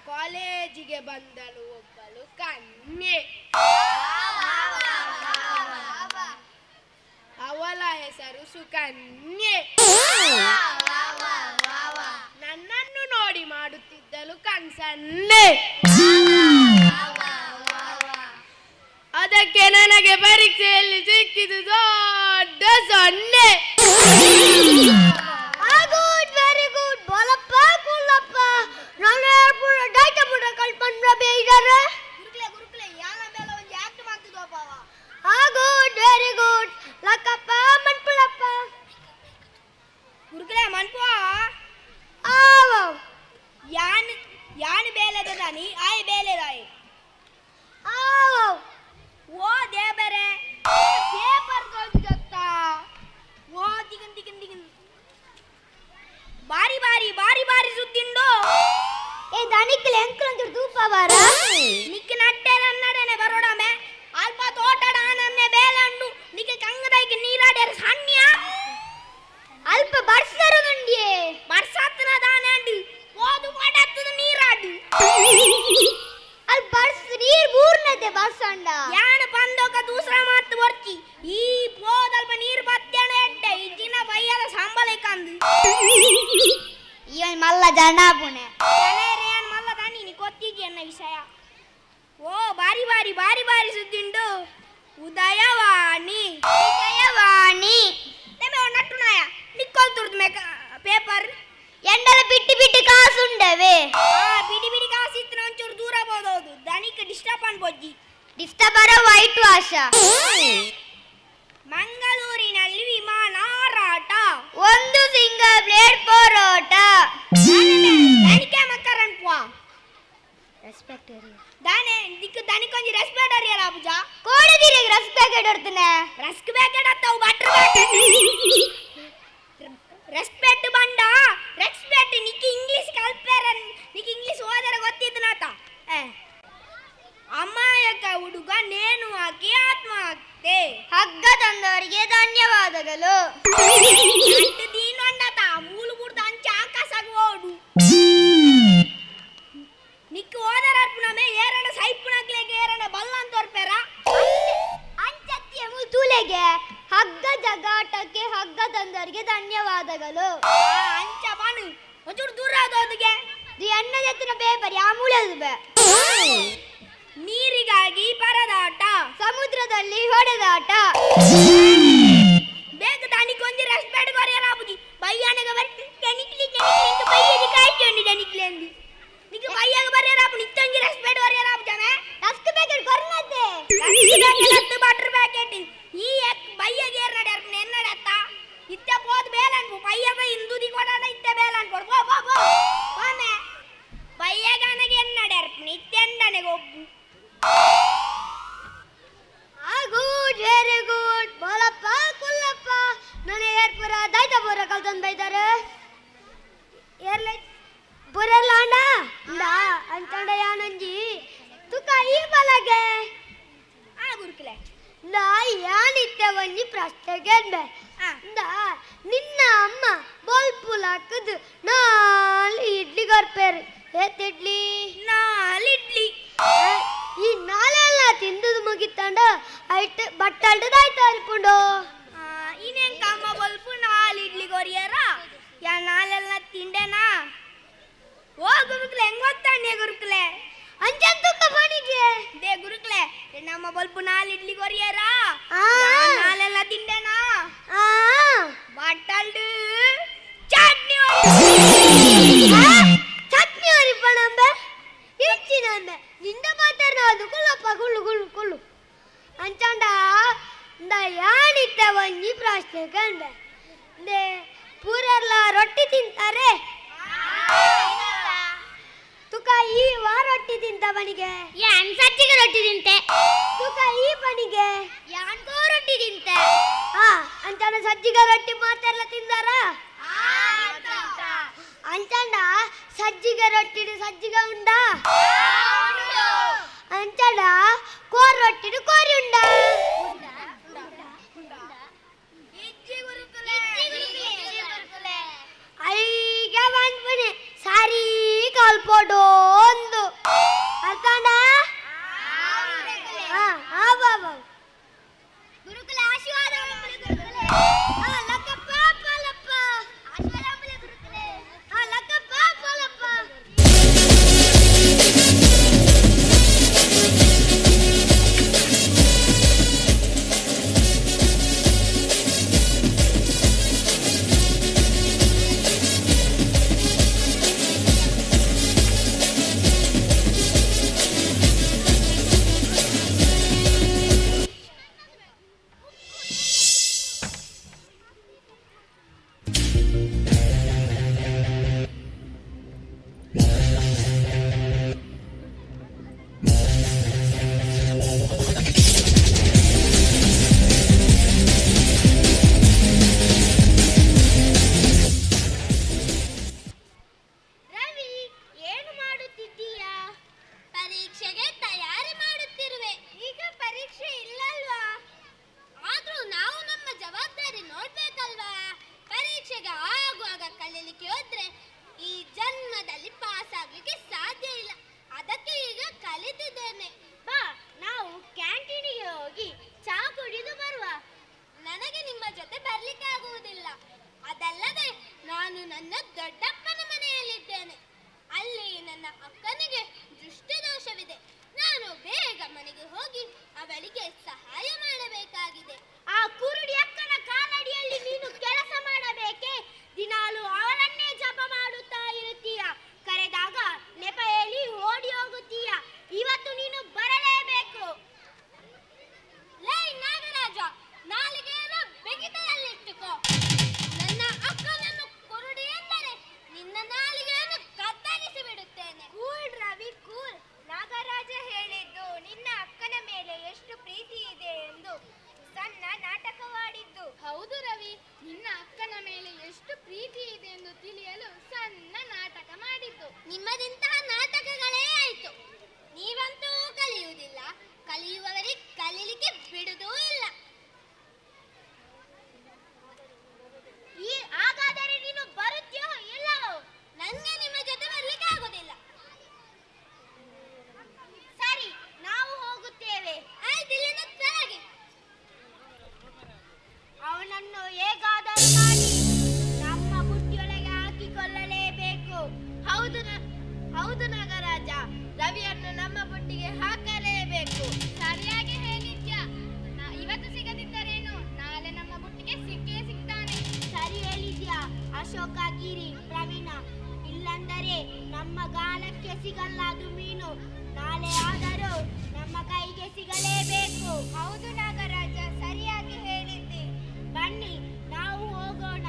ಕಾಲೇಜಿಗೆ ಬಂದಳು ಒಬ್ಬಳು ಕನ್ಯೆ. ಅವಳ ಹೆಸರು ಸುಕನ್ಯೆ. ನನ್ನನ್ನು ನೋಡಿ ಮಾಡುತ್ತಿದ್ದಳು ಕನ್ಸನ್ನೆ. ಅದಕ್ಕೆ ನನಗೆ ಪರೀಕ್ಷೆಯಲ್ಲಿ ಸಿಕ್ಕಿದು ದೊಡ್ಡ ಸೊನ್ನೆ. Very good Balappa Kullappa. ನಾನು ಪೂರ ಡೈಟ ಪೂರ ಕಲ್ಪಂದ್ರ ಬೇಯಿದಾರೆ. ಗುರುಕ್ಲೆ ಯಾನ ಮೇಲೆ ಒಂದು ಆಕ್ಟ್ ಮಾಡ್ತಿದ್ವಪ್ಪ. Good very good Lakkappa Manpulappa. ಗುರುಕ್ಲೆ ಮನ್ಪು ಯಾನ್ ಯಾನ್ ಬೇಲೆದ ದಾನಿ ಆಯ್ ಬೇಲೆದಾಯಿ. ಓ ದೇವರೇ ಪೇಪರ್ ಕೊಡ್ತಾ ಓ ದಿಗನ್ ಬಾರಿ ಬಾರಿ ಬಾರಿ ಬಾರಿ ಸುತ್ತಿಂಡು. ಏ ದಣಿಕ್ಲೆ ಅಂಕಲ್ ಅಂತ ದೂಪವಾರ ನಿಕ್ಕೆ ನಟ್ಟೆ ನನ್ನಡನೆ ಬರೋಡಮೆ ಅಲ್ಪ ತೋಟಡ ನನ್ನೆ ಬೇಲಂಡು ನಿಕ್ಕೆ ಕಂಗದೈಗೆ ನೀರಾಡ್ಯಾರ ಸಣ್ಣ ಅಲ್ಪ ಬರ್ಸರು ನುಂಡಿಯೇ ಬರ್ಸತ್ತನ ದಾನೆ ಅಂಡು ಓದು ಮಾಡತ್ತದ ನೀರಾಡು ಅಲ್ಲಿ ಬರ್ಸ್ ನೀರ್ ಬೂರ್ನತೆ ಬರ್ಸಂಡ ಯಾನ ಬಂದೋಕ ದೂಸರ ಮಾತು ಬರ್ತಿ ಈ ಪೋದಲ್ಪ ನೀರ್ ಬತ್ತೇಣ ಎಡ್ಡೆ ಇಜ್ಜಿನ ಬಯ್ಯದ ಸಂಬಳ ಕಂದು ಇವನ್ ಮಲ್ಲ ಜನಾಪುಣೆ ಜನರೇನ್ ಮಲ್ಲ ದಾನಿ ನೀ ಗೊತ್ತಿದ್ದಿ ಅನ್ನ ವಿಷಯ. ಓ ಬಾರಿ ಬಾರಿ ಬಾರಿ ಬಾರಿ ಸುದ್ದಿಂಡು ಉದಯವಾಣಿ ಉದಯವಾಣಿ ನೆಮೆ ನಟ್ಟುನಾಯ ನಿಕ್ಕೊಲ್ ತುರ್ದು ಮೇಕ ಪೇಪರ್ ಎಂಡಲ ಬಿಟ್ಟಿ ಬಿಟ್ಟಿ ಕಾಸುಂಡವೆ. ಬಿಡಿ ಬಿಡಿ ಕಾಸು ಇತ್ತು ಒಂಚೂರು ದೂರ ಹೋದೋದು ದನಿಕ ಡಿಸ್ಟರ್ಬ್ ಅನ್ಬೋಜ್ಜಿ. ಡಿಸ್ಟರ್ಬ್ ಅರ ವೈಟ್ ವಾಶ. ಮಂಗಳೂರಿನಲ್ಲಿ ವಿಮಾನ ಹಾರಾಟ. ಒಂದು ಸಿಂಗಲ್ ಪ್ಲೇಟ್ ಪರೋಟ. ದನಿಕೆ ಮಕ್ಕರನ್ ಪುವಾ ರೆಸ್ಪೆಕ್ಟ್ ದಾನೆ ದಿಕ್ಕು ದನಿಕೊಂಜಿ ರೆಸ್ಪೆಕ್ಟ್ ಅರಿಯರ ಅಬುಜ ಕೋಡದಿರಿ ರೆಸ್ಪೆಕ್ಟ್ ಇಡ್ತನೆ ರಸ್ಕ್ ಪ್ಯಾಕೆಟ್ ಅತ್ತವು ಬಟರ್ ಪ್ಯಾಕೆಟ್ ರೆಸ್ಪೆಕ್ಟ್ ಬಂಡ ರೆಸ್ಪೆಕ್ಟ್ ನಿಕ್ಕಿ ಇಂಗ್ಲಿಷ್ ಕಲ್ಪೇರ ನಿಕ್ಕಿ ಇಂಗ್ಲಿಷ್ ಓದರ ಗೊತ್ತಿದ್ದನಾತ. ಅಮಾಯಕ ಹುಡುಗ ನೇಣು ಹಾಕಿ ಆತ್ಮಹತ್ಯೆ. ಹಗ್ಗ ತಂದವರಿಗೆ ಧನ್ಯವಾದಗಳು. ದೀನೊಂಡತ ಮೂಲು ಬುಡ್ದ ಅಂಚೆ ಆಕಾಶಾಗ ಓಡು ನಿಕ್ಕು ಓದರ ಅರ್ಪಣಮೆ ಏರಣ ಸೈಪುಣಕ್ಲೆಗೆ ಏರಣ ಬಲ್ಲ ಅಂತ ತೋರ್ಪೇರ ಅಂಚತ್ತಿಯ ತೂಲೆಗೆ ಹಗ್ಗ ಜಗಾಟಕ್ಕೆ ಹಗ್ಗ ತಂದವರಿಗೆ ಧನ್ಯವಾದಗಳು. ಅಂಚ ಬಾನು ಒಂಚೂರು ದೂರ ಆದೋದಿಗೆ ದಿ ಅಣ್ಣ ಜತ್ತಿನ ಪೇಪರ್ ಯಾ ಮೂಳೆದು ಬೇ. ನೀರಿಗಾಗಿ ಪರದಾಟ ಸಮುದ್ರದಲ್ಲಿ ಹೊಡೆದಾಟ. ಬೇಗ ದಾನಿಕೊಂಜಿ ರೆಸ್ಪೆಕ್ಟ್ ಕೊರಿಯರ ಆಬುಜಿ ಬಯ್ಯಾನಗ ಬರ್ತಿ ಕೆನಿಕ್ಲಿ ಕೆನಿಕ್ಲಿ ಬಯ್ಯದಿ ಕಾಯ್ಕೊಂಡು ದನಿಕ್ಲಿ ಅಂದಿ ನಿಕ್ಕೆ ಬಯ್ಯಾಗ ಬರಿಯರ ಆಬು ನಿತ್ತಂಜಿ ರೆಸ್ಪೆಕ್ಟ್ ಕೊರಿಯರ ಆಬು ಜಮೆ ರಸ್ಕ್ ಪ್ಯಾಕೆಟ್ ಕೊರ್ನತ್ತೆ ರಸ್ಕ್ ಬಟರ್ ಪ್ಯಾಕೆಟ್ ಈ ಬಯ್ಯಗೆ ಏರ್ ನಡ್ಯಾರ ನೆನ್ನಡತ್ತ ಇತ್ತೆ ಪೋದ್ ಬೇಲನ್ ಬಯ್ಯಗ ಹಿಂದುದಿ ಕೊಡಾಡ ಇತ್ತೆ ಬೇಲನ್ ಕೊಡ್ ಬೋ ಬೋ ಬೋ ಆಮೆ ಬಯ್ಯಗನಗೆ ಎನ್ನಡ್ಯಾರ ನಿತ್ಯಂದನೆಗೆ ಒಬ್ಬು. Good very good Balappa Kullappa. ನಾನು ಏರ್ಪುರ ದೈತಪುರ ಕಲ್ತಂದು ಬೈತಾರೆ ಏರ್ಲೈ ಪುರಲ್ಲ ಅಣ್ಣ ಅಂತಂಡ ಯಾನಂಜಿ ತುಕ ಈ ಬಲಗೆ ಗುರುಕಲೆ ನಾ ಯಾನಿತ್ತೆ ಒಂಜಿ ಪ್ರಶ್ನೆಗೆ ನಿನ್ನ ಅಮ್ಮ ಬೋಲ್ಪುಲ್ ಹಾಕದು 4 ಇಡ್ಲಿ ಕೊರ್ಪೇರು. ಏತ್ ಇಡ್ಲಿ 4 ಇಡ್ಲಿ. ಈ 4 ತಿಂದದು ಮುಗಿತಂಡ ಐಟ್ ಬಟ್ಟಲ್ದಾಯ್ತು ಅನ್ಕೊಂಡು ಇನ್ನೇನ್ ಕಮ್ಮ ಬೋಲ್ಪು 4 ಇಡ್ಲಿ ಕೊರಿಯರ ಯಾ 4 ತಿಂಡೆನಾ. ಓ ಗುರುಕ್ಲೆ ಹೆಂಗ್ ಗೊತ್ತಾನೆ ಗುರುಕ್ಲೆ ಅಂಚಂತುಕ ಬಣಿಗೆ ದೇ ಗುರುಕ್ಲೆ ನಮ್ಮ ಬಲ್ಪು 4 ಇಡ್ಲಿ ಕೊರಿಯರ 4 ತಿಂಡೆನಾ ಬಟ್ಟಲ್ಡು ಚಟ್ನಿ ಚಟ್ನಿ ಹೊರಿಪಣಂಬೆ ಇಚ್ಚಿನಂಬೆ ನಿಂದ ಮಾತಾಡ ಅದು ಕುಳ್ಳಪ್ಪ ಕುಳ್ಳು ಕುಳ್ಳು ಕುಳ್ಳು ಅಂಚಂಡ ಯಾನಿತ್ತೆ ಒಂಜಿ ಪ್ರಶ್ನೆ ಕಂಡೆ ದೇ ಪೂರೆಲ್ಲ ರೊಟ್ಟಿ ತಿಂತಾರೆ ತುಕ ಈ ರೊಟ್ಟಿ ತಿಂತವನಿಗೆ ಯಾನ್ ಸಜ್ಜಿಗೆ ರೊಟ್ಟಿ ತಿಂತೆ ತುಕ ಈ ಪನಿಗೆ ಯಾನ್ಗೋ ರೊಟ್ಟಿ ತಿಂತೆ ಅಂಚಂಡ ಸಜ್ಜಿಗೆ ರೊಟ್ಟಿ ಮಾತೆಲ್ಲ ತಿಂದಾರ ಅಂಚಂಡ ಸಜ್ಜಿಗೆ ರೊಟ್ಟಿ ಸಜ್ಜಿಗೆ ಉಂಡ ಅಂಚಂಡ ಕೋರ್ ರೊಟ್ಟಿ ಕೋರಿ ಉಂಡ ಐಗೆ ಬಂದ್ಬಿಡಿ ಸಾರಿ ಕಲ್ಪೋಡು ಬುಟ್ಟಿಗೆ ಹಾಕಲೇಬೇಕು. ಸರಿಯಾಗಿ ಹೇಳಿದ್ಯಾ. ಇವತ್ತು ಸಿಗದಿದ್ದರೇನು, ನಾಳೆ ನಮ್ಮ ಬುಟ್ಟಿಗೆ ಸಿಕ್ಕೇ ಸಿಗ್ತಾನೆ. ಸರಿ ಹೇಳಿದ್ಯಾ ಅಶೋಕ, ಗಿರಿ, ಪ್ರವೀಣ. ಇಲ್ಲಂದರೆ ನಮ್ಮ ಗಾಳಕ್ಕೆ ಸಿಗಲ್ಲ ಅದು ಮೀನು. ನಾಳೆ ಆದರೂ ನಮ್ಮ ಕೈಗೆ ಸಿಗಲೇಬೇಕು. ಹೌದು ನಾಗರಾಜ, ಸರಿಯಾಗಿ ಹೇಳಿದ್ದಿ. ಬನ್ನಿ ನಾವು ಹೋಗೋಣ.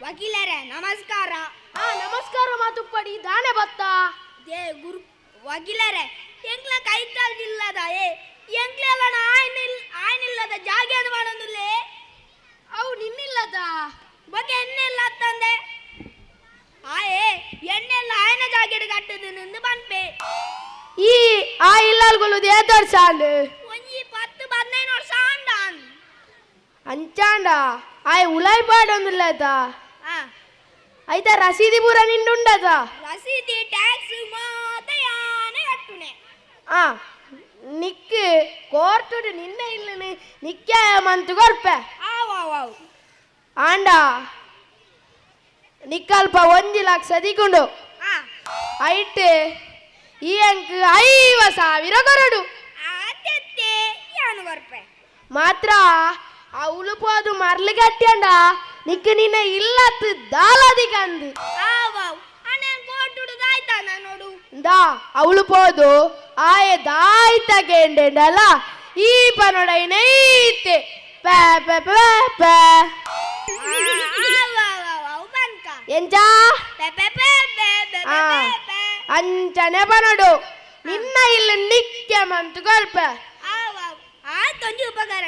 ವಕೀಲರೇ ನಮಸ್ಕಾರ. ನಮಸ್ಕಾರ ಮಾತುಪ್ಪಡಿ ದಾನೆ ಬತ್ತ ಗುರು ವಕೀಲರೇ ಎಂಗ್ಲ ಕೈತಲ್ದಿಲ್ಲದ ಎಂಗ್ಲೆಲ್ಲ ಆಯ್ನಿಲ್ಲದ ಜಾಗ್ಯಾದ ಮಾಡೋದಿಲ್ಲೇ ಅವು ನಿನ್ನಿಲ್ಲದ ಬಗ್ಗೆ ಎಣ್ಣೆಲ್ಲ ತಂದೆ ಆಯೇ ಎಣ್ಣೆಲ್ಲ ಆಯ್ನ ಜಾಗ್ಯದ ಕಟ್ಟದು ನಿಂದು ಬಂಪೆ ಈ ಆ ಇಲ್ಲಲ್ಗಳು ಏದೋರ್ ಸಾಂಡ್ ಒಂಜಿ 10-15 ವರ್ಷ ಆಂಡಾನ್ ಅಂಚಾಂಡ ಆಯ್ ಉಲಾಯ್ ಪಾಡೊಂದಿಲ್ಲದ ಐತ ರಸೀದಿ ಪೂರ ನಿಂಡುಂಡದ ರಸೀದಿ ಟ್ಯಾಕ್ಸ್ ಮಾತಯಾನೆ ಕಟ್ಟುನೆ ನಿಕ್ ಕೋರ್ಟುಡು ನಿನ್ನ ಇಲ್ಲನೆ ನಿಕ್ಕಾಯ ಮಂತು ಕೊರ್ಪೆ ಆಂಡ ನಿಕ್ಕಲ್ಪ 1 ಲಕ್ಷ ದಿಗುಂಡು ಐಟ್ ಈ ಅಂಕ್ 50,000 ಕೊರಡು ಮಾತ್ರ ಆ ಉಳುಪೋದು ಮರ್ಲಿ ಕಟ್ಟಿಯಂಡ ನಿಕ್ಕ ನಿನ್ನ ಇಲ್ಲತ್ತು ದಾಲದಿ ಕಂದು ದಾ ಅವಳು ಪೋದು ಆಯ ದಾಯ್ತ ಗೆಂಡೆಂಡಲ್ಲ ಈ ಪನೊಡೈನೈತೆ ಪೇ ಪೇ ಪೇ ಪೇ ಎಂಚ ಅಂಚನೆ ಪನೊಡು ನಿನ್ನ ಇಲ್ಲ ನಿಕ್ಕೆ ಮಂತು ಕೊಲ್ಪ ತೊಂಜಿ ಉಪಕಾರ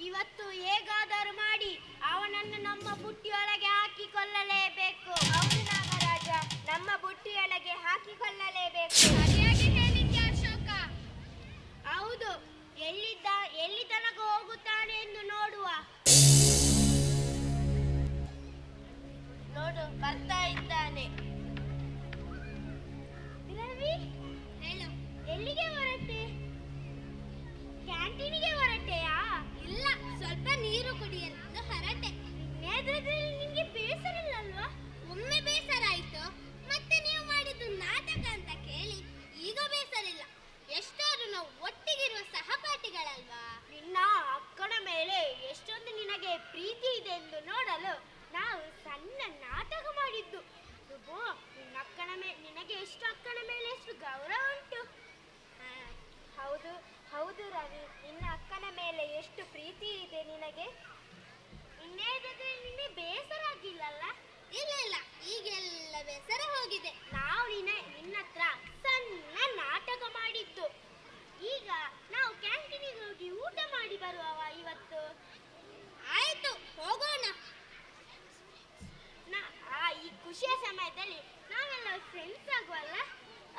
ಇವತ್ತು ಹೇಗಾದರೂ ಮಾಡಿ ಅವನನ್ನು ನಮ್ಮ ಬುಟ್ಟಿಯೊಳಗೆ ಹಾಕಿಕೊಳ್ಳಲೇಬೇಕು. ಹೌದು ನಾಗರಾಜ, ನಮ್ಮ ಬುಟ್ಟಿಯೊಳಗೆ ಹಾಕಿಕೊಳ್ಳಲೇಬೇಕು. ಸರಿಯಾಗಿ ಹೇಳಿದ್ಯಾ ಅಶೋಕ. ಹೌದು, ಎಲ್ಲಿ ತನಕ ಹೋಗುತ್ತಾನೆ ಎಂದು ನೋಡುವ. ನೋಡು, ಬರ್ತಾ ಇದ್ದಾನೆ. ರವಿ, ಹೇಳು, ಎಲ್ಲಿಗೆ ಹೊರಟೆ? ಕ್ಯಾಂಟೀನಿಗೆ ಹೊರಟೆಯಾ? ಇಲ್ಲ, ಸ್ವಲ್ಪ ನೀರು ಕುಡಿಯಲು ಹೊರಟೆ. ನಿಮಗೆ ಬೇಸರ ಇಲ್ಲಲ್ವಾ? ಒಮ್ಮೆ ಬೇಸರ ಆಯ್ತು, ಮತ್ತೆ ನೀವು ಮಾಡಿದ್ದು ನಾಟಕ ಅಂತ ಕೇಳಿ ಈಗ ಬೇಸರ ಇಲ್ಲ. ಎಷ್ಟಾದ್ರೂ ನಾವು ಒಟ್ಟಿಗಿರುವ ಸಹಪಾಠಿಗಳಲ್ವಾ? ನಿನ್ನ ಅಕ್ಕನ ಮೇಲೆ ಎಷ್ಟೊಂದು ನಿನಗೆ ಪ್ರೀತಿ ಇದೆ ಎಂದು ನೋಡಲು ನಾವು ಸಣ್ಣ ನಾಟಕ ಮಾಡಿದ್ದು. ನಿನ್ನ ಅಕ್ಕನ ಮೇಲೆ ನಿನಗೆ ಎಷ್ಟು ಅಕ್ಕನ ಮೇಲೆ ಎಷ್ಟು ಗೌರವ ಉಂಟು. ಹೌದು ಹೌದು ರವಿ, ನಿನ್ನ ಅಕ್ಕನ ಮೇಲೆ ಎಷ್ಟು ಪ್ರೀತಿ ಇದೆ ನಿನಗೆ. ಇನ್ನೇದಾದ್ರೆ ನಿನ್ನೆ ಬೇಸರ ಆಗಿಲ್ಲಲ್ಲ? ಇಲ್ಲ ಇಲ್ಲ, ಈಗೆಲ್ಲ ಬೇಸರ ಹೋಗಿದೆ. ನಾವು ನಿನ್ನ ಹತ್ರ ಸಣ್ಣ ನಾಟಕ ಮಾಡಿದ್ದು. ಈಗ ನಾವು ಕ್ಯಾಂಟೀನಿಗೆ ಹೋಗಿ ಊಟ ಮಾಡಿ ಬರುವವ ಇವತ್ತು? ಆಯ್ತು, ಹೋಗೋಣ. ಈ ಖುಷಿಯ ಸಮಯದಲ್ಲಿ ನಾವೆಲ್ಲ ಫ್ರೆಂಡ್ಸ್ ಆಗುವಲ್ಲ?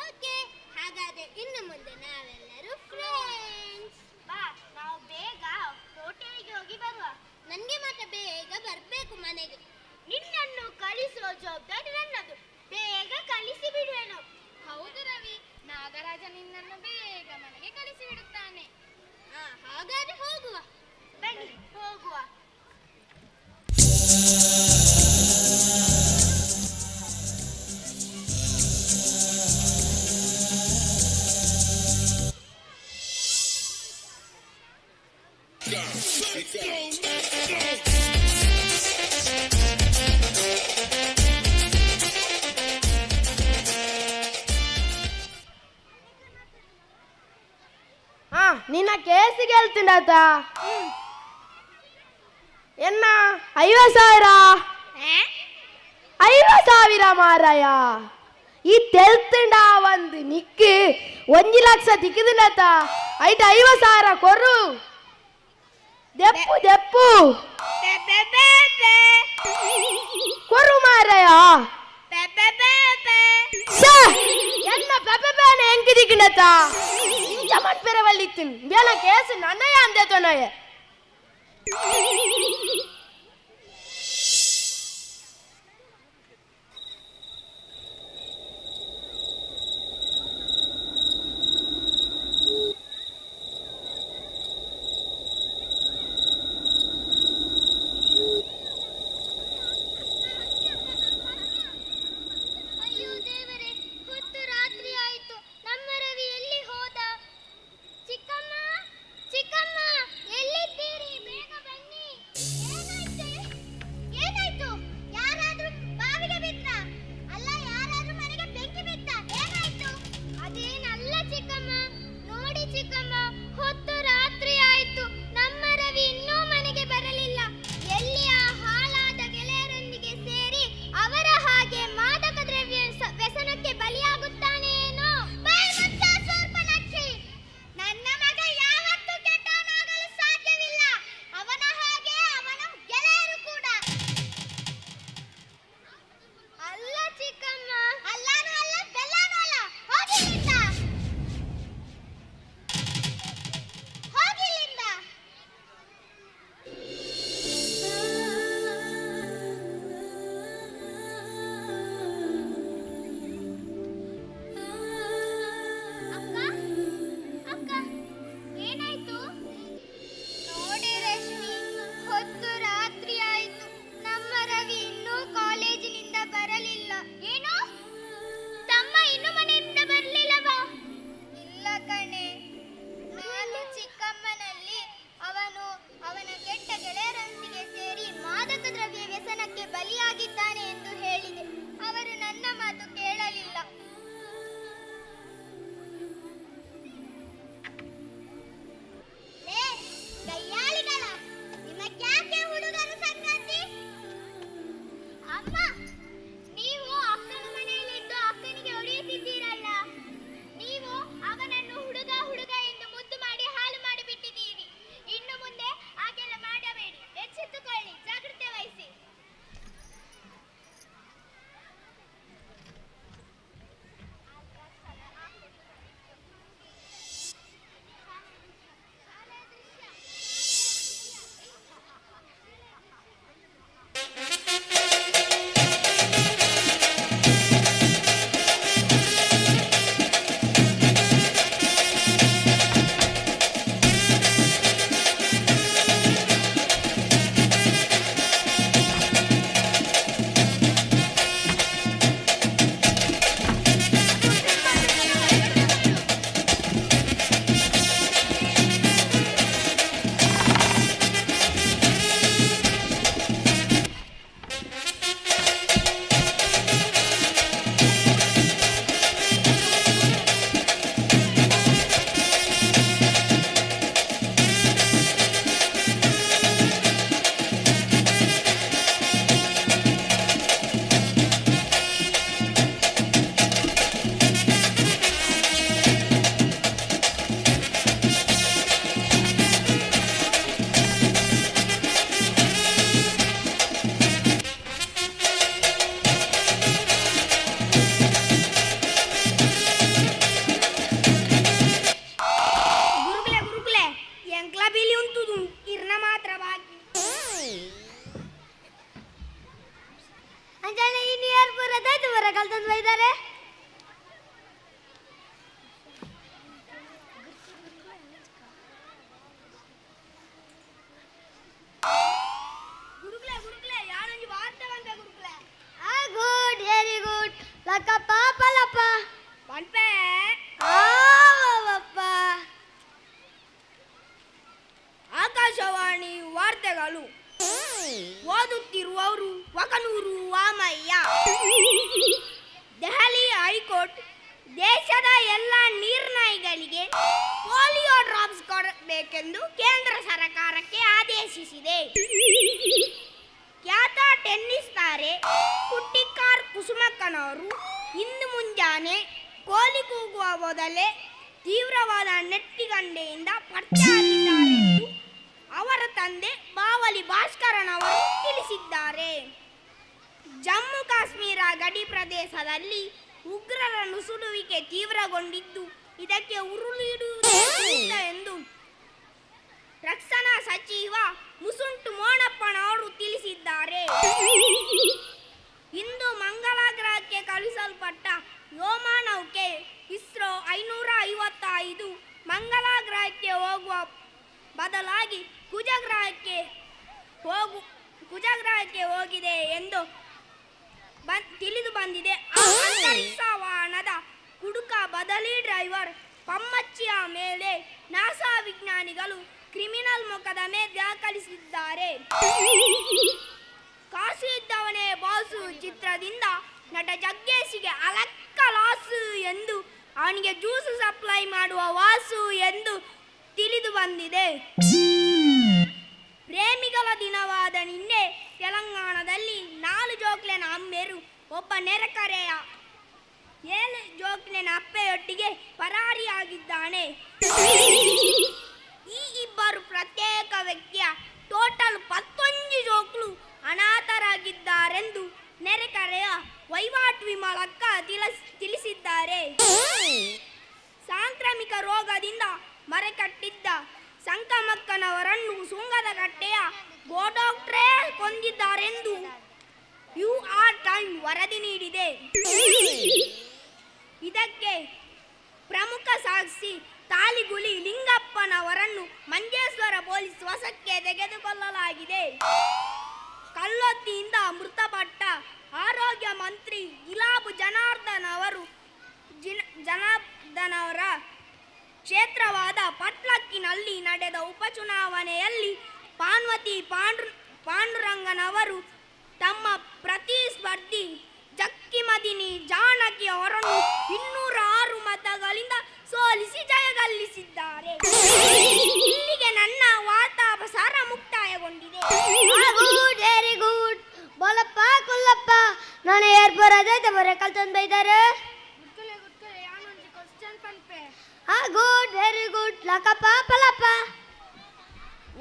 ಓಕೆ, ಹಾಗಾದ್ರೆ ಇನ್ನು ಮುಂದೆ ನಾವೆಲ್ಲ ನನಗೆ ಮಾತ್ರ ಬೇಗ ಬರಬೇಕು ಮನೆಗೆ. ನಿನ್ನನ್ನು ಕಳಿಸುವ ಜವಾಬ್ದಾರಿ ನನ್ನದು. ಬೇಗ ಕಳಿಸಿ ಬಿಡುವೆನು. ಹೌದು ರವಿ, ನಾಗರಾಜ ನಿನ್ನನ್ನು ಬೇಗ ಮನೆಗೆ ಕಳಿಸಿ ಬಿಡುತ್ತಾನೆ. ಹಾಗಾದ್ರೆ ಹೋಗುವ, ಬನ್ನಿ ಹೋಗುವ. ನಿನ್ನ ಕೇಸಿಗೆ ಹೇಳ್ತೀನಾತ ಎನ್ನ 50,000 ಮಾರಾಯ. ಈ ತೆಲ್ತಿಂಡ ಒಂದು ನಿಕ್ಕಿ 1 ಲಕ್ಷ ತಿಕ್ಕಿದಿನತ. ಐಟ್ 50,000 ಕೊರು ದೆಪ್ಪು ದೆಪ್ಪು ಕೊರು ಮಾರಾಯ. ಎನ್ನ ಪೆಪೆನ ಹೆಂಗೆ ದಿಕ್ಕಿನತ ಜಮನ್ ಪೆರವಲ್ಲಿತ್ತು ಬೇಲ ಕೇಸು ನನ್ನಯ ಅಂದೆ ತೊನಯ. ನಾಗನೂರು ವಾಮಯ್ಯ. ದೆಹಲಿ ಹೈಕೋರ್ಟ್ ದೇಶದ ಎಲ್ಲ ನೀರ್ನಾಯಿಗಳಿಗೆ ಪೋಲಿಯೋ ಡ್ರಾಪ್ಸ್ ಕೊಡಬೇಕೆಂದು ಕೇಂದ್ರ ಸರ್ಕಾರಕ್ಕೆ ಆದೇಶಿಸಿದೆ. ಖ್ಯಾತ ಟೆನ್ನಿಸ್ ತಾರೆ ಕುಟ್ಟಿಕಾರ್ ಕುಸುಮಕ್ಕನವರು ಇಂದು ಮುಂಜಾನೆ ಕೋಲಿ ಕೂಗುವ ಮೊದಲೇ ತೀವ್ರವಾದ ನೆಟ್ಟಿಗಂಡೆಯಿಂದ ಪತ್ತೆಯಾಗಿದ್ದಾರೆ ಎಂದು ಅವರ ತಂದೆ ಬಾವಲಿ ಭಾಸ್ಕರನವರು ತಿಳಿಸಿದ್ದಾರೆ. ಜಮ್ಮು ಕಾಶ್ಮೀರ ಗಡಿ ಪ್ರದೇಶದಲ್ಲಿ ಉಗ್ರರ ನುಸುಳುವಿಕೆ ತೀವ್ರಗೊಂಡಿದ್ದು ಇದಕ್ಕೆ ಉರುಳಿಡುವುದೇ ಸೂಕ್ತ ಎಂದು ರಕ್ಷಣಾ ಸಚಿವ ಮುಸುಂಟು ಮೋಣಪ್ಪನವರು ತಿಳಿಸಿದ್ದಾರೆ. ಇಂದು ಮಂಗಳ ಗ್ರಹಕ್ಕೆ ಕಳುಹಿಸಲ್ಪಟ್ಟ ವ್ಯೋಮನೌಕೆ ಇಸ್ರೋ 555 ಮಂಗಳ ಗ್ರಹಕ್ಕೆ ಹೋಗುವ ಬದಲಾಗಿ ಕುಜಗ್ರಹಕ್ಕೆ ಹೋಗಿದೆ ಎಂದು ತಿಳಿದು ಬಂದಿದೆ. ಅಂತರಿಕ್ಷ ವಾಹನದ ಕುಡುಕ ಬದಲಿ ಡ್ರೈವರ್ ಪಮ್ಮಚ್ಚಿಯ ಮೇಲೆ ನಾಸಾ ವಿಜ್ಞಾನಿಗಳು ಕ್ರಿಮಿನಲ್ ಮೊಕದ್ದಮೆ ದಾಖಲಿಸಿದ್ದಾರೆ. ಕಾಸು ಇದ್ದವನೇ ಬಾಸು ಚಿತ್ರದಿಂದ ನಟ ಜಗ್ಗೇಶಿಗೆ ಅಲಕ್ಕ ಲಾಸು ಎಂದು ಅವನಿಗೆ ಜ್ಯೂಸು ಸಪ್ಲೈ ಮಾಡುವ ವಾಸು ಎಂದು ತಿಳಿದು ಬಂದಿದೆ. ಪ್ರೇಮಿಗಳ ದಿನವಾದ ನಿನ್ನೆ ತೆಲಂಗಾಣದಲ್ಲಿ 4 ಜೋಕ್ಲೆನ ಅಮ್ಮೆರು ಒಬ್ಬ ನೆರೆಕರೆಯ 7 ಜೋಕ್ಲೆನ ಅಪ್ಪೆಯೊಟ್ಟಿಗೆ ಪರಾರಿಯಾಗಿದ್ದಾನೆ. ಈ ಇಬ್ಬರು ಪ್ರತ್ಯೇಕ ವ್ಯಕ್ತಿಯ ಟೋಟಲ್ 11 ಜೋಕ್ಲು ಅನಾಥರಾಗಿದ್ದಾರೆಂದು ನೆರೆಕರೆಯ ವಹಿವಾಟು ವಿಮಲಕ್ಕ ತಿಳಿಸಿದ್ದಾರೆ. ಸಾಂಕ್ರಾಮಿಕ ರೋಗದಿಂದ ಮರೆಕಟ್ಟಿದ್ದ ಸಂಕಮಕ್ಕನವರನ್ನು ಸುಂಗದಕಟ್ಟೆಯ ಗೋಡಾಕ್ಟ್ರೇ ಕೊಂದಿದ್ದಾರೆಂದು UR ಟೈಮ್ ವರದಿ ನೀಡಿದೆ. ಇದಕ್ಕೆ ಪ್ರಮುಖ ಸಾಕ್ಷಿ ತಾಲಿಗುಲಿ ಲಿಂಗಪ್ಪನವರನ್ನು ಮಂಜೇಶ್ವರ ಪೊಲೀಸ್ ವಶಕ್ಕೆ ತೆಗೆದುಕೊಳ್ಳಲಾಗಿದೆ. ಕಲ್ಲೊತ್ತಿಯಿಂದ ಮೃತಪಟ್ಟ ಆರೋಗ್ಯ ಮಂತ್ರಿ ಗಿಲಾಬು ಜನಾರ್ದನ್ ಅವರ ಕ್ಷೇತ್ರವಾದ ಪಟ್ಲಕ್ಕಿನಲ್ಲಿ ನಡೆದ ಉಪಚುನಾವಣೆಯಲ್ಲಿ ಪಾನ್ವತಿ ಪಾಂಡುರಂಗನವರು ತಮ್ಮ ಪ್ರತಿಸ್ಪರ್ಧಿ ಜಕ್ಕಿಮದಿನಿ ಜಾನಕಿ ಅವರನ್ನು 206 ಮತಗಳಿಂದ ಸೋಲಿಸಿ ಜಯಗಳಿಸಿದ್ದಾರೆ. ಇಲ್ಲಿಗೆ ನನ್ನ ವಾರ್ತಾಪಸಾರ ಮುಕ್ತಾಯಗೊಂಡಿದೆ. ವೆರಿ ಗುಡ್ ಬೋಲಪ್ಪ ಕುಲ್ಲಪ್ಪ ನಾನು ಏರ್ಪೋರ್ ಅದೇ ಬರೇ ಕಲ್ತಂದ್ ಬೈದಾರೆ. Good very good ಲಕಪ್ಪ Palappa.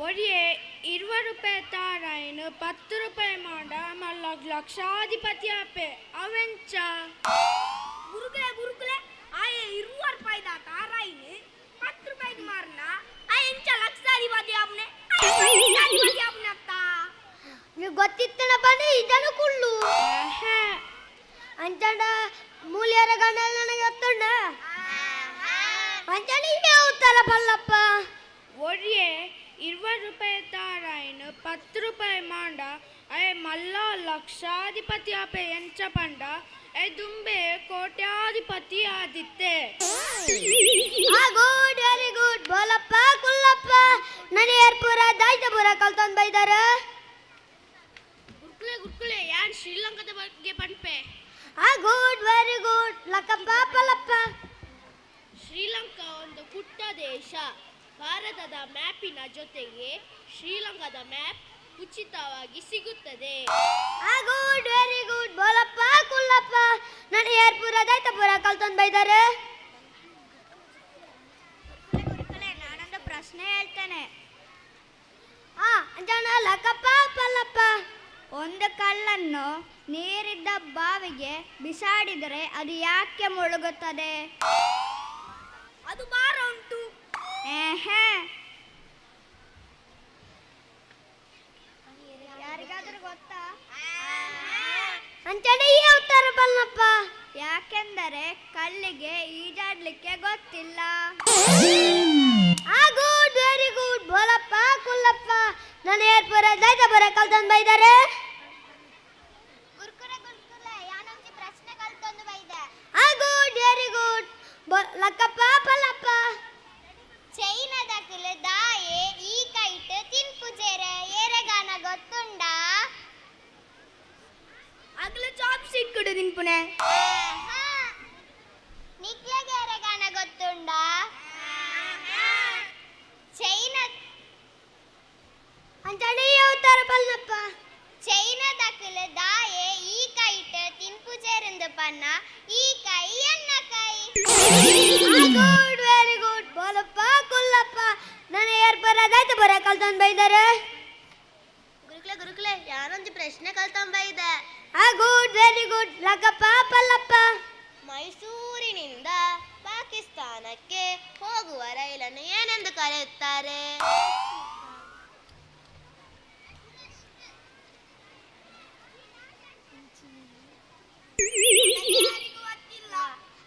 ಒಡಿಯೇ 20 ರೂಪಾಯಿ ತಾರಾಯಿನ 10 ರೂಪಾಯಿ ಮಾಡ ಮಲ್ಲ ಲಕ್ಷಾಧಿಪತಿ ಅಪ್ಪೆ ಅವೆಂಚ ಗುರುಕುಲೆ ಆಯ 20 ರೂಪಾಯಿ ತಾರಾಯಿನ 10 ರೂಪಾಯಿಗೆ ಮಾರನ ಎಂಚ ಲಕ್ಷಾಧಿಪತಿ ಅಪ್ಪನೆ ಅತ್ತ ನೀವು ಗೊತ್ತಿತ್ತನ ಬನ್ನಿ ಇದನ್ನು ಕುಳ್ಳು ಅಂಚಂಡ ಮೂಲ್ಯರ ಗಂಡ ನನಗೆ ಗೊತ್ತುಂಡ ಅಂಚಂಡ ಹಿಂಗೆ ಉತ್ತರ ಪಲ್ಲಪ್ಪ. ಒಡಿಯೇ 20 ರೂಪಾಯಿ ತಾರಾಯಿನ 10 ರೂಪಾಯಿ ಮಾಡ ಅಯ್ಯ ಮಲ್ಲ ಲಕ್ಷಾಧಿಪತಿ ಅಪ್ಪೆ ಎಂಚ ಪಂಡ ದುಂಬೆ ಕೋಟ್ಯಾಧಿಪತಿ ಆದಿತ್ತೆ. ಗುಡ್ ವೆರಿ ಗುಡ್ ಬೋಲಪ್ಪ ಕುಲ್ಲಪ್ಪ ನಾನು ಏರ್ಪುರ ದಾಯ್ತಪುರ ಕಲ್ತಂದ್ ಬೈದಾರ. ಗುರ್ಕುಲೆ ಯಾನ್ ಶ್ರೀಲಂಕಾದ ಬಗ್ಗೆ ಪಂಪೆ. ಗುಡ್ ವೆರಿ ಗುಡ್ ಲಕಪ್ಪ ಪಲಪ್ಪ. ಶ್ರೀಲಂಕಾ ಒಂದು ಪುಟ್ಟ ದೇಶ. ಭಾರತದ ಮ್ಯಾಪಿನ ಜೊತೆಗೆ ಶ್ರೀಲಂಕಾದ ಮ್ಯಾಪ್ ಉಚಿತವಾಗಿ ಸಿಗುತ್ತದೆ. ಗುಡ್ ವೆರಿ ಗುಡ್ ಬೋಲಪ್ಪ ಕುಲ್ಲಪ್ಪ ನಾನು ಏರ್ಪುರ ದಾಯ್ತಪುರ ಕಲ್ತಂದ್ ಬೈದಾರ. ನಾನೊಂದು ಪ್ರಶ್ನೆ ಹೇಳ್ತೇನೆ. ಅಂಜಣ್ಣ ಲಕಪ್ಪ ಪಲ್ಲಪ್ಪ. ಒಂದು ಕಲ್ಲನ್ನು ನೀರಿದ್ದ ಬಾವಿಗೆ ಬಿಸಾಡಿದರೆ ಅದು ಯಾಕೆ ಮುಳುಗುತ್ತದೆ? ಅದು ಭಾರ ಉಂಟು. ಯಾರಿಗಾದ್ರೂ ಗೊತ್ತಾ? ಅಂಚಣ್ಣ ಈ ಉತ್ತರ ಪಲ್ಲಪ್ಪ. ಯಾಕೆಂದರೆ ಕಲ್ಲಿಗೆ ಈಜಾಡ್ಲಿಕ್ಕೆ ಗೊತ್ತಿಲ್ಲ. ಗುಡ್ ವೆರಿ ಗುಡ್ ಬೋಲಪ್ಪ ಕುಲ್ಲಪ್ಪ ನಾನು ಏರ್ಪುರ ದಾಯ್ತಪುರ ಕಲ್ತಂದ್ ಬೈದಾರೆ. ಪ್ರಶ್ನೆ ಕಲ್ತೊಂದು ಬೈದೆ. Good very good Lakkappa Pallappa. ಚೈನಾದ ಕುಲದಾಯೆ ಈ ಕೈಟ್ ತಿನ್ಪುಜೆರೆ ಏರೆಗಾನ ಗೊತ್ತುಂಡ? ಸೀಟ್ ಕೊಡು ನಿನ್ಪುಣೆ ನಿಕ್ಲೆಗೆ ಎರೆಗಾನ ಗೊತ್ತುಂಡಾ ಚೈನಾ ಅಂಚನೆ ಯಾವತಾರ ಪಲ್ನಪ್ಪ ಚೈನಾ ದಕ್ಕಲ ದಾಯೆ ಈ ಕೈಟ್ ತಿನ್ಪು ചേരുന്ന ಪನ್ನ ಈ ಕೈ ಎನ್ನ ಕೈ good very good Bolappa Kollappa ನನ್ನ ಯಾರು ಬರದಾಯ್ತು ಬರ ಕಲ್ತಂದ್ ಬೈದಾರೆ ಗುರುಕ್ಲೆ ಯಾರೊಂದು ಪ್ರಶ್ನೆ ಕಲ್ತಂಬ ಇದೆ good very good Lakkappa Pallappa ಮೈಸೂರಿನಿಂದ ಪಾಕಿಸ್ತಾನಕ್ಕೆ ಹೋಗುವ ರೈಲನ್ನು ಏನೆಂದು ಕರೆಯುತ್ತಾರೆ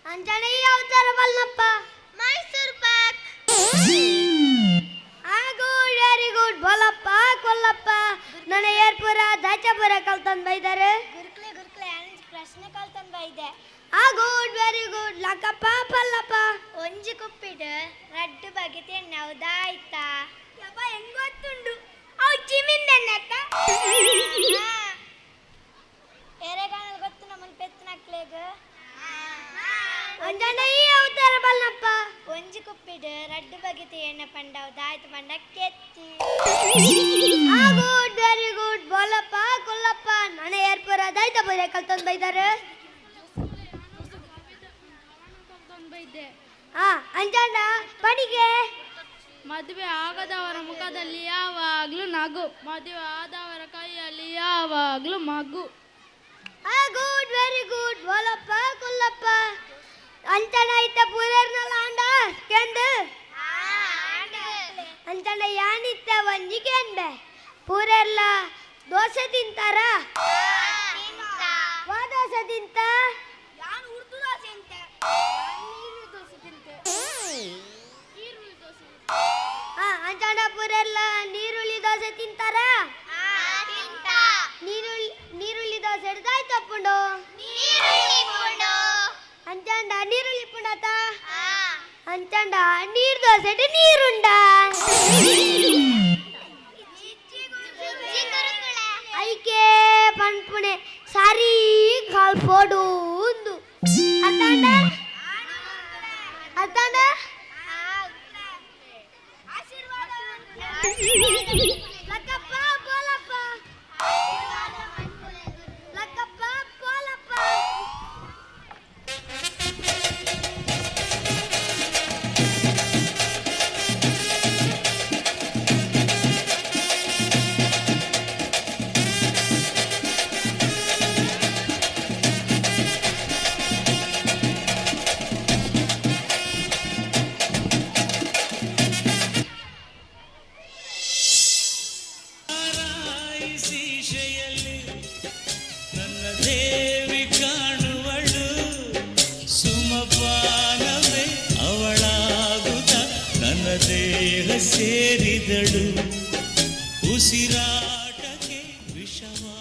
ಅಂಜನೆ ಯಾವತಾರ Palnappa Mysore pak good very good Bolappa Kollappa ನನ್ನ ಏರ್ಪುರ ದಾಚಾಪುರ ಕಲ್ತಂದ್ ಬೈದಾರೆ ಗುರುಕ್ಲೆ ಪ್ರಶ್ನೆ ಕಲ್ತಂಬ ಇದೆ good very good Lakkappa Pallappa ಒಂಜಿ ಕುಪ್ಪಿಡು ರಡ್ಡು ಬಗೆತೆ ನವ್ದಾಯ್ತಾ ಯಪ್ಪ ಹೆಂಗ್ ಗೊತ್ತುಂಡು ಅವು ಚಿಮಿಂದನ್ನತ್ತ ಎರೆಗಾನಲ್ ಗೊತ್ತು ನಮ್ಮನ್ ಪೆತ್ತನಕ್ಲೇಗ ಅಂಜನೆ ಯಾವತಾರ ಪಲ್ನಪ್ಪ ಒಂಜಿ ಕುಪ್ಪಿಡು ರಡ್ಡು ಬಗೆತೆ ಎಣ್ಣ ಪಂಡವ್ದಾಯ್ತು ಪಂಡ ಕೆತ್ತಿ good very good Bolappa Kollappa ನನ್ನ ಏರ್ಪುರ ದಾಯ್ತಾಪುರ ಕಲ್ತಂದ್ ಬೈದಾರೆ ಅಂಜಣ್ಣ ಪಡಿಗೆ ಮದುವೆ ಆಗದವರ ಮುಖದಲ್ಲಿ ಯಾವಾಗ್ಲೂ ನಗು, ಮದುವೆ ಆದವರ ಕೈಯಲ್ಲಿ ಯಾವಾಗ್ಲೂ ಮಗು. ಗುಡ್ ವೆರಿ ಗುಡ್ ಬೋಲಪ್ಪ ಕುಲ್ಲಪ್ಪ ಅಂಚನ ಇಟ್ಟ ಪೂರರ್ನಲ್ಲ ಆಂಡ ಕೆಂದು ಅಂಚನ ಯಾನಿತ್ತ ಒಂಜಿ ಕೆಂಡೆ ಪೂರೆಲ್ಲ ದೋಸೆ ತಿಂತಾರ ವಾ ದೋಸೆ ತಿಂತ ಅಂಚನ ಪೂರೆಲ್ಲ ನೀರುಳ್ಳಿ ದೋಸೆ ತಿಂತಾರ ನೀರುಳ್ಳಿ ದೋಸೆ ಹಿಡ್ದಾಯ್ತಪ್ಪುಂಡು ಅಂಚಂಡ ನೀರುಳ್ಳಿ ಪುಂಡತ ಅಂಚಂಡ ನೀರು ದೋಸೆ ನೀರುಂಡ ಐಕೆ ಪಂಪುಣೆ ಸಾರಿ ಕಾಲ್ಪೋಡು ಒಂದು ಅತ್ತಂಡ ಅತ್ತಂಡ ಲಕ್ಕಪ್ಪ ಬೋಲಪ್ಪ ಲಕ್ಕಪ್ಪ ಬೋಲಪ್ಪ ಸೇರಿದಳು ಉಸಿರಾಟಕ್ಕೆ ವಿಷವಾ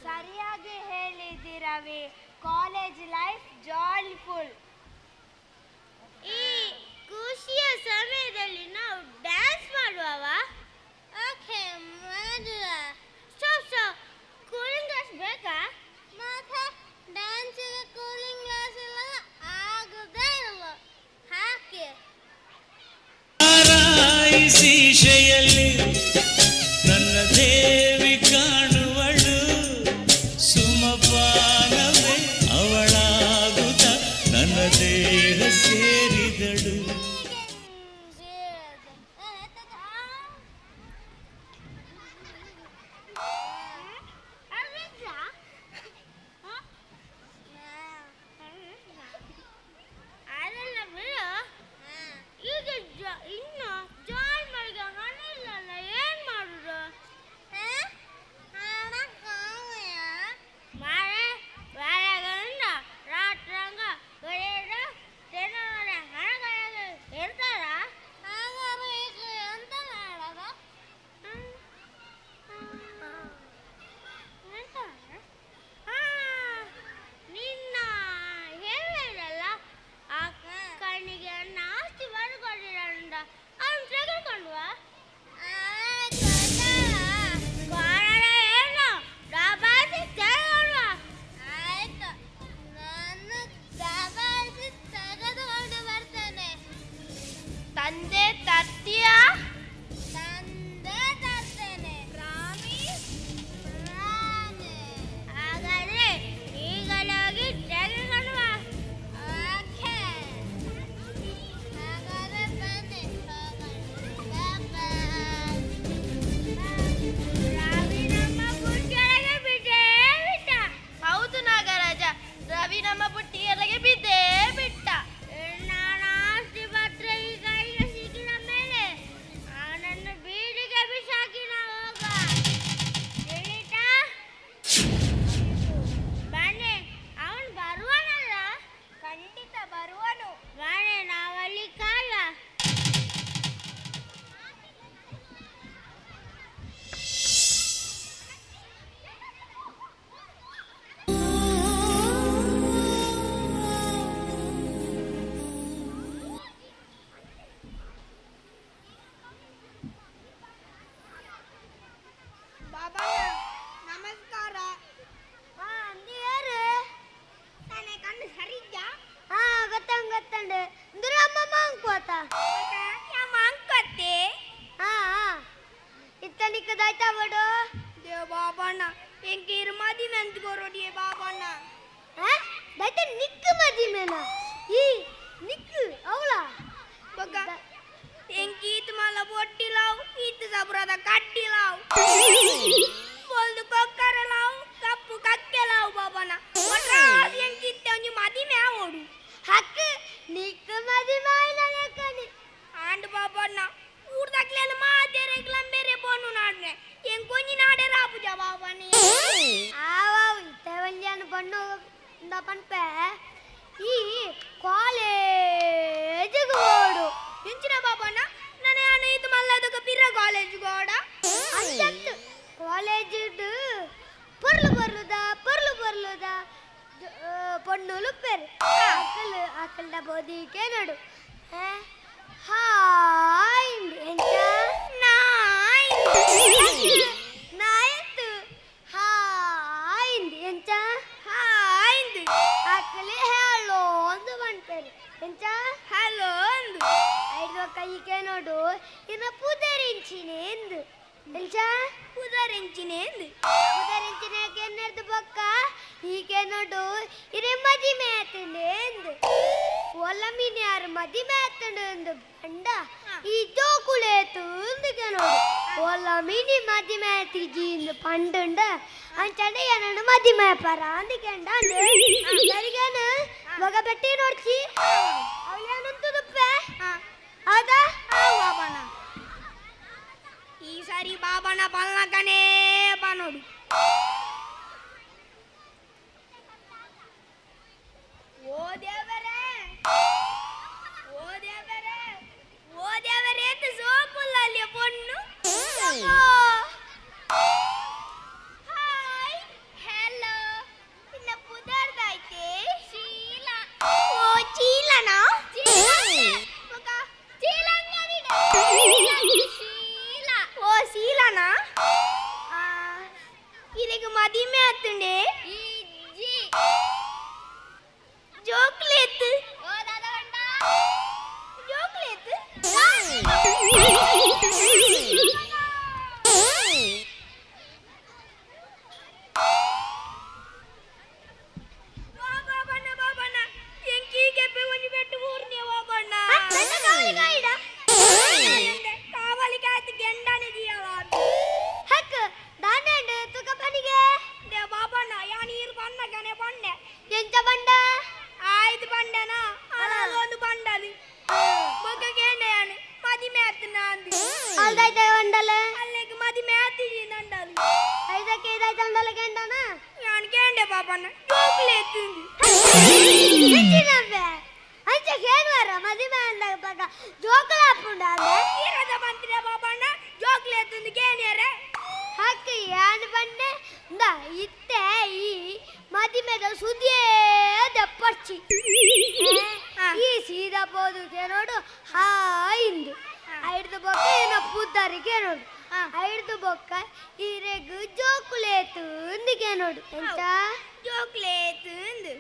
ಸರಿಯಾಗಿ ಹೇಳಿದಿರವಿ. College life ಜಾಲಿಫುಲ್. ಈ ಖುಷಿಯ ಸಮಯದಲ್ಲಿ ನಾವು ಡ್ಯಾನ್ಸ್ ಮಾಡುವವ? ಓಕೆ ಮಾಡುವ. ಸ್ಟಾಪ್ ಕೂಲಿಂಗ್ ಗ್ಲಾಸ್ ಬೇಕಾ? ಮತ್ತೆ ಡ್ಯಾನ್ಸಿಗೆ ಕೂಲಿಂಗ್ ಗ್ಲಾಸ್ ಇಲ್ಲ ಆಗುದೇ ಇಲ್ಲ. ಹಾಕಿ ಶೀಶೆಯಲ್ಲಿ ನನ್ನ ದೇವಿ ಕಾಣುವಳು ಸುಮಪಾನವೇ ಅವಳಾಗುತ್ತ ನನ್ನ ದೇಹ ಸೇರಿದಳು. ಪಣ್ಣು ಪನ್ಪೆ ಈ ಕಾಲೇಜಿಗೆ ಓಡು ಇಂಚಿನ ಬಾಬಣ್ಣ ನಾನು ಇದು ಮಲ್ಲದಕ್ಕೆ ಪಿರ ಕಾಲೇಜಿಗೆ ಓಡ ಅಂತ ಕಾಲೇಜ್ ಪೊರ್ಲು ಬರ್ಲುದ ಪೊಣ್ಣುಲು ಪೆರು ಅಕ್ಕಲ್ದ ಬೋದಿಕೆ ನೋಡು ಹಾಯ್ ಎಂತ ನಾಯತ್ತು ಹಾಯ್ ಎಂತ ಹಾಯ್ ಅಕ್ಕಲಿ ಹೇಳೋ ಅಂದು ಬಂತೇನೆ ಎಂತ ಹಲೋ ಅಂದು ಐದು ಕೈಗೆ ನೋಡು ಇನ್ನು ಪುದರಿಂಚಿನೆ ಎಂದು ಎಂತ ಪುದರಿಂಚಿನೆ ಬೊಕ್ಕ ಹೀಗೆ ನೋಡು ಇರೆ ಮದಿ ಮೇತಂಡೆ ಎಂದು ಒಲ್ಲ ಮೀನು ಯಾರು ಮದಿ ಮೇತಂಡು ಎಂದು ಬಂಡ ಈ ಜೋಕುಳೇತು ಎಂದುಗೆ ನೋಡು ಒಲ್ಲ ಮೀನಿ ಮದಿ ಮೇತಿಜಿ ಎಂದು ಪಂಡುಂಡ ಅಂಚಂಡೆ ಏನನ್ನು ಮದಿ ಮೇಪಾರ ಅಂದಿಕೆಂಡ ಸರಿಗೇನು ಮಗ ಬೆಟ್ಟಿ ನೋಡ್ಚಿ ಅವಳೇನಂತು ದುಪ್ಪೆ ಹೌದಾ ಬಾಬಣ್ಣ ಈ ಸಾರಿ ಬಾಬಣ್ಣ ಬಲ್ಲಕನೇ ಬಾ ನೋಡು ಓ ದೇವರೇ ಅಂತ ಸೋಪುಲ್ಲ ಅಲ್ಲಿ ಪೊಣ್ಣು ಹಾಯ್ ಹಲೋ ಇನ್ನ ಪುದರ್ದೈತೆ ಶೀಲ ಓ ಚೀಲನಾ ಓ ಶೀಲನಾ ಇದಕ್ಕೆ ಮದಿಮೆ ಆತುಂಡೆ ಜೋಕ್ಲೇತ್ ಜೋಕ್ಲೇತ್ ಬಾಬಣ್ಣ ಎಂಕಿ ಕೆಪ್ಪೆ ಒಂಜಿ ಬೆಟ್ಟು ಊರ್ನೆ ಬಾಬಣ್ಣ ಕಾವಲಿ ಕಾಯ್ತು ಗೆಂಡನೆ ದಿಯವ ಹಕ್ಕ ದಾನಂಡ ತುಕ ಪನಿಗೆ ದೇ ಬಾಬಣ್ಣ ಯಾ ನೀರು ಬಣ್ಣ ಗನೆ ಬಂಡೆ ಎಂತ ಬಂಡ ಆಯ್ತು ಬಂಡನಾ ಒಂದು ಬಂಡಲಿ ಬೊಕ್ಕ ಗೆಂಡೆಯಾನು ಮದಿ ಮೇತನ ಅಂದಿ ಅಲ್ದೈತೆ ಬಂಡಲ ಅಲ್ಲಿಗೆ ಮದಿ ಮೇತಿಜಿ ನಂಡಲಿ ಐದಕ್ಕೆ ಇದೈತೆ ಅಂಡಲ ಗೆಂಡನ ಯಾನ್ ಗೆಂಡೆ ಬಾಬಣ್ಣ ಜೋಕ್ಲೇತ್ ಎಂಚಿನವ್ವೆ ಅಂಚೆ ಕೇಳುವಾರ ಮದಿ ಮೇಂದಾಗ ಬಗ ಜೋಕಲ ಹಾಪುಂಡ ಇರದ ಬಂತಿರ ಬಾಬಣ್ಣ ಜೋಕ್ಲೇತ್ ಒಂದು ಗೆಣಿಯರೆ ಹಕ್ಕ ಯಾನ್ ಬಂಡೆ ಇಂದ ಇತ್ತೆ ಈ ಮದಿ ಮೇದ ಸುದಿಯೇ ದಪ್ಪರ್ಚಿ ಈ ಸೀದಾ ಬೋದುಗೆ ನೋಡು ಹಾಯಿಂದು ಐದು ಬೊಕ್ಕ ಏನೋ ಪುದ್ದಾರಿಗೆ ನೋಡು ಐದು ಬೊಕ್ಕ ಇರೆಗು ಜೋಕುಲೇತು ಅಂದಿಗೆ ನೋಡು ಎಂತ ಜೋಕ್ಲೇತು ಅಂದು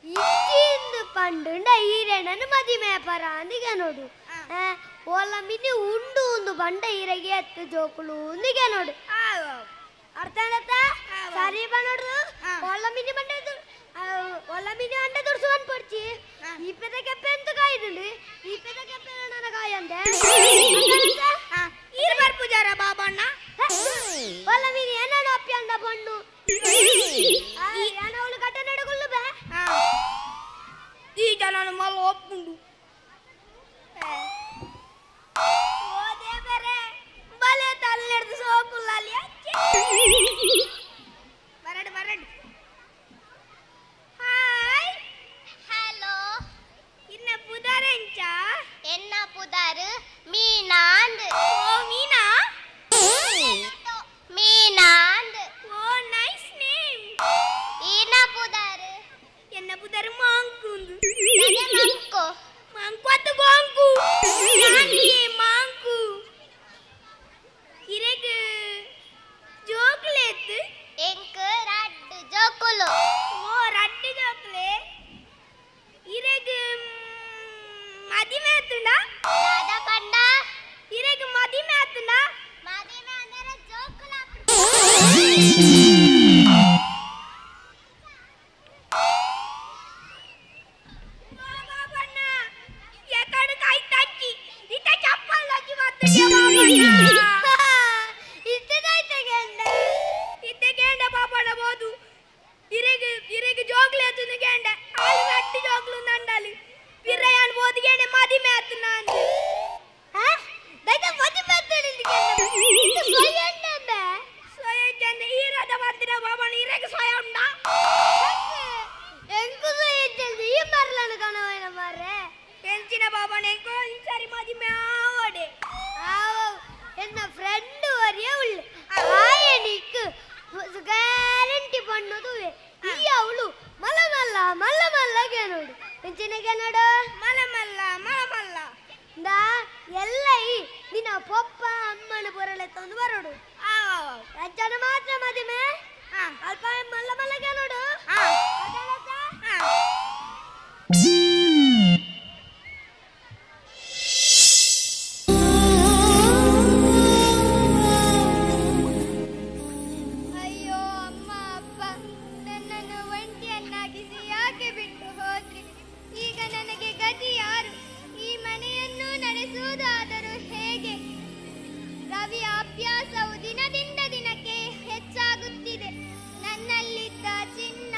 ಇಚ್ಚಿಂದು ಪಂಡುಂಡ ಈರೆಣ್ಣನು ಮದಿ ಮೇಪರ ಅಂದಿಗೆ ನೋಡು ಓಲ ಮಿನಿ ಉಂಡು ಒಂದು ಬಂಡ ಇರೆಗೆ ಎತ್ತು ಜೋಕುಳು ಅಂದಿಗೆ ನೋಡು ಅರ್ಥ ಸರಿ ನೋಡು ಓಲ ಮಿನಿ ಬಂಡ ಒಲ್ಲ ಮಿನಿ ಅಂಡ ದುಡ್ಸುವನ್ ಪಡ್ಚಿ ಈ ಪೆದ ಕೆಪ್ಪೆ ಅಂತ ಕಾಯ್ದುಂಡು ಈ ಪೆದ ಕೆಪ್ಪೆ ನನ್ನ ಕಾಯಂದೆ ಈರ್ಬಾರ್ ಪೂಜಾರ ಬಾಬಣ್ಣ ಒಲ್ಲ ಮಿನಿ ಏನಾಡು ಅಪ್ಪಿ ಅಂದ ಬಣ್ಣು ಏನವಳು ಕಟ್ಟ ನಡುಗುಳ್ಳು ಬೇ ಈಗ ನಾನು ಮಲ್ಲ ಒಪ್ಪುಂಡು ಓ ದೇವರೇ ಬಲೆ ತಲೆ ನಡೆದು ಸೋಪುಲ್ಲ ಅಲ್ಲಿ ಬರಡು ಹಾಯ್ ಹಲೋ ಇನ್ನ ಪುದಾರೆಂಚ ಎನ್ನ ಪುದಾರು ಮೀನಾಂದ್ ಓ ಮೀನಾ ಮೀನಾಂದ್ ಓ ನೈಸ್ ನೇಮ್ ಏನ ಪುದಾರು ಎನ್ನ ಪುದಾರು ಮಾಂಕುಂದು ನನಗೆ ಮಾಂಕೋ ಮಾಂಕ್ವತ್ತು ಗೋಂಕು ನಾನಿಗೆ ಮಾಂಕು ಇರೆಗ್ ಜೋಕ್ಲೇತ್ ಎಂಕ ರಡ್ಡು ಜೋಕುಲು ಓ ರಡ್ಡು ಜೋಕ್ಲೆ ಇರೆಗ್ ಮದಿಮೆ ಆತುಂಡ ದಾದಾ ಪಂಡ ಇರೆಗ್ ಮದಿಮೆ ಆತುಂಡ ಮದಿಮೆ ಅಂದರೆ ಜೋಕುಲ ಬಾಬಣ್ಣ ಎಕಡೆ ಕಾಯಿ ತಕ್ಕಿ ಇತ ಚಪ್ಪಲ್ ಲಜ್ಜಿ ಮಾತುಂಡೆ ಬಾಬಣ್ಣ ಇತ್ತೆ ಗೆಂಡ ಬಾಬಣ್ಣ ಬೋದು ಇರೆಗ್ ಇಂಚಿನಿಗೆ ನೋಡು ಮಲಮಲ್ಲ ಮಲಮಲ್ಲ ದಾ ಎಲ್ಲ ಈ ನಿನ್ನ ಪಪ್ಪ ಅಮ್ಮನ ಬರಲೆ ತಂದು ಬರೋಡು ಅಜ್ಜನ ಮಾತ್ರ ಮದಿಮೆ ಅಲ್ಪ ಮಲ್ಲ ಮಲ್ಲಗೆ ನೋಡು ಅಯ್ಯೋ ಅಮ್ಮ ಅಪ್ಪ ನನ್ನನ್ನು ಒಂಟಿಯನ್ನಾಗಿಸಿ ಯಾಕೆ ಬಿಟ್ಟು ಹೋದ್ರಿ? ಈಗ ನನಗೆ ಗತಿ ಯಾರು? ಈ ಮನೆಯನ್ನು ನಡೆಸುವುದಾದರೂ ಹೇಗೆ? ರವಿಯ ಅಭ್ಯಾಸವು ದಿನದಿಂದ ದಿನಕ್ಕೆ ಹೆಚ್ಚಾಗುತ್ತಿದೆ. ನನ್ನಲ್ಲಿದ್ದ ಚಿನ್ನ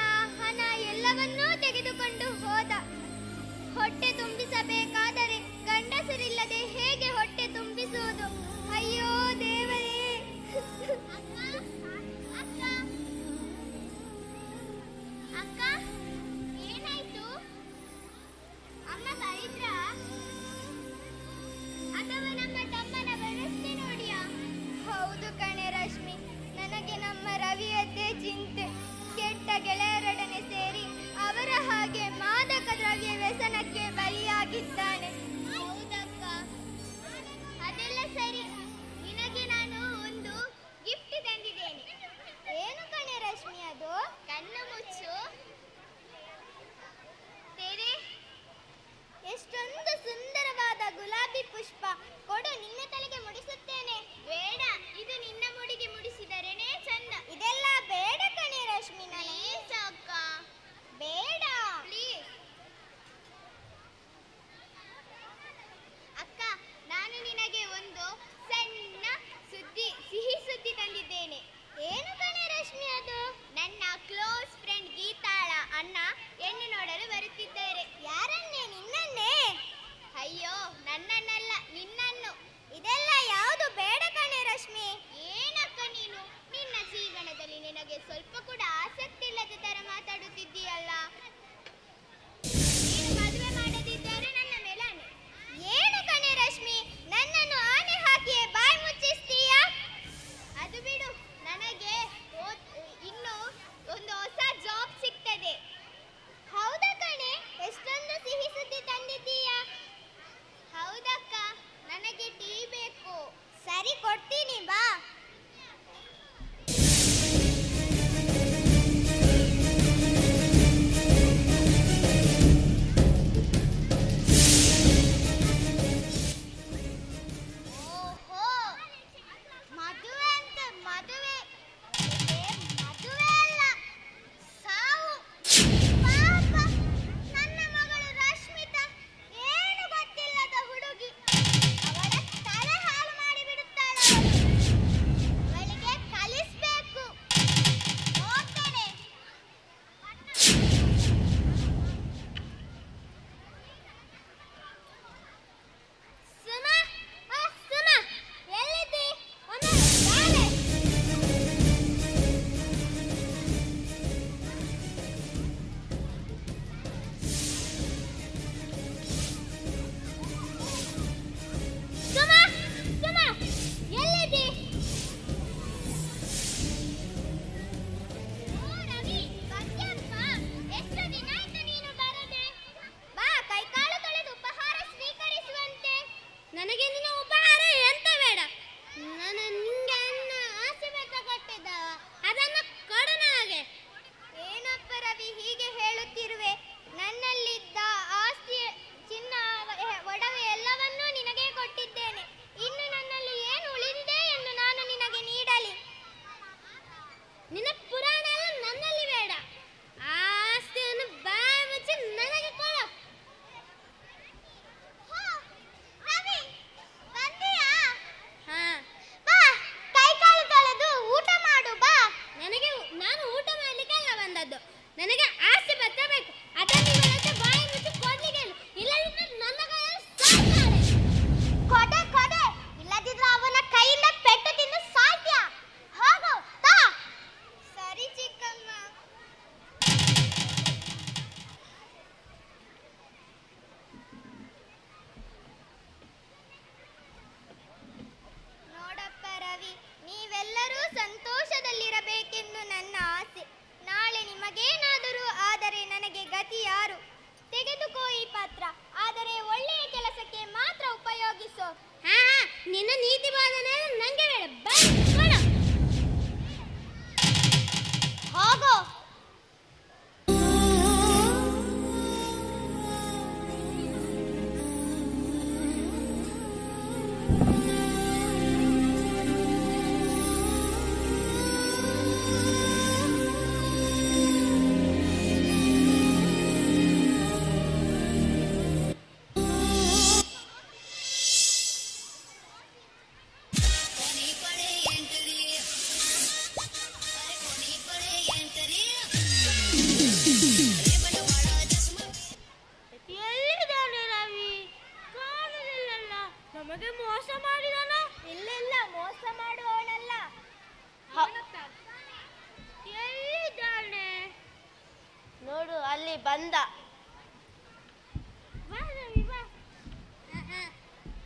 ಅಲ್ಲಿ ಬಂದ.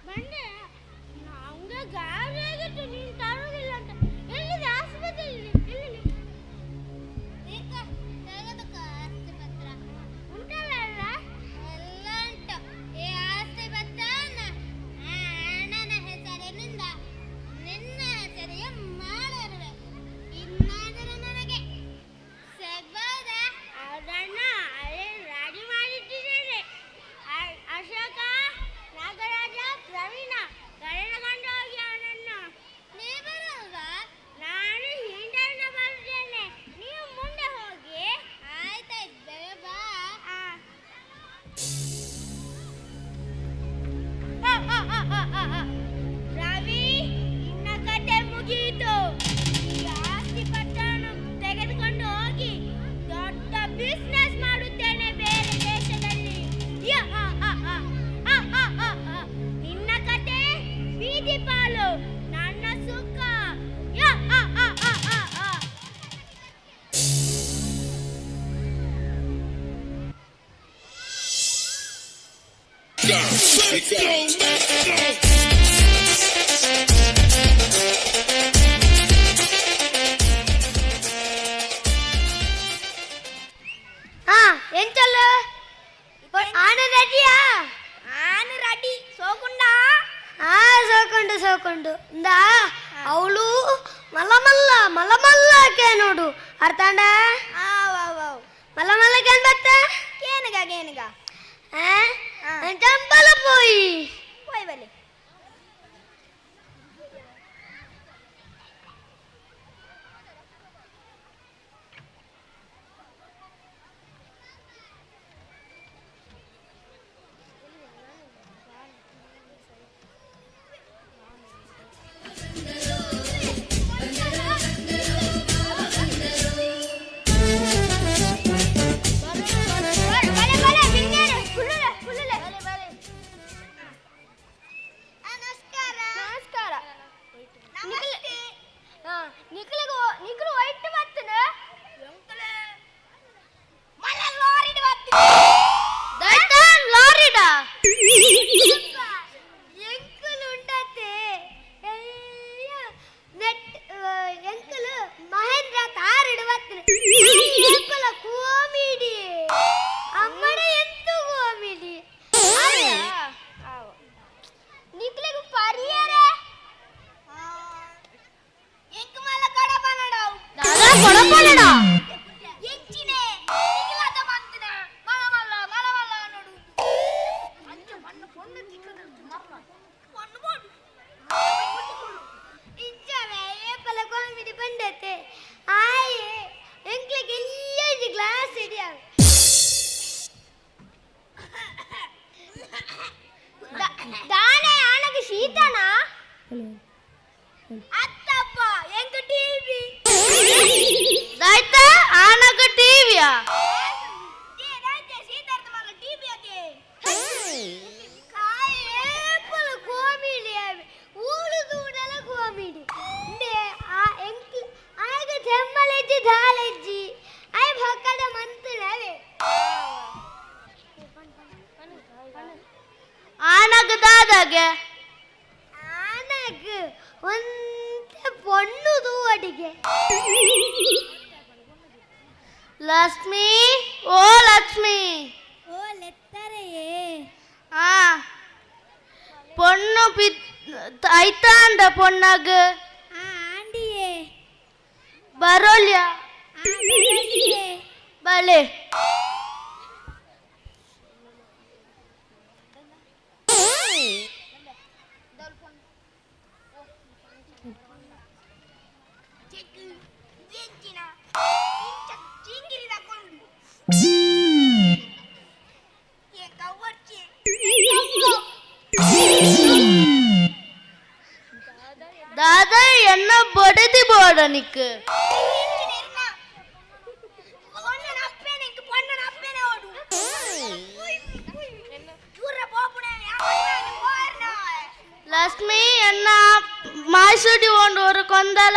ಬಂದೆ ನಂಗೆ ಗಾಳಿ ಆಗಿತ್ತು, ನೀನು ತರೋದಿಲ್ಲ ಅಂತ. ಎಲ್ಲಿದೆ ಆಸ್ಪತ್ರೆ? ಎಲ್ಲಿ ಆಸ್ತಿ ಪತ್ರ ಉಂಟಲ್ಲ? ಎಲ್ಲ ಉಂಟು. ಈ ಆಸ್ತಿ ಪತ್ರ ಅಣ್ಣನ ಹೆಸರಿನಿಂದ ನಿನ್ನ ಹೆಸರಿಗೆ ಮಾಡಿರುವೆ. ಇನ್ನಾದರೂ ನನಗೆ ಸಿಗ್ಬೋದ? ಅದನ್ನ ರೆಡಿ ಮಾಡಿಟ್ಟಿದ್ದೇನೆ. ಅಶೋಕ, ನಾಗರಾಜ, ಪ್ರವೀಣ ಕರೆದುಕೊಂಡು ಹೋಗಿ ಅವನನ್ನು. ನೀ ಬರೋಲ್ವಾ? ನಾನು ಹಿಂದೆಯಿಂದ ಬರ್ತೇನೆ, ನೀವು ಮುಂದೆ ಹೋಗಿ. ಆಯ್ತಾಯ್ತು, ಬೇಗ ಬಾ. ರವಿ, ನಿನ್ನ ಕತೆ ಮುಗಿಯಿತು. ಈ ಆಸ್ತಿ ಪತ್ರವನ್ನು ತೆಗೆದುಕೊಂಡು ಹೋಗಿ ದೊಡ್ಡ ಬಿಸ್ನೆಸ್ ಮಾಡುತ್ತೇನೆ ಬೇರೆ ದೇಶದಲ್ಲಿ. ನಿನ್ನ ಕತೆ ಬೀದಿ ಪಾಲು, ನನ್ನ ಸುಖ. ఎంచల్ ఆన రెడీయా? ఆన రెడీ. సోకుండా సోకుండు ఇందా ಅವಳು ಮಲ್ಲ ನೋಡು ಅರ್ಥಾಂಡ. ಮಲ್ಲ ಕೇನ್ ಬತ್ತ ಕೇನಗ ಚಂಪಲ పోయి ಬಲೆ. ನಿಖಲು ವೈಟ್ ಬರ್ತನ ಲಾರಿಡ ಎಂಕಲು ಉಂಡತೆ ಎಂಕಲು ಮಹೇಂದ್ರ ತಾರಿಡ ಬರ್ತನ ಎಂಕಲ ಕೋಮಿಡಿ ಅಮ್ಮಡ ಎಂತು ಕೋಮಿಡಿ ನಿಖಲಿಗೆ ಪರಿಹಾರ ಕೊಡಪನಡ ಎಂಚಿನೆ ನಿಖಿಲಾದ ಮಂತಿನ ಮಲಮಲ್ಲ ನೋಡು ಅಂಚ ಮಣ್ಣ ಪೊಣ್ಣು ತಿಕ್ಕದ ಪೊಣ್ಣು ಬೋಡು ಇಜ್ಜವೆ ಏಪಲ ಕೋಮಿಡಿ ಬಂದತೆ ಆಯೆ ಎಂಕ್ಲಿಗೆ ಎಲ್ಲೆಜಿ ಗ್ಲಾಸ್ ಇಡಿಯ ದಾನೆ ಆನಗೆ ಶೀತನ ಅತ್ತಪ್ಪ ಎಂಗ ಟಿವಿ ದಾಯ್ತ ಆನಗ ಟಿವಿಯಾ ದಾಯ್ತ ಸೀತಾರ್ಥ ಮಗ ಟಿವಿ ಯಾಕೆ ಕಾಯೇ ಪಲ ಕೋಮಿಡಿ ಊಳು ದೂಡಲ ಕೋಮಿಡಿ ಇಂದೆ ಆ ಎಂಕ್ ಆಗ ತೆಮ್ಮಲೆಜ್ಜಿ ದಾಲೆಜ್ಜಿ ಐ ಭಕ್ಕಡ ಮಂತನವೆ ಆನಗ ದಾದಾಗೆ ಆನಗ ಒಂದ ಪೊಣ್ಣು ದೂವಡಿಗೆ ಲಕ್ಷ್ಮಿ ಓ ಲಕ್ಷ್ಮಿ ಓ ಲೆತ್ತರೆಯೇ ಆ ಪೊಣ್ಣು ಐತಾ ಅಂದ ಪೊಣ್ಣಾಗ ಆಂಡಿಯೇ ಬರೋಲ್ಯ ಬಲೆ दादा என்ன படுதி போடனிக்கு லட்சுமி என்ன மாசூடி ஒன்று ஒரு கொந்தால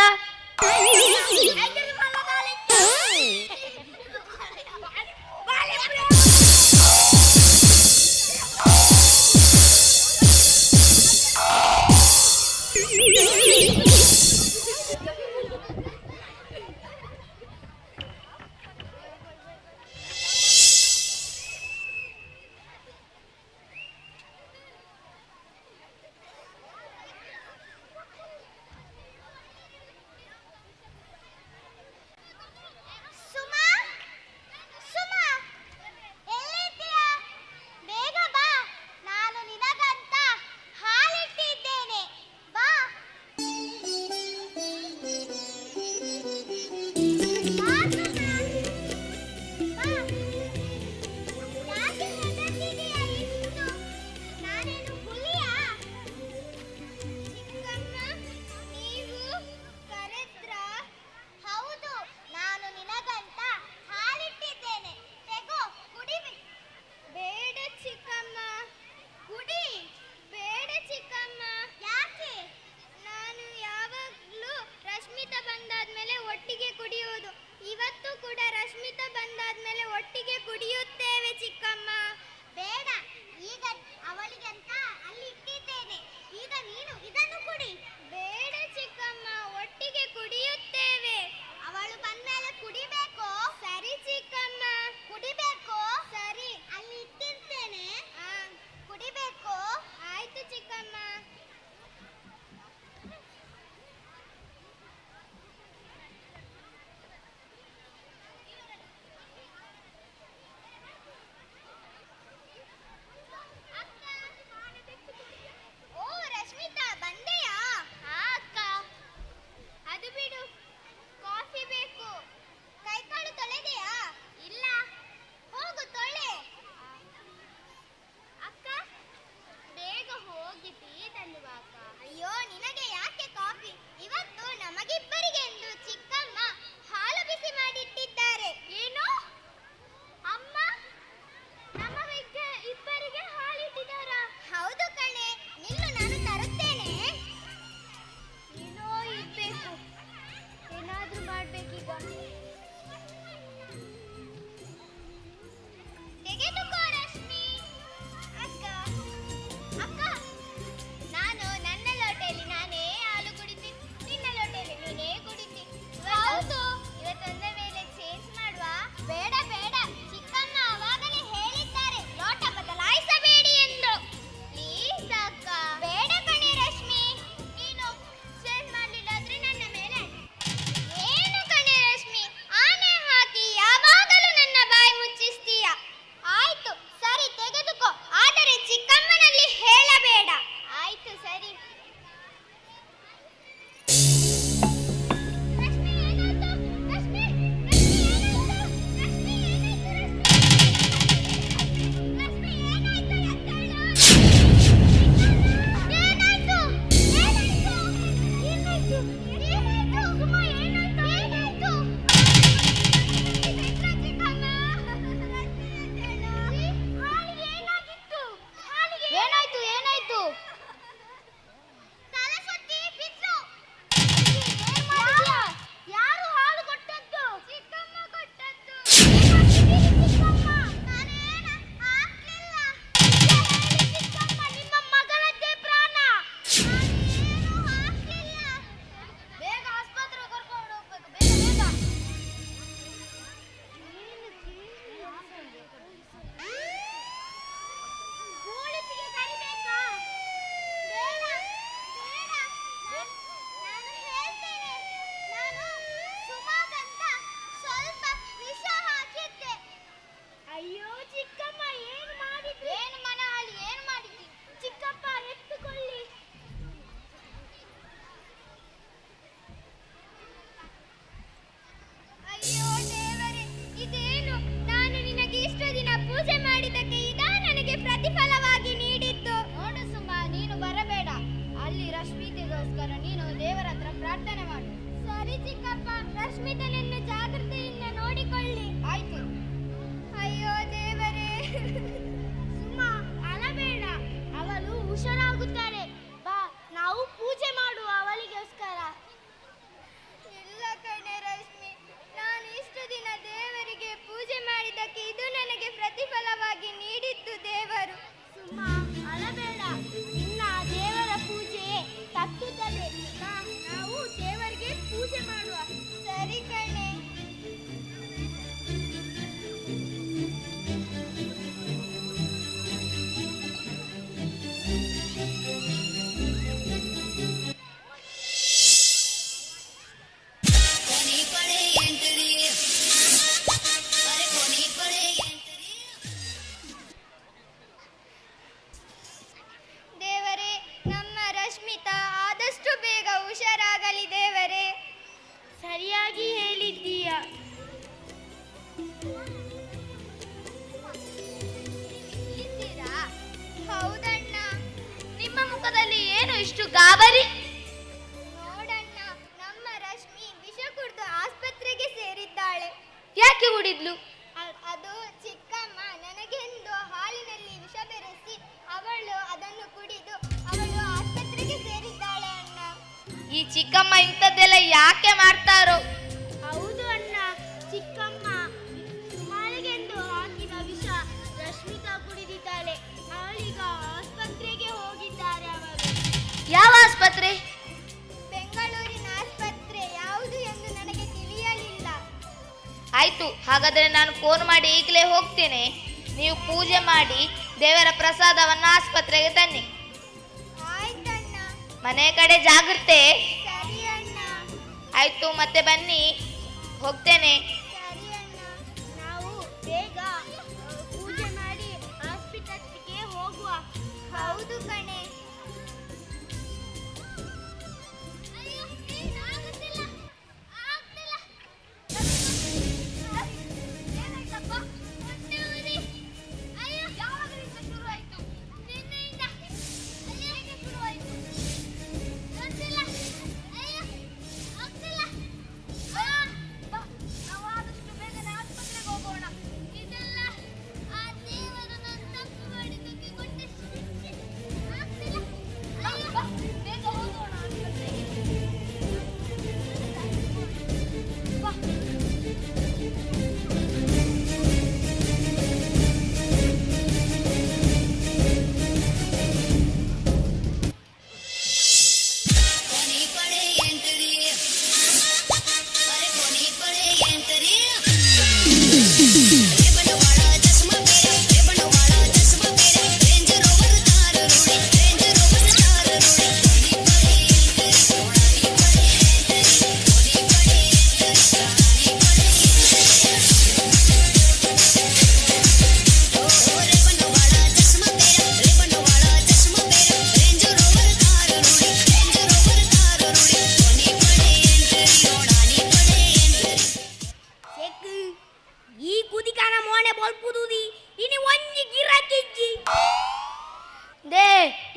ಚಿಕ್ಕಮ್ಮ ಏನು ಮಾಡಿದ್ರಿ? ಏನು ಮನಹಾಳಿ ಏನು ಮಾಡಿದ್ರಿ? ಚಿಕ್ಕಪ್ಪ ಎತ್ತುಕೊಳ್ಳಿ. ಅಯ್ಯೋ ದೇವರೇ, ಇದೇನು? ನಾನು ನಿನಗೆ ಇಷ್ಟು ದಿನ ಪೂಜೆ ಮಾಡಿದ್ದಕ್ಕೆ ಇದಾ ನನಗೆ ಪ್ರತಿಫಲವಾಗಿ ನೀಡಿದ್ದು? ನೋಡು ಸುಮ್ಮ, ನೀನು ಬರಬೇಡ. ಅಲ್ಲಿ ರಶ್ಮಿತೆಗೋಸ್ಕರ ನೀನು ದೇವರ ಹತ್ರ ಪ್ರಾರ್ಥನೆ ಮಾಡು. ಸರಿ ಚಿಕ್ಕಪ್ಪ, ರಶ್ಮಿತನನ್ನು ಜಾಗ್ರತೆಯಿಂದ ನೋಡಿಕೊಳ್ಳಿ. ಆಯ್ತು. ಅಯ್ಯೋ ದೇವರೇ. ಸುಮ್ಮ, ಅಳಬೇಡ, ಅವಳು ಹುಷಾರಾಗುತ್ತಾರೆ. ಬಾ, ನಾವು ಪೂಜೆ ಮಾಡುವ ಅವಳಿಗೋಸ್ಕರ. ಇಲ್ಲ ಕಣೆ ರಶ್ಮಿ, ನಾನು ಇಷ್ಟು ದಿನ ದೇವರಿಗೆ ಪೂಜೆ ಮಾಡಿದ್ದಕ್ಕೆ ಇದು ನನಗೆ ಪ್ರತಿಫಲವಾಗಿ ನೀಡಿದ್ದು ದೇವರು. ಸುಮ್ಮ, ಅಳಬೇಡ, ನಿನ್ನ ದೇವರ ಪೂಜೆ ತಟ್ಟುತ್ತದೆ. ಬಾ, ನಾವು ದೇವರಿಗೆ ಪೂಜೆ ಮಾಡುವ. ಸರಿ ಕಣೆ. ದೇವರೇ, ನಮ್ಮ ರಶ್ಮಿತಾ ಆದಷ್ಟು ಬೇಗ ಹುಷಾರಾಗಲಿ ದೇವರೇ. ಸರಿಯಾಗಿ ಹೇಳಿದ್ದೀಯ. ಇದ್ದೀರಾ? ಹೌದಣ್ಣ. ನಿಮ್ಮ ಮುಖದಲ್ಲಿ ಏನು ಇಷ್ಟು ಗಾಬರಿ? ನೋಡಣ್ಣ, ನಮ್ಮ ರಶ್ಮಿ ವಿಷ ಕುಡಿದು ಆಸ್ಪತ್ರೆಗೆ ಸೇರಿದ್ದಾಳೆ. ಯಾಕೆ ಕುಡಿದ್ಲು? ಅದು ಚಿಕ್ಕಮ್ಮ ನನಗೆಂದು ಹಾಲಿನಲ್ಲಿ ವಿಷ ಬೆರೆಸಿ ಅವಳು ಅದನ್ನು ಕುಡಿದು ಅವಳು ಆಸ್ಪತ್ರೆಗೆ ಸೇರಿದ್ದಾಳೆ ಅಣ್ಣ. ಈ ಚಿಕ್ಕಮ್ಮ ಇಂಥದ್ದೆಲ್ಲ ಯಾಕೆ ಮಾಡ್ತಾರೋ? ಹೌದು ಅಣ್ಣ, ಚಿಕ್ಕಮ್ಮ ಸುಮಾರಿಗೆಂದು ಹಾಕಿದ ವಿಷ ರಶ್ಮಿತಾ ಕುಡಿದಿದ್ದಾಳೆ. ಅವಳೀಗ ಆಸ್ಪತ್ರೆಗೆ ಹೋಗಿದ್ದಾರೆ ಅವರು. ಯಾವ ಆಸ್ಪತ್ರೆ? ಬೆಂಗಳೂರಿನ ಆಸ್ಪತ್ರೆ. ಯಾವುದು ಎಂದು ನನಗೆ ತಿಳಿಯಲಿಲ್ಲ. ಆಯ್ತು, ಹಾಗಾದರೆ ನಾನು ಫೋನ್ ಮಾಡಿ ಈಗಲೇ ಹೋಗ್ತೇನೆ. ನೀವು ಪೂಜೆ ಮಾಡಿ ದೇವರ ಪ್ರಸಾದವನ್ನು ಆಸ್ಪತ್ರೆಗೆ ತನ್ನಿ. ಆಯ್ತಣ್ಣ. ಮನೆ ಕಡೆ ಜಾಗ್ರತೆ. ಸರಿ ಅಣ್ಣ. ಆಯ್ತು, ಮತ್ತೆ ಬನ್ನಿ. ಹೋಗ್ತೇನೆ. ಸರಿ ಅಣ್ಣ. ನಾವು ಬೇಗ ಪೂಜೆ ಮಾಡಿ ಆಸ್ಪತ್ರೆಗೆ ಹೋಗುವ. ಹೌದು ಕಣೆ.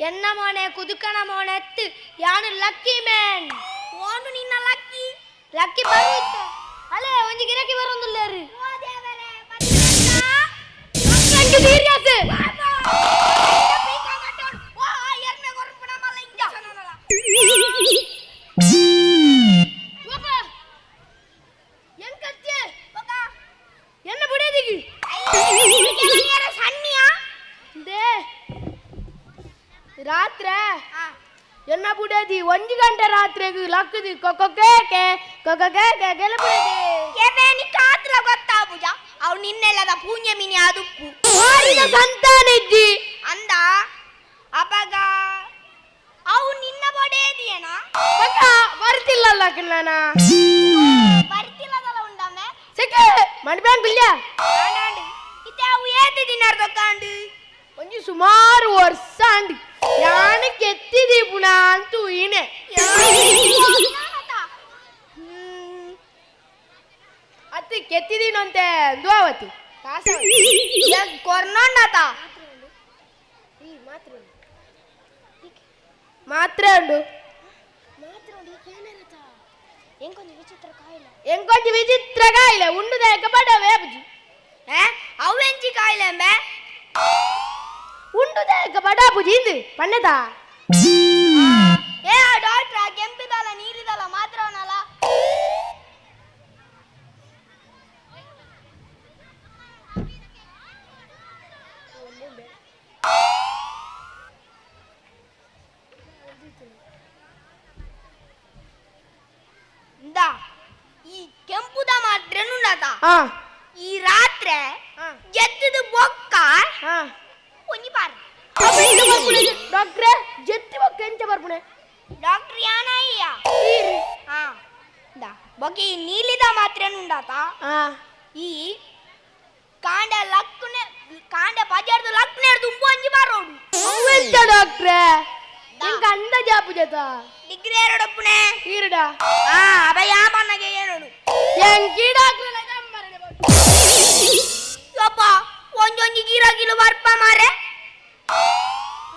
ಎನ್ನ ಮೋನೆ ಕುದುಕನ ಮೋನೆ ಎತ್ತು ಯಾನು ಲಕ್ಕಿ ಮ್ಯಾನ್ ಓನು ನಿನ್ನ ಲಕ್ಕಿ ಲಕ್ಕಿ ಬರುತ್ತ ಅಲೆ ಒಂಜಿ ಗಿರಕಿ ಬರೊಂದುಲ್ಲೇರು ಓ ದೇವರೇ ನಂಗೆ ಸೀರಿಯಸ್ ಓ ಎರ್ನೆ ಕೊರ್ಪನ ಮಲ್ಲ ಇಂಜ ಓಪ ಎಂಕಚ್ಚೆ ಓಕ ಎನ್ನ ಬುಡೇದಿಗಿ ಯಾರ ಸಣ್ಣಿಯಾ ದೇ ರಾತ್ರೆ ಎನ್ನ ಬುಡೇದಿ 1 ಗಂಟೆ ರಾತ್ರೆಗೆ ಲಕ್ಕದಿ ಕೊಕೊಕೆ ಗೆಲಬುಡೇದಿ ಎಬೆ ನಿ ಕಾತ್ರ ಗೊತ್ತಾಬುಜ ಅವು ನಿನ್ನೆಲ್ಲದ ಪೂಣ್ಯ ಮಿನಿ ಆದುಪ್ಪು ಓರಿನ ಸಂತಾನ ಇದ್ದಿ ಅಂದ ಅಪಗ ಅವು ನಿನ್ನ ಬಡೇದಿಯನ ಬಕ ಬರ್ತಿಲ್ಲಲ್ಲ ಕಿಲ್ಲನ ಬರ್ತಿಲ್ಲದಲ್ಲ ಉಂಡಮ್ಮೆ ಸಿಕ್ಕೆ ಮಣಬ್ಯಾಂಕ್ ಬಿಲ್ಯ ನಾನಾಂಡಿ ಇತೆ ಅವು ಏದಿದಿ ದಿನಾರ್ದೊಕ್ಕಾಂಡು ಒಂಜಿ ಸುಮಾರು ವರ್ಷ ಅಂಡು ಯಾನು ಕೆತ್ತಿದಿ ಪುಣ ಅಂತೂ ಈನೆ ಅತ್ತಿ ಕೆತ್ತಿದೀನಂತೆ ದ್ವಾವತಿ ಕೊರ್ನೊಂಡಾತ ಮಾತ್ರ ಉಂಡು ಎಂಕೊಂಚ ವಿಚಿತ್ರ ಕಾಯಿಲೆ ಉಂಡು ದೇಕ ಬಡವೇ ಬುಜಿ ಅವೆಂಚಿ ಕಾಯಿಲೆ ಅಂಬೆ ಉಂಡು ದೇಕ ಬಡ ಬುಜಿ ಇಂದು ಪಣ್ಣದ ಏ ಡಾಕ್ಟ್ರ ಕೆಂಪಿದಲ್ಲ ನೀರಿದಲ್ಲ ಮಾತ್ರ ಅವನಲ್ಲ ಈ ಕೆಂಪುದ ಮಾತ್ರ ಈ ರಾತ್ರಿ ಜೆತ್ತದ ಬೊಕ್ಕ ಒಂಜಿ ಪಾರ್ ಡಾಕ್ಟ್ರೆ ಜೆತ್ತಿ ಬೊಕ್ಕ ಎಂಚ ಬರ್ಪುಣೆ ಡಾಕ್ಟರ್ ಯಾನಯ್ಯ ಬೊಕ್ಕೆ ಈ ನೀಲಿದ ಮಾತ್ರ ಈ ಕಾಂಡ ಲಕ್ಕನೆ ಕಾಂಡ ಬಜಾರ್ದ ಲಕ್ಕನೆ ತುಂಬು ಒಂಜಿ ಬಾರೋಡು ಎಂಚ ಡಾಕ್ಟ್ರೆ ಇಂಕ ಅಂದ ಜಾಪು ಜತ ಡಿಗ್ರಿ ಎರಡಪ್ಪನೆ ಈರಡ ಅಬ ಯಾಮನ್ನಗೆ ಏನೋಡು ಎಂಕಿ ಡಾಕ್ಟ್ರೆ ನಮ್ಮರನೆ ಯಪ್ಪ ಒಂಜೊಂಜಿ ಗಿರಾಕಿಲು ಬರ್ಪ ಮಾರೆ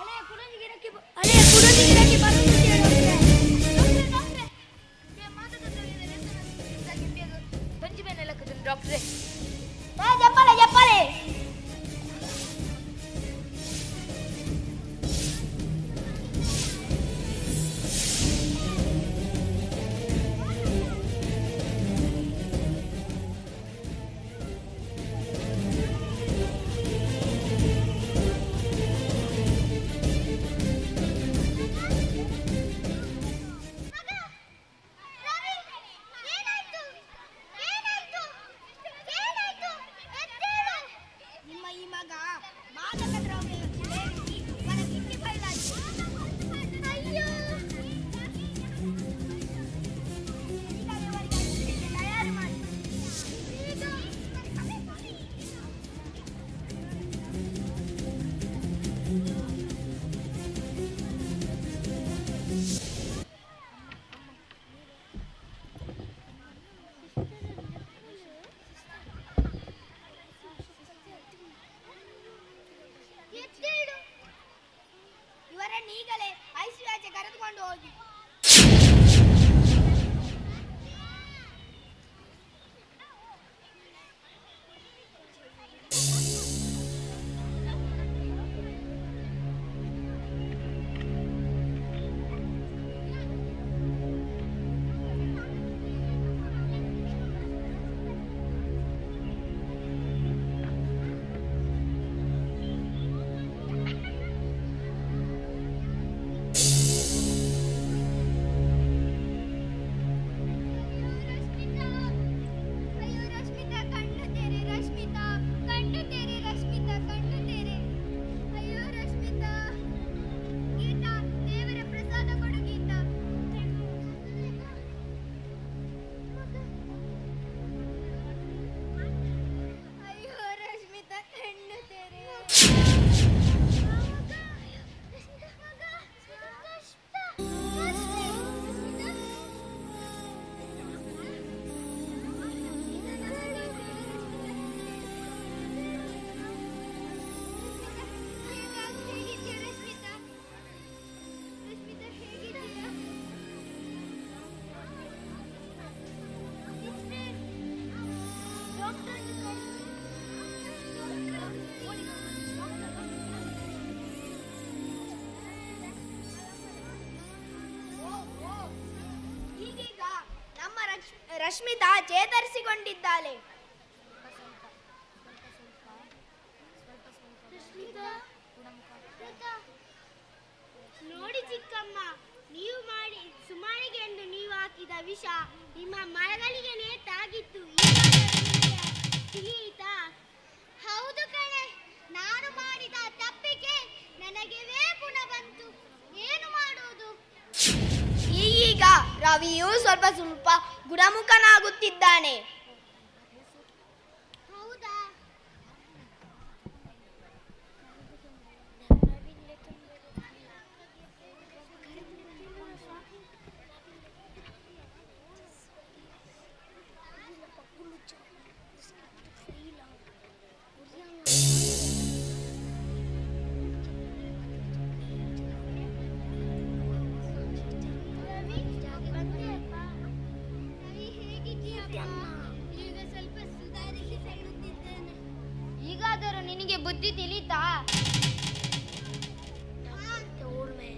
ಅಲೆ ಕುಡಂಜಿ ಗಿರಾಕಿ ಬರುತ್ತಿದೆ ಡಾಕ್ಟ್ರೆ ಬೇ ಮಾತಾಡ್ತಾ ಇದ್ದಾರೆ ಬಂಜಿ ಮೇಲೆ ಲಕ್ಕದ ಡಾಕ್ಟ್ರೆ ಜಪ್ಪಲೆ ಇವರನ್ನೀಗಲೇ ಐಸಿಯುಗೆ ಕರೆದುಕೊಂಡು ಹೋಗಿ ರಶ್ಮಿತಾ ಚೇತರಿಸಿಕೊಂಡಿದ್ದಾಳೆ. ನೋಡಿ ಚಿಕ್ಕಮ್ಮ, ನೀವು ಮಾಡಿ ಸುಮಾರಿಗೆ ಎಂದು ನೀವು ಹಾಕಿದ ವಿಷ ನಿಮ್ಮ ಮರಗಳಿಗೆ ನೇತಾಗಿತ್ತು. ತಿಳಿಯಿತಾ? ಹೌದು ಕಣೆ, ನಾನು ಮಾಡಿದ ತಪ್ಪಿಗೆ ನನಗೆ ವೇಪುಣ ಬಂತು. ಏನು ಮಾಡುವುದು? ಈಗ ರವಿಯು ಸ್ವಲ್ಪ ಸ್ವಲ್ಪ ಗುಣಮುಖನಾಗುತ್ತಿದ್ದಾನೆ. ಹೌದಾ? ಬುದ್ಧಿ ತಿಳಿತಾ?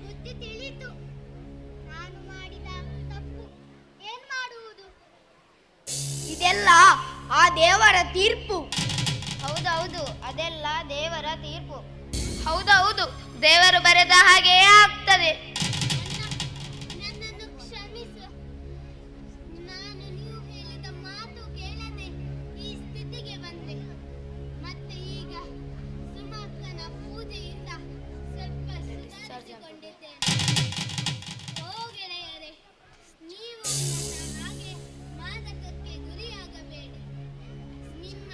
ಬುದ್ಧಿ ತಿಳಿತು. ನಾನು ಮಾಡಿದ ತಪ್ಪು ಏನ್ ಮಾಡುವುದು? ಇದೆಲ್ಲ ಆ ದೇವರ ತೀರ್ಪು. ಹೌದೌದು, ಅದೆಲ್ಲ ದೇವರ ತೀರ್ಪು. ಹೌದೌದು, ದೇವರು ಬರೆದ ಹಾಗೆಯೇ ಆಗ್ತದೆ. ನನ್ನನ್ನು ಕ್ಷಮಿಸು. ನಾನು ನೀವು ಹೇಳಿದ ಮಾತು ಕೇಳದೆ ಈ ಸ್ಥಿತಿಗೆ ಬಂದೆ. ಮತ್ತೆ ಈಗ ಸುಮಕ್ಕನ ಪೂಜೆಯಿಂದ ಸ್ವಲ್ಪ ಸುಧಾರಿಸಿಕೊಂಡಿದ್ದೇನೆ. ಓ ಗೆಳೆಯರೇ, ನೀವು ನನ್ನ ಹಾಗೆ ಮಾದಕಕ್ಕೆ ಗುರಿಯಾಗಬೇಡಿ. ನಿಮ್ಮ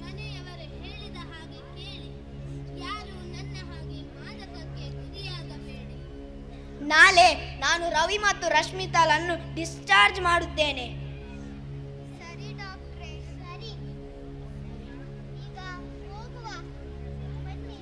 ಮನೆಯವರು ಹೇಳಿದ ಹಾಗೆ ಕೇಳಿ. ಯಾರು ನನ್ನ ಹಾಗೆ ಮಾದಕಕ್ಕೆ ಗುರಿಯಾಗಬೇಡಿ. ನಾಳೆ ನಾನು ರವಿ ಮತ್ತು ರಶ್ಮಿತಾಳನ್ನು ಡಿಸ್ಚಾರ್ಜ್ ಮಾಡುತ್ತೇನೆ. ಸರಿ ಡಾಕ್ಟ್ರೇ, ಸರಿ. ಈಗ ಹೋಗುವ. ಬನ್ನಿ.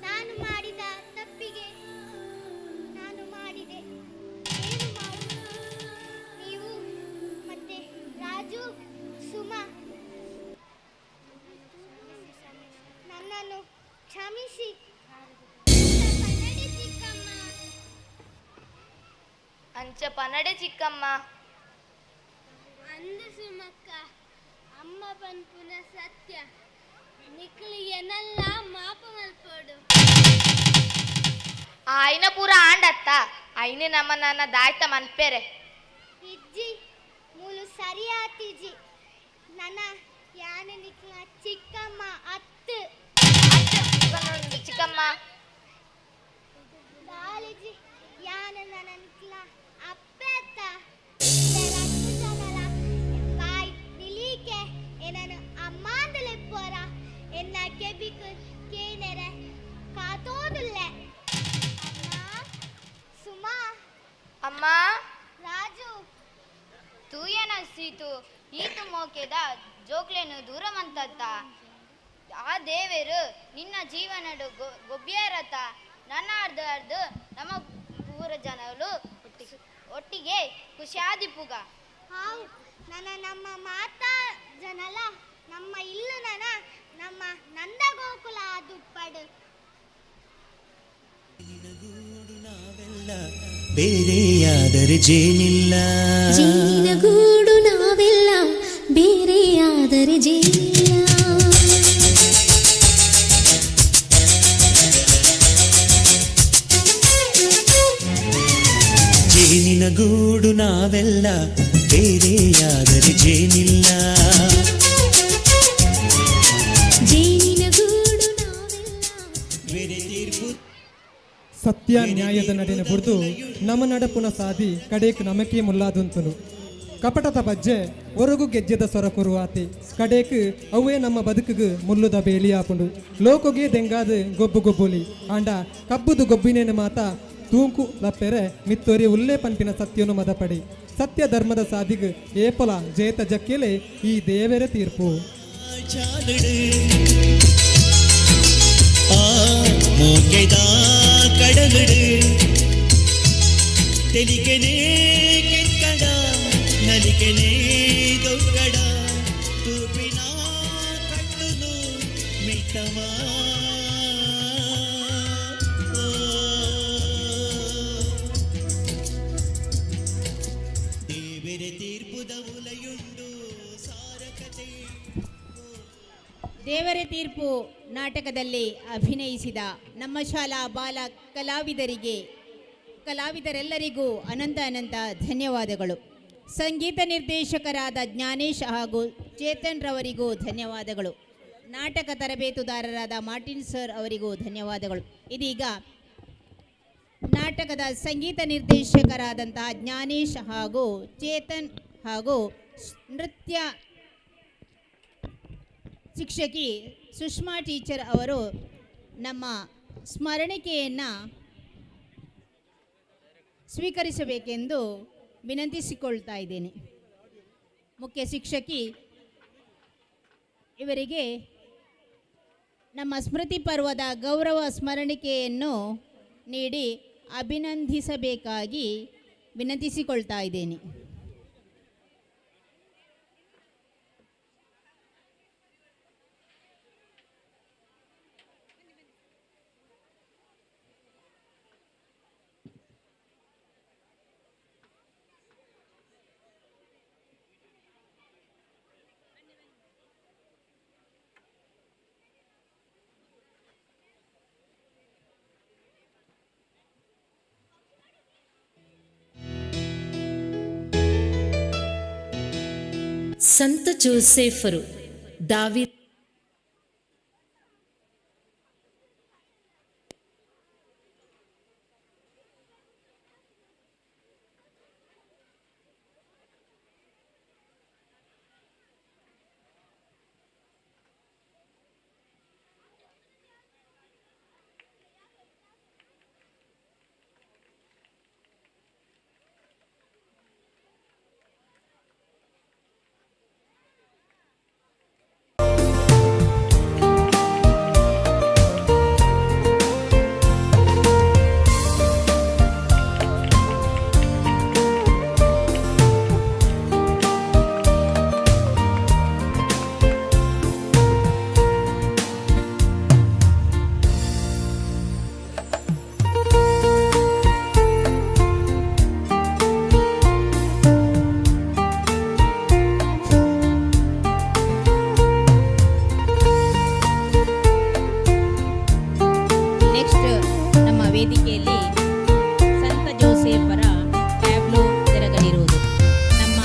ನಾನು ಮಾಡಿದ ತಪ್ಪಿಗೆ ನಾನು ಮಾಡಿದೆ. ಏನು ಮಾಡುವುದು? ನೀವು ಮತ್ತೆ ರಾಜು, ಸುಮಾ ನನ್ನನ್ನು ಕ್ಷಮಿಸಿ. ಅಂಚ ಪನಡೆ ಚಿಕ್ಕಮ್ಮ. ಅಂದ ಸುಮಕ್ಕ ಅಮ್ಮ ಪನ್ಪುನ ಸತ್ಯ ನಿಕ್ಲಿ ಏನಲ್ಲ ಮಾಪ ಮಲ್ಪೋಡು. ಆಯ್ನ ಪೂರ ಆಂಡತ್ತ ಐನೆ ನಮ್ಮ ನನ್ನ ದಾಯ್ತ ಮನ್ಪೇರೆ. ಇಜ್ಜಿ ಮೂಲು ಸರಿಯಾತಿಜಿ. ನನ್ನ ಯಾನ ನಿಕ್ಲ ಚಿಕ್ಕಮ್ಮ ಅತ್ತು ಚಿಕ್ಕಮ್ಮ. ದಾಲಿಜಿ ಯಾನ ನನ್ನ ನಿಕ್ಲ ಅಪ್ಪೆ ಅತ್ತ. ಬಾಯ್ ನಿಲೀಕೆ ಏನನು ಅಮ್ಮಾಂದಲೆ ಪೋರ ಎನ್ನ ಕೆಬಿಕು ಕೇನೆರೆ ಕಾತೋದುಲ್ಲೆ. ಸುಮಾ ಅಮ್ಮ ರಾಜು ತೂಯನ ಸೀತು ಈತು ಮೋಕೆದ ಜೋಕ್ಲೇನು ದೂರವಂತತ್ತ. ಆ ದೇವರು ನಿನ್ನ ಜೀವನಡು ಗೊಬ್ಬ್ಯಾರತ. ನನ್ನ ಅರ್ಧ ನಮ್ಮ ಪೂರ ಜನಗಳು ಒಟ್ಟಿಗೆ ಖುಷಿಯಾದಿಪ್ಪುಗ. ಹಾವು ನನ್ನ ನಮ್ಮ ಮಾತಾ ಜನಲ ನಮ್ಮ ಇಲ್ಲು ನಮ್ಮ ನಂದ ಗೋಕುಲ ದುಪ್ಪಡು. ಬೇರೆಯಾದರೆ ಜೇನಿಲ್ಲ. ಜೇನಿನ ಗೂಡು ನಾವೆಲ್ಲ ಬೇರೆಯಾದರೆ ಜೇನಿಲ್ಲ. ಜೇನಿನ ಗೂಡು ನಾವೆಲ್ಲ ಬೇರೆಯಾದರೆ ಜೇನಿಲ್ಲ. ಜೇನಿನ ಗೂಡು ನಾವೆಲ್ಲ ಬೇರೆ ತೀರ್ಪು ಸತ್ಯ ನ್ಯಾಯದ ನಡೆನ ಬುಡ್ದು ನಮ್ಮ ನಡಪುನ ಸಾದಿ ಕಡೇಕ್ ನಮಕೇ ಮುಲ್ಲಾದುಂತುನು. ಕಪಟದ ಬಜ್ಜೆ ಹೊರಗು ಗೆಜ್ಜೆದ ಸೊರ ಕುರುವಾತಿ ಕಡೇಕ್ ಅವೇ ನಮ್ಮ ಬದುಕಿಗೆ ಮುಲ್ಲುದ ಬೇಲಿ ಹಾಪುಂಡು. ಲೋಕೊಗೆ ದೆಂಗಾದ ಗೊಬ್ಬು ಗೊಬ್ಬುಲಿ ಆಂಡ ಕಬ್ಬುದು ಗೊಬ್ಬಿನೇನು ಮಾತ ತೂಂಕು ಲಪ್ಪೆರೆ ಮಿತ್ತೋರಿ ಉಲ್ಲೇ ಪಂಪಿನ ಸತ್ಯನು ಮದಪಡಿ. ಸತ್ಯ ಧರ್ಮದ ಸಾದಿಗ್ ಏಪಲ ಜೇತ ಜಕ್ಕೆಲೆ ಈ ದೇವರ ತೀರ್ಪು. மூங்கைதா கடலிடு ತೆಲಿಕೆನೇ ಕೆಕ್ಕಡ ನಲಿಕೆನೇ ದೊಕ್ಕಡ ತೂಪಿನ ಕಟ್ಟುನು ಮಿತವಾ ದೇವರ ತೀರ್ಪುದ ಉಲಯುಂಡು ಸಾರಕತೆ. ದೇವರ ತೀರ್ಪು ನಾಟಕದಲ್ಲಿ ಅಭಿನಯಿಸಿದ ನಮ್ಮ ಶಾಲಾ ಬಾಲ ಕಲಾವಿದರೆಲ್ಲರಿಗೂ ಅನಂತ ಧನ್ಯವಾದಗಳು. ಸಂಗೀತ ನಿರ್ದೇಶಕರಾದ ಜ್ಞಾನೇಶ್ ಹಾಗೂ ಚೇತನ್ ರವರಿಗೂ ಧನ್ಯವಾದಗಳು. ನಾಟಕ ತರಬೇತುದಾರರಾದ ಮಾರ್ಟಿನ್ ಸರ್ ಅವರಿಗೂ ಧನ್ಯವಾದಗಳು. ಇದೀಗ ನಾಟಕದ ಸಂಗೀತ ನಿರ್ದೇಶಕರಾದಂತಹ ಜ್ಞಾನೇಶ್ ಹಾಗೂ ಚೇತನ್ ಹಾಗೂ ನೃತ್ಯ ಶಿಕ್ಷಕಿ ಸುಷ್ಮಾ ಟೀಚರ್ ಅವರು ನಮ್ಮ ಸ್ಮರಣಿಕೆಯನ್ನು ಸ್ವೀಕರಿಸಬೇಕೆಂದು ವಿನಂತಿಸಿಕೊಳ್ತಾ ಇದ್ದೇನೆ. ಮುಖ್ಯ ಶಿಕ್ಷಕಿ ಇವರಿಗೆ ನಮ್ಮ ಸ್ಮೃತಿ ಪರ್ವದ ಗೌರವ ಸ್ಮರಣಿಕೆಯನ್ನು ನೀಡಿ ಅಭಿನಂದಿಸಬೇಕಾಗಿ ವಿನಂತಿಸಿಕೊಳ್ತಾ ಇದ್ದೇನೆ. ಸಂತ ಜೋಸೆಫರು ದಾವೀದ ವೇದಿಕೆಯಲ್ಲಿ ಸಂತ ಜೋಸೆಫರ ಟ್ಯಾಬ್ಲೋ ತೆರಗಲಿರುವುದು. ನಮ್ಮ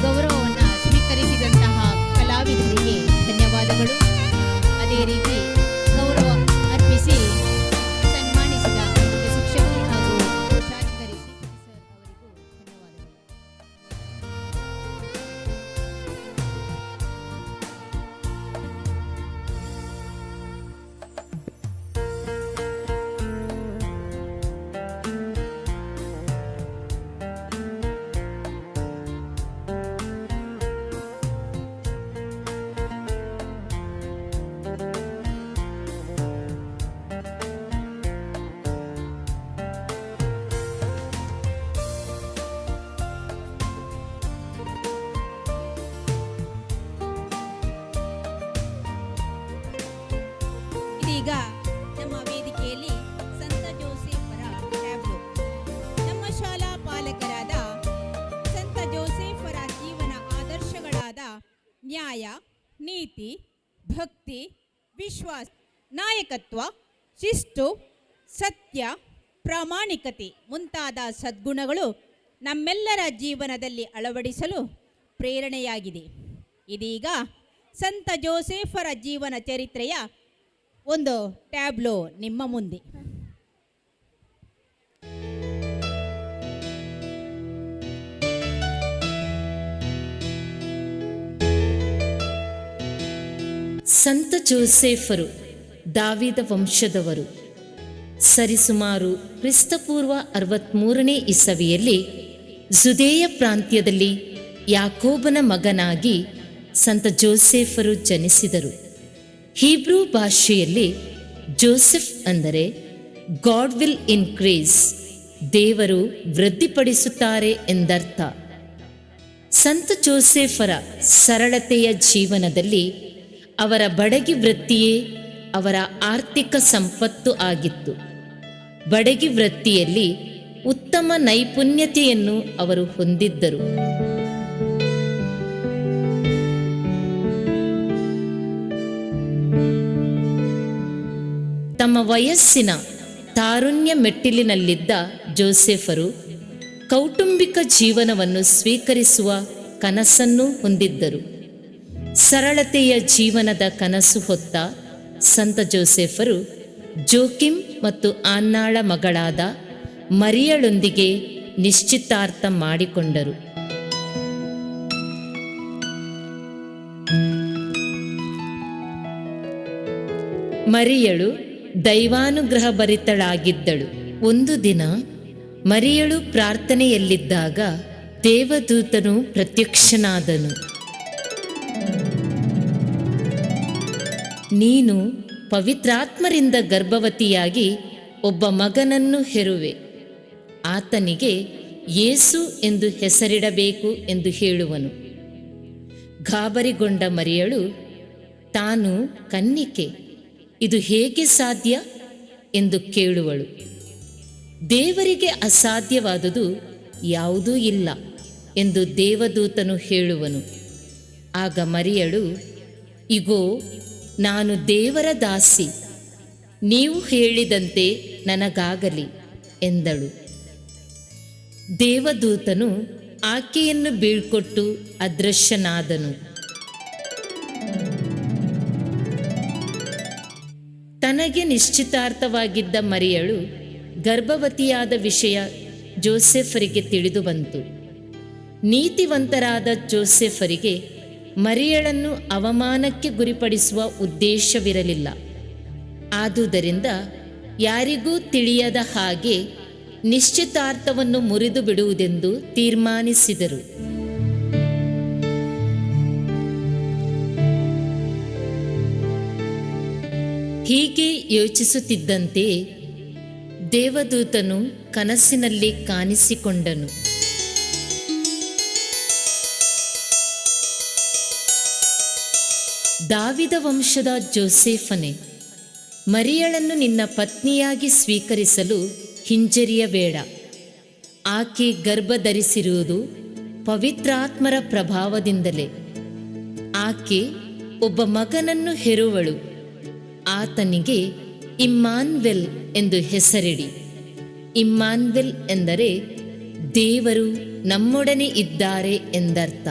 ಗೌರವವನ್ನು ಸ್ವೀಕರಿಸಿದಂತಹ ಕಲಾವಿದರಿಗೆ ಧನ್ಯವಾದಗಳು. ಅದೇ ರೀತಿ ಗೌರವ ಅರ್ಪಿಸಿ ಸನ್ಮಾನಿಸಿದ ಶಿಕ್ಷಕಿ ಹಾಗೂ ಕೋಶಾಧಿಕಾರಿ ಶ್ರೀಪತಿ ಸರ್ ಅವರಿಗೂ ಧನ್ಯವಾದಗಳು. ಇದೀಗ ನಮ್ಮ ವೇದಿಕೆಯಲ್ಲಿ ಸಂತ ಜೋಸೆಫರ ಟ್ಯಾಬ್ಲೋ ನಮ್ಮ ಶಾಲಾ ಪಾಲಕರಾದ ಸಂತ ಜೋಸೆಫರ ಜೀವನ ಆದರ್ಶಗಳಾದ ನ್ಯಾಯ, ನೀತಿ, ಭಕ್ತಿ, ವಿಶ್ವಾಸ, ನಾಯಕತ್ವ, ಶಿಸ್ತು, ಸತ್ಯ, ಪ್ರಾಮಾಣಿಕತೆ ಮುಂತಾದ ಸದ್ಗುಣಗಳು ನಮ್ಮೆಲ್ಲರ ಜೀವನದಲ್ಲಿ ಅಳವಡಿಸಲು ಪ್ರೇರಣೆಯಾಗಿದೆ. ಇದೀಗ ಸಂತ ಜೋಸೆಫರ ಜೀವನ ಚರಿತ್ರೆಯ ಒಂದು ಟ್ಯಾಬ್ಲೋ ನಿಮ್ಮ ಮುಂದೆ. ಸಂತ ಜೋಸೆಫರು ದಾವೀದ ವಂಶದವರು. ಸರಿಸುಮಾರು ಕ್ರಿಸ್ತಪೂರ್ವ 63ನೇ ಇಸವಿಯಲ್ಲಿ ಜುದೇಯ ಪ್ರಾಂತ್ಯದಲ್ಲಿ ಯಾಕೋಬನ ಮಗನಾಗಿ ಸಂತ ಜೋಸೆಫರು ಜನಿಸಿದರು. ಹೀಬ್ರೂ ಭಾಷೆಯಲ್ಲಿ ಜೋಸೆಫ್ ಅಂದರೆ ಗಾಡ್ ವಿಲ್ ಇನ್ಕ್ರೀಸ್, ದೇವರು ವೃದ್ಧಿಪಡಿಸುತ್ತಾರೆ ಎಂದರ್ಥ. ಸಂತ ಜೋಸೆಫರ ಸರಳತೆಯ ಜೀವನದಲ್ಲಿ ಅವರ ಬಡಗಿ ವೃತ್ತಿಯೇ ಅವರ ಆರ್ಥಿಕ ಸಂಪತ್ತು ಆಗಿತ್ತು. ಬಡಗಿ ವೃತ್ತಿಯಲ್ಲಿ ಉತ್ತಮ ನೈಪುಣ್ಯತೆಯನ್ನು ಅವರು ಹೊಂದಿದ್ದರು. ತಮ್ಮ ವಯಸ್ಸಿನ ತಾರುಣ್ಯ ಮೆಟ್ಟಿಲಿನಲ್ಲಿದ್ದ ಜೋಸೆಫರು ಕೌಟುಂಬಿಕ ಜೀವನವನ್ನು ಸ್ವೀಕರಿಸುವ ಕನಸನ್ನು ಹೊಂದಿದ್ದರು. ಸರಳತೆಯ ಜೀವನದ ಕನಸು ಹೊತ್ತ ಸಂತ ಜೋಸೆಫರು ಜೋಕಿಮ್ ಮತ್ತು ಆನ್ನಾಳ ಮಗಳಾದ ಮರಿಯಳೊಂದಿಗೆ ನಿಶ್ಚಿತಾರ್ಥ ಮಾಡಿಕೊಂಡರು. ಮರಿಯಳು ದೈವಾನುಗ್ರಹ ಭರಿತಳಾಗಿದ್ದಳು. ಒಂದು ದಿನ ಮರಿಯಳು ಪ್ರಾರ್ಥನೆಯಲ್ಲಿದ್ದಾಗ ದೇವದೂತನು ಪ್ರತ್ಯಕ್ಷನಾದನು. ನೀನು ಪವಿತ್ರಾತ್ಮರಿಂದ ಗರ್ಭವತಿಯಾಗಿ ಒಬ್ಬ ಮಗನನ್ನು ಹೆರುವೆ, ಆತನಿಗೆ ಯೇಸು ಎಂದು ಹೆಸರಿಡಬೇಕು ಎಂದು ಹೇಳುವನು. ಗಾಬರಿಗೊಂಡ ಮರಿಯಳು, ತಾನು ಕನ್ನಿಕೆ, ಇದು ಹೇಗೆ ಸಾಧ್ಯ ಎಂದು ಕೇಳುವಳು. ದೇವರಿಗೆ ಅಸಾಧ್ಯವಾದುದು ಯಾವುದೂ ಇಲ್ಲ ಎಂದು ದೇವದೂತನು ಹೇಳುವನು. ಆಗ ಮರಿಯಳು, ಇಗೋ ನಾನು ದೇವರ ದಾಸಿ, ನೀವು ಹೇಳಿದಂತೆ ನನಗಾಗಲಿ ಎಂದಳು. ದೇವದೂತನು ಆಕೆಯನ್ನು ಬೀಳ್ಕೊಟ್ಟು ಅದೃಶ್ಯನಾದನು. ತನಗೆ ನಿಶ್ಚಿತಾರ್ಥವಾಗಿದ್ದ ಮರಿಯಳು ಗರ್ಭವತಿಯಾದ ವಿಷಯ ಜೋಸೆಫರಿಗೆ ತಿಳಿದು ಬಂತು. ನೀತಿವಂತರಾದ ಜೋಸೆಫರಿಗೆ ಮರಿಯಳನ್ನು ಅವಮಾನಕ್ಕೆ ಗುರಿಪಡಿಸುವ ಉದ್ದೇಶವಿರಲಿಲ್ಲ. ಆದುದರಿಂದ ಯಾರಿಗೂ ತಿಳಿಯದ ಹಾಗೆ ನಿಶ್ಚಿತಾರ್ಥವನ್ನು ಮುರಿದು ಬಿಡುವುದೆಂದು ತೀರ್ಮಾನಿಸಿದರು. ಹೀಗೆ ಯೋಚಿಸುತ್ತಿದ್ದಂತೆ ದೇವದೂತನು ಕನಸಿನಲ್ಲಿ ಕಾಣಿಸಿಕೊಂಡನು. ದಾವಿದ ವಂಶದ ಜೋಸೆಫನೇ, ಮರಿಯಳನ್ನು ನಿನ್ನ ಪತ್ನಿಯಾಗಿ ಸ್ವೀಕರಿಸಲು ಹಿಂಜರಿಯಬೇಡ. ಆಕೆ ಗರ್ಭಧರಿಸಿರುವುದು ಪವಿತ್ರಾತ್ಮರ ಪ್ರಭಾವದಿಂದಲೇ. ಆಕೆ ಒಬ್ಬ ಮಗನನ್ನು ಹೆರುವಳು, ಆತನಿಗೆ ಇಮ್ಮಾನ್ವೆಲ್ ಎಂದು ಹೆಸರಿಡಿ. ಇಮ್ಮಾನ್ವೆಲ್ ಎಂದರೆ ದೇವರು ನಮ್ಮೊಡನೆ ಇದ್ದಾರೆ ಎಂದರ್ಥ.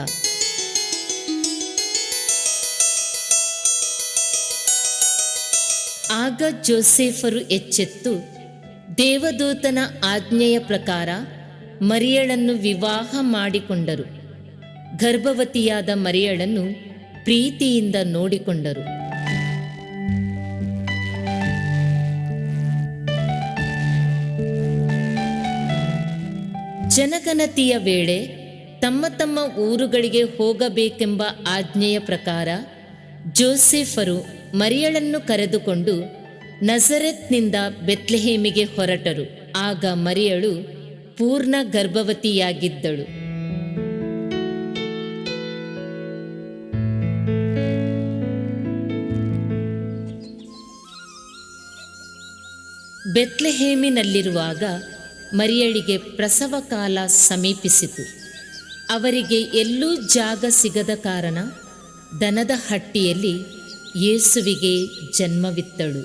ಆಗ ಜೋಸೆಫರು ಎಚ್ಚೆತ್ತು ದೇವದೂತನ ಆಜ್ಞೆಯ ಪ್ರಕಾರ ಮರಿಯಳನ್ನು ವಿವಾಹ ಮಾಡಿಕೊಂಡರು. ಗರ್ಭವತಿಯಾದ ಮರಿಯಳನ್ನು ಪ್ರೀತಿಯಿಂದ ನೋಡಿಕೊಂಡರು. ಜನಗಣತಿಯ ವೇಳೆ ತಮ್ಮ ತಮ್ಮ ಊರುಗಳಿಗೆ ಹೋಗಬೇಕೆಂಬ ಆಜ್ಞೆಯ ಪ್ರಕಾರ ಜೋಸೆಫರು ಮರಿಯಳನ್ನು ಕರೆದುಕೊಂಡು ನಜರೆತ್ನಿಂದ ಬೆತ್ಲೆಹೇಮಿಗೆ ಹೊರಟರು. ಆಗ ಮರಿಯಳು ಪೂರ್ಣ ಗರ್ಭವತಿಯಾಗಿದ್ದಳು. ಬೆತ್ಲೆಹೇಮಿನಲ್ಲಿರುವಾಗ ಮರಿಯಳಿಗೆ ಪ್ರಸವ ಕಾಲ ಸಮೀಪಿಸಿತು. ಅವರಿಗೆ ಎಲ್ಲೂ ಜಾಗ ಸಿಗದ ಕಾರಣ ದನದ ಹಟ್ಟಿಯಲ್ಲಿ ಯೇಸುವಿಗೆ ಜನ್ಮವಿತ್ತಳು.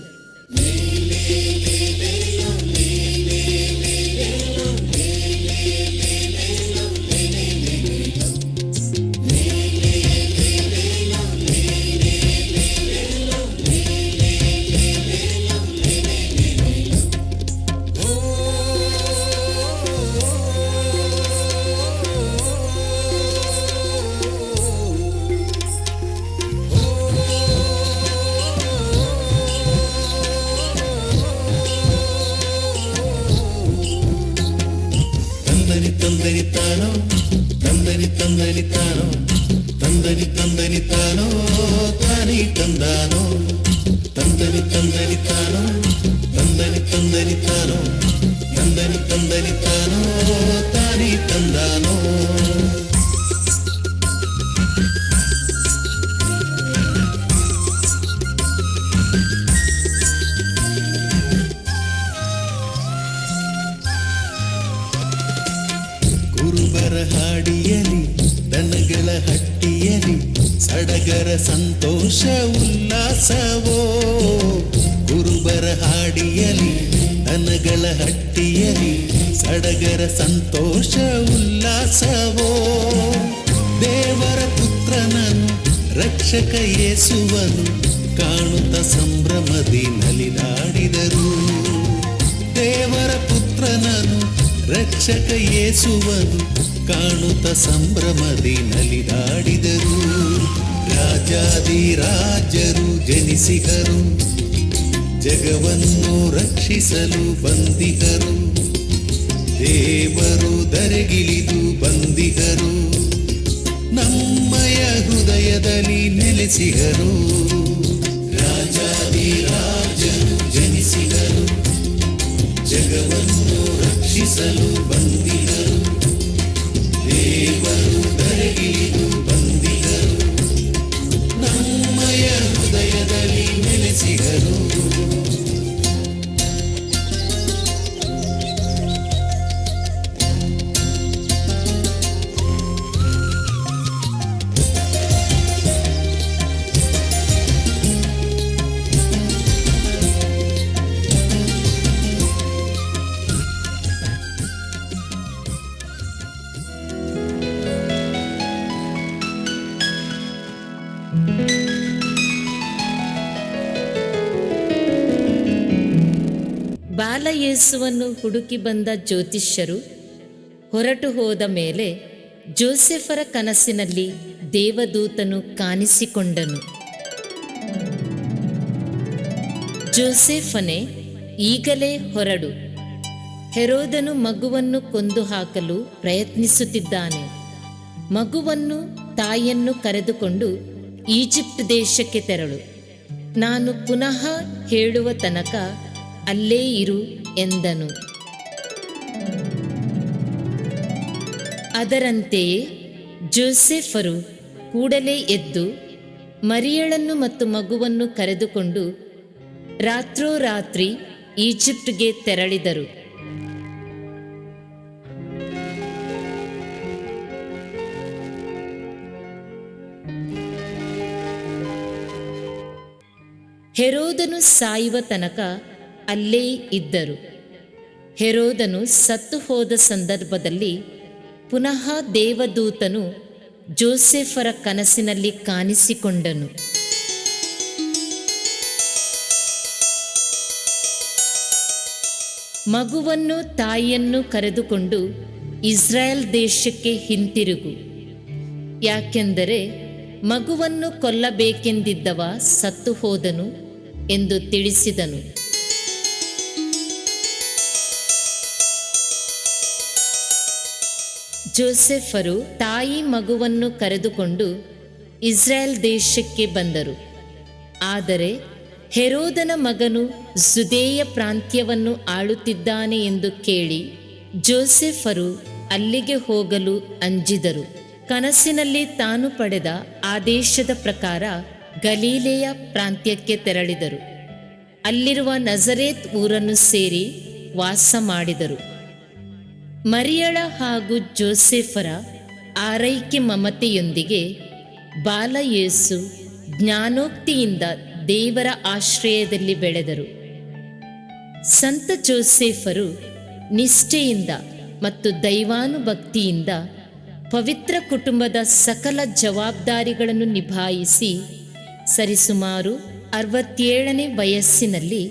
ತಂದನಿ ತಾನೋ ತಂದನಿ ತಂದನಿ ತಾನೋ ತಂದನಿ ತಂದನಿ ತಾನೋ ತಾನಿ ತಂದಾನೋ ತಂದನಿ ತಂದನಿ ತಾನೋ ತಂದನಿ ತಂದನಿ ತಾನೋ ತಂದನಿ ತಂದನಿ ತಾನೋ ತಾನಿ ತಂದಾನೋ. ಕುರುಬರ ಹಾಡಿಯಲಿ ದನಗಳ ಹಟ್ಟಿಯಲಿ ಸಡಗರ ಸಂತೋಷ ಉಲ್ಲಾಸವೋ. ಕುರುಬರ ಹಾಡಿಯಲಿ ದನಗಳ ಹಟ್ಟಿಯಲಿ ಸಡಗರ ಸಂತೋಷ ಉಲ್ಲಾಸವೋ. ದೇವರ ಪುತ್ರನನ್ನು ರಕ್ಷಕ ಯೇಸುವನು ಕಾಣುತ್ತ ಸಂಭ್ರಮದಿ ನಲಿದಾಡಿದರು. ದೇವರ ಪುತ್ರನನ್ನು ರಕ್ಷಕ ಯೇಸುವನು ಕಾಣುತ್ತ ಸಂಭ್ರಮದಿ ನಲಿದಾಡಿದರು. ರಾಜಾದಿರಾಜರು ಜನಿಸಿದರು, ಜಗವನ್ನು ರಕ್ಷಿಸಲು ಬಂದಿಗರು. ದೇವರು ಧರೆಗಿಳಿದು ಬಂದಿಗರು, ನಮ್ಮಯ ಹೃದಯದಲ್ಲಿ ನೆಲೆಸಿಗರು. ರಾಜಾದಿರಾಜರು ಜನಿಸಿದರು, ಜಗವನ್ನು ರಕ್ಷಿಸಲು ಬಂದಿಗರು. ದೇವರು ಧರೆಗಿಳಿದು ಬಂದಿಗರು, ನಮ್ಮಯ ಹೃದಯದಲ್ಲಿ ನೆಲೆಸಿಗರು. ಬಾಲಯೇಸುವನ್ನು ಹುಡುಕಿ ಬಂದ ಜ್ಯೋತಿಷ್ಯರು ಹೊರಟು ಹೋದ ಮೇಲೆ ಜೋಸೆಫರ ಕನಸಿನಲ್ಲಿ ದೇವದೂತನು ಕಾಣಿಸಿಕೊಂಡನು. ಜೋಸೆಫನೇ, ಈಗಲೇ ಹೊರಡು, ಹೆರೋದನು ಮಗುವನ್ನು ಕೊಂದು ಹಾಕಲು ಪ್ರಯತ್ನಿಸುತ್ತಿದ್ದಾನೆ. ಮಗುವನ್ನು ತಾಯಿಯನ್ನು ಕರೆದುಕೊಂಡು ಈಜಿಪ್ಟ್ ದೇಶಕ್ಕೆ ತೆರಳು. ನಾನು ಪುನಃ ಹೇಳುವ ತನಕ ಅಲ್ಲೇ ಇರು ಎಂದನು. ಅದರಂತೆಯೇ ಜೋಸೆಫರು ಕೂಡಲೇ ಎದ್ದು ಮರಿಯಳನ್ನು ಮತ್ತು ಮಗುವನ್ನು ಕರೆದುಕೊಂಡು ರಾತ್ರೋರಾತ್ರಿ ಈಜಿಪ್ಟ್ಗೆ ತೆರಳಿದರು. ಹೆರೋದನು ಸಾಯುವ ತನಕ ಅಲ್ಲೇ ಇದ್ದರು. ಹೆರೋದನು ಸತ್ತು ಹೋದ ಸಂದರ್ಭದಲ್ಲಿ ಪುನಃ ದೇವದೂತನು ಜೋಸೆಫರ ಕನಸಿನಲ್ಲಿ ಕಾಣಿಸಿಕೊಂಡನು. ಮಗುವನ್ನು ತಾಯಿಯನ್ನು ಕರೆದುಕೊಂಡು ಇಸ್ರಾಯೇಲ್ ದೇಶಕ್ಕೆ ಹಿಂತಿರುಗು, ಯಾಕೆಂದರೆ ಮಗುವನ್ನು ಕೊಲ್ಲಬೇಕೆಂದಿದ್ದವ ಸತ್ತು ಹೋದನು ಎಂದು ತಿಳಿಸಿದನು. ಜೋಸೆಫರು ತಾಯಿ ಮಗುವನ್ನು ಕರೆದುಕೊಂಡು ಇಸ್ರಾಯೇಲ್ ದೇಶಕ್ಕೆ ಬಂದರು. ಆದರೆ ಹೆರೋದನ ಮಗನು ಜುದೇಯ ಪ್ರಾಂತ್ಯವನ್ನು ಆಳುತ್ತಿದ್ದಾನೆ ಎಂದು ಕೇಳಿ ಜೋಸೆಫರು ಅಲ್ಲಿಗೆ ಹೋಗಲು ಅಂಜಿದರು. ಕನಸಿನಲ್ಲಿ ತಾನು ಪಡೆದ ಆದೇಶದ ಪ್ರಕಾರ ಗಲೀಲೆಯ ಪ್ರಾಂತ್ಯಕ್ಕೆ ತೆರಳಿದರು. ಅಲ್ಲಿರುವ ನಜರೇತ್ ಊರನ್ನು ಸೇರಿ ವಾಸ ಮಾಡಿದರು. ಮರಿಯಳ ಹಾಗೂ ಜೋಸೆಫರ ಆರೈಕೆ ಮಮತೆಯೊಂದಿಗೆ ಬಾಲಯೇಸು ಜ್ಞಾನೋಕ್ತಿಯಿಂದ ದೇವರ ಆಶ್ರಯದಲ್ಲಿ ಬೆಳೆದರು. ಸಂತ ಜೋಸೆಫರು ನಿಷ್ಠೆಯಿಂದ ಮತ್ತು ದೈವಾನುಭಕ್ತಿಯಿಂದ ಪವಿತ್ರ ಕುಟುಂಬದ ಸಕಲ ಜವಾಬ್ದಾರಿಗಳನ್ನು ನಿಭಾಯಿಸಿ ಸರಿಸುಮಾರು 67ನೇ ವಯಸ್ಸಿನಲ್ಲಿ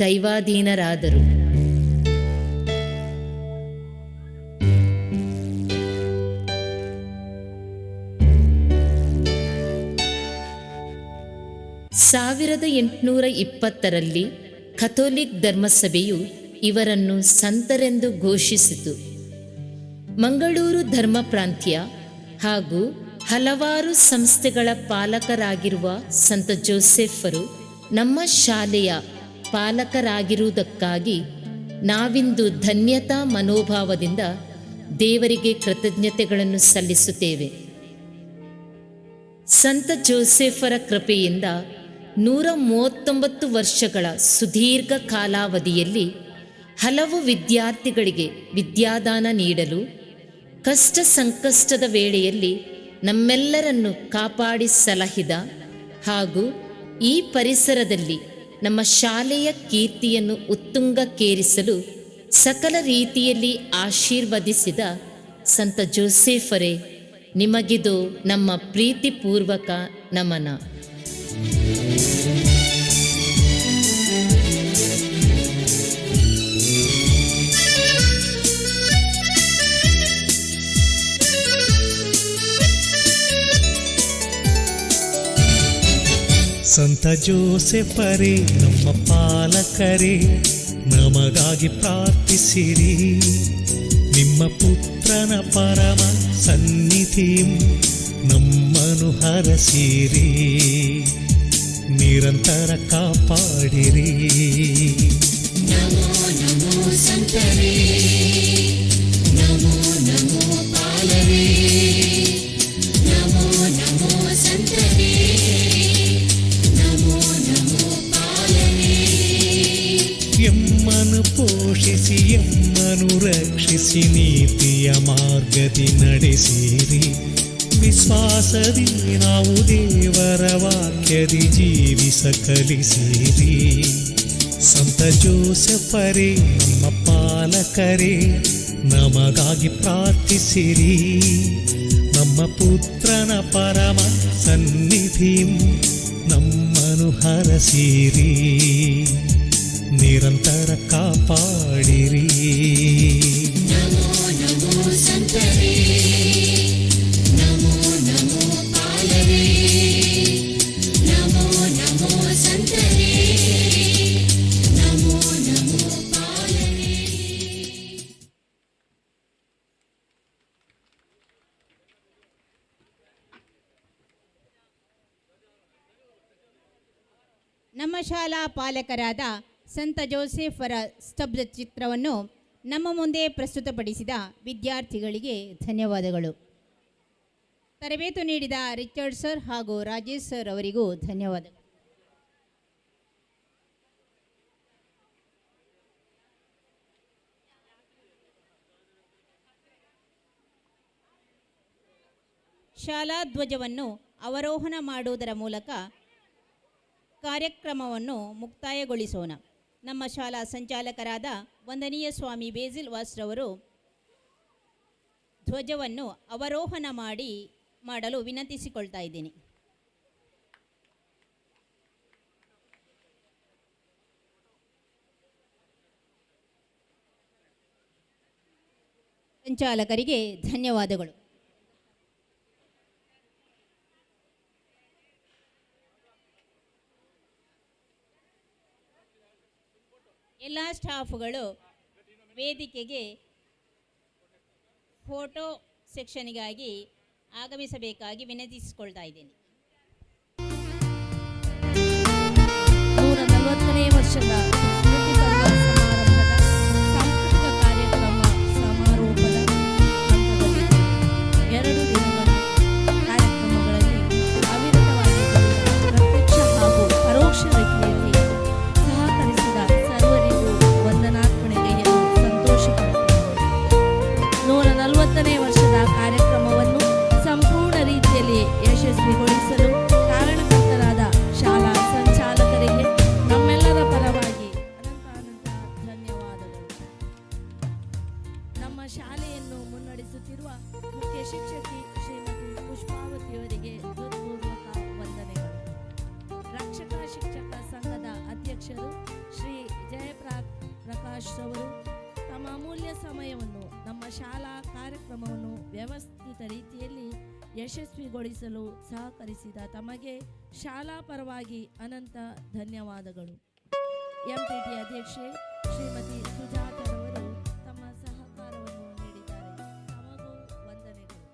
ದೈವಾಧೀನರಾದರು. ಸಾವಿರದ 820ರಲ್ಲಿ ಕಥೋಲಿಕ್ ಧರ್ಮಸಭೆಯು ಇವರನ್ನು ಸಂತರೆಂದು ಘೋಷಿಸಿತು. ಮಂಗಳೂರು ಧರ್ಮ ಪ್ರಾಂತ್ಯ ಹಾಗೂ ಹಲವಾರು ಸಂಸ್ಥೆಗಳ ಪಾಲಕರಾಗಿರುವ ಸಂತ ಜೋಸೆಫರು ನಮ್ಮ ಶಾಲೆಯ ಪಾಲಕರಾಗಿರುವುದಕ್ಕಾಗಿ ನಾವಿಂದು ಧನ್ಯತಾ ಮನೋಭಾವದಿಂದ ದೇವರಿಗೆ ಕೃತಜ್ಞತೆಗಳನ್ನು ಸಲ್ಲಿಸುತ್ತೇವೆ. ಸಂತ ಜೋಸೆಫರ ಕೃಪೆಯಿಂದ 139 ವರ್ಷಗಳ ಸುದೀರ್ಘ ಕಾಲಾವಧಿಯಲ್ಲಿ ಹಲವು ವಿದ್ಯಾರ್ಥಿಗಳಿಗೆ ವಿದ್ಯಾದಾನ ನೀಡಲು ಕಷ್ಟ ಸಂಕಷ್ಟದ ವೇಳೆಯಲ್ಲಿ ನಮ್ಮೆಲ್ಲರನ್ನು ಕಾಪಾಡಿ ಸಲಹಿದ ಹಾಗೂ ಈ ಪರಿಸರದಲ್ಲಿ ನಮ್ಮ ಶಾಲೆಯ ಕೀರ್ತಿಯನ್ನು ಉತ್ತುಂಗಕ್ಕೇರಿಸಲು ಸಕಲ ರೀತಿಯಲ್ಲಿ ಆಶೀರ್ವದಿಸಿದ ಸಂತ ಜೋಸೆಫರೇ, ನಿಮಗಿದು ನಮ್ಮ ಪ್ರೀತಿಪೂರ್ವಕ ನಮನ. ಸಂತ ಜೋಸೆಫರೇ, ನಮ್ಮ ಪಾಲಕರೇ, ನಮಗಾಗಿ ಪ್ರಾರ್ಥಿಸಿರಿ. ನಿಮ್ಮ ಪುತ್ರನ ಪರಮ ಸನ್ನಿಧಿಯು ನಮ್ಮನ್ನು ಹರಸಿರಿ, ನಿರಂತರ ಕಾಪಾಡಿರಿ. ನಮೋ ನಮೋ ಸಂತರೇ, ನಮೋ ನಮೋ ಪಾಲರೇ, ನಮೋ ನಮೋ ಸಂತರೇ, ನಮೋ ನಮೋ ಪಾಲರೇ. ಎಮ್ಮನು ಪೋಷಿಸಿ ಎಮ್ಮನು ರಕ್ಷಿಸಿ ನೀತಿಯ ಮಾರ್ಗದಿ ನಡೆಸಿರಿ. ವಿಶ್ವಾಸದಿ ನಾವು ದೇವರ ವಾಕ್ಯದಿ ಜೀವಿಸ ಕಲಿಸಿರಿ. ಸಂತ ಜೋಸೆಫರೇ, ನಮ್ಮ ಪಾಲಕರೇ, ನಮಗಾಗಿ ಪ್ರಾರ್ಥಿಸಿರಿ. ನಮ್ಮ ಪುತ್ರನ ಪರಮ ಸನ್ನಿಧಿಯು ನಮ್ಮನ್ನು ಹರಸಿರಿ, ನಿರಂತರ ಕಾಪಾಡಿರಿ. ನಮೋ ನಮೋ ಸಂತರೇ, ನಮೋ ನಮೋ ಪಾಲರೇ, ನಮೋ ನಮೋ ಸಂತರೇ, ನಮೋ ನಮೋ ಪಾಲರೇ. ನಮ್ಮ ಶಾಲಾ ಪಾಲಕರಾದ ಸಂತ ಜೋಸೆಫರ ಸ್ತಬ್ಧ ಚಿತ್ರವನ್ನು ನಮ್ಮ ಮುಂದೆ ಪ್ರಸ್ತುತಪಡಿಸಿದ ವಿದ್ಯಾರ್ಥಿಗಳಿಗೆ ಧನ್ಯವಾದಗಳು. ತರಬೇತು ನೀಡಿದ ರಿಚರ್ಡ್ ಸರ್ ಹಾಗೂ ರಾಜೇಶ್ ಸರ್ ಅವರಿಗೂ ಧನ್ಯವಾದಗಳು. ಶಾಲಾ ಧ್ವಜವನ್ನು ಅವರೋಹಣ ಮಾಡುವುದರ ಮೂಲಕ ಕಾರ್ಯಕ್ರಮವನ್ನು ಮುಕ್ತಾಯಗೊಳಿಸೋಣ. ನಮ್ಮ ಶಾಲಾ ಸಂಚಾಲಕರಾದ ವಂದನೀಯ ಸ್ವಾಮಿ ಬೇಸಿಲ್ ವಾಸ್ರವರು ಧ್ವಜವನ್ನು ಅವರೋಹಣ ಮಾಡಲು ವಿನಂತಿಸಿಕೊಳ್ತಾ ಇದ್ದೀನಿ. ಸಂಚಾಲಕರಿಗೆ ಧನ್ಯವಾದಗಳು. ಎಲ್ಲ ಸ್ಟಾಫ್ಗಳು ವೇದಿಕೆಗೆ ಫೋಟೋ ಸೆಕ್ಷನ್ಗಾಗಿ ಆಗಮಿಸಬೇಕಾಗಿ ವಿನಂತಿಸಿಕೊಳ್ತಾ ಇದ್ದೇನೆ. 140ನೇ ವರ್ಷದ ಸ್ಮೃತಿ ಪರ್ವ ಸಮಾರಂಭದ ಸಾಂಸ್ಕೃತಿಕ ಕಾರ್ಯಕ್ರಮ ಸಮಾರೋಪದ ಹಂತದಲ್ಲಿ 2 ದಿನಗಳ ಕಾರ್ಯಕ್ರಮಗಳಲ್ಲಿ ಅವಿರತವಾಗಿ ಪ್ರತ್ಯಕ್ಷ ಹಾಗೂ ಪರೋಕ್ಷ ರೀತಿಯಲ್ಲಿ ಸಹಕರಿಸಿದ ಸರ್ವರಿಗೂ ವಂದನಾರ್ಪಣೆಯನ್ನು ಸಂತೋಷಪಡುತ್ತೇನೆ. 140ನೇ ವರ್ಷದ ಕಾರ್ಯಕ್ರಮವನ್ನು ಸಂಪೂರ್ಣ ರೀತಿಯಲ್ಲಿ ಯಶಸ್ವಿಗೊಳಿಸಲು ಕಾರಣಕರ್ತರಾದ ಶಾಲಾ ಸಂಚಾಲಕರಿಗೆ ನಮ್ಮೆಲ್ಲರ ಪರವಾಗಿ ಅನಂತ ಧನ್ಯವಾದಗಳು. ನಮ್ಮ ಶಾಲೆಯನ್ನು ಮುನ್ನಡೆಸುತ್ತಿರುವ ಮುಖ್ಯ ಶಿಕ್ಷಕಿ ಶ್ರೀಮತಿ ಪುಷ್ಪಾವತಿಯವರಿಗೆ ಹೃತ್ಪೂರ್ವಕ ವಂದನೆಗಳು. ರಕ್ಷಕ ಶಿಕ್ಷಕ ಸಂಘದ ಅಧ್ಯಕ್ಷರು ಶ್ರೀ ಜಯಪ್ರಕಾಶ್ ಅವರು ತಮ್ಮ ಅಮೂಲ್ಯ ಸಮಯವನ್ನು ನಮ್ಮ ಶಾಲಾ ಕಾರ್ಯಕ್ರಮವನ್ನು ವ್ಯವಸ್ಥಿತ ರೀತಿಯಲ್ಲಿ ಯಶಸ್ವಿಗೊಳಿಸಲು ಸಹಕರಿಸಿದ ತಮಗೆ ಶಾಲಾ ಪರವಾಗಿ ಅನಂತ ಧನ್ಯವಾದಗಳು. ಎಂಪಿಟಿ ಅಧ್ಯಕ್ಷೆ ಶ್ರೀಮತಿ ಸುಜಾತರವರು ತಮ್ಮ ಸಹಕಾರವನ್ನು ನೀಡಿದ್ದಾರೆ. ತಮಗೂ ವಂದನೆಗಳು.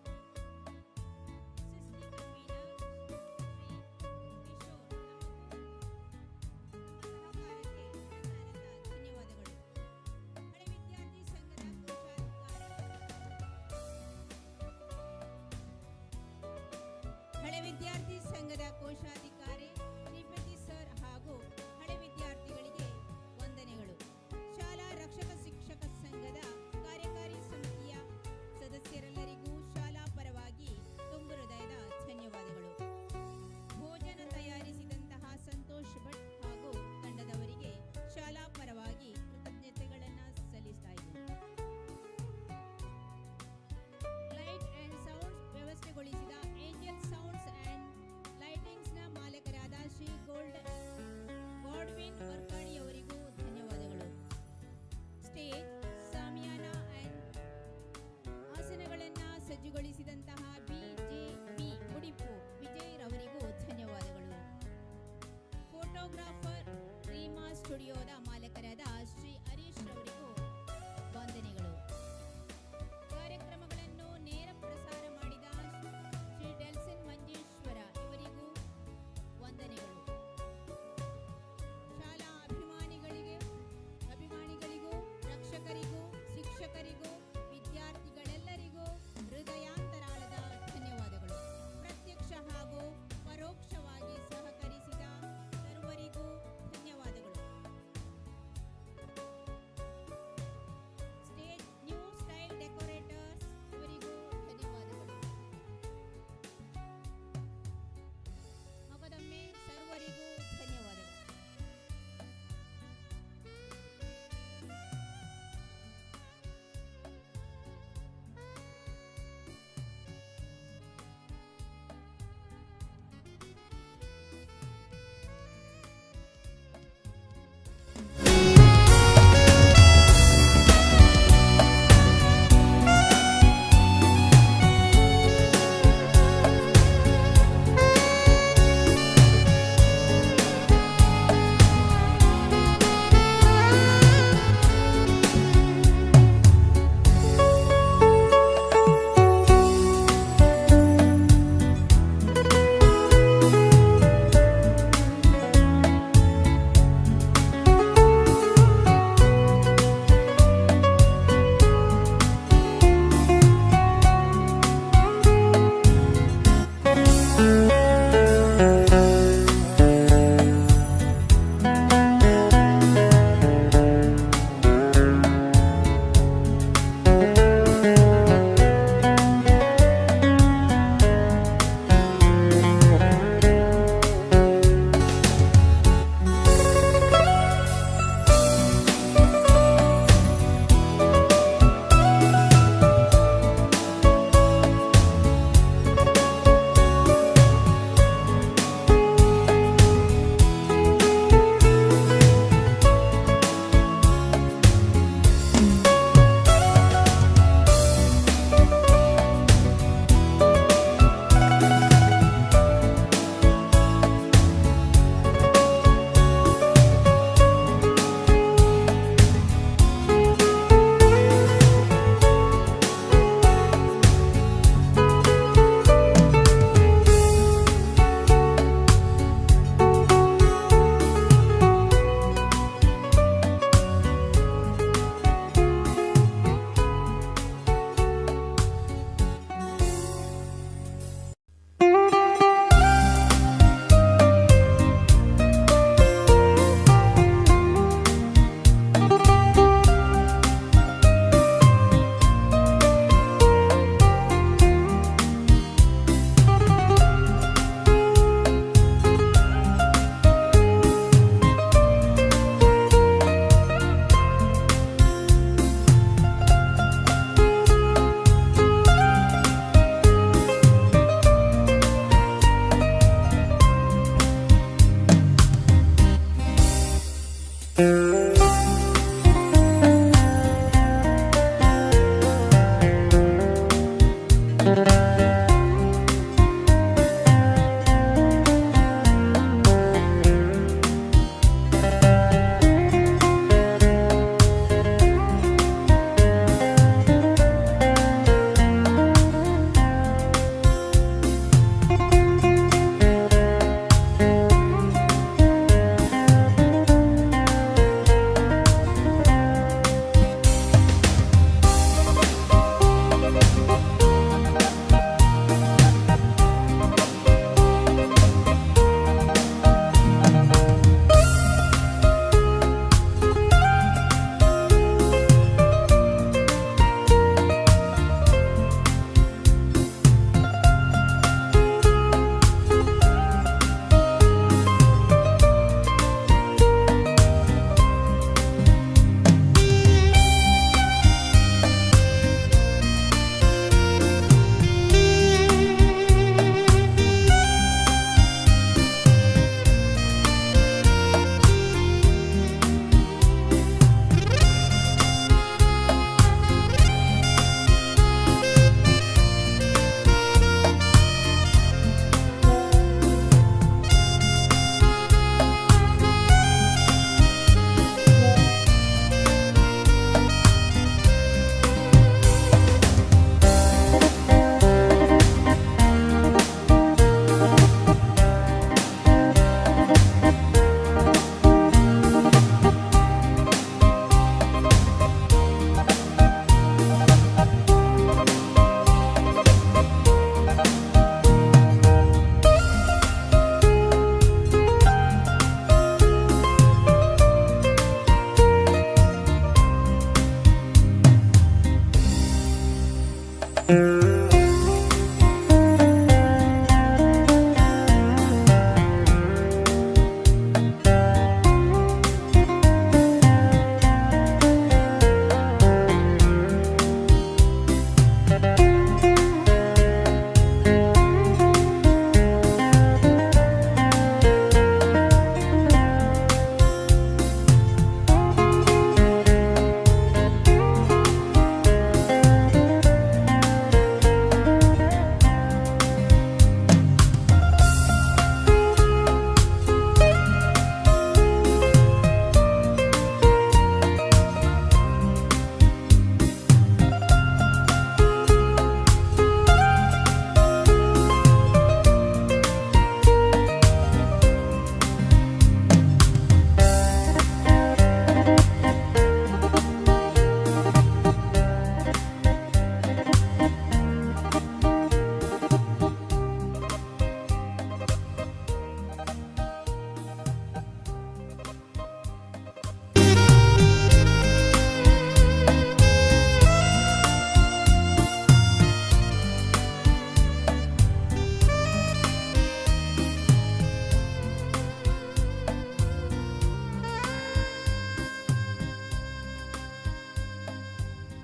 ಅಂತ.